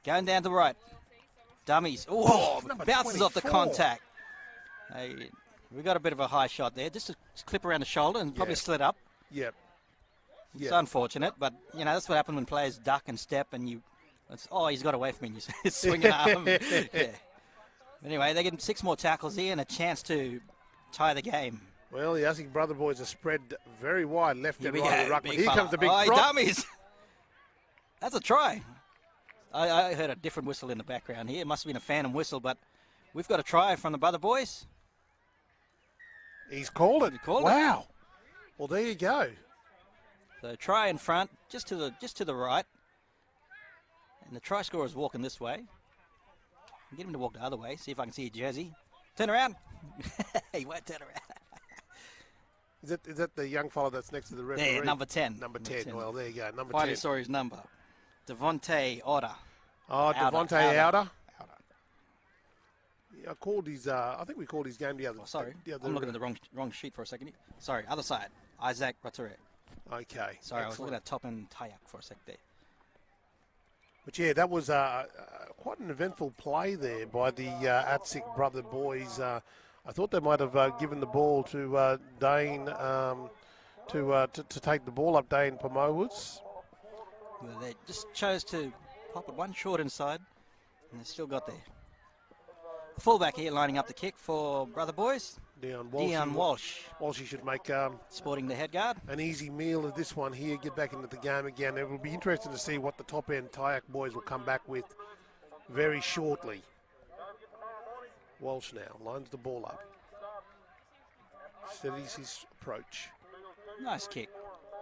Going down to the right. Dummies. Oh, bounces off the contact. Hey, we got a bit of a high shot there. Just a clip around the shoulder and probably slid up. Yep. It's unfortunate, but, you know, that's what happens when players duck and step and he's got away from me. You swing an arm. Yeah. Anyway, they get 6 more tackles here and a chance to tie the game. Well, the Yatsix Brother Boys are spread very wide, left and right of the ruckman. Here fella. Comes the big prop. Dummies. That's a try. I heard a different whistle in the background here. It must have been a phantom whistle, but we've got a try from the Brother Boys. He's called it. Wow. Well, there you go. So try in front, just to the right. And the try scorer is walking this way. Get him to walk the other way, see if I can see a jersey. Turn around. He won't turn around. Is that the young fellow that's next to the referee? There, number 10. Number 10. Well, there you go. Number Finally 10. saw his number. Devontae Otter. Oh, Devontae Outer. Yeah, I think we called his game the other. Sorry, I'm looking at the wrong sheet for a second. Sorry, other side. Isaac Rature. Okay. Sorry, I was looking at top end Tayak for a sec there. But yeah, that was quite an eventful play there by the Yatsix Brother Boys. I thought they might have given the ball to Dane to take the ball up, Dane Pomowoods. Well, they just chose to pop it one short inside, and they still got there. Fullback here lining up the kick for Brother Boys. Dion Walsh. Walsh should make sporting the head guard. An easy meal of this one here, get back into the game again. It will be interesting to see what the top end Tayak boys will come back with very shortly. Walsh now lines the ball up. Steadies his approach. Nice kick.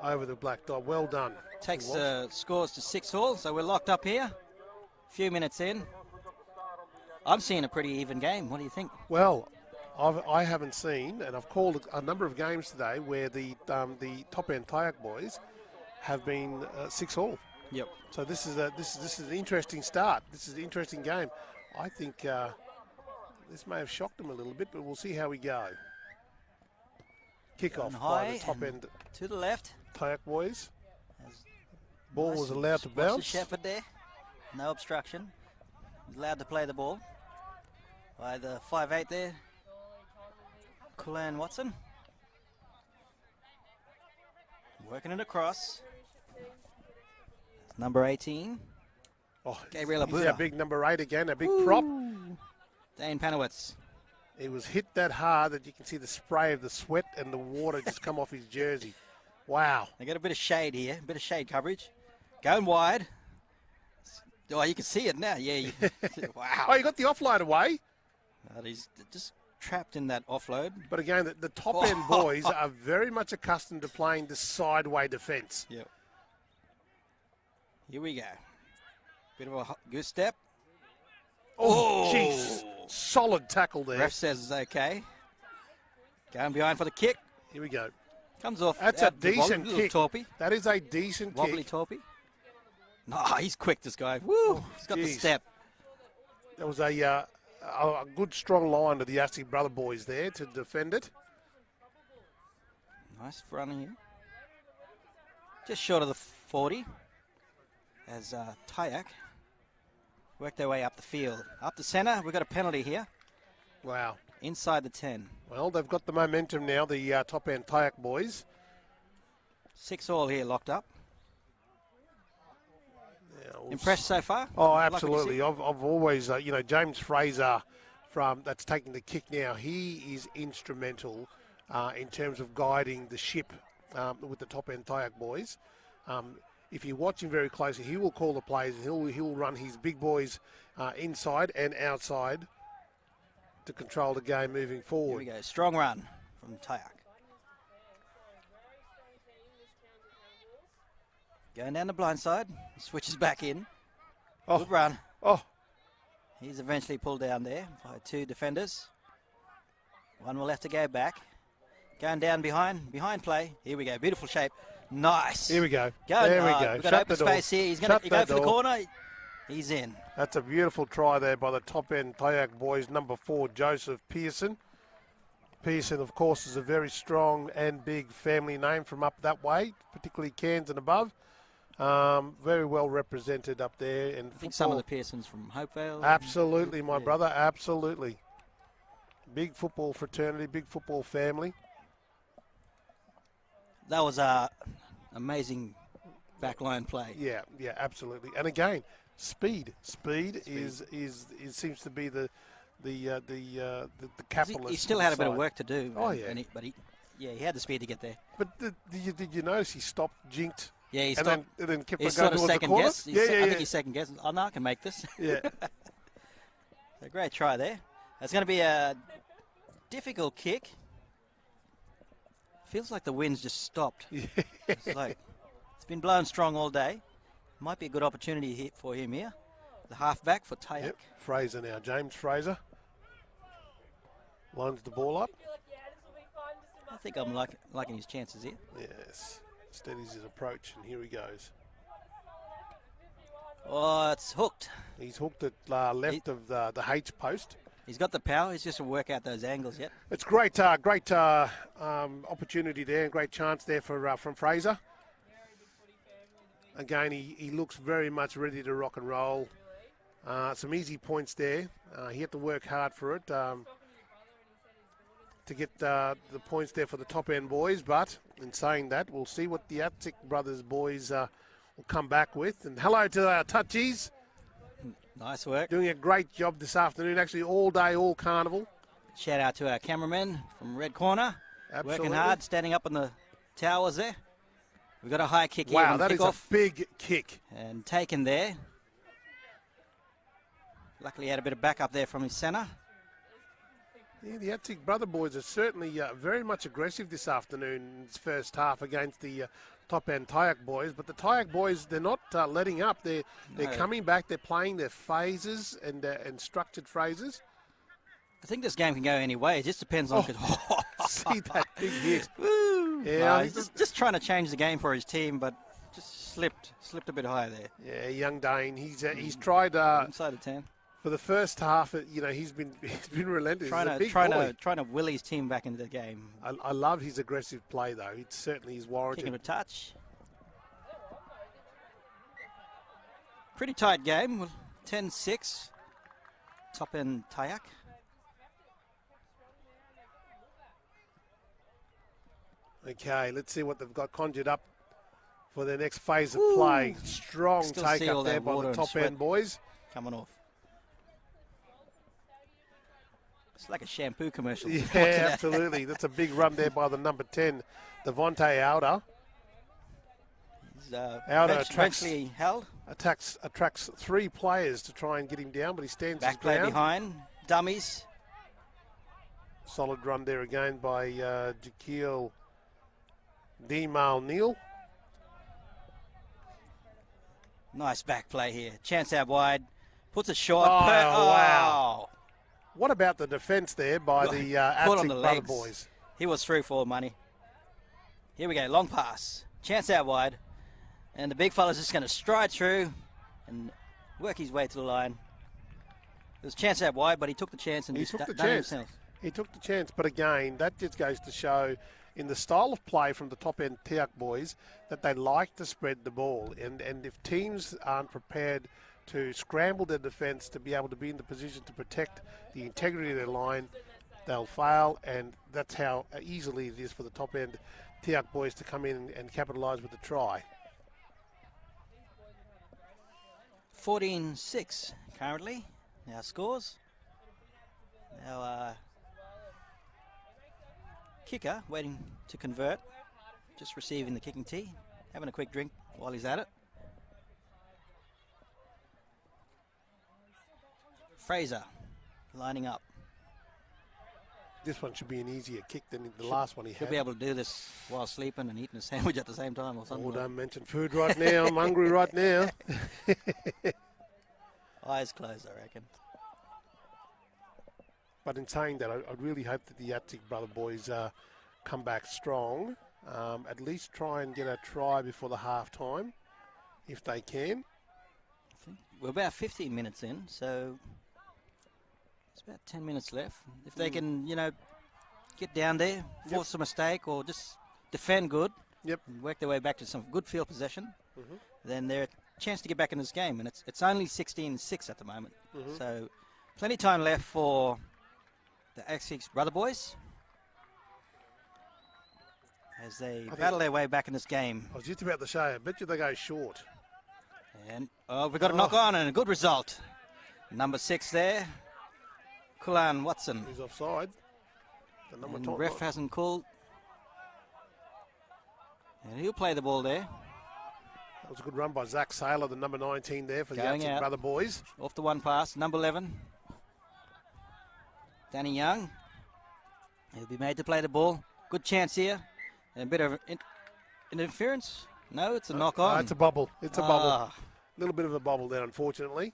Over the black dot. Well done. Takes scores to 6-all, so we're locked up here. A few minutes in. I'm seeing a pretty even game. What do you think? Well, I haven't seen, and I've called a number of games today where the top end Tayak boys have been 6-all. Yep. So this is an interesting start. This is an interesting game. I think this may have shocked them a little bit, but we'll see how we go. Kickoff by the top end to the left. Tayak boys. Ball was allowed to bounce. The shepherd there. No obstruction. He's allowed to play the ball. By the 5'8" there. Kulan Watson. Working it across. Number 18. Oh, Gabriel he's our big number 8 again, a big prop. Dane Panowitz. He was hit that hard that you can see the spray of the sweat and the water just come off his jersey. Wow. They got a bit of shade here, a bit of shade coverage. Going wide. Oh, you can see it now. Yeah. Wow. Oh, you got the offload away. He's just trapped in that offload. But again, the top end boys are very much accustomed to playing the sideway defence. Yep. Here we go. Bit of a goose step. Oh, jeez. Solid tackle there. Ref says it's okay. Going behind for the kick. Here we go. Comes off. That's a decent kick. Torpy. That is a decent Wobbly kick. Torpy. No, he's quick, this guy. Woo! He's got the step. That was a good, strong line of the Yatsix Brother Boys there to defend it. Nice running here. just short of the 40 as Tayak work their way up the field. Up the centre, we've got a penalty here. Wow. Inside the 10. Well, they've got the momentum now, the top end Tayak boys. 6 all here locked up. Yeah, Impressed so far? Oh, Like what you absolutely. see? I've always, James Fraser that's taking the kick now. He is instrumental in terms of guiding the ship with the top end Tayak boys. If you watch him very closely, he will call the plays and he'll run his big boys inside and outside to control the game moving Here forward. we go. Strong run from Tayak. Going down the blind side. He switches back in. Oh. Good run. Oh, He's eventually pulled down there by 2 defenders. One will have to go back. Going down behind play. Here we go. Beautiful shape. Nice. here we go. Go. There we go. We've got Shut open the door. space here. He's going to go that for the door. corner. He's in. That's a beautiful try there by the top end Tayak boys, number 4, Joseph Pearson. Pearson, of course, is a very strong and big family name from up that way, particularly Cairns and above. Very well represented up there. And I think some of the Pearsons from Hopevale. absolutely, my Yeah. brother, absolutely. Big football fraternity, big football family. That was a amazing backline play. Yeah, absolutely. And again, speed is seems to be the capitalist. He still had a bit of side. work to do. Oh, and- yeah. and he had the speed to get there. But did you notice he stopped, jinked, Yeah, he's and then kept He's on sort going of towards the second corner? guess. I think he's second guess. Oh, no, I can make this. Yeah. A great try there. It's going to be a difficult kick. Feels like the wind's just stopped. It's like it's been blowing strong all day. Might be a good opportunity for him here. The halfback for Tayak. Yep. Fraser now, James Fraser. Lines the ball up. I think I'm liking his chances here. Yes. Steadies his approach, and here he goes. Oh, it's hooked. He's hooked at left of the H post. He's got the power. He's just to work out those angles yet. It's great opportunity there, and great chance there from Fraser. Again, he looks very much ready to rock and roll. Some easy points there. He had to work hard for it to get the points there for the top end boys. But in saying that, we'll see what the Attic Brothers boys will come back with. And hello to our touchies. Nice work. Doing a great job this afternoon, actually all day, all carnival. Shout out to our cameraman from Red Corner. Absolutely. Working hard, standing up on the towers there. We've got a high kick here. Wow, on that is kickoff a big kick. and taken there. Luckily, he had a bit of backup there from his centre. Yeah, the Attic Brother boys are certainly very much aggressive this afternoon in this first half against the top end Tayak boys. But the Tayak boys, they're not letting up. They're No. coming back. They're playing their phases and structured phrases. I think this game can go any way. It just depends on. See that big hit. Woo! Yeah, No, he's he's just trying to change the game for his team, but just slipped a bit higher there. Yeah, young Dane. He's tried Inside the 10. for the first half. He's been relentless. He's a big boy. Trying to will his team back into the game. I love his aggressive play though. It certainly is warranted. Kicking a touch. Pretty tight game. 10-6. Top end Tayak. Okay, let's see what they've got conjured up for their next phase of play. Strong Still take see all up there that by water the and top sweat. end boys. Coming off. It's like a shampoo commercial. Yeah, absolutely. That's a big run there by the number 10, Devontae Alder. He's attracts- eventually held. Attracts 3 players to try and get him down, but he stands his Back play ground. behind. Dummies. Solid run there again by Jaquil Demal Neal. Nice back play here. Chance out wide. Puts it short. Oh, wow. What about the defence there by the Caught on Attic the Brother legs. boys? He was through for money. Here we go. Long pass. Chance out wide. And the big fella's just going to stride through and work his way to the line. There was a chance out wide, but he took the chance and He just took the done it chance. himself. He took the chance, but again, that just goes to show in the style of play from the top end Tiak boys that they like to spread the ball. And if teams aren't prepared to scramble their defence to be able to be in the position to protect the integrity of their line, they'll fail. And that's how easily it is for the top end Tiak boys to come in and capitalise with the try. 14-6 currently. Our scores. Our kicker waiting to convert. Just receiving the kicking tee. Having a quick drink while he's at it. Fraser lining up. This one should be an easier kick than the last one he had. He'll be able to do this while sleeping and eating a sandwich at the same time or something. Oh, don't mention food right now. I'm hungry right now. Eyes closed, I reckon. But in saying that, I really hope that the Yatsik brother boys come back strong. At least try and get a try before the half time, if they can. I think we're about 15 minutes in, so it's about 10 minutes left. If they can, you know, get down there, force a mistake, or just defend good, and work their way back to some good field possession, then they're a chance to get back in this game. And it's only 16-6 at the moment. So plenty of time left for the X6 brother boys as they battle their way back in this game. I was just about to say, I bet you they go short. And we've got a knock on and a good result. Number 6 there, Kulan Watson. He's offside. The number And top ref hasn't called. And he'll play the ball there. That was a good run by Zach Saylor, the number 19 there for Going the Yatsik out. brother boys. Off the one pass, number 11. Danny Young. He'll be made to play the ball. Good chance here. And a bit of interference. No, it's a knock on. It's a bubble. It's a bubble. A little bit of a bubble there, unfortunately.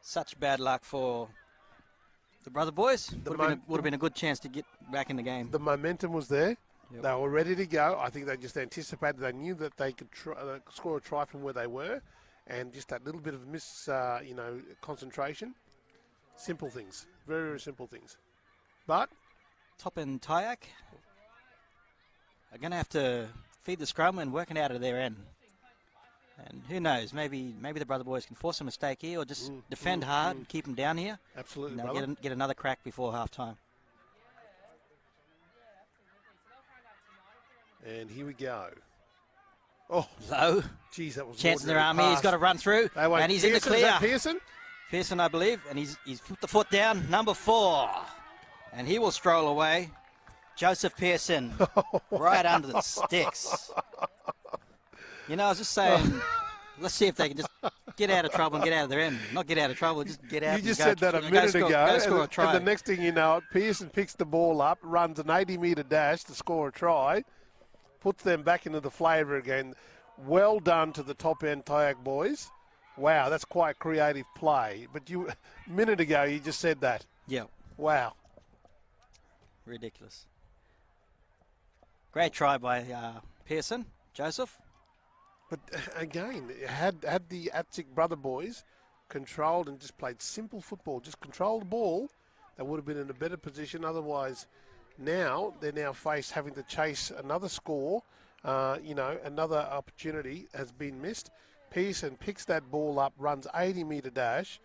Such bad luck for the brother boys. Would have been a good chance to get back in the game. The momentum was there. Yep. They were ready to go. I think they just anticipated. They knew that they could score a try from where they were, and just that little bit of concentration. Simple things, very, very simple things. But Top and Tyak are going to have to feed the scrum and work it out of their end. And who knows? Maybe the brother boys can force a mistake here, or just defend hard and keep them down here. Absolutely, and they'll get another crack before half time. And here we go. Oh, low. Geez, that was chance in their army. He's got to run through, and he's in the clear. Is that Pearson? Pearson, I believe, and he's put the foot down. Number 4, and he will stroll away. Joseph Pearson, right under the sticks. You know, I was just saying, let's see if they can just get out of trouble and get out of their end. Not get out of trouble, just get out. You just said that a minute ago. And the next thing you know, Pearson picks the ball up, runs an 80-metre dash to score a try, puts them back into the flavour again. Well done to the top-end Tyak boys. Wow, that's quite creative play. But a minute ago, you just said that. Yeah. Wow. Ridiculous. Great try by Pearson, Joseph. But again, had the Yatsik brother boys controlled and just played simple football, just controlled the ball, they would have been in a better position. Otherwise, they're faced having to chase another score. Another opportunity has been missed. Pearson picks that ball up, runs 80-metre dash.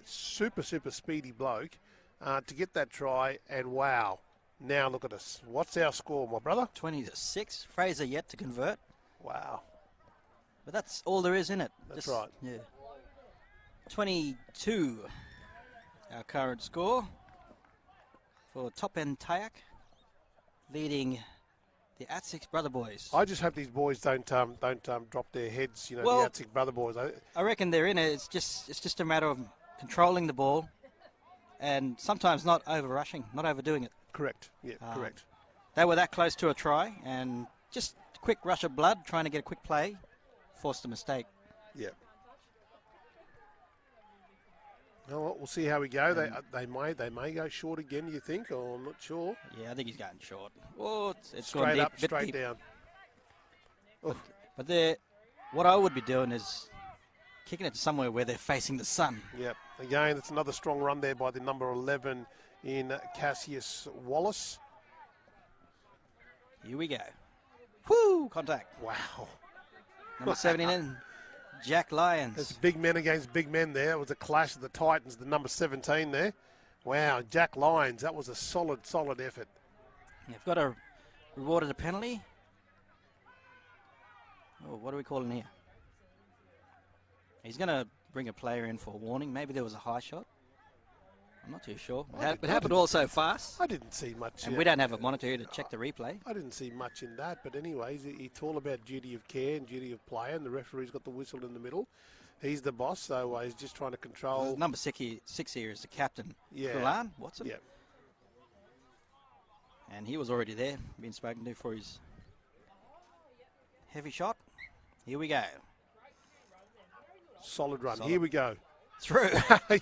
Super speedy bloke to get that try. And wow, now look at us. What's our score, my brother? 20-6. Fraser yet to convert. Wow. But that's all there is in it. That's right. Yeah. 22, our current score for top end Tyak, leading the Yatsik brother boys. I just hope these boys don't drop their heads. The Yatsik brother boys. I reckon they're in it. It's just a matter of controlling the ball, and sometimes not over rushing, not overdoing it. Correct. Yeah, correct. They were that close to a try, and just a quick rush of blood, trying to get a quick play, forced a mistake. Yeah. Well, we'll see how we go. They may go short again. You think? Or I'm not sure. Yeah, I think he's going short. Oh, it's straight gone deep, up, straight deep. down. But what I would be doing is kicking it to somewhere where they're facing the sun. Yep. Again, it's another strong run there by the number 11 in Cassius Wallace. Here we go. Whoo! Contact. Wow. Number 17, Jack Lyons. There's big men against big men there. It was a clash of the Titans, the number 17 there. Wow, Jack Lyons, that was a solid effort. You've got a rewarded a penalty. Oh, what are we calling here? He's going to bring a player in for a warning. Maybe there was a high shot. I'm not too sure. It happened all so fast. I didn't see much. And we don't have a monitor here to check the replay. I didn't see much in that. But anyways, it's all about duty of care and duty of play. And the referee's got the whistle in the middle. He's the boss, so he's just trying to control. Number 6 here is the captain, Yeah. Kulan Watson. Yeah. And he was already there, being spoken to for his heavy shot. Here we go. Solid run. Solid. Here we go. Through.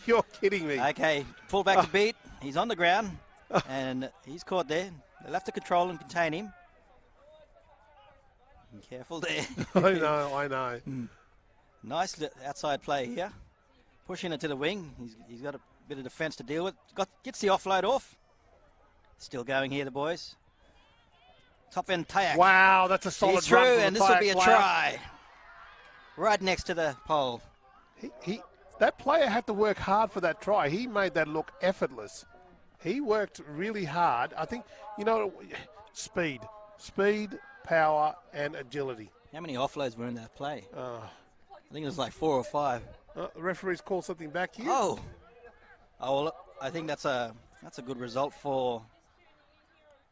You're kidding me. Okay, full back to beat. He's on the ground, and he's caught there. They'll have to control and contain him. Be careful there. I know. Nice outside play here. Pushing it to the wing. He's got a bit of defence to deal with. Gets the offload off. Still going here, the boys. Top end Tayak. Wow, that's a solid He's run through, from the and this will be Tayak a player. try. Right next to the pole. That player had to work hard for that try. He made that look effortless. He worked really hard. I think, speed, power, and agility. How many offloads were in that play? Oh. I think it was like 4 or 5. The referee's called something back here. Oh, well, I think that's a good result for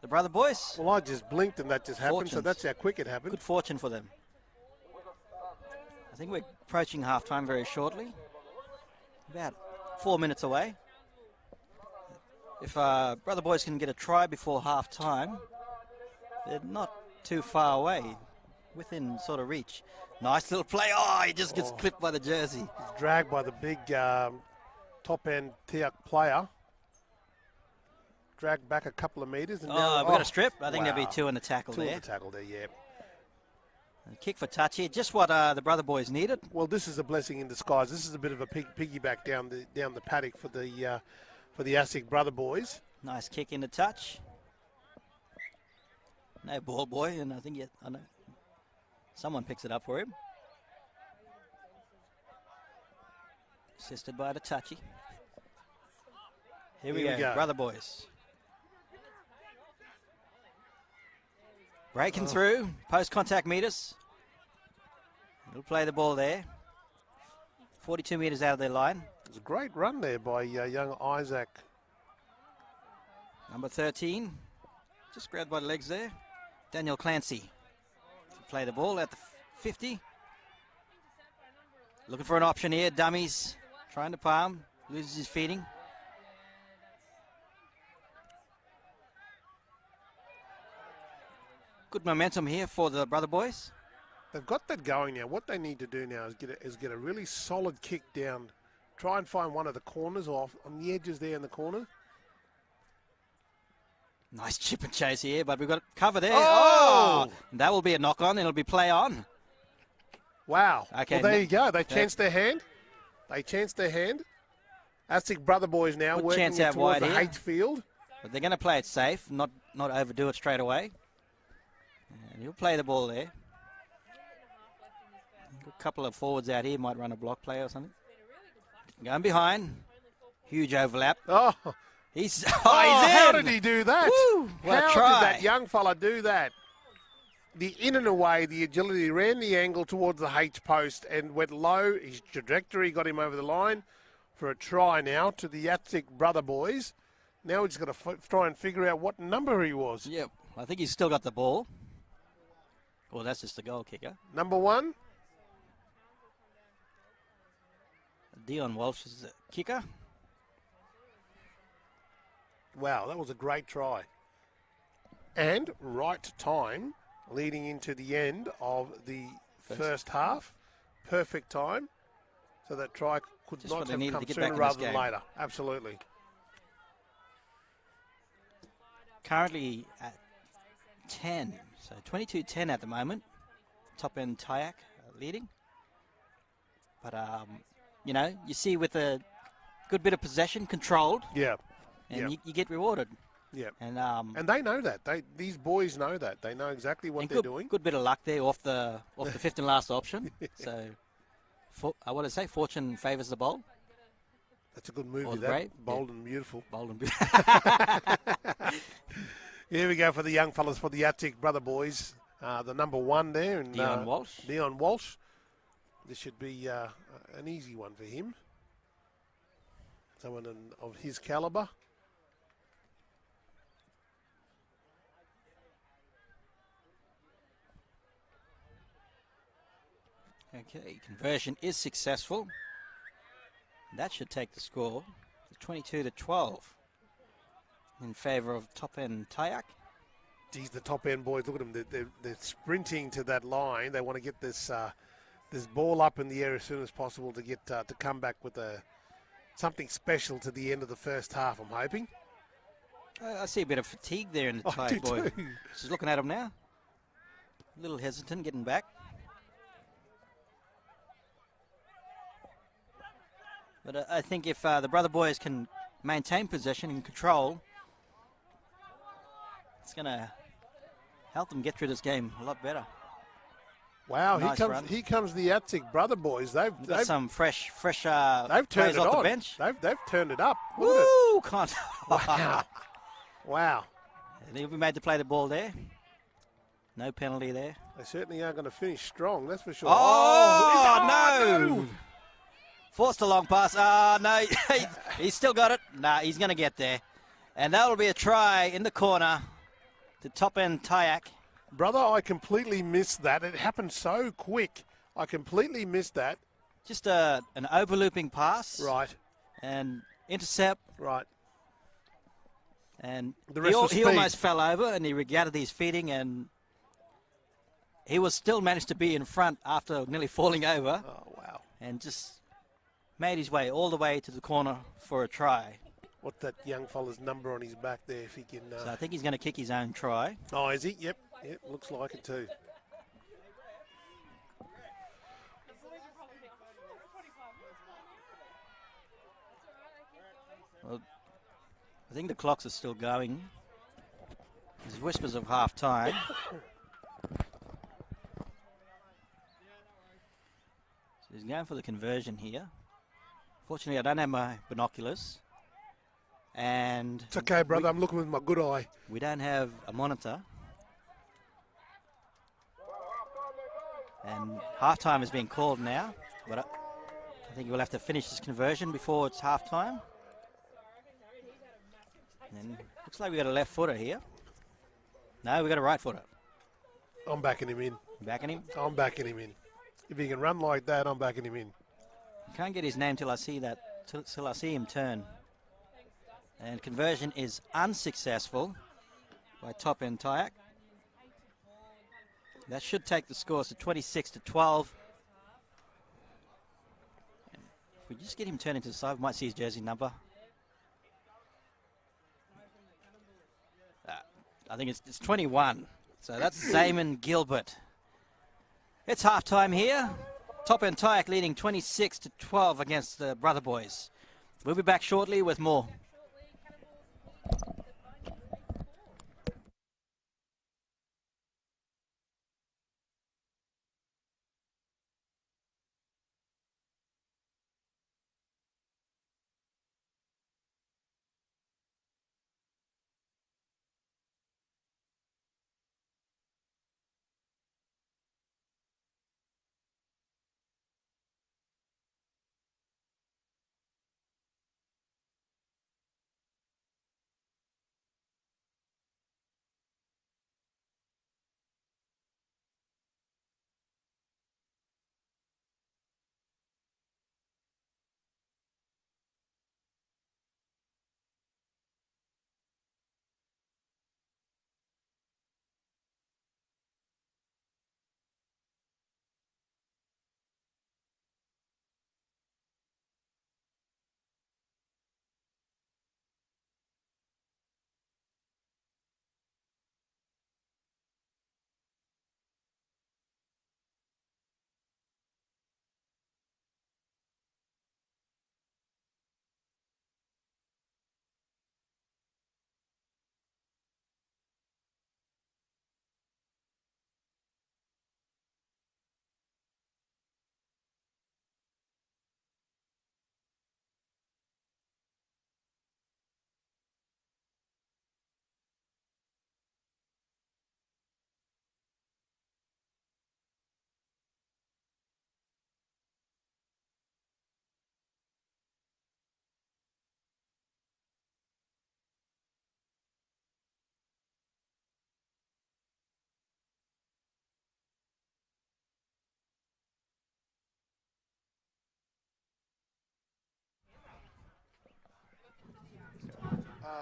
the Brother Boys. Well, I just blinked and that just happened, so Fortunes. that's how quick it happened. Good fortune for them. I think we're approaching half-time very shortly. About 4 minutes away. If Brother Boys can get a try before half-time, they're not too far away, within sort of reach. Nice little play. Oh, he just gets clipped by the jersey. He's dragged by the big top-end Tiak player. Dragged back a couple of metres. And now, We got a strip. I think there'll be wow. 2 in the tackle Two there. in the tackle there, yeah. And kick for touch here. Just what the Brother Boys needed. Well, this is a blessing in disguise. This is a bit of a piggyback down the paddock for the ASIC Brother Boys. Nice kick into touch. No ball boy, and I know someone picks it up for him. Assisted by the touchy. Here we go, Brother Boys. Breaking through, post-contact meters. He'll play the ball there. 42 meters out of their line. It's a great run there by young Isaac. Number 13, just grabbed by the legs there. Daniel Clancy. Play the ball at the 50. Looking for an option here. Dummies trying to palm. Loses his feeding. Good momentum here for the Brother Boys. They've got that going now. What they need to do now is get a really solid kick down. Try and find one of the corners off on the edges there in the corner. Nice chip and chase here, but we've got cover there. Oh! That will be a knock on. It'll be play on. Wow. Okay, Well, there you go. They chanced their hand. ASIC Brother Boys now Good working chance in out towards wide the here. H field. But they're going to play it safe, not overdo it straight away. And he'll play the ball there. A couple of forwards out here might run a block play or something. Going behind. Huge overlap. Oh, He's how in. did he do that? Woo, what a How try. did that young fella do that? The in and away, the agility, ran the angle towards the H post and went low. His trajectory got him over the line for a try now to the ASIC Brother Boys. Now he's got to try and figure out what number he was. Yep, I think he's still got the ball. Well, that's just the goal kicker. Number 1. Dion Walsh is the kicker. Wow, that was a great try. And right time leading into the end of the first half. Perfect time. So that try could Just what not they have needed come to get sooner back in rather this than game. later. Absolutely. Currently at 10. So 22-10 at the moment. Top end Tayak leading. But, you see with a good bit of possession, controlled, Yeah. and Yeah. you get rewarded. Yeah. And they know that. These boys know that. They know exactly what they're doing. Good bit of luck there off the fifth and last option. So, what did I say? Fortune favours the bold. That's a good movie. Or the That brave. Bold and Beautiful. Bold and beautiful. Here we go for the young fellas for the Attic Brother Boys. The number 1 there. And, Dion Walsh. Dion Walsh. This should be an easy one for him. Someone of his calibre. Okay, conversion is successful. That should take the score to 22-12 in favour of top end Tayak. Geez, the top end boys, look at them. They're sprinting to that line. They want to get this this ball up in the air as soon as possible to get to come back with something special to the end of the first half, I'm hoping. I see a bit of fatigue there in the Tayak boy. Too. She's looking at him now. A little hesitant getting back. But I think if the Brother Boys can maintain possession and control, it's going to help them get through this game a lot better. Wow, Nice run. here comes the Attic Brother Boys. They've Got some fresh they've turned players it off on. the bench. They've turned it up. Look at it. Woo! Can't. Wow. Wow. And he'll be made to play the ball there. No penalty there. They certainly are going to finish strong, that's for sure. No! Forced a long pass. No, he's still got it. Nah, he's going to get there. And that will be a try in the corner to top end Tayak. Brother, I completely missed that. It happened so quick. I completely missed that. Just an overlooping pass. Right. And intercept. Right. And The rest was he speed. almost fell over and he regathered his feeding and he was still managed to be in front after nearly falling over. Oh, wow. And just made his way all the way to the corner for a try. What's that young fella's number on his back there if he can... So I think he's going to kick his own try. Oh, is he? Yep. Yep, looks like it too. Well, I think the clocks are still going. There's whispers of half time. So he's going for the conversion here. Fortunately, I don't have my binoculars. And It's okay, brother. I'm looking with my good eye. we don't have a monitor. And half-time is being called now. But I think we'll have to finish this conversion before it's half-time. And looks like we got a left footer here. No, we got a right footer. I'm backing him in. Backing him. I'm backing him in. If he can run like that, I'm backing him in. Can't get his name till I see that. Till I see him turn. And conversion is unsuccessful by top end Tayak. That should take the scores to 26-12. And if we just get him turned into the side, we might see his jersey number. I think it's 21. So that's Zaman Gilbert. It's halftime here. Top end Tayak leading 26-12 against the Brother Boys. We'll be back shortly with more.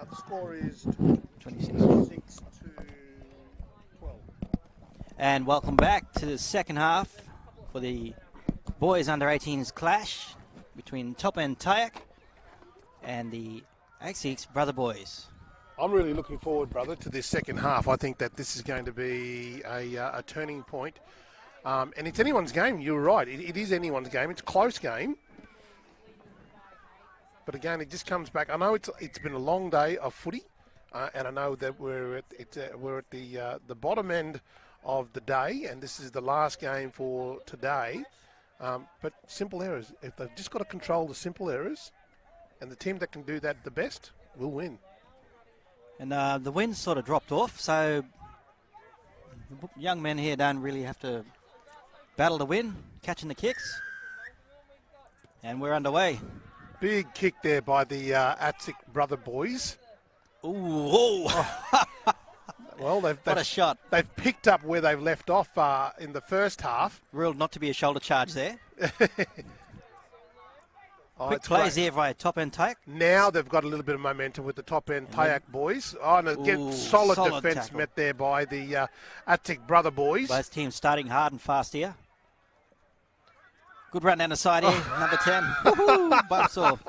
The score is 26. 26 to 12. And welcome back to the second half for the boys under 18s clash between Top End Tayak and the ASICS Brother Boys. I'm really looking forward, brother, to this second half. I think that this is going to be a turning point. And it's anyone's game. You're right. It is anyone's game. It's a close game. But again, it just comes back. I know it's been a long day of footy, and I know that we're at the bottom end of the day, and this is the last game for today. But simple errors. If they've just got to control the simple errors, and the team that can do that the best will win. And the wind sort of dropped off, so the young men here don't really have to battle the wind, catching the kicks. And we're underway. Big kick there by the ASIC Brother Boys. Ooh, Well, what a shot. They've picked up where they've left off in the first half. Ruled not to be a shoulder charge there. Quick It's plays great. here via Top End Tayak. Now they've got a little bit of momentum with the top end Tayak boys. Oh, and again, Ooh, solid solid defence tackle. met there by the ASIC Brother Boys. Both teams starting hard and fast here. Good run down the side here, number 10. Woo-hoo, bumps off.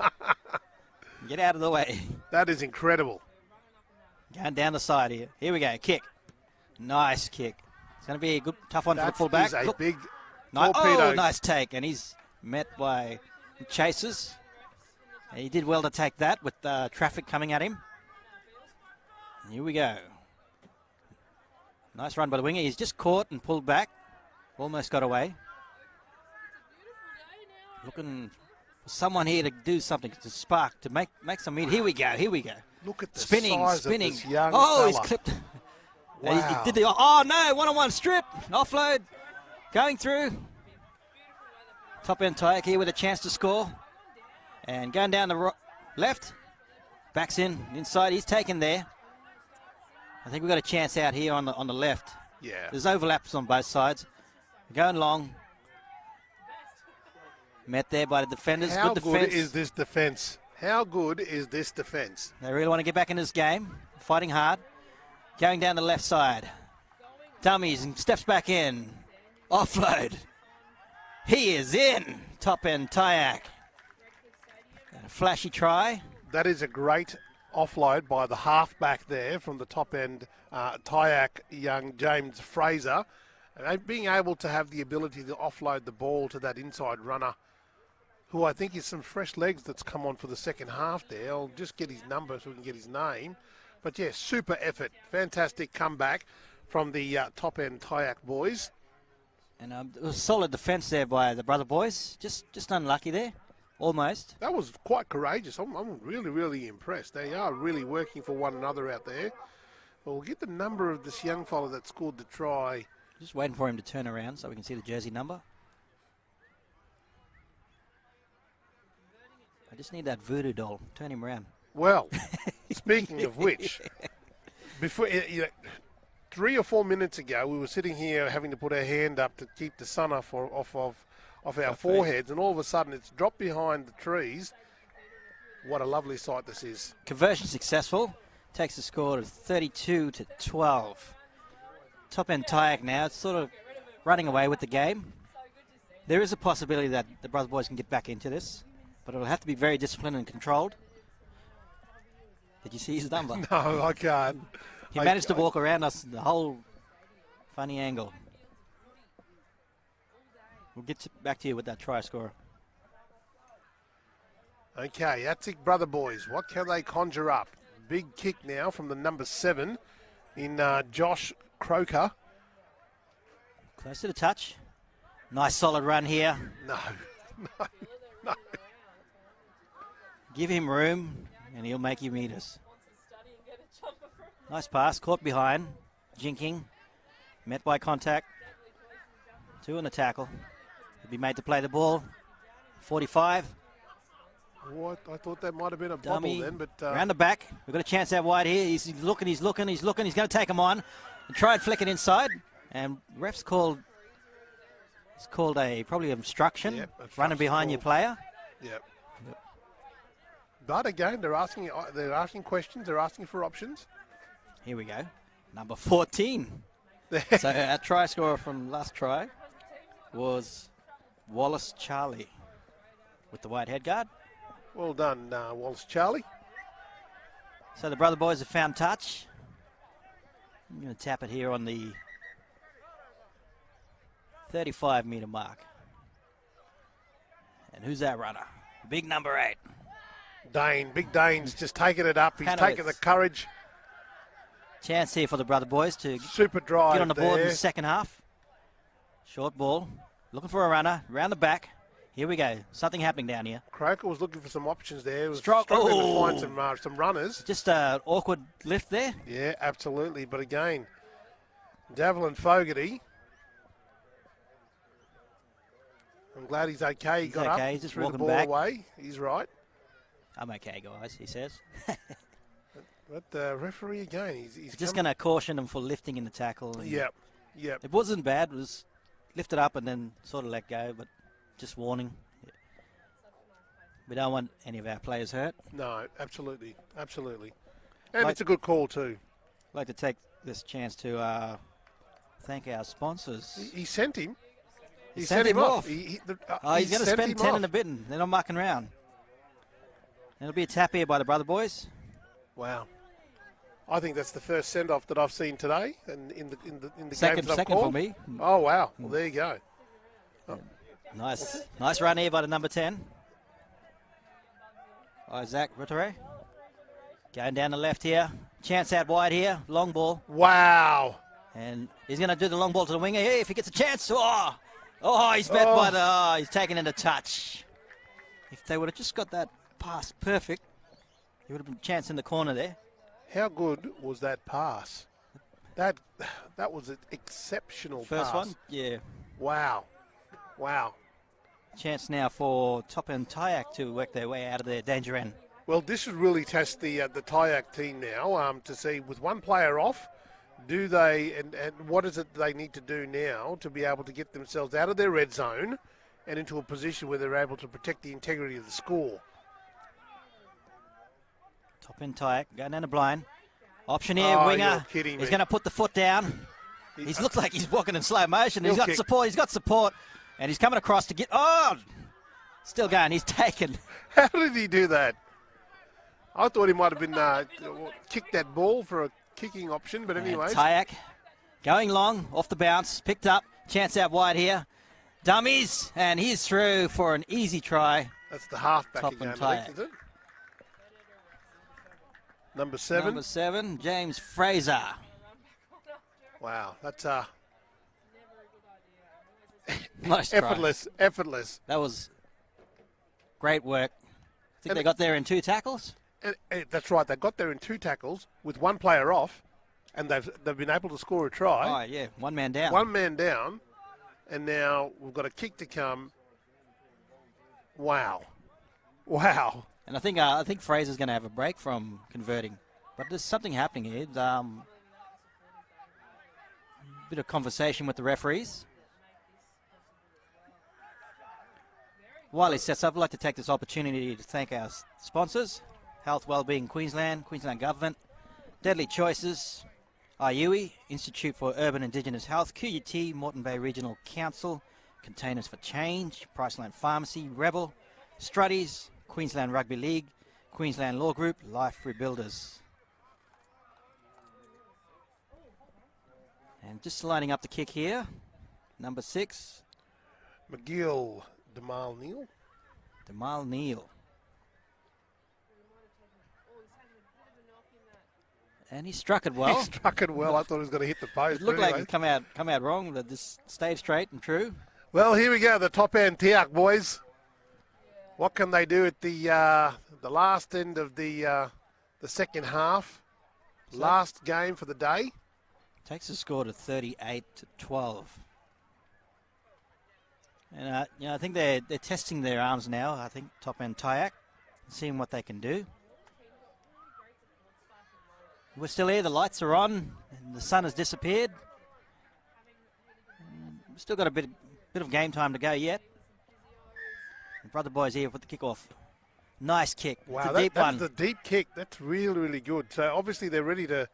Get out of the way. That is incredible. Going down the side here. Here we go, kick. Nice kick. It's going to be a good, tough one for the That fullback. is a Look, big oh, torpedo. nice take. And he's met by chasers. And he did well to take that with traffic coming at him. Here we go. Nice run by the winger. He's just caught and pulled back. Almost got away. Looking for someone here to do something, to spark, to make some meat. Here we go, here we go. Look at the Spinning, size spinning. of this young Oh, he's fella. clipped. Wow. He did the, oh no, one-on-one strip. Offload. Going through. Top End Tayak here with a chance to score. And going down the left. Backs in, inside. He's taken there. I think we've got a chance out here on the left. Yeah. There's overlaps on both sides. Going long. Met there by the defenders. How good good defense. is this defence? How good is this defence? They really want to get back in this game. Fighting hard. Going down the left side. Dummies and steps back in. Offload. He is in. Top End Tayak. And a flashy try. That is a great offload by the halfback there from the top end Tayak young James Fraser. And being able to have the ability to offload the ball to that inside runner, who I think is some fresh legs that's come on for the second half there. I'll just get his number so we can get his name. But yeah, super effort. Fantastic comeback from the top end Tayak boys. And it was solid defence there by the Brother Boys. Just unlucky there. Almost. That was quite courageous. I'm really, really impressed. They are really working for one another out there. But we'll get the number of this young fella that scored the try. Just waiting for him to turn around so we can see the jersey number. I just need that voodoo doll. Turn him around. Well, speaking of which, before 3 or 4 minutes ago, we were sitting here having to put our hand up to keep the sun off our foreheads, and all of a sudden it's dropped behind the trees. What a lovely sight this is. Conversion successful. Takes the score to 32-12. Top End Tayak now. It's sort of running away with the game. There is a possibility that the Brother Boys can get back into this, but it'll have to be very disciplined and controlled. Did you see his number? No, I can't. He managed to walk around us the whole funny angle. We'll get back to you with that try scorer. Okay, ASIC Brother Boys. What can they conjure up? Big kick now from the number 7 in Josh Croker. Close to the touch. Nice solid run here. No. Give him room and he'll make you meet us. Nice pass, caught behind. Jinking. Met by contact. 2 on the tackle. He'll be made to play the ball. 45. What? I thought that might have been a Dummy. bubble then, but Around the back. We've got a chance out wide here. He's looking. He's going to take him on. And try and flick it inside. And ref's called... It's called probably obstruction. Yep, Running behind your player. Yep. But again, they're asking questions. They're asking for options. Here we go. Number 14. So our try scorer from last try was Wallace Charlie with the white head guard. Well done, Wallace Charlie. So the brother boys have found touch. I'm going to tap it here on the 35-metre mark. And who's that runner? Big number 8. Big Dane's just taking it up. He's taking the courage. Chance here for the brother boys to Super drive get on the board there. in the second half. Short ball. Looking for a runner. Round the back. Here we go. Something happening down here. Croker was looking for some options there. He was Stroke. struggling to find some runners. Just an awkward lift there. Yeah, absolutely. But again, Javelin Fogarty. I'm glad he's okay. He He's got okay. up, He's just threw the walking ball back. away. He's right. I'm okay, guys, he says. But the referee again, he's Just going to caution him for lifting in the tackle. And Yep. It wasn't bad. It was lifted up and then sort of let go, but just warning. We don't want any of our players hurt. No, absolutely. And it's a good call too. I'd like to take this chance to thank our sponsors. He sent him. He sent him off. He's He's going to spend 10 in the bitten. They're not mucking around. It'll be a tap here by the brother boys. Wow. I think that's the first send-off that I've seen today, and in the Second, games I've second called. for me. Oh wow! Well, there you go. Nice run here by the number 10. Isaac Routere. Going down the left here. Chance out wide here. Long ball. Wow. And he's going to do the long ball to the winger here if he gets a chance. He's met by the... he's taken into touch. If they would have just got that pass perfect, he would have been a chance in the corner there. How good was that pass? That was an exceptional First pass. one? Yeah. Wow. Chance now for Top and Tyack to work their way out of their danger end. Well, this would really test the Tyack team now to see with one player off, do they and what is it they need to do now to be able to get themselves out of their red zone and into a position where they're able to protect the integrity of the score. Top and Tyack going down the blind. Option here, winger. You're kidding me. He's going to put the foot down. He looks like he's walking in slow motion. He's He'll got kick. support. He's got support. And he's coming across to get... Still going. He's taken. How did he do that? I thought he might have been kicked that ball for a kicking option, but anyways. Tyack going long, off the bounce, picked up. Chance out wide here. Dummies. And he's through for an easy try. That's the halfback Top again, and I think, Tyack. is it? Number 7. Number 7, James Fraser. Wow, that's Nice try. effortless. That was great work. I think And they got there in 2 tackles. And that's right. They got there in 2 tackles with one player off, and they've been able to score a try. Oh, yeah. One man down. One man down, and now we've got a kick to come. Wow. And I think Fraser's going to have a break from converting. But there's something happening here. Bit of conversation with the referees. While he sets up, I'd like to take this opportunity to thank our sponsors. Health Wellbeing Queensland, Queensland Government, Deadly Choices, IUI, Institute for Urban Indigenous Health, QUT, Moreton Bay Regional Council, Containers for Change, Priceline Pharmacy, Rebel, Struddies, Queensland Rugby League, Queensland Law Group, Life Rebuilders. And just lining up the kick here, number 6, McGill, Demal Neal. Demal Neal. And he struck it well. He struck it well. I thought he was going to hit the post. It looked but like anyway. it come out wrong, but this stayed straight and true. Well, here we go. The top end Tiak boys. What can they do at the last end of the second half? Last game for the day. Takes the score to 38-12. And I think they're testing their arms now. I think top end Tyack, seeing what they can do. We're still here. The lights are on. And the sun has disappeared. We've still got a bit of game time to go yet. The brother boys here with the kickoff. Nice kick. Wow, It's a deep one. that's a deep kick. That's really, really good. So obviously they're ready to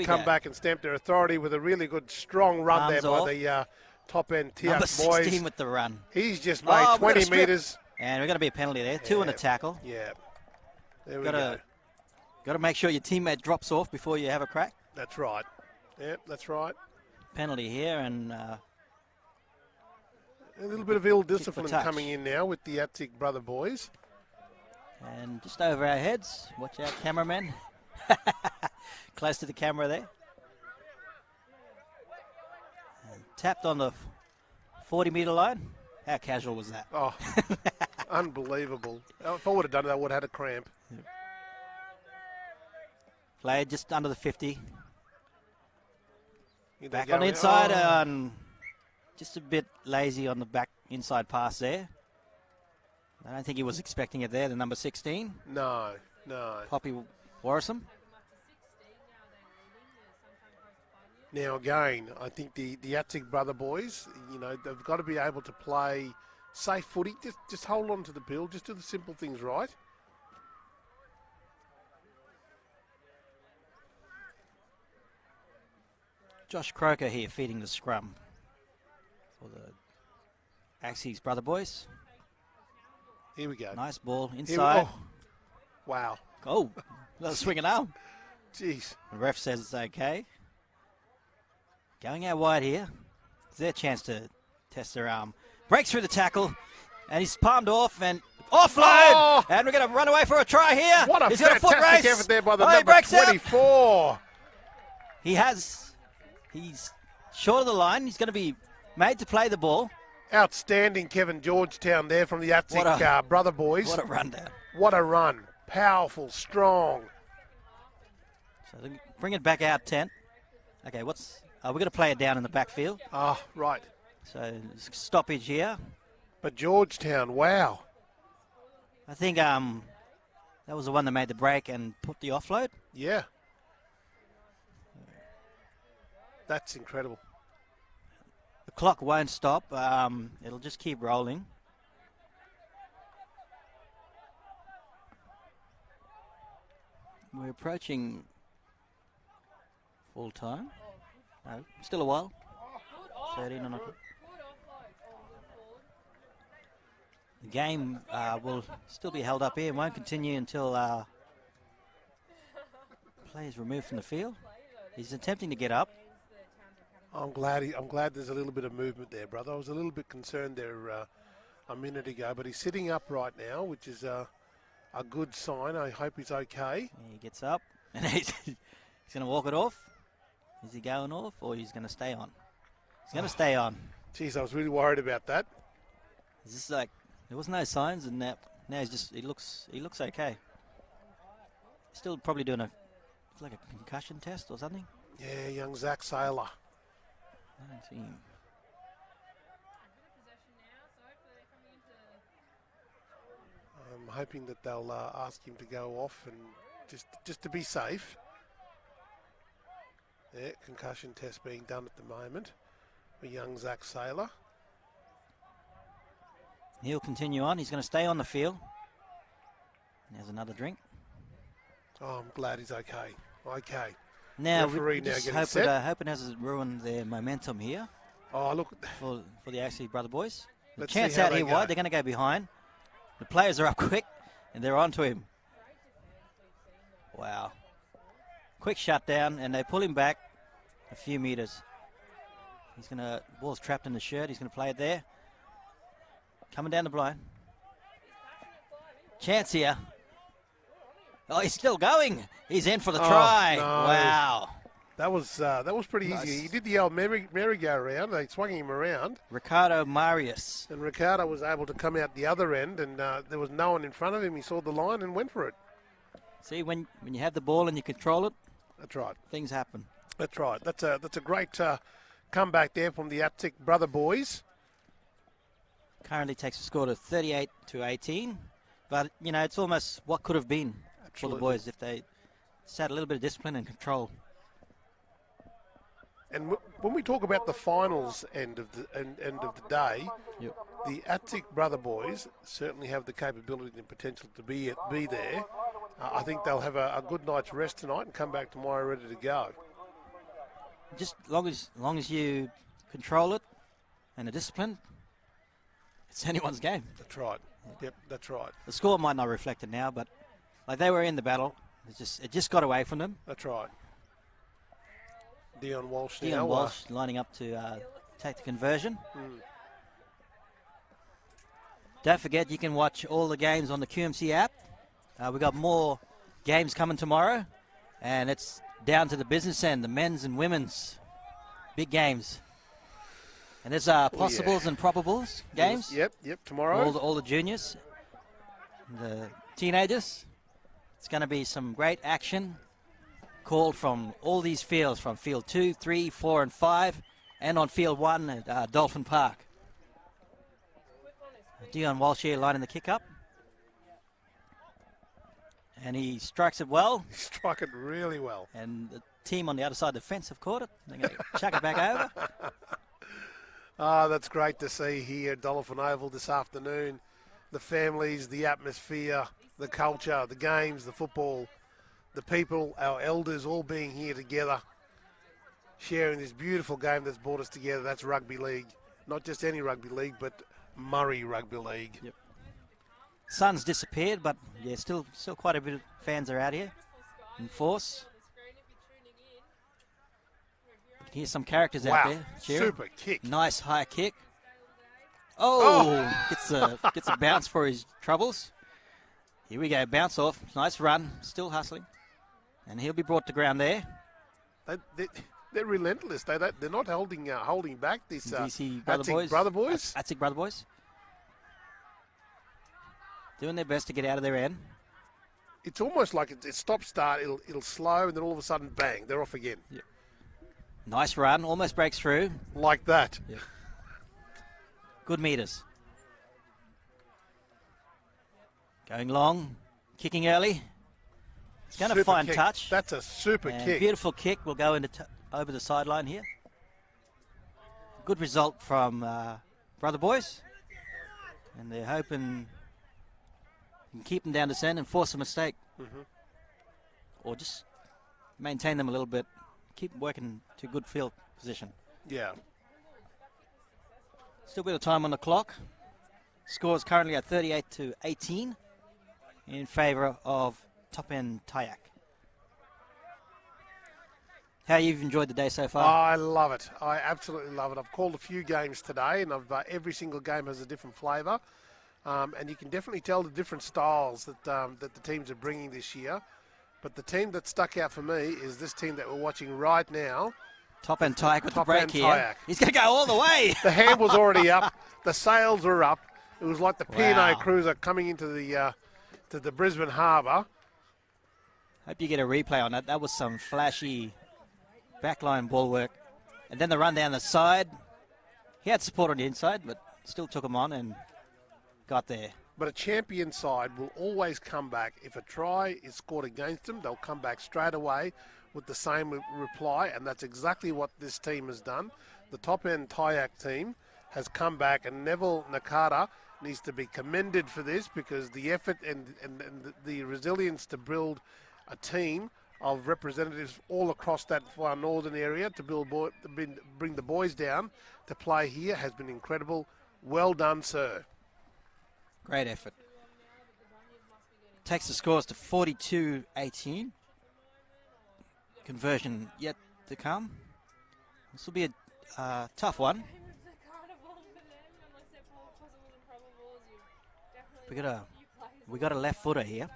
come go. back and stamp their authority with a really good, strong run Arms there off. by the top-end Number Tiak 16 boys. with the run. He's just Oh, made we've got a 20 strip. metres. And we're going to be a penalty there. 2 and a tackle. Yeah. There we Gotta- go. Got to make sure your teammate drops off before you have a crack. That's right. Yep, that's right. Penalty here, and A little bit of ill discipline touch. coming in now with the Attic brother boys. and just over our heads. Watch out, cameraman. Close to the camera there. And tapped on the 40-metre line. How casual was that? Oh, unbelievable. If I would have done it, I would have had a cramp. Played just under the 50. Here they Back go. on the inside, Oh. and just a bit lazy on the back inside pass there. I don't think he was expecting it there, the number 16, No. Poppy Warrison. Now again, I think the Attic brother boys, they've got to be able to play safe footy. Just hold on to the bill. Just do the simple things right. Josh Croker here feeding the scrum for the Axie's brother boys. Here we go. Nice ball Here we- inside. oh, wow. Oh, little swinging arm. Jeez. The ref says it's okay. Going out wide here. It's their chance to test their arm. Breaks through the tackle, and he's palmed off and offload. Oh! And we're going to run away for a try here. What a He's got a foot fantastic race. effort there by the Oh, he number breaks out. 24. He's short of the line. He's going to be made to play the ball. Outstanding Kevin Georgetown there from the Attic What a- brother boys. What a rundown. What a run. Powerful, strong. So they bring it back out 10. Okay, we're going to play it down in the backfield. Ah, right. So stoppage here. But Georgetown, wow. I think that was the one that made the break and put the offload. Yeah. That's incredible. The clock won't stop. It'll just keep rolling. We're approaching full time. No, still a while. 13 on a clock. The game will still be held up here and won't continue until players removed from the field. He's attempting to get up. I'm glad there's a little bit of movement there, brother. I was a little bit concerned there a minute ago, but he's sitting up right now, which is a good sign. I hope he's okay. He gets up and he's going to walk it off. Is he going off or he's going to stay on? He's going to stay on. Jeez, I was really worried about that. Is this like there was no signs and now he looks okay. Still probably doing like a concussion test or something. Yeah, young Zach Saylor. I don't see him. I'm hoping that they'll ask him to go off and just to be safe. Yeah, concussion test being done at the moment for young Zach Saylor. He'll continue on. He's going to stay on the field. There's another drink. Oh, I'm glad he's okay. Okay. Now, Referee we now just getting set. hope it hasn't ruined their momentum here Oh, look. for the Axie brother boys. The Let's chance see how out they here go. wide. They're going to go behind. The players are up quick, and they're onto him. Wow. Quick shutdown, and they pull him back a few metres. He's going to, ball's trapped in the shirt. He's going to play it there. Coming down the blind. Chance here. Oh, he's still going. He's in for the Oh, try. no. Wow. That was pretty Nice. easy. He did the old merry-go-round. They swung him around, Ricardo Marius. and Ricardo was able to come out the other end, and there was no one in front of him. He saw the line and went for it. See, when you have the ball and you control it, That's right. things happen. That's right. That's a great comeback there from the Attic brother boys. Currently takes the score to 38-18. But, it's almost what could have been for Absolutely. the boys if they just had a little bit of discipline and control. And when we talk about the finals end of the day, Yep. the Attic brother boys certainly have the capability and potential to be there. I think they'll have a good night's rest tonight and come back tomorrow ready to go. Just long as you control it and are disciplined, it's anyone's game. That's right. Yep, that's right. The score might not reflect it now, but like they were in the battle. It just got away from them. That's right. Dion Walsh now. Dion Walsh lining up to take the conversion. Don't forget, you can watch all the games on the QMC app. We've got more games coming tomorrow, and it's down to the business end, the men's and women's big games. And there's possibles and probables games. Yep, tomorrow. All the juniors, the teenagers. It's going to be some great action called from all these fields, from field 2, 3, 4, and 5, and on field 1 at Dolphin Park. Dion Walsh here lining the kick up. And he strikes it well. He struck it really well. And the team on the other side of the fence have caught it. They're going to chuck it back over. That's great to see here at Dolphin Oval this afternoon. The families, the atmosphere, the culture, the games, the football, the people, our elders all being here together, sharing this beautiful game that's brought us together. That's rugby league. Not just any rugby league, but Murri Rugby League. Yep. Sun's disappeared, but yeah, still quite a bit of fans are out here in force. You can hear some characters out there cheering. Super kick. Nice high kick. Oh! Gets a bounce for his troubles. Here we go, bounce off. Nice run, still hustling. And he'll be brought to ground there. They're relentless. They're not holding back. This DC brother boys. Attic brother boys. Doing their best to get out of their end. It's almost like it's stop-start. It'll slow, and then all of a sudden, bang, they're off again. Yep. Nice run, almost breaks through. Like that. Yep. Good meters. Going long, kicking early. It's going to find touch. That's a super kick. Beautiful kick. Will go into over the sideline here. Good result from brother boys. And they're hoping you can keep them down to send and force a mistake. Or just maintain them a little bit. Keep working to good field position. Yeah. Still a bit of time on the clock. Score is currently at 38-18 in favour of top end Tayak. How you've enjoyed the day so far? I love it. I absolutely love it. I've called a few games today, and every single game has a different flavour. And you can definitely tell the different styles that the teams are bringing this year. But the team that stuck out for me is this team that we're watching right now. Top end Tayak with the break here. Tayak. He's going to go all the way. The hand was already up. The sails were up. It was like the P&O Wow. cruiser coming into the Brisbane Harbour. Hope you get a replay on that. That was some flashy backline ball work. And then the run down the side. He had support on the inside, but still took him on and got there. But a champion side will always come back. If a try is scored against them, they'll come back straight away with the same reply, and that's exactly what this team has done. The top-end Tayak team has come back, and Neville Nakata needs to be commended for this because the effort and the resilience to build a team of representatives all across that far northern area to bring the boys down to play here has been incredible. Well done, sir. Great effort. Takes the scores to 42-18. Conversion yet to come. This will be a tough one. We got a left footer here.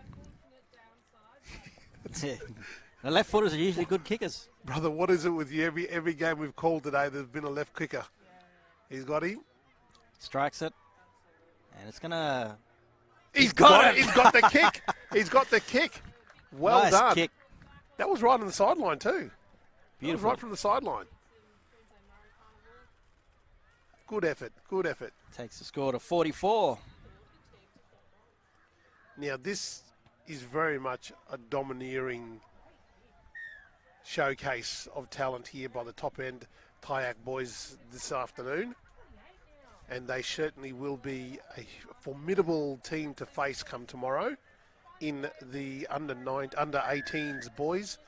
The left footers are usually good kickers. Brother, what is it with you? Every game we've called today, there's been a left kicker. He's got him. Strikes it. And it's going to... He's got it. He's got the kick. He's got the kick. Well nice done. Kick. That was right on the sideline too. Beautiful. That was right from the sideline. Good effort. Good effort. Takes the score to 44. Now, this is very much a domineering showcase of talent here by the top-end Tayak boys this afternoon. and they certainly will be a formidable team to face come tomorrow in the under 18s boys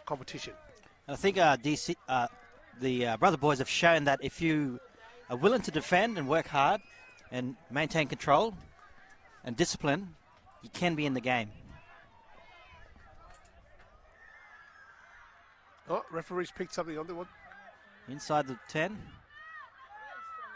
competition. I think the Brother Boys have shown that if you are willing to defend and work hard and maintain control and discipline, you can be in the game. Oh, referee's picked something on there. What? Inside the 10.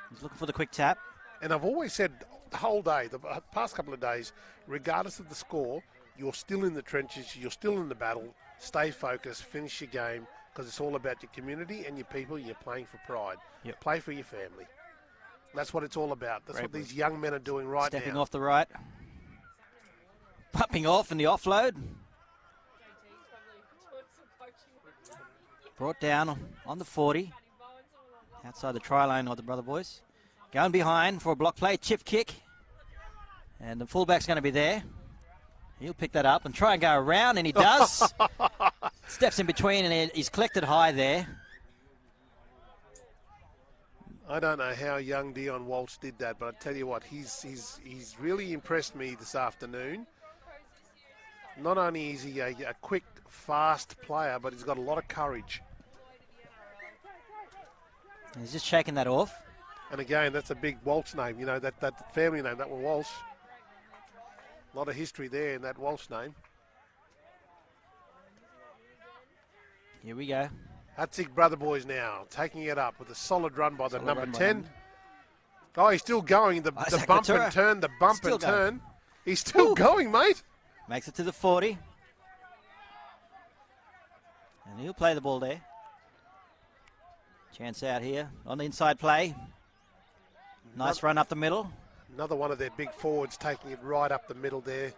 He's looking for the quick tap. And I've always said the whole day, the past couple of days, regardless of the score, you're still in the trenches, you're still in the battle. Stay focused, finish your game, because it's all about your community and your people. You're playing for pride. Yep. Play for your family. That's what it's all about. That's Great what these young men are doing right now. Stepping off the right. Pumping off in the offload. Brought down on the 40. Outside the try line of the Brother Boys. Going behind for a block play, chip kick. And the fullback's going to be there. He'll pick that up and try and go around, and he does. Steps in between, and he's collected high there. I don't know how young Dion Walsh did that, but I tell you what, he's really impressed me this afternoon. Not only is he a quick, fast player, but he's got a lot of courage. And he's just shaking that off. And again, that's a big Walsh name, you know, that family name, that one Walsh. A lot of history there in that Walsh name. Here we go. Hatzik Brother Boys now taking it up with a solid run by the number 10. Oh, he's still going. The bump Ventura. and turn, the bump Still and going. turn. He's still going, mate. Makes it to the 40. And he'll play the ball there. Chance out here on the inside play. Nice run up the middle. Another one of their big forwards taking it right up the middle there.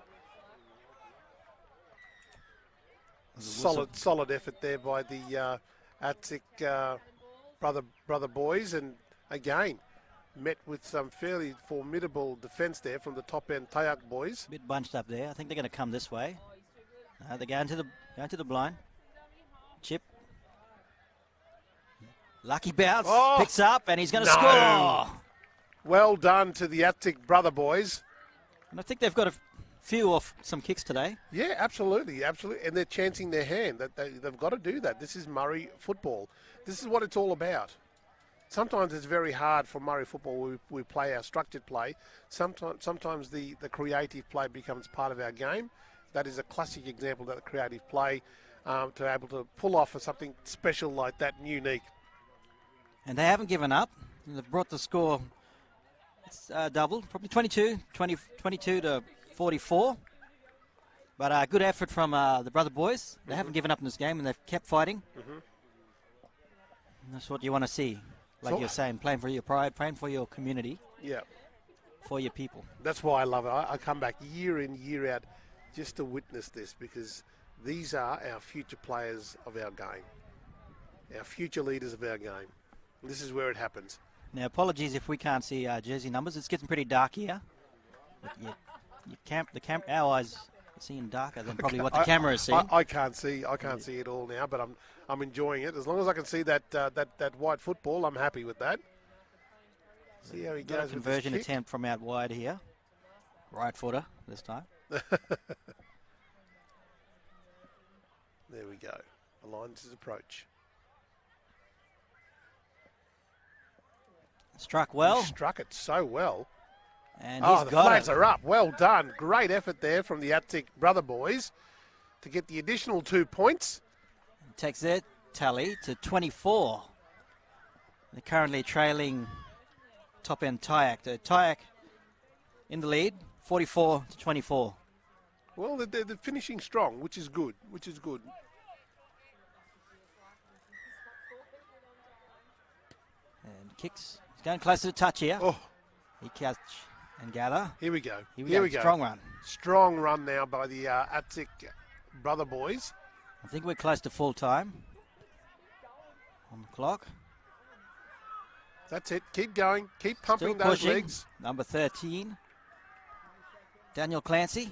Solid effort there by the Atzik brother boys, and again met with some fairly formidable defence there from the top end Tayak boys. Bit bunched up there. I think they're going to come this way. They're going to the blind. Chip. Lucky bounce. Picks up, and he's going to score. Well done to the Atzik brother boys. And I think they've got a few off some kicks today. Yeah, absolutely. And they're chancing their hand. They've got to do that. This is Murri football. This is what it's all about. Sometimes it's very hard for Murri football. We play our structured play. Sometimes the creative play becomes part of our game. That is a classic example of the creative play, to be able to pull off something special like that and unique. And they haven't given up. They've brought the score double, probably 22 to 44. But good effort from the brother boys. They haven't given up in this game, and they've kept fighting. And that's what you want to see. Like you're saying, playing for your pride, playing for your community. Yeah. For your people. That's why I love it. I come back year in, year out just to witness this, because these are our future players of our game, our future leaders of our game. And this is where it happens. Now, apologies if we can't see jersey numbers. It's getting pretty dark here. Our eyes are seeing darker than probably what the camera is seeing. I can't see it all now, but I'm enjoying it. As long as I can see that white football, I'm happy with that. See how he goes with his conversion kick. attempt from out wide here. Right footer this time. There we go. Alliance's approach. Struck well. He struck it so well. And he's the got flags it. are up. Well done. Great effort there from the Atzik brother boys to get the additional 2 points. Takes their tally to 24. They're currently trailing top end Tayak. Tayak in the lead, 44 to 24. Well, they're finishing strong, which is good. And kicks. He's going close to the touch here. Oh, He catch and gather. here we go. Here we go. Strong run. Strong run now by the Atzik brother boys. I think we're close to full time on the clock. That's it. Keep going. Keep pumping Still those pushing. legs. Number 13, Daniel Clancy.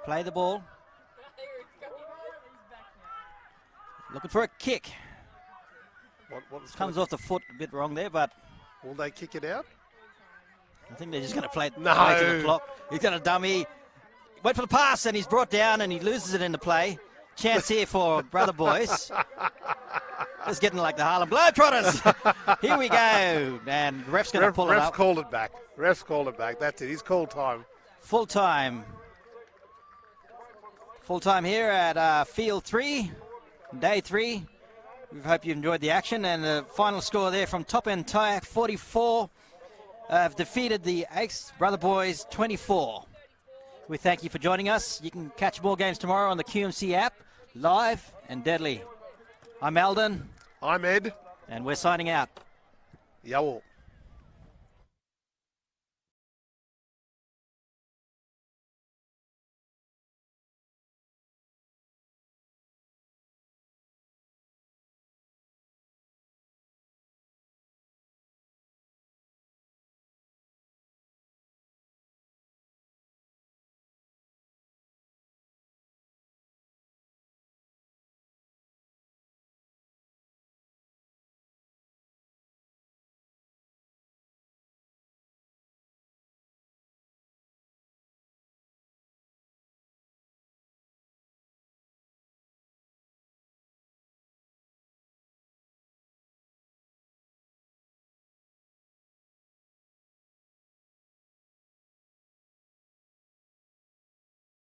Play the ball. Looking for a kick. What's Comes off the foot a bit wrong there, but Will they kick it out? I think they're just going to play it No. play to the clock. He's got a dummy. Wait for the pass, and he's brought down, and he loses it in the play. Chance here for Brother Boys. It's getting like the Harlem Globetrotters. Here we go. And the ref's going to pull it up. Ref's called it back. Ref's called it back. That's it. He's called time. Full time. Full time here at Field 3, Day 3. We hope you enjoyed the action. And the final score there from Top End Tire, 44. Have defeated the Ace Brother Boys, 24. We thank you for joining us. You can catch more games tomorrow on the QMC app, live and deadly. I'm Eldon. I'm Ed. And we're signing out. Yowel.